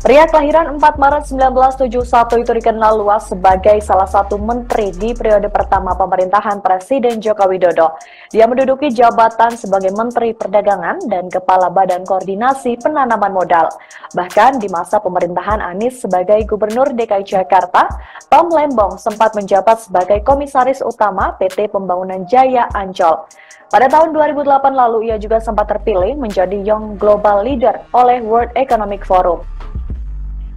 Pria kelahiran 4 Maret 1971 itu dikenal luas sebagai salah satu menteri di periode pertama pemerintahan Presiden Joko Widodo. Dia menduduki jabatan sebagai Menteri Perdagangan dan Kepala Badan Koordinasi Penanaman Modal. Bahkan di masa pemerintahan Anies sebagai Gubernur DKI Jakarta, Tom Lembong sempat menjabat sebagai Komisaris Utama PT Pembangunan Jaya Ancol. Pada tahun 2008 lalu, ia juga sempat terpilih menjadi Young Global Leader oleh World Economic Forum.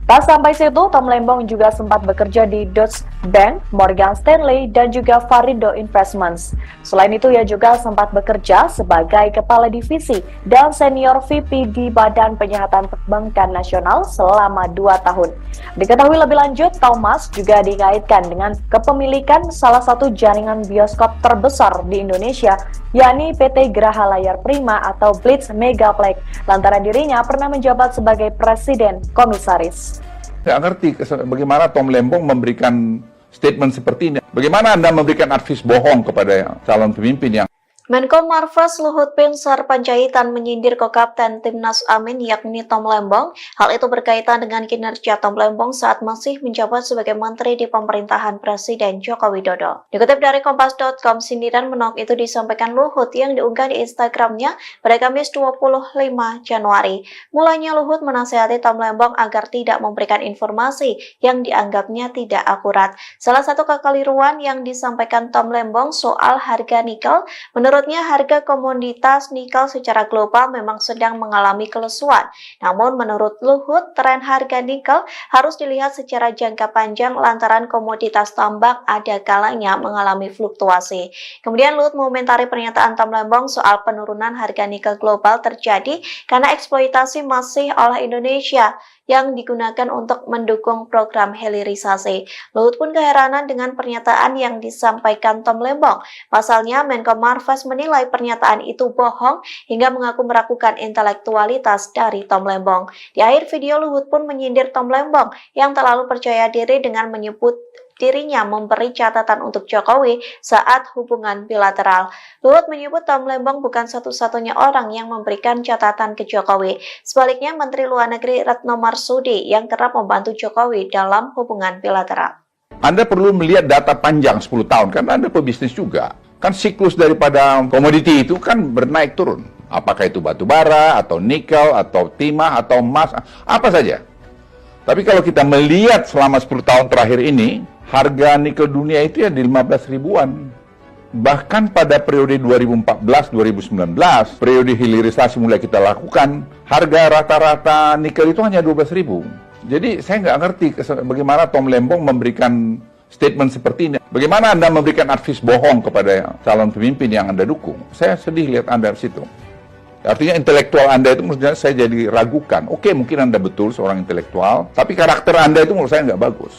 Tak sampai situ, Tom Lembong juga sempat bekerja di Deutsche Bank, Morgan Stanley, dan juga Varindo Investments. Selain itu, ia juga sempat bekerja sebagai Kepala Divisi dan Senior VP di Badan Penyihatan Perbankan Nasional selama 2 tahun. Diketahui lebih lanjut, Thomas juga dikaitkan dengan kepemilikan salah satu jaringan bioskop terbesar di Indonesia, yakni PT Graha Layar Prima atau Blitz Megaplex, lantaran dirinya pernah menjabat sebagai Presiden Komisaris. Saya ngerti bagaimana Tom Lembong memberikan statement seperti ini. Bagaimana Anda memberikan advis bohong kepada calon pemimpin yang Menko Marves Luhut Binsar Panjaitan menyindir ko-kapten Timnas Amin yakni Tom Lembong. Hal itu berkaitan dengan kinerja Tom Lembong saat masih menjabat sebagai menteri di pemerintahan Presiden Joko Widodo. Dikutip dari Kompas.com, sindiran menok itu disampaikan Luhut yang diunggah di Instagramnya pada Kamis 25 Januari. Mulanya Luhut menasihati Tom Lembong agar tidak memberikan informasi yang dianggapnya tidak akurat. Salah satu kekeliruan yang disampaikan Tom Lembong soal harga nikel, menurutnya harga komoditas nikel secara global memang sedang mengalami kelesuan. Namun menurut Luhut, tren harga nikel harus dilihat secara jangka panjang lantaran komoditas tambang ada kalanya mengalami fluktuasi. Kemudian Luhut mengomentari pernyataan Tom Lembong soal penurunan harga nikel global terjadi karena eksploitasi masih oleh Indonesia yang digunakan untuk mendukung program hilirisasi. Luhut pun keheranan dengan pernyataan yang disampaikan Tom Lembong. Pasalnya, Menko Marves menilai pernyataan itu bohong hingga mengaku meragukan intelektualitas dari Tom Lembong. Di akhir video, Luhut pun menyindir Tom Lembong yang terlalu percaya diri dengan menyebut dirinya memberi catatan untuk Jokowi saat hubungan bilateral. Luhut menyebut Tom Lembong bukan satu-satunya orang yang memberikan catatan ke Jokowi. Sebaliknya, Menteri Luar Negeri Retno Marsudi yang kerap membantu Jokowi dalam hubungan bilateral. Anda perlu melihat data panjang 10 tahun, karena Anda pebisnis juga. Kan siklus daripada komoditi itu kan bernaik turun. Apakah itu batu bara, atau nikel, atau timah, atau emas, apa saja. Tapi kalau kita melihat selama 10 tahun terakhir ini, harga nikel dunia itu ya di 15 ribuan. Bahkan pada periode 2014-2019, periode hilirisasi mulai kita lakukan, harga rata-rata nikel itu hanya 12 ribu. Jadi saya nggak ngerti bagaimana Tom Lembong memberikan statement seperti ini. Bagaimana Anda memberikan advis bohong kepada calon pemimpin yang Anda dukung. Saya sedih lihat Anda di situ. Artinya intelektual Anda itu menurut saya jadi ragukan. Oke, mungkin Anda betul seorang intelektual, tapi karakter Anda itu menurut saya nggak bagus.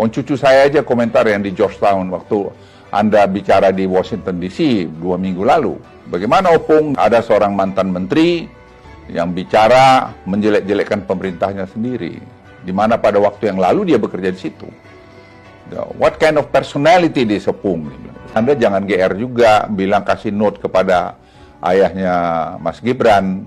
Cucu saya aja komentar yang di Georgetown waktu Anda bicara di Washington DC 2 minggu lalu. Bagaimana Opung ada seorang mantan menteri yang bicara menjelek-jelekkan pemerintahnya sendiri, di mana pada waktu yang lalu dia bekerja di situ. What kind of personality this Opung? Anda jangan GR juga bilang kasih note kepada ayahnya Mas Gibran.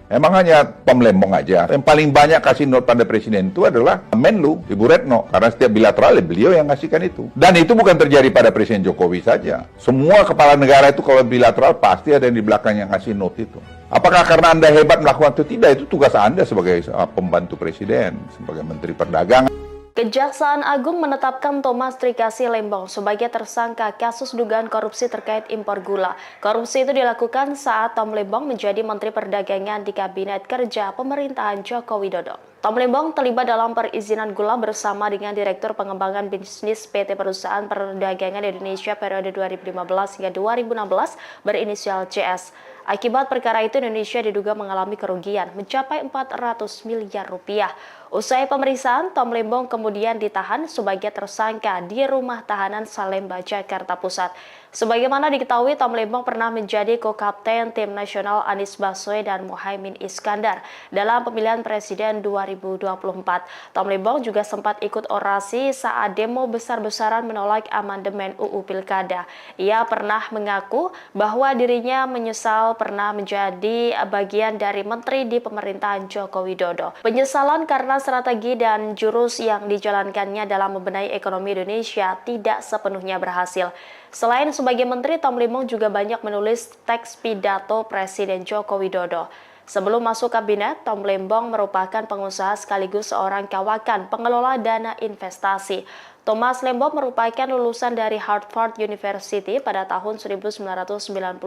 Emang hanya Tom Lembong aja. Yang paling banyak kasih note pada presiden itu adalah Menlu, Ibu Retno. Karena setiap bilateral beliau yang ngasihkan itu. Dan itu bukan terjadi pada Presiden Jokowi saja. Semua kepala negara itu kalau bilateral pasti ada yang di belakang yang ngasih note itu. Apakah karena Anda hebat melakukan itu? Tidak, itu tugas Anda sebagai pembantu presiden, sebagai Menteri Perdagangan. Kejaksaan Agung menetapkan Thomas Trikasi Lembong sebagai tersangka kasus dugaan korupsi terkait impor gula. Korupsi itu dilakukan saat Tom Lembong menjadi Menteri Perdagangan di Kabinet Kerja Pemerintahan Joko Widodo. Tom Lembong terlibat dalam perizinan gula bersama dengan Direktur Pengembangan Bisnis PT Perusahaan Perdagangan Indonesia periode 2015 hingga 2016 berinisial CS. Akibat perkara itu Indonesia diduga mengalami kerugian mencapai 400 miliar rupiah. Usai pemeriksaan, Tom Lembong kemudian ditahan sebagai tersangka di rumah tahanan Salemba, Jakarta Pusat. Sebagaimana diketahui, Tom Lembong pernah menjadi ko-kapten tim nasional Anies Baswedan dan Muhaimin Iskandar dalam pemilihan presiden 2024. Tom Lembong juga sempat ikut orasi saat demo besar-besaran menolak amandemen UU Pilkada. Ia pernah mengaku bahwa dirinya menyesal pernah menjadi bagian dari menteri di pemerintahan Joko Widodo. Penyesalan karena strategi dan jurus yang dijalankannya dalam membenahi ekonomi Indonesia tidak sepenuhnya berhasil. Selain sebagai menteri, Tom Lembong juga banyak menulis teks pidato Presiden Joko Widodo. Sebelum masuk kabinet, Tom Lembong merupakan pengusaha sekaligus seorang kawakan pengelola dana investasi. Thomas Lembong merupakan lulusan dari Harvard University pada tahun 1994.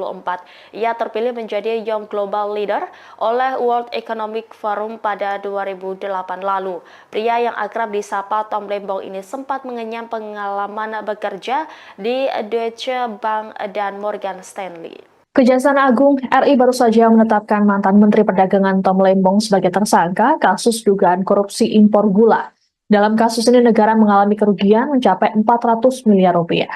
Ia terpilih menjadi Young Global Leader oleh World Economic Forum pada 2008 lalu. Pria yang akrab disapa Tom Lembong ini sempat mengenyam pengalaman bekerja di Deutsche Bank dan Morgan Stanley. Kejaksaan Agung RI baru saja menetapkan mantan Menteri Perdagangan Tom Lembong sebagai tersangka kasus dugaan korupsi impor gula. Dalam kasus ini negara mengalami kerugian mencapai 400 miliar rupiah.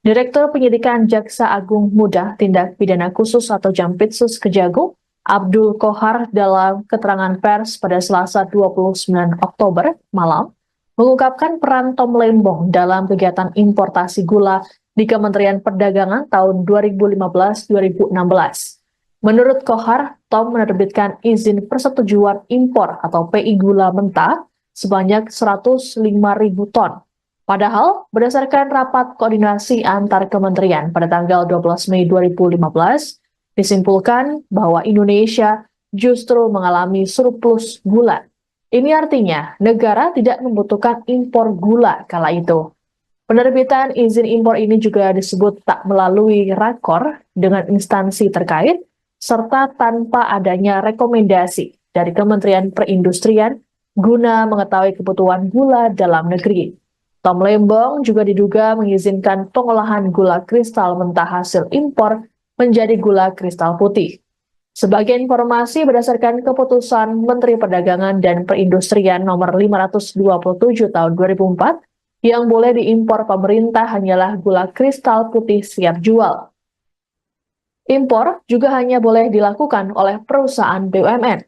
Direktur Penyidikan Jaksa Agung Muda Tindak Pidana Khusus atau Jampitsus Kejagung, Abdul Kohar dalam keterangan pers pada Selasa 29 Oktober malam, mengungkapkan peran Tom Lembong dalam kegiatan importasi gula di Kementerian Perdagangan tahun 2015-2016. Menurut Kohar, Tom menerbitkan izin persetujuan impor atau PI gula mentah sebanyak 105.000 ton. Padahal, berdasarkan rapat koordinasi antar kementerian pada tanggal 12 Mei 2015, disimpulkan bahwa Indonesia justru mengalami surplus gula. Ini artinya negara tidak membutuhkan impor gula kala itu. Penerbitan izin impor ini juga disebut tak melalui rakor dengan instansi terkait, serta tanpa adanya rekomendasi dari Kementerian Perindustrian guna mengetahui kebutuhan gula dalam negeri. Tom Lembong juga diduga mengizinkan pengolahan gula kristal mentah hasil impor menjadi gula kristal putih. Sebagai informasi berdasarkan keputusan Menteri Perdagangan dan Perindustrian nomor 527 tahun 2004, yang boleh diimpor pemerintah hanyalah gula kristal putih siap jual. Impor juga hanya boleh dilakukan oleh perusahaan BUMN.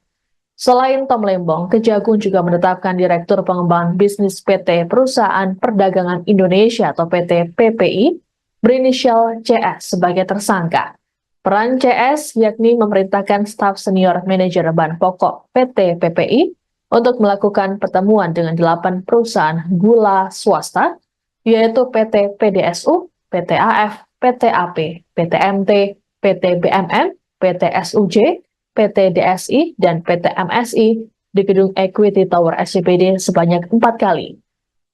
Selain Tom Lembong, Kejagung juga menetapkan Direktur Pengembangan Bisnis PT Perusahaan Perdagangan Indonesia atau PT PPI berinisial CS sebagai tersangka. Peran CS yakni memerintahkan staf senior manajer bahan pokok PT PPI untuk melakukan pertemuan dengan 8 perusahaan gula swasta, yaitu PT PDSU, PT AF, PT AP, PT MT, PT BMM, PT SUJ, PT DSI, dan PT MSI di gedung Equity Tower SCBD sebanyak 4 kali.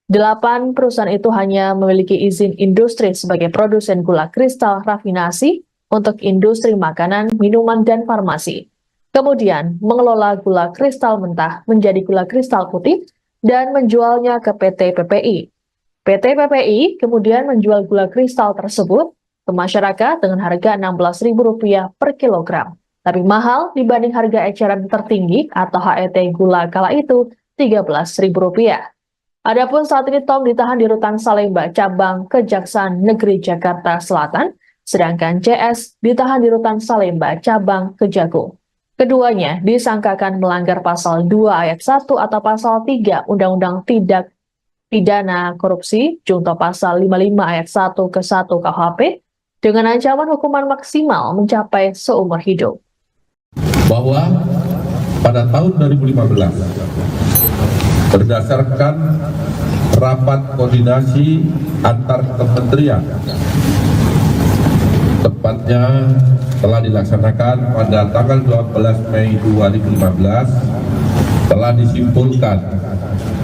8 perusahaan itu hanya memiliki izin industri sebagai produsen gula kristal rafinasi untuk industri makanan, minuman, dan farmasi. Kemudian mengelola gula kristal mentah menjadi gula kristal putih dan menjualnya ke PT PPI. PT PPI kemudian menjual gula kristal tersebut ke masyarakat dengan harga Rp16.000 per kilogram. Tapi mahal dibanding harga eceran tertinggi atau HET gula kala itu Rp13.000. Adapun saat ini Tom ditahan di Rutan Salemba, cabang Kejaksaan Negeri Jakarta Selatan, sedangkan CS ditahan di Rutan Salemba, cabang Kejagung. Keduanya disangkakan melanggar pasal 2 ayat 1 atau pasal 3 Undang-Undang Tindak Pidana Korupsi junto pasal 55 ayat 1 ke 1 KUHP dengan ancaman hukuman maksimal mencapai seumur hidup. Bahwa pada tahun 2015 berdasarkan rapat koordinasi antar kementerian, tepatnya telah dilaksanakan pada tanggal 12 Mei 2015, telah disimpulkan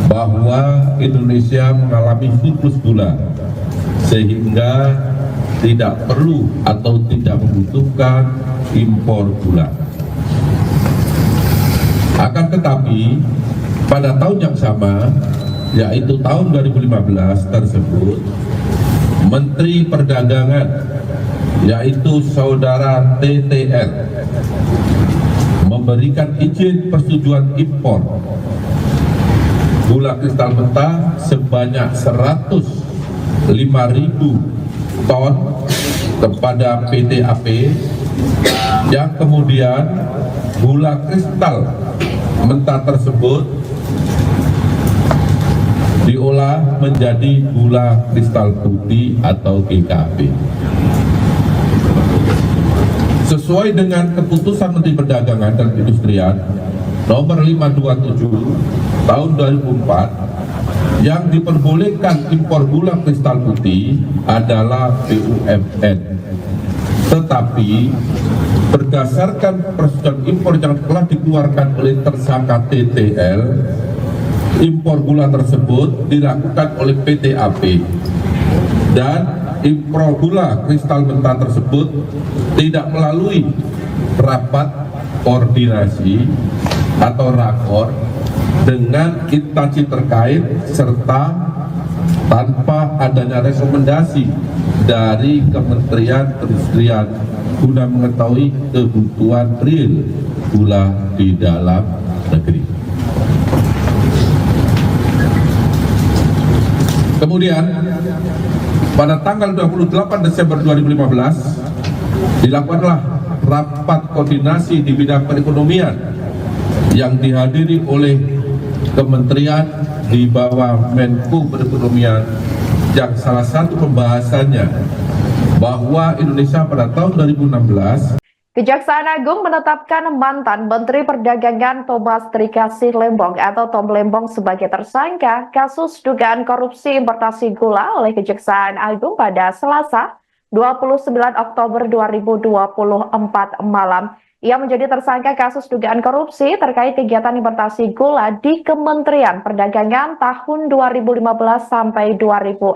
bahwa Indonesia mengalami surplus gula sehingga tidak perlu atau tidak membutuhkan impor gula. Akan tetapi pada tahun yang sama, yaitu tahun 2015 tersebut, Menteri Perdagangan, yaitu Saudara TTR, memberikan izin persetujuan impor gula kristal mentah sebanyak 105.000 ton kepada PT AP, yang kemudian gula kristal mentah tersebut diolah menjadi gula kristal putih atau GKP. Sesuai dengan keputusan Menteri Perdagangan dan Perindustrian nomor 527 tahun 2004, yang diperbolehkan impor gula kristal putih adalah BUMN. Tetapi berdasarkan persetujuan impor yang telah dikeluarkan oleh tersangka TTL, impor gula tersebut dilakukan oleh PT AP, dan impor gula kristal mentah tersebut tidak melalui rapat koordinasi atau rakor dengan instansi terkait serta tanpa adanya rekomendasi dari Kementerian Perindustrian guna mengetahui kebutuhan real gula di dalam negeri. Kemudian pada tanggal 28 Desember 2015 dilakukanlah rapat koordinasi di bidang perekonomian yang dihadiri oleh kementerian di bawah Menko Perekonomian, yang salah satu pembahasannya bahwa Indonesia pada tahun 2016 Kejaksaan Agung menetapkan mantan Menteri Perdagangan Thomas Trikasih Lembong atau Tom Lembong sebagai tersangka kasus dugaan korupsi importasi gula oleh Kejaksaan Agung pada Selasa 29 Oktober 2024 malam. Ia menjadi tersangka kasus dugaan korupsi terkait kegiatan importasi gula di Kementerian Perdagangan tahun 2015 sampai 2016.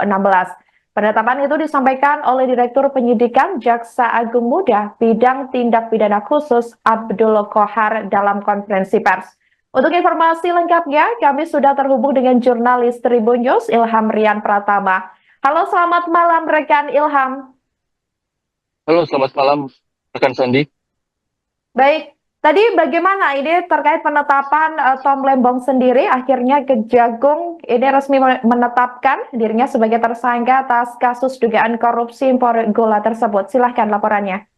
Penetapan itu disampaikan oleh Direktur Penyidikan Jaksa Agung Muda Bidang Tindak Pidana Khusus Abdul Qohar dalam konferensi pers. Untuk informasi lengkapnya, kami sudah terhubung dengan jurnalis Tribun News Ilham Rian Pratama. Halo, selamat malam rekan Ilham. Halo, selamat malam rekan Sandi. Baik, tadi bagaimana ini terkait penetapan Tom Lembong sendiri? Akhirnya Kejagung ini resmi menetapkan dirinya sebagai tersangka atas kasus dugaan korupsi impor gula tersebut. Silahkan laporannya.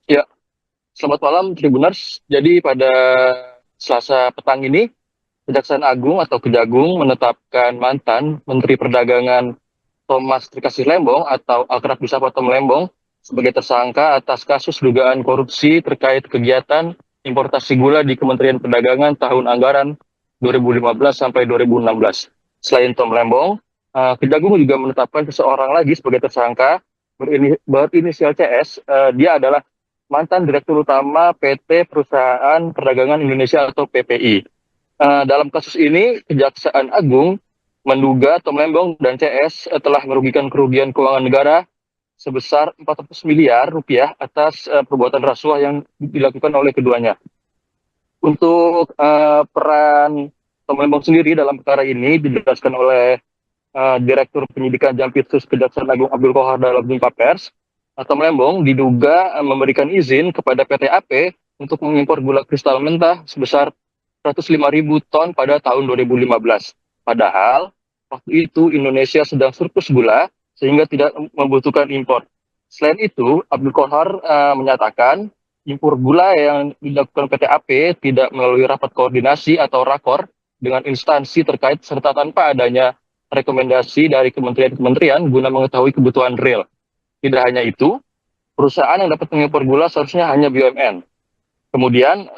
Ya, selamat malam Tribuners. Jadi pada Selasa petang ini, Kejaksaan Agung atau Kejagung menetapkan mantan Menteri Perdagangan Thomas Trikasih Lembong atau akrab disapa Tom Lembong sebagai tersangka atas kasus dugaan korupsi terkait kegiatan importasi gula di Kementerian Perdagangan tahun anggaran 2015 sampai 2016. Selain Tom Lembong, Kejagung juga menetapkan seseorang lagi sebagai tersangka berinisial CS. Dia adalah mantan Direktur Utama PT Perusahaan Perdagangan Indonesia atau PPI. Dalam kasus ini, Kejaksaan Agung menduga Tom Lembong dan CS telah merugikan kerugian keuangan negara sebesar 400 miliar rupiah atas perbuatan rasuah yang dilakukan oleh keduanya. Untuk peran Tom Lembong sendiri dalam perkara ini dijelaskan oleh Direktur Penyidikan Jampitsus Kejaksaan Agung Abdul Qohar dalam jumpa pers. Tom Lembong diduga memberikan izin kepada PT AP untuk mengimpor gula kristal mentah sebesar 105.000 ton pada tahun 2015. Padahal waktu itu Indonesia sedang surplus gula sehingga tidak membutuhkan impor. Selain itu, Abdul Qohar menyatakan impor gula yang dilakukan PT AP tidak melalui rapat koordinasi atau rakor dengan instansi terkait serta tanpa adanya rekomendasi dari kementerian-kementerian guna mengetahui kebutuhan real. Tidak hanya itu, perusahaan yang dapat mengimpor gula seharusnya hanya BUMN. Kemudian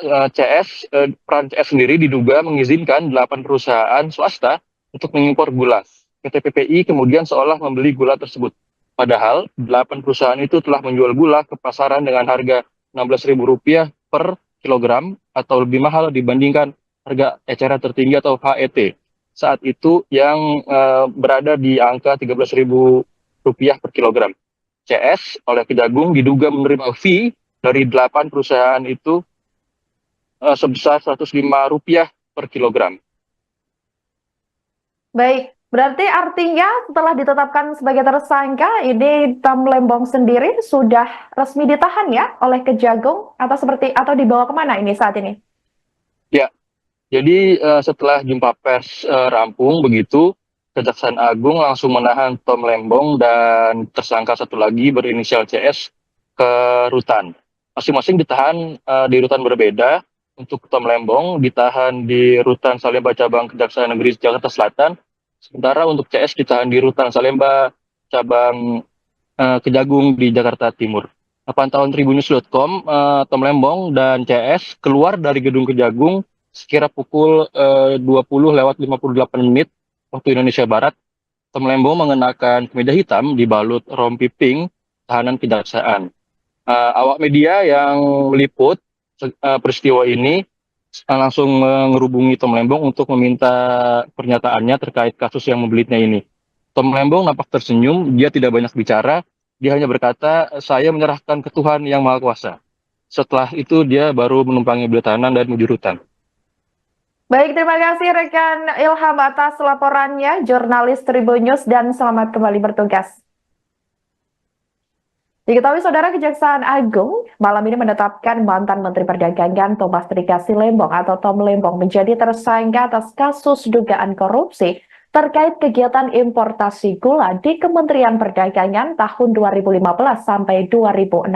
peran CS sendiri diduga mengizinkan 8 perusahaan swasta untuk mengimpor gula. PT PPI kemudian seolah membeli gula tersebut. Padahal 8 perusahaan itu telah menjual gula ke pasaran dengan harga Rp16.000 per kilogram atau lebih mahal dibandingkan harga eceran tertinggi atau HET. Saat itu yang berada di angka Rp13.000 per kilogram. CS oleh Kejagung diduga menerima fee dari 8 perusahaan itu sebesar Rp105 per kilogram. Baik, berarti artinya setelah ditetapkan sebagai tersangka, ini Tom Lembong sendiri sudah resmi ditahan ya oleh Kejagung atau dibawa kemana ini saat ini? Ya, jadi setelah jumpa pers rampung begitu, Kejaksaan Agung langsung menahan Tom Lembong dan tersangka satu lagi berinisial CS ke rutan. Masing-masing ditahan di rutan berbeda. Untuk Tom Lembong ditahan di rutan Salemba cabang Kejaksaan Negeri Jakarta Selatan, sementara untuk CS ditahan di rutan Salemba cabang Kejagung di Jakarta Timur. Pantauan Tribunnews.com, Tom Lembong dan CS keluar dari gedung Kejagung sekira pukul 20:58 waktu Indonesia Barat. Tom Lembong mengenakan kemeja hitam dibalut rompi pink tahanan kejaksaan. Awak media yang meliput peristiwa ini langsung menghubungi Tom Lembong untuk meminta pernyataannya terkait kasus yang membelitnya ini. Tom Lembong nampak tersenyum, dia tidak banyak bicara, dia hanya berkata, "Saya menyerahkan ke Tuhan yang Maha Kuasa." Setelah itu dia baru menumpangi beliau tahanan dan menuju rutan. Baik, terima kasih rekan Ilham atas laporannya, jurnalis Tribunnews, dan selamat kembali bertugas. Diketahui Saudara, Kejaksaan Agung malam ini menetapkan mantan Menteri Perdagangan Thomas Trikasi Lembong atau Tom Lembong menjadi tersangka atas kasus dugaan korupsi terkait kegiatan importasi gula di Kementerian Perdagangan tahun 2015 sampai 2016.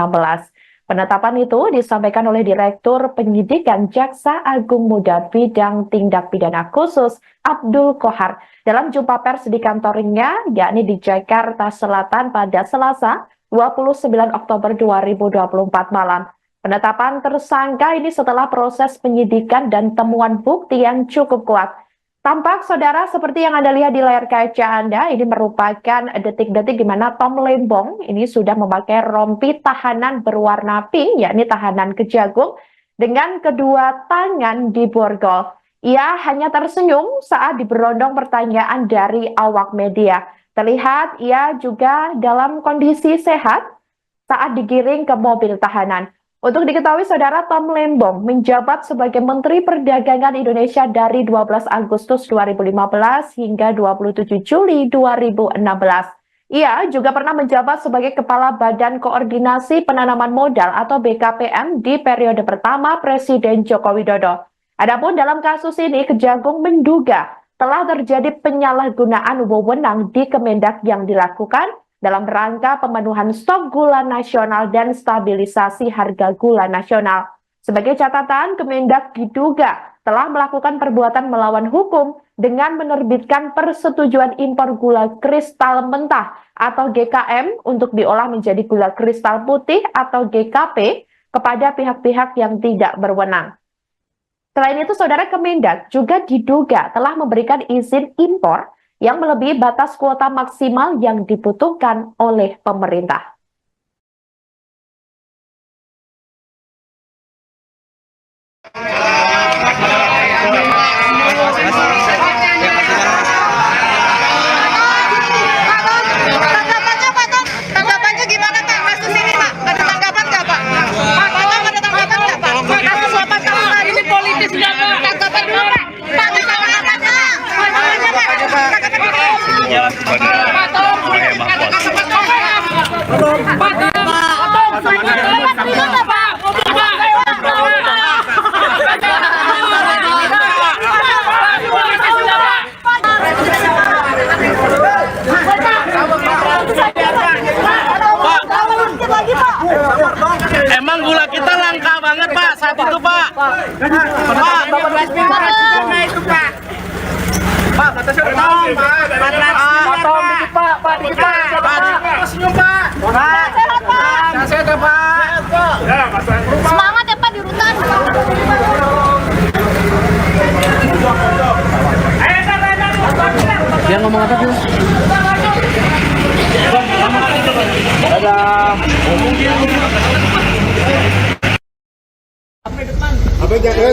Penetapan itu disampaikan oleh Direktur Penyidikan Jaksa Agung Muda Bidang Tindak Pidana Khusus Abdul Kohar dalam jumpa pers di kantornya, yakni di Jakarta Selatan pada Selasa 29 Oktober 2024 malam. Penetapan tersangka ini setelah proses penyidikan dan temuan bukti yang cukup kuat. Tampak Saudara seperti yang Anda lihat di layar kaca Anda, ini merupakan detik-detik di mana Tom Lembong ini sudah memakai rompi tahanan berwarna pink, yakni tahanan Kejagung, dengan kedua tangan di borgol. Ia hanya tersenyum saat diberondong pertanyaan dari awak media. Terlihat ia juga dalam kondisi sehat saat digiring ke mobil tahanan. Untuk diketahui Saudara, Tom Lembong menjabat sebagai Menteri Perdagangan Indonesia dari 12 Agustus 2015 hingga 27 Juli 2016. Ia juga pernah menjabat sebagai Kepala Badan Koordinasi Penanaman Modal atau BKPM di periode pertama Presiden Joko Widodo. Adapun dalam kasus ini, Kejagung menduga telah terjadi penyalahgunaan wewenang di Kemendak yang dilakukan dalam rangka pemenuhan stok gula nasional dan stabilisasi harga gula nasional. Sebagai catatan, Kemendak diduga telah melakukan perbuatan melawan hukum dengan menerbitkan persetujuan impor gula kristal mentah atau GKM untuk diolah menjadi gula kristal putih atau GKP kepada pihak-pihak yang tidak berwenang. Selain itu, Saudara, Kemendak juga diduga telah memberikan izin impor yang melebihi batas kuota maksimal yang dibutuhkan oleh pemerintah. Tanggapannya gimana Pak? Kasus ini Pak? Ada tanggapan nggak Pak? Pak, tolong ada tanggapan nggak Pak? Kasus 8 tahun hari ini politis nggak Pak? Tanggapan dulu Pak. Pak, ada tanggapan nggak? Tanggapannya Pak. Tanggapan dulu. Pak, tolong. Emang gula kita langka saat itu Pak. Pak, kata saya potong, potong dikit Pak, dikit Pak. Senyum Pak. Sehat Pak. Sehat ya Pak. Semangat ya Pak di rutan. Dia ngomong apa sih?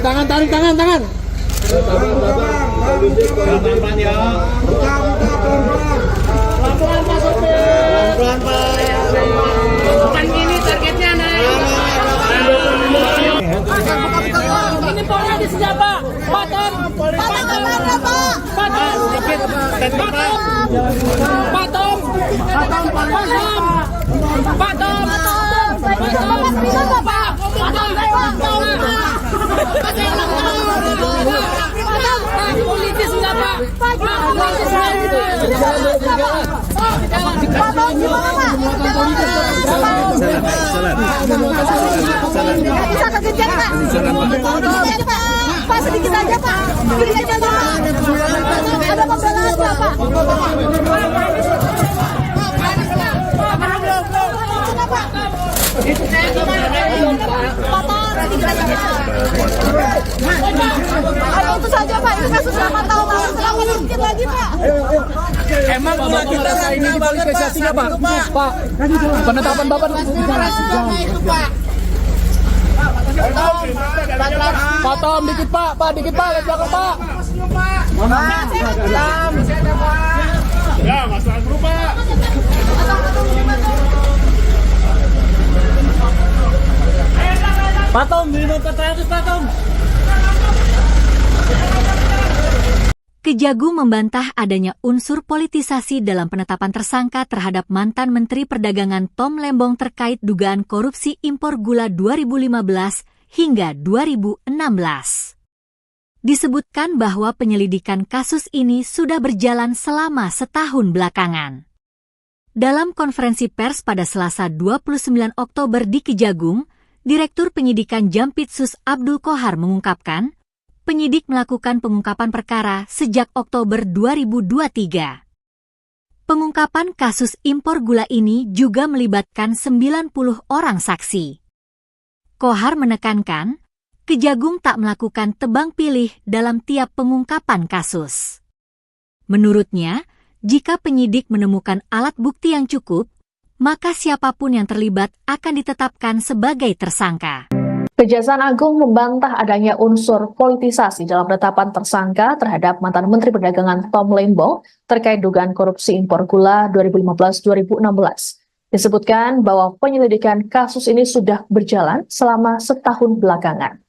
Tangan, tarik tangan. Pelan-pelan ya. Pelan-pelan Pak sopir. Pelan-pelan Pak. Bukan gini targetnya naik. Ini polnya di sebelah Pak. Patom. Politis enggak Pak? Bisa kekejar Pak. Pak sedikit aja Pak. Sedikit aja Pak. Ada pembelaan Pak. Itu saja Pak, itu kasus 8 tahun lalu, selamat sedikit lagi Pak. Emang gula kita ini dipolitisasinya Pak? Pak, penetapan Bapak Patom dikit Pak, dikit Pak, lihat belakang Pak. Ya, masalah dulu Pak. Patom, minum 400 Patom. Kejagung membantah adanya unsur politisasi dalam penetapan tersangka terhadap mantan Menteri Perdagangan Tom Lembong terkait dugaan korupsi impor gula 2015 hingga 2016. Disebutkan bahwa penyelidikan kasus ini sudah berjalan selama setahun belakangan. Dalam konferensi pers pada Selasa 29 Oktober di Kejagung, Direktur Penyidikan Jampitsus Abdul Qohar mengungkapkan, penyidik melakukan pengungkapan perkara sejak Oktober 2023. Pengungkapan kasus impor gula ini juga melibatkan 90 orang saksi. Qohar menekankan, Kejagung tak melakukan tebang pilih dalam tiap pengungkapan kasus. Menurutnya, jika penyidik menemukan alat bukti yang cukup, maka siapapun yang terlibat akan ditetapkan sebagai tersangka. Kejaksaan Agung membantah adanya unsur politisasi dalam penetapan tersangka terhadap mantan Menteri Perdagangan Tom Lembong terkait dugaan korupsi impor gula 2015-2016. Disebutkan bahwa penyelidikan kasus ini sudah berjalan selama setahun belakangan.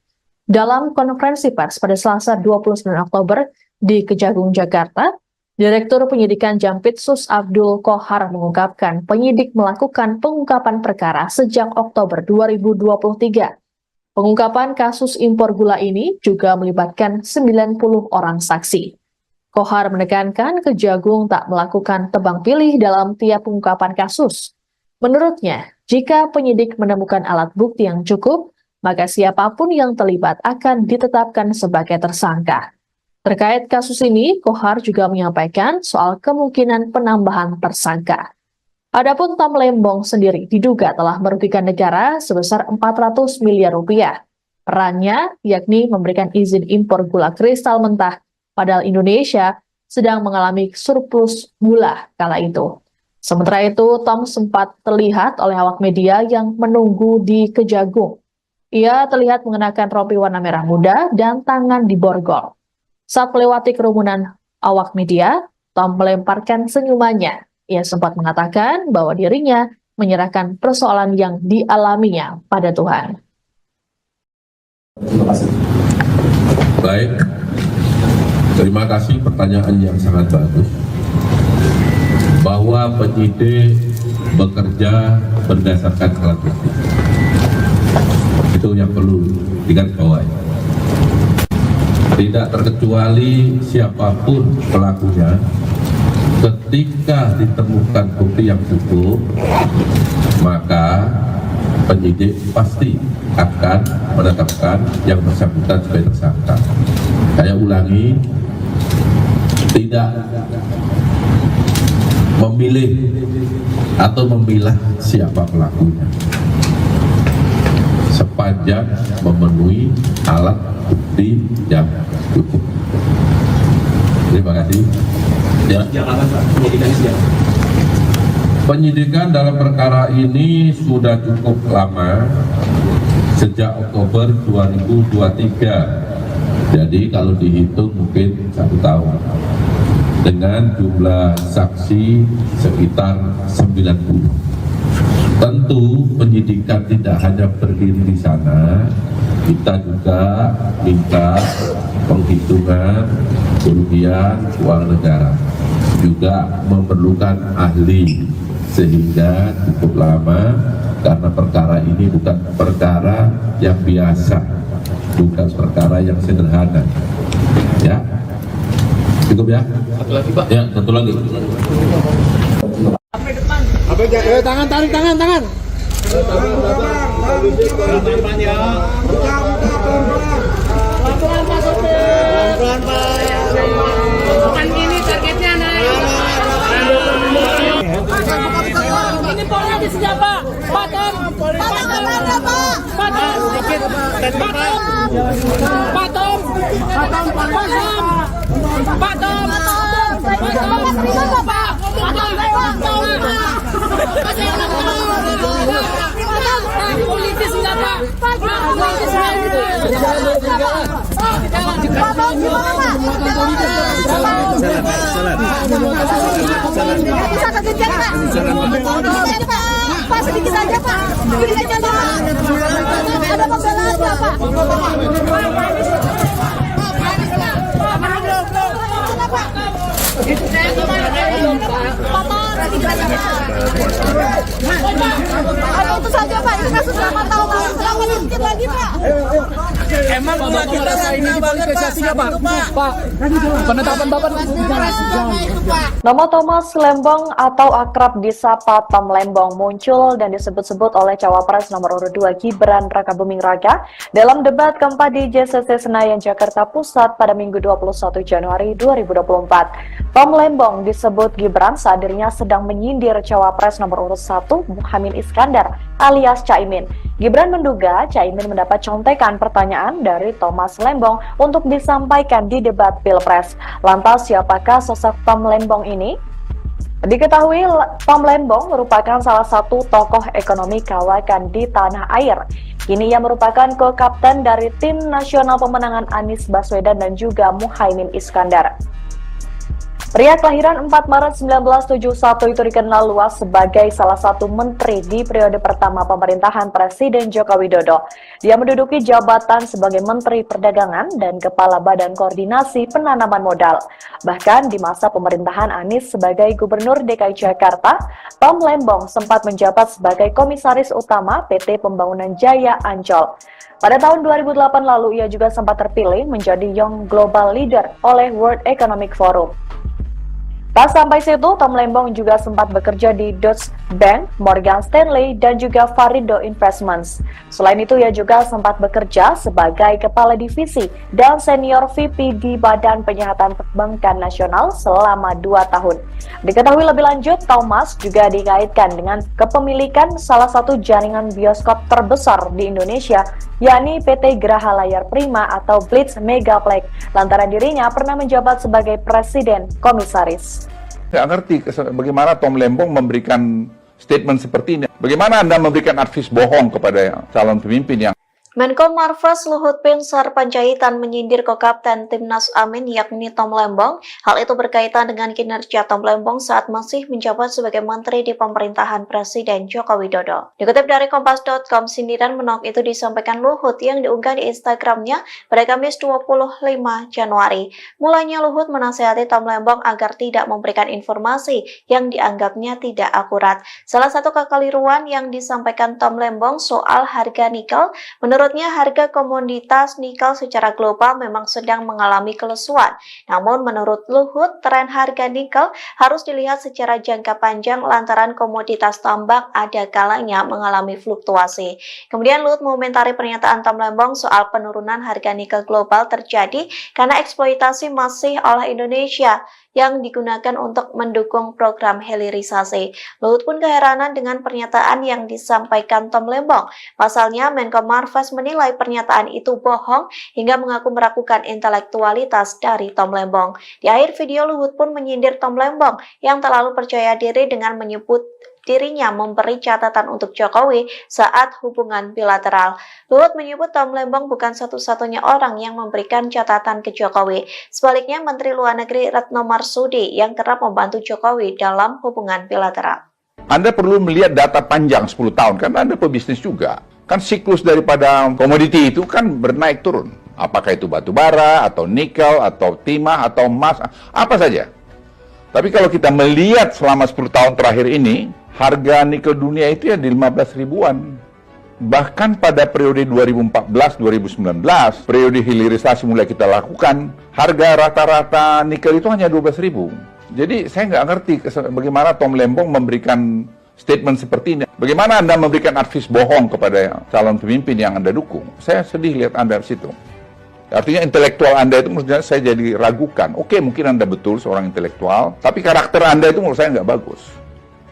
Dalam konferensi pers pada Selasa 29 Oktober di Kejagung, Jakarta, Direktur Penyidikan Jampitsus Abdul Qohar mengungkapkan penyidik melakukan pengungkapan perkara sejak Oktober 2023. Pengungkapan kasus impor gula ini juga melibatkan 90 orang saksi. Qohar menekankan Kejagung tak melakukan tebang pilih dalam tiap pengungkapan kasus. Menurutnya, jika penyidik menemukan alat bukti yang cukup, maka siapapun yang terlibat akan ditetapkan sebagai tersangka. Terkait kasus ini, Qohar juga menyampaikan soal kemungkinan penambahan tersangka. Adapun Tom Lembong sendiri diduga telah merugikan negara sebesar 400 miliar rupiah. Perannya yakni memberikan izin impor gula kristal mentah, padahal Indonesia sedang mengalami surplus gula kala itu. Sementara itu, Tom sempat terlihat oleh awak media yang menunggu di Kejagung. Ia terlihat mengenakan rompi warna merah muda dan tangan diborgol. Saat melewati kerumunan awak media, Tom melemparkan senyumannya. Ia sempat mengatakan bahwa dirinya menyerahkan persoalan yang dialaminya pada Tuhan. Baik, terima kasih pertanyaan yang sangat bagus. Bahwa penyidik bekerja berdasarkan alat bukti. Itu yang perlu digarisbawahi. Tidak terkecuali siapapun pelakunya, ketika ditemukan bukti yang cukup, maka penyidik pasti akan menetapkan yang bersangkutan sebagai tersangka. Saya ulangi, tidak memilih atau memilah siapa pelakunya, sepanjang memenuhi alat bukti yang cukup. Terima kasih. Ya. Penyidikan dalam perkara ini sudah cukup lama, sejak Oktober 2023. Jadi kalau dihitung mungkin 1 tahun. Dengan jumlah saksi sekitar 90. Tentu penyidikan tidak hanya berdiri di sana, kita juga minta penghitungan kerugian keuangan negara, juga memerlukan ahli, sehingga cukup lama karena perkara ini bukan perkara yang biasa, bukan perkara yang sederhana. Ya, cukup ya. Satu lagi Pak. Ya, satu lagi. Tangan, tarik tangan. Pelan-pelan Pak. Bukan gini targetnya naik. Ini politis siapa? Patom. Politis siapa? Pak, sedikit aja Pak. Sedikit aja Pak. Ada pembelaan Pak. Itu saja Pak, itu kasus lama tahun lalu. Jangan sedikit lagi Pak. Emang gula kita ini dipolitisasinya Pak. Pak, penetapan Bapak Nama Thomas Lembong atau akrab disapa Tom Lembong muncul dan disebut-sebut oleh Cawapres nomor urut 2 Gibran Rakabuming Raka dalam debat keempat di JCC Senayan, Jakarta Pusat pada Minggu 21 Januari 2024. Tom Lembong disebut Gibran saat dirinya sedang menyindir Cawapres nomor urut 1 Muhaimin Iskandar alias Caimin. Gibran menduga Caimin mendapat contekan pertanyaan dari Thomas Lembong untuk disampaikan di debat Pilpres. Lantas siapakah sosok Tom Lembong ini? Diketahui Tom Lembong merupakan salah satu tokoh ekonomi kawakan di tanah air. Kini ia merupakan co-kapten dari tim nasional pemenangan Anies Baswedan dan juga Muhaimin Iskandar. Pria kelahiran 4 Maret 1971 itu dikenal luas sebagai salah satu menteri di periode pertama pemerintahan Presiden Joko Widodo. Dia menduduki jabatan sebagai Menteri Perdagangan dan Kepala Badan Koordinasi Penanaman Modal. Bahkan di masa pemerintahan Anies sebagai Gubernur DKI Jakarta, Tom Lembong sempat menjabat sebagai Komisaris Utama PT Pembangunan Jaya Ancol. Pada tahun 2008 lalu, ia juga sempat terpilih menjadi Young Global Leader oleh World Economic Forum. Tak sampai situ, Tom Lembong juga sempat bekerja di Deutsche Bank, Morgan Stanley, dan juga Varindo Investments. Selain itu, ia juga sempat bekerja sebagai Kepala Divisi dan Senior VP di Badan Penyihatan Perbankan Nasional selama 2 tahun. Diketahui lebih lanjut, Thomas juga dikaitkan dengan kepemilikan salah satu jaringan bioskop terbesar di Indonesia, yakni PT Graha Layar Prima atau Blitz Megaplex, lantaran dirinya pernah menjabat sebagai Presiden Komisaris. Saya ngerti bagaimana Tom Lembong memberikan statement seperti ini. Bagaimana Anda memberikan advis bohong kepada calon pemimpin yang Menko Marves Luhut Binsar Panjaitan menyindir ko-kapten Timnas Amin yakni Tom Lembong. Hal itu berkaitan dengan kinerja Tom Lembong saat masih menjabat sebagai menteri di pemerintahan Presiden Joko Widodo. Dikutip dari Kompas.com, sindiran menolak itu disampaikan Luhut yang diunggah di Instagramnya pada Kamis 25 Januari. Mulanya Luhut menasihati Tom Lembong agar tidak memberikan informasi yang dianggapnya tidak akurat. Salah satu kekeliruan yang disampaikan Tom Lembong soal harga nikel, menurut Menurutnya, harga komoditas nikel secara global memang sedang mengalami kelesuan. Namun menurut Luhut, tren harga nikel harus dilihat secara jangka panjang lantaran komoditas tambang ada kalanya mengalami fluktuasi. Kemudian Luhut mengomentari pernyataan Tom Lembong soal penurunan harga nikel global terjadi karena eksploitasi masih oleh Indonesia yang digunakan untuk mendukung program hilirisasi. Luhut pun keheranan dengan pernyataan yang disampaikan Tom Lembong. Pasalnya, Menko Marves menilai pernyataan itu bohong hingga mengaku meragukan intelektualitas dari Tom Lembong. Di akhir video, Luhut pun menyindir Tom Lembong yang terlalu percaya diri dengan menyebut dirinya memberi catatan untuk Jokowi saat hubungan bilateral. Luhut menyebut Tom Lembong bukan satu-satunya orang yang memberikan catatan ke Jokowi. Sebaliknya, Menteri Luar Negeri Retno Marsudi yang kerap membantu Jokowi dalam hubungan bilateral. Anda perlu melihat data panjang 10 tahun, karena Anda pebisnis juga. Kan siklus daripada komoditi itu kan bernaik turun. Apakah itu batu bara, atau nikel, atau timah, atau emas, apa saja. Tapi kalau kita melihat selama 10 tahun terakhir ini, harga nikel dunia itu ya di 15 ribuan. Bahkan pada periode 2014-2019, periode hilirisasi mulai kita lakukan, harga rata-rata nikel itu hanya 12 ribu. Jadi saya nggak ngerti bagaimana Tom Lembong memberikan statement seperti ini. Bagaimana Anda memberikan advies bohong kepada calon pemimpin yang Anda dukung. Saya sedih lihat Anda di situ. Artinya intelektual Anda itu menurut saya jadi ragukan. Oke, mungkin Anda betul seorang intelektual, tapi karakter Anda itu menurut saya nggak bagus.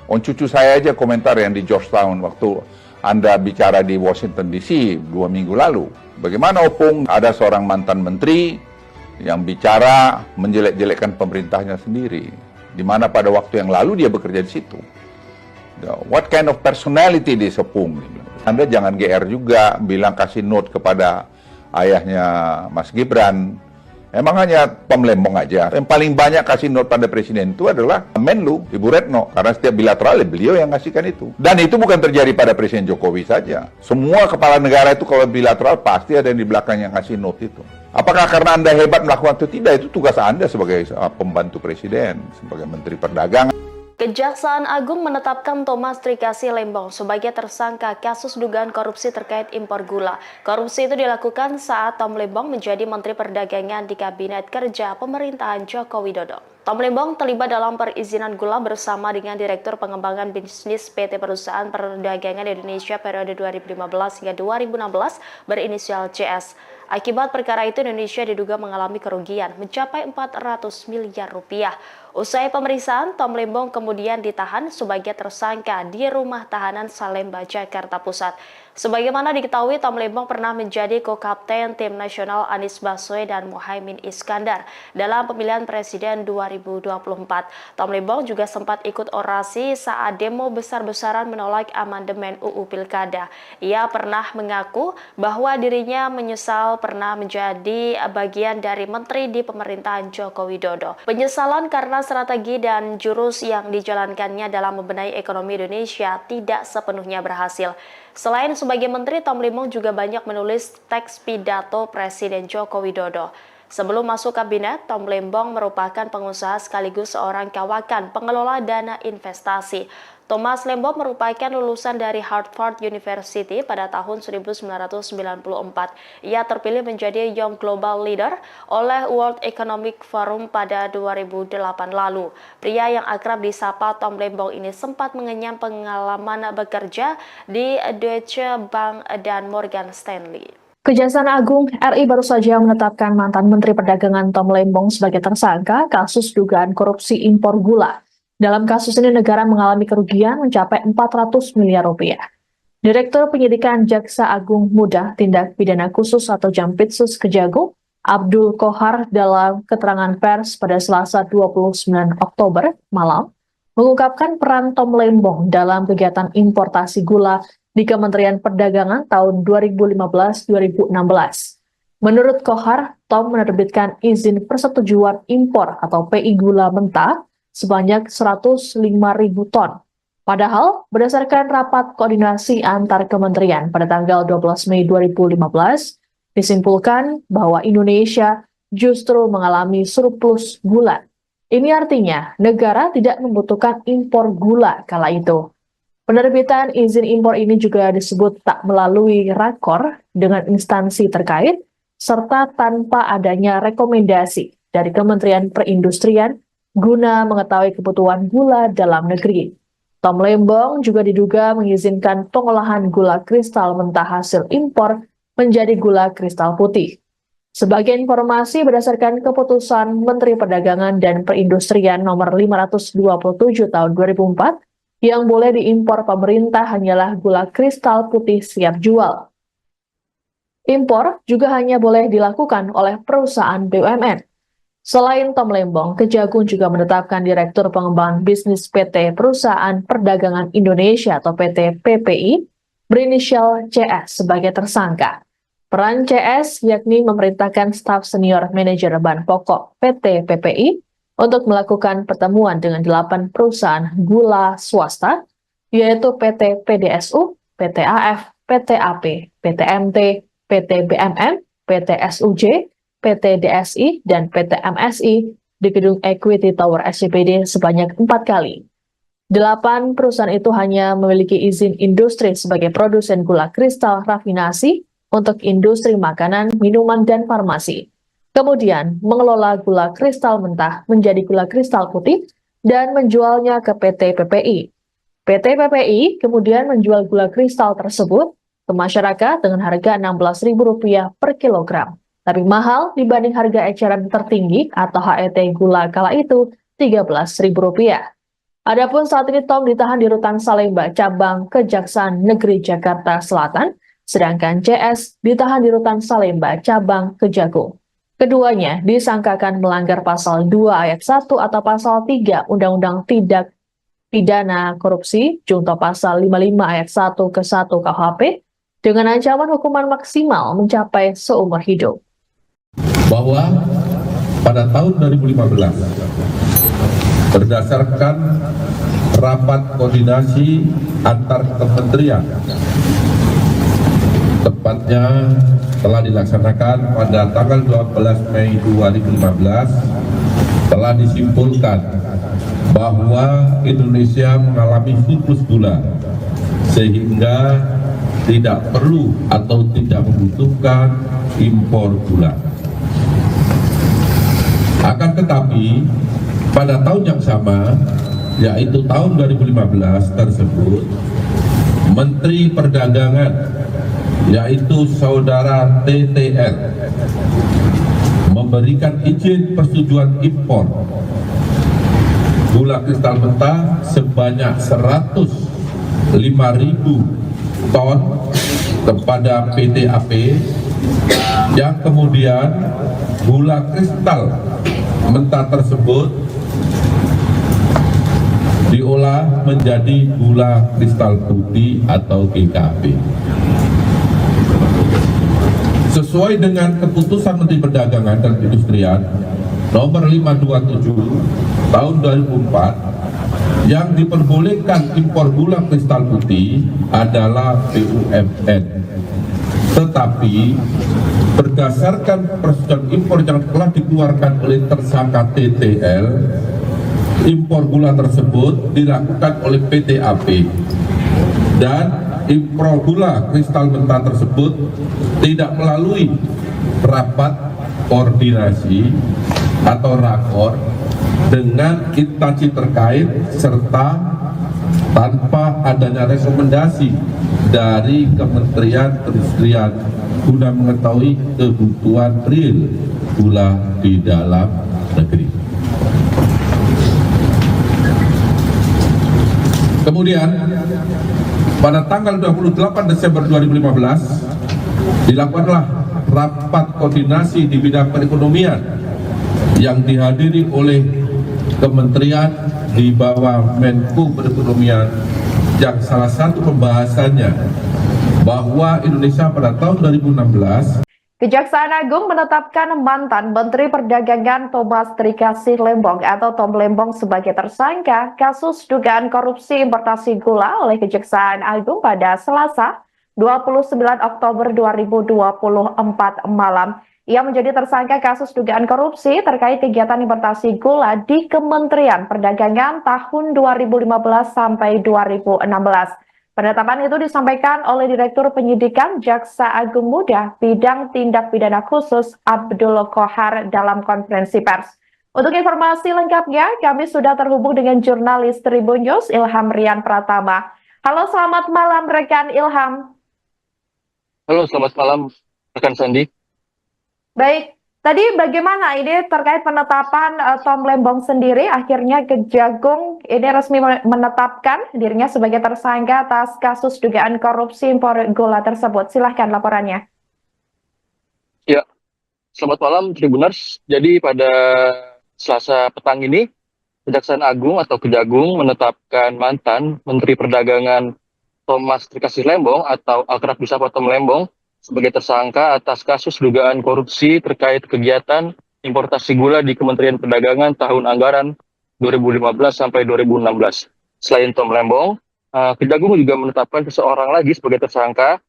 Cucu saya aja komentar yang di Georgetown waktu Anda bicara di Washington DC 2 minggu lalu. Bagaimana Opung ada seorang mantan menteri yang bicara menjelek-jelekkan pemerintahnya sendiri. Di mana pada waktu yang lalu dia bekerja di situ. What kind of personality this Opung? Anda jangan GR juga bilang kasih note kepada ayahnya Mas Gibran. Emang hanya Tom Lembong aja. Yang paling banyak kasih note pada presiden itu adalah Menlu, Ibu Retno. Karena setiap bilateral beliau yang ngasihkan itu. Dan itu bukan terjadi pada Presiden Jokowi saja. Semua kepala negara itu kalau bilateral pasti ada yang di belakang yang ngasih note itu. Apakah karena Anda hebat melakukan itu? Tidak, itu tugas Anda sebagai pembantu presiden, sebagai Menteri Perdagangan. Kejaksaan Agung menetapkan Thomas Trikasih Lembong sebagai tersangka kasus dugaan korupsi terkait impor gula. Korupsi itu dilakukan saat Tom Lembong menjadi Menteri Perdagangan di Kabinet Kerja Pemerintahan Joko Widodo. Tom Lembong terlibat dalam perizinan gula bersama dengan Direktur Pengembangan Bisnis PT Perusahaan Perdagangan Indonesia periode 2015 hingga 2016 berinisial CS. Akibat perkara itu, Indonesia diduga mengalami kerugian mencapai 400 miliar rupiah. Usai pemeriksaan, Tom Lembong kemudian ditahan sebagai tersangka di Rumah Tahanan Salemba, Jakarta Pusat. Sebagaimana diketahui, Tom Lembong pernah menjadi co-kapten tim nasional Anies Baswedan dan Muhaimin Iskandar dalam pemilihan presiden 2024. Tom Lembong juga sempat ikut orasi saat demo besar-besaran menolak amandemen UU Pilkada. Ia pernah mengaku bahwa dirinya menyesal pernah menjadi bagian dari menteri di pemerintahan Joko Widodo. Penyesalan karena strategi dan jurus yang dijalankannya dalam membenahi ekonomi Indonesia tidak sepenuhnya berhasil. Selain sebagai menteri, Tom Lembong juga banyak menulis teks pidato Presiden Joko Widodo. Sebelum masuk kabinet, Tom Lembong merupakan pengusaha sekaligus seorang kawakan pengelola dana investasi. Thomas Lembong merupakan lulusan dari Harvard University pada tahun 1994. Ia terpilih menjadi Young Global Leader oleh World Economic Forum pada 2008 lalu. Pria yang akrab disapa Tom Lembong ini sempat mengenyam pengalaman bekerja di Deutsche Bank dan Morgan Stanley. Kejaksaan Agung RI baru saja menetapkan mantan Menteri Perdagangan Tom Lembong sebagai tersangka kasus dugaan korupsi impor gula. Dalam kasus ini negara mengalami kerugian mencapai 400 miliar rupiah. Direktur Penyidikan Jaksa Agung Muda Tindak Pidana Khusus atau Jampitsus Kejagung, Abdul Kohar dalam keterangan pers pada Selasa 29 Oktober malam, mengungkapkan peran Tom Lembong dalam kegiatan importasi gula di Kementerian Perdagangan tahun 2015-2016. Menurut Kohar, Tom menerbitkan izin persetujuan impor atau PI gula mentah sebanyak 105.000 ton. Padahal, berdasarkan rapat koordinasi antar kementerian pada tanggal 12 Mei 2015, disimpulkan bahwa Indonesia justru mengalami surplus gula. Ini artinya negara tidak membutuhkan impor gula kala itu. Penerbitan izin impor ini juga disebut tak melalui rakor dengan instansi terkait, serta tanpa adanya rekomendasi dari Kementerian Perindustrian guna mengetahui kebutuhan gula dalam negeri. Tom Lembong juga diduga mengizinkan pengolahan gula kristal mentah hasil impor menjadi gula kristal putih. Sebagai informasi berdasarkan keputusan Menteri Perdagangan dan Perindustrian nomor 527 tahun 2004, yang boleh diimpor pemerintah hanyalah gula kristal putih siap jual. Impor juga hanya boleh dilakukan oleh perusahaan BUMN. Selain Tom Lembong, Kejagung juga menetapkan Direktur Pengembangan Bisnis PT Perusahaan Perdagangan Indonesia atau PT PPI berinisial CS sebagai tersangka. Peran CS yakni memerintahkan staf senior manajer bahan pokok PT PPI untuk melakukan pertemuan dengan 8 perusahaan gula swasta, yaitu PT PDSU, PT AF, PT AP, PT MT, PT BMM, PT SUJ, PT DSI, dan PT MSI di gedung Equity Tower SCBD sebanyak 4 kali. 8 perusahaan itu hanya memiliki izin industri sebagai produsen gula kristal rafinasi untuk industri makanan, minuman, dan farmasi. Kemudian mengelola gula kristal mentah menjadi gula kristal putih dan menjualnya ke PT PPI. PT PPI kemudian menjual gula kristal tersebut ke masyarakat dengan harga Rp16.000 per kilogram. Lebih mahal dibanding harga eceran tertinggi atau HET gula kala itu Rp13.000. Adapun saat ini Tom ditahan di Rutan Salemba, cabang Kejaksaan Negeri Jakarta Selatan, sedangkan CS ditahan di Rutan Salemba, cabang Kejagung. Keduanya disangkakan melanggar pasal 2 ayat 1 atau pasal 3 Undang-Undang Tindak Pidana Korupsi, junto pasal 55 ayat 1 ke 1 KUHP, dengan ancaman hukuman maksimal mencapai seumur hidup. Bahwa pada tahun 2015 berdasarkan rapat koordinasi antar kementerian, tepatnya telah dilaksanakan pada tanggal 12 Mei 2015, telah disimpulkan bahwa Indonesia mengalami surplus gula sehingga tidak perlu atau tidak membutuhkan impor gula. Akan tetapi pada tahun yang sama, yaitu tahun 2015 tersebut, Menteri Perdagangan, yaitu Saudara TTL, memberikan izin persetujuan impor gula kristal mentah sebanyak 105.000 ton kepada PT AP, yang kemudian gula kristal mentah tersebut diolah menjadi gula kristal putih atau GKP. Sesuai dengan keputusan Menteri Perdagangan dan Perindustrian nomor 527 tahun 2004, yang diperbolehkan impor gula kristal putih adalah BUMN. Tetapi berdasarkan persetujuan impor yang telah dikeluarkan oleh tersangka TTL, impor gula tersebut dilakukan oleh PT AP, dan impor gula kristal mentah tersebut tidak melalui rapat koordinasi atau rakor dengan instansi terkait serta tanpa adanya rekomendasi dari Kementerian Perindustrian guna mengetahui kebutuhan real gula di dalam negeri. Kemudian pada tanggal 28 Desember 2015 dilakukanlah rapat koordinasi di bidang perekonomian yang dihadiri oleh kementerian di bawah Menko Perekonomian, yang salah satu pembahasannya bahwa Indonesia pada tahun 2016 Kejaksaan Agung menetapkan mantan Menteri Perdagangan Thomas Trikasih Lembong atau Tom Lembong sebagai tersangka kasus dugaan korupsi importasi gula oleh Kejaksaan Agung pada Selasa 29 Oktober 2024 malam Ia menjadi tersangka kasus dugaan korupsi terkait kegiatan importasi gula di Kementerian Perdagangan tahun 2015 sampai 2016. Penetapan itu disampaikan oleh Direktur Penyidikan Jaksa Agung Muda Bidang Tindak Pidana Khusus Abdul Qohar dalam konferensi pers. Untuk informasi lengkapnya, kami sudah terhubung dengan jurnalis Tribun News Ilham Rian Pratama. Halo, selamat malam rekan Ilham. Halo, selamat malam rekan Sandi. Baik, tadi bagaimana ini terkait penetapan Tom Lembong sendiri? Akhirnya Kejagung ini resmi menetapkan dirinya sebagai tersangka atas kasus dugaan korupsi impor gula tersebut. Silahkan laporannya. Ya, selamat malam Tribuners. Jadi pada Selasa petang ini, Kejaksaan Agung atau Kejagung menetapkan mantan Menteri Perdagangan Thomas Trikasih Lembong atau akrab disapa Tom Lembong sebagai tersangka atas kasus dugaan korupsi terkait kegiatan importasi gula di Kementerian Perdagangan tahun anggaran 2015 sampai 2016. Selain Tom Lembong, Kejagung juga menetapkan seseorang lagi sebagai tersangka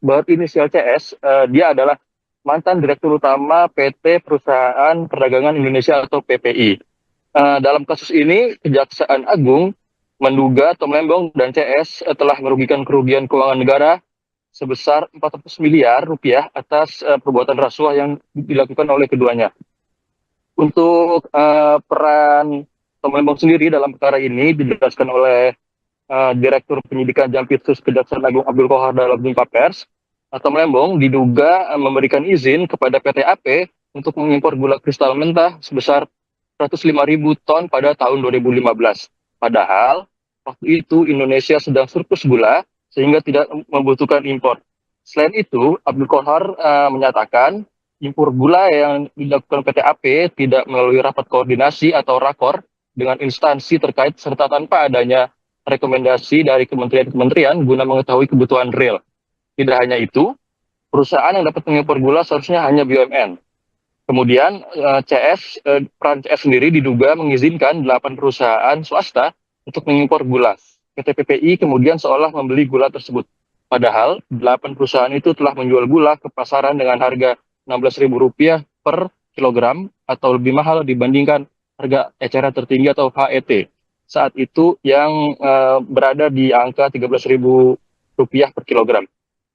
berinisial CS. Dia adalah mantan Direktur Utama PT Perusahaan Perdagangan Indonesia atau PPI. Dalam kasus ini, Kejaksaan Agung menduga Tom Lembong dan CS telah merugikan kerugian keuangan negara sebesar 400 miliar rupiah atas perbuatan rasuah yang dilakukan oleh keduanya. Untuk peran Tom Lembong sendiri dalam perkara ini dijelaskan oleh Direktur Penyidikan Jampitsus Kejaksaan Agung Abdul Qohar dalam jumpa pers. Tom Lembong diduga memberikan izin kepada PT AP untuk mengimpor gula kristal mentah sebesar 105.000 ton pada tahun 2015. Padahal waktu itu Indonesia sedang surplus gula sehingga tidak membutuhkan impor. Selain itu, Abdul Qohar menyatakan impor gula yang dilakukan PT AP tidak melalui rapat koordinasi atau rakor dengan instansi terkait serta tanpa adanya rekomendasi dari kementerian-kementerian guna mengetahui kebutuhan real. Tidak hanya itu, perusahaan yang dapat mengimpor gula seharusnya hanya BUMN. Kemudian peran CS sendiri diduga mengizinkan 8 perusahaan swasta untuk mengimpor gula. PT PPI kemudian seolah membeli gula tersebut. Padahal 8 perusahaan itu telah menjual gula ke pasaran dengan harga Rp16.000 per kilogram atau lebih mahal dibandingkan harga eceran tertinggi atau HET. Saat itu yang berada di angka Rp13.000 per kilogram.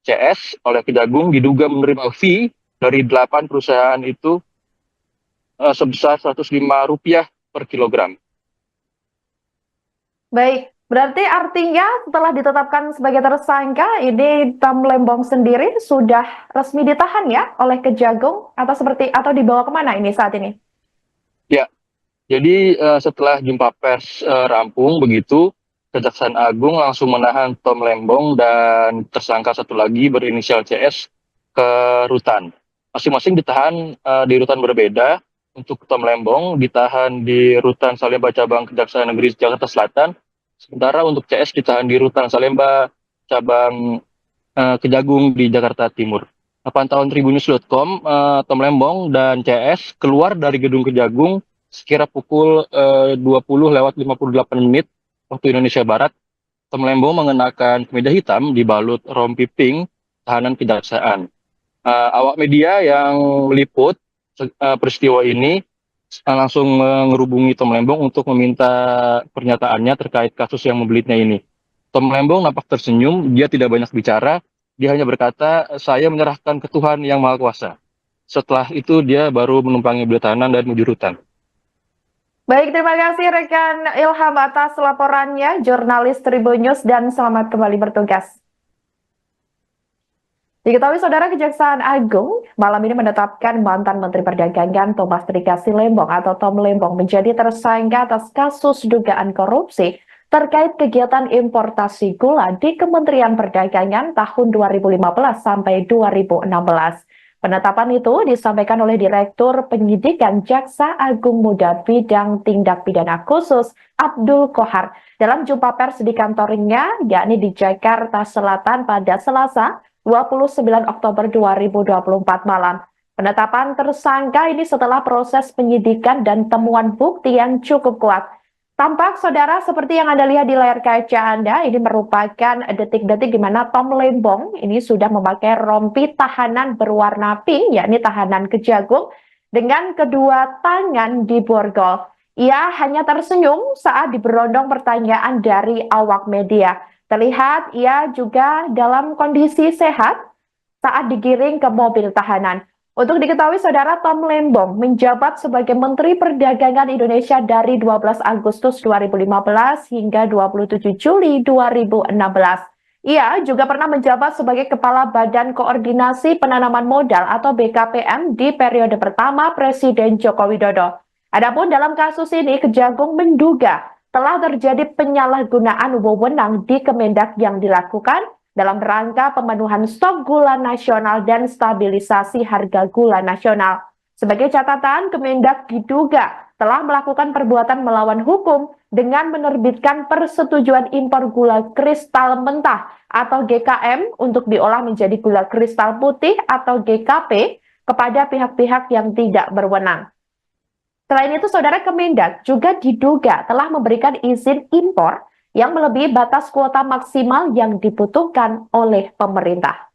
CS oleh Kejagung diduga menerima fee dari 8 perusahaan itu sebesar Rp105 per kilogram. Baik. Berarti artinya setelah ditetapkan sebagai tersangka, ini Tom Lembong sendiri sudah resmi ditahan ya oleh Kejagung atau dibawa kemana ini saat ini? Ya, jadi setelah jumpa pers rampung begitu, Kejaksaan Agung langsung menahan Tom Lembong dan tersangka satu lagi berinisial CS ke rutan. Masing-masing ditahan di rutan berbeda. Untuk Tom Lembong ditahan di rutan Salemba Cabang Kejaksaan Negeri Jakarta Selatan. Sementara untuk CS ditahan di rutan Salemba cabang Kejagung di Jakarta Timur. Pantauan Tribunnews.com, Tom Lembong dan CS keluar dari gedung Kejagung sekira pukul 20:58 waktu Indonesia Barat. Tom Lembong mengenakan kemeja hitam dibalut rompi pink tahanan kejaksaan. Awak media yang meliput peristiwa ini langsung menghubungi Tom Lembong untuk meminta pernyataannya terkait kasus yang membelitnya ini. Tom Lembong nampak tersenyum, dia tidak banyak bicara, dia hanya berkata, saya menyerahkan ke Tuhan yang Maha Kuasa. Setelah itu dia baru menumpangi beli tahanan dan menuju rutan. Baik, terima kasih rekan Ilham atas laporannya, jurnalis Tribun News, dan selamat kembali bertugas. Diketahui Saudara, Kejaksaan Agung malam ini menetapkan mantan Menteri Perdagangan Thomas Trikasih Lembong atau Tom Lembong menjadi tersangka atas kasus dugaan korupsi terkait kegiatan importasi gula di Kementerian Perdagangan tahun 2015 sampai 2016. Penetapan itu disampaikan oleh Direktur Penyidikan Jaksa Agung Muda Bidang Tindak Pidana Khusus Abdul Qohar dalam jumpa pers di kantornya, yakni di Jakarta Selatan pada Selasa 29 Oktober 2024 malam. Penetapan tersangka ini setelah proses penyidikan dan temuan bukti yang cukup kuat. Tampak saudara seperti yang Anda lihat di layar kaca Anda, ini merupakan detik-detik di mana Tom Lembong ini sudah memakai rompi tahanan berwarna pink, yakni tahanan Kejagung, dengan kedua tangan di borgol. Ia hanya tersenyum saat diberondong pertanyaan dari awak media. Terlihat ia juga dalam kondisi sehat saat digiring ke mobil tahanan. Untuk diketahui saudara, Tom Lembong menjabat sebagai Menteri Perdagangan Indonesia dari 12 Agustus 2015 hingga 27 Juli 2016. Ia juga pernah menjabat sebagai Kepala Badan Koordinasi Penanaman Modal atau BKPM di periode pertama Presiden Joko Widodo. Adapun dalam kasus ini, Kejagung menduga telah terjadi penyalahgunaan wewenang di Kemendak yang dilakukan dalam rangka pemenuhan stok gula nasional dan stabilisasi harga gula nasional. Sebagai catatan, Kemendak diduga telah melakukan perbuatan melawan hukum dengan menerbitkan persetujuan impor gula kristal mentah atau GKM untuk diolah menjadi gula kristal putih atau GKP kepada pihak-pihak yang tidak berwenang. Selain itu, saudara, Kemendak juga diduga telah memberikan izin impor yang melebihi batas kuota maksimal yang dibutuhkan oleh pemerintah.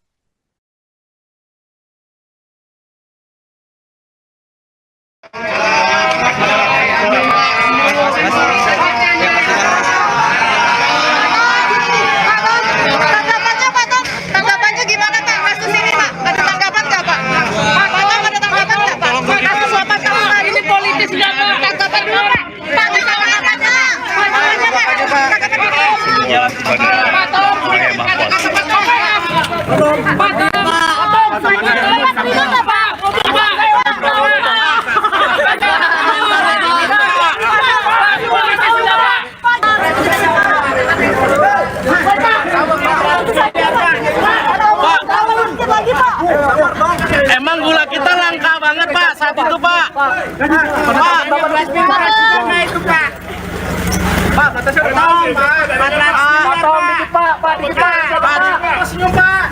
Tanggapannya gimana Pak? Kasus ini Pak? Ada tanggapan nggak Pak? Ada tanggapan nggak Pak? Kasus 8 tahun hari ini politis nggak Pak? Tanggapan dulu Pak. Pak, tanggapan Pak. Emang gula kita langka banget Pak saat itu Pak. Pak, itu Pak. Pak, kata saya Tom, Tom dikit Pak, Pak dikit Pak. Senyum Pak.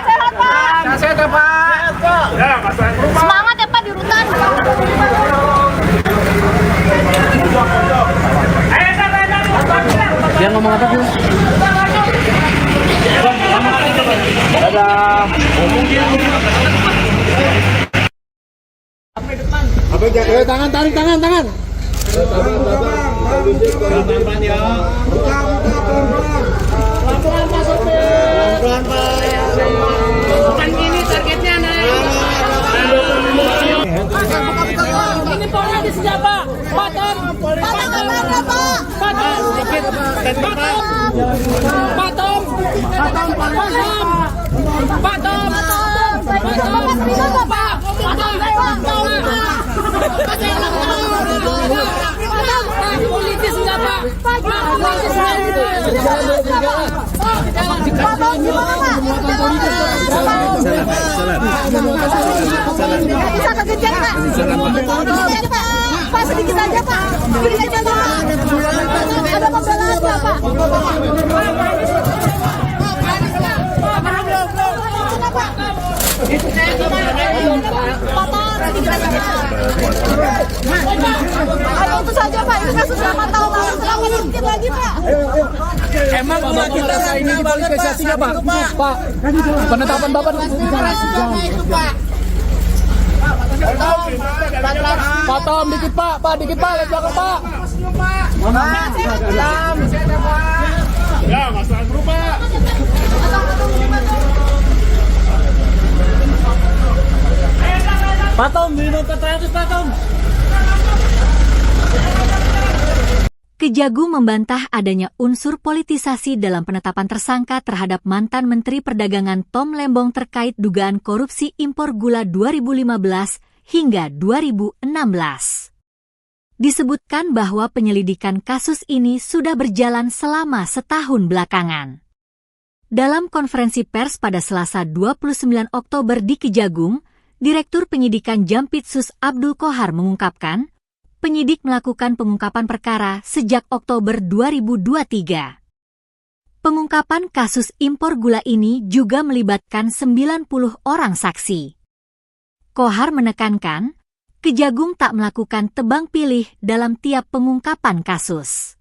Sehat Pak. Sehat ya Pak. Ya, Semangat ya Pak di rutan. dia ngomong apa sih? Dadah. Tangan, tarik tangan. Pelan-pelan ya. Pelan-pelan Pak Sopir. Pelan-pelan Pak. Bukan gini targetnya naik. Ini polnya di sini Pak. Patom. Patom. Sedikit. Patom. Politis enggak Pak? Politis Bisa kegejar Pak. Pak sedikit aja Pak. Sedikit aja Pak. Ada pembelaan Pak. Itu saja Pak, ini kasus 8 tahun lalu, selama sedikit lagi Pak. Emang gula kita ini dipolitisasinya Pak? Pak, penetapan Bapak itu Pak. Pak Tom, dikit Pak, dikit Pak, lihat belakang Pak. Ya, masalah grup Pak. Pak Tom, minum 400 Pak Tom. Kejagung membantah adanya unsur politisasi dalam penetapan tersangka terhadap mantan Menteri Perdagangan Tom Lembong terkait dugaan korupsi impor gula 2015 hingga 2016. Disebutkan bahwa penyelidikan kasus ini sudah berjalan selama setahun belakangan. Dalam konferensi pers pada Selasa 29 Oktober di Kejagung, Direktur Penyidikan Jampitsus Abdul Kohar mengungkapkan, penyidik melakukan pengungkapan perkara sejak Oktober 2023. Pengungkapan kasus impor gula ini juga melibatkan 90 orang saksi. Kohar menekankan, Kejagung tak melakukan tebang pilih dalam tiap pengungkapan kasus.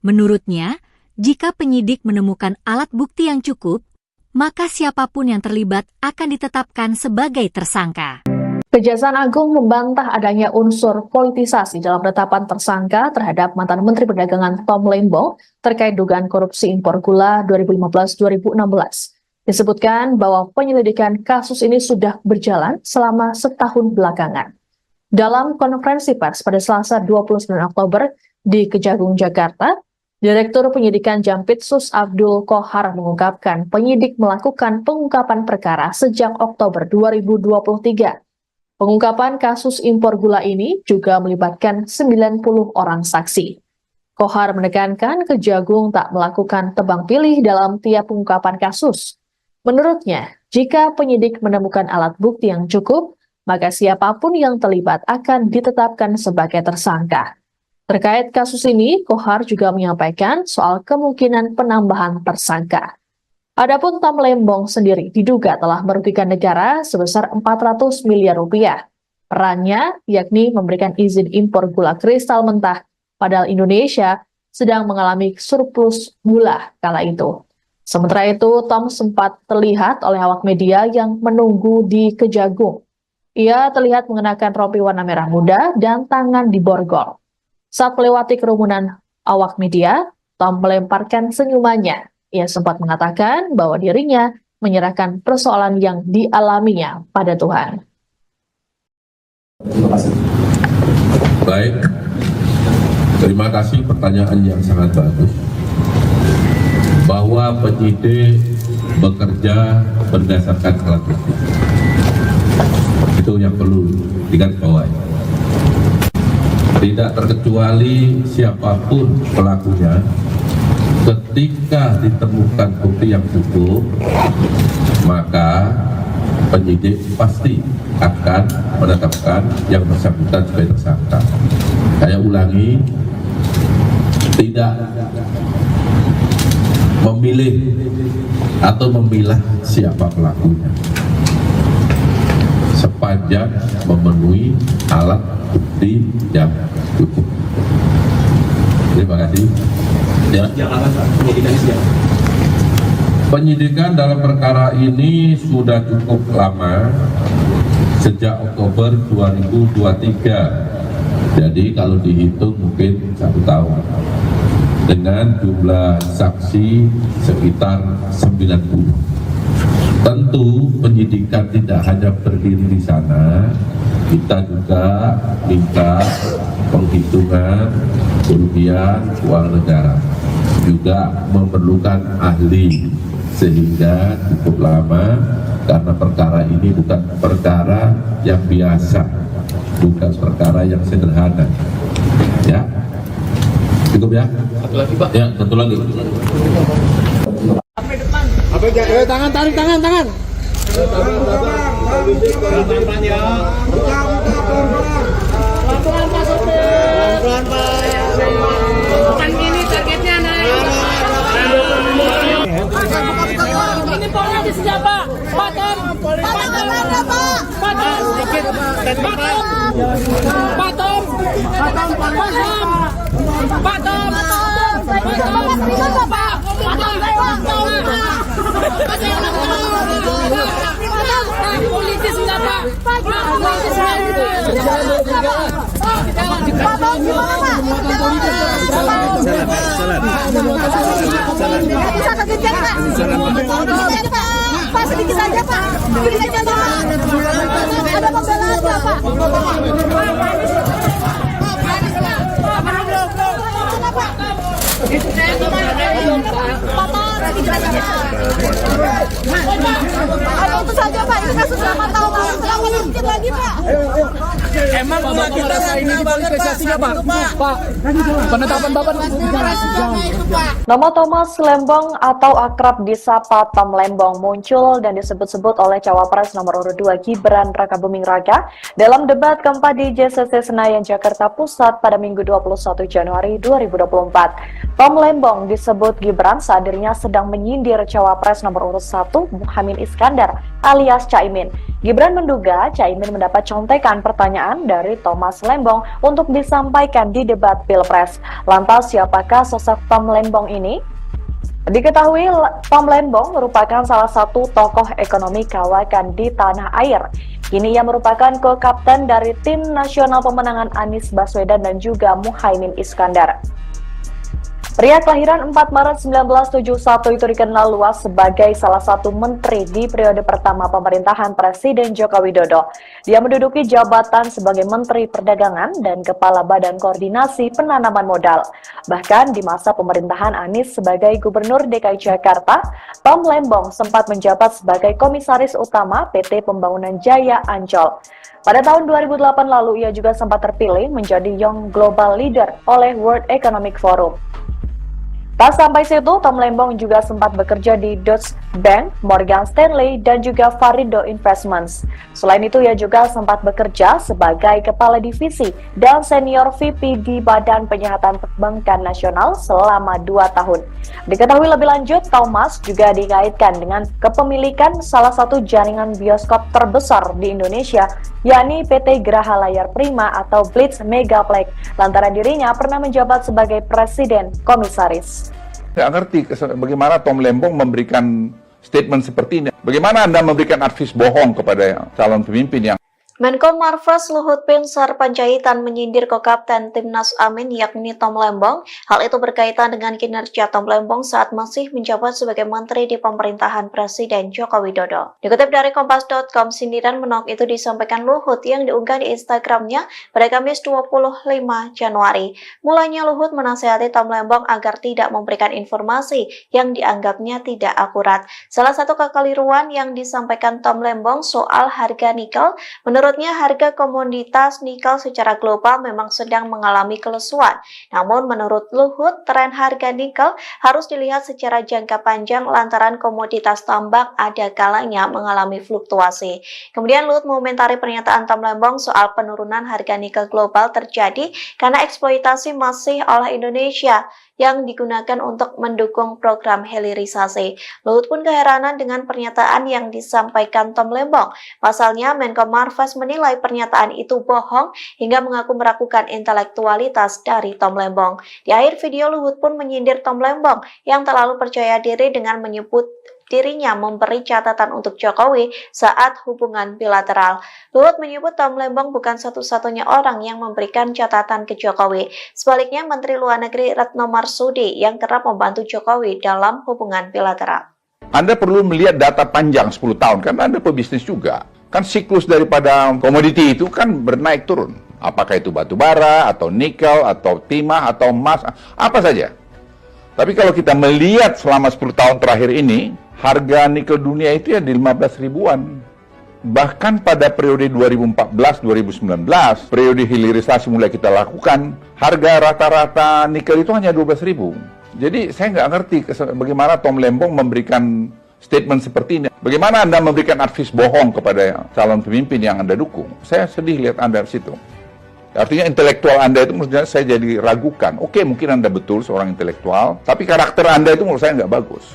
Menurutnya, jika penyidik menemukan alat bukti yang cukup, maka siapapun yang terlibat akan ditetapkan sebagai tersangka. Kejaksaan Agung membantah adanya unsur politisasi dalam penetapan tersangka terhadap mantan Menteri Perdagangan Tom Lembong terkait dugaan korupsi impor gula 2015-2016. Disebutkan bahwa penyelidikan kasus ini sudah berjalan selama setahun belakangan. Dalam konferensi pers pada Selasa 29 Oktober di Kejagung, Jakarta, Direktur Penyidikan Jampitsus Abdul Qohar mengungkapkan penyidik melakukan pengungkapan perkara sejak Oktober 2023. Pengungkapan kasus impor gula ini juga melibatkan 90 orang saksi. Qohar menekankan Kejagung tak melakukan tebang pilih dalam tiap pengungkapan kasus. Menurutnya, jika penyidik menemukan alat bukti yang cukup, maka siapapun yang terlibat akan ditetapkan sebagai tersangka. Terkait kasus ini, Qohar juga menyampaikan soal kemungkinan penambahan tersangka. Adapun Tom Lembong sendiri diduga telah merugikan negara sebesar 400 miliar rupiah. Perannya yakni memberikan izin impor gula kristal mentah, padahal Indonesia sedang mengalami surplus gula kala itu. Sementara itu, Tom sempat terlihat oleh awak media yang menunggu di Kejagung. Ia terlihat mengenakan rompi warna merah muda dan tangan diborgol. Saat melewati kerumunan awak media, Tom melemparkan senyumannya. Ia sempat mengatakan bahwa dirinya menyerahkan persoalan yang dialaminya pada Tuhan. Baik, terima kasih pertanyaan yang sangat bagus. Bahwa penyidik bekerja berdasarkan alat bukti. Itu yang perlu digarisbawahi. Tidak terkecuali siapapun pelakunya, ketika ditemukan bukti yang cukup, maka penyidik pasti akan menetapkan yang bersangkutan sebagai tersangka. Saya ulangi, tidak memilih atau memilah siapa pelakunya, sepanjang memenuhi alat bukti yang cukup. Terima kasih. Ya. Penyidikan dalam perkara ini sudah cukup lama, sejak Oktober 2023. Jadi kalau dihitung mungkin 1 tahun. Dengan jumlah saksi sekitar 90. Tentu penyidikan tidak hanya berdiri di sana, kita juga minta penghitungan kerugian keuangan negara, juga memerlukan ahli, sehingga cukup lama karena perkara ini bukan perkara yang biasa, bukan perkara yang sederhana. Ya, cukup ya? Satu lagi Pak. Ya, satu lagi. Tangan, tarik tangan. Pelan-pelan ya. Pelan-pelan Pak Sopir. Pelan-pelan Pak. Bukan gini targetnya naik. Ini polnya di sini Pak. Pak Tom. Pak Tom. Sedikit. Pak Tom. Politis enggak Pak? Politis Pak, sedikit saja Pak. Berikan contoh Pak. Ada pembelaan Pak. Itu saja Pak, ini kasus 8 tahun lalu, selama sedikit lagi Pak. Emang gula kita ini politisasinya Pak? Pak, penetapan Bapak Nama Thomas Lembong atau akrab disapa Tom Lembong muncul dan disebut-sebut oleh Cawapres nomor urut 2 Gibran Rakabuming Raka dalam debat keempat di JCC Senayan, Jakarta Pusat pada Minggu 21 Januari 2024. Tom Lembong disebut Gibran saat dirinya sedang yang menyindir Cawapres nomor urut 1 Muhaimin Iskandar alias Caimin. Gibran menduga Caimin mendapat contekan pertanyaan dari Thomas Lembong untuk disampaikan di debat Pilpres. Lantas siapakah sosok Tom Lembong ini? Diketahui Tom Lembong merupakan salah satu tokoh ekonomi kawakan di tanah air. Kini ia merupakan co-kapten dari tim nasional pemenangan Anies Baswedan dan juga Muhaimin Iskandar. Pria kelahiran 4 Maret 1971 itu dikenal luas sebagai salah satu menteri di periode pertama pemerintahan Presiden Joko Widodo. Dia menduduki jabatan sebagai Menteri Perdagangan dan Kepala Badan Koordinasi Penanaman Modal. Bahkan di masa pemerintahan Anies sebagai Gubernur DKI Jakarta, Tom Lembong sempat menjabat sebagai Komisaris Utama PT Pembangunan Jaya Ancol. Pada tahun 2008 lalu, ia juga sempat terpilih menjadi Young Global Leader oleh World Economic Forum. Tak sampai situ, Tom Lembong juga sempat bekerja di Deutsche Bank, Morgan Stanley, dan juga Varindo Investments. Selain itu, ia juga sempat bekerja sebagai Kepala Divisi dan Senior VP di Badan Penyihatan Perbankan Nasional selama 2 tahun. Diketahui lebih lanjut, Thomas juga dikaitkan dengan kepemilikan salah satu jaringan bioskop terbesar di Indonesia, yakni PT Graha Layar Prima atau Blitz Megaplex, lantaran dirinya pernah menjabat sebagai Presiden Komisaris. Nggak ngerti bagaimana Tom Lembong memberikan statement seperti ini. Bagaimana Anda memberikan advis bohong kepada calon pemimpin yang Menko Marves Luhut Binsar Panjaitan menyindir ko-kapten Timnas Amin yakni Tom Lembong. Hal itu berkaitan dengan kinerja Tom Lembong saat masih menjabat sebagai menteri di pemerintahan Presiden Joko Widodo. Dikutip dari Kompas.com, sindiran menolak itu disampaikan Luhut yang diunggah di Instagramnya pada Kamis 25 Januari. Mulanya Luhut menasihati Tom Lembong agar tidak memberikan informasi yang dianggapnya tidak akurat. Salah satu kekeliruan yang disampaikan Tom Lembong soal harga nikel, menurutnya harga komoditas nikel secara global memang sedang mengalami kelesuan. Namun menurut Luhut, tren harga nikel harus dilihat secara jangka panjang lantaran komoditas tambang ada kalanya mengalami fluktuasi. Kemudian Luhut mengomentari pernyataan Tom Lembong soal penurunan harga nikel global terjadi karena eksploitasi masih oleh Indonesia yang digunakan untuk mendukung program hilirisasi. Luhut pun keheranan dengan pernyataan yang disampaikan Tom Lembong. Pasalnya, Menko Marves menilai pernyataan itu bohong hingga mengaku meragukan intelektualitas dari Tom Lembong. Di akhir video, Luhut pun menyindir Tom Lembong yang terlalu percaya diri dengan menyebut dirinya memberi catatan untuk Jokowi saat hubungan bilateral. Luhut menyebut Tom Lembong bukan satu-satunya orang yang memberikan catatan ke Jokowi. Sebaliknya, Menteri Luar Negeri Retno Marsudi yang kerap membantu Jokowi dalam hubungan bilateral. Anda perlu melihat data panjang 10 tahun, karena Anda pebisnis juga. Kan siklus daripada komoditi itu kan bernaik turun. Apakah itu batu bara, atau nikel, atau timah, atau emas, apa saja. Tapi kalau kita melihat selama 10 tahun terakhir ini, harga nikel dunia itu ya di 15 ribuan. Bahkan pada periode 2014-2019, periode hilirisasi mulai kita lakukan, harga rata-rata nikel itu hanya 12 ribu. Jadi saya nggak ngerti bagaimana Tom Lembong memberikan statement seperti ini. Bagaimana Anda memberikan advis bohong kepada calon pemimpin yang Anda dukung. Saya sedih lihat Anda di situ. Artinya intelektual Anda itu menurut saya jadi ragukan. Oke, mungkin Anda betul seorang intelektual, tapi karakter Anda itu menurut saya nggak bagus.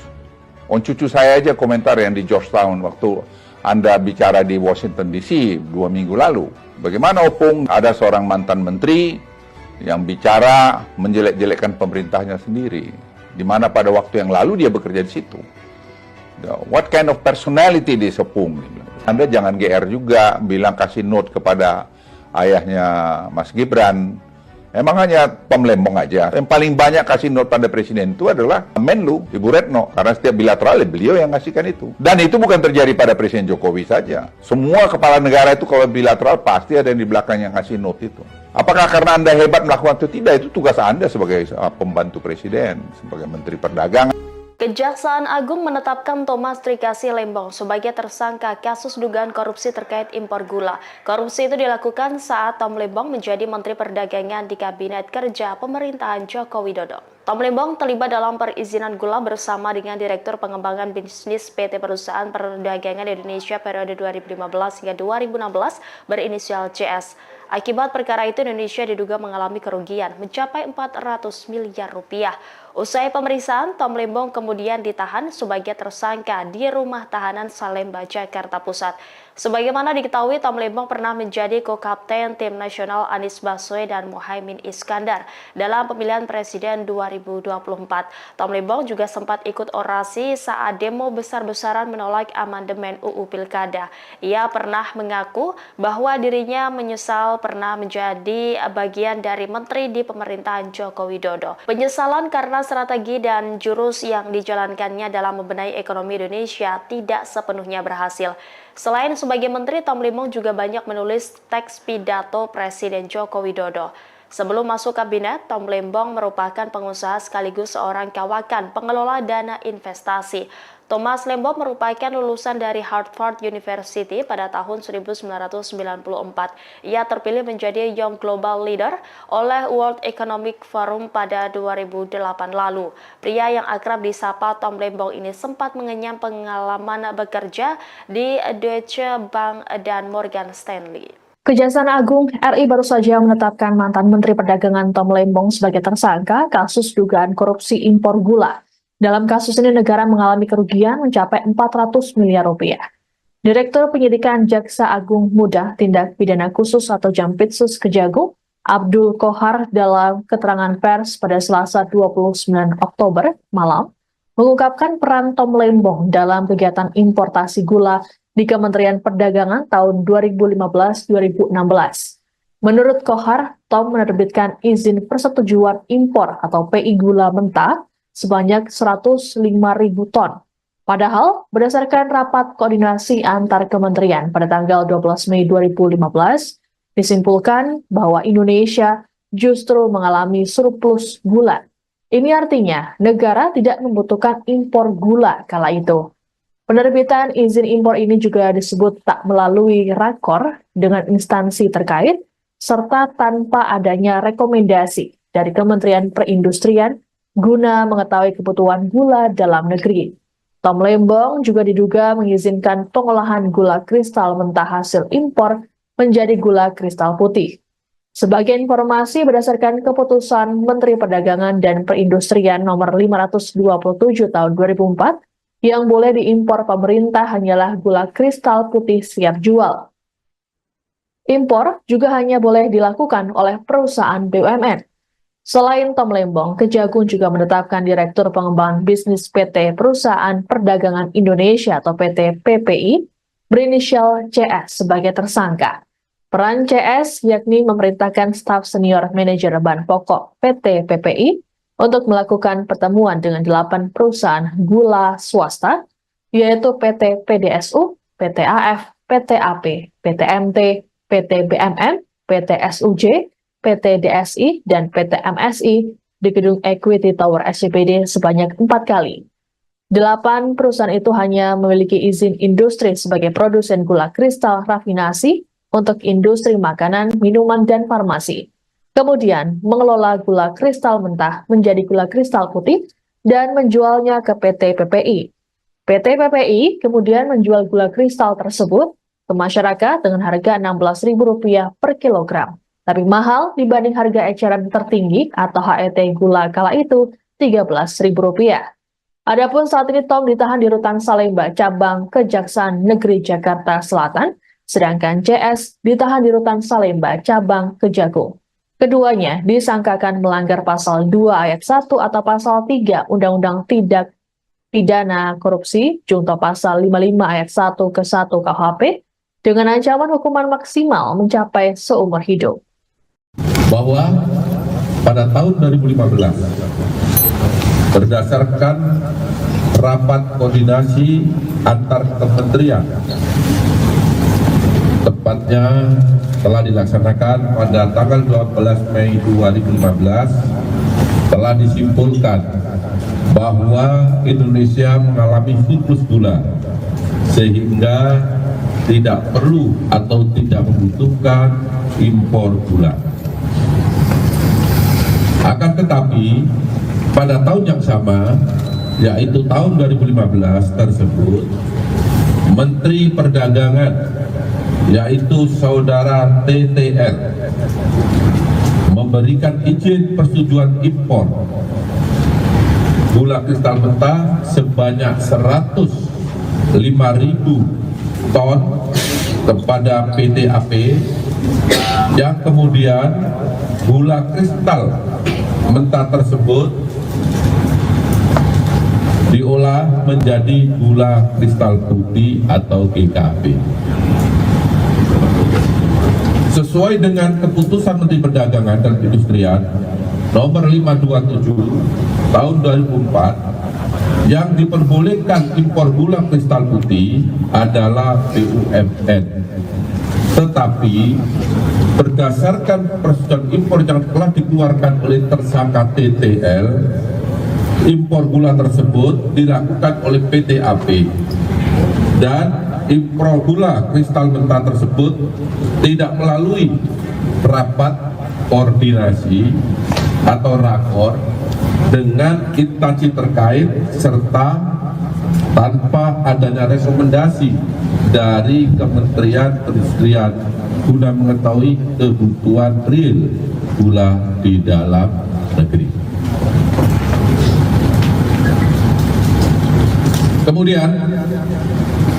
Cucu saya aja komentar yang di Georgetown waktu Anda bicara di Washington DC 2 minggu lalu. Bagaimana Opung ada seorang mantan menteri yang bicara menjelek-jelekkan pemerintahnya sendiri. Di mana pada waktu yang lalu dia bekerja di situ. What kind of personality this Opung? Anda jangan GR juga bilang kasih note kepada ayahnya Mas Gibran. Emang hanya Tom Lembong aja. Yang paling banyak kasih note pada presiden itu adalah Menlu, Ibu Retno. Karena setiap bilateral beliau yang ngasihkan itu. Dan itu bukan terjadi pada Presiden Jokowi saja. Semua kepala negara itu kalau bilateral pasti ada yang di belakang yang ngasih note itu. Apakah karena Anda hebat melakukan itu? Tidak, itu tugas Anda sebagai pembantu presiden, sebagai Menteri Perdagangan. Kejaksaan Agung menetapkan Thomas Trikasih Lembong sebagai tersangka kasus dugaan korupsi terkait impor gula. Korupsi itu dilakukan saat Tom Lembong menjadi Menteri Perdagangan di Kabinet Kerja Pemerintahan Joko Widodo. Tom Lembong terlibat dalam perizinan gula bersama dengan Direktur Pengembangan Bisnis PT Perusahaan Perdagangan Indonesia periode 2015 hingga 2016 berinisial CS. Akibat perkara itu Indonesia diduga mengalami kerugian mencapai 400 miliar rupiah. Usai pemeriksaan, Tom Lembong kemudian ditahan sebagai tersangka di Rumah Tahanan Salemba, Jakarta Pusat. Sebagaimana diketahui, Tom Lembong pernah menjadi co-kapten tim nasional Anies Baswedan dan Muhaimin Iskandar dalam pemilihan presiden 2024. Tom Lembong juga sempat ikut orasi saat demo besar-besaran menolak amandemen UU Pilkada. Ia pernah mengaku bahwa dirinya menyesal pernah menjadi bagian dari menteri di pemerintahan Joko Widodo. Penyesalan karena strategi dan jurus yang dijalankannya dalam membenahi ekonomi Indonesia tidak sepenuhnya berhasil. Selain sebagai menteri, Tom Lembong juga banyak menulis teks pidato Presiden Joko Widodo. Sebelum masuk kabinet, Tom Lembong merupakan pengusaha sekaligus seorang kawakan pengelola dana investasi. Thomas Lembong merupakan lulusan dari Harvard University pada tahun 1994. Ia terpilih menjadi Young Global Leader oleh World Economic Forum pada 2008 lalu. Pria yang akrab disapa Tom Lembong ini sempat mengenyam pengalaman bekerja di Deutsche Bank dan Morgan Stanley. Kejaksaan Agung RI baru saja menetapkan mantan Menteri Perdagangan Tom Lembong sebagai tersangka kasus dugaan korupsi impor gula. Dalam kasus ini negara mengalami kerugian mencapai 400 miliar rupiah. Direktur Penyidikan Jaksa Agung Muda Tindak Pidana Khusus atau Jampitsus Kejagung, Abdul Kohar dalam keterangan pers pada Selasa 29 Oktober malam, mengungkapkan peran Tom Lembong dalam kegiatan importasi gula di Kementerian Perdagangan tahun 2015-2016. Menurut Kohar, Tom menerbitkan izin persetujuan impor atau PI gula mentah sebanyak 105.000 ton. Padahal, berdasarkan rapat koordinasi antar kementerian pada tanggal 12 Mei 2015, disimpulkan bahwa Indonesia justru mengalami surplus gula. Ini artinya negara tidak membutuhkan impor gula kala itu. Penerbitan izin impor ini juga disebut tak melalui rakor dengan instansi terkait, serta tanpa adanya rekomendasi dari Kementerian Perindustrian guna mengetahui kebutuhan gula dalam negeri. Tom Lembong juga diduga mengizinkan pengolahan gula kristal mentah hasil impor menjadi gula kristal putih. Sebagai informasi berdasarkan keputusan Menteri Perdagangan dan Perindustrian nomor 527 tahun 2004, yang boleh diimpor pemerintah hanyalah gula kristal putih siap jual. Impor juga hanya boleh dilakukan oleh perusahaan BUMN. Selain Tom Lembong, Kejagung juga menetapkan Direktur Pengembangan Bisnis PT Perusahaan Perdagangan Indonesia atau PT PPI berinisial CS sebagai tersangka. Peran CS yakni memerintahkan staf senior manajer bahan pokok PT PPI untuk melakukan pertemuan dengan 8 perusahaan gula swasta, yaitu PT PDSU, PT AF, PT AP, PT MT, PT BMN, PT SUJ, PT DSI, dan PT MSI di gedung Equity Tower SCBD sebanyak 4 kali. 8 perusahaan itu hanya memiliki izin industri sebagai produsen gula kristal rafinasi untuk industri makanan, minuman, dan farmasi. Kemudian mengelola gula kristal mentah menjadi gula kristal putih dan menjualnya ke PT PPI. PT PPI kemudian menjual gula kristal tersebut ke masyarakat dengan harga Rp16.000 per kilogram. Lebih mahal dibanding harga eceran tertinggi atau HET gula kala itu Rp13.000. Adapun saat ini Tom ditahan di Rutan Salemba, cabang Kejaksaan Negeri Jakarta Selatan, sedangkan CS ditahan di Rutan Salemba, cabang Kejagung. Keduanya disangkakan melanggar pasal 2 ayat 1 atau pasal 3 Undang-Undang Tindak Pidana Korupsi, junto pasal 55 ayat 1 ke 1 KUHP, dengan ancaman hukuman maksimal mencapai seumur hidup. Bahwa pada tahun 2015 berdasarkan rapat koordinasi antar kementerian, tepatnya telah dilaksanakan pada tanggal 12 Mei 2015, telah disimpulkan bahwa Indonesia mengalami surplus gula sehingga tidak perlu atau tidak membutuhkan impor gula. Akan tetapi Pada tahun yang sama, yaitu tahun 2015 tersebut, Menteri Perdagangan, yaitu Saudara TTR, memberikan izin persetujuan impor gula kristal mentah sebanyak 105.000 ton kepada PT AP, yang kemudian gula kristal mentah tersebut diolah menjadi gula kristal putih atau GKP. Sesuai dengan keputusan Menteri Perdagangan dan Perindustrian nomor 527 tahun 2004, yang diperbolehkan impor gula kristal putih adalah BUMN. Tetapi berdasarkan persetujuan impor yang telah dikeluarkan oleh tersangka TTL, impor gula tersebut dilakukan oleh PT AP, dan impor gula kristal mentah tersebut tidak melalui rapat koordinasi atau rakor dengan instansi terkait, serta tanpa adanya rekomendasi dari Kementerian Perindustrian guna mengetahui kebutuhan real gula di dalam negeri. Kemudian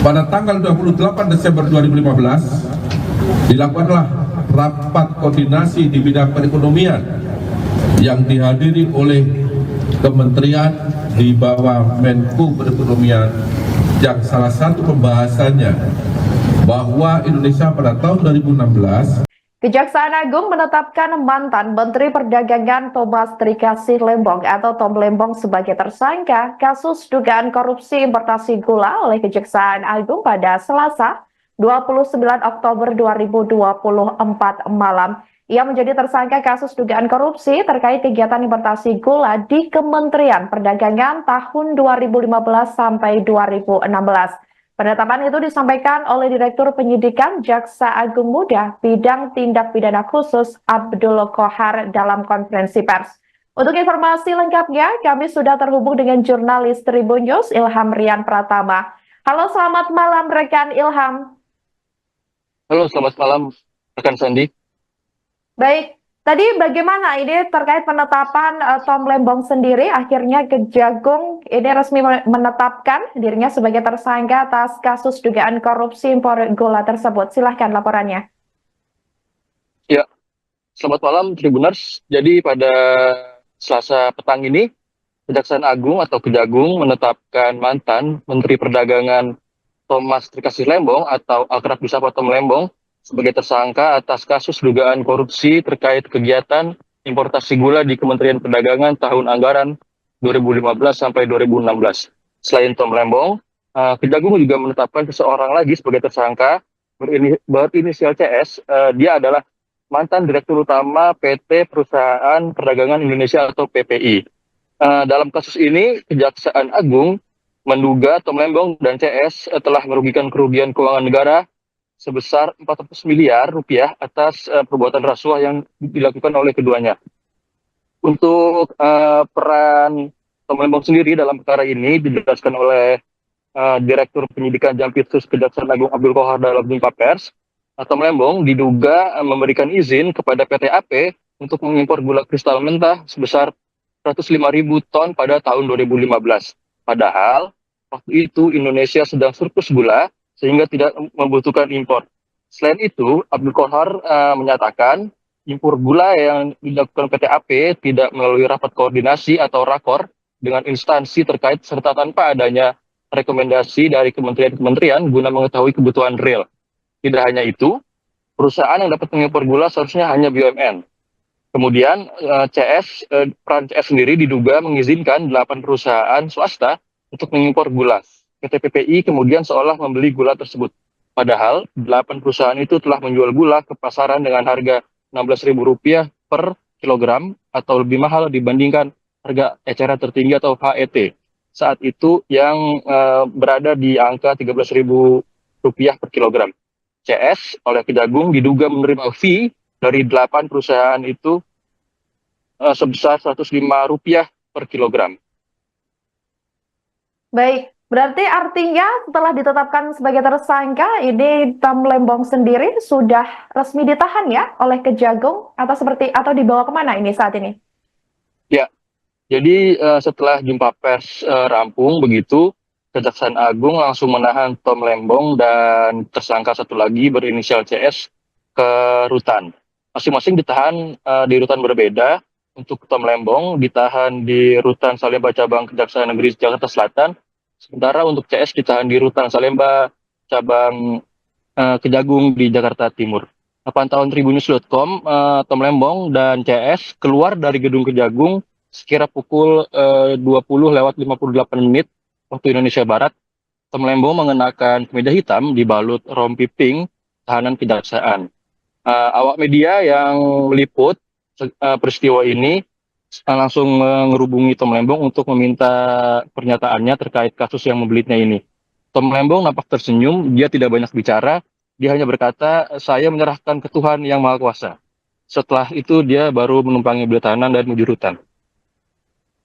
pada tanggal 28 Desember 2015 dilakukanlah rapat koordinasi di bidang perekonomian yang dihadiri oleh kementerian di bawah Menko Perekonomian, yang salah satu pembahasannya bahwa Indonesia pada tahun 2016 Kejaksaan Agung menetapkan mantan Menteri Perdagangan Thomas Trikasih Lembong atau Tom Lembong sebagai tersangka kasus dugaan korupsi importasi gula oleh Kejaksaan Agung pada Selasa 29 Oktober 2024 malam. Ia menjadi tersangka kasus dugaan korupsi terkait kegiatan importasi gula di Kementerian Perdagangan tahun 2015 sampai 2016. Penetapan itu disampaikan oleh Direktur Penyidikan Jaksa Agung Muda Bidang Tindak Pidana Khusus Abdul Kohar dalam konferensi pers. Untuk informasi lengkapnya, kami sudah terhubung dengan jurnalis Tribun News Ilham Rian Pratama. Halo, selamat malam rekan Ilham. Halo, selamat malam rekan Sandi. Baik, tadi bagaimana ini terkait penetapan Tom Lembong sendiri? Akhirnya Kejagung ini resmi menetapkan dirinya sebagai tersangka atas kasus dugaan korupsi impor gula tersebut. Silahkan laporannya. Ya, selamat malam Tribuners. Jadi pada Selasa petang ini, Kejaksaan Agung atau Kejagung menetapkan mantan Menteri Perdagangan Thomas Trikasih Lembong atau akrab disapa Tom Lembong sebagai tersangka atas kasus dugaan korupsi terkait kegiatan importasi gula di Kementerian Perdagangan tahun anggaran 2015 sampai 2016. Selain Tom Lembong, Kejagung juga menetapkan seseorang lagi sebagai tersangka berinisial CS. Dia adalah mantan Direktur Utama PT Perusahaan Perdagangan Indonesia atau PPI. Dalam kasus ini, Kejaksaan Agung menduga Tom Lembong dan CS telah merugikan kerugian keuangan negara sebesar 400 miliar rupiah atas perbuatan rasuah yang dilakukan oleh keduanya. Untuk peran Tom Lembong sendiri dalam perkara ini dijelaskan oleh Direktur Penyidikan Jampitsus Kejaksaan Agung Abdul Kohar dalam jumpa pers. Tom Lembong diduga memberikan izin kepada PT AP untuk mengimpor gula kristal mentah sebesar 105.000 ton pada tahun 2015. Padahal waktu itu Indonesia sedang surplus gula sehingga tidak membutuhkan impor. Selain itu, Abdul Kohar menyatakan impor gula yang dilakukan PT AP tidak melalui rapat koordinasi atau rakor dengan instansi terkait serta tanpa adanya rekomendasi dari kementerian-kementerian guna mengetahui kebutuhan real. Tidak hanya itu, perusahaan yang dapat mengimpor gula seharusnya hanya BUMN. Kemudian peran CS sendiri diduga mengizinkan 8 perusahaan swasta untuk mengimpor gula. PT PPI kemudian seolah membeli gula tersebut. Padahal 8 perusahaan itu telah menjual gula ke pasaran dengan harga Rp16.000 per kilogram atau lebih mahal dibandingkan harga eceran tertinggi atau HET. Saat itu yang berada di angka Rp13.000 per kilogram. CS oleh Kejagung diduga menerima fee dari 8 perusahaan itu sebesar Rp105 per kilogram. Baik, berarti artinya setelah ditetapkan sebagai tersangka, ini Tom Lembong sendiri sudah resmi ditahan ya oleh Kejagung atau dibawa kemana ini saat ini? Ya, jadi setelah jumpa pers rampung begitu, Kejaksaan Agung langsung menahan Tom Lembong dan tersangka satu lagi berinisial CS ke rutan. Masing-masing ditahan di rutan berbeda. Untuk Tom Lembong ditahan di rutan Salemba cabang Kejaksaan Negeri Jakarta Selatan, sementara untuk CS ditahan di rutan Salemba cabang Kejagung di Jakarta Timur. Pantauan Tribunnews.com, Tom Lembong dan CS keluar dari gedung Kejagung sekira pukul 20:58 waktu Indonesia Barat. Tom Lembong mengenakan kemeja hitam dibalut rompi pink tahanan kejaksaan. Awak media yang meliput peristiwa ini langsung menghubungi Tom Lembong untuk meminta pernyataannya terkait kasus yang membelitnya ini. Tom Lembong nampak tersenyum, dia tidak banyak bicara, dia hanya berkata, "Saya menyerahkan ke Tuhan yang Maha Kuasa." Setelah itu dia baru menumpangi beli tahanan dan menuju rutan.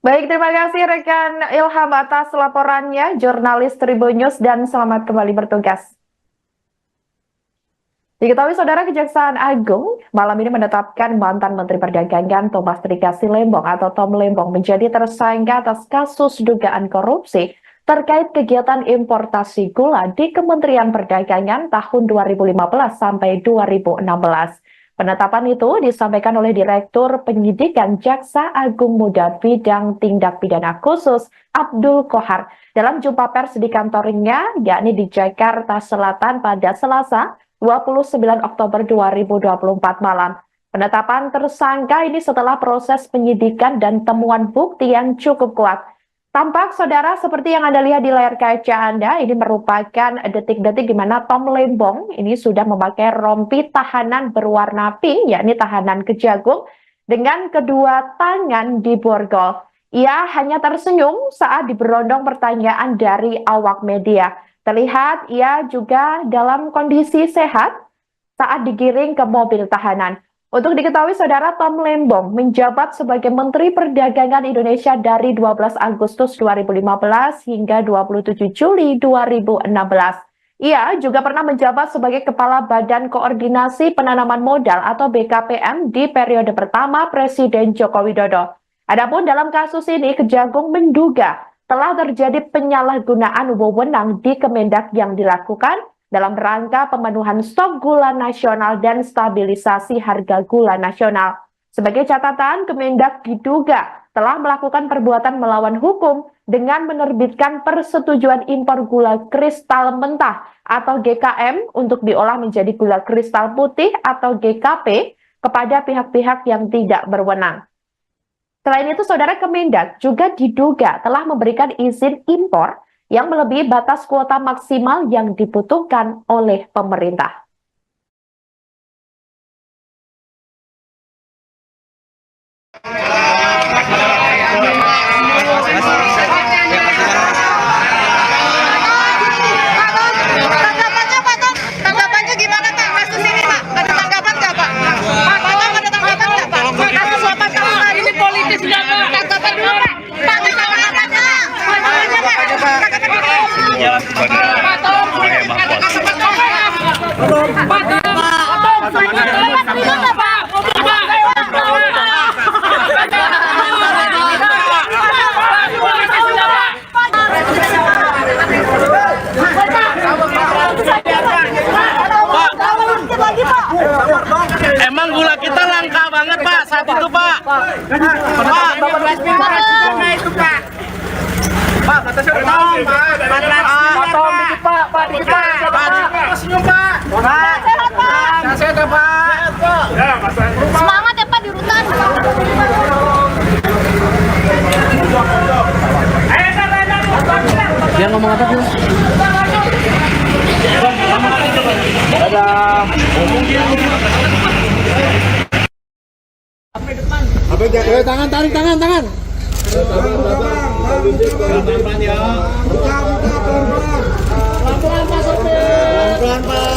Baik, terima kasih rekan Ilham atas laporannya, jurnalis Tribunnews, dan selamat kembali bertugas. Diketahui Saudara, Kejaksaan Agung malam ini menetapkan mantan Menteri Perdagangan Thomas Trikasi Lembong atau Tom Lembong menjadi tersangka atas kasus dugaan korupsi terkait kegiatan importasi gula di Kementerian Perdagangan tahun 2015 sampai 2016. Penetapan itu disampaikan oleh Direktur Penyidikan Jaksa Agung Muda Bidang Tindak Pidana Khusus Abdul Kohar dalam jumpa pers di kantornya, yakni di Jakarta Selatan pada Selasa 29 Oktober 2024 malam. Penetapan tersangka ini setelah proses penyidikan dan temuan bukti yang cukup kuat. Tampak Saudara seperti yang Anda lihat di layar kaca Anda, ini merupakan detik-detik di mana Tom Lembong ini sudah memakai rompi tahanan berwarna pink, yakni tahanan Kejagung, dengan kedua tangan di borgol. Ia hanya tersenyum saat diberondong pertanyaan dari awak media. Terlihat ia juga dalam kondisi sehat saat digiring ke mobil tahanan. Untuk diketahui Saudara, Tom Lembong menjabat sebagai Menteri Perdagangan Indonesia dari 12 Agustus 2015 hingga 27 Juli 2016. Ia juga pernah menjabat sebagai Kepala Badan Koordinasi Penanaman Modal atau BKPM di periode pertama Presiden Joko Widodo. Adapun dalam kasus ini, Kejagung menduga telah terjadi penyalahgunaan wewenang di Kemendak yang dilakukan dalam rangka pemenuhan stok gula nasional dan stabilisasi harga gula nasional. Sebagai catatan, Kemendak diduga telah melakukan perbuatan melawan hukum dengan menerbitkan persetujuan impor gula kristal mentah atau GKM untuk diolah menjadi gula kristal putih atau GKP kepada pihak-pihak yang tidak berwenang. Selain itu, Saudara, Kemendak juga diduga telah memberikan izin impor yang melebihi batas kuota maksimal yang dibutuhkan oleh pemerintah. Tanggapannya gimana Pak? Kasus ini Pak? Ada tanggapan nggak Pak? Ada tanggapan nggak Pak? Kasus suapan kamu ini politis nggak Pak? Tanggapan dulu Pak. Pak, tanggapannya. Emang gula kita langka banget Pak saat itu Pak. Pak, batasnya berapa? Potong dikit Pak, dikit Pak. Senyum Pak. Sehat Pak. Sehat Pak. Semangat ya Pak di rutan. Dia ngomong apa sih? Dadah. Tangan, tarik tangan. Pelan-pelan ya. Pelan-pelan Pak Sopir. Pelan-pelan Pak.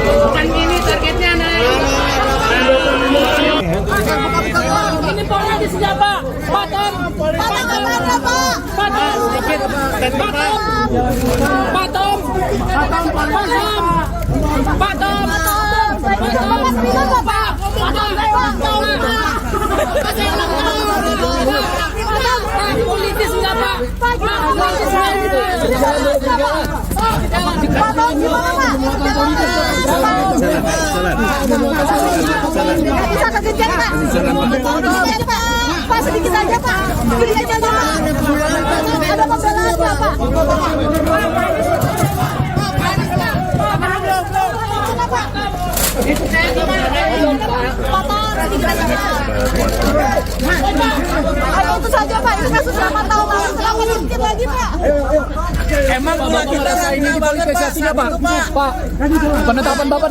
Bukan gini targetnya naik. Ini politis nggak Pak? Pak, Politis enggak Pak? Bisa kegejar Pak. Pak sedikit aja Pak. Sedikit aja Pak. Ada pembelaan nggak Pak? Ayo itu saja Pak, ini kasus 8 tahun lalu, kenapa dikit lagi Pak? Emang gula kita ini dipolitisasi nggak Pak? Pak, penetapan Bapak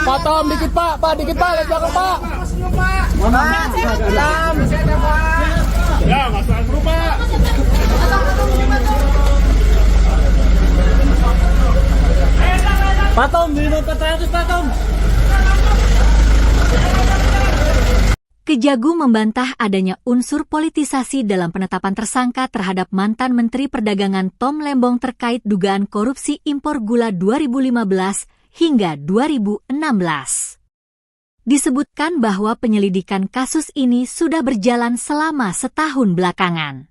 Pak Tom, dikit Pak, dikit Pak, lihat belakang Pak. Ya, masalah berubah. Pak Tom, minum 400 Pak Tom. Kejagung membantah adanya unsur politisasi dalam penetapan tersangka terhadap mantan Menteri Perdagangan Tom Lembong terkait dugaan korupsi impor gula 2015 hingga 2016. Disebutkan bahwa penyelidikan kasus ini sudah berjalan selama setahun belakangan.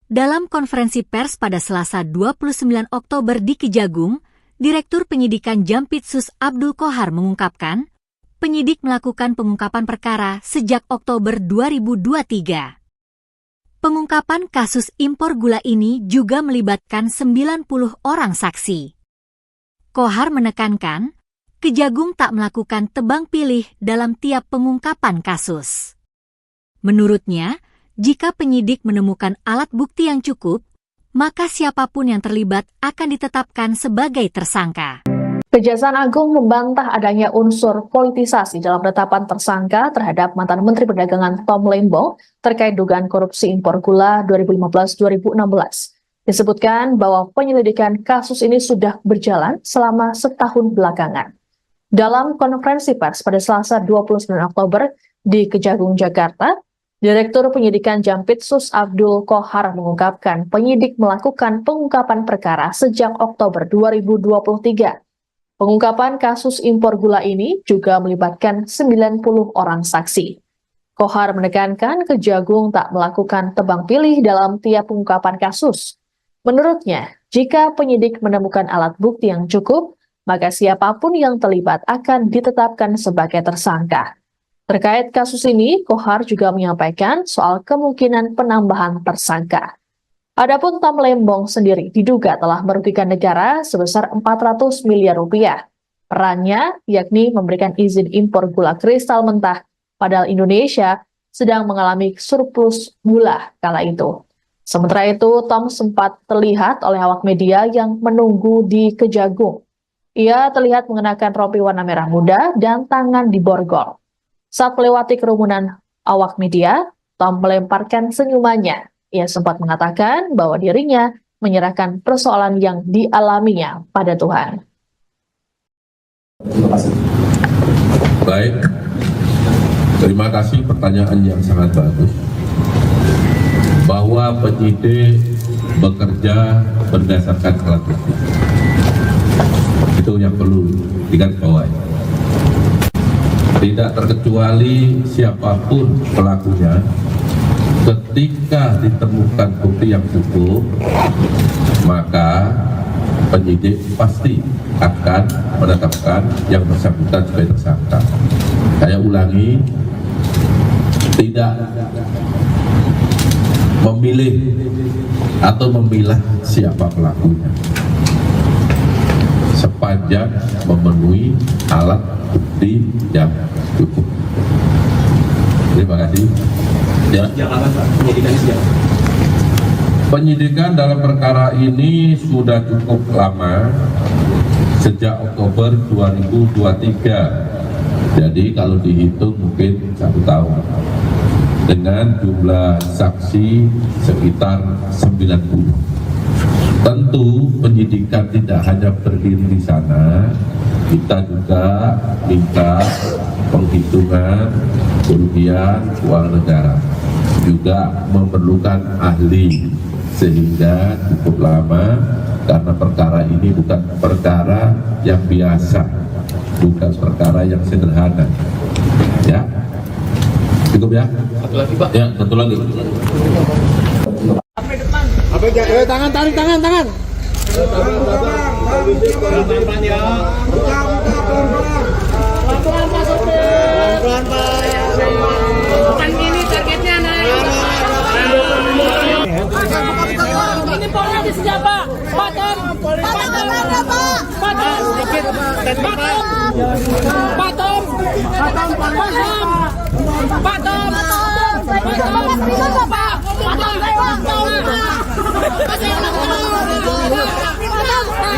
Dalam konferensi pers pada Selasa 29 Oktober di Kejagung, Direktur Penyidikan Jampitsus Abdul Qohar mengungkapkan, penyidik melakukan pengungkapan perkara sejak Oktober 2023. Pengungkapan kasus impor gula ini juga melibatkan 90 orang saksi. Qohar menekankan, Kejagung tak melakukan tebang pilih dalam tiap pengungkapan kasus. Menurutnya, jika penyidik menemukan alat bukti yang cukup, maka siapapun yang terlibat akan ditetapkan sebagai tersangka. Kejaksaan Agung membantah adanya unsur politisasi dalam penetapan tersangka terhadap mantan Menteri Perdagangan Tom Lembong terkait dugaan korupsi impor gula 2015-2016. Disebutkan bahwa penyelidikan kasus ini sudah berjalan selama setahun belakangan. Dalam konferensi pers pada Selasa 29 Oktober di Kejagung, Jakarta, Direktur Penyidikan Jampitsus Abdul Qohar mengungkapkan penyidik melakukan pengungkapan perkara sejak Oktober 2023. Pengungkapan kasus impor gula ini juga melibatkan 90 orang saksi. Qohar menekankan Kejagung tak melakukan tebang pilih dalam tiap pengungkapan kasus. Menurutnya, jika penyidik menemukan alat bukti yang cukup, maka siapapun yang terlibat akan ditetapkan sebagai tersangka. Terkait kasus ini, Qohar juga menyampaikan soal kemungkinan penambahan tersangka. Adapun Tom Lembong sendiri diduga telah merugikan negara sebesar 400 miliar rupiah. Perannya yakni memberikan izin impor gula kristal mentah, padahal Indonesia sedang mengalami surplus gula kala itu. Sementara itu, Tom sempat terlihat oleh awak media yang menunggu di Kejagung. Ia terlihat mengenakan rompi warna merah muda dan tangan diborgol. Saat melewati kerumunan awak media, Tom melemparkan senyumannya. Ia sempat mengatakan bahwa dirinya menyerahkan persoalan yang dialaminya pada Tuhan. Baik, terima kasih pertanyaan yang sangat bagus. Bahwa penyidik bekerja berdasarkan alat bukti. Itu yang perlu digarisbawahi. Tidak terkecuali siapapun pelakunya, ketika ditemukan bukti yang cukup, maka penyidik pasti akan menetapkan yang bersangkutan sebagai tersangka. Saya ulangi, tidak memilih atau memilah siapa pelakunya, sepanjang memenuhi alat bukti yang cukup. Terima kasih. Ya. Penyidikan dalam perkara ini sudah cukup lama, sejak Oktober 2023. Jadi kalau dihitung mungkin 1 tahun. Dengan jumlah saksi sekitar 90. Tentu penyidikan tidak hanya berdiri di sana, kita juga minta penghitungan kerugian keuangan negara, juga memerlukan ahli sehingga cukup lama karena perkara ini bukan perkara yang biasa, bukan perkara yang sederhana. Ya, cukup ya. Satu lagi Pak. Ya, satu lagi. Tangan, tarik tangan. Pelan-pelan ya. Pelan-pelan Pak Sopir. Pelan-pelan Pak. Bukan gini targetnya naik. Ini politis siapa? Paton. Paton. Sedikit. Paton.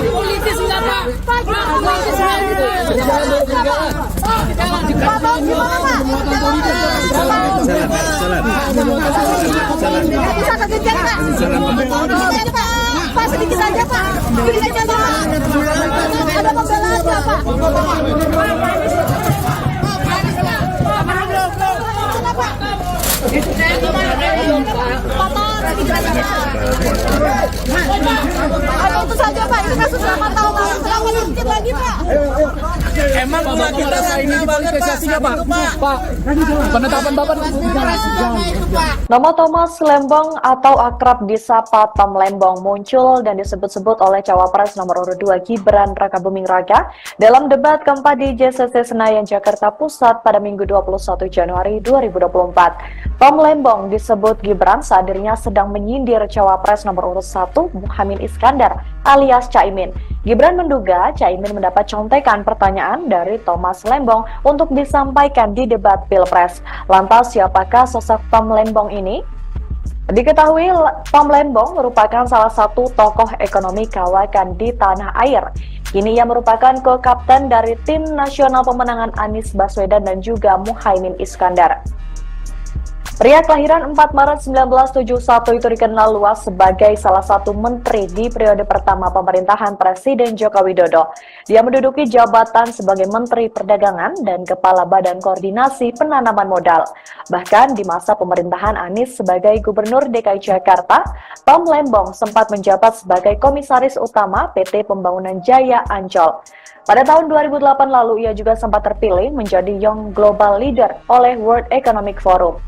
Politis enggak Pak? Politis Pak, sedikit saja Pak. Sedikit saja Pak. Ada pembelaan nggak Pak? Ada itu saja Pak, ini kasus 8 tahun lalu, kenapa sedikit lagi Pak? Emang gula kita ini politisasinya Pak? Pak, penetapan Bapak Nama Thomas Lembong atau akrab disapa Tom Lembong muncul dan disebut-sebut oleh Cawapres nomor urut 2 Gibran Rakabuming Raka dalam debat keempat di JCC Senayan, Jakarta Pusat pada Minggu 21 Januari 2024. Tom Lembong disebut Gibran saat dirinya sedang menyindir Cawapres nomor urut 1 Muhaimin Iskandar alias Caimin. Gibran menduga Caimin mendapat contekan pertanyaan dari Thomas Lembong untuk disampaikan di debat Pilpres. Lantas siapakah sosok Tom Lembong ini? Diketahui Tom Lembong merupakan salah satu tokoh ekonomi kawakan di tanah air. Kini ia merupakan co-kapten dari tim nasional pemenangan Anies Baswedan dan juga Muhaimin Iskandar. Pria kelahiran 4 Maret 1971 itu dikenal luas sebagai salah satu menteri di periode pertama pemerintahan Presiden Joko Widodo. Dia menduduki jabatan sebagai Menteri Perdagangan dan Kepala Badan Koordinasi Penanaman Modal. Bahkan di masa pemerintahan Anies sebagai Gubernur DKI Jakarta, Tom Lembong sempat menjabat sebagai Komisaris Utama PT Pembangunan Jaya Ancol. Pada tahun 2008 lalu ia juga sempat terpilih menjadi Young Global Leader oleh World Economic Forum.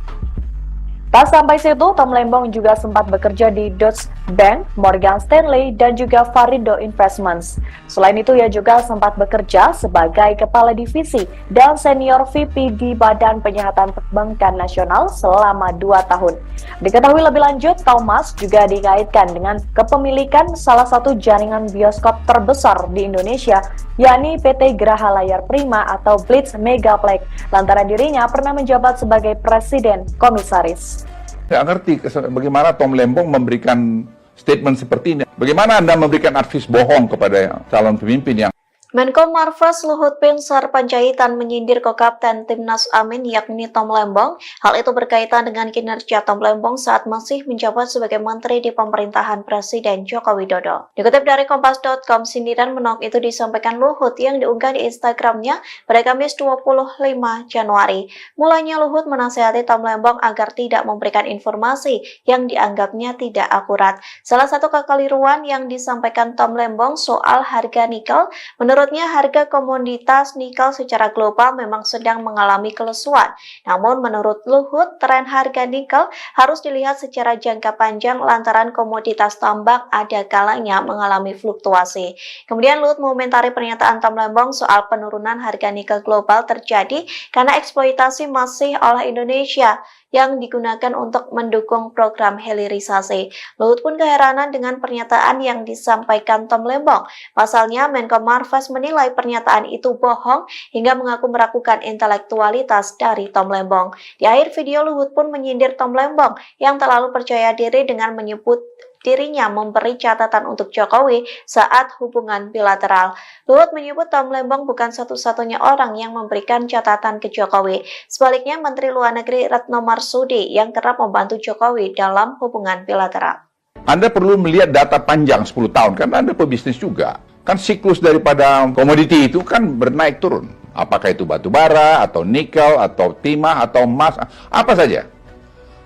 Tak sampai situ, Tom Lembong juga sempat bekerja di Deutsche Bank, Morgan Stanley, dan juga Varindo Investments. Selain itu, ia juga sempat bekerja sebagai Kepala Divisi dan Senior VP di Badan Penyihatan Perbankan Nasional selama 2 tahun. Diketahui lebih lanjut, Thomas juga dikaitkan dengan kepemilikan salah satu jaringan bioskop terbesar di Indonesia, yakni PT Graha Layar Prima atau Blitz Megaplex, lantaran dirinya pernah menjabat sebagai Presiden Komisaris. Nggak ngerti bagaimana Tom Lembong memberikan statement seperti ini. Bagaimana Anda memberikan advis bohong kepada calon pemimpin yang Menko Marves Luhut Binsar Panjaitan menyindir ko-kapten Timnas Amin yakni Tom Lembong. Hal itu berkaitan dengan kinerja Tom Lembong saat masih menjabat sebagai menteri di pemerintahan Presiden Joko Widodo. Dikutip dari Kompas.com, sindiran menok itu disampaikan Luhut yang diunggah di Instagramnya pada Kamis 25 Januari. Mulanya Luhut menasihati Tom Lembong agar tidak memberikan informasi yang dianggapnya tidak akurat. Salah satu kekeliruan yang disampaikan Tom Lembong soal harga nikel. Menurutnya harga komoditas nikel secara global memang sedang mengalami kelesuan. Namun menurut Luhut, tren harga nikel harus dilihat secara jangka panjang lantaran komoditas tambang ada kalanya mengalami fluktuasi. Kemudian Luhut mengomentari pernyataan Tom Lembong soal penurunan harga nikel global terjadi karena eksploitasi masih oleh Indonesia yang digunakan untuk mendukung program hilirisasi. Luhut pun keheranan dengan pernyataan yang disampaikan Tom Lembong. Pasalnya, Menko Marves menilai pernyataan itu bohong hingga mengaku meragukan intelektualitas dari Tom Lembong. Di akhir video, Luhut pun menyindir Tom Lembong yang terlalu percaya diri dengan menyebut dirinya memberi catatan untuk Jokowi saat hubungan bilateral. Luhut menyebut Tom Lembong bukan satu-satunya orang yang memberikan catatan ke Jokowi. Sebaliknya, Menteri Luar Negeri Retno Marsudi yang kerap membantu Jokowi dalam hubungan bilateral. Anda perlu melihat data panjang 10 tahun, karena Anda pebisnis juga. Kan siklus daripada komoditi itu kan bernaik turun. Apakah itu batu bara, atau nikel, atau timah, atau emas, apa saja.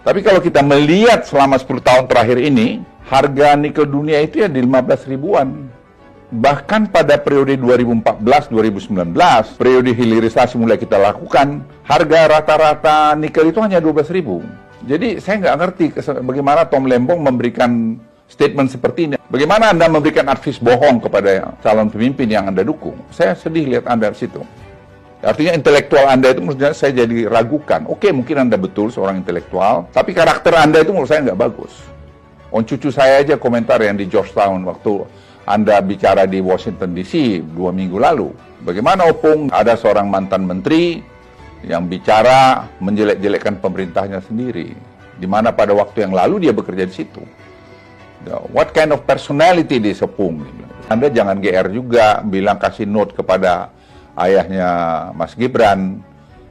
Tapi kalau kita melihat selama 10 tahun terakhir ini, harga nikel dunia itu ya di 15 ribuan. Bahkan pada periode 2014-2019, periode hilirisasi mulai kita lakukan, harga rata-rata nikel itu hanya 12 ribu. Jadi saya nggak ngerti bagaimana Tom Lembong memberikan statement seperti ini. Bagaimana Anda memberikan advies bohong kepada calon pemimpin yang Anda dukung? Saya sedih lihat Anda di situ. Artinya intelektual Anda itu menurut saya jadi ragukan. Oke, mungkin Anda betul seorang intelektual, tapi karakter Anda itu menurut saya nggak bagus. Cucu saya aja komentar yang di Georgetown waktu Anda bicara di Washington DC 2 minggu lalu. Bagaimana Opung ada seorang mantan menteri yang bicara menjelek-jelekkan pemerintahnya sendiri, di mana pada waktu yang lalu dia bekerja di situ. What kind of personality this Opung? Anda jangan GR juga bilang kasih note kepada ayahnya Mas Gibran.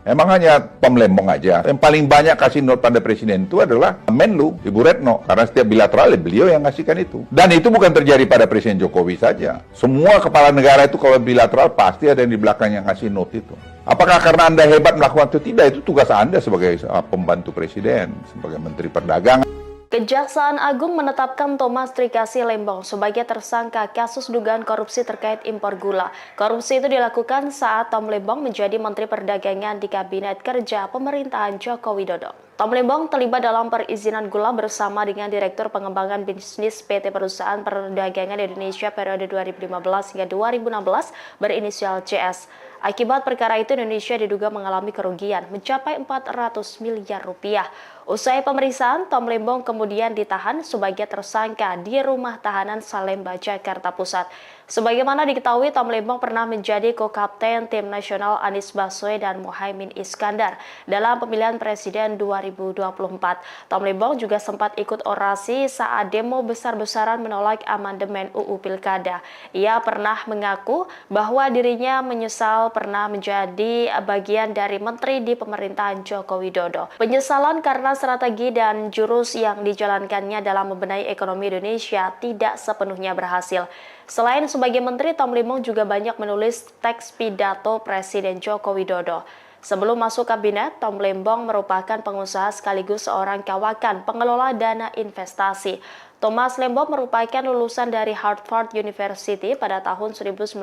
Emang hanya Tom Lembong aja. Yang paling banyak kasih note pada presiden itu adalah Menlu, Ibu Retno. Karena setiap bilateral beliau yang ngasihkan itu. Dan itu bukan terjadi pada Presiden Jokowi saja. Semua kepala negara itu kalau bilateral pasti ada yang di belakang yang ngasih note itu. Apakah karena Anda hebat melakukan itu? Tidak, itu tugas Anda sebagai pembantu presiden, sebagai Menteri Perdagangan. Kejaksaan Agung menetapkan Thomas Trikasih Lembong sebagai tersangka kasus dugaan korupsi terkait impor gula. Korupsi itu dilakukan saat Tom Lembong menjadi Menteri Perdagangan di Kabinet Kerja Pemerintahan Joko Widodo. Tom Lembong terlibat dalam perizinan gula bersama dengan Direktur Pengembangan Bisnis PT Perusahaan Perdagangan Indonesia periode 2015 hingga 2016 berinisial CS. Akibat perkara itu Indonesia diduga mengalami kerugian mencapai 400 miliar rupiah. Usai pemeriksaan, Tom Lembong kemudian ditahan sebagai tersangka di Rumah Tahanan Salemba, Jakarta Pusat. Sebagaimana diketahui, Tom Lembong pernah menjadi co-kapten tim nasional Anies Baswedan dan Muhaimin Iskandar dalam pemilihan presiden 2024. Tom Lembong juga sempat ikut orasi saat demo besar-besaran menolak amandemen UU Pilkada. Ia pernah mengaku bahwa dirinya menyesal pernah menjadi bagian dari menteri di pemerintahan Joko Widodo. Penyesalan karena strategi dan jurus yang dijalankannya dalam membenahi ekonomi Indonesia tidak sepenuhnya berhasil. Selain sebagai menteri, Tom Lembong juga banyak menulis teks pidato Presiden Joko Widodo. Sebelum masuk kabinet, Tom Lembong merupakan pengusaha sekaligus seorang kawakan pengelola dana investasi. Thomas Lembong merupakan lulusan dari Harvard University pada tahun 1994.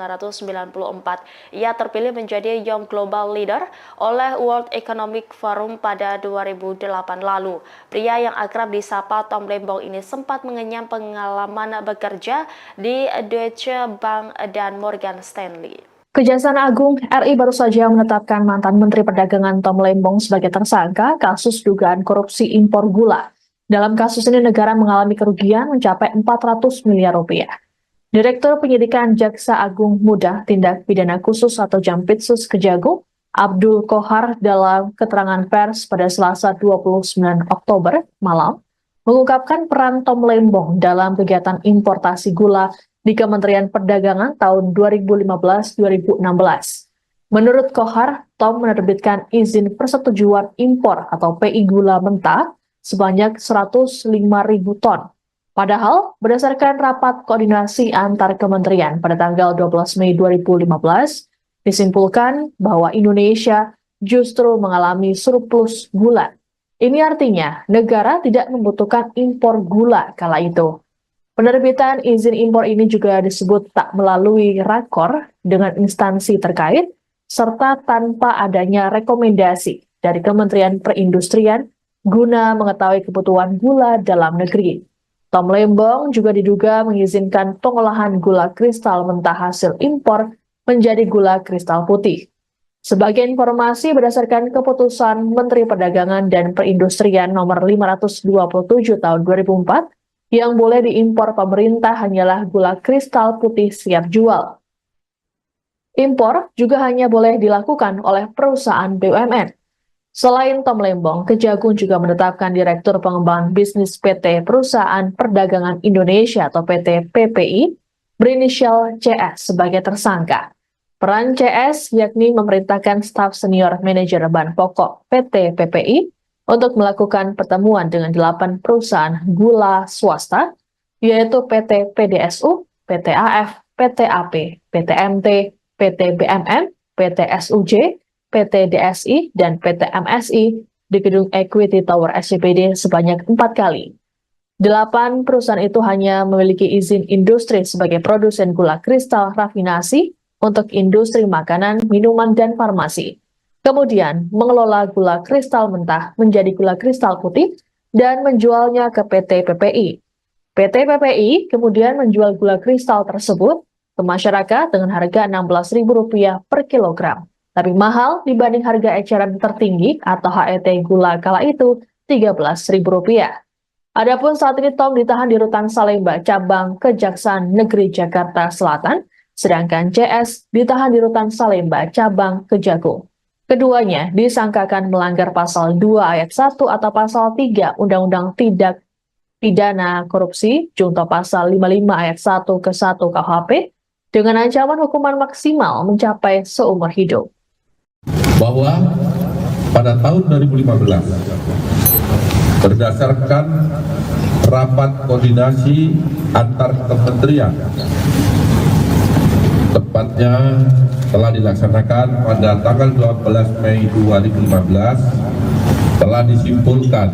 Ia terpilih menjadi Young Global Leader oleh World Economic Forum pada 2008 lalu. Pria yang akrab disapa Tom Lembong ini sempat mengenyam pengalaman bekerja di Deutsche Bank dan Morgan Stanley. Kejaksaan Agung RI baru saja menetapkan mantan Menteri Perdagangan Tom Lembong sebagai tersangka kasus dugaan korupsi impor gula. Dalam kasus ini negara mengalami kerugian mencapai 400 miliar rupiah. Direktur Penyidikan Jaksa Agung Muda Tindak Pidana Khusus atau Jampitsus Kejagung, Abdul Kohar dalam keterangan pers pada Selasa 29 Oktober malam, mengungkapkan peran Tom Lembong dalam kegiatan importasi gula di Kementerian Perdagangan tahun 2015-2016. Menurut Kohar, Tom menerbitkan izin persetujuan impor atau PI gula mentah sebanyak 105.000 ton. Padahal, berdasarkan rapat koordinasi antar kementerian pada tanggal 12 Mei 2015, disimpulkan bahwa Indonesia justru mengalami surplus gula. Ini artinya negara tidak membutuhkan impor gula kala itu. Penerbitan izin impor ini juga disebut tak melalui rakor dengan instansi terkait, serta tanpa adanya rekomendasi dari Kementerian Perindustrian guna mengetahui kebutuhan gula dalam negeri. Tom Lembong juga diduga mengizinkan pengolahan gula kristal mentah hasil impor menjadi gula kristal putih. Sebagai informasi, berdasarkan keputusan Menteri Perdagangan dan Perindustrian nomor 527 tahun 2004, yang boleh diimpor pemerintah hanyalah gula kristal putih siap jual. Impor juga hanya boleh dilakukan oleh perusahaan BUMN. Selain Tom Lembong, Kejagung juga menetapkan Direktur Pengembangan Bisnis PT Perusahaan Perdagangan Indonesia atau PT PPI berinisial CS sebagai tersangka. Peran CS yakni memerintahkan staf senior manajer bahan pokok PT PPI untuk melakukan pertemuan dengan 8 perusahaan gula swasta, yaitu PT PDSU, PT AF, PT AP, PT MT, PT BMN, PT SUJ, PT DSI, dan PT MSI di gedung Equity Tower SCBD sebanyak 4 kali. 8 perusahaan itu hanya memiliki izin industri sebagai produsen gula kristal rafinasi untuk industri makanan, minuman, dan farmasi. Kemudian mengelola gula kristal mentah menjadi gula kristal putih dan menjualnya ke PT PPI. PT PPI kemudian menjual gula kristal tersebut ke masyarakat dengan harga Rp16.000 per kilogram. Tapi mahal dibanding harga eceran tertinggi atau HET gula kala itu Rp13.000. Adapun saat ini Tom ditahan di Rutan Salemba, cabang Kejaksaan Negeri Jakarta Selatan, sedangkan CS ditahan di Rutan Salemba, cabang Kejagung. Keduanya disangkakan melanggar pasal 2 ayat 1 atau pasal 3 Undang-Undang Tindak Pidana Korupsi, junto pasal 55 ayat 1 ke 1 KUHP, dengan ancaman hukuman maksimal mencapai seumur hidup. Bahwa pada tahun 2015, berdasarkan rapat koordinasi antar kementerian, tepatnya telah dilaksanakan pada tanggal 12 Mei 2015, telah disimpulkan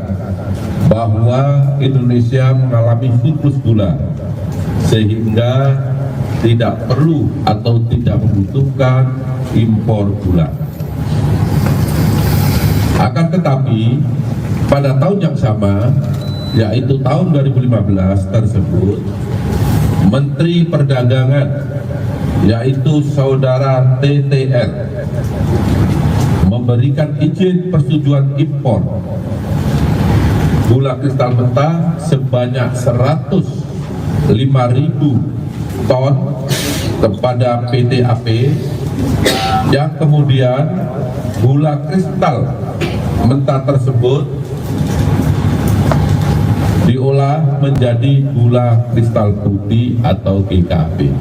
bahwa Indonesia mengalami surplus gula sehingga tidak perlu atau tidak membutuhkan impor gula. Akan tetapi pada tahun yang sama, yaitu tahun 2015 tersebut, Menteri Perdagangan, yaitu Saudara TTR, memberikan izin persetujuan impor gula kristal mentah sebanyak 105.000 ton kepada PT AP, yang kemudian gula kristal mentah tersebut diolah menjadi gula kristal putih atau GKP.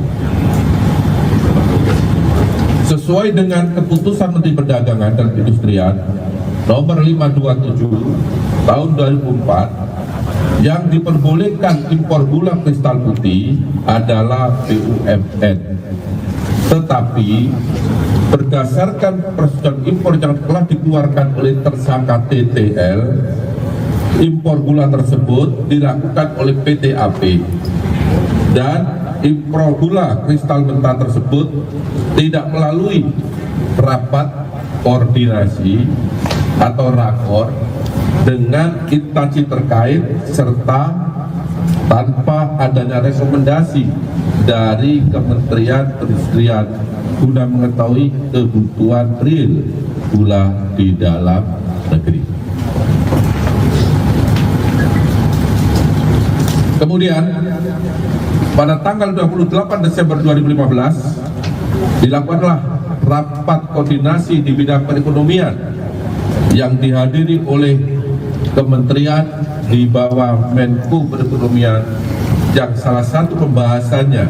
Sesuai dengan keputusan Menteri Perdagangan dan Perindustrian nomor 527 tahun 2004, yang diperbolehkan impor gula kristal putih adalah BUMN. Tetapi berdasarkan persetujuan impor yang telah dikeluarkan oleh tersangka TTL, impor gula tersebut dilakukan oleh PT AP, dan impor gula kristal mentah tersebut tidak melalui rapat koordinasi atau rakor dengan instansi terkait serta tanpa adanya rekomendasi dari Kementerian Perindustrian guna mengetahui kebutuhan real gula di dalam negeri. Kemudian pada tanggal 28 Desember 2015 dilakukanlah rapat koordinasi di bidang perekonomian yang dihadiri oleh kementerian di bawah Menko Perekonomian, yang salah satu pembahasannya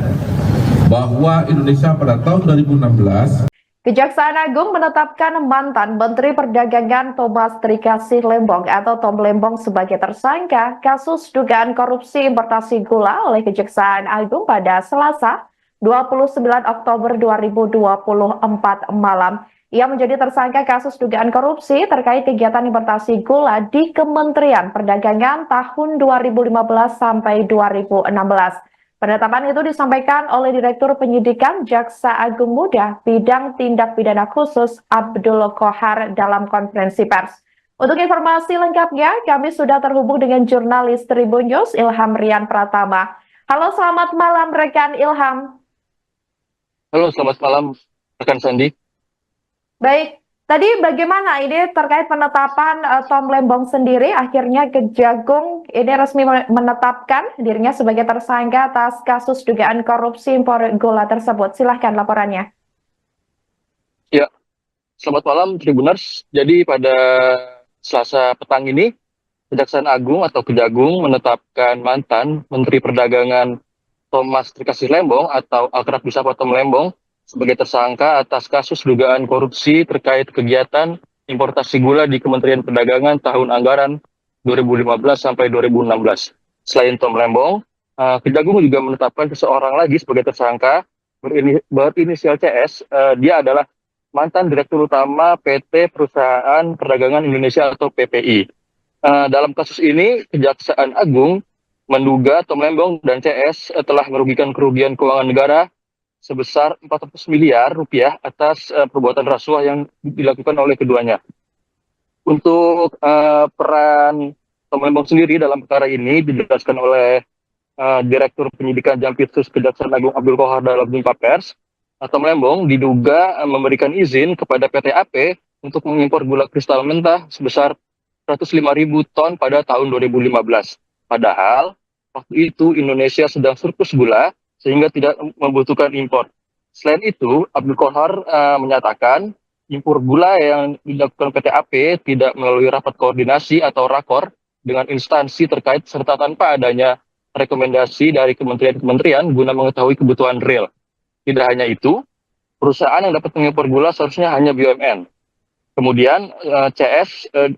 bahwa Indonesia pada tahun 2016 Kejaksaan Agung menetapkan mantan Menteri Perdagangan Thomas Trikasih Lembong atau Tom Lembong sebagai tersangka kasus dugaan korupsi importasi gula oleh Kejaksaan Agung pada Selasa 29 Oktober 2024 malam. Ia menjadi tersangka kasus dugaan korupsi terkait kegiatan importasi gula di Kementerian Perdagangan tahun 2015 sampai 2016. Penetapan itu disampaikan oleh Direktur Penyidikan Jaksa Agung Muda Bidang Tindak Pidana Khusus Abdul Kohar dalam konferensi pers. Untuk informasi lengkapnya, kami sudah terhubung dengan jurnalis Tribun News Ilham Rian Pratama. Halo, selamat malam rekan Ilham. Halo, selamat malam rekan Sandi. Baik, tadi bagaimana ini terkait penetapan Tom Lembong sendiri? Akhirnya Kejagung ini resmi menetapkan dirinya sebagai tersangka atas kasus dugaan korupsi impor gula tersebut. Silahkan laporannya. Ya, selamat malam Tribuners. Jadi pada Selasa petang ini, Kejaksaan Agung atau Kejagung menetapkan mantan Menteri Perdagangan Thomas Trikasih Lembong atau akrab disapa Tom Lembong sebagai tersangka atas kasus dugaan korupsi terkait kegiatan importasi gula di Kementerian Perdagangan tahun anggaran 2015 sampai 2016. Selain Tom Lembong, Kejagung juga menetapkan seseorang lagi sebagai tersangka berinisial CS. Dia adalah mantan Direktur Utama PT Perusahaan Perdagangan Indonesia atau PPI. Dalam kasus ini, Kejaksaan Agung menduga Tom Lembong dan CS telah merugikan kerugian keuangan negara sebesar 400 miliar rupiah atas perbuatan rasuah yang dilakukan oleh keduanya. Untuk peran Tom Lembong sendiri dalam perkara ini dijelaskan oleh Direktur Penyidikan Jampitsus Kejaksaan Agung Abdul Qohar dalam jumpa pers. Tom Lembong diduga memberikan izin kepada PT AP untuk mengimpor gula kristal mentah sebesar 105.000 ton pada tahun 2015. Padahal waktu itu Indonesia sedang surplus gula sehingga tidak membutuhkan impor. Selain itu, Abdul Qohar menyatakan impor gula yang dilakukan PT AP tidak melalui rapat koordinasi atau rakor dengan instansi terkait serta tanpa adanya rekomendasi dari kementerian-kementerian guna mengetahui kebutuhan real. Tidak hanya itu, perusahaan yang dapat mengimpor gula seharusnya hanya BUMN. Kemudian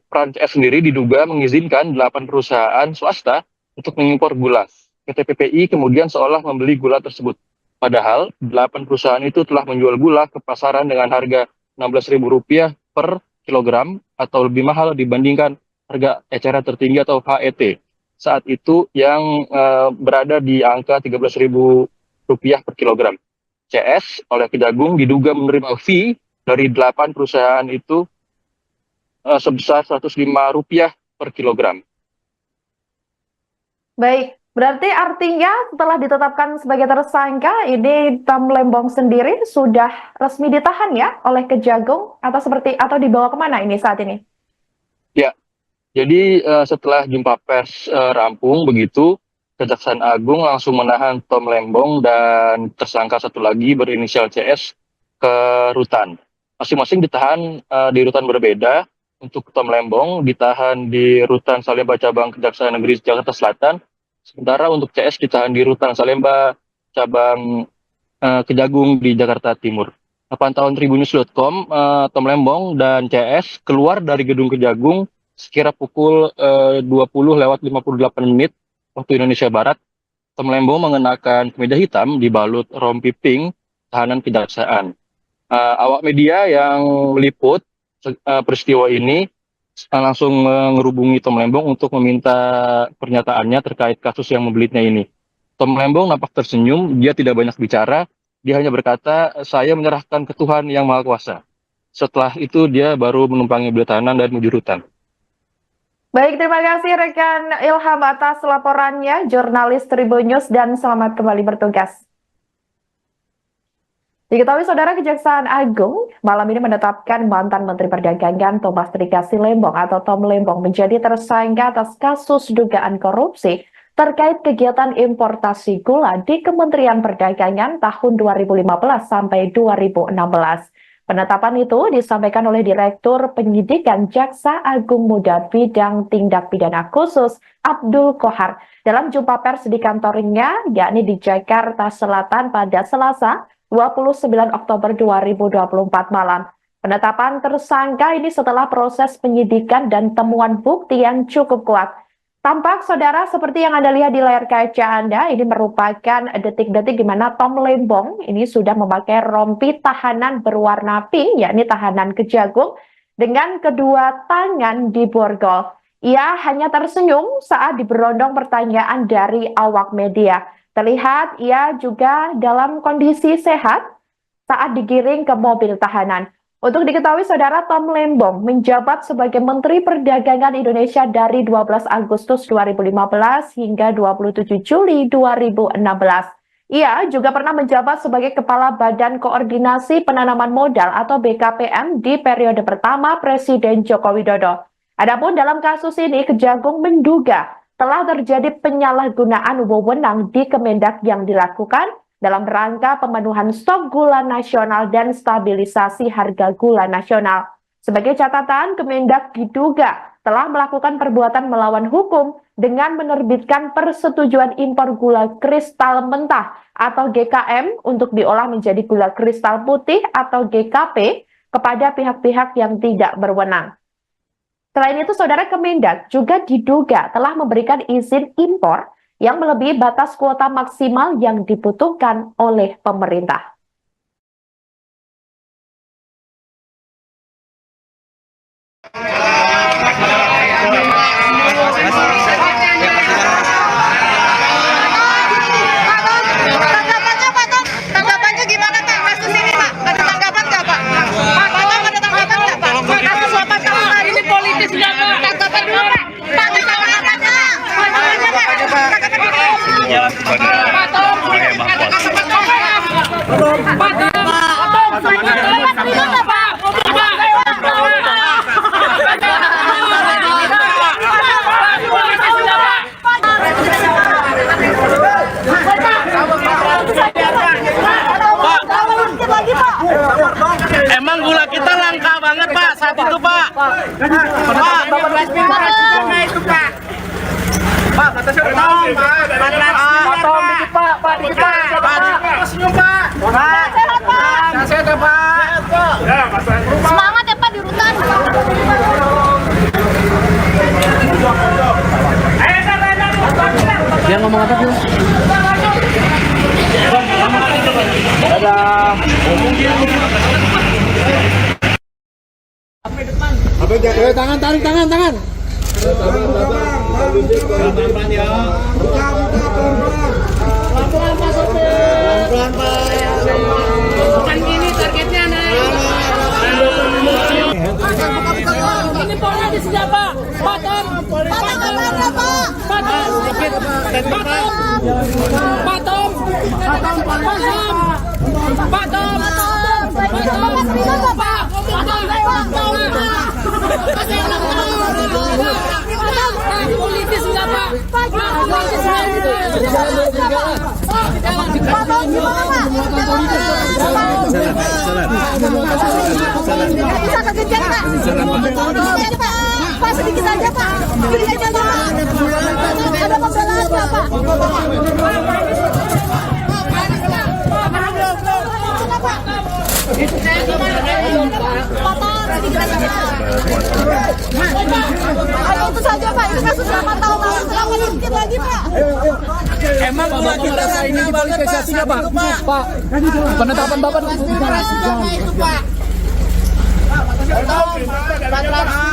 peran CS sendiri diduga mengizinkan 8 perusahaan swasta untuk mengimpor gula. PT PPI kemudian seolah membeli gula tersebut. Padahal 8 perusahaan itu telah menjual gula ke pasaran dengan harga Rp16.000 per kilogram atau lebih mahal dibandingkan harga eceran tertinggi atau HET. Saat itu yang berada di angka Rp13.000 per kilogram. CS oleh Kejagung diduga menerima fee dari 8 perusahaan itu sebesar Rp105 per kilogram. Baik, berarti artinya setelah ditetapkan sebagai tersangka, ini Tom Lembong sendiri sudah resmi ditahan ya oleh Kejagung atau dibawa kemana ini saat ini? Ya, jadi setelah jumpa pers rampung begitu, Kejaksaan Agung langsung menahan Tom Lembong dan tersangka satu lagi berinisial CS ke rutan. Masing-masing ditahan di rutan berbeda. Untuk Tom Lembong ditahan di rutan Salemba cabang Kejaksaan Negeri Jakarta Selatan, sementara untuk CS ditahan di rutan Salemba cabang Kejagung di Jakarta Timur. Pantauan Tribunnews.com, Tom Lembong dan CS keluar dari gedung Kejagung sekira pukul 20:58 waktu Indonesia Barat. Tom Lembong mengenakan kemeja hitam dibalut rompi pink tahanan kejaksaan. Awak media yang meliput peristiwa ini langsung menghubungi Tom Lembong untuk meminta pernyataannya terkait kasus yang membelitnya ini. Tom Lembong nampak tersenyum, dia tidak banyak bicara, dia hanya berkata, "Saya menyerahkan ke Tuhan Yang Maha Kuasa." Setelah itu dia baru menumpangi beliau tahanan dan menuju rutan. Baik, terima kasih rekan Ilham atas laporannya, jurnalis Tribunnews, dan selamat kembali bertugas. Diketahui saudara, Kejaksaan Agung malam ini menetapkan mantan Menteri Perdagangan Thomas Trikasi Lembong atau Tom Lembong menjadi tersangka atas kasus dugaan korupsi terkait kegiatan importasi gula di Kementerian Perdagangan tahun 2015 sampai 2016. Penetapan itu disampaikan oleh Direktur Penyidikan Jaksa Agung Muda Bidang Tindak Pidana Khusus Abdul Qohar dalam jumpa pers di kantornya, yakni di Jakarta Selatan pada Selasa 29 Oktober 2024 malam. Penetapan tersangka ini setelah proses penyidikan dan temuan bukti yang cukup kuat. Tampak saudara seperti yang Anda lihat di layar kaca Anda, ini merupakan detik-detik di mana Tom Lembong ini sudah memakai rompi tahanan berwarna pink, yakni tahanan Kejagung, dengan kedua tangan di borgol. Ia hanya tersenyum saat diberondong pertanyaan dari awak media. Terlihat ia juga dalam kondisi sehat saat digiring ke mobil tahanan. Untuk diketahui saudara, Tom Lembong menjabat sebagai Menteri Perdagangan Indonesia dari 12 Agustus 2015 hingga 27 Juli 2016. Ia juga pernah menjabat sebagai Kepala Badan Koordinasi Penanaman Modal atau BKPM di periode pertama Presiden Joko Widodo. Adapun dalam kasus ini, Kejagung menduga telah terjadi penyalahgunaan wewenang di Kemendak yang dilakukan dalam rangka pemenuhan stok gula nasional dan stabilisasi harga gula nasional. Sebagai catatan, Kemendak diduga telah melakukan perbuatan melawan hukum dengan menerbitkan persetujuan impor gula kristal mentah atau GKM untuk diolah menjadi gula kristal putih atau GKP kepada pihak-pihak yang tidak berwenang. Selain itu, saudara, Kemendak juga diduga telah memberikan izin impor yang melebihi batas kuota maksimal yang dibutuhkan oleh pemerintah. Tanggapannya gimana Pak kasus ini Pak? Ada tanggapan nggak Pak? Pak Tom ada tanggapan nggak Pak? Kasus suapan kasus hari ini politis nggak Pak? Tanggapan dulu Pak. Pak tanggapannya Pak. Tanggapannya Pak. Pak Tom. Emang gula kita langka banget Pak saat itu Pak. Pak, batasnya Tom, Pak. Tom, dikit Pak, Pak, dikit Pak. Pak, senyum Pak. Pak, Sehat Pak. sehat ya Pak. Ya, Semangat ya Pak di rutan. Dia ngomong apa sih? Dadah. Tangan, tarik tangan, tangan. Pelan-pelan Pak sopir. Pelan-pelan Pak. Bukan gini targetnya naik. Ini polisi siapa? Pak Tom. Pak Tom. Pak Tom. Sedikit. Pak Tom. Pak Tom. Pak Tom. Pak Tom. Politis enggak Pak? Bisa kekejar Pak. Pak sedikit aja Pak. Sedikit aja Pak. Ada pembelaan nggak Pak? Ayo itu saja Pak, itu kasus 8 tahun lalu, kenapa sedikit lagi Pak? Emang gula kita ini dipolitisasinya Pak? Pak, penetapan Bapak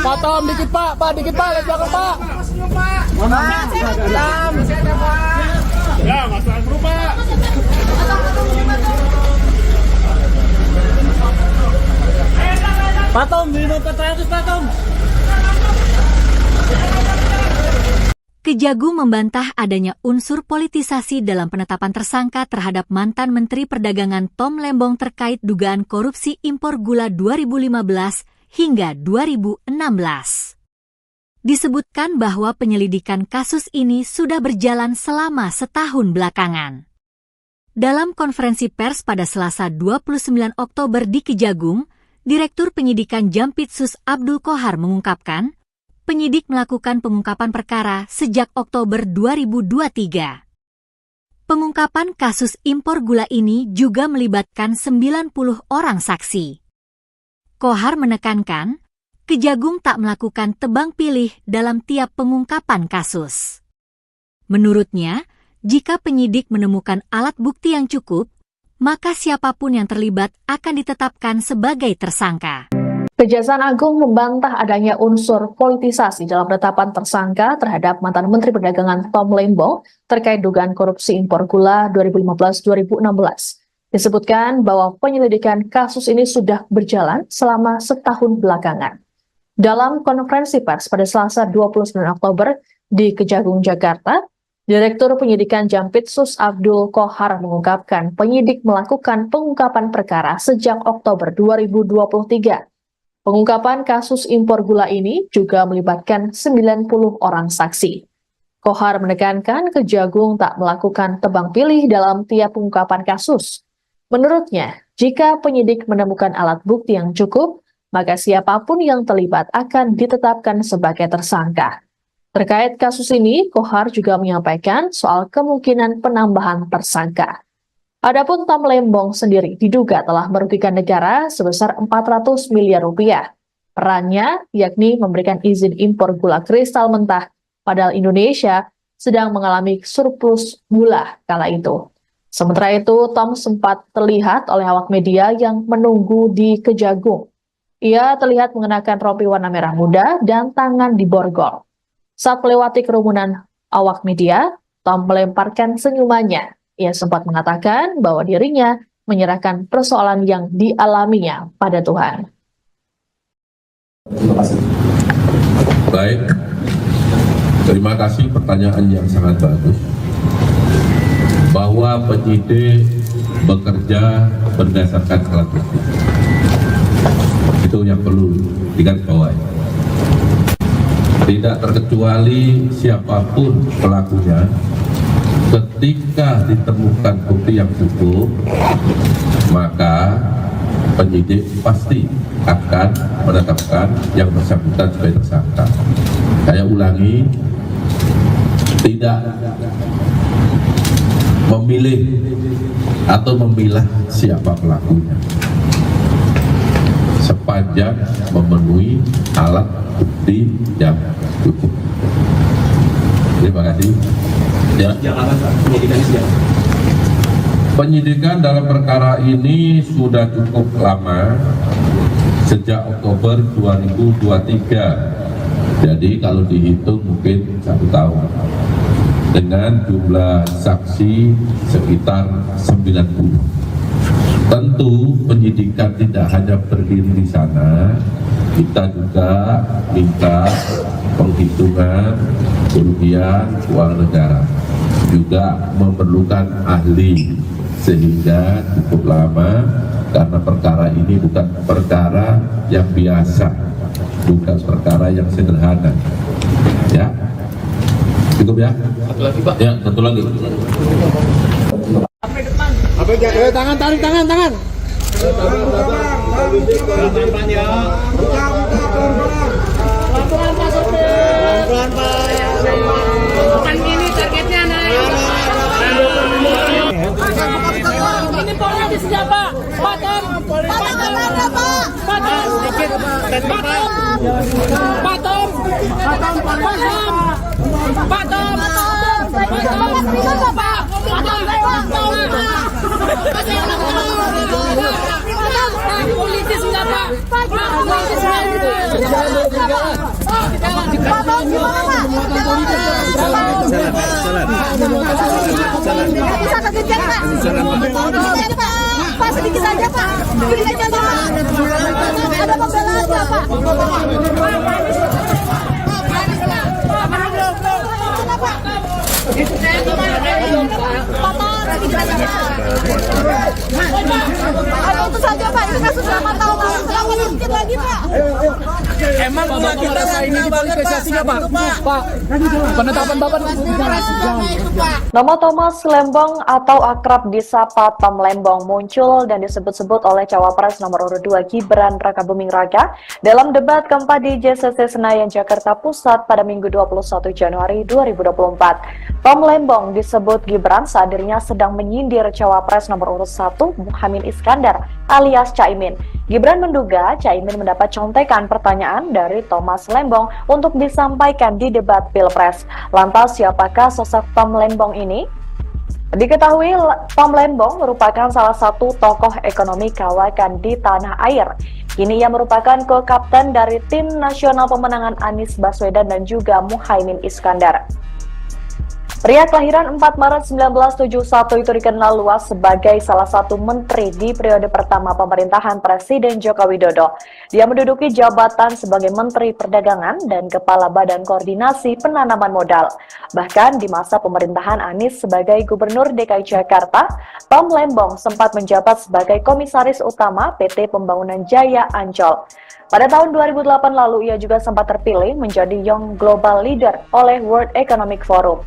Pak Tom, dikit Pak, Pak, dikit Pak, lihat belakang Pak. Ya, masalah dulu Pak. Pak Tom, minum ke 100 Pak Tom. Kejagung membantah adanya unsur politisasi dalam penetapan tersangka terhadap mantan Menteri Perdagangan Tom Lembong terkait dugaan korupsi impor gula 2015 hingga 2016. Disebutkan bahwa penyelidikan kasus ini sudah berjalan selama setahun belakangan. Dalam konferensi pers pada Selasa 29 Oktober di Kejagung, Direktur Penyidikan Jampitsus Abdul Qohar mengungkapkan, penyidik melakukan pengungkapan perkara sejak Oktober 2023. Pengungkapan kasus impor gula ini juga melibatkan 90 orang saksi. Qohar menekankan, Kejagung tak melakukan tebang pilih dalam tiap pengungkapan kasus. Menurutnya, jika penyidik menemukan alat bukti yang cukup, maka siapapun yang terlibat akan ditetapkan sebagai tersangka. Kejaksaan Agung membantah adanya unsur politisasi dalam penetapan tersangka terhadap mantan Menteri Perdagangan Tom Lembong terkait dugaan korupsi impor gula 2015-2016. Disebutkan bahwa penyelidikan kasus ini sudah berjalan selama setahun belakangan. Dalam konferensi pers pada Selasa 29 Oktober di Kejagung, Jakarta, Direktur Penyidikan Jampitsus Abdul Qohar mengungkapkan penyidik melakukan pengungkapan perkara sejak Oktober 2023. Pengungkapan kasus impor gula ini juga melibatkan 90 orang saksi. Qohar menekankan Kejagung tak melakukan tebang pilih dalam tiap pengungkapan kasus. Menurutnya, jika penyidik menemukan alat bukti yang cukup, maka siapapun yang terlibat akan ditetapkan sebagai tersangka. Terkait kasus ini, Qohar juga menyampaikan soal kemungkinan penambahan tersangka. Adapun Tom Lembong sendiri diduga telah merugikan negara sebesar 400 miliar rupiah. Perannya yakni memberikan izin impor gula kristal mentah, padahal Indonesia sedang mengalami surplus gula kala itu. Sementara itu, Tom sempat terlihat oleh awak media yang menunggu di Kejagung. Ia terlihat mengenakan rompi warna merah muda dan tangan diborgol. Saat melewati kerumunan awak media, Tom melemparkan senyumannya. Ia sempat mengatakan bahwa dirinya menyerahkan persoalan yang dialaminya pada Tuhan. Baik, terima kasih pertanyaan yang sangat bagus. Bahwa penyidik bekerja berdasarkan alat bukti. Itu yang perlu digarisbawahi. Tidak terkecuali siapapun pelakunya, ketika ditemukan bukti yang cukup, maka penyidik pasti akan menetapkan yang bersangkutan sebagai tersangka. Saya ulangi, tidak memilih atau memilah siapa pelakunya, sepanjang memenuhi alat bukti yang cukup. Terima kasih. Ya. Penyidikan dalam perkara ini sudah cukup lama, sejak Oktober 2023. Jadi kalau dihitung mungkin 1 tahun. Dengan jumlah saksi sekitar 90. Tentu penyidikan tidak hanya berdiri di sana, kita juga minta penghitungan kerugian keuangan negara, juga memerlukan ahli, sehingga cukup lama karena perkara ini bukan perkara yang biasa, bukan perkara yang sederhana. Ya, cukup ya. Satu lagi Pak. Ya, satu lagi. Tangan, tarik tangan. Pelan-pelan Pak Sopir. Pelan-pelan Pak. Bukan gini targetnya naik. Ini polisi siapa? Patom. Politis enggak Pak? Pak, sedikit saja Pak. Sedikit saja Pak. Ada pembelaan nggak Pak? Itu saja Pak, ini kasus 8 tahun lalu, kenapa sedikit lagi Pak? Emang gula kita ini dipolitisasinya Pak? Pak, penetapan Bapak Nama Thomas Lembong atau akrab disapa Tom Lembong muncul dan disebut-sebut oleh Cawapres nomor urut 2 Gibran Rakabuming Raka dalam debat keempat di JCC Senayan, Jakarta Pusat pada Minggu 21 Januari 2024. Tom Lembong disebut Gibran saat dirinya sedang menyindir Cawapres nomor urut 1 Muhaimin Iskandar alias Caimin. Gibran menduga Caimin mendapat contekan pertanyaan dari Thomas Lembong untuk disampaikan di debat Pilpres. Lantas siapakah sosok Tom Lembong ini? Diketahui Tom Lembong merupakan salah satu tokoh ekonomi kawakan di tanah air. Kini ia merupakan co-kapten dari tim nasional pemenangan Anies Baswedan dan juga Muhaimin Iskandar. Pria kelahiran 4 Maret 1971 itu dikenal luas sebagai salah satu menteri di periode pertama pemerintahan Presiden Joko Widodo. Dia menduduki jabatan sebagai Menteri Perdagangan dan Kepala Badan Koordinasi Penanaman Modal. Bahkan di masa pemerintahan Anies sebagai Gubernur DKI Jakarta, Tom Lembong sempat menjabat sebagai Komisaris Utama PT Pembangunan Jaya Ancol. Pada tahun 2008 lalu, ia juga sempat terpilih menjadi Young Global Leader oleh World Economic Forum.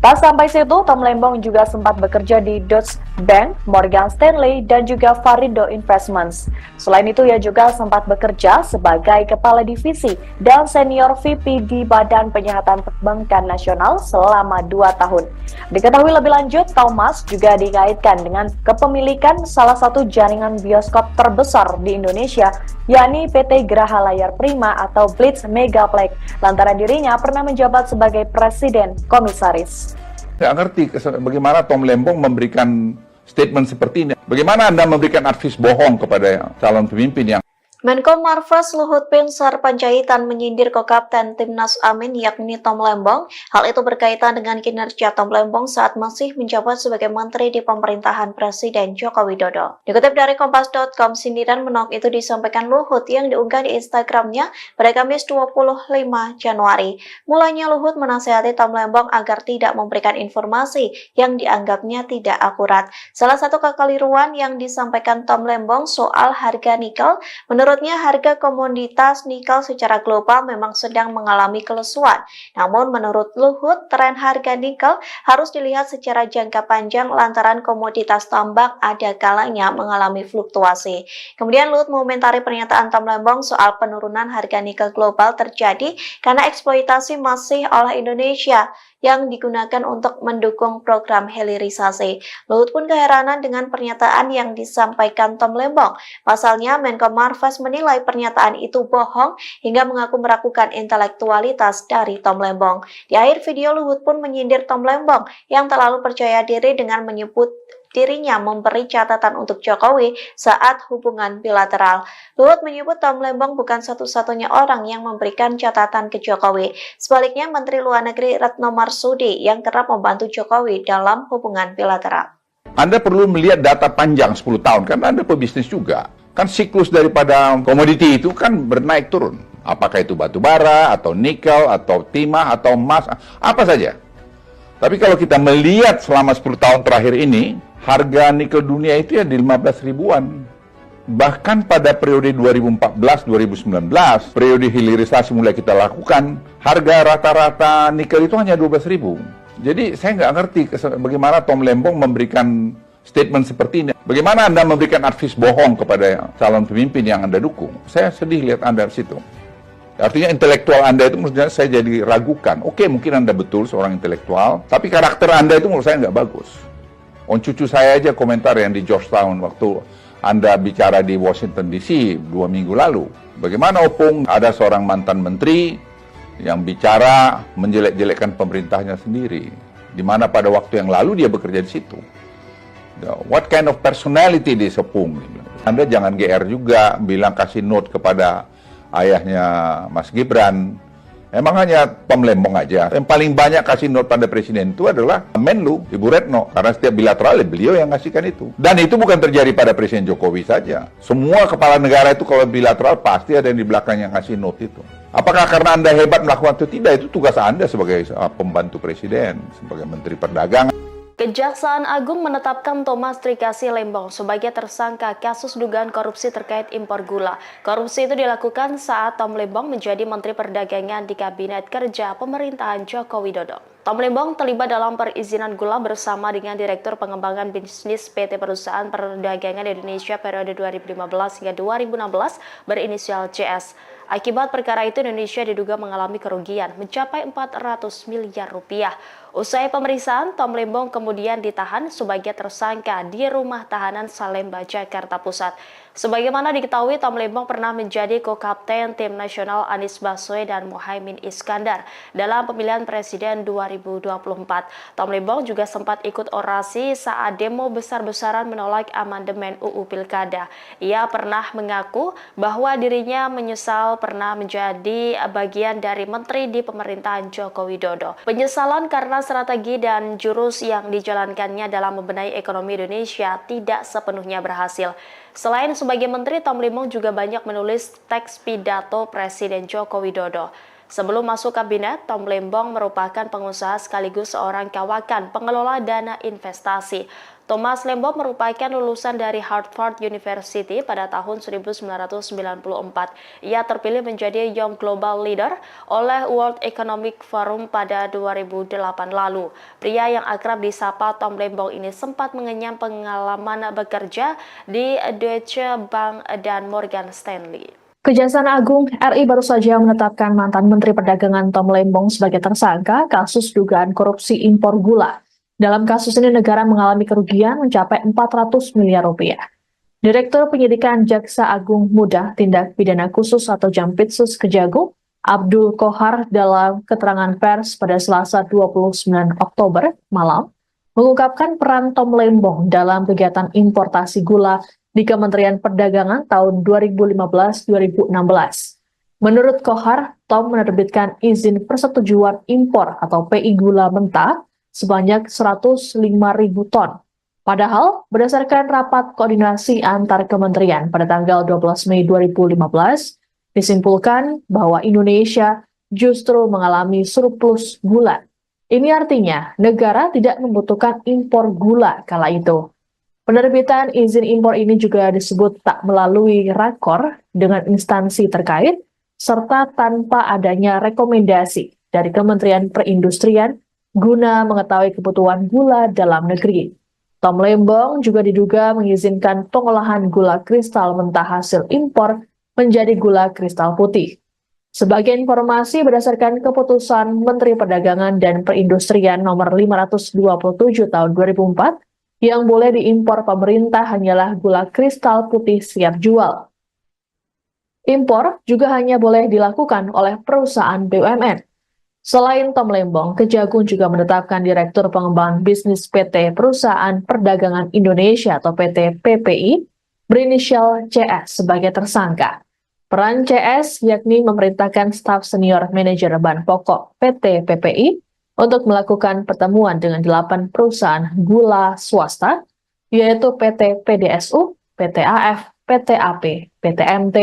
Tak sampai situ, Tom Lembong juga sempat bekerja di Deutsche Bank, Morgan Stanley, dan juga Varindo Investments. Selain itu, ia juga sempat bekerja sebagai Kepala Divisi dan Senior VP di Badan Penyihatan Perbankan Nasional selama 2 tahun. Diketahui lebih lanjut, Thomas juga dikaitkan dengan kepemilikan salah satu jaringan bioskop terbesar di Indonesia, yakni PT Graha Layar Prima atau Blitz Megaplex, lantaran dirinya pernah menjabat sebagai Presiden Komisaris. Saya ngerti bagaimana Tom Lembong memberikan statement seperti ini. Bagaimana Anda memberikan advies bohong kepada calon pemimpin yang Menko Marves Luhut Binsar Panjaitan menyindir ko-kapten Timnas Amin yakni Tom Lembong. Hal itu berkaitan dengan kinerja Tom Lembong saat masih menjabat sebagai menteri di pemerintahan Presiden Joko Widodo. Dikutip dari Kompas.com, sindiran menok itu disampaikan Luhut yang diunggah di Instagramnya pada Kamis 25 Januari. Mulanya Luhut menasihati Tom Lembong agar tidak memberikan informasi yang dianggapnya tidak akurat. Salah satu kekeliruan yang disampaikan Tom Lembong soal harga nikel, menurutnya harga komoditas nikel secara global memang sedang mengalami kelesuan. Namun menurut Luhut, tren harga nikel harus dilihat secara jangka panjang lantaran komoditas tambang ada kalanya mengalami fluktuasi. Kemudian Luhut mengomentari pernyataan Tom Lembong soal penurunan harga nikel global terjadi karena eksploitasi masih oleh Indonesia yang digunakan untuk mendukung program hilirisasi. Luhut pun keheranan dengan pernyataan yang disampaikan Tom Lembong. Pasalnya, Menko Marves menilai pernyataan itu bohong hingga mengaku meragukan intelektualitas dari Tom Lembong. Di akhir video, Luhut pun menyindir Tom Lembong yang terlalu percaya diri dengan menyebut dirinya memberi catatan untuk Jokowi saat hubungan bilateral. Luhut menyebut Tom Lembong bukan satu-satunya orang yang memberikan catatan ke Jokowi. Sebaliknya, Menteri Luar Negeri Retno Marsudi yang kerap membantu Jokowi dalam hubungan bilateral. Anda perlu melihat data panjang 10 tahun, karena Anda pebisnis juga. Kan siklus daripada komoditi itu kan bernaik turun. Apakah itu batu bara, atau nikel, atau timah, atau emas, apa saja. Tapi kalau kita melihat selama 10 tahun terakhir ini, harga nikel dunia itu ya di 15 ribuan. Bahkan pada periode 2014-2019, periode hilirisasi mulai kita lakukan, harga rata-rata nikel itu hanya 12 ribu. Jadi saya nggak ngerti bagaimana Tom Lembong memberikan statement seperti ini. Bagaimana Anda memberikan advies bohong kepada calon pemimpin yang Anda dukung? Saya sedih lihat Anda di situ. Artinya intelektual Anda itu menurut saya jadi ragukan. Oke, mungkin Anda betul seorang intelektual, tapi karakter Anda itu menurut saya nggak bagus. Cucu saya aja komentar yang di Georgetown waktu Anda bicara di Washington DC 2 minggu lalu. Bagaimana Opung ada seorang mantan menteri yang bicara menjelek-jelekkan pemerintahnya sendiri, di mana pada waktu yang lalu dia bekerja di situ. What kind of personality this Opung? Anda jangan GR juga bilang kasih note kepada ayahnya Mas Gibran. Emang hanya Tom Lembong aja. Yang paling banyak kasih note pada presiden itu adalah Menlu, Ibu Retno. Karena setiap bilateral beliau yang ngasihkan itu. Dan itu bukan terjadi pada Presiden Jokowi saja. Semua kepala negara itu kalau bilateral pasti ada yang di belakang yang ngasih note itu. Apakah karena Anda hebat melakukan itu? Tidak, itu tugas Anda sebagai pembantu presiden, sebagai Menteri Perdagangan. Kejaksaan Agung menetapkan Thomas Trikasih Lembong sebagai tersangka kasus dugaan korupsi terkait impor gula. Korupsi itu dilakukan saat Tom Lembong menjadi Menteri Perdagangan di Kabinet Kerja Pemerintahan Joko Widodo. Tom Lembong terlibat dalam perizinan gula bersama dengan Direktur Pengembangan Bisnis PT Perusahaan Perdagangan Indonesia periode 2015 hingga 2016 berinisial CS. Akibat perkara itu Indonesia diduga mengalami kerugian mencapai 400 miliar rupiah. Usai pemeriksaan, Tom Lembong kemudian ditahan sebagai tersangka di rumah tahanan Salemba, Jakarta Pusat. Sebagaimana diketahui, Tom Lembong pernah menjadi ko-kapten tim nasional Anies Baswedan dan Muhaimin Iskandar dalam pemilihan presiden 2024. Tom Lembong juga sempat ikut orasi saat demo besar-besaran menolak amandemen UU Pilkada. Ia pernah mengaku bahwa dirinya menyesal pernah menjadi bagian dari menteri di pemerintahan Joko Widodo. Penyesalan karena strategi dan jurus yang dijalankannya dalam membenahi ekonomi Indonesia tidak sepenuhnya berhasil. Selain sebagai menteri, Tom Lembong juga banyak menulis teks pidato Presiden Joko Widodo. Sebelum masuk kabinet, Tom Lembong merupakan pengusaha sekaligus seorang kawakan pengelola dana investasi. Thomas Lembong merupakan lulusan dari Harvard University pada tahun 1994. Ia terpilih menjadi Young Global Leader oleh World Economic Forum pada 2008 lalu. Pria yang akrab disapa Tom Lembong ini sempat mengenyam pengalaman bekerja di Deutsche Bank dan Morgan Stanley. Kejaksaan Agung RI baru saja menetapkan mantan Menteri Perdagangan Tom Lembong sebagai tersangka kasus dugaan korupsi impor gula. Dalam kasus ini negara mengalami kerugian mencapai 400 miliar rupiah. Direktur Penyidikan Jaksa Agung Muda Tindak Pidana Khusus atau Jampitsus Kejagung, Abdul Kohar dalam keterangan pers pada Selasa 29 Oktober malam, mengungkapkan peran Tom Lembong dalam kegiatan importasi gula di Kementerian Perdagangan tahun 2015-2016. Menurut Kohar, Tom menerbitkan izin persetujuan impor atau PI gula mentah sebanyak 105.000 ton. Padahal, berdasarkan rapat koordinasi antar kementerian pada tanggal 12 Mei 2015, disimpulkan bahwa Indonesia justru mengalami surplus gula. Ini artinya negara tidak membutuhkan impor gula kala itu. Penerbitan izin impor ini juga disebut tak melalui rakor dengan instansi terkait, serta tanpa adanya rekomendasi dari Kementerian Perindustrian guna mengetahui kebutuhan gula dalam negeri. Tom Lembong juga diduga mengizinkan pengolahan gula kristal mentah hasil impor menjadi gula kristal putih. Sebagai informasi, berdasarkan keputusan Menteri Perdagangan dan Perindustrian nomor 527 tahun 2004, yang boleh diimpor pemerintah hanyalah gula kristal putih siap jual. Impor juga hanya boleh dilakukan oleh perusahaan BUMN. Selain Tom Lembong, Kejagung juga menetapkan Direktur Pengembangan Bisnis PT Perusahaan Perdagangan Indonesia atau PT PPI berinisial CS sebagai tersangka. Peran CS yakni memerintahkan staf senior manajer bahan pokok PT PPI untuk melakukan pertemuan dengan 8 perusahaan gula swasta, yaitu PT PDSU, PT AF, PT AP, PT MT,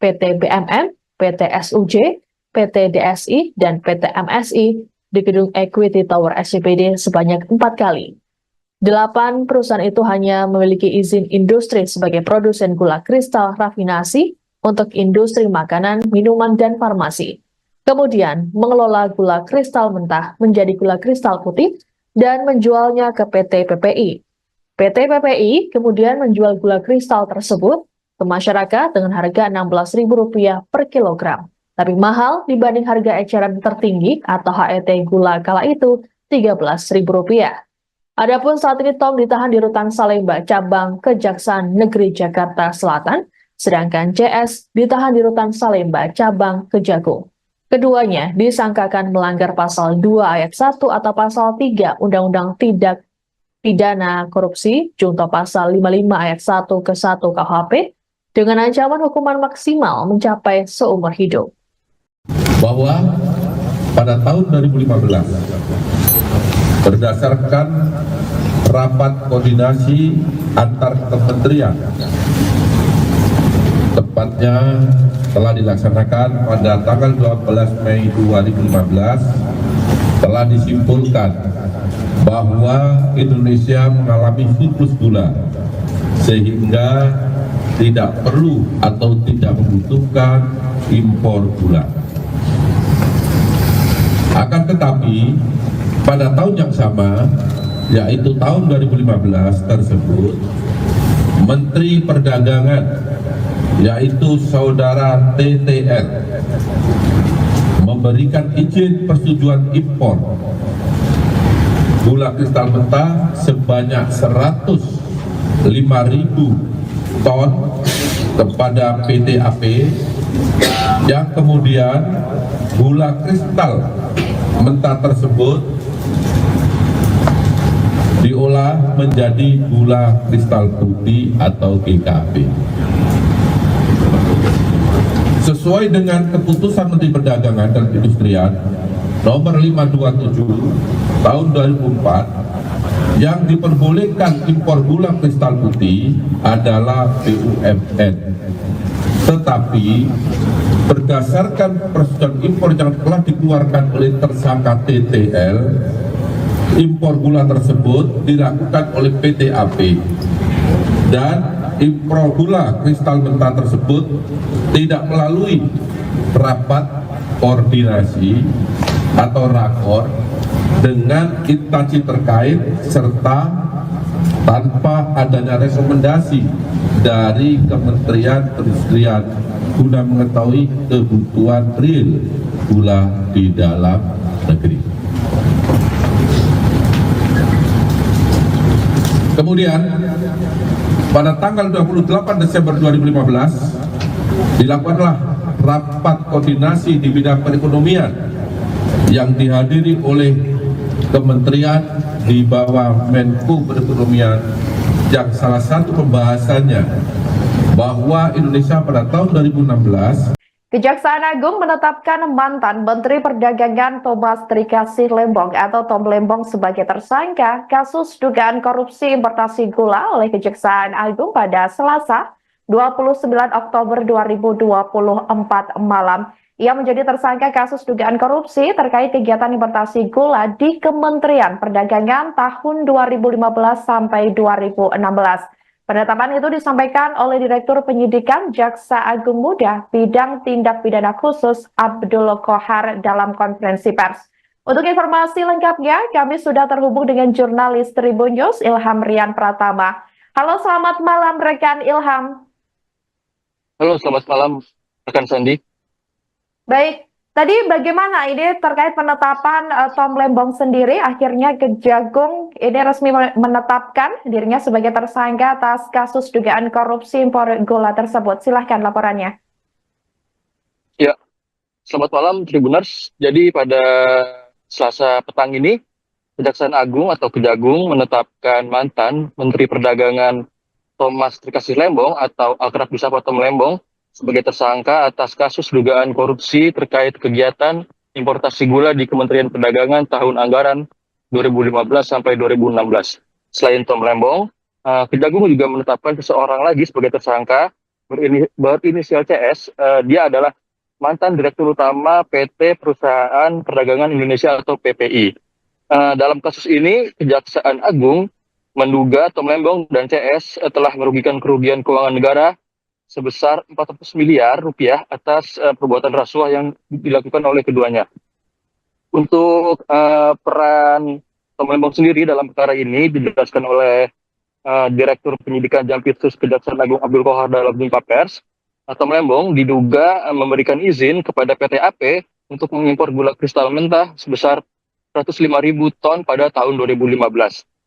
PT BMM, PT SUJ, PT DSI, dan PT MSI di gedung Equity Tower SCBD sebanyak 4 kali. 8 perusahaan itu hanya memiliki izin industri sebagai produsen gula kristal rafinasi untuk industri makanan, minuman, dan farmasi. Kemudian mengelola gula kristal mentah menjadi gula kristal putih dan menjualnya ke PT PPI. PT PPI kemudian menjual gula kristal tersebut ke masyarakat dengan harga Rp16.000 per kilogram, tapi mahal dibanding harga eceran tertinggi atau HET gula kala itu Rp13.000. Adapun saat ini Tom ditahan di Rutan Salemba, cabang Kejaksaan Negeri Jakarta Selatan, sedangkan CS ditahan di Rutan Salemba, cabang Kejagung. Keduanya disangkakan melanggar pasal 2 ayat 1 atau pasal 3 Undang-Undang Tindak Pidana Korupsi, junto pasal 55 ayat 1 ke 1 KUHP, dengan ancaman hukuman maksimal mencapai seumur hidup. Bahwa pada tahun 2015, berdasarkan rapat koordinasi antar kementerian, tepatnya telah dilaksanakan pada tanggal 12 Mei 2015, telah disimpulkan bahwa Indonesia mengalami surplus gula sehingga tidak perlu atau tidak membutuhkan impor gula. Akan tetapi pada tahun yang sama, yaitu tahun 2015 tersebut, Menteri Perdagangan yaitu saudara TTR memberikan izin persetujuan impor gula kristal mentah sebanyak 105.000 ton kepada PT AP, yang kemudian gula kristal mentah tersebut diolah menjadi gula kristal putih atau GKP. Sesuai dengan keputusan Menteri Perdagangan dan Perindustrian nomor 527 tahun 2004, yang diperbolehkan impor gula kristal putih adalah BUMN. Tetapi berdasarkan persetujuan impor yang telah dikeluarkan oleh tersangka TTL, impor gula tersebut dilakukan oleh PT AP, dan impor gula kristal mentah tersebut tidak melalui rapat koordinasi atau rakor dengan instansi terkait serta tanpa adanya rekomendasi dari Kementerian Perindustrian guna mengetahui kebutuhan real gula di dalam negeri. Kemudian pada tanggal 28 Desember 2015 dilakukanlah rapat koordinasi di bidang perekonomian yang dihadiri oleh kementerian di bawah Menko Perekonomian yang salah satu pembahasannya bahwa Indonesia pada tahun 2016 Kejaksaan Agung menetapkan mantan Menteri Perdagangan Thomas Trikasih Lembong atau Tom Lembong sebagai tersangka kasus dugaan korupsi importasi gula oleh Kejaksaan Agung pada Selasa 29 Oktober 2024 malam. Ia menjadi tersangka kasus dugaan korupsi terkait kegiatan importasi gula di Kementerian Perdagangan tahun 2015 sampai 2016. Penetapan itu disampaikan oleh Direktur Penyidikan Jaksa Agung Muda Bidang Tindak Pidana Khusus Abdul Qohar dalam konferensi pers. Untuk informasi lengkapnya, kami sudah terhubung dengan jurnalis Tribun News Ilham Rian Pratama. Halo, selamat malam rekan Ilham. Halo, selamat malam rekan Sandi. Baik, tadi bagaimana ini terkait penetapan Tom Lembong sendiri? Akhirnya Kejagung ini resmi menetapkan dirinya sebagai tersangka atas kasus dugaan korupsi impor gula tersebut. Silahkan laporannya. Ya, selamat malam Tribuners. Jadi pada Selasa petang ini, Kejaksaan Agung atau Kejagung menetapkan mantan Menteri Perdagangan Thomas Trikasih Lembong atau akrab disapa Tom Lembong sebagai tersangka atas kasus dugaan korupsi terkait kegiatan importasi gula di Kementerian Perdagangan tahun anggaran 2015 sampai 2016. Selain Tom Lembong, Kejagung juga menetapkan seseorang lagi sebagai tersangka berinisial CS. Dia adalah mantan Direktur Utama PT Perusahaan Perdagangan Indonesia atau PPI. Dalam kasus ini, Kejaksaan Agung menduga Tom Lembong dan CS telah merugikan kerugian keuangan negara sebesar 400 miliar rupiah atas perbuatan rasuah yang dilakukan oleh keduanya. Untuk peran Tom Lembong sendiri dalam perkara ini dijelaskan oleh Direktur Penyidikan Jampitsus Kejaksaan Agung Abdul Qohar dalam jumpa pers. Tom Lembong diduga memberikan izin kepada PT AP untuk mengimpor gula kristal mentah sebesar 105.000 ton pada tahun 2015.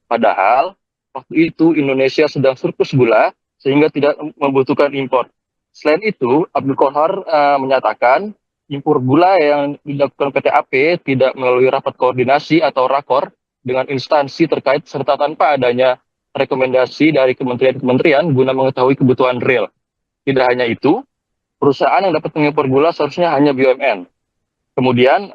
Padahal waktu itu Indonesia sedang surplus gula sehingga tidak membutuhkan impor. Selain itu, Abdul Qohar menyatakan impor gula yang dilakukan PT AP tidak melalui rapat koordinasi atau rakor dengan instansi terkait serta tanpa adanya rekomendasi dari kementerian-kementerian guna mengetahui kebutuhan real. Tidak hanya itu, perusahaan yang dapat mengimpor gula seharusnya hanya BUMN. Kemudian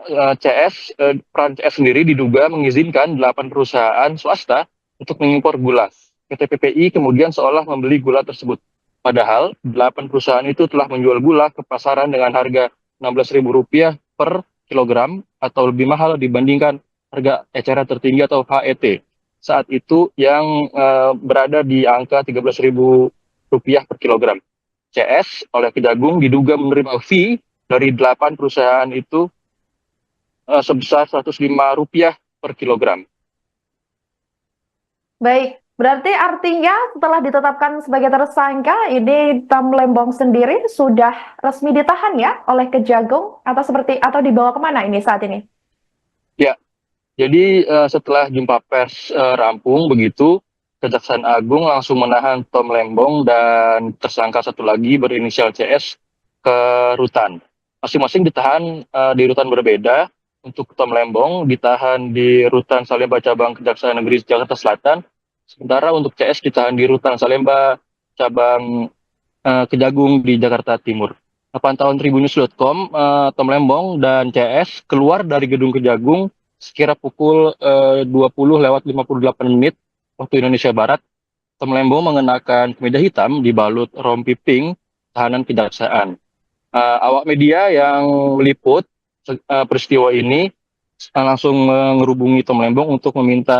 peran CS sendiri diduga mengizinkan 8 perusahaan swasta untuk mengimpor gula. PT PPI kemudian seolah membeli gula tersebut. Padahal 8 perusahaan itu telah menjual gula ke pasaran dengan harga Rp16.000 per kilogram atau lebih mahal dibandingkan harga eceran tertinggi atau HET. Saat itu yang berada di angka Rp13.000 per kilogram. CS oleh Kejagung diduga menerima fee dari 8 perusahaan itu sebesar Rp105 per kilogram. Baik. Berarti artinya setelah ditetapkan sebagai tersangka, ini Tom Lembong sendiri sudah resmi ditahan ya oleh Kejagung atau dibawa kemana ini saat ini? Ya, jadi setelah jumpa pers rampung begitu, Kejaksaan Agung langsung menahan Tom Lembong dan tersangka satu lagi berinisial CS ke rutan. Masing-masing ditahan di rutan berbeda. Untuk Tom Lembong ditahan di rutan Salemba Cabang Kejaksaan Negeri Jakarta Selatan. Sementara untuk CS ditahan di rutan Salemba cabang Kejagung di Jakarta Timur. Pantauan Tribunnews.com, Tom Lembong dan CS keluar dari gedung Kejagung sekira pukul 20:58 waktu Indonesia Barat. Tom Lembong mengenakan kemeja hitam dibalut rompi pink tahanan kejaksaan. Awak media yang meliput peristiwa ini langsung menghubungi Tom Lembong untuk meminta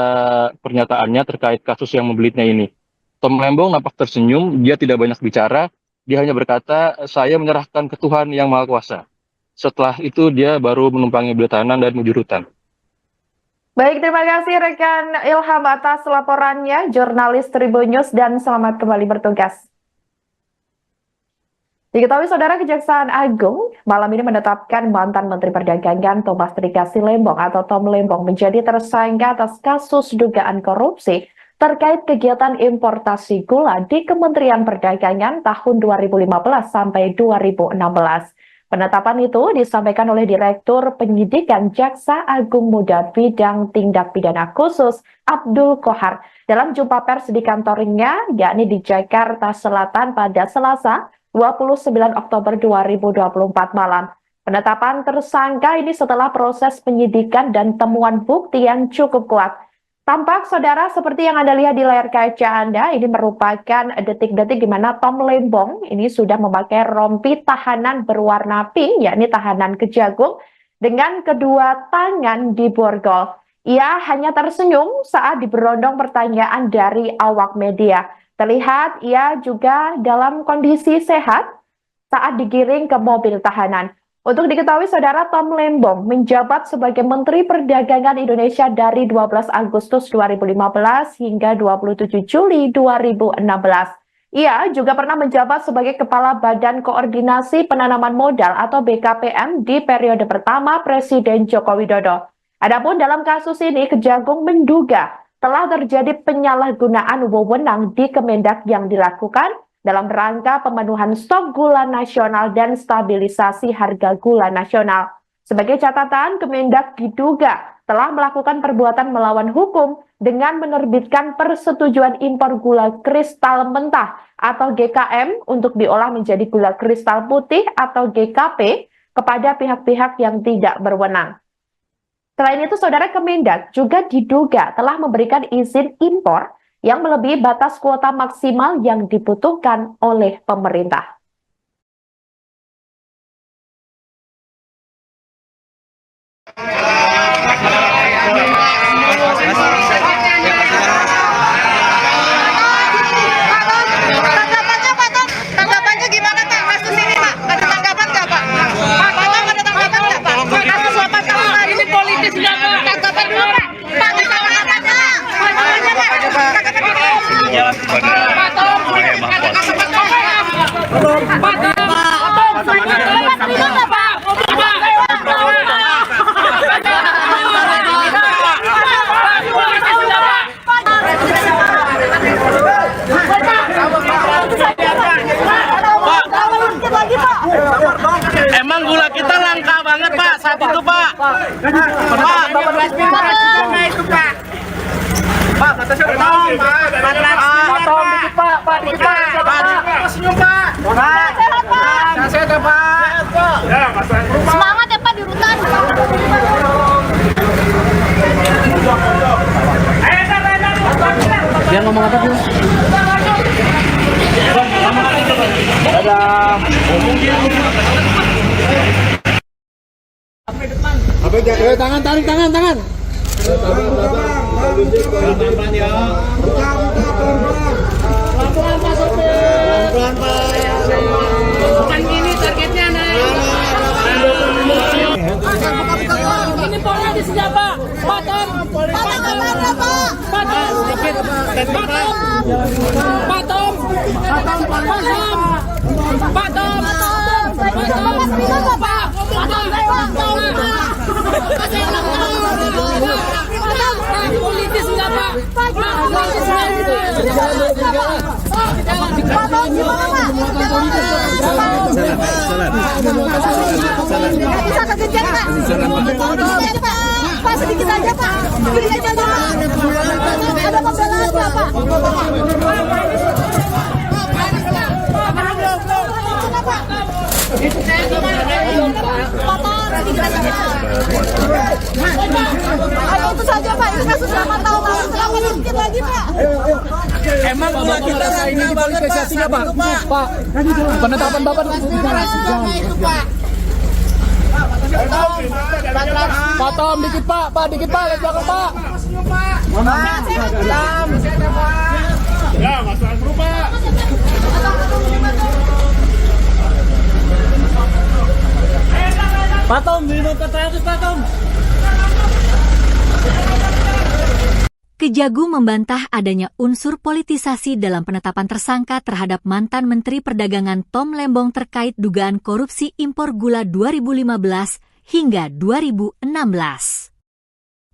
pernyataannya terkait kasus yang membelitnya ini. Tom Lembong nampak tersenyum, dia tidak banyak bicara, dia hanya berkata, saya menyerahkan ke Tuhan yang Maha Kuasa. Setelah itu dia baru menumpangi beliau tahanan dan menuju rutan. Baik, terima kasih rekan Ilham atas laporannya, jurnalis Tribun News, dan selamat kembali bertugas. Diketahui saudara, Kejaksaan Agung malam ini menetapkan mantan Menteri Perdagangan Thomas Trikasih Lembong atau Tom Lembong menjadi tersangka atas kasus dugaan korupsi terkait kegiatan importasi gula di Kementerian Perdagangan tahun 2015 sampai 2016. Penetapan itu disampaikan oleh Direktur Penyidikan Jaksa Agung Muda Bidang Tindak Pidana Khusus Abdul Kohar dalam jumpa pers di kantornya, yakni di Jakarta Selatan pada Selasa 29 Oktober 2024 malam. Penetapan tersangka ini setelah proses penyidikan dan temuan bukti yang cukup kuat. Tampak saudara seperti yang Anda lihat di layar kaca Anda, ini merupakan detik-detik di mana Tom Lembong ini sudah memakai rompi tahanan berwarna pink, yakni tahanan Kejagung, dengan kedua tangan di borgol. Ia hanya tersenyum saat diberondong pertanyaan dari awak media. Terlihat ia juga dalam kondisi sehat saat digiring ke mobil tahanan. Untuk diketahui, saudara, Tom Lembong menjabat sebagai Menteri Perdagangan Indonesia dari 12 Agustus 2015 hingga 27 Juli 2016. Ia juga pernah menjabat sebagai Kepala Badan Koordinasi Penanaman Modal atau BKPM di periode pertama Presiden Joko Widodo. Adapun dalam kasus ini, Kejagung menduga telah terjadi penyalahgunaan wewenang di Kemendak yang dilakukan dalam rangka pemenuhan stok gula nasional dan stabilisasi harga gula nasional. Sebagai catatan, Kemendak diduga telah melakukan perbuatan melawan hukum dengan menerbitkan persetujuan impor gula kristal mentah atau GKM untuk diolah menjadi gula kristal putih atau GKP kepada pihak-pihak yang tidak berwenang. Selain itu, saudara, Kemendak juga diduga telah memberikan izin impor yang melebihi batas kuota maksimal yang dibutuhkan oleh pemerintah. Tanggapannya gimana Pak kasus ini Pak? Ada tanggapan nggak Pak? Pak Tolong ada tanggapan nggak Pak? Kasus 8 tahun hari ini politis nggak Pak? Tanggapan dulu Pak. Pak ada tanggapan nggak? Emang gula kita langka banget Pak saat itu Pak. Pak, kata saya Tom, dikit Pak, dikit Pak. Senyum Pak. Sehat Pak. Sehat ya Pak. Ya, Semangat ya Pak di rutan. Dia ngomong apa sih? Dadah. Tangan, tarik tangan. Pelan-pelan ya. Pelan-pelan Pak sopir. Pelan-pelan Pak. Bukan gini targetnya naik. Ini polnya di sini Pak. Patom. Politis enggak Pak? Bisa kekejar Pak. Pak sedikit aja Pak. Sedikit aja Pak. Ada pembelaan nggak Pak? Itu saja Pak, itu kasus 8 tahun lalu. Selamat sedikit lagi Pak. Emang gula kita ini dipolitisasinya Pak? Pak, penetapan Bapak Pak Tom, dikit Pak, dikit Pak, lihat belakang Pak. Ya, masalah seru Pak. Pak Tom, minum ke 100 Pak Tom. Kejagung membantah adanya unsur politisasi dalam penetapan tersangka terhadap mantan Menteri Perdagangan Tom Lembong terkait dugaan korupsi impor gula 2015 hingga 2016.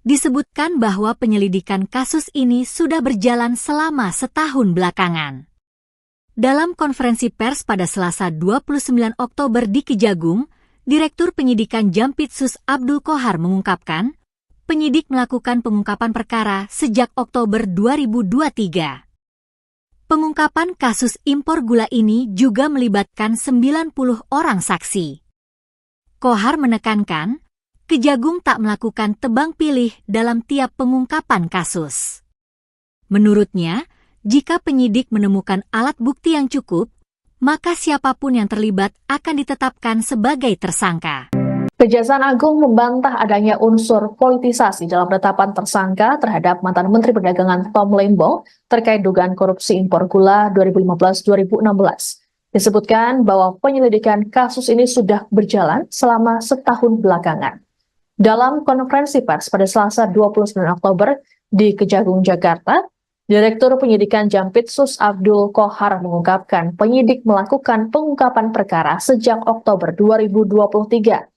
Disebutkan bahwa penyelidikan kasus ini sudah berjalan selama setahun belakangan. Dalam konferensi pers pada Selasa 29 Oktober di Kejagung, Direktur Penyidikan Jampitsus Abdul Qohar mengungkapkan, penyidik melakukan pengungkapan perkara sejak Oktober 2023. Pengungkapan kasus impor gula ini juga melibatkan 90 orang saksi. Qohar menekankan, Kejagung tak melakukan tebang pilih dalam tiap pengungkapan kasus. Menurutnya, jika penyidik menemukan alat bukti yang cukup, maka siapapun yang terlibat akan ditetapkan sebagai tersangka. Kejaksaan Agung membantah adanya unsur politisasi dalam penetapan tersangka terhadap mantan Menteri Perdagangan Tom Lembong terkait dugaan korupsi impor gula 2015-2016. Disebutkan bahwa penyelidikan kasus ini sudah berjalan selama setahun belakangan. Dalam konferensi pers pada Selasa 29 Oktober di Kejagung, Jakarta, Direktur Penyidikan Jampitsus Abdul Qohar mengungkapkan penyidik melakukan pengungkapan perkara sejak Oktober 2023.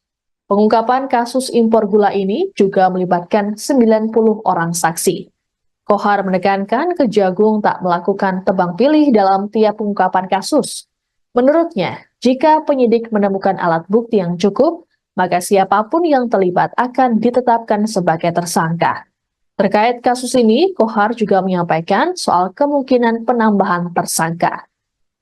Pengungkapan kasus impor gula ini juga melibatkan 90 orang saksi. Qohar menekankan Kejagung tak melakukan tebang pilih dalam tiap pengungkapan kasus. Menurutnya, jika penyidik menemukan alat bukti yang cukup, maka siapapun yang terlibat akan ditetapkan sebagai tersangka. Terkait kasus ini, Qohar juga menyampaikan soal kemungkinan penambahan tersangka.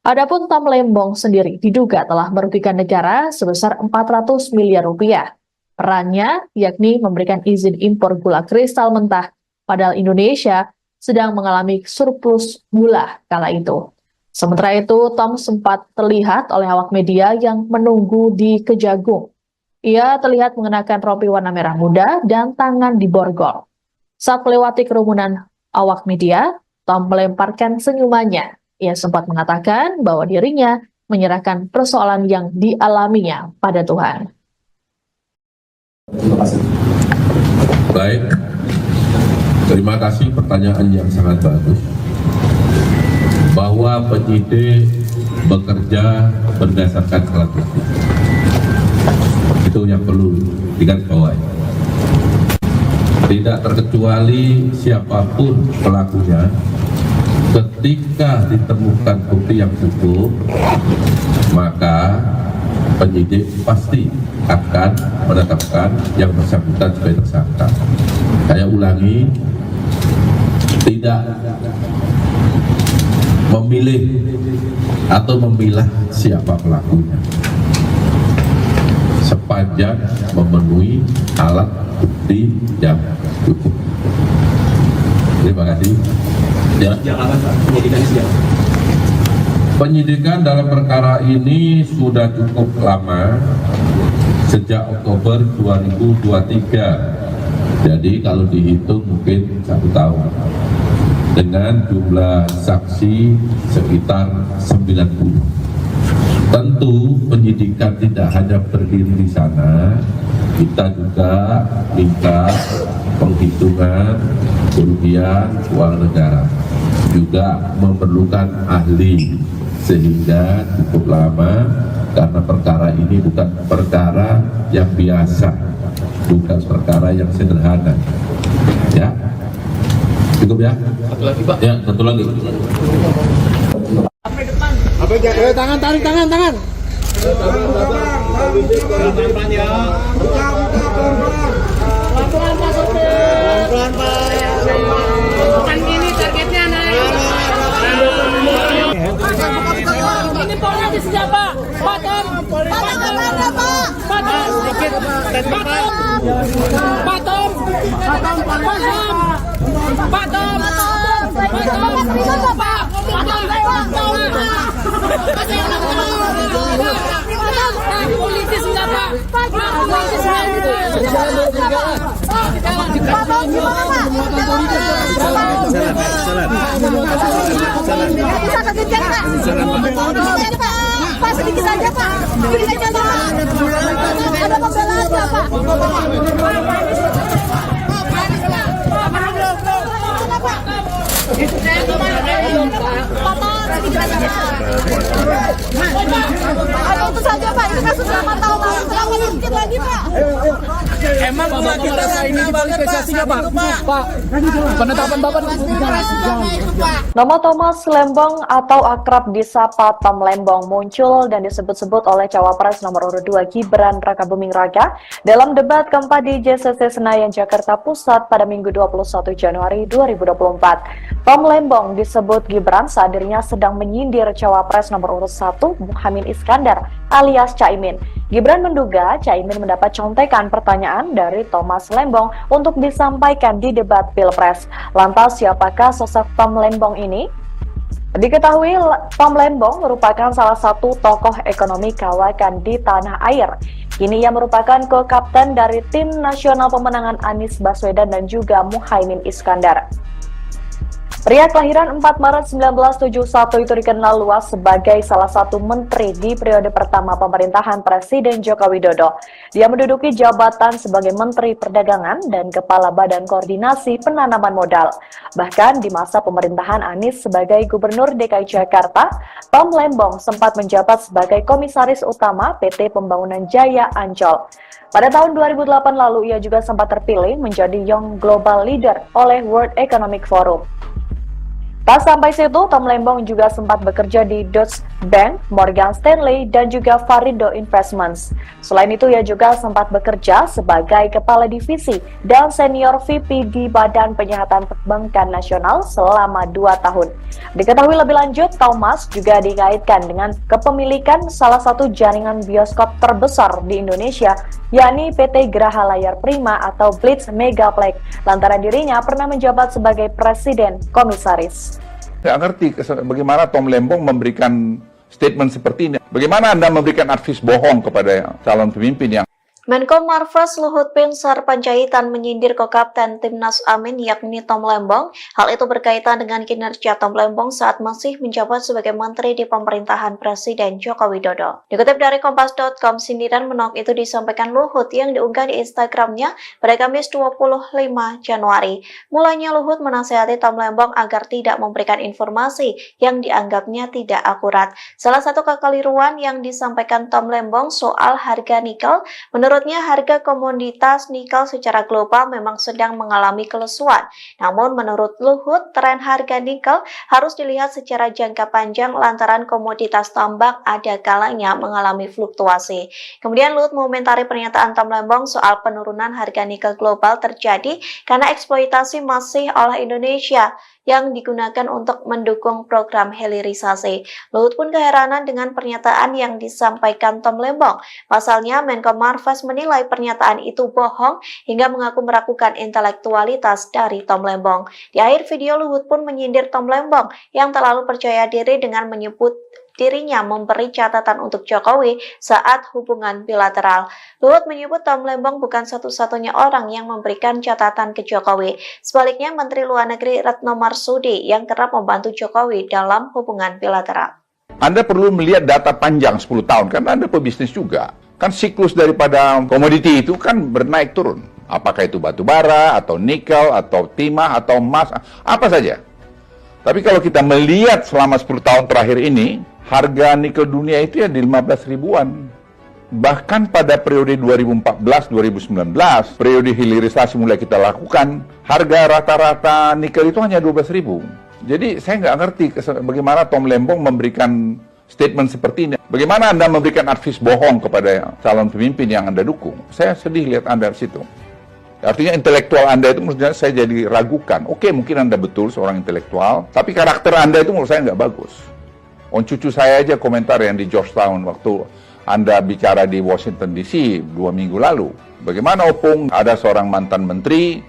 Adapun Tom Lembong sendiri diduga telah merugikan negara sebesar 400 miliar rupiah. Perannya yakni memberikan izin impor gula kristal mentah, padahal Indonesia sedang mengalami surplus gula kala itu. Sementara itu, Tom sempat terlihat oleh awak media yang menunggu di Kejagung. Ia terlihat mengenakan rompi warna merah muda dan tangan diborgol. Saat melewati kerumunan awak media, Tom melemparkan senyumannya. Ia sempat mengatakan bahwa dirinya menyerahkan persoalan yang dialaminya pada Tuhan. Baik, terima kasih pertanyaan yang sangat bagus. Bahwa penyidik bekerja berdasarkan alat bukti. Itu yang perlu digarisbawahi. Tidak terkecuali siapapun pelakunya, ketika ditemukan bukti yang cukup, maka penyidik pasti akan menetapkan yang bersangkutan sebagai tersangka. Saya ulangi, tidak memilih atau memilah siapa pelakunya, sepanjang memenuhi alat bukti yang cukup. Terima kasih. Ya. Penyidikan dalam perkara ini sudah cukup lama, sejak Oktober 2023. Jadi kalau dihitung mungkin 1 tahun. Dengan jumlah saksi sekitar 90. Tentu penyidikan tidak hanya berdiri di sana, kita juga minta penghitungan kerugian keuangan negara, juga memerlukan ahli, sehingga cukup lama karena perkara ini bukan perkara yang biasa, bukan perkara yang sederhana. Ya, cukup ya? Satu lagi Pak. Ya, satu lagi. Tangan. Pelan-pelan ya. Pelan-pelan Pak Sopir. Pelan-pelan Pak. Bukan gini targetnya naik. Ini politis siapa? Pak Tom. Politis siapa? Pak, sedikit saja Pak. Berikan contoh Pak. Ada pembelaan Pak. Itu saja Pak, itu kasus 8 tahun lalu, kenapa dikit lagi Pak? Emang gula kita ini banget Pak. Pak, penetapan Bapak Nama Thomas Lembong atau akrab disapa Tom Lembong muncul dan disebut-sebut oleh Cawapres nomor urut 2 Gibran Rakabuming Raka dalam debat keempat di JCC Senayan, Jakarta Pusat pada Minggu 21 Januari 2024. Tom Lembong disebut Gibran saat dirinya sedang menyindir Cawapres nomor urut 1 Muhaimin Iskandar alias Caimin. Gibran menduga Caimin mendapat contekan pertanyaan dari Thomas Lembong untuk disampaikan di debat Pilpres. Lantas siapakah sosok Tom Lembong ini? Diketahui Tom Lembong merupakan salah satu tokoh ekonomi kawakan di tanah air. Kini ia merupakan co-kapten dari tim nasional pemenangan Anies Baswedan dan juga Muhaimin Iskandar. Pria kelahiran 4 Maret 1971 itu dikenal luas sebagai salah satu menteri di periode pertama pemerintahan Presiden Joko Widodo. Dia menduduki jabatan sebagai Menteri Perdagangan dan Kepala Badan Koordinasi Penanaman Modal. Bahkan di masa pemerintahan Anies sebagai Gubernur DKI Jakarta, Tom Lembong sempat menjabat sebagai Komisaris Utama PT Pembangunan Jaya Ancol. Pada tahun 2008 lalu, ia juga sempat terpilih menjadi Young Global Leader oleh World Economic Forum. Tak sampai situ, Tom Lembong juga sempat bekerja di Deutsche Bank, Morgan Stanley, dan juga Varindo Investments. Selain itu, ia juga sempat bekerja sebagai Kepala Divisi dan Senior VP di Badan Penyihatan Perbankan Nasional selama 2 tahun. Diketahui lebih lanjut, Thomas juga dikaitkan dengan kepemilikan salah satu jaringan bioskop terbesar di Indonesia, yakni PT Graha Layar Prima atau Blitz Megaplex, lantaran dirinya pernah menjabat sebagai Presiden Komisaris. Saya ngerti bagaimana Tom Lembong memberikan statement seperti ini. Bagaimana Anda memberikan advis bohong kepada calon pemimpin yang Menko Marves Luhut Binsar Panjaitan menyindir ko-kapten Timnas Amin yakni Tom Lembong. Hal itu berkaitan dengan kinerja Tom Lembong saat masih menjabat sebagai menteri di pemerintahan Presiden Joko Widodo. Dikutip dari Kompas.com, sindiran menolak itu disampaikan Luhut yang diunggah di Instagramnya pada Kamis 25 Januari. Mulanya Luhut menasihati Tom Lembong agar tidak memberikan informasi yang dianggapnya tidak akurat. Salah satu kekeliruan yang disampaikan Tom Lembong soal harga nikel, menurutnya harga komoditas nikel secara global memang sedang mengalami kelesuan. Namun menurut Luhut, tren harga nikel harus dilihat secara jangka panjang lantaran komoditas tambang ada kalanya mengalami fluktuasi. Kemudian Luhut mengomentari pernyataan Tom Lembong soal penurunan harga nikel global terjadi karena eksploitasi masih oleh Indonesia yang digunakan untuk mendukung program hilirisasi. Luhut pun keheranan dengan pernyataan yang disampaikan Tom Lembong. Pasalnya, Menko Marves menilai pernyataan itu bohong hingga mengaku meragukan intelektualitas dari Tom Lembong. Di akhir video, Luhut pun menyindir Tom Lembong yang terlalu percaya diri dengan menyebut dirinya memberi catatan untuk Jokowi saat hubungan bilateral. Luhut menyebut Tom Lembong bukan satu-satunya orang yang memberikan catatan ke Jokowi. Sebaliknya, Menteri Luar Negeri Retno Marsudi yang kerap membantu Jokowi dalam hubungan bilateral. Anda perlu melihat data panjang 10 tahun, karena Anda pebisnis juga. Kan siklus daripada komoditi itu kan bernaik turun. Apakah itu batu bara, atau nikel, atau timah, atau emas, apa saja. Tapi kalau kita melihat selama 10 tahun terakhir ini, harga nikel dunia itu ya di 15 ribuan. Bahkan pada periode 2014-2019, periode hilirisasi mulai kita lakukan, harga rata-rata nikel itu hanya 12 ribu. Jadi saya nggak ngerti bagaimana Tom Lembong memberikan statement seperti ini. Bagaimana Anda memberikan advis bohong kepada calon pemimpin yang Anda dukung. Saya sedih lihat Anda di situ. Artinya intelektual Anda itu menurut saya jadi ragukan. Oke, mungkin Anda betul seorang intelektual, tapi karakter Anda itu menurut saya nggak bagus. Cucu saya aja komentar yang di Georgetown waktu Anda bicara di Washington DC 2 minggu lalu. Bagaimana Opung ada seorang mantan menteri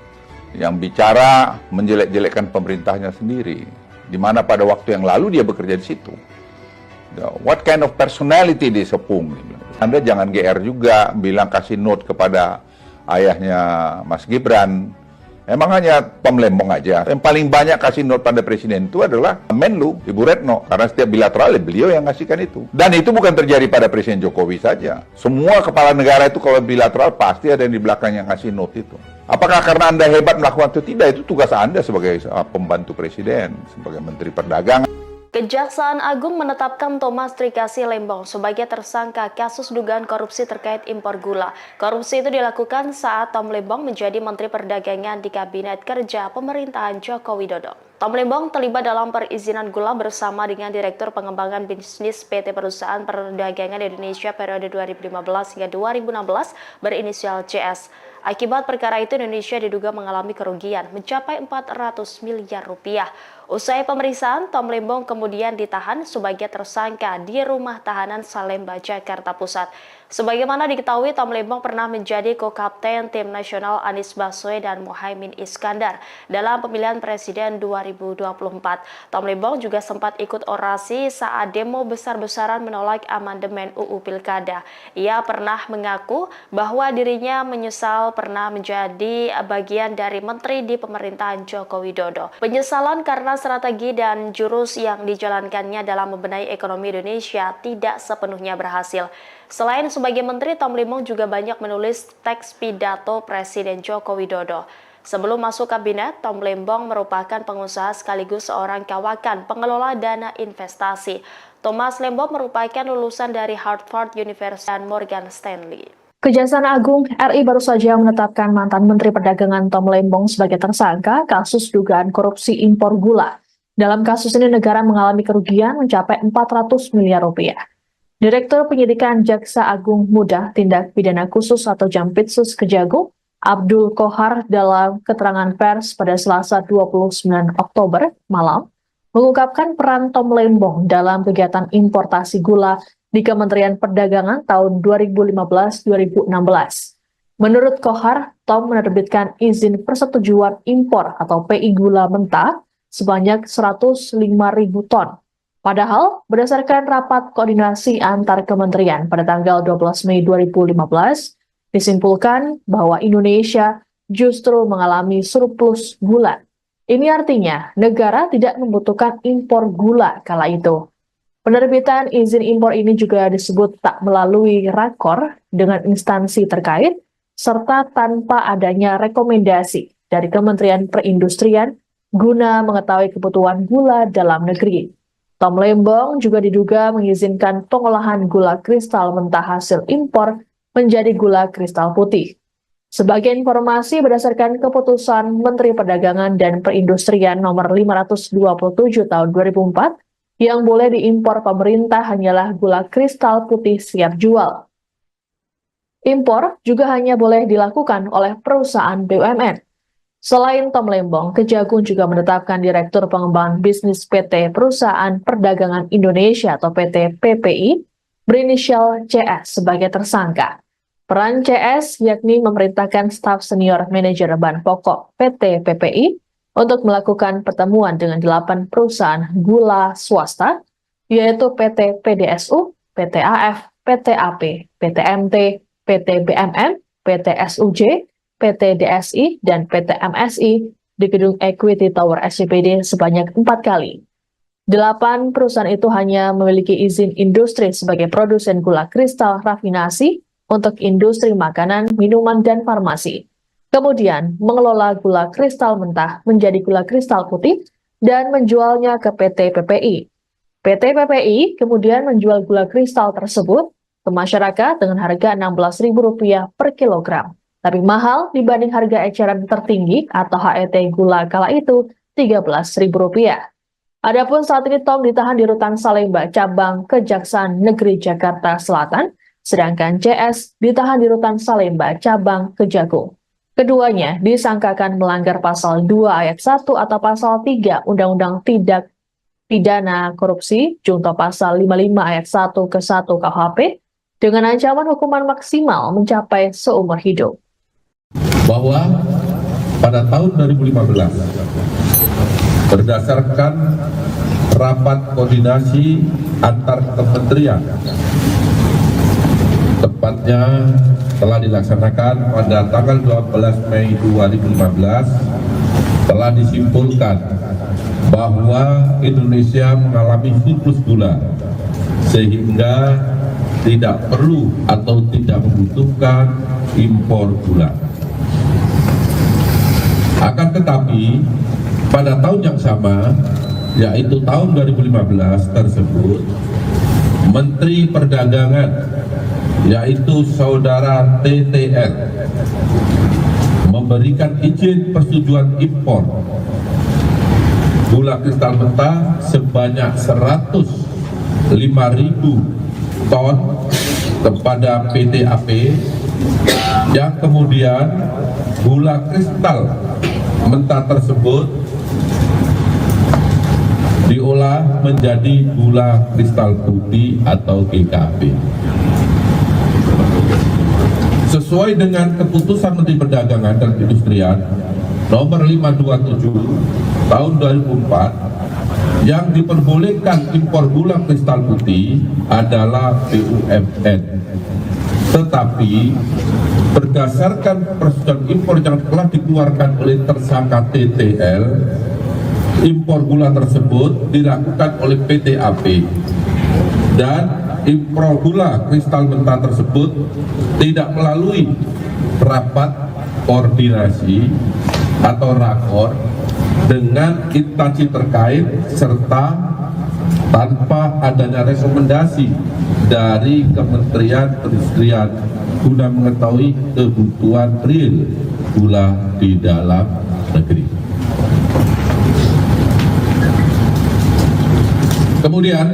yang bicara menjelek-jelekkan pemerintahnya sendiri. Di mana pada waktu yang lalu dia bekerja di situ. What kind of personality this Opung? Anda jangan GR juga bilang kasih note kepada ayahnya Mas Gibran. Emang hanya Tom Lembong aja. Yang paling banyak kasih note pada presiden itu adalah Menlu, Ibu Retno. Karena setiap bilateral beliau yang ngasihkan itu. Dan itu bukan terjadi pada Presiden Jokowi saja. Semua kepala negara itu kalau bilateral pasti ada yang di belakang yang ngasih note itu. Apakah karena Anda hebat melakukan itu? Tidak, itu tugas Anda sebagai pembantu presiden, sebagai Menteri Perdagangan. Kejaksaan Agung menetapkan Thomas Trikasih Lembong sebagai tersangka kasus dugaan korupsi terkait impor gula. Korupsi itu dilakukan saat Tom Lembong menjadi Menteri Perdagangan di Kabinet Kerja Pemerintahan Joko Widodo. Tom Lembong terlibat dalam perizinan gula bersama dengan Direktur Pengembangan Bisnis PT Perusahaan Perdagangan Indonesia periode 2015 hingga 2016 berinisial CS. Akibat perkara itu Indonesia diduga mengalami kerugian mencapai 400 miliar rupiah. Usai pemeriksaan, Tom Lembong kemudian ditahan sebagai tersangka di Rumah Tahanan Salemba, Jakarta Pusat. Sebagaimana diketahui, Tom Lembong pernah menjadi co-kapten tim nasional Anies Baswedan dan Muhaimin Iskandar dalam pemilihan presiden 2024. Tom Lembong juga sempat ikut orasi saat demo besar-besaran menolak amandemen UU Pilkada. Ia pernah mengaku bahwa dirinya menyesal pernah menjadi bagian dari menteri di pemerintahan Joko Widodo. Penyesalan karena strategi dan jurus yang dijalankannya dalam membenahi ekonomi Indonesia tidak sepenuhnya berhasil. Selain sebagai menteri, Tom Lembong juga banyak menulis teks pidato Presiden Joko Widodo. Sebelum masuk kabinet, Tom Lembong merupakan pengusaha sekaligus seorang kawakan pengelola dana investasi. Thomas Lembong merupakan lulusan dari Harvard University dan Morgan Stanley. Kejaksaan Agung RI baru saja menetapkan mantan Menteri Perdagangan Tom Lembong sebagai tersangka kasus dugaan korupsi impor gula. Dalam kasus ini negara mengalami kerugian mencapai 400 miliar rupiah. Direktur Penyidikan Jaksa Agung Muda Tindak Pidana Khusus atau Jampitsus Kejagung, Abdul Kohar dalam keterangan pers pada Selasa 29 Oktober malam, mengungkapkan peran Tom Lembong dalam kegiatan importasi gula di Kementerian Perdagangan tahun 2015-2016. Menurut Kohar, Tom menerbitkan izin persetujuan impor atau PI gula mentah sebanyak 105.000 ton. Padahal, berdasarkan rapat koordinasi antar kementerian pada tanggal 12 Mei 2015, disimpulkan bahwa Indonesia justru mengalami surplus gula. Ini artinya negara tidak membutuhkan impor gula kala itu. Penerbitan izin impor ini juga disebut tak melalui rakor dengan instansi terkait, serta tanpa adanya rekomendasi dari Kementerian Perindustrian guna mengetahui kebutuhan gula dalam negeri. Tom Lembong juga diduga mengizinkan pengolahan gula kristal mentah hasil impor menjadi gula kristal putih. Sebagai informasi, berdasarkan keputusan Menteri Perdagangan dan Perindustrian nomor 527 tahun 2004, yang boleh diimpor pemerintah hanyalah gula kristal putih siap jual. Impor juga hanya boleh dilakukan oleh perusahaan BUMN. Selain Tom Lembong, Kejagung juga menetapkan Direktur Pengembangan Bisnis PT Perusahaan Perdagangan Indonesia atau PT PPI berinisial CS sebagai tersangka. Peran CS yakni memerintahkan staf senior manajer bahan pokok PT PPI untuk melakukan pertemuan dengan 8 perusahaan gula swasta, yaitu PT PDSU, PT AF, PT AP, PT MT, PT BMM, PT SUJ, PT DSI, dan PT MSI di gedung Equity Tower SCBD sebanyak 4 kali. 8 perusahaan itu hanya memiliki izin industri sebagai produsen gula kristal rafinasi untuk industri makanan, minuman, dan farmasi. Kemudian mengelola gula kristal mentah menjadi gula kristal putih dan menjualnya ke PT PPI. PT PPI kemudian menjual gula kristal tersebut ke masyarakat dengan harga Rp16.000 per kilogram. Tapi mahal dibanding harga eceran tertinggi atau HET gula kala itu Rp13.000. Adapun saat ini Tom ditahan di Rutan Salemba, cabang Kejaksaan Negeri Jakarta Selatan, sedangkan CS ditahan di Rutan Salemba, cabang Kejagung. Keduanya disangkakan melanggar pasal 2 ayat 1 atau pasal 3 Undang-Undang Tindak Pidana Korupsi, junto pasal 55 ayat 1 ke 1 KUHP, dengan ancaman hukuman maksimal mencapai seumur hidup. Bahwa pada tahun 2015 berdasarkan rapat koordinasi antar kementerian, tepatnya telah dilaksanakan pada tanggal 12 Mei 2015, telah disimpulkan bahwa Indonesia mengalami surplus gula sehingga tidak perlu atau tidak membutuhkan impor gula. Akan tetapi pada tahun yang sama yaitu tahun 2015 tersebut, Menteri Perdagangan, yaitu Saudara TTR, memberikan izin persetujuan impor gula kristal mentah sebanyak 105.000 ton kepada PT AP, yang kemudian gula kristal mentah tersebut diolah menjadi gula kristal putih atau GKP. Sesuai dengan keputusan Menteri Perdagangan dan Perindustrian nomor 527 tahun 2004, yang diperbolehkan impor gula kristal putih adalah BUMN. Tetapi berdasarkan persetujuan impor yang telah dikeluarkan oleh tersangka TTL, impor gula tersebut dilakukan oleh PT AP, dan impor gula kristal mentah tersebut tidak melalui rapat koordinasi atau rakor dengan instansi terkait, serta tanpa adanya rekomendasi dari Kementerian Perindustrian guna mengetahui kebutuhan real gula di dalam negeri. Kemudian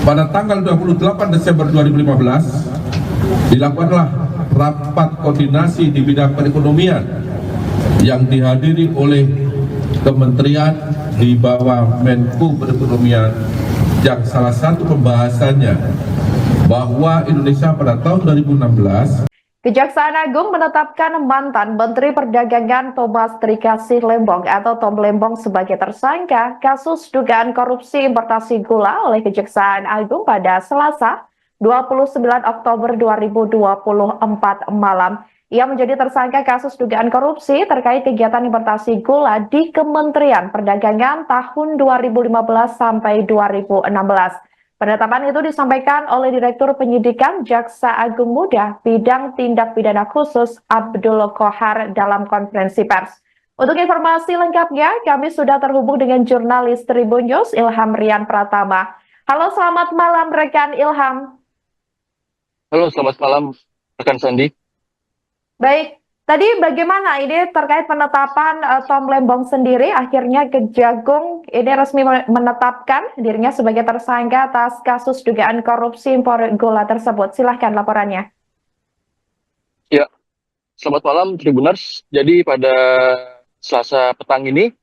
pada tanggal 28 Desember 2015 dilakukanlah rapat koordinasi di bidang perekonomian yang dihadiri oleh kementerian di bawah Menko Perekonomian, yang salah satu pembahasannya bahwa Indonesia pada tahun 2016 Kejaksaan Agung menetapkan mantan Menteri Perdagangan Thomas Trikasih Lembong atau Tom Lembong sebagai tersangka kasus dugaan korupsi importasi gula oleh Kejaksaan Agung pada Selasa 29 Oktober 2024 malam. Ia menjadi tersangka kasus dugaan korupsi terkait kegiatan importasi gula di Kementerian Perdagangan tahun 2015 sampai 2016. Penetapan itu disampaikan oleh Direktur Penyidikan Jaksa Agung Muda Bidang Tindak Pidana Khusus Abdul Kohar dalam konferensi pers. Untuk informasi lengkapnya, kami sudah terhubung dengan jurnalis Tribun News Ilham Rian Pratama. Halo, selamat malam rekan Ilham. Halo, selamat malam rekan Sandi. Baik, tadi bagaimana ini terkait penetapan Tom Lembong sendiri? Akhirnya Kejagung ini resmi menetapkan dirinya sebagai tersangka atas kasus dugaan korupsi impor gula tersebut. Silahkan laporannya. Ya, selamat malam Tribuners. Jadi pada Selasa petang ini,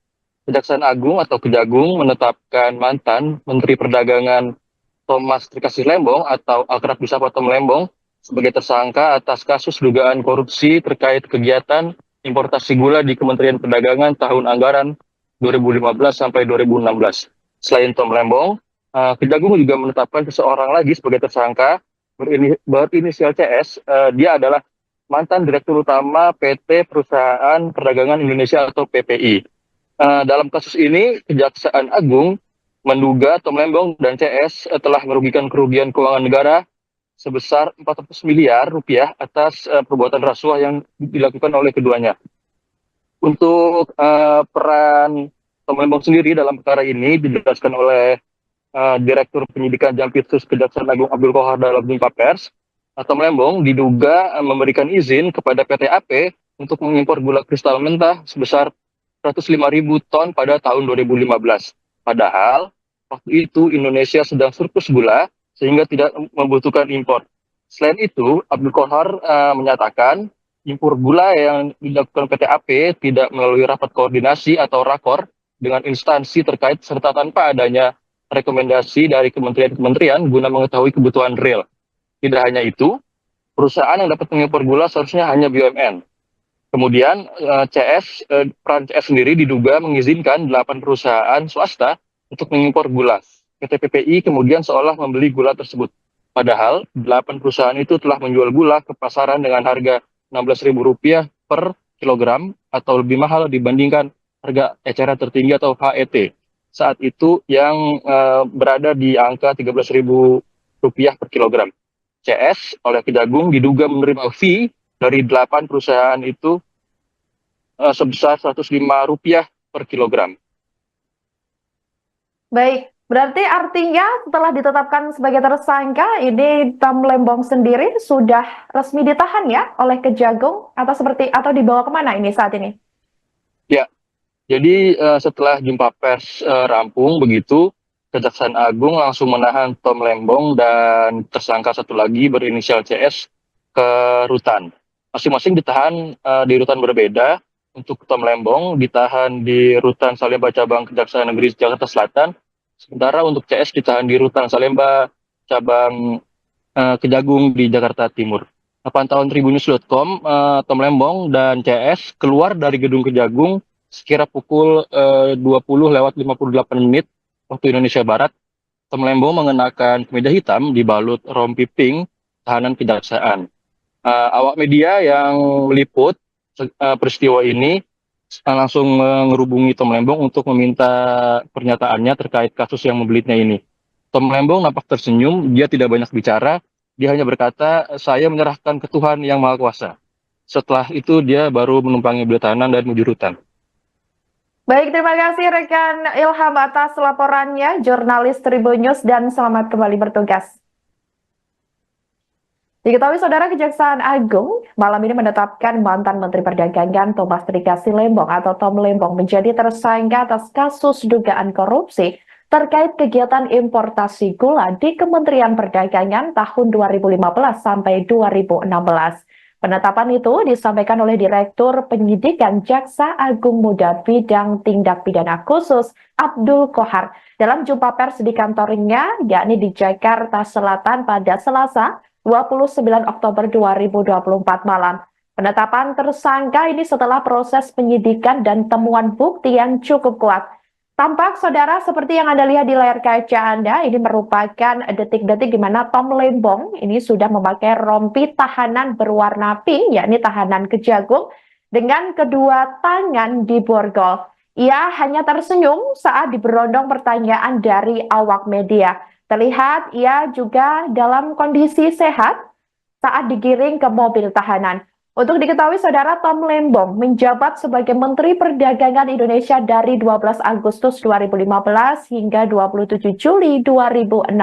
Kejaksaan Agung atau Kejagung menetapkan mantan Menteri Perdagangan Thomas Trikasih Lembong atau akrab disapa Tom Lembong sebagai tersangka atas kasus dugaan korupsi terkait kegiatan importasi gula di Kementerian Perdagangan tahun anggaran 2015 sampai 2016. Selain Tom Lembong, Kejagung juga menetapkan seseorang lagi sebagai tersangka berinisial CS. Dia adalah mantan Direktur Utama PT Perusahaan Perdagangan Indonesia atau PPI. Dalam kasus ini, Kejaksaan Agung menduga Tom Lembong dan CS telah merugikan kerugian keuangan negara sebesar 400 miliar rupiah atas perbuatan rasuah yang dilakukan oleh keduanya. Untuk peran Tom Lembong sendiri dalam perkara ini dijelaskan oleh Direktur Penyidikan Jampitsus Kejaksaan Agung Abdul Kohar dalam jumpa pers. Tom Lembong diduga memberikan izin kepada PT AP untuk mengimpor gula kristal mentah sebesar 105.000 ton pada tahun 2015. Padahal waktu itu Indonesia sedang surplus gula sehingga tidak membutuhkan impor. Selain itu, Abdul Kohar menyatakan impor gula yang dilakukan PT AP tidak melalui rapat koordinasi atau rakor dengan instansi terkait serta tanpa adanya rekomendasi dari kementerian-kementerian guna mengetahui kebutuhan real. Tidak hanya itu, perusahaan yang dapat mengimpor gula seharusnya hanya BUMN. Kemudian peran CS sendiri diduga mengizinkan 8 perusahaan swasta untuk mengimpor gula. PT PPI kemudian seolah membeli gula tersebut. Padahal 8 perusahaan itu telah menjual gula ke pasaran dengan harga Rp16.000 per kilogram atau lebih mahal dibandingkan harga eceran tertinggi atau HET. Saat itu yang berada di angka Rp13.000 per kilogram. CS oleh Kejagung diduga menerima fee dari 8 perusahaan itu sebesar Rp105 per kilogram. Baik, berarti artinya setelah ditetapkan sebagai tersangka, ini Tom Lembong sendiri sudah resmi ditahan ya oleh Kejagung atau dibawa kemana ini saat ini? Ya, jadi setelah jumpa pers rampung begitu, Kejaksaan Agung langsung menahan Tom Lembong dan tersangka satu lagi berinisial CS ke rutan. Masing-masing ditahan di rutan berbeda. Untuk Tom Lembong ditahan di rutan Salemba cabang Kejaksaan Negeri Jakarta Selatan, sementara untuk CS ditahan di rutan Salemba cabang Kejagung di Jakarta Timur. Pantauan Tribunnews.com, Tom Lembong dan CS keluar dari gedung Kejagung sekira pukul 20:58 waktu Indonesia Barat. Tom Lembong mengenakan kemeja hitam dibalut rompi pink tahanan kejaksaan. Awak media yang meliput peristiwa ini langsung menghubungi Tom Lembong untuk meminta pernyataannya terkait kasus yang membelitnya ini. Tom Lembong nampak tersenyum, dia tidak banyak bicara, dia hanya berkata, "Saya menyerahkan ke Tuhan yang Maha Kuasa." Setelah itu dia baru menumpangi beliau tahanan dan menuju rutan. Baik, terima kasih rekan Ilham atas laporannya, jurnalis Tribunnews, dan selamat kembali bertugas. Diketahui Saudara, Kejaksaan Agung malam ini menetapkan mantan Menteri Perdagangan Thomas Trikasi Lembong atau Tom Lembong menjadi tersangka atas kasus dugaan korupsi terkait kegiatan importasi gula di Kementerian Perdagangan tahun 2015 sampai 2016. Penetapan itu disampaikan oleh Direktur Penyidikan Jaksa Agung Muda Bidang Tindak Pidana Khusus Abdul Kohar dalam jumpa pers di kantornya, yakni di Jakarta Selatan pada Selasa 29 Oktober 2024 malam. Penetapan tersangka ini setelah proses penyidikan dan temuan bukti yang cukup kuat. Tampak Saudara seperti yang Anda lihat di layar kaca Anda, ini merupakan detik-detik di mana Tom Lembong ini sudah memakai rompi tahanan berwarna pink, yakni tahanan Kejagung, dengan kedua tangan di borgol. Ia hanya tersenyum saat diberondong pertanyaan dari awak media. Terlihat ia juga dalam kondisi sehat saat digiring ke mobil tahanan. Untuk diketahui Saudara, Tom Lembong menjabat sebagai Menteri Perdagangan Indonesia dari 12 Agustus 2015 hingga 27 Juli 2016.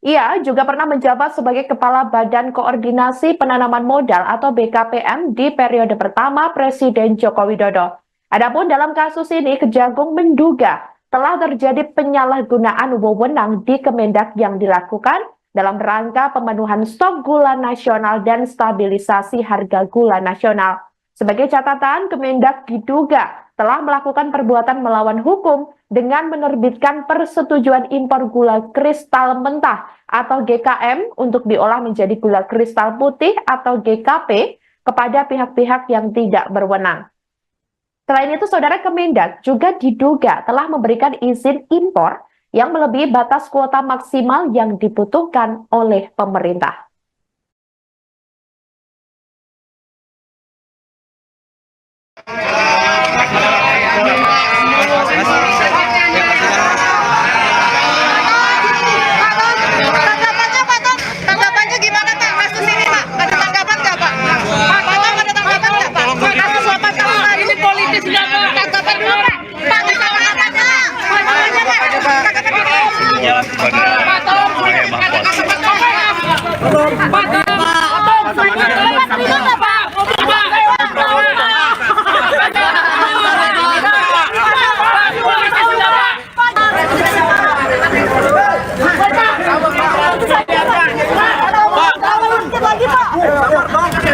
Ia juga pernah menjabat sebagai Kepala Badan Koordinasi Penanaman Modal atau BKPM di periode pertama Presiden Joko Widodo. Adapun dalam kasus ini, Kejagung menduga telah terjadi penyalahgunaan wewenang di Kemendak yang dilakukan dalam rangka pemenuhan stok gula nasional dan stabilisasi harga gula nasional. Sebagai catatan, Kemendak diduga telah melakukan perbuatan melawan hukum dengan menerbitkan persetujuan impor gula kristal mentah atau GKM untuk diolah menjadi gula kristal putih atau GKP kepada pihak-pihak yang tidak berwenang. Selain itu, Saudara, Kemendak juga diduga telah memberikan izin impor yang melebihi batas kuota maksimal yang dibutuhkan oleh pemerintah. Tanggapannya gimana Pak kasus ini Pak? Ada tanggapan nggak Pak? Pak, tolong ada tanggapan nggak Pak? Pak, kasus 8 tahun hari ini politis nggak Pak? Tanggapan dulu Pak. Pak, tanggapannya Pak.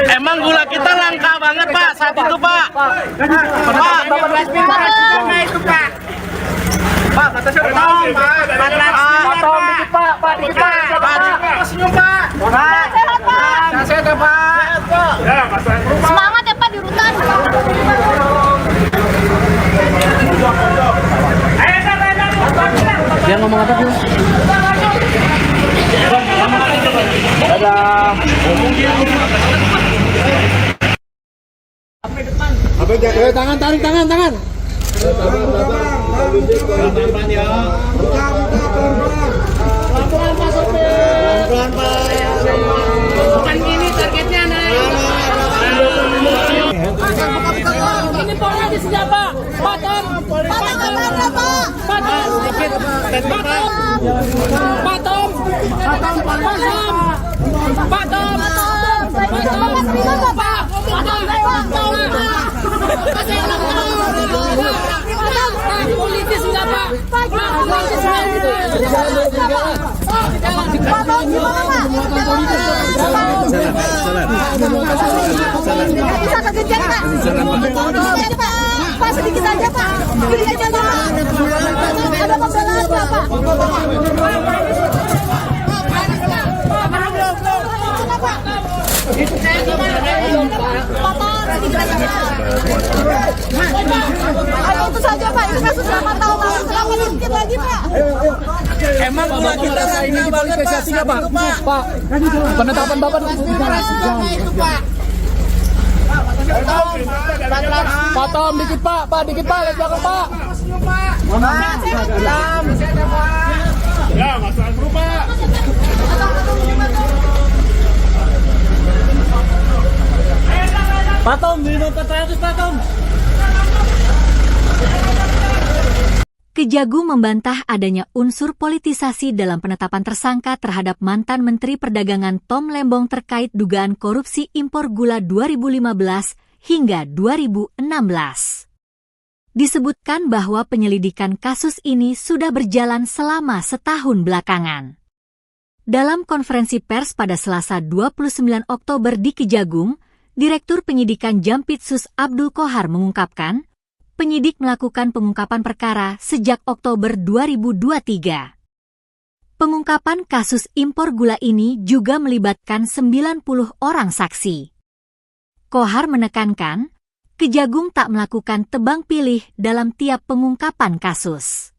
Emang gula kita langka banget Pak saat itu Pak. Pak, kata saya Tom, Tom, dikit Pak, Pak, dikit Pak, senyum Pak. Sehat Pak. Sehat ya Pak. Semangat ya Pak di rutan. Dia ngomong apa sih? Dadah. Tangan, tarik tangan. Pelan-pelan ya. Pelan-pelan Pak sopir. Pelan-pelan Pak. Bukan gini targetnya naik. Ini polnya di sini Pak. Pak, sedikit. Politis enggak Pak? Pak, sedikit aja Pak. Sedikit aja Pak. Ada pembelaan Pak. Itu saja Pak, itu kasus 8 tahun lalu. Selama sedikit lagi Pak. Emang gula kita ini politisasinya Pak? Pak, penetapan Bapak Itu Pak. Pak Tom, dikit Pak, dikit Pak, lihat belakang Pak. Ya, masalah berubah. Pak Tom, minum 400 Pak Tom. Kejagung membantah adanya unsur politisasi dalam penetapan tersangka terhadap mantan Menteri Perdagangan Tom Lembong terkait dugaan korupsi impor gula 2015 hingga 2016. Disebutkan bahwa penyelidikan kasus ini sudah berjalan selama setahun belakangan. Dalam konferensi pers pada Selasa 29 Oktober di Kejagung, Direktur Penyidikan Jampitsus Abdul Qohar mengungkapkan, penyidik melakukan pengungkapan perkara sejak Oktober 2023. Pengungkapan kasus impor gula ini juga melibatkan 90 orang saksi. Qohar menekankan, Kejagung tak melakukan tebang pilih dalam tiap pengungkapan kasus.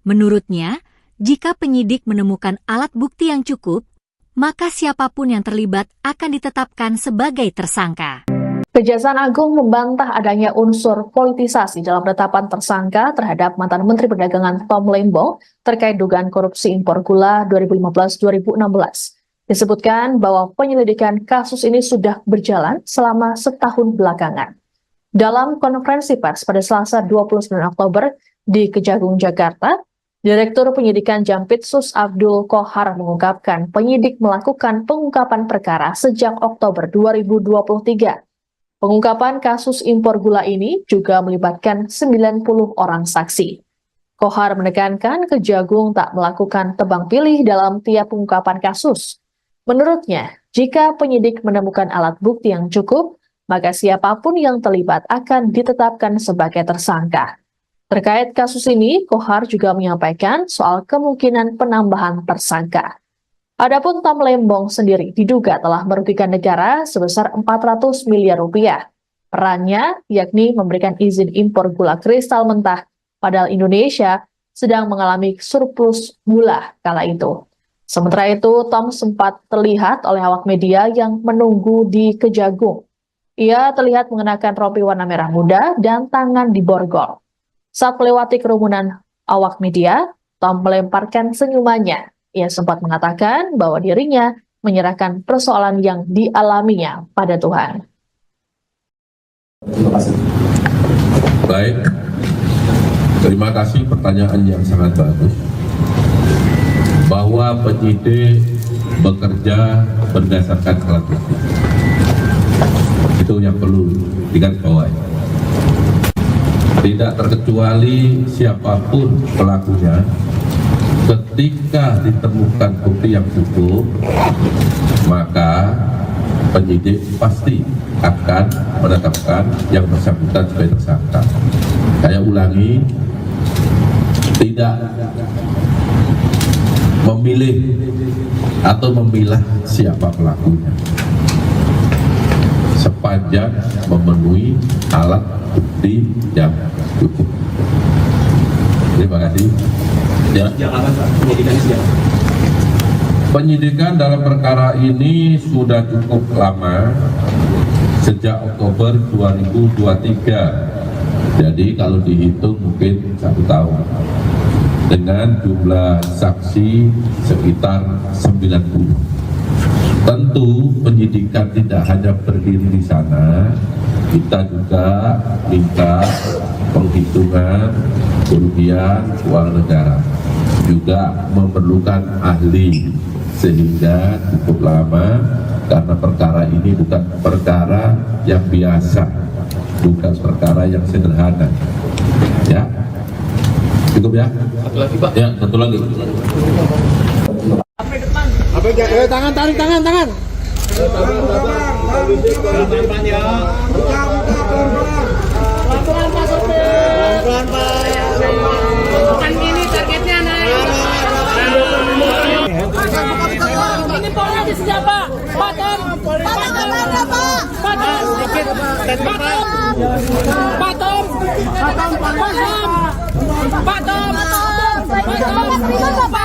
Menurutnya, jika penyidik menemukan alat bukti yang cukup, maka siapapun yang terlibat akan ditetapkan sebagai tersangka. Kejaksaan Agung membantah adanya unsur politisasi dalam penetapan tersangka terhadap mantan Menteri Perdagangan Tom Lembong terkait dugaan korupsi impor gula 2015-2016. Disebutkan bahwa penyelidikan kasus ini sudah berjalan selama setahun belakangan. Dalam konferensi pers pada Selasa 29 Oktober di Kejagung, Jakarta, Direktur Penyidikan Jampitsus Abdul Qohar mengungkapkan penyidik melakukan pengungkapan perkara sejak Oktober 2023. Pengungkapan kasus impor gula ini juga melibatkan 90 orang saksi. Qohar menekankan Kejagung tak melakukan tebang pilih dalam tiap pengungkapan kasus. Menurutnya, jika penyidik menemukan alat bukti yang cukup, maka siapapun yang terlibat akan ditetapkan sebagai tersangka. Terkait kasus ini, Qohar juga menyampaikan soal kemungkinan penambahan tersangka. Adapun Tom Lembong sendiri diduga telah merugikan negara sebesar 400 miliar rupiah. Perannya yakni memberikan izin impor gula kristal mentah, padahal Indonesia sedang mengalami surplus gula kala itu. Sementara itu, Tom sempat terlihat oleh awak media yang menunggu di Kejagung. Ia terlihat mengenakan rompi warna merah muda dan tangan diborgol. Saat melewati kerumunan awak media, Tom melemparkan senyumannya. Ia sempat mengatakan bahwa dirinya menyerahkan persoalan yang dialaminya pada Tuhan. Baik, terima kasih pertanyaan yang sangat bagus. Bahwa penyidik bekerja berdasarkan alat bukti. Itu yang perlu digarisbawahi. Tidak terkecuali siapapun pelakunya, ketika ditemukan bukti yang cukup, maka penyidik pasti akan menetapkan yang bersangkutan sebagai tersangka. Saya ulangi, tidak memilih atau memilah siapa pelakunya, sepanjang memenuhi alat bukti yang cukup. Terima kasih. Penyidikan dalam perkara ini sudah cukup lama, sejak Oktober 2023. Jadi kalau dihitung mungkin 1 tahun. Dengan jumlah saksi sekitar 90. Tentu penyidikan tidak hanya berdiri di sana, kita juga minta penghitungan kerugian keuangan negara. juga memerlukan ahli, sehingga cukup lama karena perkara ini bukan perkara yang biasa, bukan perkara yang sederhana. Ya, cukup ya. Satu lagi Pak. Ya, satu lagi. Tangan, tarik tangan. Pelan-pelan Pak. Bukan gini targetnya naik. Ini politis siapa? Patom. Politis siapa?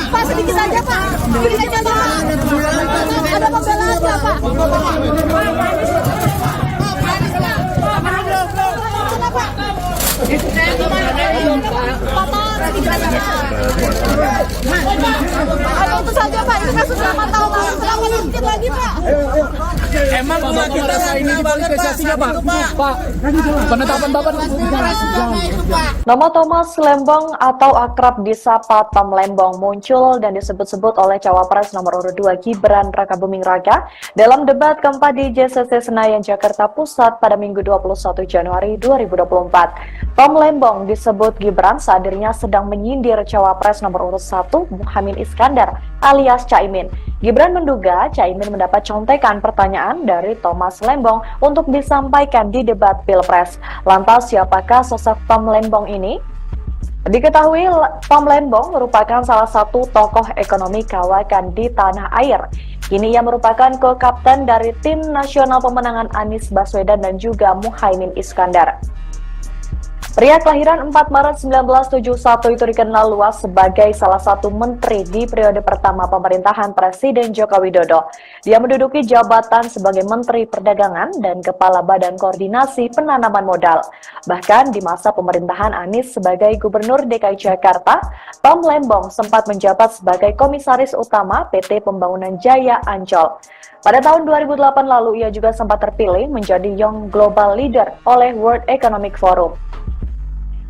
Pak, sedikit saja Pak. Berikan contoh Pak. Ada pembelaan Pak. Itu saja Pak, itu kasus 8 tahun lalu. Kenapa sedikit lagi Pak? Emang gula kita ini banget Pak. Pak, penetapan Bapak. Nama Thomas Lembong atau akrab disapa Tom Lembong muncul dan disebut-sebut oleh Cawapres nomor urut 2 Gibran Rakabuming Raka dalam debat keempat di JCC Senayan, Jakarta Pusat pada Minggu 21 Januari 2024. Tom Lembong disebut Gibran saat dirinya sedang menyindir Cawapres nomor urut 1 Muhaimin Iskandar alias Caimin. Gibran menduga Caimin mendapat contekan pertanyaan dari Thomas Lembong untuk disampaikan di debat Pilpres. Lantas siapakah sosok Tom Lembong ini? Diketahui Tom Lembong merupakan salah satu tokoh ekonomi kawakan di tanah air. Kini ia merupakan co-kapten dari tim nasional pemenangan Anies Baswedan dan juga Muhaimin Iskandar. Pria kelahiran 4 Maret 1971 itu dikenal luas sebagai salah satu menteri di periode pertama pemerintahan Presiden Joko Widodo. Dia menduduki jabatan sebagai Menteri Perdagangan dan Kepala Badan Koordinasi Penanaman Modal. Bahkan di masa pemerintahan Anies sebagai Gubernur DKI Jakarta, Tom Lembong sempat menjabat sebagai Komisaris Utama PT Pembangunan Jaya Ancol. Pada tahun 2008 lalu, ia juga sempat terpilih menjadi Young Global Leader oleh World Economic Forum.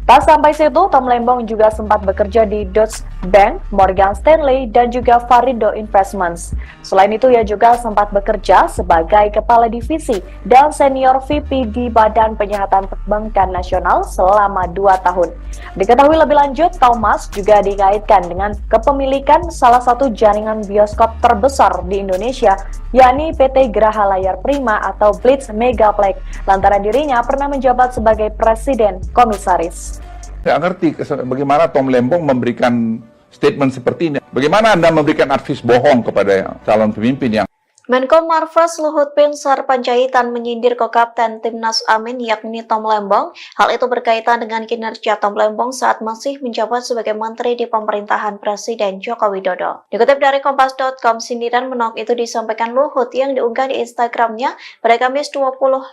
Tak sampai situ, Tom Lembong juga sempat bekerja di Deutsche Bank, Morgan Stanley, dan juga Varindo Investments. Selain itu, ia juga sempat bekerja sebagai Kepala Divisi dan Senior VP di Badan Penyihatan Perbankan Nasional selama 2 tahun. Diketahui lebih lanjut, Thomas juga dikaitkan dengan kepemilikan salah satu jaringan bioskop terbesar di Indonesia, yakni PT Graha Layar Prima atau Blitz Megaplex, lantaran dirinya pernah menjabat sebagai Presiden Komisaris. Saya ngerti bagaimana Tom Lembong memberikan statement seperti ini. Bagaimana Anda memberikan advis bohong kepada calon pemimpin yang Menko Marves Luhut Binsar Panjaitan menyindir ko-kapten Timnas Amin yakni Tom Lembong. Hal itu berkaitan dengan kinerja Tom Lembong saat masih menjabat sebagai menteri di pemerintahan Presiden Joko Widodo. Dikutip dari Kompas.com, sindiran menolak itu disampaikan Luhut yang diunggah di Instagramnya pada Kamis 25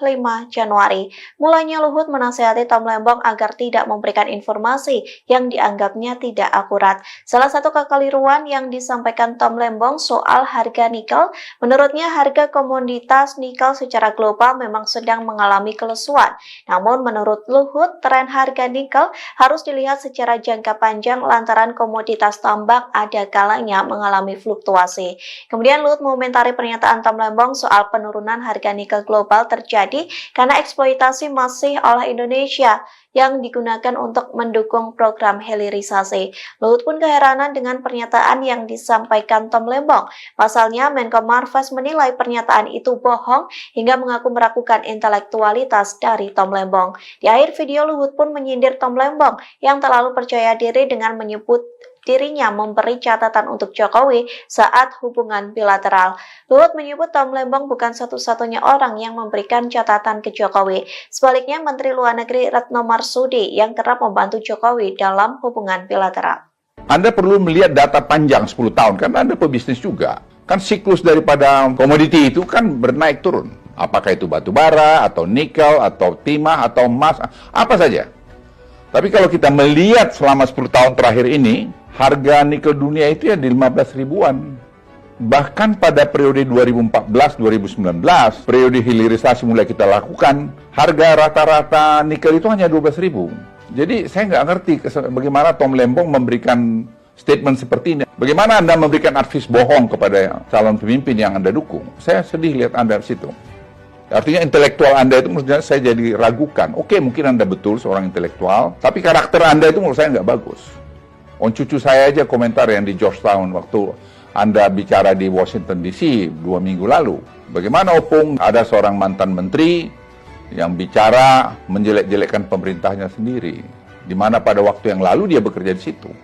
Januari. Mulanya Luhut menasihati Tom Lembong agar tidak memberikan informasi yang dianggapnya tidak akurat. Salah satu kekeliruan yang disampaikan Tom Lembong soal harga nikel, menurutnya harga komoditas nikel secara global memang sedang mengalami kelesuan. Namun menurut Luhut, tren harga nikel harus dilihat secara jangka panjang lantaran komoditas tambang ada kalanya mengalami fluktuasi. Kemudian Luhut mengomentari pernyataan Tom Lembong soal penurunan harga nikel global terjadi karena eksploitasi masih oleh Indonesia yang digunakan untuk mendukung program hilirisasi. Luhut pun keheranan dengan pernyataan yang disampaikan Tom Lembong. Pasalnya, Menko Marves menilai pernyataan itu bohong hingga mengaku meragukan intelektualitas dari Tom Lembong. Di akhir video, Luhut pun menyindir Tom Lembong yang terlalu percaya diri dengan menyebut dirinya memberi catatan untuk Jokowi saat hubungan bilateral. Luhut menyebut Tom Lembong bukan satu-satunya orang yang memberikan catatan ke Jokowi. Sebaliknya, Menteri Luar Negeri Retno Marsudi yang kerap membantu Jokowi dalam hubungan bilateral. Anda perlu melihat data panjang 10 tahun, karena Anda pebisnis juga. Kan siklus daripada komoditi itu kan bernaik turun. Apakah itu batu bara, atau nikel, atau timah, atau emas, apa saja. Tapi kalau kita melihat selama 10 tahun terakhir ini, harga nikel dunia itu ya di 15 ribuan. Bahkan pada periode 2014-2019, periode hilirisasi mulai kita lakukan, harga rata-rata nikel itu hanya 12 ribu. Jadi saya nggak ngerti bagaimana Tom Lembong memberikan statement seperti ini. Bagaimana Anda memberikan advice bohong kepada calon pemimpin yang Anda dukung? Saya sedih lihat Anda di situ. Artinya intelektual Anda itu menurut saya jadi ragukan. Oke, mungkin Anda betul seorang intelektual, tapi karakter Anda itu menurut saya nggak bagus. Cucu saya aja komentar yang di Georgetown waktu Anda bicara di Washington DC 2 minggu lalu. Bagaimana Opung ada seorang mantan menteri yang bicara menjelek-jelekkan pemerintahnya sendiri, di mana pada waktu yang lalu dia bekerja di situ.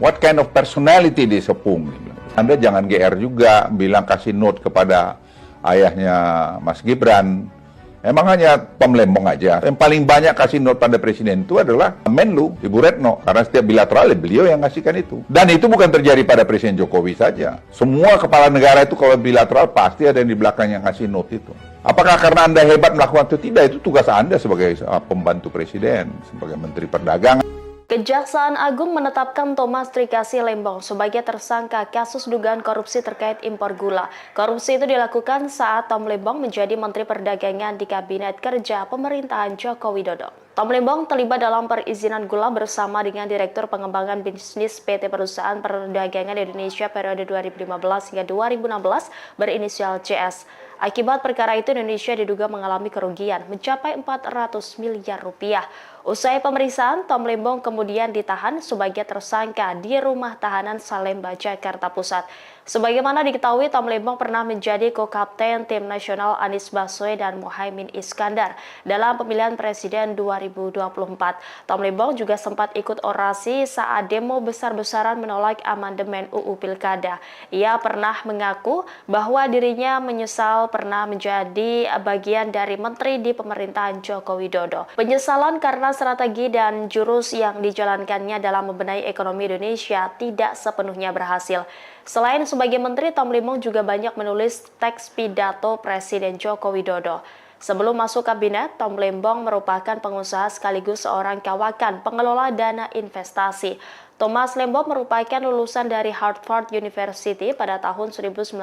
What kind of personality this Opung? Anda jangan GR juga bilang kasih note kepada ayahnya Mas Gibran. Emang hanya Tom Lembong aja. Yang paling banyak kasih note pada presiden itu adalah Menlu, Ibu Retno. Karena setiap bilateral beliau yang ngasihkan itu. Dan itu bukan terjadi pada Presiden Jokowi saja. Semua kepala negara itu kalau bilateral pasti ada yang di belakang yang ngasih note itu. Apakah karena Anda hebat melakukan itu? Tidak, itu tugas Anda sebagai pembantu presiden, sebagai Menteri Perdagangan. Kejaksaan Agung menetapkan Thomas Trikasih Lembong sebagai tersangka kasus dugaan korupsi terkait impor gula. Korupsi itu dilakukan saat Tom Lembong menjadi Menteri Perdagangan di Kabinet Kerja Pemerintahan Joko Widodo. Tom Lembong terlibat dalam perizinan gula bersama dengan Direktur Pengembangan Bisnis PT Perusahaan Perdagangan Indonesia periode 2015 hingga 2016 berinisial CS. Akibat perkara itu Indonesia diduga mengalami kerugian mencapai 400 miliar rupiah. Usai pemeriksaan, Tom Lembong kemudian ditahan sebagai tersangka di Rumah Tahanan Salemba, Jakarta Pusat. Sebagaimana diketahui, Tom Lembong pernah menjadi co-kapten tim nasional Anies Baswedan dan Muhaimin Iskandar dalam pemilihan presiden 2024. Tom Lembong juga sempat ikut orasi saat demo besar-besaran menolak amandemen UU Pilkada. Ia pernah mengaku bahwa dirinya menyesal pernah menjadi bagian dari menteri di pemerintahan Joko Widodo. Penyesalan karena strategi dan jurus yang dijalankannya dalam membenahi ekonomi Indonesia tidak sepenuhnya berhasil. Selain sebagai menteri, Tom Lembong juga banyak menulis teks pidato Presiden Joko Widodo. Sebelum masuk kabinet, Tom Lembong merupakan pengusaha sekaligus seorang kawakan pengelola dana investasi. Thomas Lembong merupakan lulusan dari Harvard University pada tahun 1994.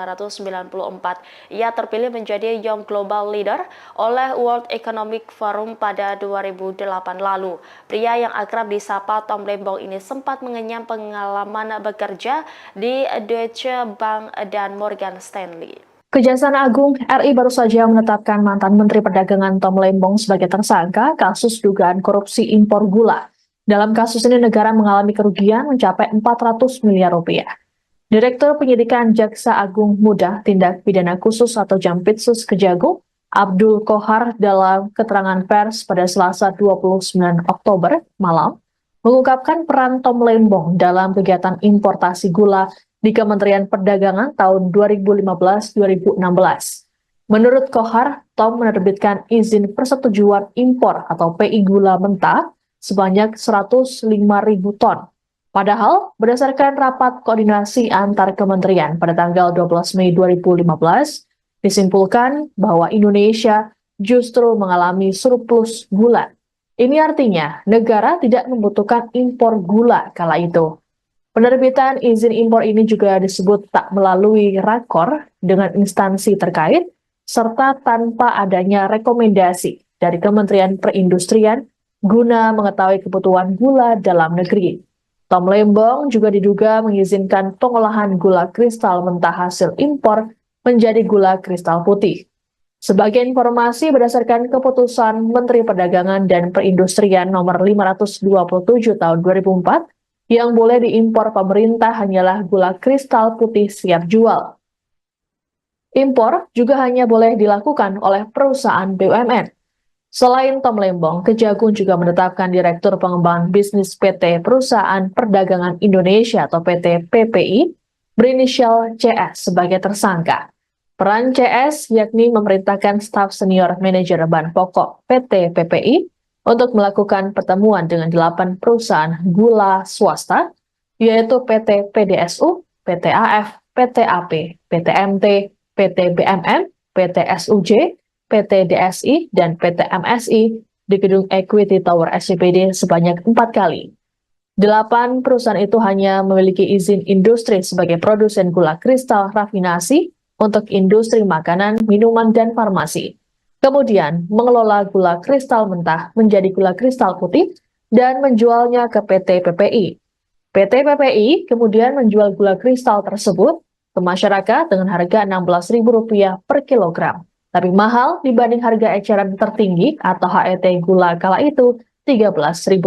Ia terpilih menjadi Young Global Leader oleh World Economic Forum pada 2008 lalu. Pria yang akrab disapa Tom Lembong ini sempat mengenyam pengalaman bekerja di Deutsche Bank dan Morgan Stanley. Kejaksaan Agung RI baru saja menetapkan mantan Menteri Perdagangan Tom Lembong sebagai tersangka kasus dugaan korupsi impor gula. Dalam kasus ini negara mengalami kerugian mencapai 400 miliar rupiah. Direktur Penyidikan Jaksa Agung Muda Tindak Pidana Khusus atau Jampitsus Kejagung, Abdul Kohar dalam keterangan pers pada Selasa 29 Oktober malam, mengungkapkan peran Tom Lembong dalam kegiatan importasi gula di Kementerian Perdagangan tahun 2015-2016. Menurut Kohar, Tom menerbitkan izin persetujuan impor atau PI gula mentah sebanyak 105.000 ton. Padahal, berdasarkan rapat koordinasi antar kementerian pada tanggal 12 Mei 2015, disimpulkan bahwa Indonesia justru mengalami surplus gula. Ini artinya negara tidak membutuhkan impor gula kala itu. Penerbitan izin impor ini juga disebut tak melalui rakor dengan instansi terkait, serta tanpa adanya rekomendasi dari Kementerian Perindustrian guna mengetahui kebutuhan gula dalam negeri. Tom Lembong juga diduga mengizinkan pengolahan gula kristal mentah hasil impor menjadi gula kristal putih. Sebagai informasi berdasarkan keputusan Menteri Perdagangan dan Perindustrian nomor 527 tahun 2004, yang boleh diimpor pemerintah hanyalah gula kristal putih siap jual. Impor juga hanya boleh dilakukan oleh perusahaan BUMN. Selain Tom Lembong, Kejagung juga menetapkan Direktur Pengembangan Bisnis PT Perusahaan Perdagangan Indonesia atau PT PPI berinisial CS sebagai tersangka. Peran CS yakni memerintahkan staf senior manajer bahan pokok PT PPI untuk melakukan pertemuan dengan 8 perusahaan gula swasta, yaitu PT PDSU, PT AF, PT AP, PT MT, PT BMM, PT SUJ, PT DSI, dan PT MSI di gedung Equity Tower SCBD sebanyak 4 kali. 8 perusahaan itu hanya memiliki izin industri sebagai produsen gula kristal rafinasi untuk industri makanan, minuman, dan farmasi. Kemudian mengelola gula kristal mentah menjadi gula kristal putih dan menjualnya ke PT PPI. PT PPI kemudian menjual gula kristal tersebut ke masyarakat dengan harga Rp16.000 per kilogram. Tapi mahal dibanding harga eceran tertinggi atau HET gula kala itu Rp13.000.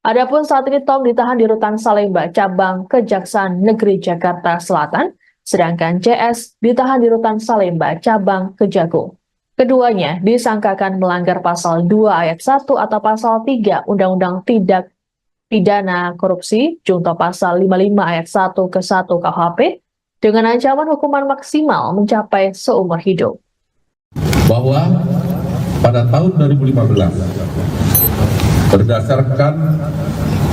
Adapun saat ini Tom ditahan di Rutan Salemba, cabang Kejaksaan Negeri Jakarta Selatan, sedangkan CS ditahan di Rutan Salemba, cabang Kejagung. Keduanya disangkakan melanggar pasal 2 ayat 1 atau pasal 3 Undang-Undang Tindak Pidana Korupsi, junto pasal 55 ayat 1 ke 1 KUHP, dengan ancaman hukuman maksimal mencapai seumur hidup. Bahwa pada tahun 2015, berdasarkan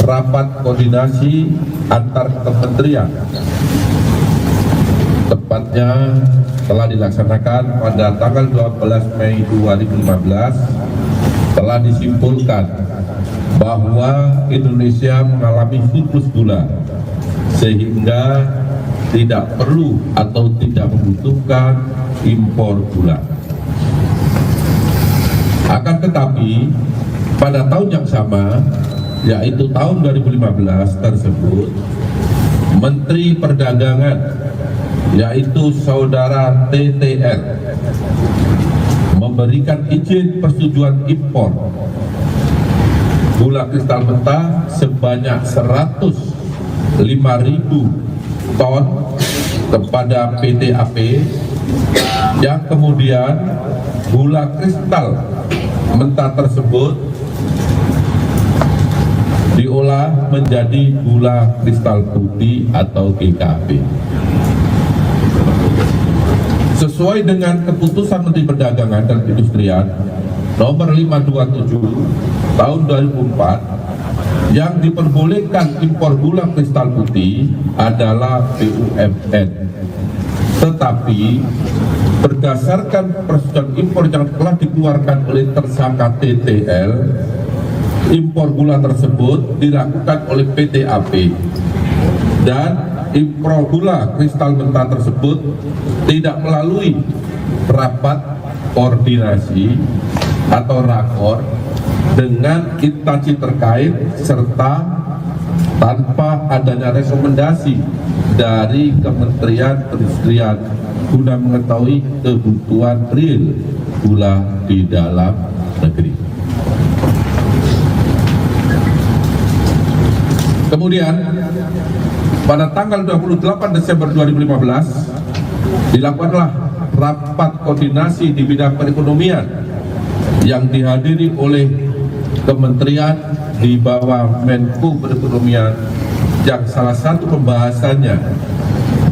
rapat koordinasi antar kementerian, tepatnya telah dilaksanakan pada tanggal 12 Mei 2015, telah disimpulkan bahwa Indonesia mengalami surplus gula, sehingga tidak perlu atau tidak membutuhkan impor gula. Akan tetapi, pada tahun yang sama, yaitu tahun 2015 tersebut, Menteri Perdagangan, yaitu Saudara TTR, memberikan izin persetujuan impor gula kristal mentah sebanyak 105.000 ton kepada PT AP, yang kemudian gula kristal mentah tersebut diolah menjadi gula kristal putih atau GKP. Sesuai dengan keputusan Menteri Perdagangan dan Perindustrian nomor 527 tahun 2004, yang diperbolehkan impor gula kristal putih adalah BUMN. Tetapi berdasarkan persetujuan impor yang telah dikeluarkan oleh tersangka TTL, impor gula tersebut dilakukan oleh PT AP, dan impor gula kristal mentah tersebut tidak melalui rapat koordinasi atau rakor dengan instansi terkait, serta tanpa adanya rekomendasi dari Kementerian Perindustrian guna mengetahui kebutuhan real gula di dalam negeri. Kemudian pada tanggal 28 Desember 2015 dilakukanlah rapat koordinasi di bidang perekonomian yang dihadiri oleh kementerian di bawah Menko Perekonomian, yang salah satu pembahasannya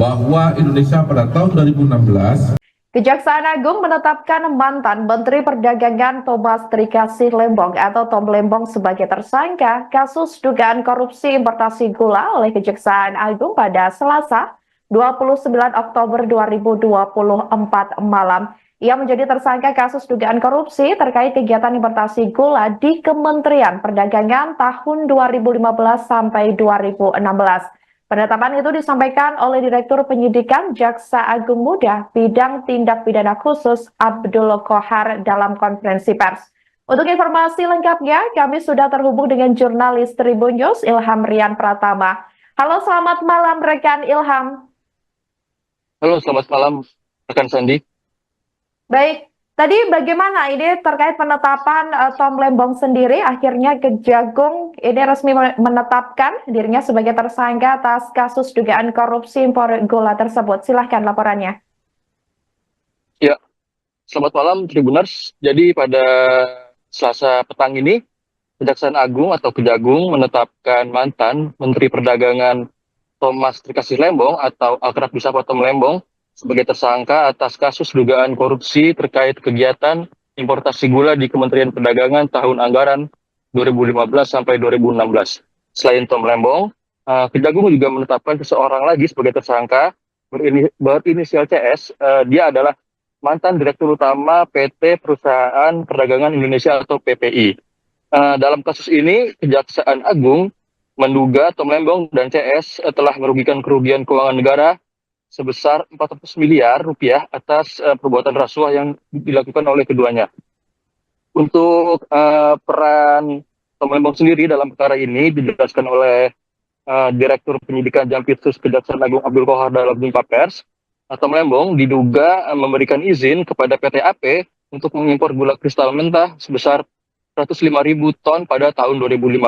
bahwa Indonesia pada tahun 2016 Kejaksaan Agung menetapkan mantan Menteri Perdagangan Thomas Trikasih Lembong atau Tom Lembong sebagai tersangka kasus dugaan korupsi importasi gula oleh Kejaksaan Agung pada Selasa 29 Oktober 2024 malam. Ia menjadi tersangka kasus dugaan korupsi terkait kegiatan importasi gula di Kementerian Perdagangan tahun 2015 sampai 2016. Penetapan itu disampaikan oleh Direktur Penyidikan Jaksa Agung Muda Bidang Tindak Pidana Khusus Abdul Kohar dalam konferensi pers. Untuk informasi lengkapnya, kami sudah terhubung dengan jurnalis Tribun News Ilham Rian Pratama. Halo, selamat malam rekan Ilham. Halo, selamat malam rekan Sandi. Baik, tadi bagaimana ini terkait penetapan Tom Lembong sendiri? Akhirnya Kejagung ini resmi menetapkan dirinya sebagai tersangka atas kasus dugaan korupsi impor gula tersebut. Silahkan laporannya. Ya, selamat malam Tribuners. Jadi pada Selasa petang ini, Kejaksaan Agung atau Kejagung menetapkan mantan Menteri Perdagangan Thomas Trikasih Lembong atau akrab disapa Tom Lembong sebagai tersangka atas kasus dugaan korupsi terkait kegiatan importasi gula di Kementerian Perdagangan tahun anggaran 2015 sampai 2016. Selain Tom Lembong, Kejagung juga menetapkan seseorang lagi sebagai tersangka berinisial CS. Dia adalah mantan Direktur Utama PT Perusahaan Perdagangan Indonesia atau PPI. Dalam kasus ini, Kejaksaan Agung menduga Tom Lembong dan CS telah merugikan kerugian keuangan negara sebesar 400 miliar rupiah atas perbuatan rasuah yang dilakukan oleh keduanya. Untuk peran Tom Lembong sendiri dalam perkara ini dijelaskan oleh Direktur Penyidikan Jampitsus Kejaksaan Agung Abdul Qohar dalam jumpa pers. Tom Lembong diduga memberikan izin kepada PT AP untuk mengimpor gula kristal mentah sebesar 105.000 ton pada tahun 2015.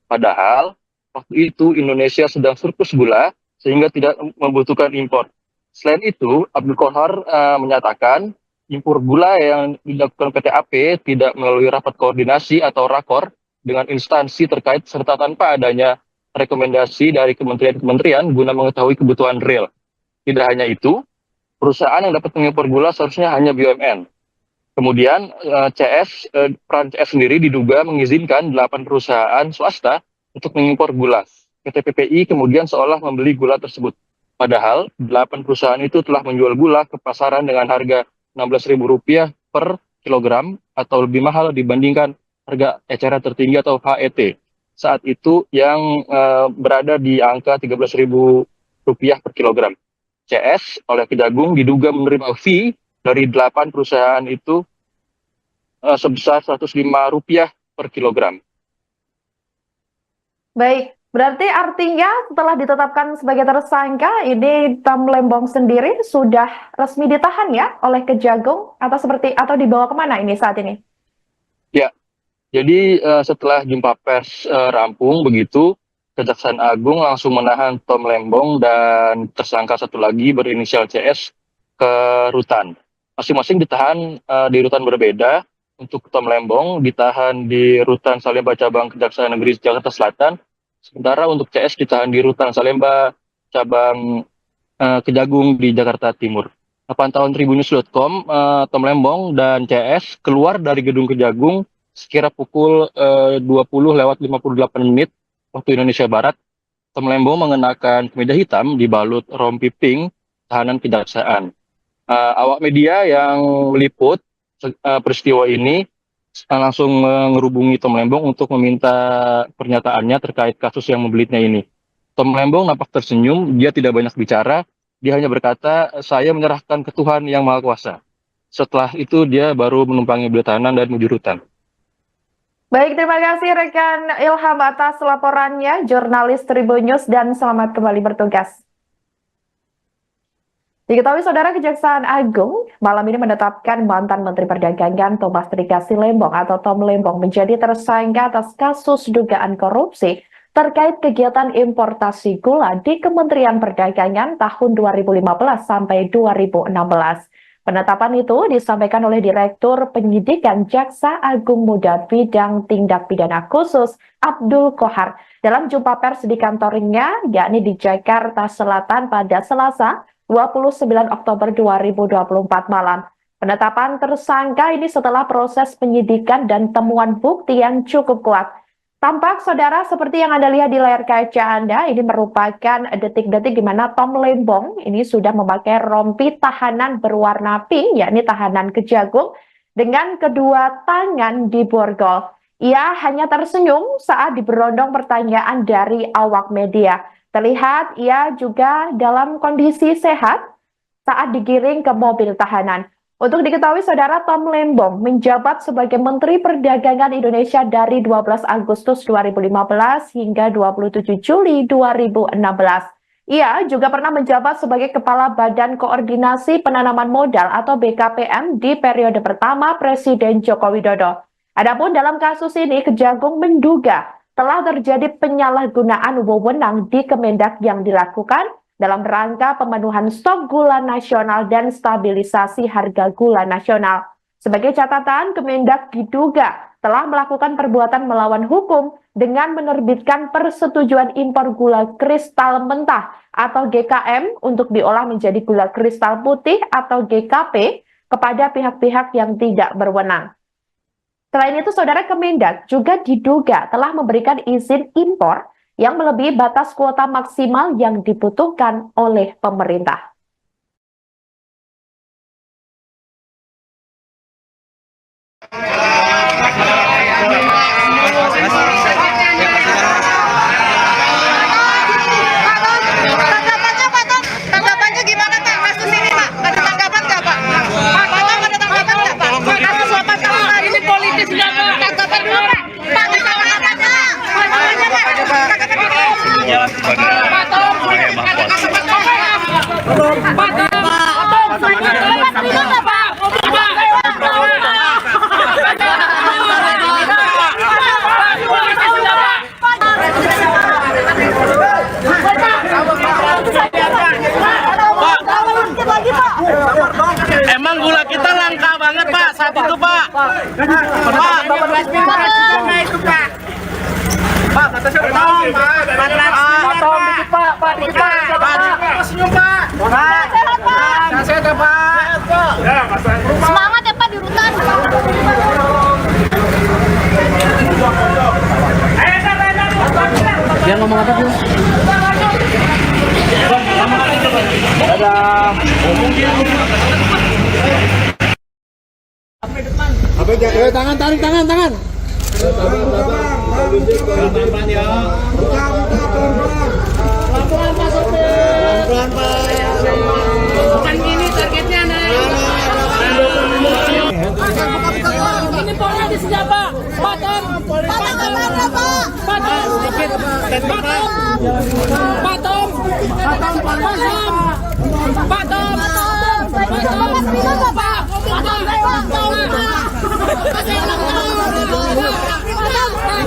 Padahal waktu itu Indonesia sedang surplus gula sehingga tidak membutuhkan impor. Selain itu, Abdul Qohar menyatakan impor gula yang dilakukan PT AP tidak melalui rapat koordinasi atau rakor dengan instansi terkait serta tanpa adanya rekomendasi dari kementerian-kementerian guna mengetahui kebutuhan real. Tidak hanya itu, perusahaan yang dapat mengimpor gula seharusnya hanya BUMN. Kemudian peran CS sendiri diduga mengizinkan 8 perusahaan swasta untuk mengimpor gula. PT PPI kemudian seolah membeli gula tersebut. Padahal 8 perusahaan itu telah menjual gula ke pasaran dengan harga Rp16.000 per kilogram atau lebih mahal dibandingkan harga eceran tertinggi atau HET. Saat itu yang berada di angka Rp13.000 per kilogram. CS oleh Kejagung diduga menerima fee dari 8 perusahaan itu sebesar Rp105 per kilogram. Baik, berarti artinya setelah ditetapkan sebagai tersangka, ini Tom Lembong sendiri sudah resmi ditahan ya oleh Kejagung atau dibawa kemana ini saat ini? Ya, jadi setelah jumpa pers rampung begitu, Kejaksaan Agung langsung menahan Tom Lembong dan tersangka satu lagi berinisial CS ke rutan. Masing-masing ditahan di rutan berbeda. Untuk Tom Lembong ditahan di rutan Salemba cabang Kejaksaan Negeri Jakarta Selatan. Sementara untuk CS ditahan di rutan Salemba cabang Kejagung di Jakarta Timur. Pantauan Tribunnews.com, Tom Lembong dan CS keluar dari gedung Kejagung sekira pukul 20:58 waktu Indonesia Barat. Tom Lembong mengenakan kemeja hitam dibalut rompi pink tahanan kejaksaan. Awak media yang meliput peristiwa ini langsung menghubungi Tom Lembong untuk meminta pernyataannya terkait kasus yang membelitnya ini. Tom Lembong nampak tersenyum, dia tidak banyak bicara, dia hanya berkata, "Saya menyerahkan ke Tuhan Yang Maha Kuasa." Setelah itu dia baru menumpangi beliau tahanan dan menuju rutan. Baik, terima kasih rekan Ilham atas laporannya, jurnalis Tribunnews, dan selamat kembali bertugas. Diketahui Saudara, Kejaksaan Agung malam ini menetapkan mantan Menteri Perdagangan Thomas Trikasi Lembong atau Tom Lembong menjadi tersangka atas kasus dugaan korupsi terkait kegiatan importasi gula di Kementerian Perdagangan tahun 2015 sampai 2016. Penetapan itu disampaikan oleh Direktur Penyidikan Jaksa Agung Muda Bidang Tindak Pidana Khusus Abdul Qohar dalam jumpa pers di kantornya, yakni di Jakarta Selatan pada Selasa 29 Oktober 2024 malam. Penetapan tersangka ini setelah proses penyidikan dan temuan bukti yang cukup kuat. Tampak Saudara seperti yang Anda lihat di layar kaca Anda, ini merupakan detik-detik di mana Tom Lembong ini sudah memakai rompi tahanan berwarna pink, yakni tahanan Kejagung, dengan kedua tangan di borgol. Ia hanya tersenyum saat diberondong pertanyaan dari awak media. Terlihat ia juga dalam kondisi sehat saat digiring ke mobil tahanan. Untuk diketahui Saudara, Tom Lembong menjabat sebagai Menteri Perdagangan Indonesia dari 12 Agustus 2015 hingga 27 Juli 2016. Ia juga pernah menjabat sebagai Kepala Badan Koordinasi Penanaman Modal atau BKPM di periode pertama Presiden Joko Widodo. Adapun dalam kasus ini, Kejagung menduga telah terjadi penyalahgunaan wewenang di Kemendak yang dilakukan dalam rangka pemenuhan stok gula nasional dan stabilisasi harga gula nasional. Sebagai catatan, Kemendak diduga telah melakukan perbuatan melawan hukum dengan menerbitkan persetujuan impor gula kristal mentah atau GKM untuk diolah menjadi gula kristal putih atau GKP kepada pihak-pihak yang tidak berwenang. Selain itu, Saudara, Kemendak juga diduga telah memberikan izin impor yang melebihi batas kuota maksimal yang dibutuhkan oleh pemerintah. Pak, batasnya potong, potong dikit Pak, dikit Pak, senyum Pak, sehat Pak, sehat ya Pak, Semangat ya Pak di rutan. Dia ngomong apa sih? Dadah. Tangan, tarik tangan. Pelan-pelan ya. Pelan-pelan Pak sopir. Pelan-pelan Pak. Bukan gini targetnya naik. Ini politis ya Pak. Patom.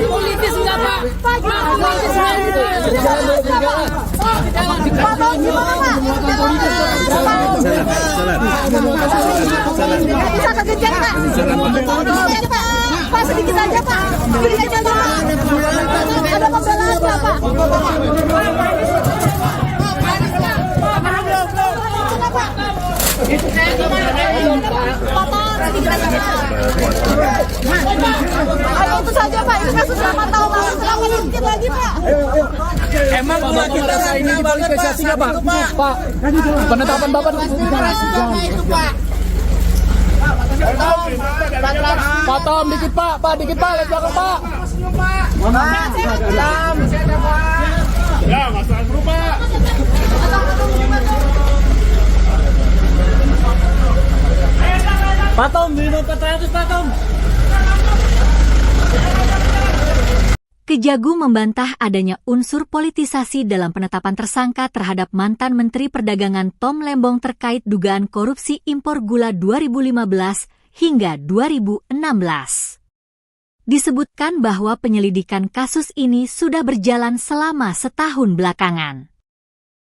Politis enggak Pak? Bisa kegejar Pak. Pak sedikit aja Pak. Sedikit aja Pak. Ada pembelaan Pak. Itu saja Pak, itu kasus 8 tahun lalu, kenapa sedikit lagi Pak? Emang gula kita ini dipolitisasi nggak Pak? Pak, penetapan Bapak Itu Pak. Patom dikit Pak, dikit Pak, lihat belakang Pak. Ya, masalah dulu Pak. Patom, minum 400 Patom. Kejagung membantah adanya unsur politisasi dalam penetapan tersangka terhadap mantan Menteri Perdagangan Tom Lembong terkait dugaan korupsi impor gula 2015 hingga 2016. Disebutkan bahwa penyelidikan kasus ini sudah berjalan selama setahun belakangan.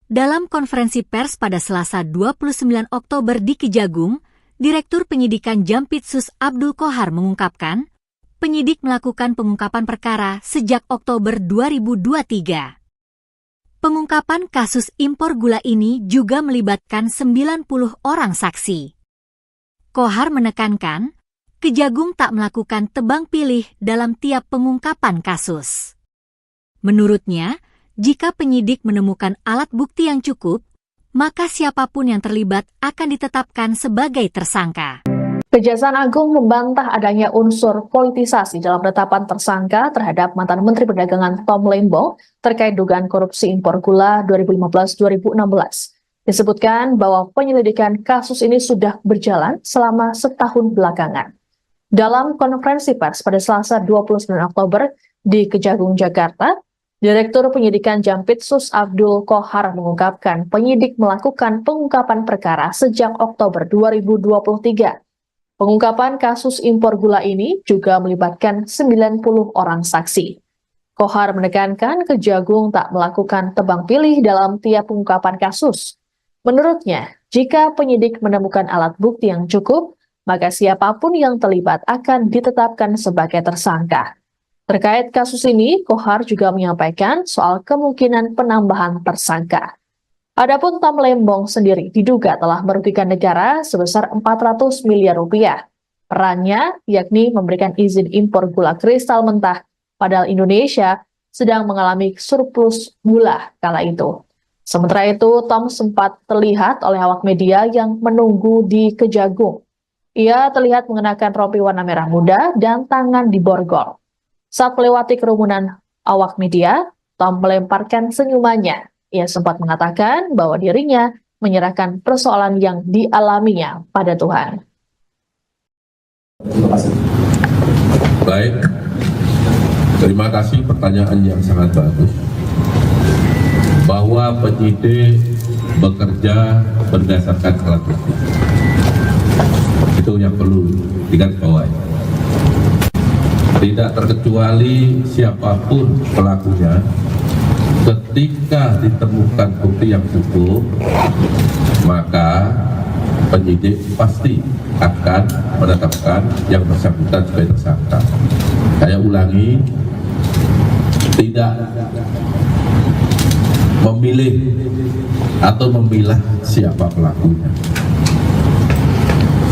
Dalam konferensi pers pada Selasa 29 Oktober di Kejagung, Direktur Penyidikan Jampitsus Abdul Qohar mengungkapkan, penyidik melakukan pengungkapan perkara sejak Oktober 2023. Pengungkapan kasus impor gula ini juga melibatkan 90 orang saksi. Qohar menekankan, Kejagung tak melakukan tebang pilih dalam tiap pengungkapan kasus. Menurutnya, jika penyidik menemukan alat bukti yang cukup, maka siapapun yang terlibat akan ditetapkan sebagai tersangka. Kejaksaan Agung membantah adanya unsur politisasi dalam penetapan tersangka terhadap mantan Menteri Perdagangan Tom Lembong terkait dugaan korupsi impor gula 2015-2016. Disebutkan bahwa penyelidikan kasus ini sudah berjalan selama setahun belakangan. Dalam konferensi pers pada Selasa 29 Oktober di Kejagung, Jakarta, Direktur Penyidikan Jampitsus Abdul Qohar mengungkapkan penyidik melakukan pengungkapan perkara sejak Oktober 2023. Pengungkapan kasus impor gula ini juga melibatkan 90 orang saksi. Qohar menekankan Kejagung tak melakukan tebang pilih dalam tiap pengungkapan kasus. Menurutnya, jika penyidik menemukan alat bukti yang cukup, maka siapapun yang terlibat akan ditetapkan sebagai tersangka. Terkait kasus ini, Qohar juga menyampaikan soal kemungkinan penambahan tersangka. Adapun Tom Lembong sendiri diduga telah merugikan negara sebesar 400 miliar rupiah. Perannya yakni memberikan izin impor gula kristal mentah, padahal Indonesia sedang mengalami surplus gula kala itu. Sementara itu, Tom sempat terlihat oleh awak media yang menunggu di Kejagung. Ia terlihat mengenakan rompi warna merah muda dan tangan diborgol. Saat melewati kerumunan awak media, Tom melemparkan senyumannya. Ia sempat mengatakan bahwa dirinya menyerahkan persoalan yang dialaminya pada Tuhan. Baik, terima kasih pertanyaan yang sangat bagus. Bahwa penyidik bekerja berdasarkan alat bukti. Itu yang perlu digarisbawahi. Tidak terkecuali siapapun pelakunya, ketika ditemukan bukti yang cukup, maka penyidik pasti akan menetapkan yang bersangkutan sebagai tersangka. Saya ulangi, tidak memilih atau memilah siapa pelakunya,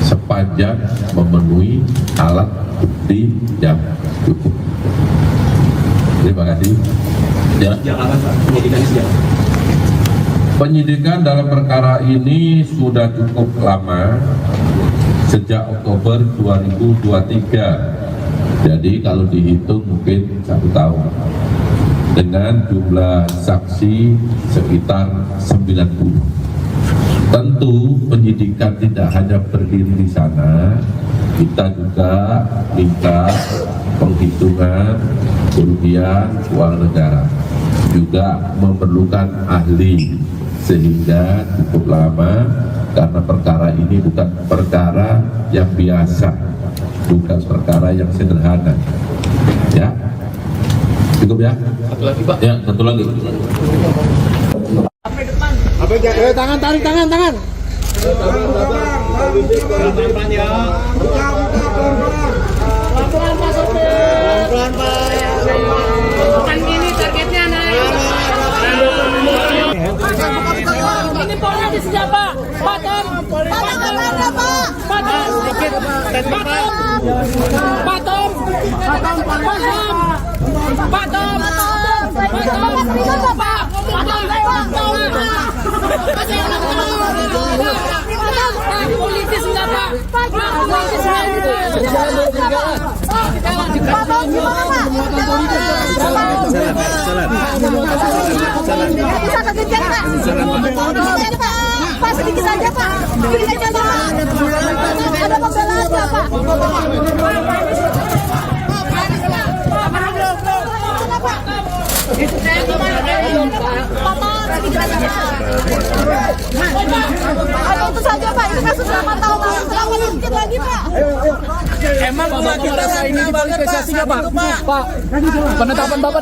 sepanjang memenuhi alat bukti yang cukup. Terima kasih. Ya. Penyidikan dalam perkara ini sudah cukup lama, sejak Oktober 2023. Jadi kalau dihitung mungkin 1 tahun. Dengan jumlah saksi sekitar 90. Tentu penyidikan tidak hanya berdiri di sana, kita juga minta penghitungan kerugian keuangan negara, juga memerlukan ahli, sehingga cukup lama karena perkara ini bukan perkara yang biasa, bukan perkara yang sederhana. Ya, cukup ya. Satu lagi Pak. Ya, satu lagi. Tangan, tarik tangan. Tangan ya. Pelan-pelan Pak Sopir. Pelan-pelan Pak. Bukan gini targetnya naik. Ini politis siapa? Patom. Politis enggak Pak? Politis bisa kegencet Pak. Pak sedikit saja Pak. Sedikit saja Pak. Ada pembelaan Pak. Itu saja Pak, ini kasus lama tahun sedikit lagi Pak. Emang kita ini politisasinya Pak? Pak, penetapan Bapak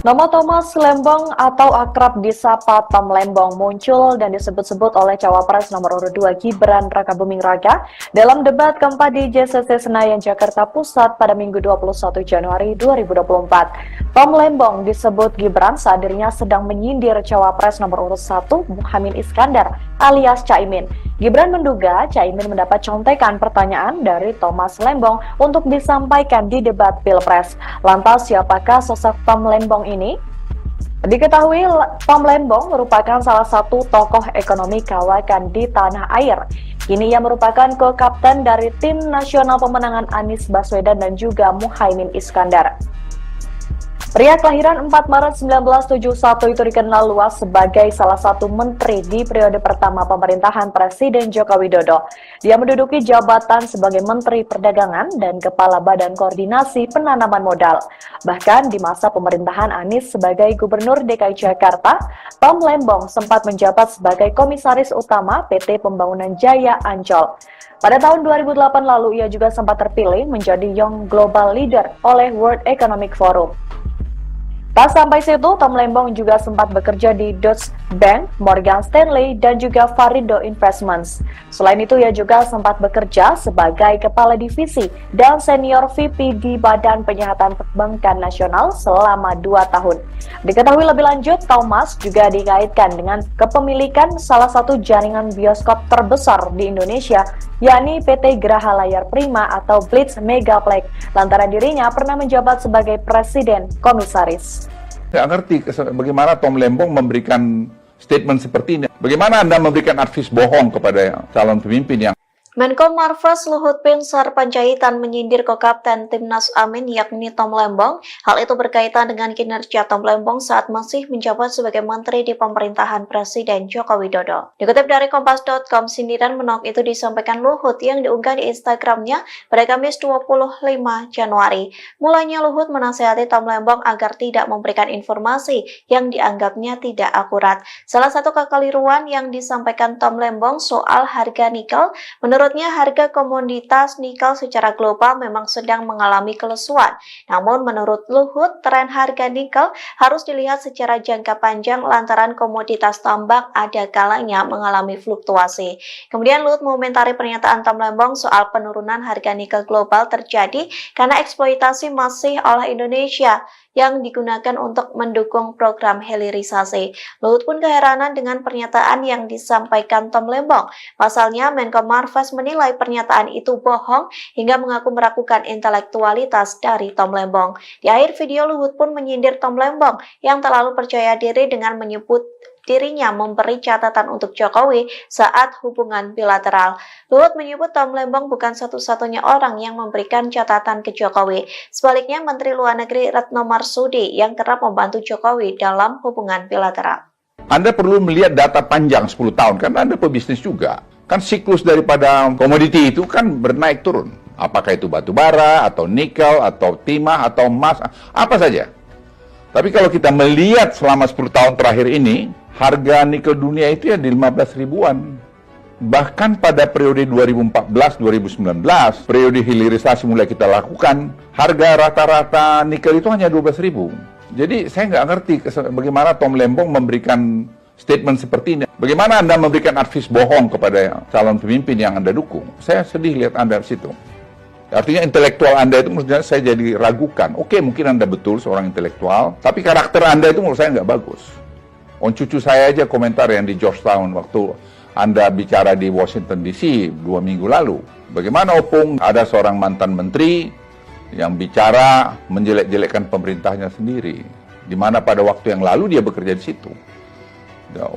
Nama Thomas Lembong atau akrab disapa Tom Lembong muncul dan disebut-sebut oleh Cawapres nomor urut 2 Gibran Rakabuming Raka dalam debat keempat di JCC Senayan, Jakarta Pusat pada Minggu 21 Januari 2024. Tom Lembong disebut Gibran saat dirinya sedang menyindir Cawapres nomor urut 1 Muhaimin Iskandar alias Caimin. Gibran menduga Caimin mendapat contekan pertanyaan dari Thomas Lembong untuk disampaikan di debat Pilpres. Lantas siapakah sosok Tom Lembong ini? Diketahui Tom Lembong merupakan salah satu tokoh ekonomi kawakan di tanah air. Kini ia merupakan co-kapten dari tim nasional pemenangan Anies Baswedan dan juga Muhaimin Iskandar. Pria kelahiran 4 Maret 1971 itu dikenal luas sebagai salah satu menteri di periode pertama pemerintahan Presiden Joko Widodo. Dia menduduki jabatan sebagai Menteri Perdagangan dan Kepala Badan Koordinasi Penanaman Modal. Bahkan di masa pemerintahan Anies sebagai Gubernur DKI Jakarta, Tom Lembong sempat menjabat sebagai Komisaris Utama PT Pembangunan Jaya Ancol. Pada tahun 2008 lalu, ia juga sempat terpilih menjadi Young Global Leader oleh World Economic Forum. Tak sampai situ, Tom Lembong juga sempat bekerja di Deutsche Bank, Morgan Stanley, dan juga Varindo Investments. Selain itu, ia juga sempat bekerja sebagai Kepala Divisi dan Senior VP di Badan Penyihatan Perbankan Nasional selama 2 tahun. Diketahui lebih lanjut, Thomas juga dikaitkan dengan kepemilikan salah satu jaringan bioskop terbesar di Indonesia, yakni PT Graha Layar Prima atau Blitz Megaplex, lantaran dirinya pernah menjabat sebagai Presiden Komisaris. Nggak ngerti bagaimana Tom Lembong memberikan statement seperti ini. Bagaimana Anda memberikan advis bohong kepada calon pemimpin yang Menko Marves Luhut Binsar Panjaitan menyindir ko-kapten Timnas Amin yakni Tom Lembong. Hal itu berkaitan dengan kinerja Tom Lembong saat masih menjabat sebagai menteri di pemerintahan Presiden Joko Widodo. Dikutip dari Kompas.com, sindiran menolak itu disampaikan Luhut yang diunggah di Instagramnya pada Kamis 25 Januari. Mulanya Luhut menasihati Tom Lembong agar tidak memberikan informasi yang dianggapnya tidak akurat. Salah satu kekeliruan yang disampaikan Tom Lembong soal harga nikel menurut Menurutnya, harga komoditas nikel secara global memang sedang mengalami kelesuan. Namun menurut Luhut, tren harga nikel harus dilihat secara jangka panjang lantaran komoditas tambang ada kalanya mengalami fluktuasi. Kemudian Luhut mengomentari pernyataan Tom Lembong soal penurunan harga nikel global terjadi karena eksploitasi masih oleh Indonesia yang digunakan untuk mendukung program hilirisasi. Luhut pun keheranan dengan pernyataan yang disampaikan Tom Lembong. Pasalnya, Menko Marves menilai pernyataan itu bohong hingga mengaku meragukan intelektualitas dari Tom Lembong. Di akhir video, Luhut pun menyindir Tom Lembong yang terlalu percaya diri dengan menyebut dirinya memberi catatan untuk Jokowi saat hubungan bilateral. Luhut menyebut Tom Lembong bukan satu-satunya orang yang memberikan catatan ke Jokowi. Sebaliknya, Menteri Luar Negeri Retno Marsudi yang kerap membantu Jokowi dalam hubungan bilateral. Anda perlu melihat data panjang 10 tahun, karena Anda pebisnis juga. Kan siklus daripada komoditi itu kan bernaik turun. Apakah itu batu bara, atau nikel, atau timah, atau emas, apa saja. Tapi kalau kita melihat selama 10 tahun terakhir ini, harga nikel dunia itu ya di 15 ribuan. Bahkan pada periode 2014-2019, periode hilirisasi mulai kita lakukan, harga rata-rata nikel itu hanya 12 ribu. Jadi saya nggak ngerti bagaimana Tom Lembong memberikan statement seperti ini. Bagaimana Anda memberikan advies bohong kepada calon pemimpin yang Anda dukung? Saya sedih lihat Anda di situ. Artinya intelektual Anda itu menurut saya jadi ragukan. Oke, mungkin Anda betul seorang intelektual, tapi karakter Anda itu menurut saya nggak bagus. Cucu saya aja komentar yang di Georgetown waktu Anda bicara di Washington DC 2 minggu lalu. Bagaimana Opung ada seorang mantan menteri yang bicara menjelek-jelekkan pemerintahnya sendiri, di mana pada waktu yang lalu dia bekerja di situ.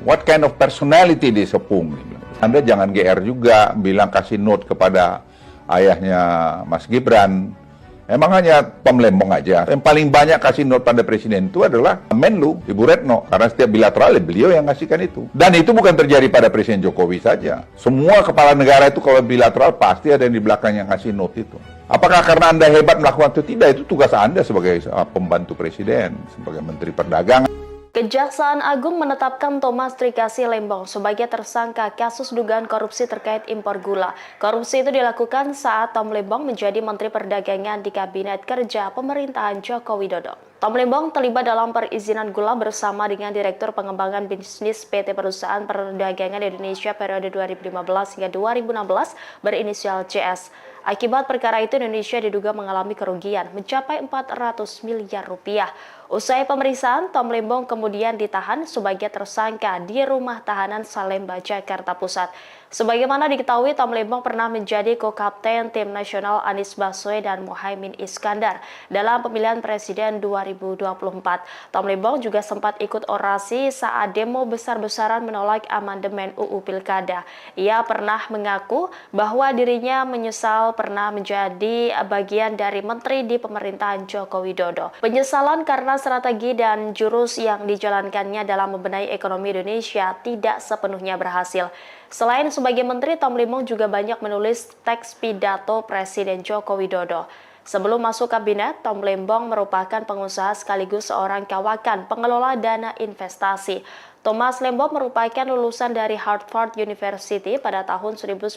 What kind of personality this Opung? Anda jangan GR juga bilang kasih note kepada ayahnya Mas Gibran. Emang hanya Tom Lembong aja. Yang paling banyak kasih note pada presiden itu adalah Menlu, Ibu Retno. Karena setiap bilateral beliau yang ngasihkan itu. Dan itu bukan terjadi pada Presiden Jokowi saja. Semua kepala negara itu kalau bilateral pasti ada yang di belakang yang ngasih note itu. Apakah karena Anda hebat melakukan itu? Tidak, itu tugas Anda sebagai pembantu presiden, sebagai Menteri Perdagangan. Kejaksaan Agung menetapkan Thomas Trikasih Lembong sebagai tersangka kasus dugaan korupsi terkait impor gula. Korupsi itu dilakukan saat Tom Lembong menjadi Menteri Perdagangan di Kabinet Kerja Pemerintahan Joko Widodo. Tom Lembong terlibat dalam perizinan gula bersama dengan Direktur Pengembangan Bisnis PT Perusahaan Perdagangan Indonesia periode 2015 hingga 2016 berinisial CS. Akibat perkara itu, Indonesia diduga mengalami kerugian mencapai 400 miliar rupiah. Usai pemeriksaan, Tom Lembong kemudian ditahan sebagai tersangka di Rumah Tahanan Salemba, Jakarta Pusat. Sebagaimana diketahui, Tom Lembong pernah menjadi co-kapten tim nasional Anies Baswedan dan Muhaimin Iskandar dalam pemilihan presiden 2024. Tom Lembong juga sempat ikut orasi saat demo besar-besaran menolak amandemen UU Pilkada. Ia pernah mengaku bahwa dirinya menyesal pernah menjadi bagian dari menteri di pemerintahan Joko Widodo. Penyesalan karena strategi dan jurus yang dijalankannya dalam membenahi ekonomi Indonesia tidak sepenuhnya berhasil. Selain sebagai menteri, Tom Lembong juga banyak menulis teks pidato Presiden Joko Widodo. Sebelum masuk kabinet, Tom Lembong merupakan pengusaha sekaligus seorang kawakan pengelola dana investasi. Thomas Lembong merupakan lulusan dari Harvard University pada tahun 1994.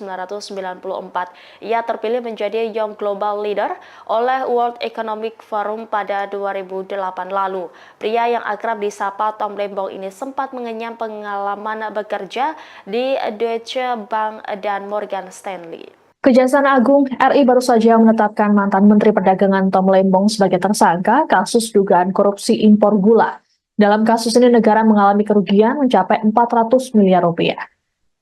Ia terpilih menjadi Young Global Leader oleh World Economic Forum pada 2008 lalu. Pria yang akrab disapa Tom Lembong ini sempat mengenyam pengalaman bekerja di Deutsche Bank dan Morgan Stanley. Kejaksaan Agung RI baru saja menetapkan mantan Menteri Perdagangan Tom Lembong sebagai tersangka kasus dugaan korupsi impor gula. Dalam kasus ini negara mengalami kerugian mencapai 400 miliar rupiah.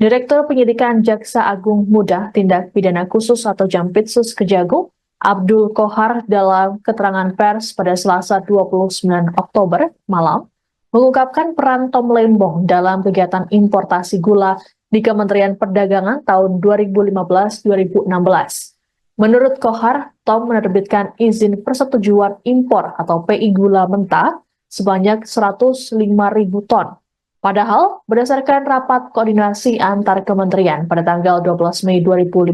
Direktur Penyidikan Jaksa Agung Muda Tindak Pidana Khusus atau Jampitsus Kejagung, Abdul Kohar dalam keterangan pers pada Selasa 29 Oktober malam, mengungkapkan peran Tom Lembong dalam kegiatan importasi gula di Kementerian Perdagangan tahun 2015-2016. Menurut Kohar, Tom menerbitkan izin persetujuan impor atau PI gula mentah sebanyak 105.000 ton. Padahal, berdasarkan rapat koordinasi antar kementerian pada tanggal 12 Mei 2015,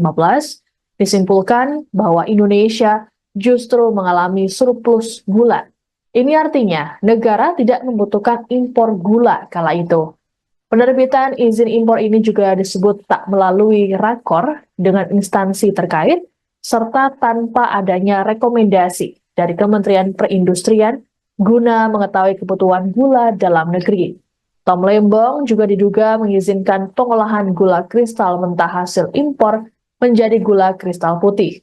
disimpulkan bahwa Indonesia justru mengalami surplus gula. Ini artinya negara tidak membutuhkan impor gula kala itu. Penerbitan izin impor ini juga disebut tak melalui rakor dengan instansi terkait, serta tanpa adanya rekomendasi dari Kementerian Perindustrian guna mengetahui kebutuhan gula dalam negeri. Tom Lembong juga diduga mengizinkan pengolahan gula kristal mentah hasil impor menjadi gula kristal putih.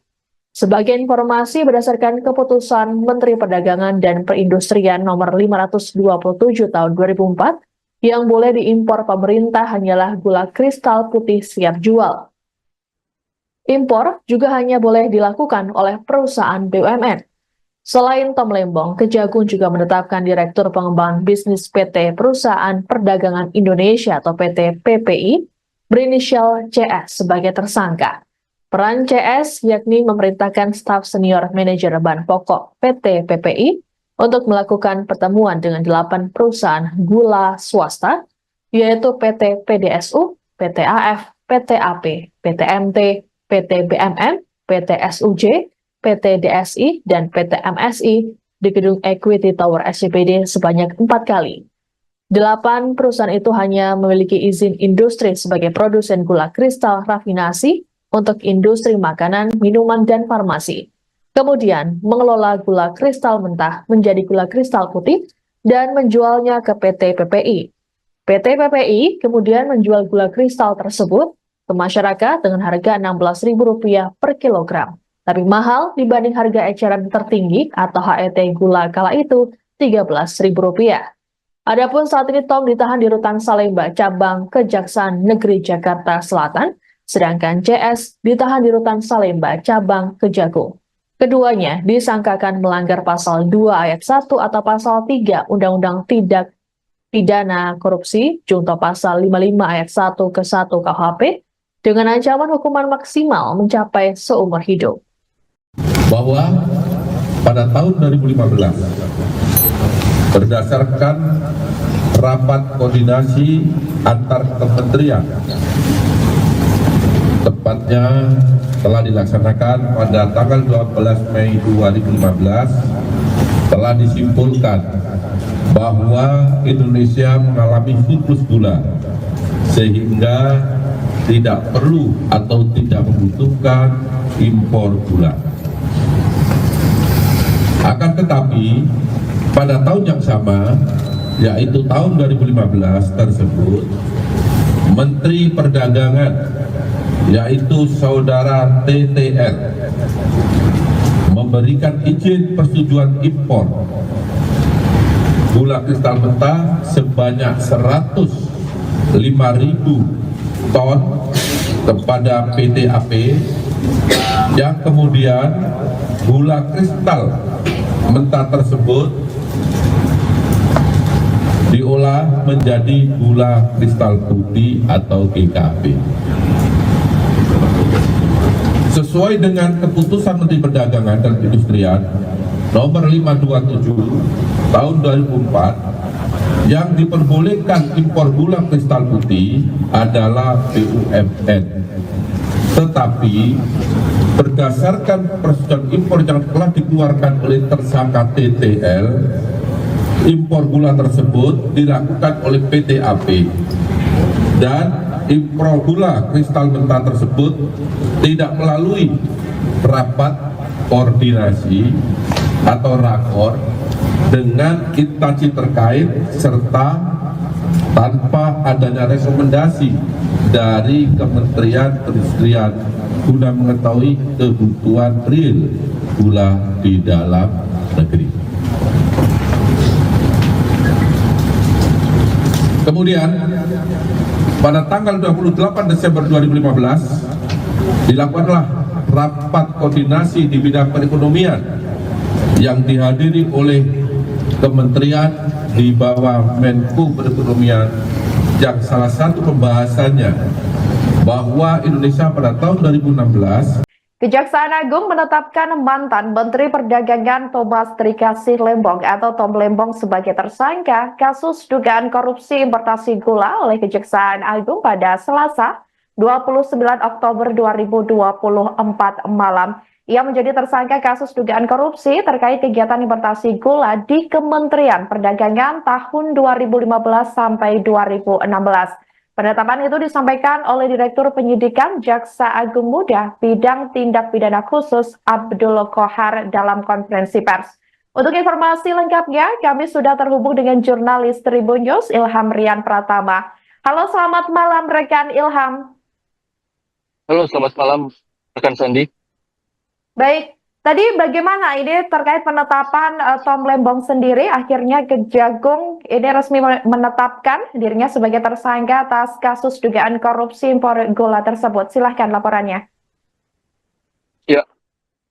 Sebagai informasi berdasarkan keputusan Menteri Perdagangan dan Perindustrian nomor 527 tahun 2004, yang boleh diimpor pemerintah hanyalah gula kristal putih siap jual. Impor juga hanya boleh dilakukan oleh perusahaan BUMN. Selain Tom Lembong, Kejagung juga menetapkan Direktur Pengembangan Bisnis PT Perusahaan Perdagangan Indonesia atau PT PPI berinisial CS sebagai tersangka. Peran CS yakni memerintahkan staf senior manajer bahan pokok PT PPI untuk melakukan pertemuan dengan 8 perusahaan gula swasta, yaitu PT PDSU, PT AF, PT AP, PT MT, PT BMN, PT SUJ, PT DSI, dan PT MSI di gedung Equity Tower SCBD sebanyak 4 kali. 8 perusahaan itu hanya memiliki izin industri sebagai produsen gula kristal rafinasi untuk industri makanan, minuman, dan farmasi. Kemudian mengelola gula kristal mentah menjadi gula kristal putih dan menjualnya ke PT PPI. PT PPI kemudian menjual gula kristal tersebut ke masyarakat dengan harga Rp16.000 per kilogram, tapi mahal dibanding harga eceran tertinggi atau HET gula kala itu Rp13.000. Adapun saat ini Tom ditahan di Rutan Salemba, cabang Kejaksaan Negeri Jakarta Selatan, sedangkan CS ditahan di Rutan Salemba, cabang Kejagung. Keduanya disangkakan melanggar pasal 2 ayat 1 atau pasal 3 Undang-Undang Tindak Pidana Korupsi junto pasal 55 ayat 1 ke 1 KUHP dengan ancaman hukuman maksimal mencapai seumur hidup. Bahwa pada tahun 2015 berdasarkan rapat koordinasi antar kementerian, tepatnya telah dilaksanakan pada tanggal 12 Mei 2015, telah disimpulkan bahwa Indonesia mengalami surplus gula sehingga tidak perlu atau tidak membutuhkan impor gula. Akan tetapi pada tahun yang sama, yaitu tahun 2015 tersebut, Menteri Perdagangan yaitu saudara TTR memberikan izin persetujuan impor gula kristal mentah sebanyak 105.000 ton kepada PT AP, yang kemudian gula kristal mentah tersebut diolah menjadi gula kristal putih atau GKP. Sesuai dengan keputusan Menteri Perdagangan dan Perindustrian nomor 527 tahun 2004, yang diperbolehkan impor gula kristal putih adalah BUMN. Tetapi berdasarkan persetujuan impor yang telah dikeluarkan oleh tersangka TTL, impor gula tersebut dilakukan oleh PT AP, dan impor gula kristal mentah tersebut tidak melalui rapat koordinasi atau rakor dengan instansi terkait serta tanpa adanya rekomendasi dari Kementerian Perindustrian guna mengetahui kebutuhan real gula di dalam negeri. Kemudian pada tanggal 28 Desember 2015 dilakukanlah rapat koordinasi di bidang perekonomian yang dihadiri oleh kementerian di bawah Menko Perekonomian, yang salah satu pembahasannya bahwa Indonesia pada tahun 2016 Kejaksaan Agung menetapkan mantan Menteri Perdagangan Thomas Trikasih Lembong atau Tom Lembong sebagai tersangka kasus dugaan korupsi importasi gula oleh Kejaksaan Agung pada Selasa 29 Oktober 2024 malam Ia menjadi tersangka kasus dugaan korupsi terkait kegiatan importasi gula di Kementerian Perdagangan tahun 2015 sampai 2016. Penetapan itu disampaikan oleh Direktur Penyidikan Jaksa Agung Muda Bidang Tindak Pidana Khusus Abdul Qohar dalam konferensi pers. Untuk informasi lengkapnya, kami sudah terhubung dengan jurnalis Tribun News Ilham Rian Pratama. Halo, selamat malam rekan Ilham. Halo, selamat malam rekan Sandi. Baik, tadi bagaimana ini terkait penetapan Tom Lembong sendiri? Akhirnya Kejagung ini resmi menetapkan dirinya sebagai tersangka atas kasus dugaan korupsi impor gula tersebut. Silahkan laporannya. Ya,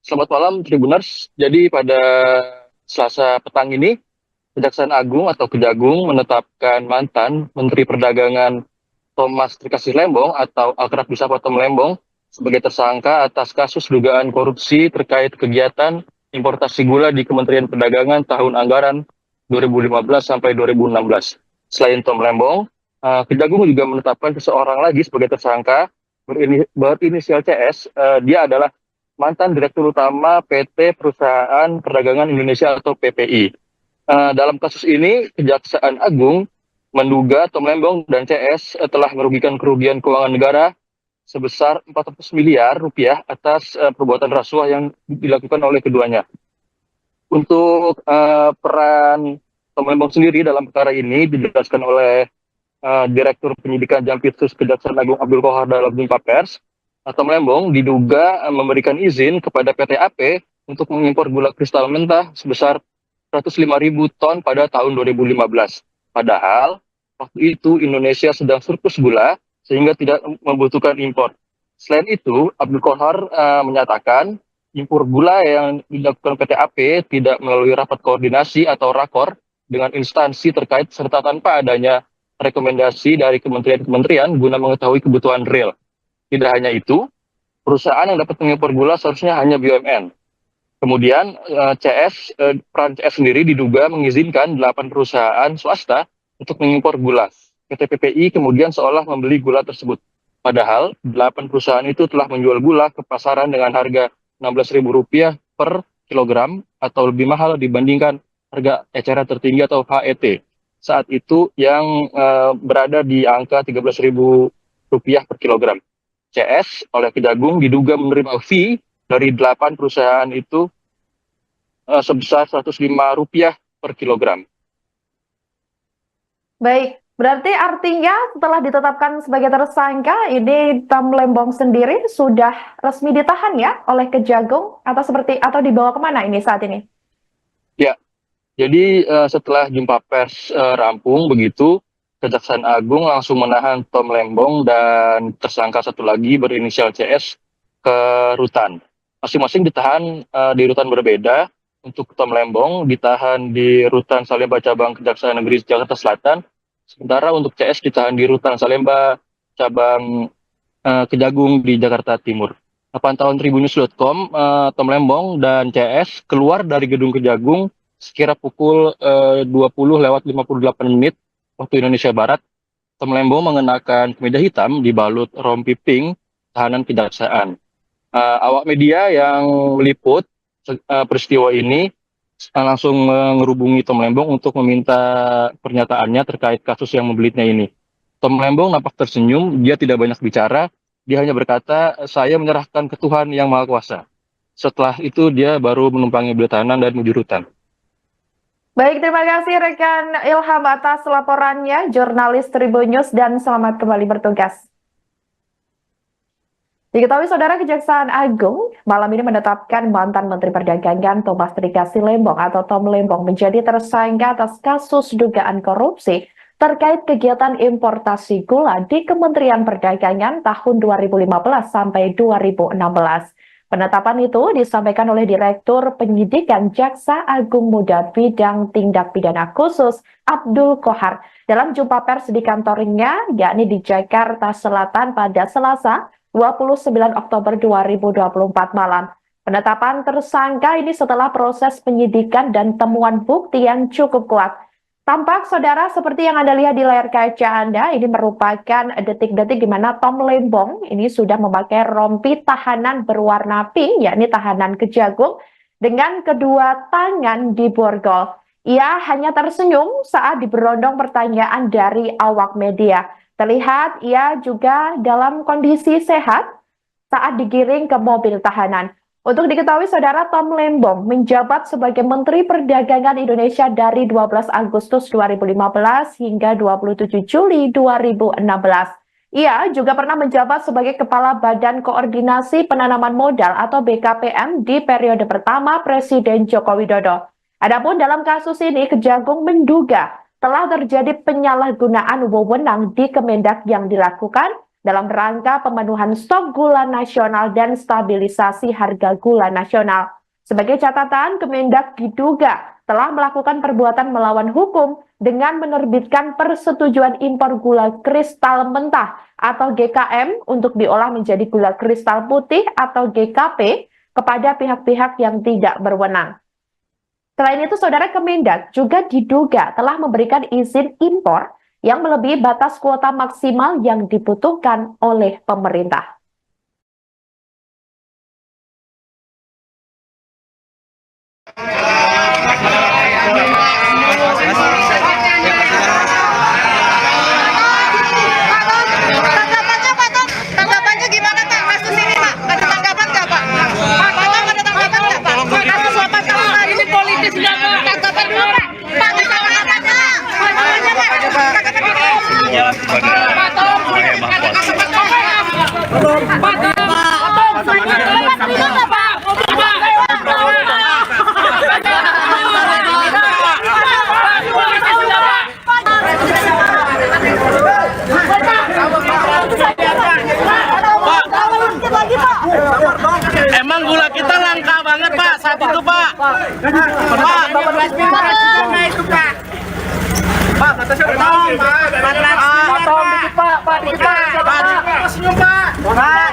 selamat malam Tribuners. Jadi pada Selasa petang ini, Kejaksaan Agung atau Kejagung menetapkan mantan Menteri Perdagangan Thomas Trikasih Lembong atau akrab disapa Tom Lembong sebagai tersangka atas kasus dugaan korupsi terkait kegiatan importasi gula di Kementerian Perdagangan tahun anggaran 2015 sampai 2016. Selain Tom Lembong, Kejagung juga menetapkan seseorang lagi sebagai tersangka berinisial CS. Dia adalah mantan Direktur Utama PT Perusahaan Perdagangan Indonesia atau PPI. Dalam kasus ini, Kejaksaan Agung menduga Tom Lembong dan CS telah merugikan kerugian keuangan negara sebesar 400 miliar rupiah atas perbuatan rasuah yang dilakukan oleh keduanya. Untuk peran Tom Lembong sendiri dalam perkara ini dijelaskan oleh Direktur Penyidikan Jampitsus Kejaksaan Agung Abdul Qohar dalam jumpa pers. Tom Lembong diduga memberikan izin kepada PT AP untuk mengimpor gula kristal mentah sebesar 105.000 ton pada tahun 2015. Padahal waktu itu Indonesia sedang surplus gula sehingga tidak membutuhkan impor. Selain itu, Abdul Qohar menyatakan impor gula yang dilakukan PT AP tidak melalui rapat koordinasi atau rakor dengan instansi terkait serta tanpa adanya rekomendasi dari kementerian-kementerian guna mengetahui kebutuhan real. Tidak hanya itu, perusahaan yang dapat mengimpor gula seharusnya hanya BUMN. Kemudian peran CS sendiri diduga mengizinkan 8 perusahaan swasta untuk mengimpor gula. PT PPI kemudian seolah membeli gula tersebut. Padahal 8 perusahaan itu telah menjual gula ke pasaran dengan harga Rp16.000 per kilogram atau lebih mahal dibandingkan harga eceran tertinggi atau HET. Saat itu yang berada di angka Rp13.000 per kilogram. CS oleh Kejagung diduga menerima fee dari 8 perusahaan itu sebesar Rp105 per kilogram. Baik, berarti artinya setelah ditetapkan sebagai tersangka, ini Tom Lembong sendiri sudah resmi ditahan ya oleh Kejagung atau dibawa kemana ini saat ini? Ya, jadi setelah jumpa pers rampung begitu, Kejaksaan Agung langsung menahan Tom Lembong dan tersangka satu lagi berinisial CS ke rutan. Masing-masing ditahan di rutan berbeda. Untuk Tom Lembong ditahan di rutan Salemba cabang Kejaksaan Negeri Jakarta Selatan, sementara untuk CS ditahan di rutan Salemba cabang Kejagung di Jakarta Timur. Pantauan Tribunnews.com, Tom Lembong dan CS keluar dari gedung Kejagung sekira pukul 20:58 waktu Indonesia Barat. Tom Lembong mengenakan kemeja hitam dibalut rompi pink tahanan kejaksaan. Awak media yang meliput peristiwa ini langsung menghubungi Tom Lembong untuk meminta pernyataannya terkait kasus yang membelitnya ini. Tom Lembong nampak tersenyum, dia tidak banyak bicara, dia hanya berkata, "Saya menyerahkan ke Tuhan yang Maha Kuasa." Setelah itu dia baru menumpangi beliau tahanan dan menuju rutan. Baik, terima kasih rekan Ilham atas laporannya, jurnalis Tribun News, dan selamat kembali bertugas. Diketahui Saudara, Kejaksaan Agung malam ini menetapkan mantan Menteri Perdagangan Thomas Trikasih Lembong atau Tom Lembong menjadi tersangka atas kasus dugaan korupsi terkait kegiatan importasi gula di Kementerian Perdagangan tahun 2015 sampai 2016. Penetapan itu disampaikan oleh Direktur Penyidikan Jaksa Agung Muda Bidang Tindak Pidana Khusus Abdul Qohar dalam jumpa pers di kantornya, yakni di Jakarta Selatan pada Selasa 29 Oktober 2024 malam. Penetapan tersangka ini setelah proses penyidikan dan temuan bukti yang cukup kuat. Tampak saudara seperti yang Anda lihat di layar kaca Anda, ini merupakan detik-detik di mana Tom Lembong ini sudah memakai rompi tahanan berwarna pink, yakni tahanan Kejagung, dengan kedua tangan di borgol. Ia hanya tersenyum saat diberondong pertanyaan dari awak media. Terlihat ia juga dalam kondisi sehat saat digiring ke mobil tahanan. Untuk diketahui, saudara, Tom Lembong menjabat sebagai Menteri Perdagangan Indonesia dari 12 Agustus 2015 hingga 27 Juli 2016. Ia juga pernah menjabat sebagai Kepala Badan Koordinasi Penanaman Modal atau BKPM di periode pertama Presiden Joko Widodo. Adapun dalam kasus ini, Kejagung menduga telah terjadi penyalahgunaan wewenang di Kemendak yang dilakukan dalam rangka pemenuhan stok gula nasional dan stabilisasi harga gula nasional. Sebagai catatan, Kemendak diduga telah melakukan perbuatan melawan hukum dengan menerbitkan persetujuan impor gula kristal mentah atau GKM untuk diolah menjadi gula kristal putih atau GKP kepada pihak-pihak yang tidak berwenang. Selain itu, saudara, Kemendak juga diduga telah memberikan izin impor yang melebihi batas kuota maksimal yang dibutuhkan oleh pemerintah. Tanggapannya gimana Pak? Kasus ini Pak, ada tanggapan nggak Pak? Pak, ada tanggapan nggak Pak? Kasus 8 tahun hari ini politis nggak Pak? Tanggapan dulu Pak. Pak, tanggapannya Emang gula kita langka banget Pak saat itu Pak. Pak, batasnya berapa? Potong dikit Pak, dikit Pak. Senyum Pak.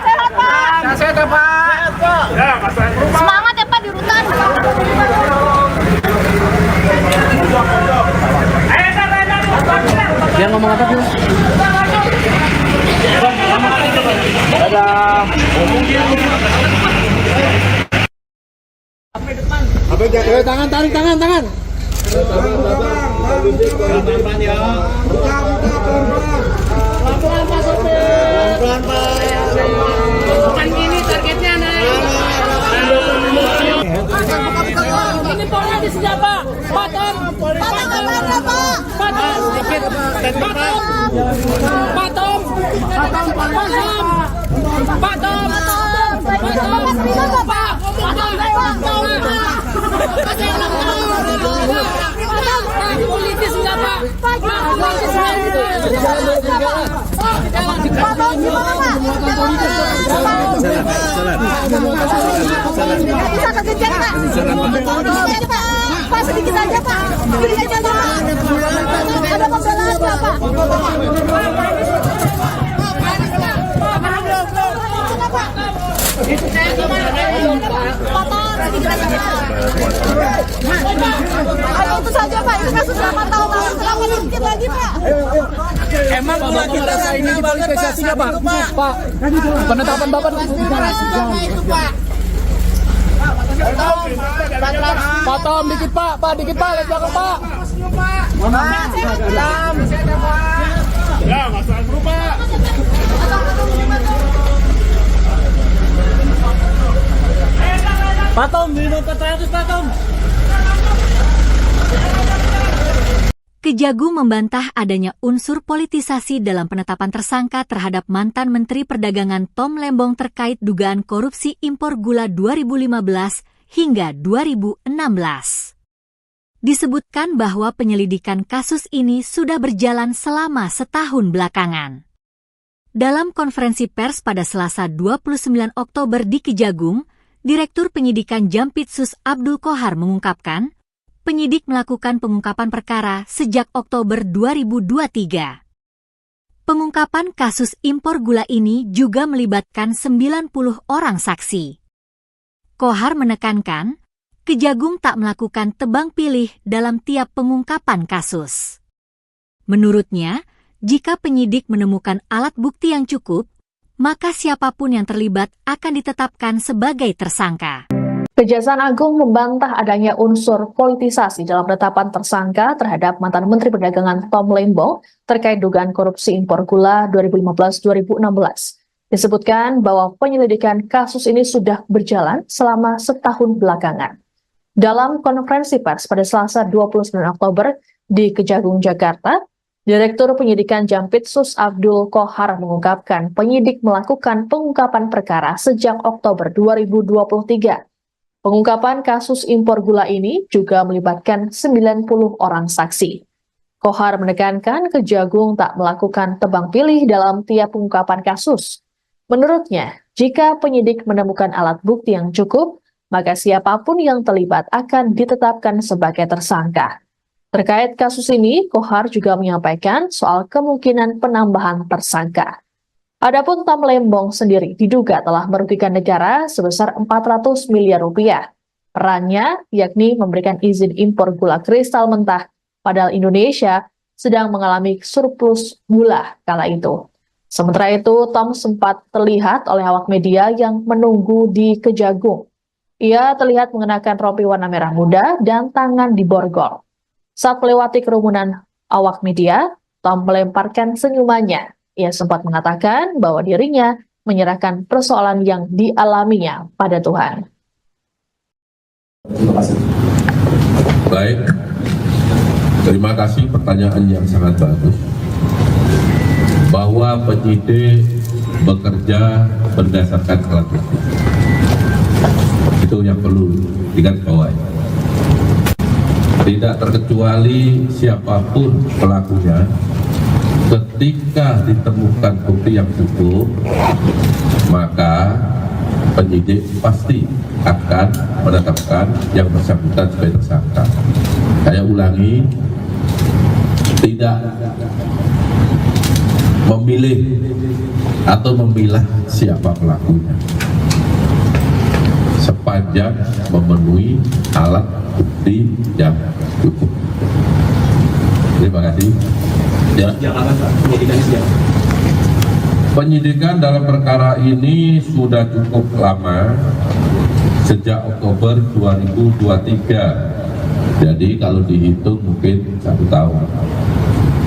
sehat Pak. Sehat ya Pak. Semangat ya Pak di rutan. Dia ngomong apa sih? Dadah. Tangan, tarik tangan. Pelan-pelan ya. Pelan-pelan Pak Sopir. Pelan-pelan Pak. Bukan gini targetnya naik. Ini politis ya Pak. Patom. Patom sedikit. Patom. Politis enggak Pak? Bisa kekejar Pak. Pak sedikit aja Pak. Sedikit aja Pak. Ada pembelaan nggak Pak? Ayo itu saja Pak, itu kasus 8 tahun lalu, kenapa sedikit lagi Pak? Emang gula kita ini dipolitisasinya Pak? Pak, penetapan Bapak itu Pak. Pak Tom, dikit Pak, dikit Pak, lihat belakang Pak. Ya, masalah dulu Pak. Pak Tom, minum ke-100 Pak Tom. Kejagung membantah adanya unsur politisasi dalam penetapan tersangka terhadap mantan Menteri Perdagangan Tom Lembong terkait dugaan korupsi impor gula 2015 hingga 2016. Disebutkan bahwa penyelidikan kasus ini sudah berjalan selama setahun belakangan. Dalam konferensi pers pada Selasa 29 Oktober di Kejagung, Direktur Penyidikan Jampitsus Abdul Kohar mengungkapkan, penyidik melakukan pengungkapan perkara sejak Oktober 2023. Pengungkapan kasus impor gula ini juga melibatkan 90 orang saksi. Kohar menekankan, Kejagung tak melakukan tebang pilih dalam tiap pengungkapan kasus. Menurutnya, jika penyidik menemukan alat bukti yang cukup, maka siapapun yang terlibat akan ditetapkan sebagai tersangka. Kejaksaan Agung membantah adanya unsur politisasi dalam penetapan tersangka terhadap mantan Menteri Perdagangan Tom Lembong terkait dugaan korupsi impor gula 2015-2016. Disebutkan bahwa penyelidikan kasus ini sudah berjalan selama setahun belakangan. Dalam konferensi pers pada Selasa 29 Oktober di Kejagung, Jakarta, Direktur Penyidikan Jampitsus Abdul Qohar mengungkapkan penyidik melakukan pengungkapan perkara sejak Oktober 2023. Pengungkapan kasus impor gula ini juga melibatkan 90 orang saksi. Qohar menekankan Kejagung tak melakukan tebang pilih dalam tiap pengungkapan kasus. Menurutnya, jika penyidik menemukan alat bukti yang cukup, maka siapapun yang terlibat akan ditetapkan sebagai tersangka. Terkait kasus ini, Qohar juga menyampaikan soal kemungkinan penambahan tersangka. Adapun Tom Lembong sendiri diduga telah merugikan negara sebesar 400 miliar rupiah. Perannya yakni memberikan izin impor gula kristal mentah, padahal Indonesia sedang mengalami surplus gula kala itu. Sementara itu, Tom sempat terlihat oleh awak media yang menunggu di Kejagung. Ia terlihat mengenakan rompi warna merah muda dan tangan diborgol. Saat melewati kerumunan awak media, Tom melemparkan senyumannya. Ia sempat mengatakan bahwa dirinya menyerahkan persoalan yang dialaminya pada Tuhan. Baik, terima kasih pertanyaan yang sangat bagus. Bahwa penyidik bekerja berdasarkan alat bukti. Itu yang perlu digarisbawahi. Tidak terkecuali siapapun pelakunya, ketika ditemukan bukti yang cukup, maka penyidik pasti akan menetapkan yang bersangkutan sebagai tersangka. Saya ulangi, tidak memilih atau memilah siapa pelakunya, sepanjang memenuhi alat bukti yang cukup. Terima kasih. Ya. Penyidikan dalam perkara ini sudah cukup lama, sejak Oktober 2023. Jadi kalau dihitung mungkin 1 tahun.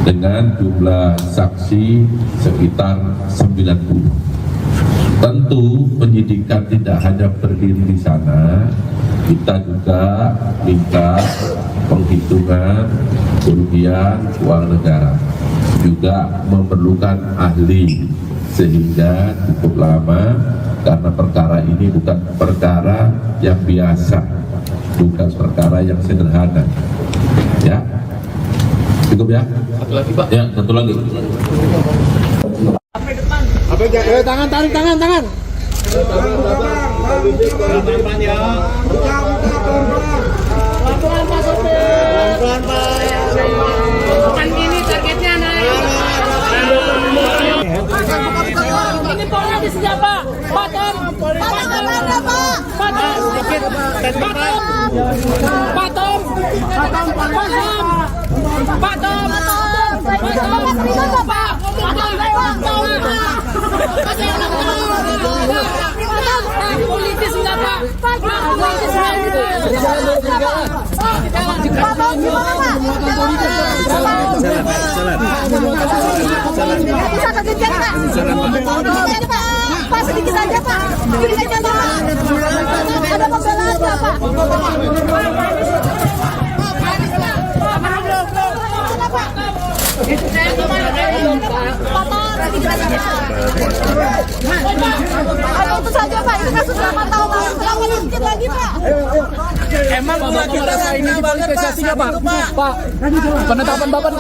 Dengan jumlah saksi sekitar 90. Tentu penyidikan tidak hanya berdiri di sana, kita juga minta penghitungan kerugian uang negara, juga memerlukan ahli, sehingga cukup lama karena perkara ini bukan perkara yang biasa, bukan perkara yang sederhana. Ya, cukup ya. Satu lagi Pak. Ya, satu lagi. Tangan, tarik tangan. Tangan ya. Pelan-pelan Pak sopir. Pelan-pelan Pak. Bukan gini targetnya naik. Ini politis siapa? Patom. Politis enggak Pak? Politis bisa kegejar Pak? Pak sedikit aja Pak. Sedikit aja Pak. Ada pembelaan nggak Pak? Itu saja Pak, itu kasus lama tahun lalu. Jangan sedikit lagi Pak. Emang gula kita ini dipolitisasinya Pak? Pak, penetapan Bapak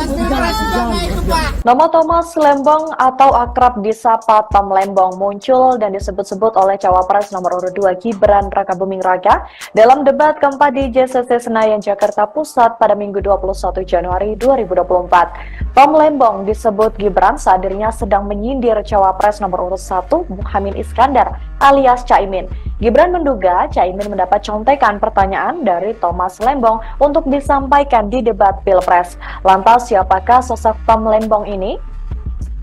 Nama Thomas Lembong atau akrab disapa Tom Lembong muncul dan disebut-sebut oleh Cawapres nomor urut 2 Gibran Rakabuming Raka dalam debat keempat di JCC Senayan, Jakarta Pusat pada Minggu 21 Januari 2024. Tom Lembong disebut Gibran saat dirinya sedang menyindir Cawapres nomor urut 1 Muhaimin Iskandar alias Caimin. Gibran menduga Caimin mendapat contekan pertanyaan dari Thomas Lembong untuk disampaikan di debat Pilpres. Lantas siapakah sosok Tom Lembong ini?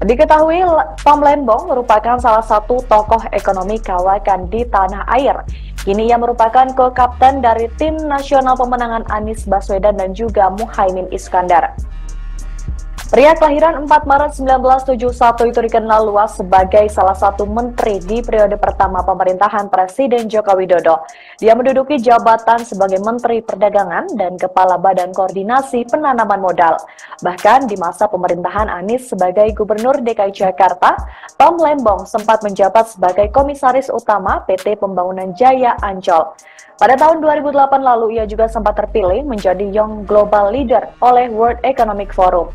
Diketahui Tom Lembong merupakan salah satu tokoh ekonomi kawakan di tanah air. Kini ia merupakan co-kapten dari tim nasional pemenangan Anies Baswedan dan juga Muhaimin Iskandar. Pria kelahiran 4 Maret 1971 itu dikenal luas sebagai salah satu menteri di periode pertama pemerintahan Presiden Joko Widodo. Dia menduduki jabatan sebagai Menteri Perdagangan dan Kepala Badan Koordinasi Penanaman Modal. Bahkan di masa pemerintahan Anies sebagai Gubernur DKI Jakarta, Tom Lembong sempat menjabat sebagai Komisaris Utama PT Pembangunan Jaya Ancol. Pada tahun 2008 lalu, ia juga sempat terpilih menjadi Young Global Leader oleh World Economic Forum.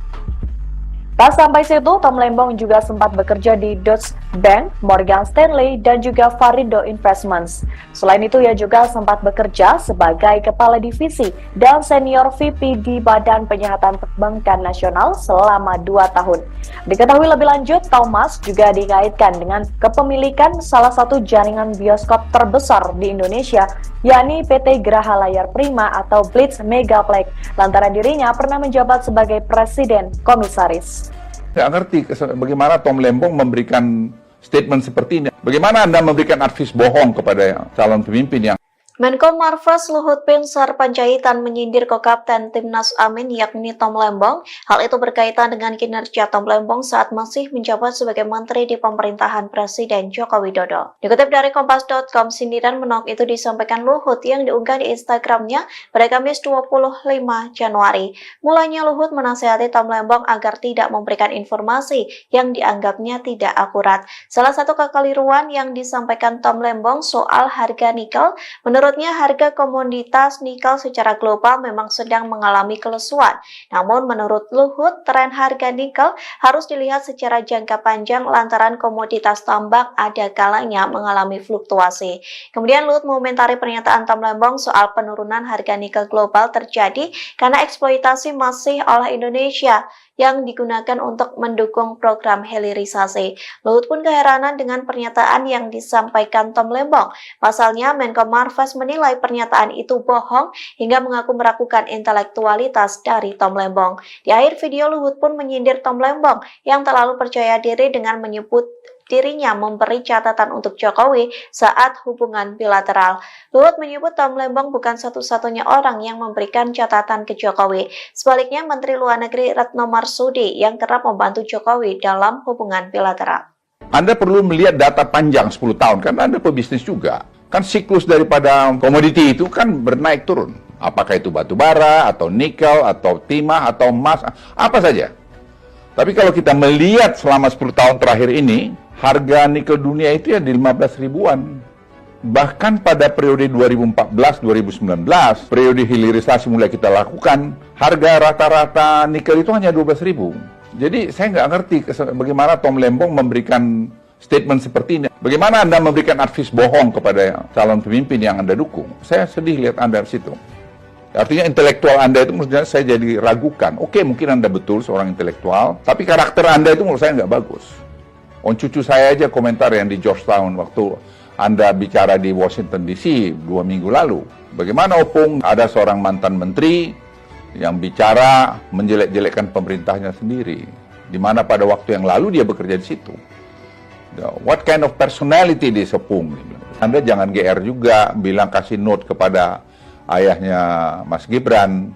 Tak sampai situ, Tom Lembong juga sempat bekerja di Deutsche Bank, Morgan Stanley, dan juga Varindo Investments. Selain itu, ia juga sempat bekerja sebagai Kepala Divisi dan Senior VP di Badan Penyihatan Perbankan Nasional selama 2 tahun. Diketahui lebih lanjut, Thomas juga dikaitkan dengan kepemilikan salah satu jaringan bioskop terbesar di Indonesia, yakni PT Graha Layar Prima atau Blitz Megaplex, lantaran dirinya pernah menjabat sebagai Presiden Komisaris. Saya ngerti bagaimana Tom Lembong memberikan statement seperti ini. Bagaimana Anda memberikan advis bohong kepada calon pemimpin yang Menko Marves Luhut Binsar Panjaitan menyindir ko-kapten Timnas Amin yakni Tom Lembong. Hal itu berkaitan dengan kinerja Tom Lembong saat masih menjabat sebagai menteri di pemerintahan Presiden Joko Widodo. Dikutip dari Kompas.com, sindiran menolak itu disampaikan Luhut yang diunggah di Instagramnya pada Kamis 25 Januari. Mulanya Luhut menasihati Tom Lembong agar tidak memberikan informasi yang dianggapnya tidak akurat. Salah satu kekeliruan yang disampaikan Tom Lembong soal harga nikel, menurutnya harga komoditas nikel secara global memang sedang mengalami kelesuan. Namun menurut Luhut, tren harga nikel harus dilihat secara jangka panjang lantaran komoditas tambang ada kalanya mengalami fluktuasi. Kemudian Luhut mengomentari pernyataan Tom Lembong soal penurunan harga nikel global terjadi karena eksploitasi masih oleh Indonesia yang digunakan untuk mendukung program hilirisasi. Luhut pun keheranan dengan pernyataan yang disampaikan Tom Lembong. Pasalnya, Menko Marves menilai pernyataan itu bohong hingga mengaku meragukan intelektualitas dari Tom Lembong. Di akhir video, Luhut pun menyindir Tom Lembong yang terlalu percaya diri dengan menyebut dirinya memberi catatan untuk Jokowi saat hubungan bilateral. Luhut menyebut Tom Lembong bukan satu-satunya orang yang memberikan catatan ke Jokowi. Sebaliknya, Menteri Luar Negeri Retno Marsudi yang kerap membantu Jokowi dalam hubungan bilateral. Anda perlu melihat data panjang 10 tahun, karena Anda pebisnis juga. Kan siklus daripada komoditi itu kan bernaik turun. Apakah itu batu bara, atau nikel, atau timah, atau emas, apa saja. Tapi kalau kita melihat selama 10 tahun terakhir ini, harga nikel dunia itu ya di 15 ribuan. Bahkan pada periode 2014-2019, periode hilirisasi mulai kita lakukan, harga rata-rata nikel itu hanya 12 ribu. Jadi saya nggak ngerti bagaimana Tom Lembong memberikan statement seperti ini. Bagaimana Anda memberikan advis bohong kepada calon pemimpin yang Anda dukung. Saya sedih lihat Anda di situ. Artinya intelektual Anda itu menurut saya jadi ragukan. Oke, mungkin Anda betul seorang intelektual, tapi karakter Anda itu menurut saya nggak bagus. Cucu saya aja komentar yang di Georgetown waktu Anda bicara di Washington DC 2 minggu lalu. Bagaimana Opung ada seorang mantan menteri yang bicara menjelek-jelekkan pemerintahnya sendiri. Di mana pada waktu yang lalu dia bekerja di situ. What kind of personality this Opung? Anda jangan GR juga bilang kasih note kepada ayahnya Mas Gibran.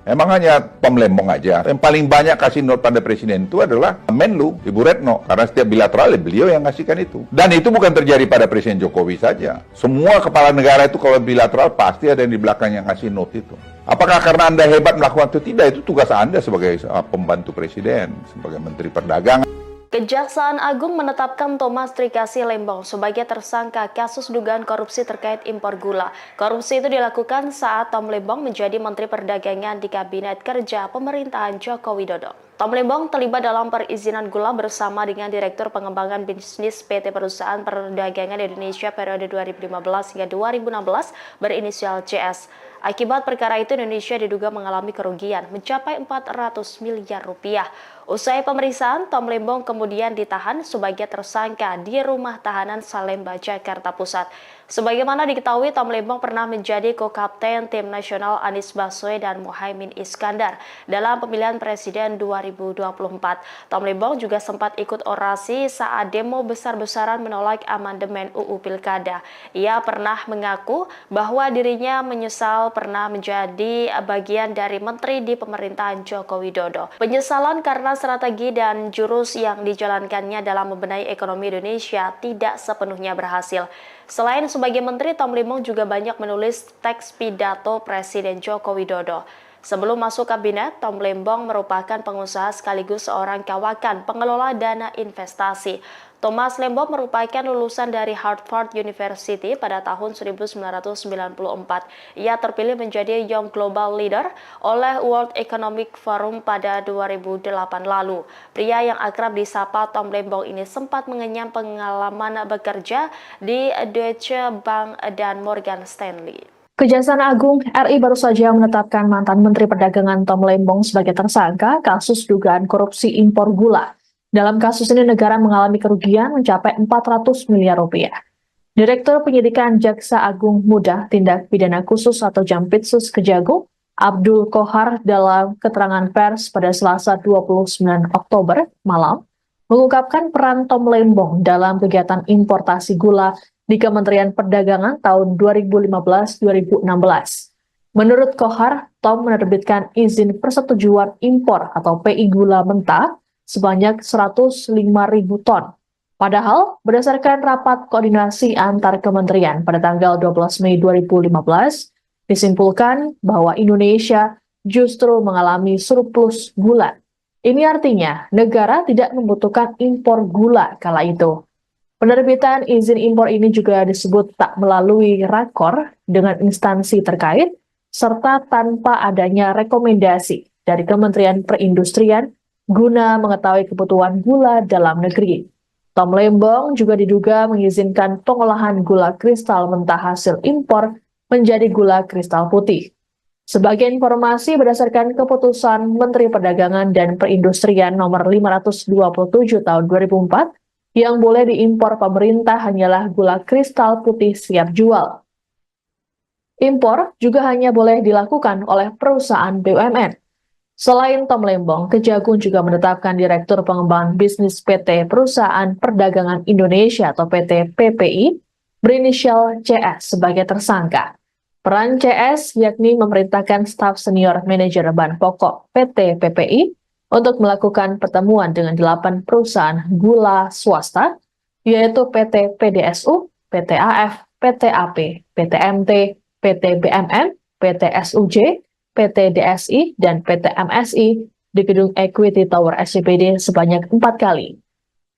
Emang hanya Tom Lembong aja. Yang paling banyak kasih note pada presiden itu adalah Menlu, Ibu Retno. Karena setiap bilateral beliau yang ngasihkan itu. Dan itu bukan terjadi pada Presiden Jokowi saja. Semua kepala negara itu kalau bilateral pasti ada yang di belakang yang ngasih note itu. Apakah karena Anda hebat melakukan itu? Tidak, itu tugas Anda sebagai pembantu presiden, sebagai Menteri Perdagangan. Kejaksaan Agung menetapkan Thomas Trikasih Lembong sebagai tersangka kasus dugaan korupsi terkait impor gula. Korupsi itu dilakukan saat Tom Lembong menjadi Menteri Perdagangan di Kabinet Kerja Pemerintahan Joko Widodo. Tom Lembong terlibat dalam perizinan gula bersama dengan Direktur Pengembangan Bisnis PT Perusahaan Perdagangan Indonesia periode 2015 hingga 2016 berinisial CS. Akibat perkara itu Indonesia diduga mengalami kerugian mencapai 400 miliar rupiah. Usai pemeriksaan, Tom Lembong kemudian ditahan sebagai tersangka di rumah tahanan Salemba, Jakarta Pusat. Sebagaimana diketahui, Tom Lembong pernah menjadi co-kapten tim nasional Anies Baswedan dan Muhaimin Iskandar dalam pemilihan presiden 2024. Tom Lembong juga sempat ikut orasi saat demo besar-besaran menolak amandemen UU Pilkada. Ia pernah mengaku bahwa dirinya menyesal pernah menjadi bagian dari menteri di pemerintahan Joko Widodo. Penyesalan karena strategi dan jurus yang dijalankannya dalam membenahi ekonomi Indonesia tidak sepenuhnya berhasil. Selain sebagai menteri, Tom Lembong juga banyak menulis teks pidato Presiden Joko Widodo. Sebelum masuk kabinet, Tom Lembong merupakan pengusaha sekaligus seorang kawakan pengelola dana investasi. Thomas Lembong merupakan lulusan dari Harvard University pada tahun 1994. Ia terpilih menjadi Young Global Leader oleh World Economic Forum pada 2008 lalu. Pria yang akrab disapa Tom Lembong ini sempat mengenyam pengalaman bekerja di Deutsche Bank dan Morgan Stanley. Kejaksaan Agung RI baru saja menetapkan mantan Menteri Perdagangan Tom Lembong sebagai tersangka kasus dugaan korupsi impor gula. Dalam kasus ini negara mengalami kerugian mencapai 400 miliar rupiah. Direktur Penyidikan Jaksa Agung Muda Tindak Pidana Khusus atau Jampitsus Kejagung, Abdul Kohar dalam keterangan pers pada Selasa 29 Oktober malam, mengungkapkan peran Tom Lembong dalam kegiatan importasi gula di Kementerian Perdagangan tahun 2015-2016. Menurut Kohar, Tom menerbitkan izin persetujuan impor atau PI gula mentah sebanyak 105.000 ton. Padahal, berdasarkan rapat koordinasi antar kementerian pada tanggal 12 Mei 2015, disimpulkan bahwa Indonesia justru mengalami surplus gula. Ini artinya negara tidak membutuhkan impor gula kala itu. Penerbitan izin impor ini juga disebut tak melalui rakor dengan instansi terkait, serta tanpa adanya rekomendasi dari Kementerian Perindustrian guna mengetahui kebutuhan gula dalam negeri. Tom Lembong juga diduga mengizinkan pengolahan gula kristal mentah hasil impor menjadi gula kristal putih. Sebagai informasi, berdasarkan keputusan Menteri Perdagangan dan Perindustrian nomor 527 tahun 2004, yang boleh diimpor pemerintah hanyalah gula kristal putih siap jual. Impor juga hanya boleh dilakukan oleh perusahaan BUMN. Selain Tom Lembong, Kejagung juga menetapkan Direktur Pengembangan Bisnis PT Perusahaan Perdagangan Indonesia atau PT PPI berinisial CS sebagai tersangka. Peran CS yakni memerintahkan staf senior manajer bahan pokok PT PPI untuk melakukan pertemuan dengan 8 perusahaan gula swasta, yaitu PT PDSU, PT AF, PT AP, PT MT, PT BMM, PT SUJ, PT DSI, dan PT MSI di gedung Equity Tower SCBD sebanyak 4 kali.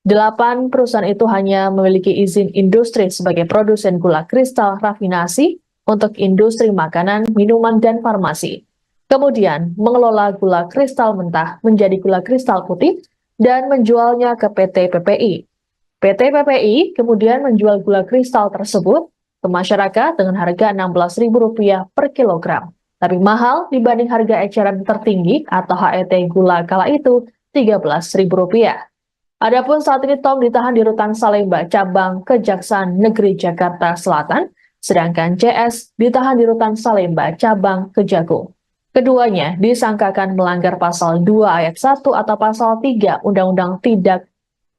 8 perusahaan itu hanya memiliki izin industri sebagai produsen gula kristal rafinasi untuk industri makanan, minuman, dan farmasi. Kemudian mengelola gula kristal mentah menjadi gula kristal putih dan menjualnya ke PT PPI. PT PPI kemudian menjual gula kristal tersebut ke masyarakat dengan harga Rp16.000 per kilogram. Tapi mahal dibanding harga eceran tertinggi atau HET gula kala itu Rp13.000. Adapun saat ini Tom ditahan di Rutan Salemba, cabang Kejaksaan Negeri Jakarta Selatan, sedangkan CS ditahan di Rutan Salemba, cabang Kejagung. Keduanya disangkakan melanggar pasal 2 ayat 1 atau pasal 3 Undang-Undang Tindak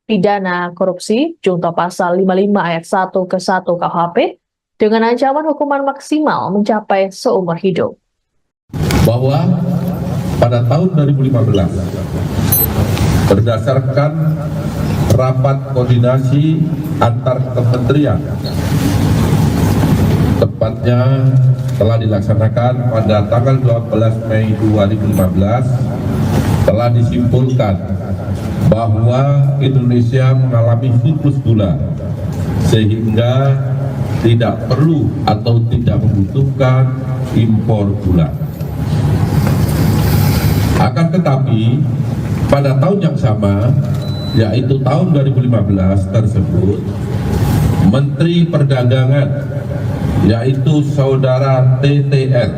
Pidana Korupsi, junto pasal 55 ayat 1 ke 1 KUHP, dengan ancaman hukuman maksimal mencapai seumur hidup. Bahwa pada tahun 2015 berdasarkan rapat koordinasi antar kementerian, tepatnya telah dilaksanakan pada tanggal 12 Mei 2015, telah disimpulkan bahwa Indonesia mengalami surplus gula sehingga tidak perlu atau tidak membutuhkan impor gula. Akan tetapi, pada tahun yang sama, yaitu tahun 2015 tersebut, Menteri Perdagangan yaitu saudara TTL,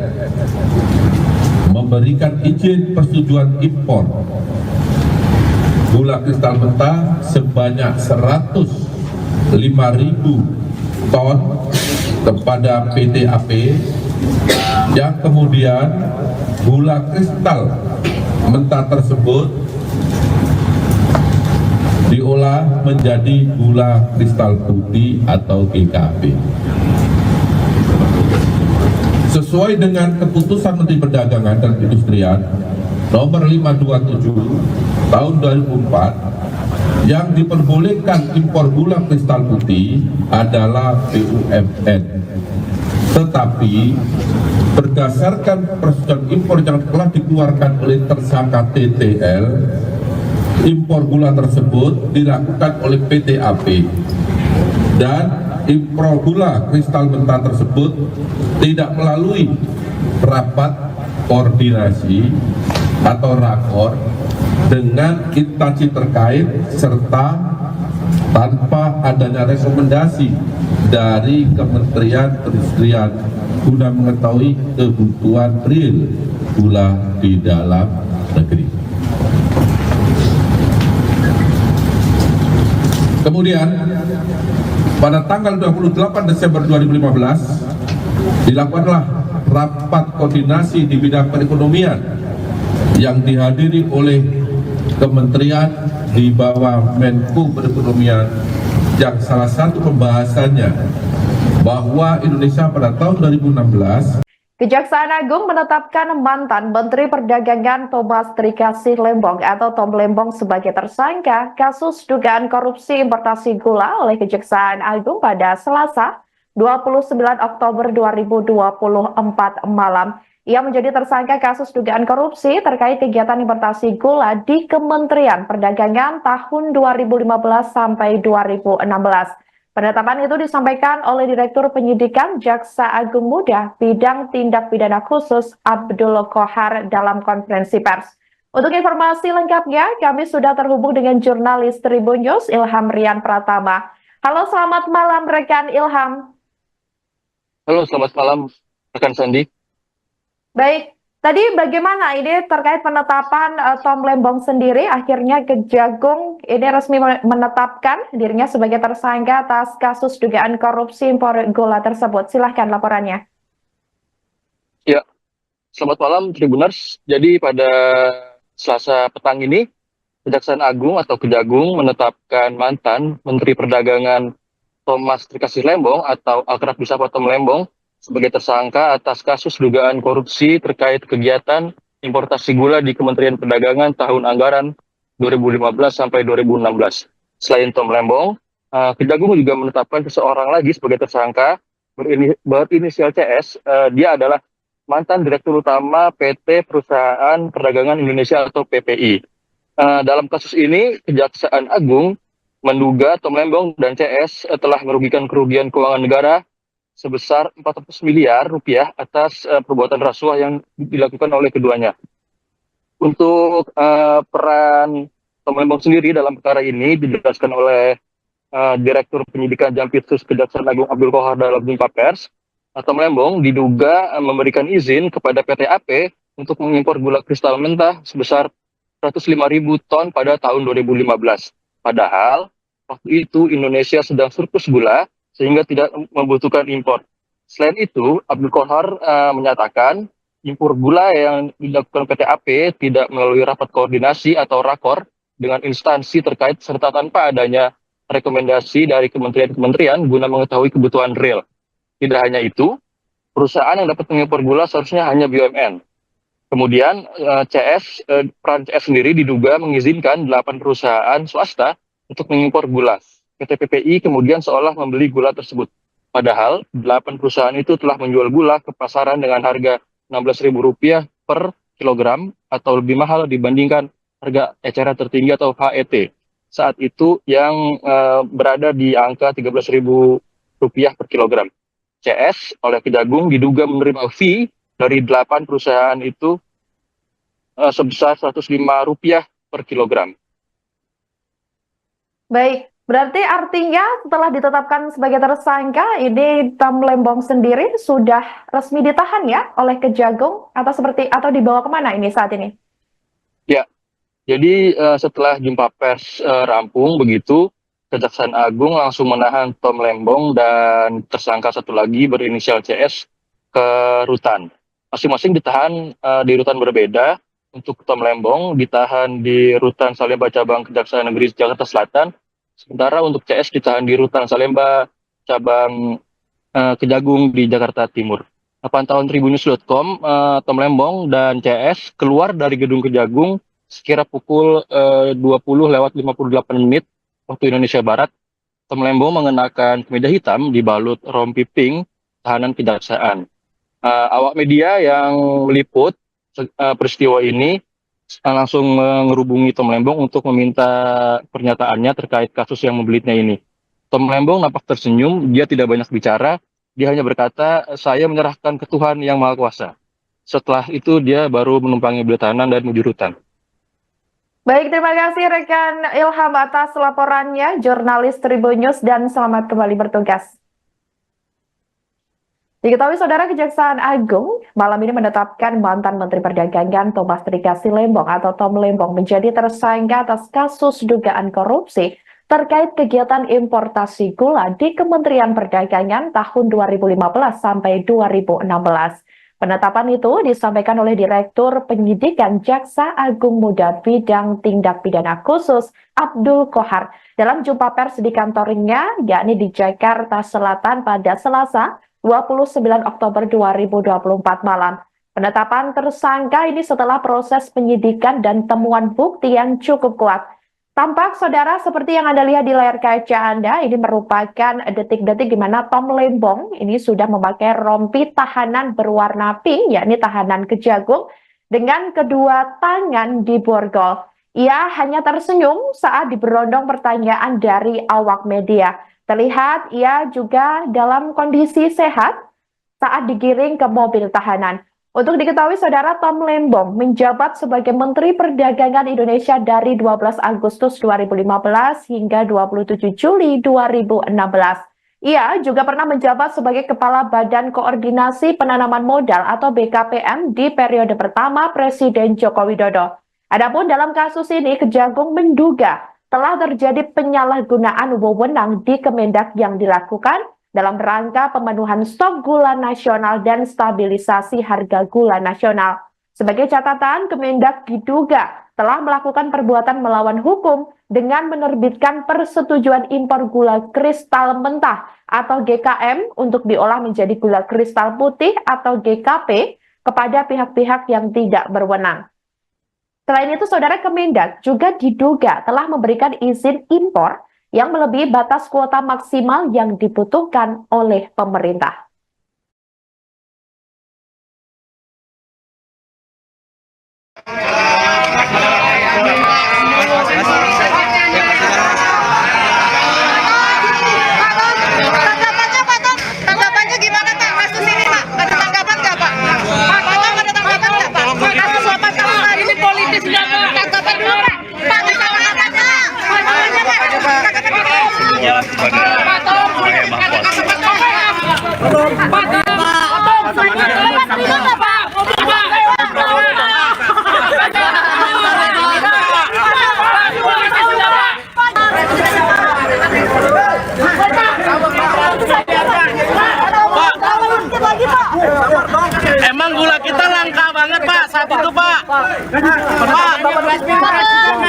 memberikan izin persetujuan impor gula kristal mentah sebanyak 105.000 ton kepada PT AP, yang kemudian gula kristal mentah tersebut diolah menjadi gula kristal putih atau GKP. Sesuai dengan keputusan Menteri Perdagangan dan Perindustrian nomor 527 tahun 2004, yang diperbolehkan impor gula kristal putih adalah BUMN. Tetapi berdasarkan persetujuan impor yang telah dikeluarkan oleh tersangka TTL, impor gula tersebut dilakukan oleh PT AP, dan impor gula kristal mentah tersebut tidak melalui rapat koordinasi atau rakor dengan instansi terkait serta tanpa adanya rekomendasi dari Kementerian Perindustrian guna mengetahui kebutuhan real gula di dalam negeri. Kemudian pada tanggal 28 Desember 2015 dilakukanlah rapat koordinasi di bidang perekonomian yang dihadiri oleh kementerian di bawah Menko Perekonomian, yang salah satu pembahasannya bahwa Indonesia pada tahun 2016 Kejaksaan Agung menetapkan mantan Menteri Perdagangan Thomas Trikasih Lembong atau Tom Lembong sebagai tersangka kasus dugaan korupsi importasi gula oleh Kejaksaan Agung pada Selasa 29 Oktober 2024 malam. Ia menjadi tersangka kasus dugaan korupsi terkait kegiatan importasi gula di Kementerian Perdagangan tahun 2015 sampai 2016. Penetapan itu disampaikan oleh Direktur Penyidikan Jaksa Agung Muda Bidang Tindak Pidana Khusus Abdul Kohar dalam konferensi pers. Untuk informasi lengkapnya, kami sudah terhubung dengan jurnalis Tribun News Ilham Rian Pratama. Halo, selamat malam rekan Ilham. Halo, selamat malam rekan Sandi. Baik, tadi bagaimana ini terkait penetapan Tom Lembong sendiri? Akhirnya Kejagung ini resmi menetapkan dirinya sebagai tersangka atas kasus dugaan korupsi impor gula tersebut. Silahkan laporannya. Ya, selamat malam Tribuners. Jadi pada Selasa petang ini, Kejaksaan Agung atau Kejagung menetapkan mantan Menteri Perdagangan Thomas Trikasih Lembong atau akrab disapa Tom Lembong sebagai tersangka atas kasus dugaan korupsi terkait kegiatan importasi gula di Kementerian Perdagangan tahun anggaran 2015 sampai 2016. Selain Tom Lembong, Kejagung juga menetapkan seseorang lagi sebagai tersangka berinisial CS. Dia adalah mantan Direktur Utama PT Perusahaan Perdagangan Indonesia atau PPI. Dalam kasus ini, Kejaksaan Agung menduga Tom Lembong dan CS telah merugikan kerugian keuangan negara sebesar 400 miliar rupiah atas perbuatan rasuah yang dilakukan oleh keduanya. Untuk peran Tom Lembong sendiri dalam perkara ini dijelaskan oleh Direktur Penyidikan Jampitsus Kejaksaan Agung Abdul Kohar dalam jumpa pers. Tom Lembong diduga memberikan izin kepada PT AP untuk mengimpor gula kristal mentah sebesar 105.000 ton pada tahun 2015. Padahal waktu itu Indonesia sedang surplus gula sehingga tidak membutuhkan impor. Selain itu, Abdul Kohar menyatakan impor gula yang dilakukan PT AP tidak melalui rapat koordinasi atau rakor dengan instansi terkait serta tanpa adanya rekomendasi dari kementerian-kementerian guna mengetahui kebutuhan real. Tidak hanya itu, perusahaan yang dapat mengimpor gula seharusnya hanya BUMN. Kemudian peran CS sendiri diduga mengizinkan 8 perusahaan swasta untuk mengimpor gula. PT PPI kemudian seolah membeli gula tersebut. Padahal 8 perusahaan itu telah menjual gula ke pasaran dengan harga Rp16.000 per kilogram atau lebih mahal dibandingkan harga eceran tertinggi atau HET. Saat itu yang berada di angka Rp13.000 per kilogram. CS oleh Kejagung diduga menerima fee dari 8 perusahaan itu sebesar Rp105 per kilogram. Baik, Berarti artinya setelah ditetapkan sebagai tersangka, ini Tom Lembong sendiri sudah resmi ditahan ya oleh Kejagung atau dibawa kemana ini saat ini? Ya, jadi setelah jumpa pers rampung begitu, Kejaksaan Agung langsung menahan Tom Lembong dan tersangka satu lagi berinisial CS ke rutan. Masing-masing ditahan di rutan berbeda. Untuk Tom Lembong ditahan di rutan Salemba Cabang Kejaksaan Negeri Jakarta Selatan. Sementara untuk CS ditahan di rutan Salemba Cabang Kejagung di Jakarta Timur. Pantauan Tribunnews.com, Tom Lembong dan CS keluar dari gedung Kejagung sekira pukul 20:58 waktu Indonesia Barat. Tom Lembong mengenakan kemeja hitam dibalut rompi pink tahanan kejaksaan. Awak media yang meliput peristiwa ini langsung menghubungi Tom Lembong untuk meminta pernyataannya terkait kasus yang membelitnya ini. Tom Lembong nampak tersenyum, dia tidak banyak bicara, dia hanya berkata, "Saya menyerahkan ke Tuhan Yang Maha Kuasa." Setelah itu dia baru menumpangi beliau tahanan dan menuju rutan. Baik, terima kasih rekan Ilham atas laporannya, jurnalis Tribunnews, dan selamat kembali bertugas. Diketahui Saudara, Kejaksaan Agung malam ini menetapkan mantan Menteri Perdagangan Thomas Trikasi Lembong atau Tom Lembong menjadi tersangka atas kasus dugaan korupsi terkait kegiatan importasi gula di Kementerian Perdagangan tahun 2015 sampai 2016. Penetapan itu disampaikan oleh Direktur Penyidikan Jaksa Agung Muda Bidang Tindak Pidana Khusus Abdul Kohar dalam jumpa pers di kantornya, yakni di Jakarta Selatan pada Selasa 29 Oktober 2024 malam. Penetapan tersangka ini setelah proses penyidikan dan temuan bukti yang cukup kuat. Tampak Saudara seperti yang Anda lihat di layar kaca Anda, ini merupakan detik-detik di mana Tom Lembong ini sudah memakai rompi tahanan berwarna pink, yakni tahanan Kejagung, dengan kedua tangan di borgol. Ia hanya tersenyum saat diberondong pertanyaan dari awak media. Terlihat ia juga dalam kondisi sehat saat digiring ke mobil tahanan. Untuk diketahui Saudara, Tom Lembong menjabat sebagai Menteri Perdagangan Indonesia dari 12 Agustus 2015 hingga 27 Juli 2016. Ia juga pernah menjabat sebagai Kepala Badan Koordinasi Penanaman Modal atau BKPM di periode pertama Presiden Joko Widodo. Adapun dalam kasus ini, Kejagung menduga telah terjadi penyalahgunaan wewenang di Kemendak yang dilakukan dalam rangka pemenuhan stok gula nasional dan stabilisasi harga gula nasional. Sebagai catatan, Kemendak diduga telah melakukan perbuatan melawan hukum dengan menerbitkan persetujuan impor gula kristal mentah atau GKM untuk diolah menjadi gula kristal putih atau GKP kepada pihak-pihak yang tidak berwenang. Selain itu, Saudara, Kemendak juga diduga telah memberikan izin impor yang melebihi batas kuota maksimal yang dibutuhkan oleh pemerintah. Tanggapannya gimana Pak? Kasus ini Pak? Ada tanggapan nggak Pak? Ada tanggapan nggak Pak? Kasus 8 tahun hari ini politis nggak Pak? Tanggapan dulu Pak. Pak, tanggapan Pak. Emang gula kita langka banget Pak saat itu Pak. Pak,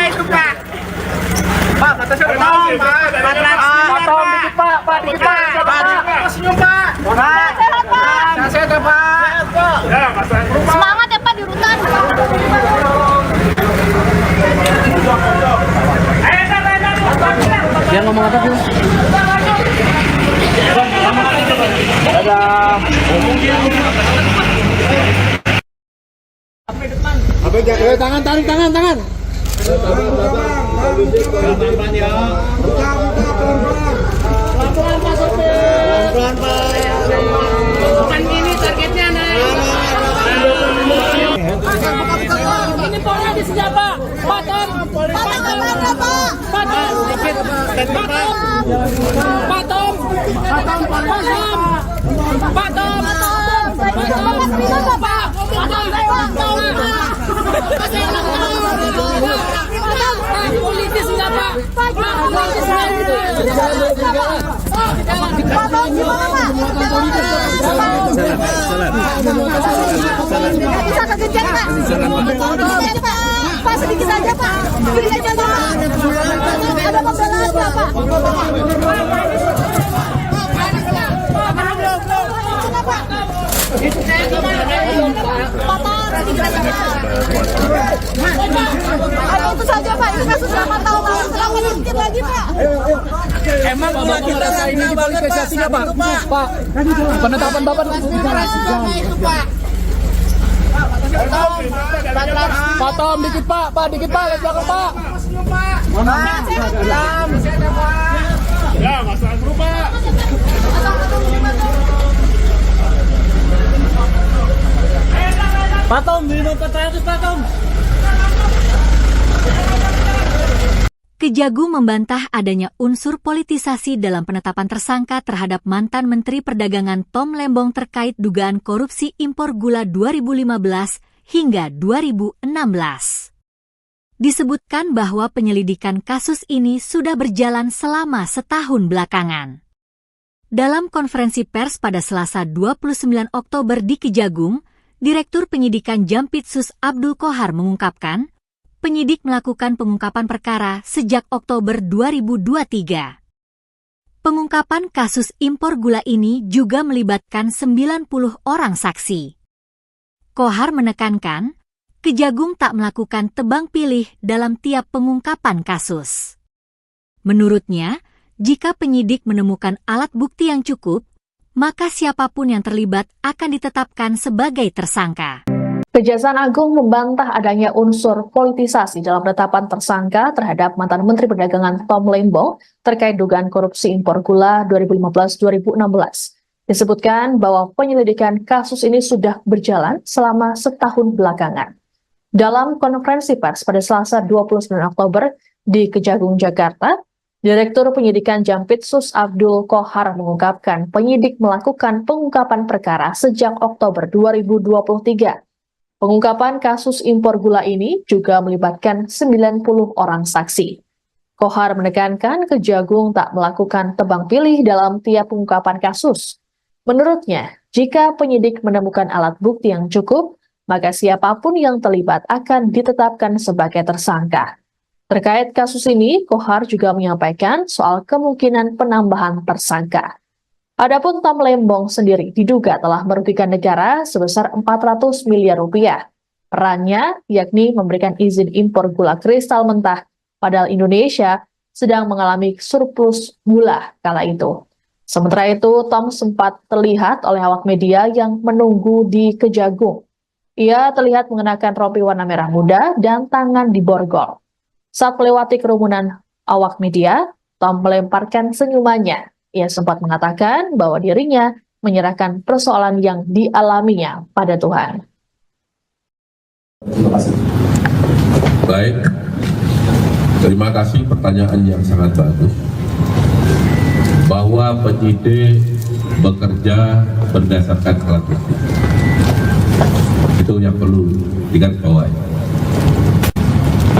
itu Pak. Pak, kata saya Tom, Tom dikit Pak, Pak dikit Pak. Senyum Pak. Pak, sehat Pak. Sehat Pak. Semangat ya Pak di rutan. dia ngomong apa sih? Dadah. Tangan, tarik tangan. Pelan-pelan ya. Pelan-pelan Pak Sopir. Pelan-pelan Pak. Bukan gini targetnya, Nay. ini politis nggak Pak? Patom, politis nggak Pak? Bisa kegejar Pak. Pak sedikit aja Pak. Sedikit aja Pak. Ada pembelaan Pak. Itu saja Pak, ini kasus 8 tahun lalu, selama sedikit lagi Pak. Emang gula kita ini dipolitisasi nggak Pak? Pak, penetapan Bapak itu Pak. Patom dikit Pak, dikit Pak, lihat belakang Pak. Ya, masalah dulu Pak. Patom, minum 400 Patom. Kejagung membantah adanya unsur politisasi dalam penetapan tersangka terhadap mantan Menteri Perdagangan Tom Lembong terkait dugaan korupsi impor gula 2015 hingga 2016. Disebutkan bahwa penyelidikan kasus ini sudah berjalan selama setahun belakangan. Dalam konferensi pers pada Selasa 29 Oktober di Kejagung, Direktur Penyidikan Jampitsus Abdul Qohar mengungkapkan, penyidik melakukan pengungkapan perkara sejak Oktober 2023. Pengungkapan kasus impor gula ini juga melibatkan 90 orang saksi. Qohar menekankan, Kejagung tak melakukan tebang pilih dalam tiap pengungkapan kasus. Menurutnya, jika penyidik menemukan alat bukti yang cukup, maka siapapun yang terlibat akan ditetapkan sebagai tersangka. Kejaksaan Agung membantah adanya unsur politisasi dalam penetapan tersangka terhadap mantan Menteri Perdagangan Tom Lembong terkait dugaan korupsi impor gula 2015-2016. Disebutkan bahwa penyelidikan kasus ini sudah berjalan selama setahun belakangan. Dalam konferensi pers pada Selasa 29 Oktober di Kejagung, Jakarta, Direktur Penyidikan Jampitsus Abdul Qohar mengungkapkan penyidik melakukan pengungkapan perkara sejak Oktober 2023. Pengungkapan kasus impor gula ini juga melibatkan 90 orang saksi. Qohar menekankan Kejagung tak melakukan tebang pilih dalam tiap pengungkapan kasus. Menurutnya, jika penyidik menemukan alat bukti yang cukup, maka siapapun yang terlibat akan ditetapkan sebagai tersangka. Terkait kasus ini, Qohar juga menyampaikan soal kemungkinan penambahan tersangka. Adapun Tom Lembong sendiri diduga telah merugikan negara sebesar 400 miliar rupiah. Perannya yakni memberikan izin impor gula kristal mentah, padahal Indonesia sedang mengalami surplus gula kala itu. Sementara itu, Tom sempat terlihat oleh awak media yang menunggu di Kejagung. Ia terlihat mengenakan rompi warna merah muda dan tangan diborgol. Saat melewati kerumunan awak media, Tom melemparkan senyumannya. Ia sempat mengatakan bahwa dirinya menyerahkan persoalan yang dialaminya pada Tuhan. Baik, terima kasih pertanyaan yang sangat bagus. Bahwa penyidik bekerja berdasarkan alat bukti. Itu yang perlu digarisbawahi.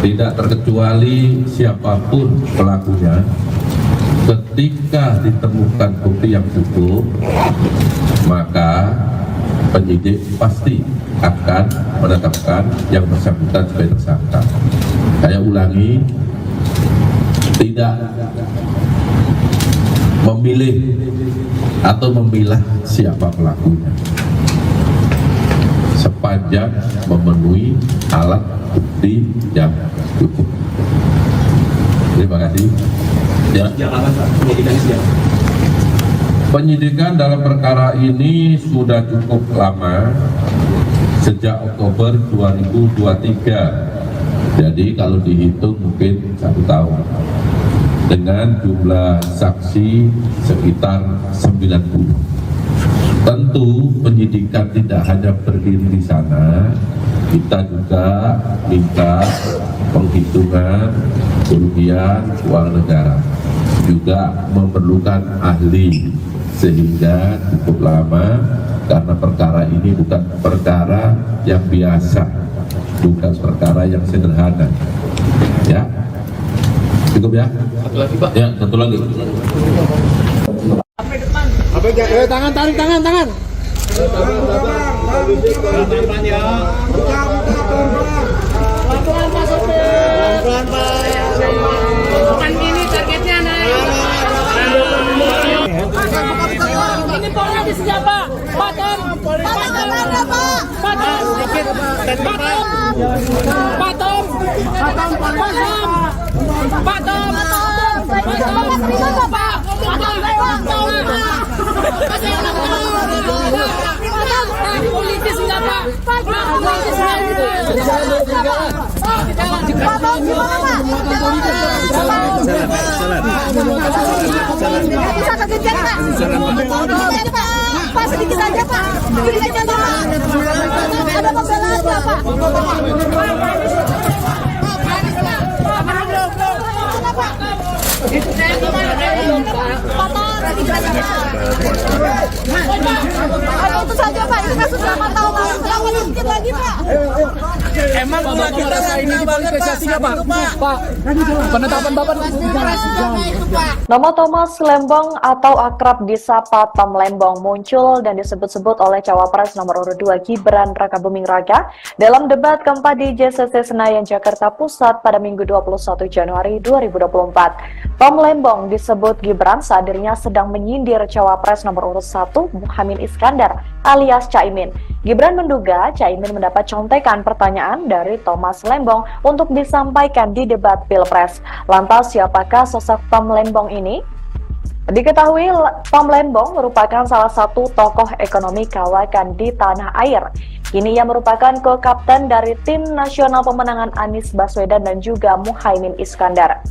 Tidak terkecuali siapapun pelakunya, ketika ditemukan bukti yang cukup, maka penyidik pasti akan menetapkan yang bersangkutan sebagai tersangka. Saya ulangi, tidak memilih atau memilah siapa pelakunya, sepanjang memenuhi alat bukti yang cukup. Terima kasih. Ya. Penyidikan dalam perkara ini sudah cukup lama, sejak Oktober 2023. Jadi kalau dihitung mungkin 1 tahun. Dengan jumlah saksi sekitar 90. Tentu penyidikan tidak hanya berdiri di sana, kita juga minta penghitungan kerugian keuangan negara, juga memerlukan ahli sehingga cukup lama karena perkara ini bukan perkara yang biasa, bukan perkara yang sederhana. Ya, cukup ya. Satu lagi Pak. Ya, satu lagi. Tangan, tarik tangan. Tangan ya. Pelan-pelan Pak Sopir. Pelan-pelan Pak. Bukan gini targetnya naik. Ini polnya di siapa? Patom. Politis enggak Pak? Politis bisa kegejar Pak. Pak sedikit aja Pak. Sedikit aja Pak. Ada pembelaan Pak. Itu saja Pak, ini kasus 8 tahun lalu, kenapa sedikit lagi Pak? Emang gula kita ini dipolitisasinya Pak? Pak, penetapan Bapak Nama Thomas Lembong atau akrab disapa Tom Lembong muncul dan disebut-sebut oleh Cawapres nomor urut 2 Gibran Rakabuming Raka dalam debat keempat di JCC Senayan, Jakarta Pusat pada Minggu 21 Januari 2024. Tom Lembong disebut Gibran saat dirinya sedang menyindir Cawapres nomor urut 1 Muhaimin Iskandar alias Caimin. Gibran menduga Caimin mendapat contekan pertanyaan dari Thomas Lembong untuk disampaikan di debat Pilpres. Lantas siapakah sosok Tom Lembong ini? Diketahui Tom Lembong merupakan salah satu tokoh ekonomi kawakan di tanah air. Kini ia merupakan co-kapten dari tim nasional pemenangan Anies Baswedan dan juga Muhaimin Iskandar.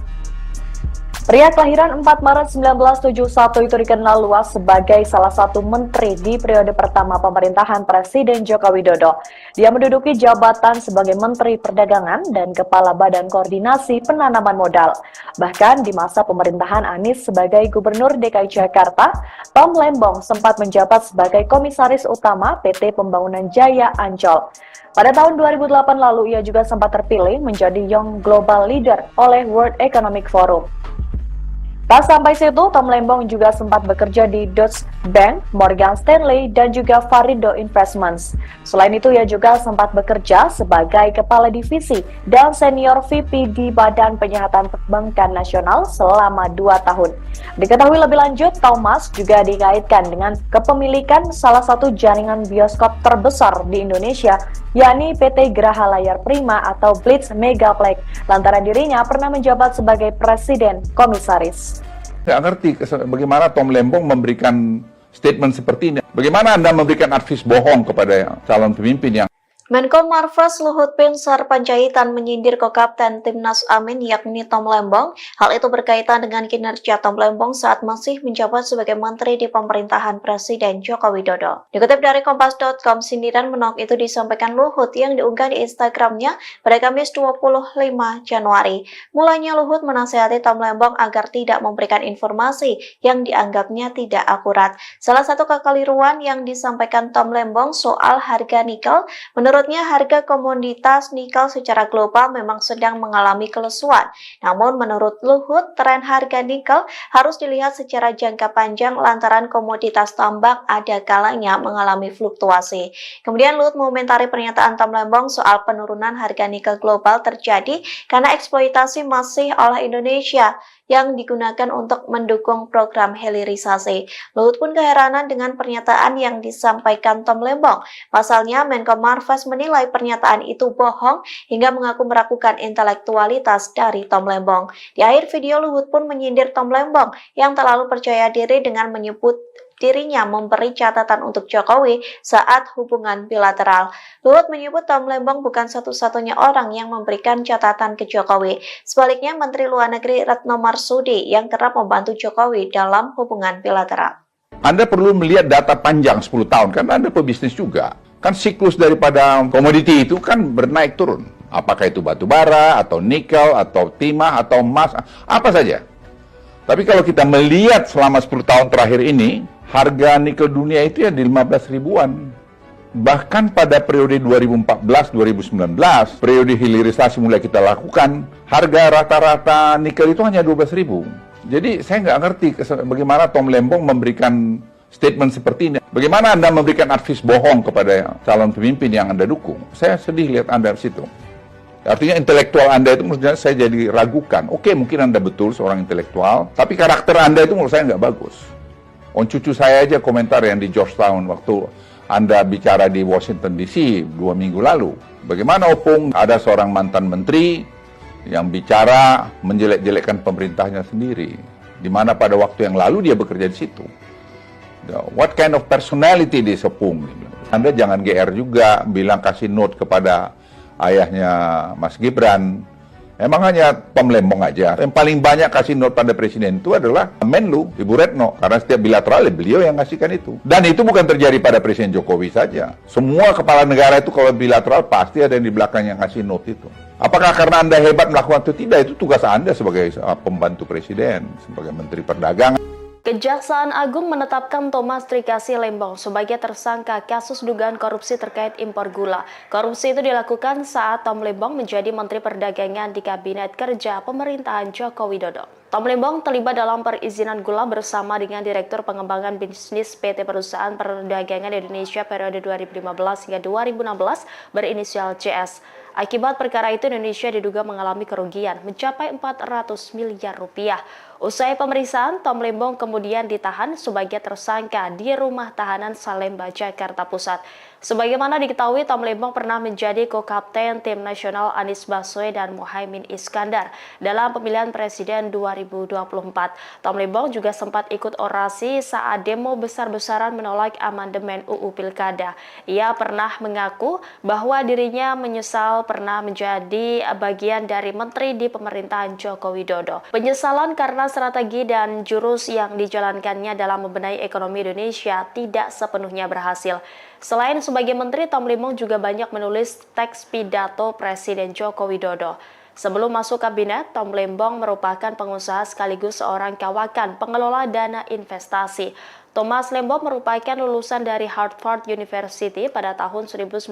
Pria kelahiran 4 Maret 1971 itu dikenal luas sebagai salah satu menteri di periode pertama pemerintahan Presiden Joko Widodo. Dia menduduki jabatan sebagai Menteri Perdagangan dan Kepala Badan Koordinasi Penanaman Modal. Bahkan di masa pemerintahan Anies sebagai Gubernur DKI Jakarta, Tom Lembong sempat menjabat sebagai Komisaris Utama PT Pembangunan Jaya Ancol. Pada tahun 2008 lalu, ia juga sempat terpilih menjadi Young Global Leader oleh World Economic Forum. Tak sampai situ, Tom Lembong juga sempat bekerja di Deutsche Bank, Morgan Stanley, dan juga Varindo Investments. Selain itu, ia juga sempat bekerja sebagai Kepala Divisi dan Senior VP di Badan Penyihatan Perbankan Nasional selama 2 tahun. Diketahui lebih lanjut, Thomas juga dikaitkan dengan kepemilikan salah satu jaringan bioskop terbesar di Indonesia, yakni PT Graha Layar Prima atau Blitz Megaplex, lantaran dirinya pernah menjabat sebagai Presiden Komisaris. Saya ngerti bagaimana Tom Lembong memberikan statement seperti ini. Bagaimana Anda memberikan advies bohong kepada calon pemimpin yang Menko Marves Luhut Binsar Panjaitan menyindir ko-kapten Timnas Amin yakni Tom Lembong. Hal itu berkaitan dengan kinerja Tom Lembong saat masih menjabat sebagai menteri di pemerintahan Presiden Joko Widodo. Dikutip dari Kompas.com, sindiran menolak itu disampaikan Luhut yang diunggah di Instagramnya pada Kamis 25 Januari. Mulanya Luhut menasihati Tom Lembong agar tidak memberikan informasi yang dianggapnya tidak akurat. Salah satu kekeliruan yang disampaikan Tom Lembong soal harga nikel. Menurutnya, harga komoditas nikel secara global memang sedang mengalami kelesuan. Namun, menurut Luhut, tren harga nikel harus dilihat secara jangka panjang lantaran komoditas tambang ada kalanya mengalami fluktuasi. Kemudian, Luhut mengomentari pernyataan Tom Lembong soal penurunan harga nikel global terjadi karena eksploitasi masih oleh Indonesia yang digunakan untuk mendukung program hilirisasi. Luhut pun keheranan dengan pernyataan yang disampaikan Tom Lembong. Pasalnya, Menko Marves menilai pernyataan itu bohong hingga mengaku meragukan intelektualitas dari Tom Lembong. Di akhir video, Luhut pun menyindir Tom Lembong yang terlalu percaya diri dengan menyebut dirinya memberi catatan untuk Jokowi saat hubungan bilateral. Luhut menyebut Tom Lembong bukan satu-satunya orang yang memberikan catatan ke Jokowi. Sebaliknya, Menteri Luar Negeri Retno Marsudi yang kerap membantu Jokowi dalam hubungan bilateral. Anda perlu melihat data panjang 10 tahun, karena Anda pebisnis juga. Kan siklus daripada komoditi itu kan bernaik turun. Apakah itu batu bara, atau nikel, atau timah, atau emas, apa saja. Tapi kalau kita melihat selama 10 tahun terakhir ini, harga nikel dunia itu ya di 15 ribuan. Bahkan pada periode 2014-2019, periode hilirisasi mulai kita lakukan, harga rata-rata nikel itu hanya 12 ribu. Jadi saya nggak ngerti bagaimana Tom Lembong memberikan statement seperti ini. Bagaimana Anda memberikan advies bohong kepada calon pemimpin yang Anda dukung? Saya sedih lihat Anda di situ. Artinya intelektual Anda itu menurut saya jadi ragukan. Oke, mungkin Anda betul seorang intelektual, tapi karakter Anda itu menurut saya nggak bagus. Cucu saya aja komentar yang di Georgetown waktu Anda bicara di Washington DC 2 minggu lalu. Bagaimana Opung ada seorang mantan menteri yang bicara menjelek-jelekkan pemerintahnya sendiri, di mana pada waktu yang lalu dia bekerja di situ. What kind of personality this Opung? Anda jangan GR juga bilang kasih note kepada ayahnya Mas Gibran. Emang hanya Tom Lembong aja. Yang paling banyak kasih note pada presiden itu adalah Menlu, Ibu Retno. Karena setiap bilateral beliau yang ngasihkan itu. Dan itu bukan terjadi pada Presiden Jokowi saja. Semua kepala negara itu kalau bilateral pasti ada yang di belakang yang ngasih note itu. Apakah karena Anda hebat melakukan itu? Tidak, itu tugas Anda sebagai pembantu presiden, sebagai Menteri Perdagangan. Kejaksaan Agung menetapkan Thomas Trikasih Lembong sebagai tersangka kasus dugaan korupsi terkait impor gula. Korupsi itu dilakukan saat Tom Lembong menjadi Menteri Perdagangan di Kabinet Kerja Pemerintahan Joko Widodo. Tom Lembong terlibat dalam perizinan gula bersama dengan Direktur Pengembangan Bisnis PT Perusahaan Perdagangan Indonesia periode 2015 hingga 2016 berinisial CS. Akibat perkara itu Indonesia diduga mengalami kerugian mencapai 400 miliar rupiah. Usai pemeriksaan, Tom Lembong kemudian ditahan sebagai tersangka di Rumah Tahanan Salemba, Jakarta Pusat. Sebagaimana diketahui, Tom Lembong pernah menjadi co-kapten tim nasional Anies Baswedan dan Muhaimin Iskandar dalam pemilihan presiden 2024. Tom Lembong juga sempat ikut orasi saat demo besar-besaran menolak amandemen UU Pilkada. Ia pernah mengaku bahwa dirinya menyesal pernah menjadi bagian dari menteri di pemerintahan Joko Widodo. Penyesalan karena strategi dan jurus yang dijalankannya dalam membenahi ekonomi Indonesia tidak sepenuhnya berhasil. Selain sebagai menteri, Tom Lembong juga banyak menulis teks pidato Presiden Joko Widodo. Sebelum masuk kabinet, Tom Lembong merupakan pengusaha sekaligus seorang kawakan pengelola dana investasi. Thomas Lembong merupakan lulusan dari Harvard University pada tahun 1994.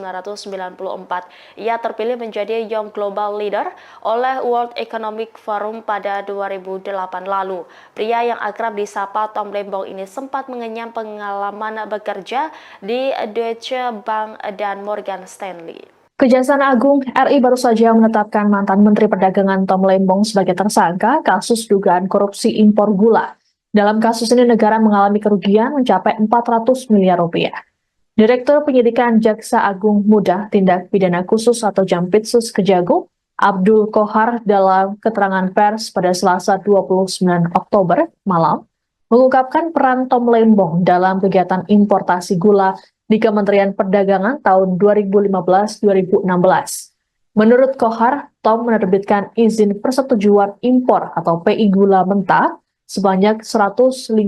Ia terpilih menjadi Young Global Leader oleh World Economic Forum pada 2008 lalu. Pria yang akrab disapa Tom Lembong ini sempat mengenyam pengalaman bekerja di Deutsche Bank dan Morgan Stanley. Kejaksaan Agung RI baru saja menetapkan mantan Menteri Perdagangan Tom Lembong sebagai tersangka kasus dugaan korupsi impor gula. Dalam kasus ini negara mengalami kerugian mencapai 400 miliar rupiah. Direktur Penyidikan Jaksa Agung Muda Tindak Pidana Khusus atau Jampitsus Kejagung, Abdul Kohar dalam keterangan pers pada Selasa 29 Oktober malam, mengungkapkan peran Tom Lembong dalam kegiatan importasi gula di Kementerian Perdagangan tahun 2015-2016. Menurut Kohar, Tom menerbitkan izin persetujuan impor atau PI gula mentah sebanyak 105.000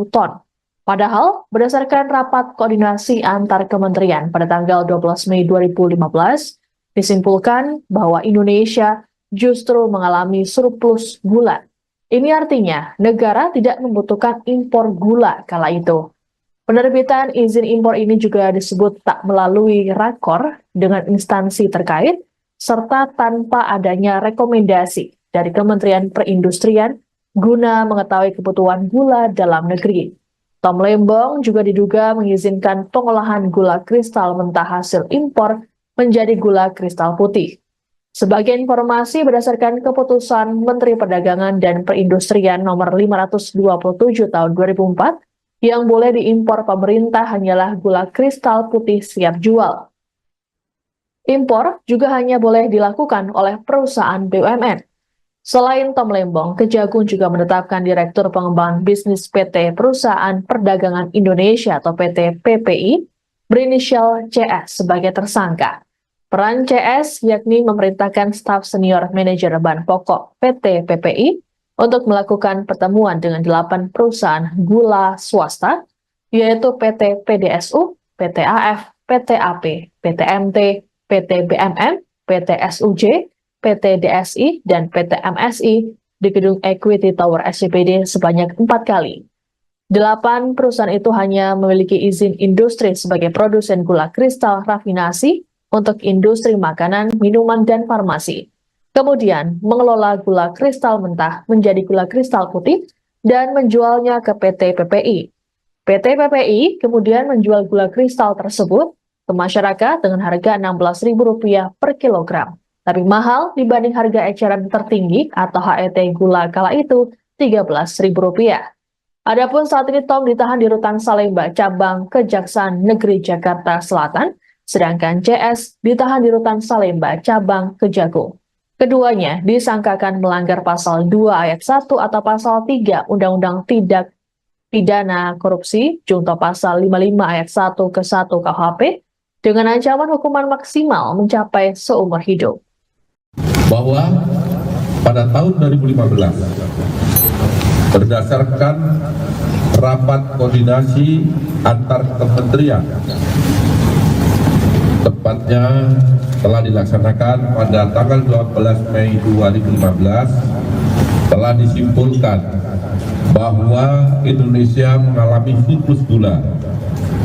ton. Padahal, berdasarkan rapat koordinasi antar kementerian pada tanggal 12 Mei 2015, disimpulkan bahwa Indonesia justru mengalami surplus gula. Ini artinya negara tidak membutuhkan impor gula kala itu. Penerbitan izin impor ini juga disebut tak melalui rakor dengan instansi terkait, serta tanpa adanya rekomendasi dari Kementerian Perindustrian guna mengetahui kebutuhan gula dalam negeri. Tom Lembong juga diduga mengizinkan pengolahan gula kristal mentah hasil impor menjadi gula kristal putih. Sebagai informasi, berdasarkan keputusan Menteri Perdagangan dan Perindustrian nomor 527 tahun 2004, yang boleh diimpor pemerintah hanyalah gula kristal putih siap jual. Impor juga hanya boleh dilakukan oleh perusahaan BUMN. Selain Tom Lembong, Kejagung juga menetapkan Direktur Pengembangan Bisnis PT Perusahaan Perdagangan Indonesia atau PT PPI berinisial CS sebagai tersangka. Peran CS yakni memerintahkan staf senior manajer bahan pokok PT PPI untuk melakukan pertemuan dengan 8 perusahaan gula swasta yaitu PT PDSU, PT AF, PT AP, PT MT, PT BMN, PT SUJ, PT DSI, dan PT MSI di gedung Equity Tower SCBD sebanyak 4 kali. 8 perusahaan itu hanya memiliki izin industri sebagai produsen gula kristal rafinasi untuk industri makanan, minuman, dan farmasi. Kemudian mengelola gula kristal mentah menjadi gula kristal putih dan menjualnya ke PT PPI. PT PPI kemudian menjual gula kristal tersebut ke masyarakat dengan harga Rp16.000 per kilogram, tapi mahal dibanding harga eceran tertinggi atau HET gula kala itu Rp13.000. Adapun saat ini Tom ditahan di Rutan Salemba, cabang Kejaksaan Negeri Jakarta Selatan, sedangkan CS ditahan di Rutan Salemba, cabang Kejagung. Keduanya disangkakan melanggar pasal 2 ayat 1 atau pasal 3 Undang-Undang Tindak Pidana Korupsi, junto pasal 55 ayat 1 ke 1 KUHP, dengan ancaman hukuman maksimal mencapai seumur hidup. Bahwa pada tahun 2015, berdasarkan rapat koordinasi antar kementerian, tepatnya telah dilaksanakan pada tanggal 12 Mei 2015, telah disimpulkan bahwa Indonesia mengalami surplus gula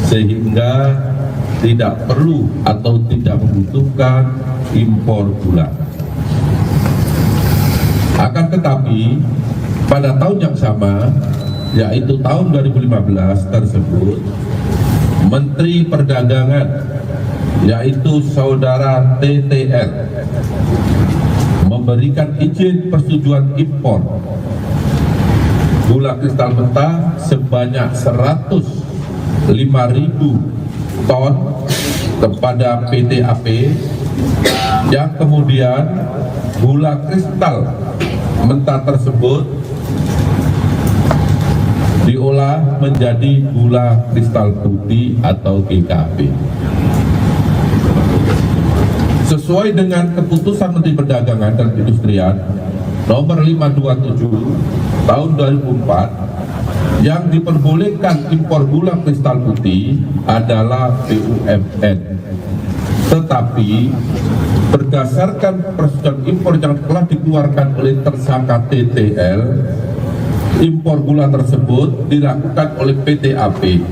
sehingga tidak perlu atau tidak membutuhkan impor gula. Akan tetapi pada tahun yang sama, yaitu tahun 2015 tersebut, Menteri Perdagangan, yaitu Saudara TTR, memberikan izin persetujuan impor gula kristal mentah sebanyak 105.000 ton kepada PT AP, yang kemudian gula kristal mentah tersebut diolah menjadi gula kristal putih atau GKP. Sesuai dengan keputusan Menteri Perdagangan dan Perindustrian nomor 527 tahun 2004, yang diperbolehkan impor gula kristal putih adalah BUMN. Tetapi berdasarkan persetujuan impor yang telah dikeluarkan oleh tersangka TTL, impor gula tersebut dilakukan oleh PT AP,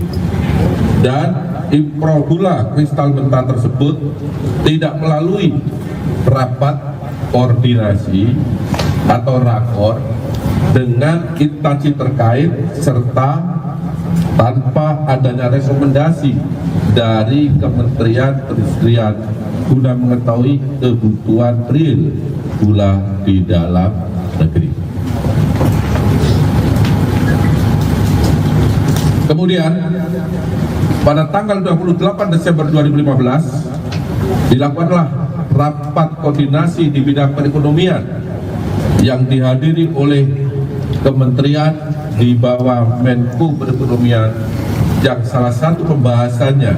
dan impor gula kristal mentah tersebut tidak melalui rapat koordinasi atau rakor dengan instansi terkait serta tanpa adanya rekomendasi dari Kementerian Perindustrian guna mengetahui kebutuhan real gula di dalam negeri. Kemudian pada tanggal 28 Desember 2015 dilakukanlah rapat koordinasi di bidang perekonomian yang dihadiri oleh kementerian di bawah Menko Perekonomian, yang salah satu pembahasannya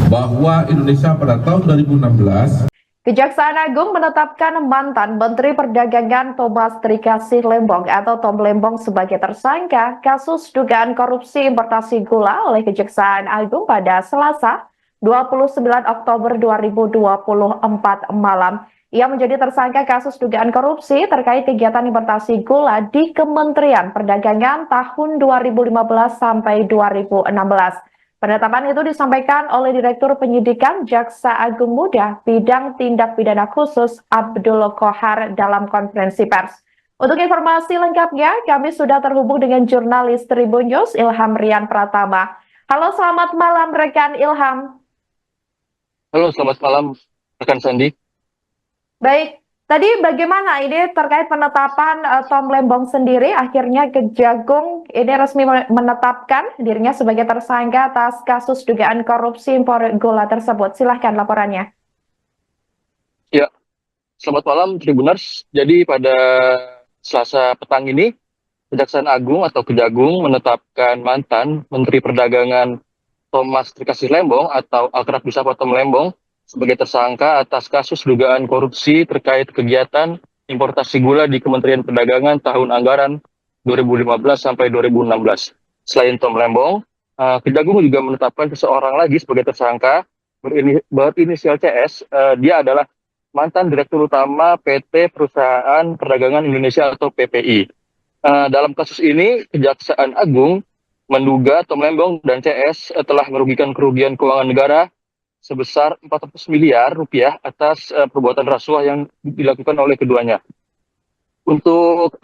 bahwa Indonesia pada tahun 2016 Kejaksaan Agung menetapkan mantan Menteri Perdagangan Thomas Trikasih Lembong atau Tom Lembong sebagai tersangka kasus dugaan korupsi importasi gula oleh Kejaksaan Agung pada Selasa 29 Oktober 2024 malam. Ia menjadi tersangka kasus dugaan korupsi terkait kegiatan importasi gula di Kementerian Perdagangan tahun 2015 sampai 2016. Penetapan itu disampaikan oleh Direktur Penyidikan Jaksa Agung Muda Bidang Tindak Pidana Khusus Abdul Kohar dalam konferensi pers. Untuk informasi lengkapnya, kami sudah terhubung dengan jurnalis Tribun News Ilham Rian Pratama. Halo, selamat malam rekan Ilham. Halo, selamat malam rekan Sandi. Baik, tadi bagaimana ini terkait penetapan Tom Lembong sendiri? Akhirnya Kejagung ini resmi menetapkan dirinya sebagai tersangka atas kasus dugaan korupsi impor gula tersebut. Silahkan laporannya. Ya, selamat malam Tribuners. Jadi pada Selasa petang ini, Kejaksaan Agung atau Kejagung menetapkan mantan Menteri Perdagangan Thomas Trikasih Lembong atau akrab disapa Tom Lembong sebagai tersangka atas kasus dugaan korupsi terkait kegiatan importasi gula di Kementerian Perdagangan tahun anggaran 2015 sampai 2016. Selain Tom Lembong, Kejagung juga menetapkan seseorang lagi sebagai tersangka berinisial CS. Dia adalah mantan Direktur Utama PT Perusahaan Perdagangan Indonesia atau PPI. Dalam kasus ini, Kejaksaan Agung menduga Tom Lembong dan CS telah merugikan kerugian keuangan negara sebesar 400 miliar rupiah atas perbuatan rasuah yang dilakukan oleh keduanya. Untuk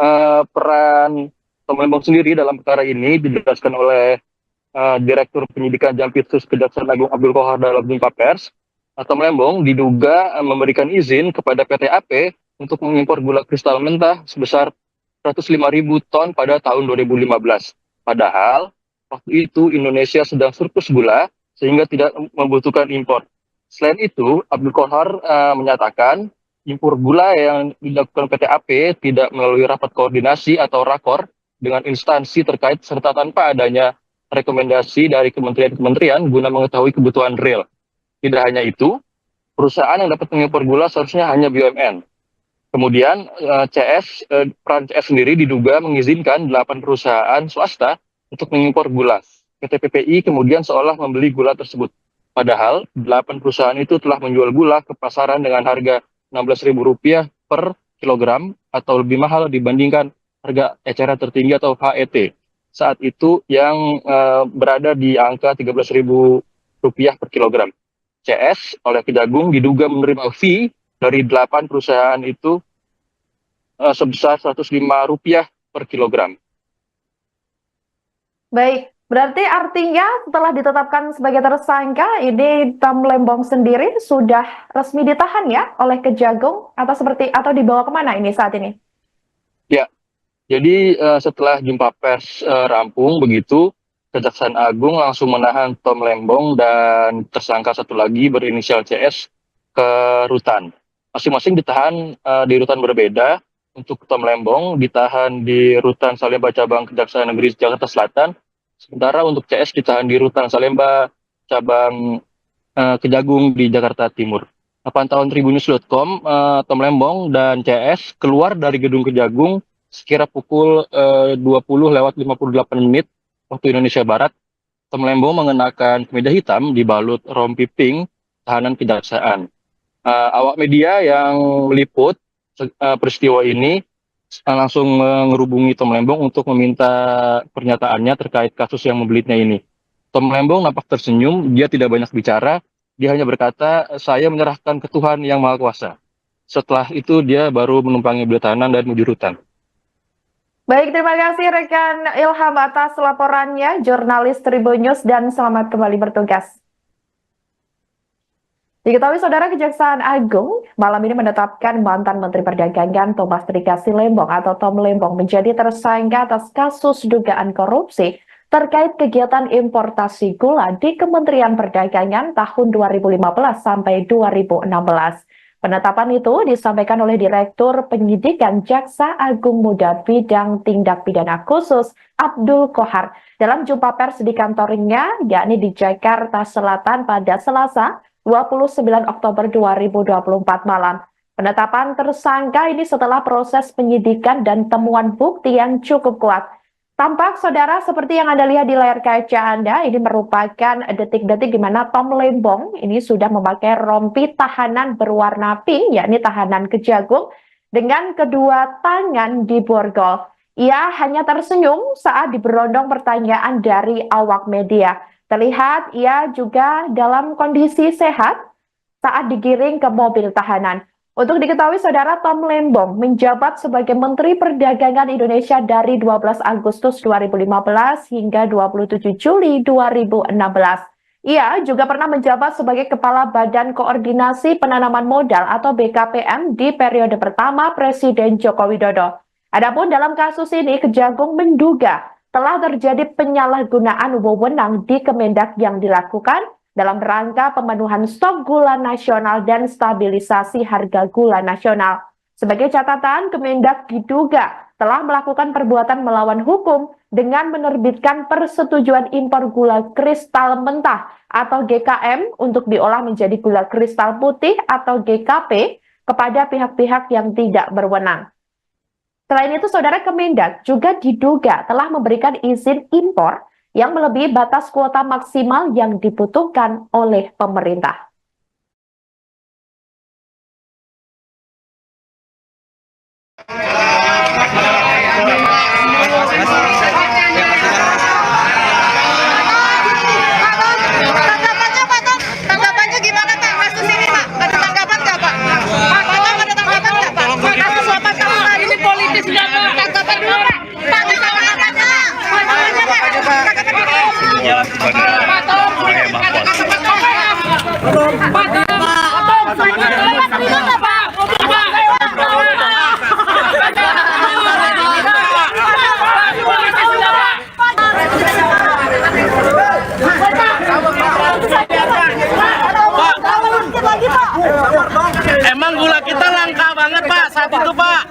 peran Tom Lembong sendiri dalam perkara ini dijelaskan oleh Direktur Penyidikan Jampitsus Kejaksaan Agung Abdul Qohar dalam jumpa pers. Tom Lembong diduga memberikan izin kepada PT AP untuk mengimpor gula kristal mentah sebesar 105.000 ton pada tahun 2015. Padahal waktu itu Indonesia sedang surplus gula sehingga tidak membutuhkan impor. Selain itu, Abdul Qohar menyatakan impor gula yang dilakukan PT AP tidak melalui rapat koordinasi atau rakor dengan instansi terkait serta tanpa adanya rekomendasi dari kementerian-kementerian guna mengetahui kebutuhan real. Tidak hanya itu, perusahaan yang dapat mengimpor gula seharusnya hanya BUMN. Kemudian peran CS sendiri diduga mengizinkan 8 perusahaan swasta untuk mengimpor gula. PT PPI kemudian seolah membeli gula tersebut. Padahal 8 perusahaan itu telah menjual gula ke pasaran dengan harga Rp16.000 per kilogram atau lebih mahal dibandingkan harga eceran tertinggi atau HET. Saat itu yang berada di angka Rp13.000 per kilogram. CS oleh Kejagung diduga menerima fee dari 8 perusahaan itu sebesar Rp105 per kilogram. Baik, berarti artinya setelah ditetapkan sebagai tersangka, ini Tom Lembong sendiri sudah resmi ditahan ya oleh Kejagung atau dibawa kemana ini saat ini? Ya, jadi setelah jumpa pers rampung begitu, Kejaksaan Agung langsung menahan Tom Lembong dan tersangka satu lagi berinisial CS ke rutan. Masing-masing ditahan di rutan berbeda. Untuk Tom Lembong ditahan di rutan Salemba cabang Kejaksaan Negeri Jakarta Selatan, sementara untuk CS ditahan di rutan Salemba cabang Kejagung di Jakarta Timur. Pantauan Tribunnews.com, Tom Lembong dan CS keluar dari gedung Kejagung sekira pukul 20:58 waktu Indonesia Barat. Tom Lembong mengenakan kemeja hitam dibalut rompi pink tahanan kejaksaan. Awak media yang meliput peristiwa ini langsung menghubungi Tom Lembong untuk meminta pernyataannya terkait kasus yang membelitnya ini. Tom Lembong nampak tersenyum, dia tidak banyak bicara, dia hanya berkata, "Saya menyerahkan ke Tuhan yang Maha Kuasa." Setelah itu dia baru menumpangi beli tahanan dan menuju rutan. Baik, terima kasih rekan Ilham atas laporannya, jurnalis Tribunnews, dan selamat kembali bertugas. Diketahui Saudara, Kejaksaan Agung malam ini menetapkan mantan Menteri Perdagangan Thomas Trikasi Lembong atau Tom Lembong menjadi tersangka atas kasus dugaan korupsi terkait kegiatan importasi gula di Kementerian Perdagangan tahun 2015 sampai 2016. Penetapan itu disampaikan oleh Direktur Penyidikan Jaksa Agung Muda Bidang Tindak Pidana Khusus Abdul Qohar dalam jumpa pers di kantornya, yakni di Jakarta Selatan pada Selasa 29 Oktober 2024 malam. Penetapan tersangka ini setelah proses penyidikan dan temuan bukti yang cukup kuat. Tampak Saudara seperti yang Anda lihat di layar kaca Anda, ini merupakan detik-detik di mana Tom Lembong ini sudah memakai rompi tahanan berwarna pink, yakni tahanan Kejagung, dengan kedua tangan di borgol. Ia hanya tersenyum saat diberondong pertanyaan dari awak media. Terlihat ia juga dalam kondisi sehat saat digiring ke mobil tahanan. Untuk diketahui Saudara, Tom Lembong menjabat sebagai Menteri Perdagangan Indonesia dari 12 Agustus 2015 hingga 27 Juli 2016. Ia juga pernah menjabat sebagai Kepala Badan Koordinasi Penanaman Modal atau BKPM di periode pertama Presiden Joko Widodo. Adapun dalam kasus ini, Kejagung menduga telah terjadi penyalahgunaan wewenang di Kemendak yang dilakukan dalam rangka pemenuhan stok gula nasional dan stabilisasi harga gula nasional. Sebagai catatan, Kemendak diduga telah melakukan perbuatan melawan hukum dengan menerbitkan persetujuan impor gula kristal mentah atau GKM untuk diolah menjadi gula kristal putih atau GKP kepada pihak-pihak yang tidak berwenang. Selain itu, Saudara, Kemendak juga diduga telah memberikan izin impor yang melebihi batas kuota maksimal yang dibutuhkan oleh pemerintah. Tanggapannya gimana Pak? Kasus ini Pak? Ada tanggapan nggak Pak? Pak, tolong ada tanggapan nggak Pak? Kasus 8 tahun hari ini politis nggak Pak? Tanggapan dulu Pak. Pak, tanggapannya Pak. Tanggapannya Pak. Pak, tolong. Emang gula kita langka banget Pak saat itu Pak.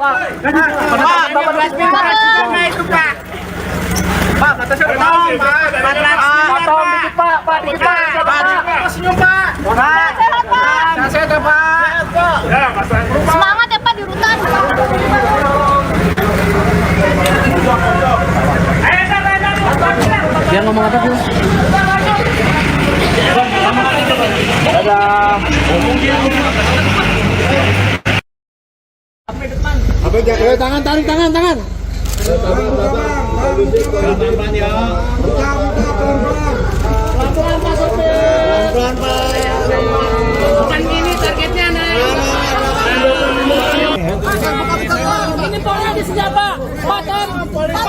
Pak, batasnya potong, potong dikit Pak, dikit Pak, senyum Pak. Sehat Pak. Sehat ya Pak. Semangat ya Pak di rutan. Dia ngomong apa sih? Dadah. Apa jaga tangan. Pelan-pelan ya. Pelan-pelan Pak Sopir. Pelan-pelan Pak. Bukan gini targetnya naik. Ini politis nggak Pak? Patom. Politis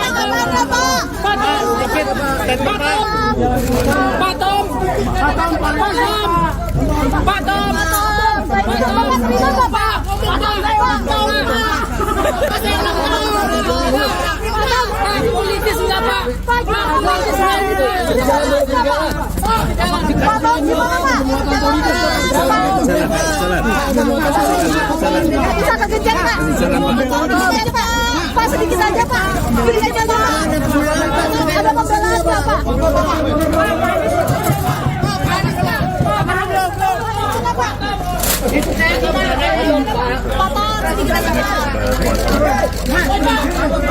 nggak Pak? Bisa kekejar Pak? Pak sedikit aja Pak. Sedikit aja Pak. Ada pembelaan nggak Pak?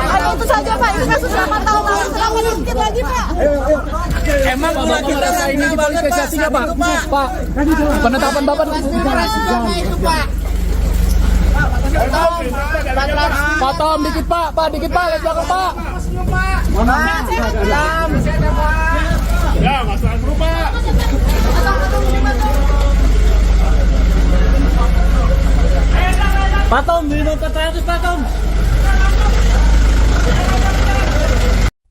Ada itu saja Pak, itu kasus 8 tahun lalu, kenapa sedikit lagi Pak? Emang gula kita ini dipolitisasinya Pak? Pak, penetapan Bapak Patom dikit Pak, dikit Pak, lihat belakang Pak. Ya, masalah berubah. Patom, minum ke-100 Patom.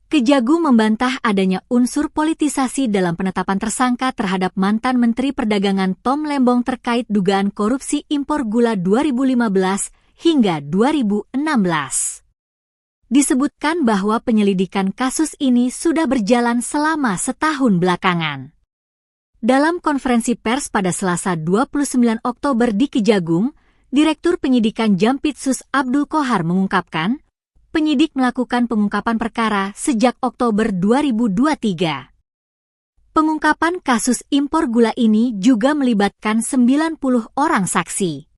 Kejagung membantah adanya unsur politisasi dalam penetapan tersangka terhadap mantan Menteri Perdagangan Tom Lembong terkait dugaan korupsi impor gula 2015 hingga 2016. Disebutkan bahwa penyelidikan kasus ini sudah berjalan selama setahun belakangan. Dalam konferensi pers pada Selasa 29 Oktober di Kejagung, Direktur Penyidikan Jampitsus Abdul Qohar mengungkapkan, penyidik melakukan pengungkapan perkara sejak Oktober 2023. Pengungkapan kasus impor gula ini juga melibatkan 90 orang saksi.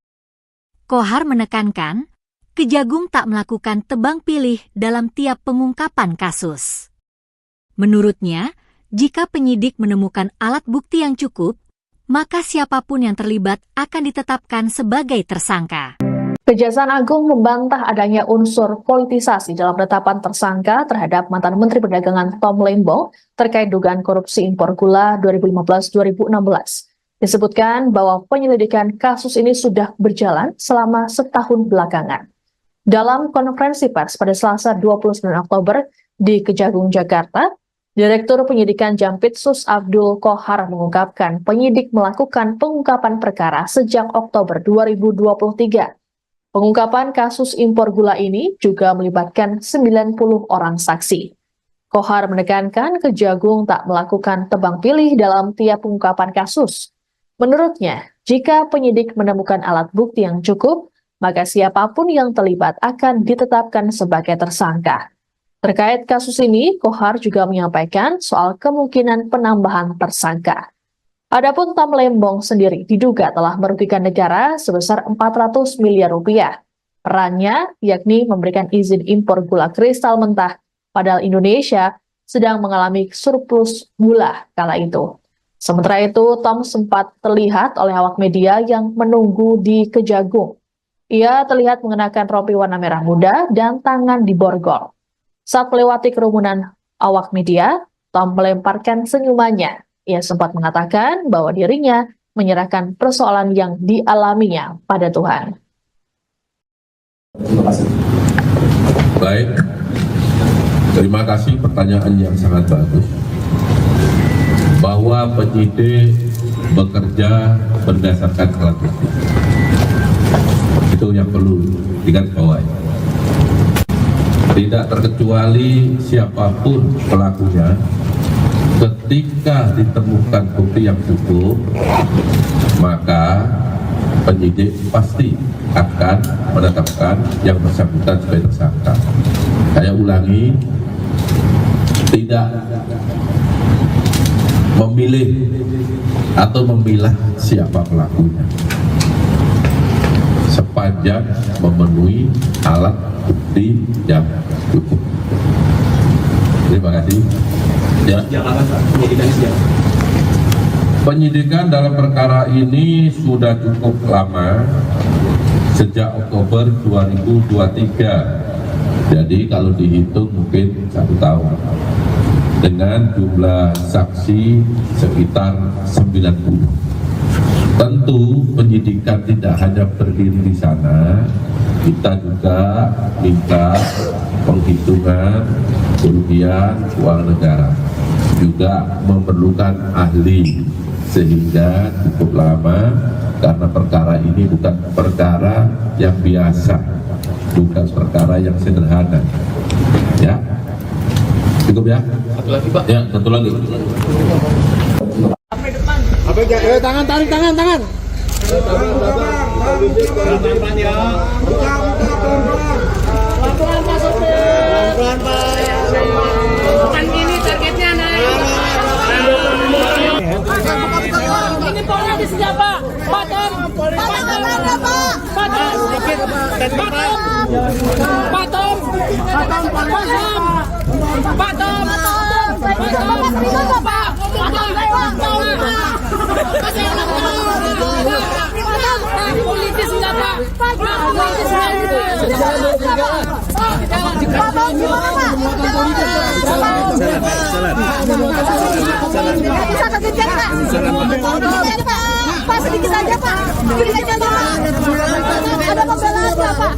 Qohar menekankan, Kejagung tak melakukan tebang pilih dalam tiap pengungkapan kasus. Menurutnya, jika penyidik menemukan alat bukti yang cukup, maka siapapun yang terlibat akan ditetapkan sebagai tersangka. Kejaksaan Agung membantah adanya unsur politisasi dalam penetapan tersangka terhadap mantan Menteri Perdagangan Tom Lembong terkait dugaan korupsi impor gula 2015-2016. Disebutkan bahwa penyelidikan kasus ini sudah berjalan selama setahun belakangan. Dalam konferensi pers pada Selasa 29 Oktober di Kejagung, Jakarta, Direktur Penyidikan Jampitsus Abdul Qohar mengungkapkan penyidik melakukan pengungkapan perkara sejak Oktober 2023. Pengungkapan kasus impor gula ini juga melibatkan 90 orang saksi. Qohar menekankan Kejagung tak melakukan tebang pilih dalam tiap pengungkapan kasus. Menurutnya, jika penyidik menemukan alat bukti yang cukup, maka siapapun yang terlibat akan ditetapkan sebagai tersangka. Terkait kasus ini, Qohar juga menyampaikan soal kemungkinan penambahan tersangka. Adapun Tom Lembong sendiri diduga telah merugikan negara sebesar 400 miliar rupiah. Perannya yakni memberikan izin impor gula kristal mentah, padahal Indonesia sedang mengalami surplus gula kala itu. Sementara itu, Tom sempat terlihat oleh awak media yang menunggu di Kejagung. Ia terlihat mengenakan rompi warna merah muda dan tangan diborgol. Saat melewati kerumunan awak media, Tom melemparkan senyumannya. Ia sempat mengatakan bahwa dirinya menyerahkan persoalan yang dialaminya pada Tuhan. Baik, terima kasih pertanyaan yang sangat bagus. Bahwa penyidik bekerja berdasarkan alat bukti, itu yang perlu digarisbawahi. Tidak terkecuali siapapun pelakunya, ketika ditemukan bukti yang cukup, maka penyidik pasti akan menetapkan yang bersangkutan sebagai tersangka. Saya ulangi, tidak memilih atau memilah siapa pelakunya, sepanjang memenuhi alat bukti yang cukup. Terima kasih. Ya. Penyidikan dalam perkara ini sudah cukup lama, sejak Oktober 2023. Jadi kalau dihitung mungkin 1 tahun. Dengan jumlah saksi sekitar 90. Tentu penyidikan tidak hanya berdiri di sana, kita juga minta penghitungan kerugian keuangan negara, juga memerlukan ahli, sehingga cukup lama karena perkara ini bukan perkara yang biasa, bukan perkara yang sederhana. Ya, cukup ya. Satu lagi Pak. Ya, satu lagi. Tangan, tarik tangan. Pelan-pelan ya. Pelan-pelan Pak Sopir. Pelan-pelan Pak. Bukan gini targetnya naik. Ini politis siapa? Paton. Politis enggak Pak? Bisa terjadi Pak, sedikit aja Pak. Sedikit aja Pak. Ada pembelaan nggak Pak?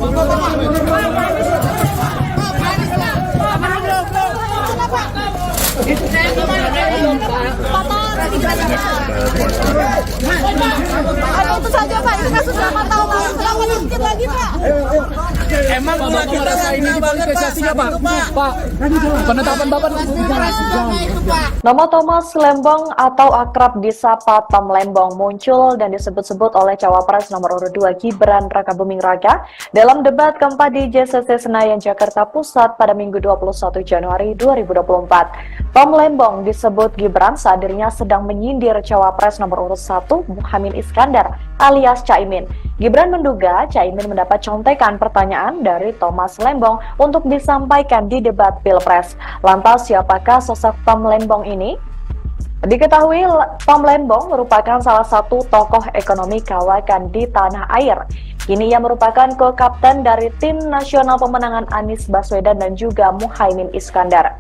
Ada itu saja Pak, ini kasus 8 tahun lalu, kenapa dikit lagi Pak? Emang gula kita ini politisasinya Pak? Pak, penetapan Bapak Nama Thomas Lembong atau akrab disapa Tom Lembong muncul dan disebut-sebut oleh Cawapres nomor urut 2 Gibran Rakabuming Raka dalam debat keempat di JCC Senayan, Jakarta Pusat pada Minggu 21 Januari 2024. Tom Lembong disebut Gibran saat dirinya sedang menyindir Cawapres nomor urut 1 Muhaimin Iskandar alias Caimin. Gibran menduga Caimin mendapat contekan pertanyaan dari Thomas Lembong untuk disampaikan di debat Pilpres. Lantas siapakah sosok Tom Lembong ini? Diketahui Tom Lembong merupakan salah satu tokoh ekonomi kawakan di tanah air. Kini ia merupakan co-kapten dari tim nasional pemenangan Anies Baswedan dan juga Muhaimin Iskandar.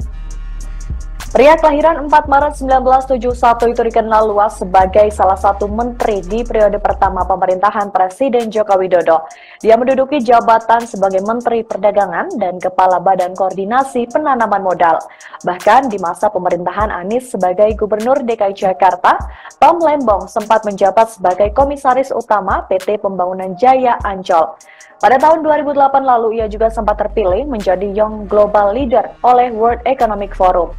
Pria kelahiran 4 Maret 1971 itu dikenal luas sebagai salah satu menteri di periode pertama pemerintahan Presiden Joko Widodo. Dia menduduki jabatan sebagai Menteri Perdagangan dan Kepala Badan Koordinasi Penanaman Modal. Bahkan di masa pemerintahan Anies sebagai Gubernur DKI Jakarta, Tom Lembong sempat menjabat sebagai Komisaris Utama PT Pembangunan Jaya Ancol. Pada tahun 2008 lalu, ia juga sempat terpilih menjadi Young Global Leader oleh World Economic Forum.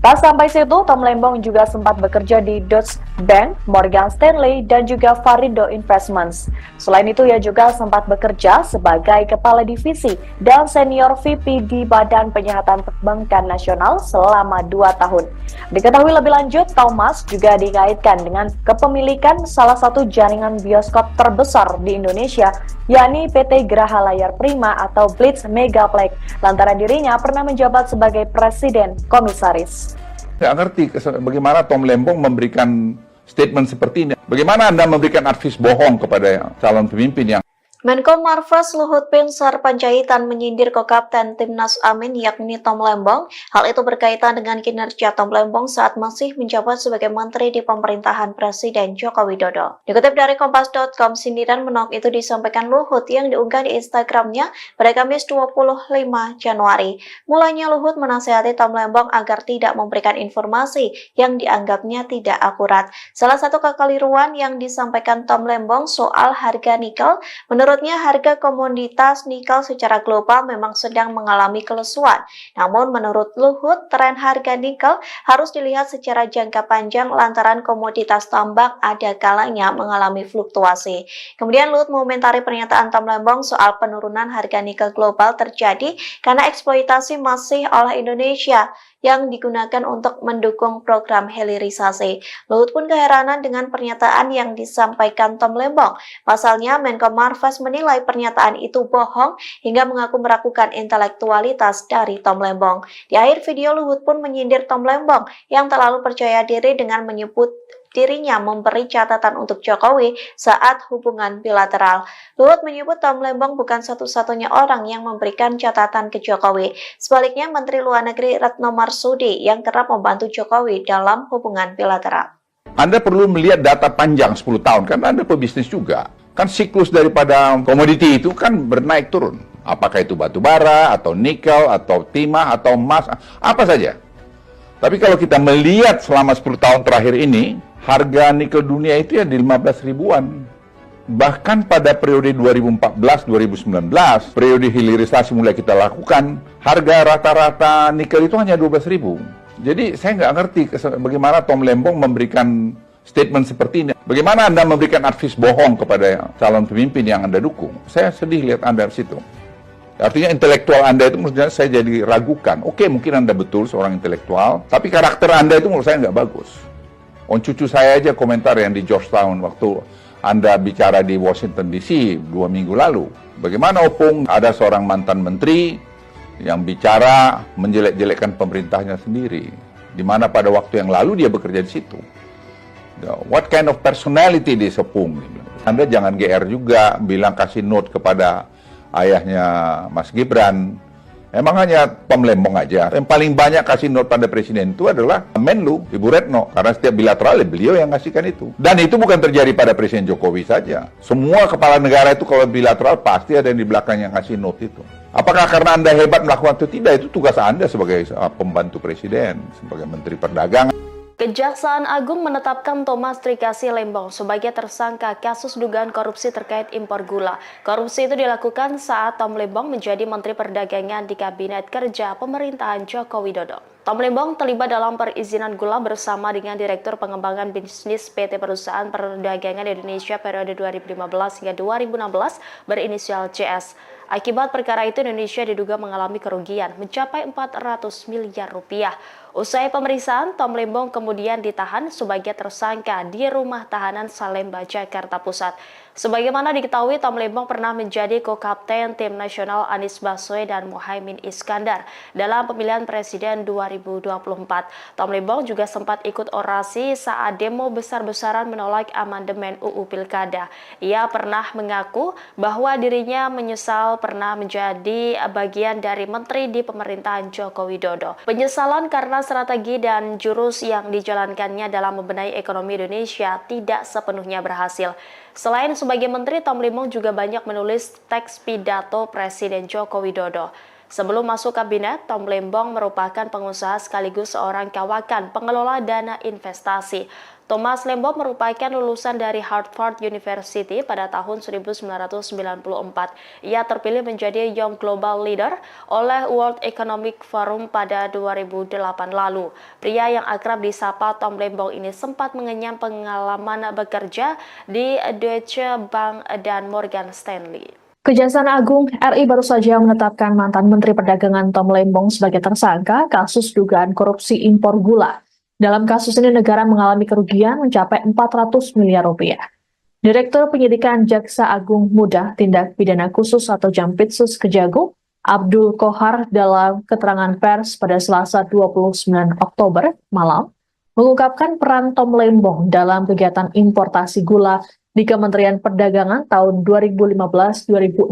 Tak sampai situ, Tom Lembong juga sempat bekerja di Deutsche Bank, Morgan Stanley, dan juga Varindo Investments. Selain itu, ia juga sempat bekerja sebagai Kepala Divisi dan Senior VP di Badan Penyihatan Perbankan Nasional selama 2 tahun. Diketahui lebih lanjut, Thomas juga dikaitkan dengan kepemilikan salah satu jaringan bioskop terbesar di Indonesia, yakni PT Geraha Layar Prima atau Blitz Megaplex, lantaran dirinya pernah menjabat sebagai Presiden Komisaris. Nggak ngerti bagaimana Tom Lembong memberikan statement seperti ini. Bagaimana Anda memberikan advis bohong kepada calon pemimpin yang Menko Marves Luhut Binsar Panjaitan menyindir Kokapten Timnas Amin yakni Tom Lembong. Hal itu berkaitan dengan kinerja Tom Lembong saat masih menjabat sebagai menteri di pemerintahan Presiden Joko Widodo. Dikutip dari Kompas.com, sindiran menok itu disampaikan Luhut yang diunggah di Instagramnya pada Kamis 25 Januari. Mulanya Luhut menasihati Tom Lembong agar tidak memberikan informasi yang dianggapnya tidak akurat. Salah satu kekeliruan yang disampaikan Tom Lembong soal harga nikel, menurutnya harga komoditas nikel secara global memang sedang mengalami kelesuan. Namun menurut Luhut, tren harga nikel harus dilihat secara jangka panjang lantaran komoditas tambang ada kalanya mengalami fluktuasi. Kemudian Luhut mengomentari pernyataan Tom Lembong soal penurunan harga nikel global terjadi karena eksploitasi masih oleh Indonesia yang digunakan untuk mendukung program hilirisasi. Luhut pun keheranan dengan pernyataan yang disampaikan Tom Lembong. Pasalnya, Menko Marves menilai pernyataan itu bohong hingga mengaku meragukan intelektualitas dari Tom Lembong. Di akhir video, Luhut pun menyindir Tom Lembong yang terlalu percaya diri dengan menyebut dirinya memberi catatan untuk Jokowi saat hubungan bilateral. Luhut menyebut Tom Lembong bukan satu-satunya orang yang memberikan catatan ke Jokowi. Sebaliknya, Menteri Luar Negeri Retno Marsudi yang kerap membantu Jokowi dalam hubungan bilateral. Anda perlu melihat data panjang 10 tahun, karena Anda pebisnis juga. Kan siklus daripada komoditi itu kan bernaik turun. Apakah itu batu bara, atau nikel, atau timah, atau emas, apa saja. Tapi kalau kita melihat selama 10 tahun terakhir ini, harga nikel dunia itu ya di 15 ribuan. Bahkan pada periode 2014-2019, periode hilirisasi mulai kita lakukan, harga rata-rata nikel itu hanya 12 ribu. Jadi saya nggak ngerti bagaimana Tom Lembong memberikan statement seperti ini. Bagaimana Anda memberikan advis bohong kepada calon pemimpin yang Anda dukung. Saya sedih lihat Anda di situ. Artinya intelektual Anda itu menurut saya jadi ragukan. Oke, mungkin Anda betul seorang intelektual, tapi karakter Anda itu menurut saya nggak bagus. Cucu saya aja komentar yang di Georgetown waktu Anda bicara di Washington DC 2 minggu lalu. Bagaimana Opung ada seorang mantan menteri yang bicara menjelek-jelekkan pemerintahnya sendiri, di mana pada waktu yang lalu dia bekerja di situ. What kind of personality this Opung? Anda jangan GR juga bilang kasih note kepada ayahnya Mas Gibran. Emang hanya Tom Lembong aja. Yang paling banyak kasih note pada presiden itu adalah Menlu, Ibu Retno. Karena setiap bilateral beliau yang ngasihkan itu. Dan itu bukan terjadi pada Presiden Jokowi saja. Semua kepala negara itu kalau bilateral pasti ada yang di belakang yang ngasih note itu. Apakah karena Anda hebat melakukan itu? Tidak, itu tugas Anda sebagai pembantu presiden, sebagai Menteri Perdagangan. Kejaksaan Agung menetapkan Thomas Trikasi Lembong sebagai tersangka kasus dugaan korupsi terkait impor gula. Korupsi itu dilakukan saat Tom Lembong menjadi Menteri Perdagangan di Kabinet Kerja Pemerintahan Joko Widodo. Tom Lembong terlibat dalam perizinan gula bersama dengan Direktur Pengembangan Bisnis PT Perusahaan Perdagangan Indonesia periode 2015 hingga 2016 berinisial CS. Akibat perkara itu Indonesia diduga mengalami kerugian mencapai 400 miliar rupiah. Usai pemeriksaan, Tom Lembong kemudian ditahan sebagai tersangka di Rumah Tahanan Salemba, Jakarta Pusat. Sebagaimana diketahui, Tom Lembong pernah menjadi ko-kapten tim nasional Anies Baswedan dan Muhaimin Iskandar dalam pemilihan presiden 2024. Tom Lembong juga sempat ikut orasi saat demo besar-besaran menolak amandemen UU Pilkada. Ia pernah mengaku bahwa dirinya menyesal pernah menjadi bagian dari menteri di pemerintahan Joko Widodo. Penyesalan karena strategi dan jurus yang dijalankannya dalam membenahi ekonomi Indonesia tidak sepenuhnya berhasil. Selain sebagai menteri, Tom Lembong juga banyak menulis teks pidato Presiden Joko Widodo. Sebelum masuk kabinet, Tom Lembong merupakan pengusaha sekaligus seorang kawakan pengelola dana investasi. Thomas Lembong merupakan lulusan dari Harvard University pada tahun 1994. Ia terpilih menjadi Young Global Leader oleh World Economic Forum pada 2008 lalu. Pria yang akrab disapa Tom Lembong ini sempat mengenyam pengalaman bekerja di Deutsche Bank dan Morgan Stanley. Kejaksaan Agung RI baru saja menetapkan mantan Menteri Perdagangan Tom Lembong sebagai tersangka kasus dugaan korupsi impor gula. Dalam kasus ini negara mengalami kerugian mencapai 400 miliar rupiah. Direktur Penyidikan Jaksa Agung Muda Tindak Pidana Khusus atau Jampitsus Kejagung, Abdul Kohar dalam keterangan pers pada Selasa 29 Oktober malam, mengungkapkan peran Tom Lembong dalam kegiatan importasi gula di Kementerian Perdagangan tahun 2015-2016.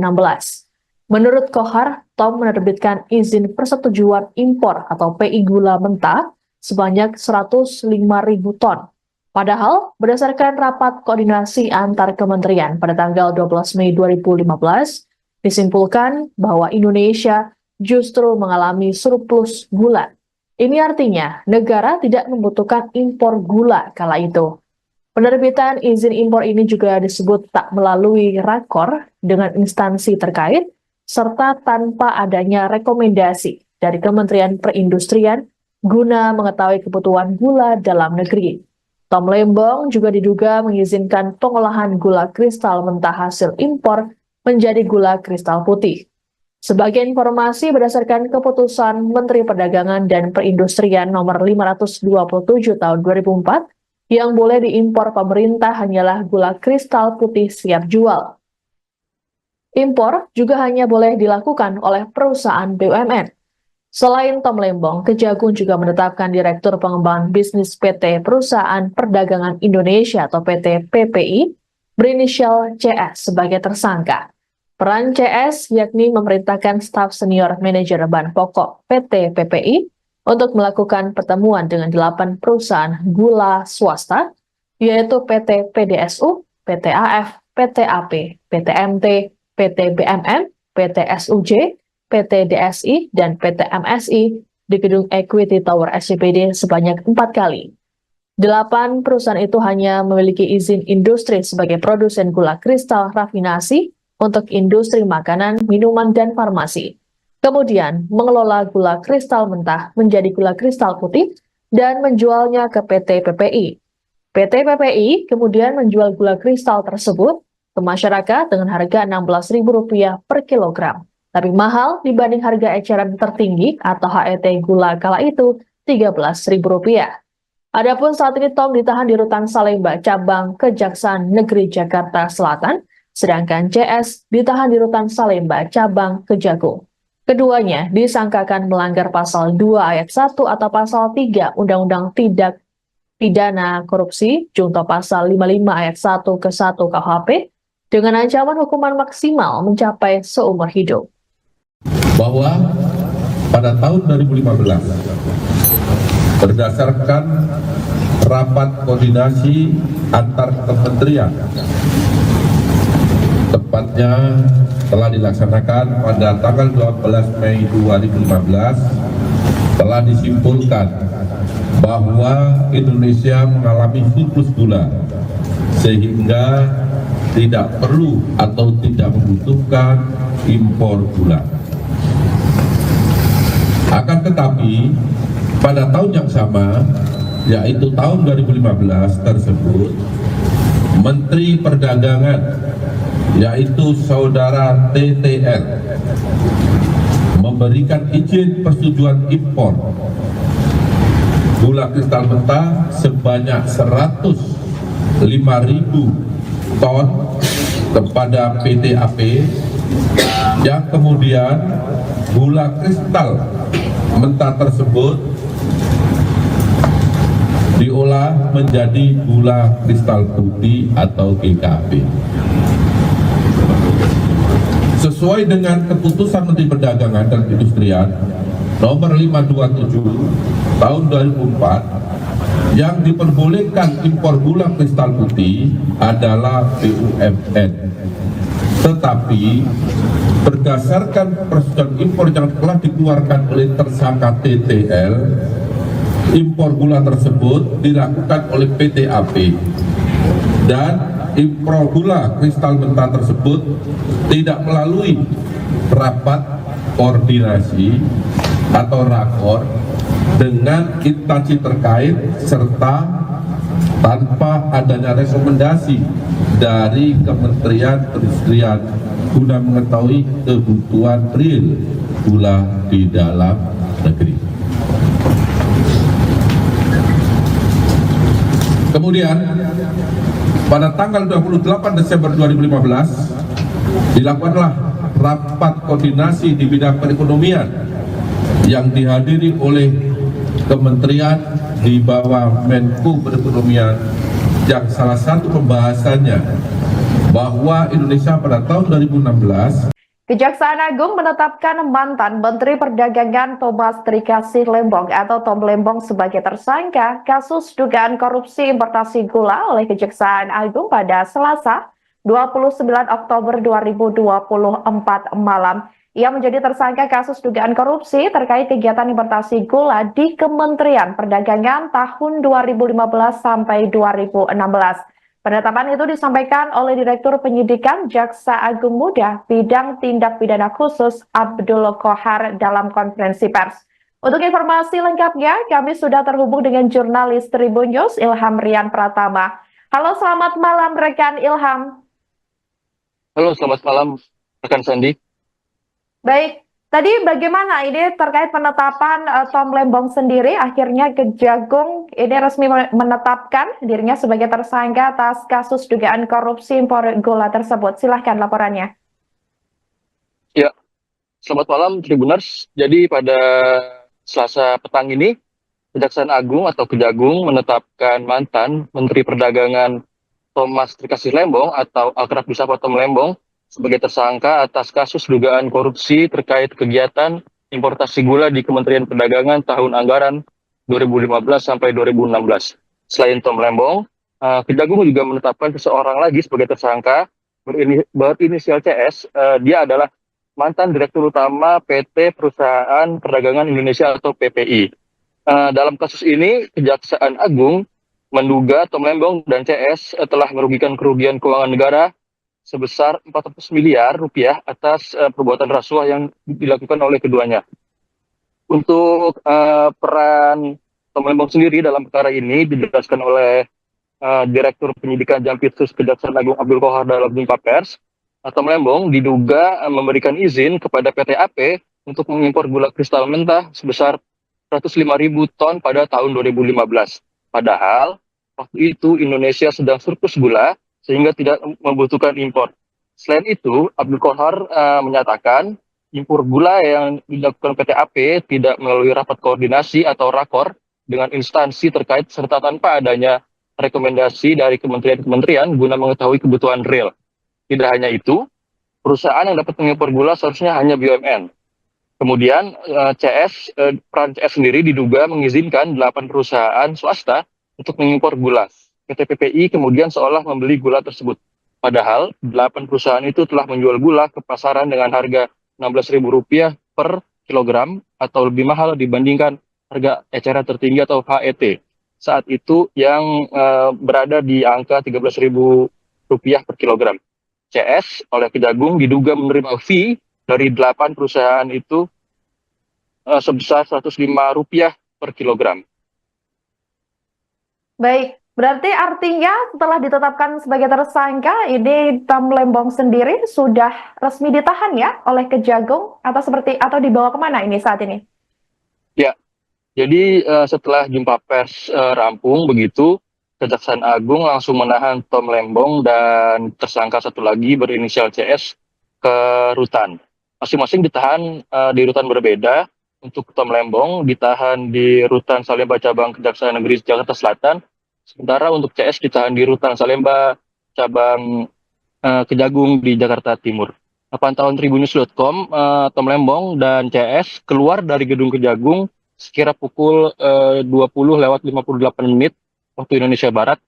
Menurut Kohar, Tom menerbitkan izin persetujuan impor atau PI gula mentah sebanyak 105.000 ton. Padahal, berdasarkan rapat koordinasi antar kementerian pada tanggal 12 Mei 2015, disimpulkan bahwa Indonesia justru mengalami surplus gula. Ini artinya negara tidak membutuhkan impor gula kala itu. Penerbitan izin impor ini juga disebut tak melalui rakor dengan instansi terkait, serta tanpa adanya rekomendasi dari Kementerian Perindustrian guna mengetahui kebutuhan gula dalam negeri. Tom Lembong juga diduga mengizinkan pengolahan gula kristal mentah hasil impor menjadi gula kristal putih. Sebagai informasi, berdasarkan keputusan Menteri Perdagangan dan Perindustrian nomor 527 tahun 2004, yang boleh diimpor pemerintah hanyalah gula kristal putih siap jual. Impor juga hanya boleh dilakukan oleh perusahaan BUMN. Selain Tom Lembong, Kejagung juga menetapkan Direktur Pengembangan Bisnis PT Perusahaan Perdagangan Indonesia atau PT PPI berinisial CS sebagai tersangka. Peran CS yakni memerintahkan staf senior manajer bahan pokok PT PPI untuk melakukan pertemuan dengan 8 perusahaan gula swasta, yaitu PT PDSU, PT AF, PT AP, PT MT, PT BMN, PT SUJ, PT DSI, dan PT MSI di gedung Equity Tower SCBD sebanyak 4 kali. 8 perusahaan itu hanya memiliki izin industri sebagai produsen gula kristal rafinasi untuk industri makanan, minuman, dan farmasi. Kemudian mengelola gula kristal mentah menjadi gula kristal putih dan menjualnya ke PT PPI. PT PPI kemudian menjual gula kristal tersebut ke masyarakat dengan harga Rp16.000 per kilogram. Tapi mahal dibanding harga eceran tertinggi atau HET gula kala itu Rp13.000. Adapun saat ini Tom ditahan di Rutan Salemba, cabang Kejaksaan Negeri Jakarta Selatan, sedangkan CS ditahan di Rutan Salemba, cabang Kejagung. Keduanya disangkakan melanggar pasal 2 ayat 1 atau pasal 3 Undang-Undang Tindak Pidana Korupsi, junto pasal 55 ayat 1 ke 1 KUHP, dengan ancaman hukuman maksimal mencapai seumur hidup. Bahwa pada tahun 2015 berdasarkan rapat koordinasi antar kementerian, tepatnya telah dilaksanakan pada tanggal 12 Mei 2015, telah disimpulkan bahwa Indonesia mengalami surplus gula sehingga tidak perlu atau tidak membutuhkan impor gula. Akan tetapi pada tahun yang sama, yaitu tahun 2015 tersebut, Menteri Perdagangan, yaitu Saudara TTN, memberikan izin persetujuan impor gula kristal mentah sebanyak 105.000 ton kepada PT AP, yang kemudian gula kristal mentah tersebut diolah menjadi gula kristal putih atau GKP. Sesuai dengan keputusan Menteri Perdagangan dan Perindustrian nomor 527 tahun 2004, yang diperbolehkan impor gula kristal putih adalah BUMN. Tetapi berdasarkan persetujuan impor yang telah dikeluarkan oleh tersangka TTL, impor gula tersebut dilakukan oleh PT AP, dan impor gula kristal mentah tersebut tidak melalui rapat koordinasi atau rakor dengan instansi terkait serta tanpa adanya rekomendasi dari Kementerian Perindustrian guna mengetahui kebutuhan real gula di dalam negeri. Kemudian pada tanggal 28 Desember 2015 dilakukanlah rapat koordinasi di bidang perekonomian yang dihadiri oleh kementerian di bawah Menko Perekonomian, yang salah satu pembahasannya bahwa Indonesia pada tahun 2016 Kejaksaan Agung menetapkan mantan Menteri Perdagangan Thomas Trikasih Lembong atau Tom Lembong sebagai tersangka kasus dugaan korupsi importasi gula oleh Kejaksaan Agung pada Selasa 29 Oktober 2024 malam. Ia menjadi tersangka kasus dugaan korupsi terkait kegiatan importasi gula di Kementerian Perdagangan tahun 2015 sampai 2016. Penetapan itu disampaikan oleh Direktur Penyidikan Jaksa Agung Muda Bidang Tindak Pidana Khusus Abdul Kohar dalam konferensi pers. Untuk informasi lengkapnya, kami sudah terhubung dengan jurnalis Tribun News Ilham Rian Pratama. Halo, selamat malam rekan Ilham. Halo, selamat malam rekan Sandi. Baik, tadi bagaimana ini terkait penetapan Tom Lembong sendiri? Akhirnya Kejagung ini resmi menetapkan dirinya sebagai tersangka atas kasus dugaan korupsi impor gula tersebut. Silahkan laporannya. Ya, selamat malam Tribuners. Jadi pada Selasa petang ini, Kejaksaan Agung atau Kejagung menetapkan mantan Menteri Perdagangan Thomas Trikasih Lembong atau akrab disapa Tom Lembong sebagai tersangka atas kasus dugaan korupsi terkait kegiatan importasi gula di Kementerian Perdagangan tahun anggaran 2015 sampai 2016. Selain Tom Lembong, Kejagung juga menetapkan seseorang lagi sebagai tersangka berinisial CS. Dia adalah mantan Direktur Utama PT Perusahaan Perdagangan Indonesia atau PPI. Dalam kasus ini, Kejaksaan Agung menduga Tom Lembong dan CS telah merugikan kerugian keuangan negara sebesar 400 miliar rupiah atas perbuatan rasuah yang dilakukan oleh keduanya. Untuk peran Tom Lembong sendiri dalam perkara ini dijelaskan oleh Direktur Penyidikan Jampitsus Kejaksaan Agung Abdul Kohar dalam jumpa pers. Tom Lembong diduga memberikan izin kepada PT AP untuk mengimpor gula kristal mentah sebesar 105.000 ton pada tahun 2015. Padahal waktu itu Indonesia sedang surplus gula sehingga tidak membutuhkan impor. Selain itu, Abdul Kohar menyatakan impor gula yang dilakukan PT AP tidak melalui rapat koordinasi atau rakor dengan instansi terkait serta tanpa adanya rekomendasi dari kementerian-kementerian guna mengetahui kebutuhan real. Tidak hanya itu, perusahaan yang dapat mengimpor gula seharusnya hanya BUMN. Kemudian peran CS sendiri diduga mengizinkan 8 perusahaan swasta untuk mengimpor gula. PT PPI kemudian seolah membeli gula tersebut. Padahal 8 perusahaan itu telah menjual gula ke pasaran dengan harga Rp16.000 per kilogram atau lebih mahal dibandingkan harga eceran tertinggi atau HET. Saat itu yang berada di angka Rp13.000 per kilogram. CS oleh Kejagung diduga menerima fee dari 8 perusahaan itu sebesar Rp105 per kilogram. Baik. Berarti artinya setelah ditetapkan sebagai tersangka, ini Tom Lembong sendiri sudah resmi ditahan ya oleh Kejagung atau dibawa kemana ini saat ini? Ya, jadi setelah jumpa pers rampung begitu, Kejaksaan Agung langsung menahan Tom Lembong dan tersangka satu lagi berinisial CS ke rutan. Masing-masing ditahan di rutan berbeda. Untuk Tom Lembong ditahan di rutan Salemba Cabang Kejaksaan Negeri Jakarta Selatan. Sementara untuk CS ditahan di rutan Salemba cabang Kejagung di Jakarta Timur. Pantauan Tribunnews.com, Tom Lembong dan CS keluar dari gedung Kejagung sekira pukul 20:58 waktu Indonesia Barat.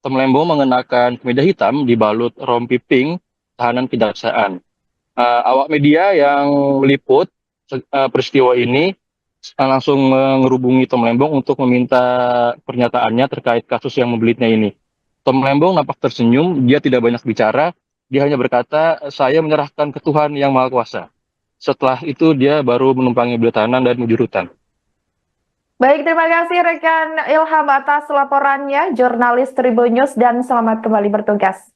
Tom Lembong mengenakan kemeja hitam dibalut rompi pink tahanan kejaksaan. Awak media yang meliput peristiwa ini langsung menghubungi Tom Lembong untuk meminta pernyataannya terkait kasus yang membelitnya ini. Tom Lembong nampak tersenyum, dia tidak banyak bicara, dia hanya berkata, saya menyerahkan ke Tuhan yang Maha Kuasa. Setelah itu dia baru menumpangi beliau tahanan dan menuju rutan. Baik, terima kasih rekan Ilham atas laporannya, jurnalis Tribun News, dan selamat kembali bertugas.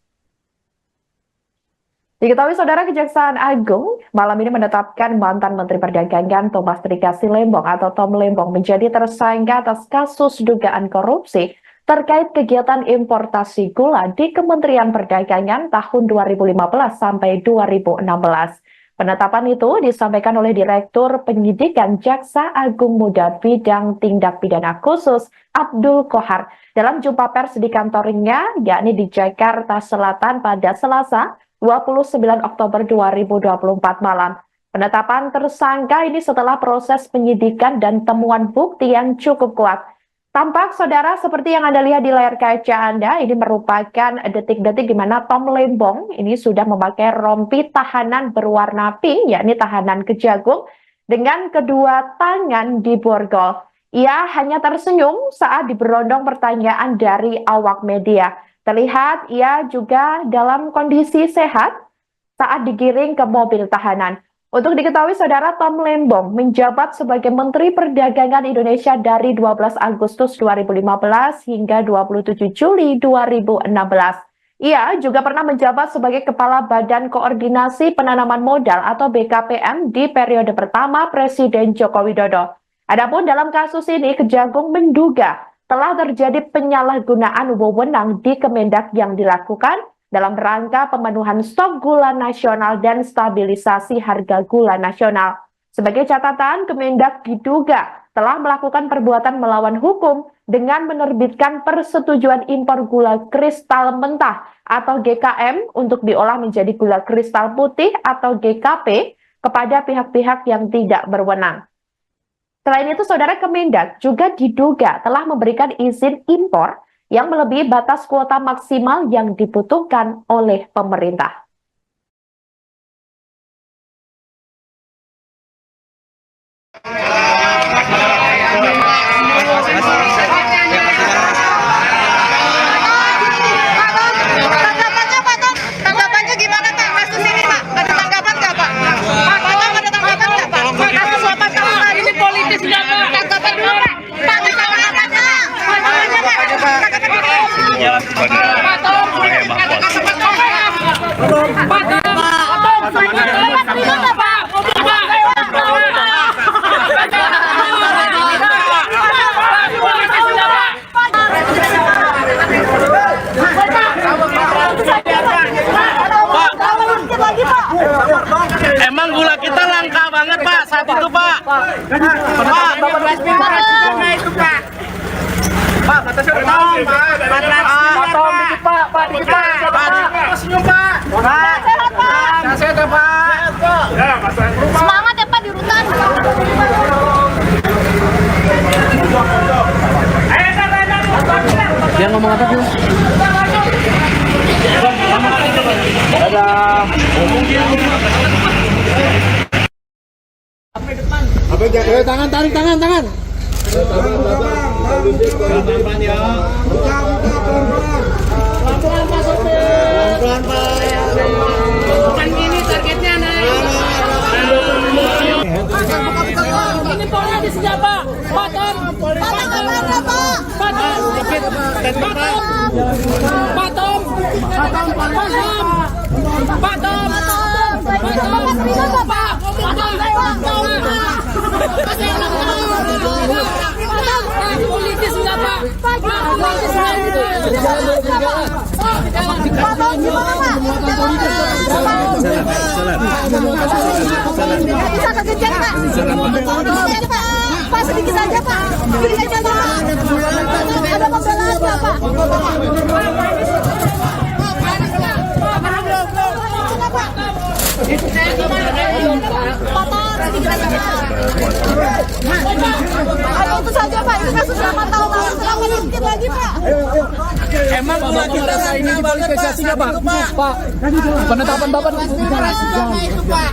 Diketahui saudara, Kejaksaan Agung malam ini menetapkan mantan Menteri Perdagangan Thomas Trikasih Lembong atau Tom Lembong menjadi tersangka atas kasus dugaan korupsi terkait kegiatan importasi gula di Kementerian Perdagangan tahun 2015 sampai 2016. Penetapan itu disampaikan oleh Direktur Penyidikan Jaksa Agung Muda Bidang Tindak Pidana Khusus Abdul Kohar dalam jumpa pers di kantornya, yakni di Jakarta Selatan pada Selasa 29 Oktober 2024 malam. Penetapan tersangka ini setelah proses penyidikan dan temuan bukti yang cukup kuat. Tampak, saudara, seperti yang Anda lihat di layar kaca Anda, ini merupakan detik-detik di mana Tom Lembong ini sudah memakai rompi tahanan berwarna pink, yakni tahanan Kejagung, dengan kedua tangan di borgol. Ia hanya tersenyum saat diberondong pertanyaan dari awak media. Terlihat ia juga dalam kondisi sehat saat digiring ke mobil tahanan. Untuk diketahui, saudara, Tom Lembong menjabat sebagai Menteri Perdagangan Indonesia dari 12 Agustus 2015 hingga 27 Juli 2016. Ia juga pernah menjabat sebagai Kepala Badan Koordinasi Penanaman Modal atau BKPM di periode pertama Presiden Joko Widodo. Adapun dalam kasus ini, Kejagung menduga telah terjadi penyalahgunaan wewenang di Kemendak yang dilakukan dalam rangka pemenuhan stok gula nasional dan stabilisasi harga gula nasional. Sebagai catatan, Kemendak diduga telah melakukan perbuatan melawan hukum dengan menerbitkan persetujuan impor gula kristal mentah atau GKM untuk diolah menjadi gula kristal putih atau GKP kepada pihak-pihak yang tidak berwenang. Selain itu, saudara, Kemendak juga diduga telah memberikan izin impor yang melebihi batas kuota maksimal yang dibutuhkan oleh pemerintah. Tanggapannya gimana, Pak? Kasus ini, Pak? Ada tanggapan nggak, Pak? Pak Tom, ada tanggapan nggak, Pak? Kasus 8 tahun hari ini politis nggak, Pak? Tanggapan dulu, Pak. Pak, tanggapannya. Emang gula kita langka banget, Pak, saat itu, Pak. Pak, batasnya Tom, dikit Pak, dikit Pak. Senyum Pak. Sehat, Pak. Sehat ya Pak. Semangat ya, Pak, di rutan. Dia ngomong apa sih? Dadah. Apa ya? Tangan, tarik tangan. Pelan-pelan ya. Pelan-pelan Pak Sopir. Pelan-pelan Pak. Bukan gini targetnya, Nay. Ini polnya di sini, Pak. Pak Tom. Politis enggak, Pak? Bisa kekejar, Pak. Pak, sedikit aja, Pak. Sedikit aja, Pak. Ada pembelaan, Pak. Itu saja, Pak. Itu kasus 8 tahun lalu. Silakan sedikit lagi, Pak. Emang gula kita ini politisasinya, Pak. Pak, penetapan Bapak itu, Pak.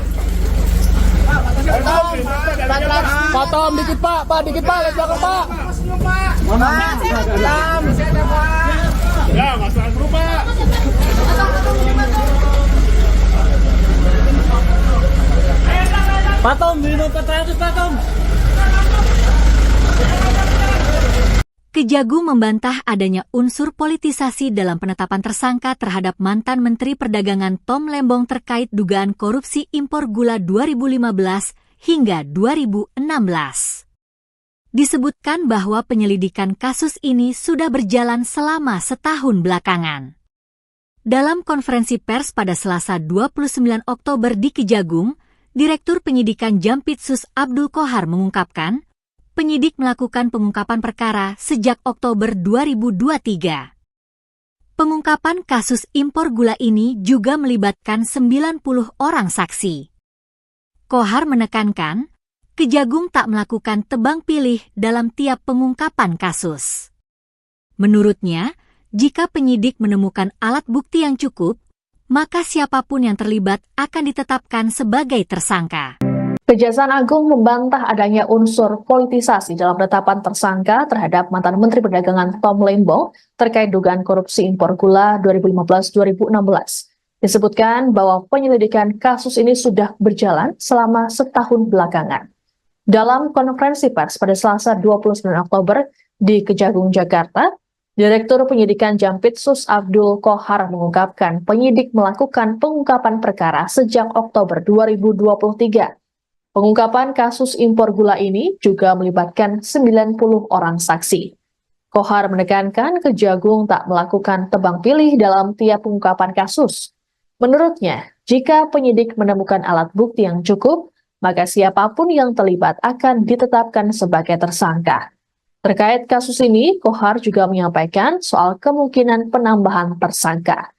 Pak Tom, dikit Pak, dikit Pak, lihat belakang Pak. Ya, masalah dulu Pak. Pak Tom, minum 400 Pak Tom. Kejagung membantah adanya unsur politisasi dalam penetapan tersangka terhadap mantan Menteri Perdagangan Tom Lembong terkait dugaan korupsi impor gula 2015 hingga 2016. disebutkan bahwa penyelidikan kasus ini sudah berjalan selama setahun belakangan. Dalam konferensi pers pada Selasa 29 Oktober di Kejagung, Direktur Penyidikan Jampitsus Abdul Qohar mengungkapkan, penyidik melakukan pengungkapan perkara sejak Oktober 2023. Pengungkapan kasus impor gula ini juga melibatkan 90 orang saksi. Qohar menekankan, Kejagung tak melakukan tebang pilih dalam tiap pengungkapan kasus. Menurutnya, jika penyidik menemukan alat bukti yang cukup, maka siapapun yang terlibat akan ditetapkan sebagai tersangka. Kejaksaan Agung membantah adanya unsur politisasi dalam penetapan tersangka terhadap mantan Menteri Perdagangan Tom Lembong terkait dugaan korupsi impor gula 2015-2016. Disebutkan bahwa penyelidikan kasus ini sudah berjalan selama setahun belakangan. Dalam konferensi pers pada Selasa 29 Oktober di Kejagung, Jakarta, Direktur Penyidikan Jampitsus Abdul Qohar mengungkapkan penyidik melakukan pengungkapan perkara sejak Oktober 2023. Pengungkapan kasus impor gula ini juga melibatkan 90 orang saksi. Qohar menekankan Kejagung tak melakukan tebang pilih dalam tiap pengungkapan kasus. Menurutnya, jika penyidik menemukan alat bukti yang cukup, maka siapapun yang terlibat akan ditetapkan sebagai tersangka. Terkait kasus ini, Qohar juga menyampaikan soal kemungkinan penambahan tersangka.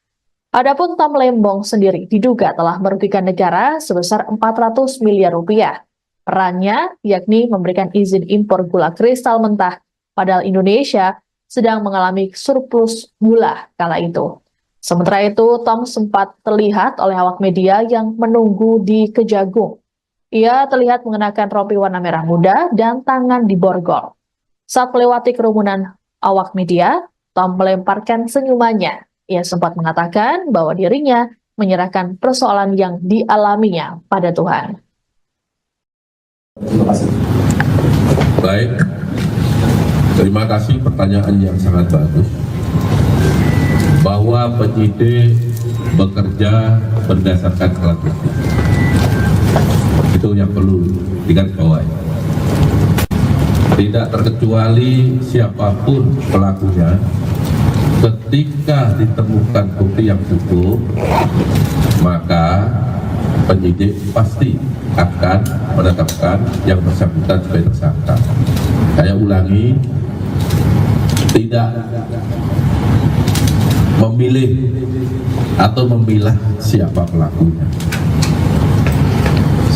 Adapun Tom Lembong sendiri diduga telah merugikan negara sebesar 400 miliar rupiah. Perannya yakni memberikan izin impor gula kristal mentah, padahal Indonesia sedang mengalami surplus gula kala itu. Sementara itu, Tom sempat terlihat oleh awak media yang menunggu di Kejagung. Ia terlihat mengenakan rompi warna merah muda dan tangan diborgol. Saat melewati kerumunan awak media, Tom melemparkan senyumannya. Ia sempat mengatakan bahwa dirinya menyerahkan persoalan yang dialaminya pada Tuhan. Baik, terima kasih pertanyaan yang sangat bagus. Bahwa penyidik bekerja berdasarkan alat bukti. Itu yang perlu digarisbawahi. Tidak terkecuali siapapun pelakunya, ketika ditemukan bukti yang cukup, maka penyidik pasti akan menetapkan yang bersangkutan sebagai tersangka. Saya ulangi, tidak memilih atau memilah siapa pelakunya,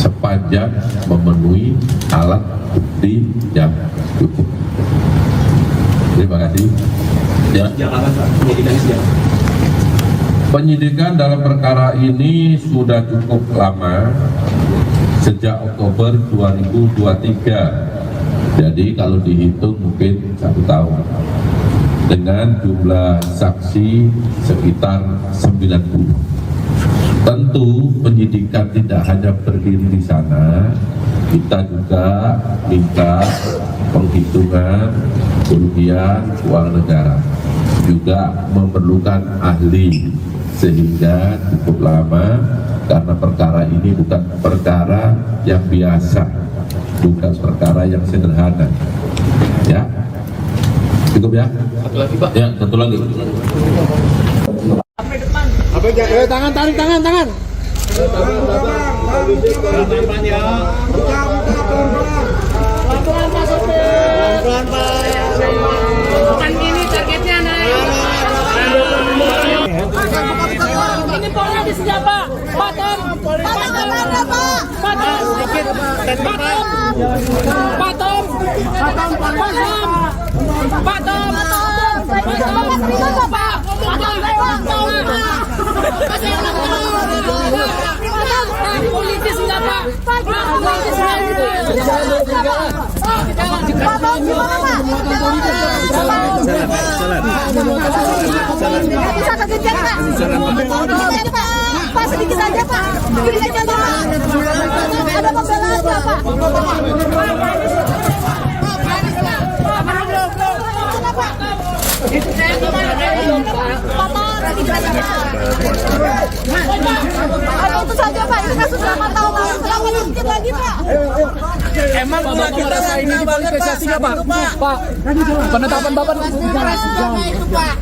sepanjang memenuhi alat bukti yang cukup. Terima kasih. Ya. Penyidikan dalam perkara ini sudah cukup lama, sejak Oktober 2023. Jadi kalau dihitung mungkin 1 tahun. Dengan jumlah saksi sekitar 90. Tentu penyidikan tidak hanya berdiri di sana, kita juga minta penghitungan kerugian keuangan negara, juga memerlukan ahli, sehingga cukup lama karena perkara ini bukan perkara yang biasa, bukan perkara yang sederhana. Ya, cukup ya. Satu lagi Pak. Ya, satu lagi. Tangan, tarik tangan. Tangan ya. Pelan-pelan Pak Sopir. Pelan-pelan Pak. Bukan gini targetnya naik. Ini polnya di sini Pak. Patom. Politis enggak Pak? Politis bisa kegejar Pak? Pak sedikit aja Pak. Sedikit aja Pak. Ada pembelaan Pak. Itu saja Pak, itu kasus lama tahun lalu, sedikit lagi Pak. Emang gula kita langka banget Pak, saat itu Pak. Penetapan Bapak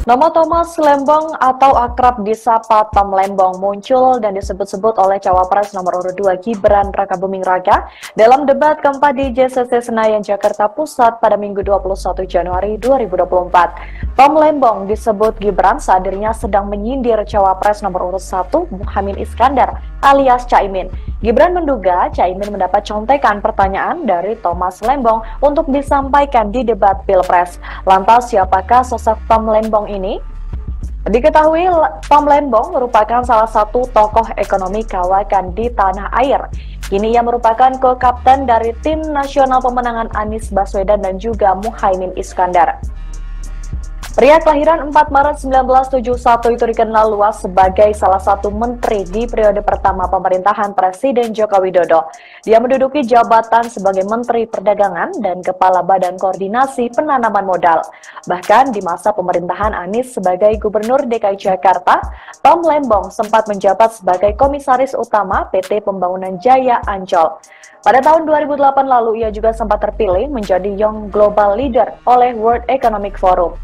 Nama Thomas Lembong atau akrab disapa Tom Lembong muncul dan disebut-sebut oleh Cawapres nomor urut 2 Gibran Rakabuming Raka dalam debat keempat di JCC Senayan, Jakarta Pusat pada Minggu 21 Januari 2024. Tom Lembong disebut Gibran saat dirinya sedang menyindir Cawapres nomor urut 1 Muhaimin Iskandar alias Caimin. Gibran menduga Caimin mendapat contekan pertanyaan dari Thomas Lembong untuk disampaikan di debat Pilpres. Lantas siapakah sosok Tom Lembong ini? Diketahui Tom Lembong merupakan salah satu tokoh ekonomi kawakan di tanah air. Kini ia merupakan co-kapten dari tim nasional pemenangan Anies Baswedan dan juga Muhaimin Iskandar. Pria kelahiran 4 Maret 1971 itu dikenal luas sebagai salah satu menteri di periode pertama pemerintahan Presiden Joko Widodo. Dia menduduki jabatan sebagai Menteri Perdagangan dan Kepala Badan Koordinasi Penanaman Modal. Bahkan di masa pemerintahan Anies sebagai Gubernur DKI Jakarta, Tom Lembong sempat menjabat sebagai Komisaris Utama PT Pembangunan Jaya Ancol. Pada tahun 2008 lalu, ia juga sempat terpilih menjadi Young Global Leader oleh World Economic Forum.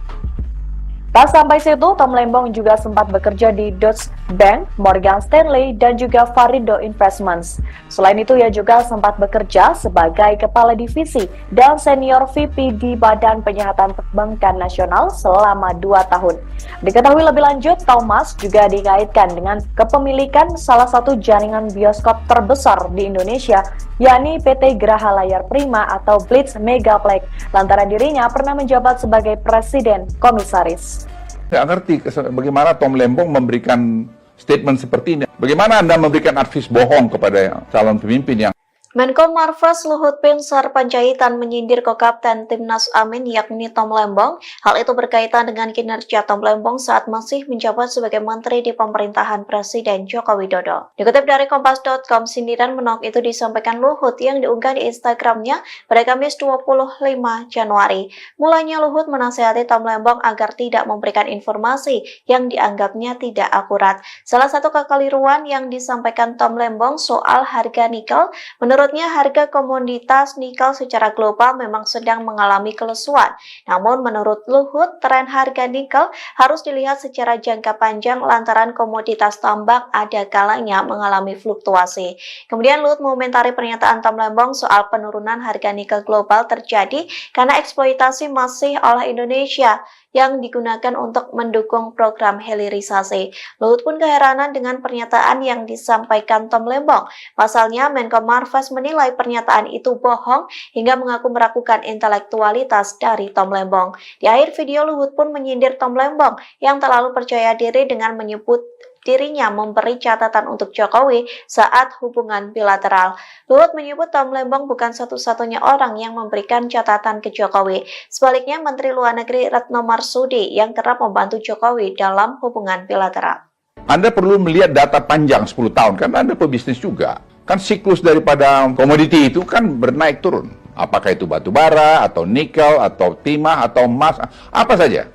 Tak sampai situ, Tom Lembong juga sempat bekerja di Deutsche Bank, Morgan Stanley, dan juga Varindo Investments. Selain itu, ia juga sempat bekerja sebagai Kepala Divisi dan Senior VP di Badan Penyihatan Perbankan Nasional selama 2 tahun. Diketahui lebih lanjut, Thomas juga dikaitkan dengan kepemilikan salah satu jaringan bioskop terbesar di Indonesia, yakni PT Graha Layar Prima atau Blitz Megaplex, lantaran dirinya pernah menjabat sebagai Presiden Komisaris. Nggak ngerti bagaimana Tom Lembong memberikan statement seperti ini. Bagaimana Anda memberikan advis bohong kepada calon pemimpin yang Menko Marves Luhut Binsar Panjaitan menyindir ko-kapten Timnas Amin yakni Tom Lembong. Hal itu berkaitan dengan kinerja Tom Lembong saat masih menjabat sebagai menteri di pemerintahan Presiden Joko Widodo. Dikutip dari Kompas.com, sindiran menolak itu disampaikan Luhut yang diunggah di Instagramnya pada Kamis 25 Januari. Mulanya Luhut menasihati Tom Lembong agar tidak memberikan informasi yang dianggapnya tidak akurat. Salah satu kekeliruan yang disampaikan Tom Lembong soal harga nikel, menurutnya harga komoditas nikel secara global memang sedang mengalami kelesuan. Namun menurut Luhut, tren harga nikel harus dilihat secara jangka panjang lantaran komoditas tambang ada kalanya mengalami fluktuasi. Kemudian Luhut mengomentari pernyataan Tom Lembong soal penurunan harga nikel global terjadi karena eksploitasi masih oleh Indonesia yang digunakan untuk mendukung program hilirisasi. Luhut pun keheranan dengan pernyataan yang disampaikan Tom Lembong. Pasalnya, Menko Marves menilai pernyataan itu bohong hingga mengaku meragukan intelektualitas dari Tom Lembong. Di akhir video, Luhut pun menyindir Tom Lembong yang terlalu percaya diri dengan menyebut dirinya memberi catatan untuk Jokowi saat hubungan bilateral. Luhut menyebut Tom Lembong bukan satu-satunya orang yang memberikan catatan ke Jokowi. Sebaliknya, Menteri Luar Negeri Retno Marsudi yang kerap membantu Jokowi dalam hubungan bilateral. Anda perlu melihat data panjang 10 tahun, karena Anda pebisnis juga. Kan siklus daripada komoditi itu kan bernaik turun. Apakah itu batu bara, atau nikel, atau timah, atau emas, apa saja.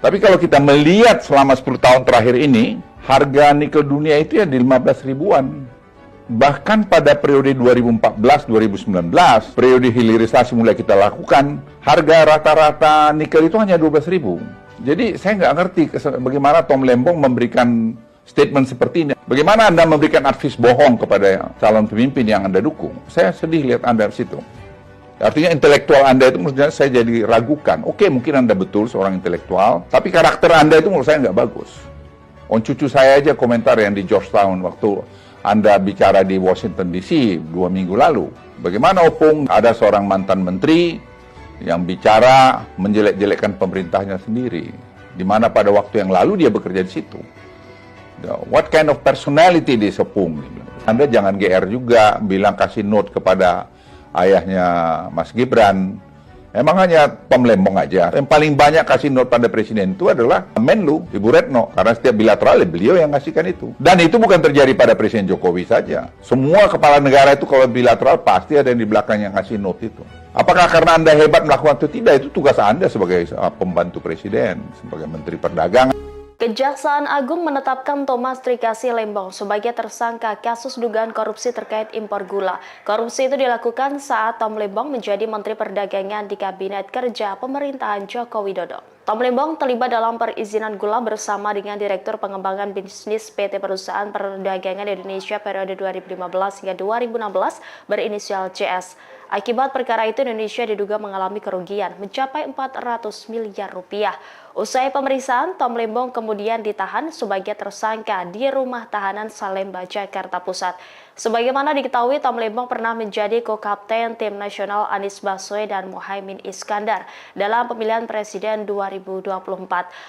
Tapi kalau kita melihat selama 10 tahun terakhir ini, harga nikel dunia itu ya di 15 ribuan. Bahkan pada periode 2014-2019, periode hilirisasi mulai kita lakukan, harga rata-rata nikel itu hanya 12 ribu. Jadi saya nggak ngerti bagaimana Tom Lembong memberikan statement seperti ini. Bagaimana Anda memberikan advis bohong kepada calon pemimpin yang Anda dukung. Saya sedih lihat Anda di situ. Artinya intelektual Anda itu menurut saya jadi ragukan. Oke, mungkin Anda betul seorang intelektual, tapi karakter Anda itu menurut saya nggak bagus. Cucu saya aja komentar yang di Georgetown waktu Anda bicara di Washington DC 2 minggu lalu. Bagaimana Opung ada seorang mantan menteri yang bicara menjelek-jelekkan pemerintahnya sendiri. Di mana pada waktu yang lalu dia bekerja di situ. What kind of personality this Opung? Anda jangan GR juga bilang kasih note kepada ayahnya Mas Gibran. Emang hanya Tom Lembong aja. Yang paling banyak kasih note pada presiden itu adalah Menlu, Ibu Retno. Karena setiap bilateral beliau yang ngasihkan itu. Dan itu bukan terjadi pada Presiden Jokowi saja. Semua kepala negara itu kalau bilateral pasti ada yang di belakang yang ngasih note itu. Apakah karena Anda hebat melakukan itu? Tidak, itu tugas Anda sebagai pembantu presiden, sebagai Menteri Perdagangan. Kejaksaan Agung menetapkan Thomas Trikasih Lembong sebagai tersangka kasus dugaan korupsi terkait impor gula. Korupsi itu dilakukan saat Tom Lembong menjadi Menteri Perdagangan di Kabinet Kerja Pemerintahan Joko Widodo. Tom Lembong terlibat dalam perizinan gula bersama dengan Direktur Pengembangan Bisnis PT Perusahaan Perdagangan Indonesia periode 2015 hingga 2016 berinisial CS. Akibat perkara itu Indonesia diduga mengalami kerugian mencapai 400 miliar rupiah. Usai pemeriksaan, Tom Lembong kemudian ditahan sebagai tersangka di Rumah Tahanan Salemba, Jakarta Pusat. Sebagaimana diketahui, Tom Lembong pernah menjadi ko-kapten tim nasional Anies Baswedan dan Muhaimin Iskandar dalam pemilihan presiden 2024.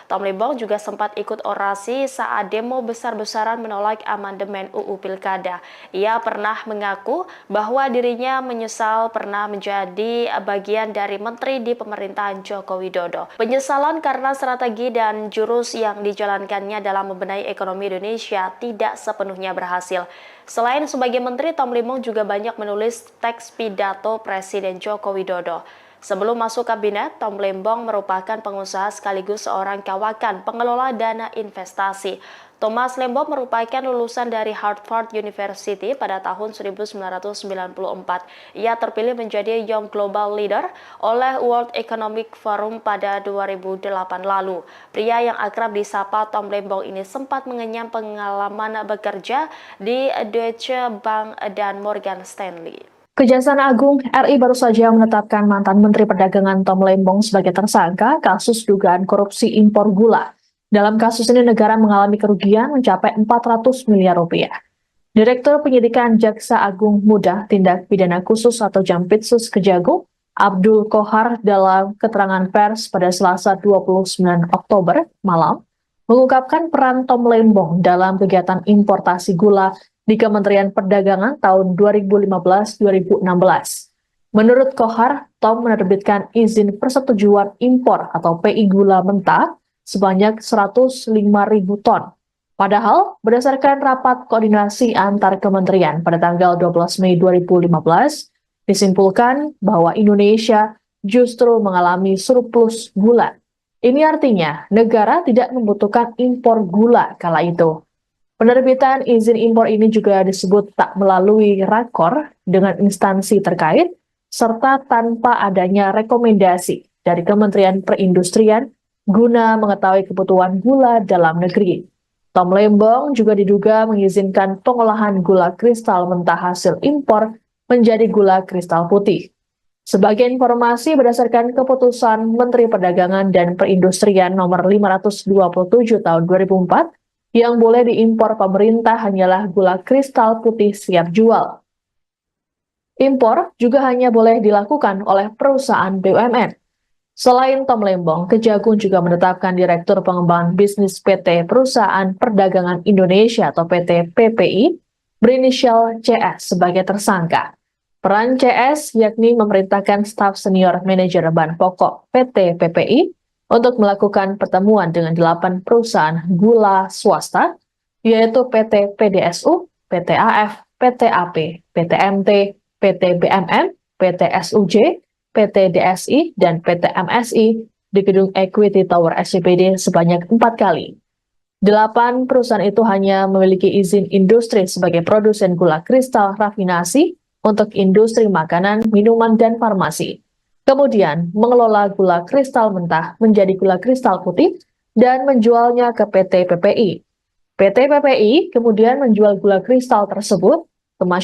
Tom Lembong juga sempat ikut orasi saat demo besar-besaran menolak amandemen UU Pilkada. Ia pernah mengaku bahwa dirinya menyesal pernah menjadi bagian dari menteri di pemerintahan Joko Widodo. Penyesalan karena strategi dan jurus yang dijalankannya dalam membenahi ekonomi Indonesia tidak sepenuhnya berhasil. Selain sebagai menteri, Tom Lembong juga banyak menulis teks pidato Presiden Joko Widodo. Sebelum masuk kabinet, Tom Lembong merupakan pengusaha sekaligus seorang kawakan pengelola dana investasi. Thomas Lembong merupakan lulusan dari Harvard University pada tahun 1994. Ia terpilih menjadi Young Global Leader oleh World Economic Forum pada 2008 lalu. Pria yang akrab disapa Tom Lembong ini sempat mengenyam pengalaman bekerja di Deutsche Bank dan Morgan Stanley. Kejaksaan Agung RI baru saja menetapkan mantan Menteri Perdagangan Tom Lembong sebagai tersangka kasus dugaan korupsi impor gula. Dalam kasus ini negara mengalami kerugian mencapai 400 miliar rupiah. Direktur Penyidikan Jaksa Agung Muda Tindak Pidana Khusus atau Jampitsus Kejagung, Abdul Kohar dalam keterangan pers pada Selasa 29 Oktober malam, mengungkapkan peran Tom Lembong dalam kegiatan importasi gula di Kementerian Perdagangan tahun 2015-2016. Menurut Kohar, Tom menerbitkan izin persetujuan impor atau PI gula mentah sebanyak 105.000 ton. Padahal, berdasarkan rapat koordinasi antar kementerian pada tanggal 12 Mei 2015, disimpulkan bahwa Indonesia justru mengalami surplus gula. Ini artinya negara tidak membutuhkan impor gula kala itu. Penerbitan izin impor ini juga disebut tak melalui rakor dengan instansi terkait, serta tanpa adanya rekomendasi dari Kementerian Perindustrian guna mengetahui kebutuhan gula dalam negeri. Tom Lembong juga diduga mengizinkan pengolahan gula kristal mentah hasil impor menjadi gula kristal putih. Sebagai informasi, berdasarkan keputusan Menteri Perdagangan dan Perindustrian nomor 527 tahun 2004, yang boleh diimpor pemerintah hanyalah gula kristal putih siap jual. Impor juga hanya boleh dilakukan oleh perusahaan BUMN. Selain Tom Lembong, Kejagung juga menetapkan Direktur Pengembangan Bisnis PT Perusahaan Perdagangan Indonesia atau PT PPI berinisial CS sebagai tersangka. Peran CS yakni memerintahkan staf senior manajer bahan pokok PT PPI untuk melakukan pertemuan dengan 8 perusahaan gula swasta, yaitu PT PDSU, PT AF, PT AP, PT MT, PT BMM, PT SUJ, PT DSI, dan PT MSI di gedung Equity Tower SCBD sebanyak 4 kali. 8 perusahaan itu hanya memiliki izin industri sebagai produsen gula kristal rafinasi untuk industri makanan, minuman, dan farmasi. Kemudian mengelola gula kristal mentah menjadi gula kristal putih dan menjualnya ke PT PPI. PT PPI kemudian menjual gula kristal tersebut ke masyarakat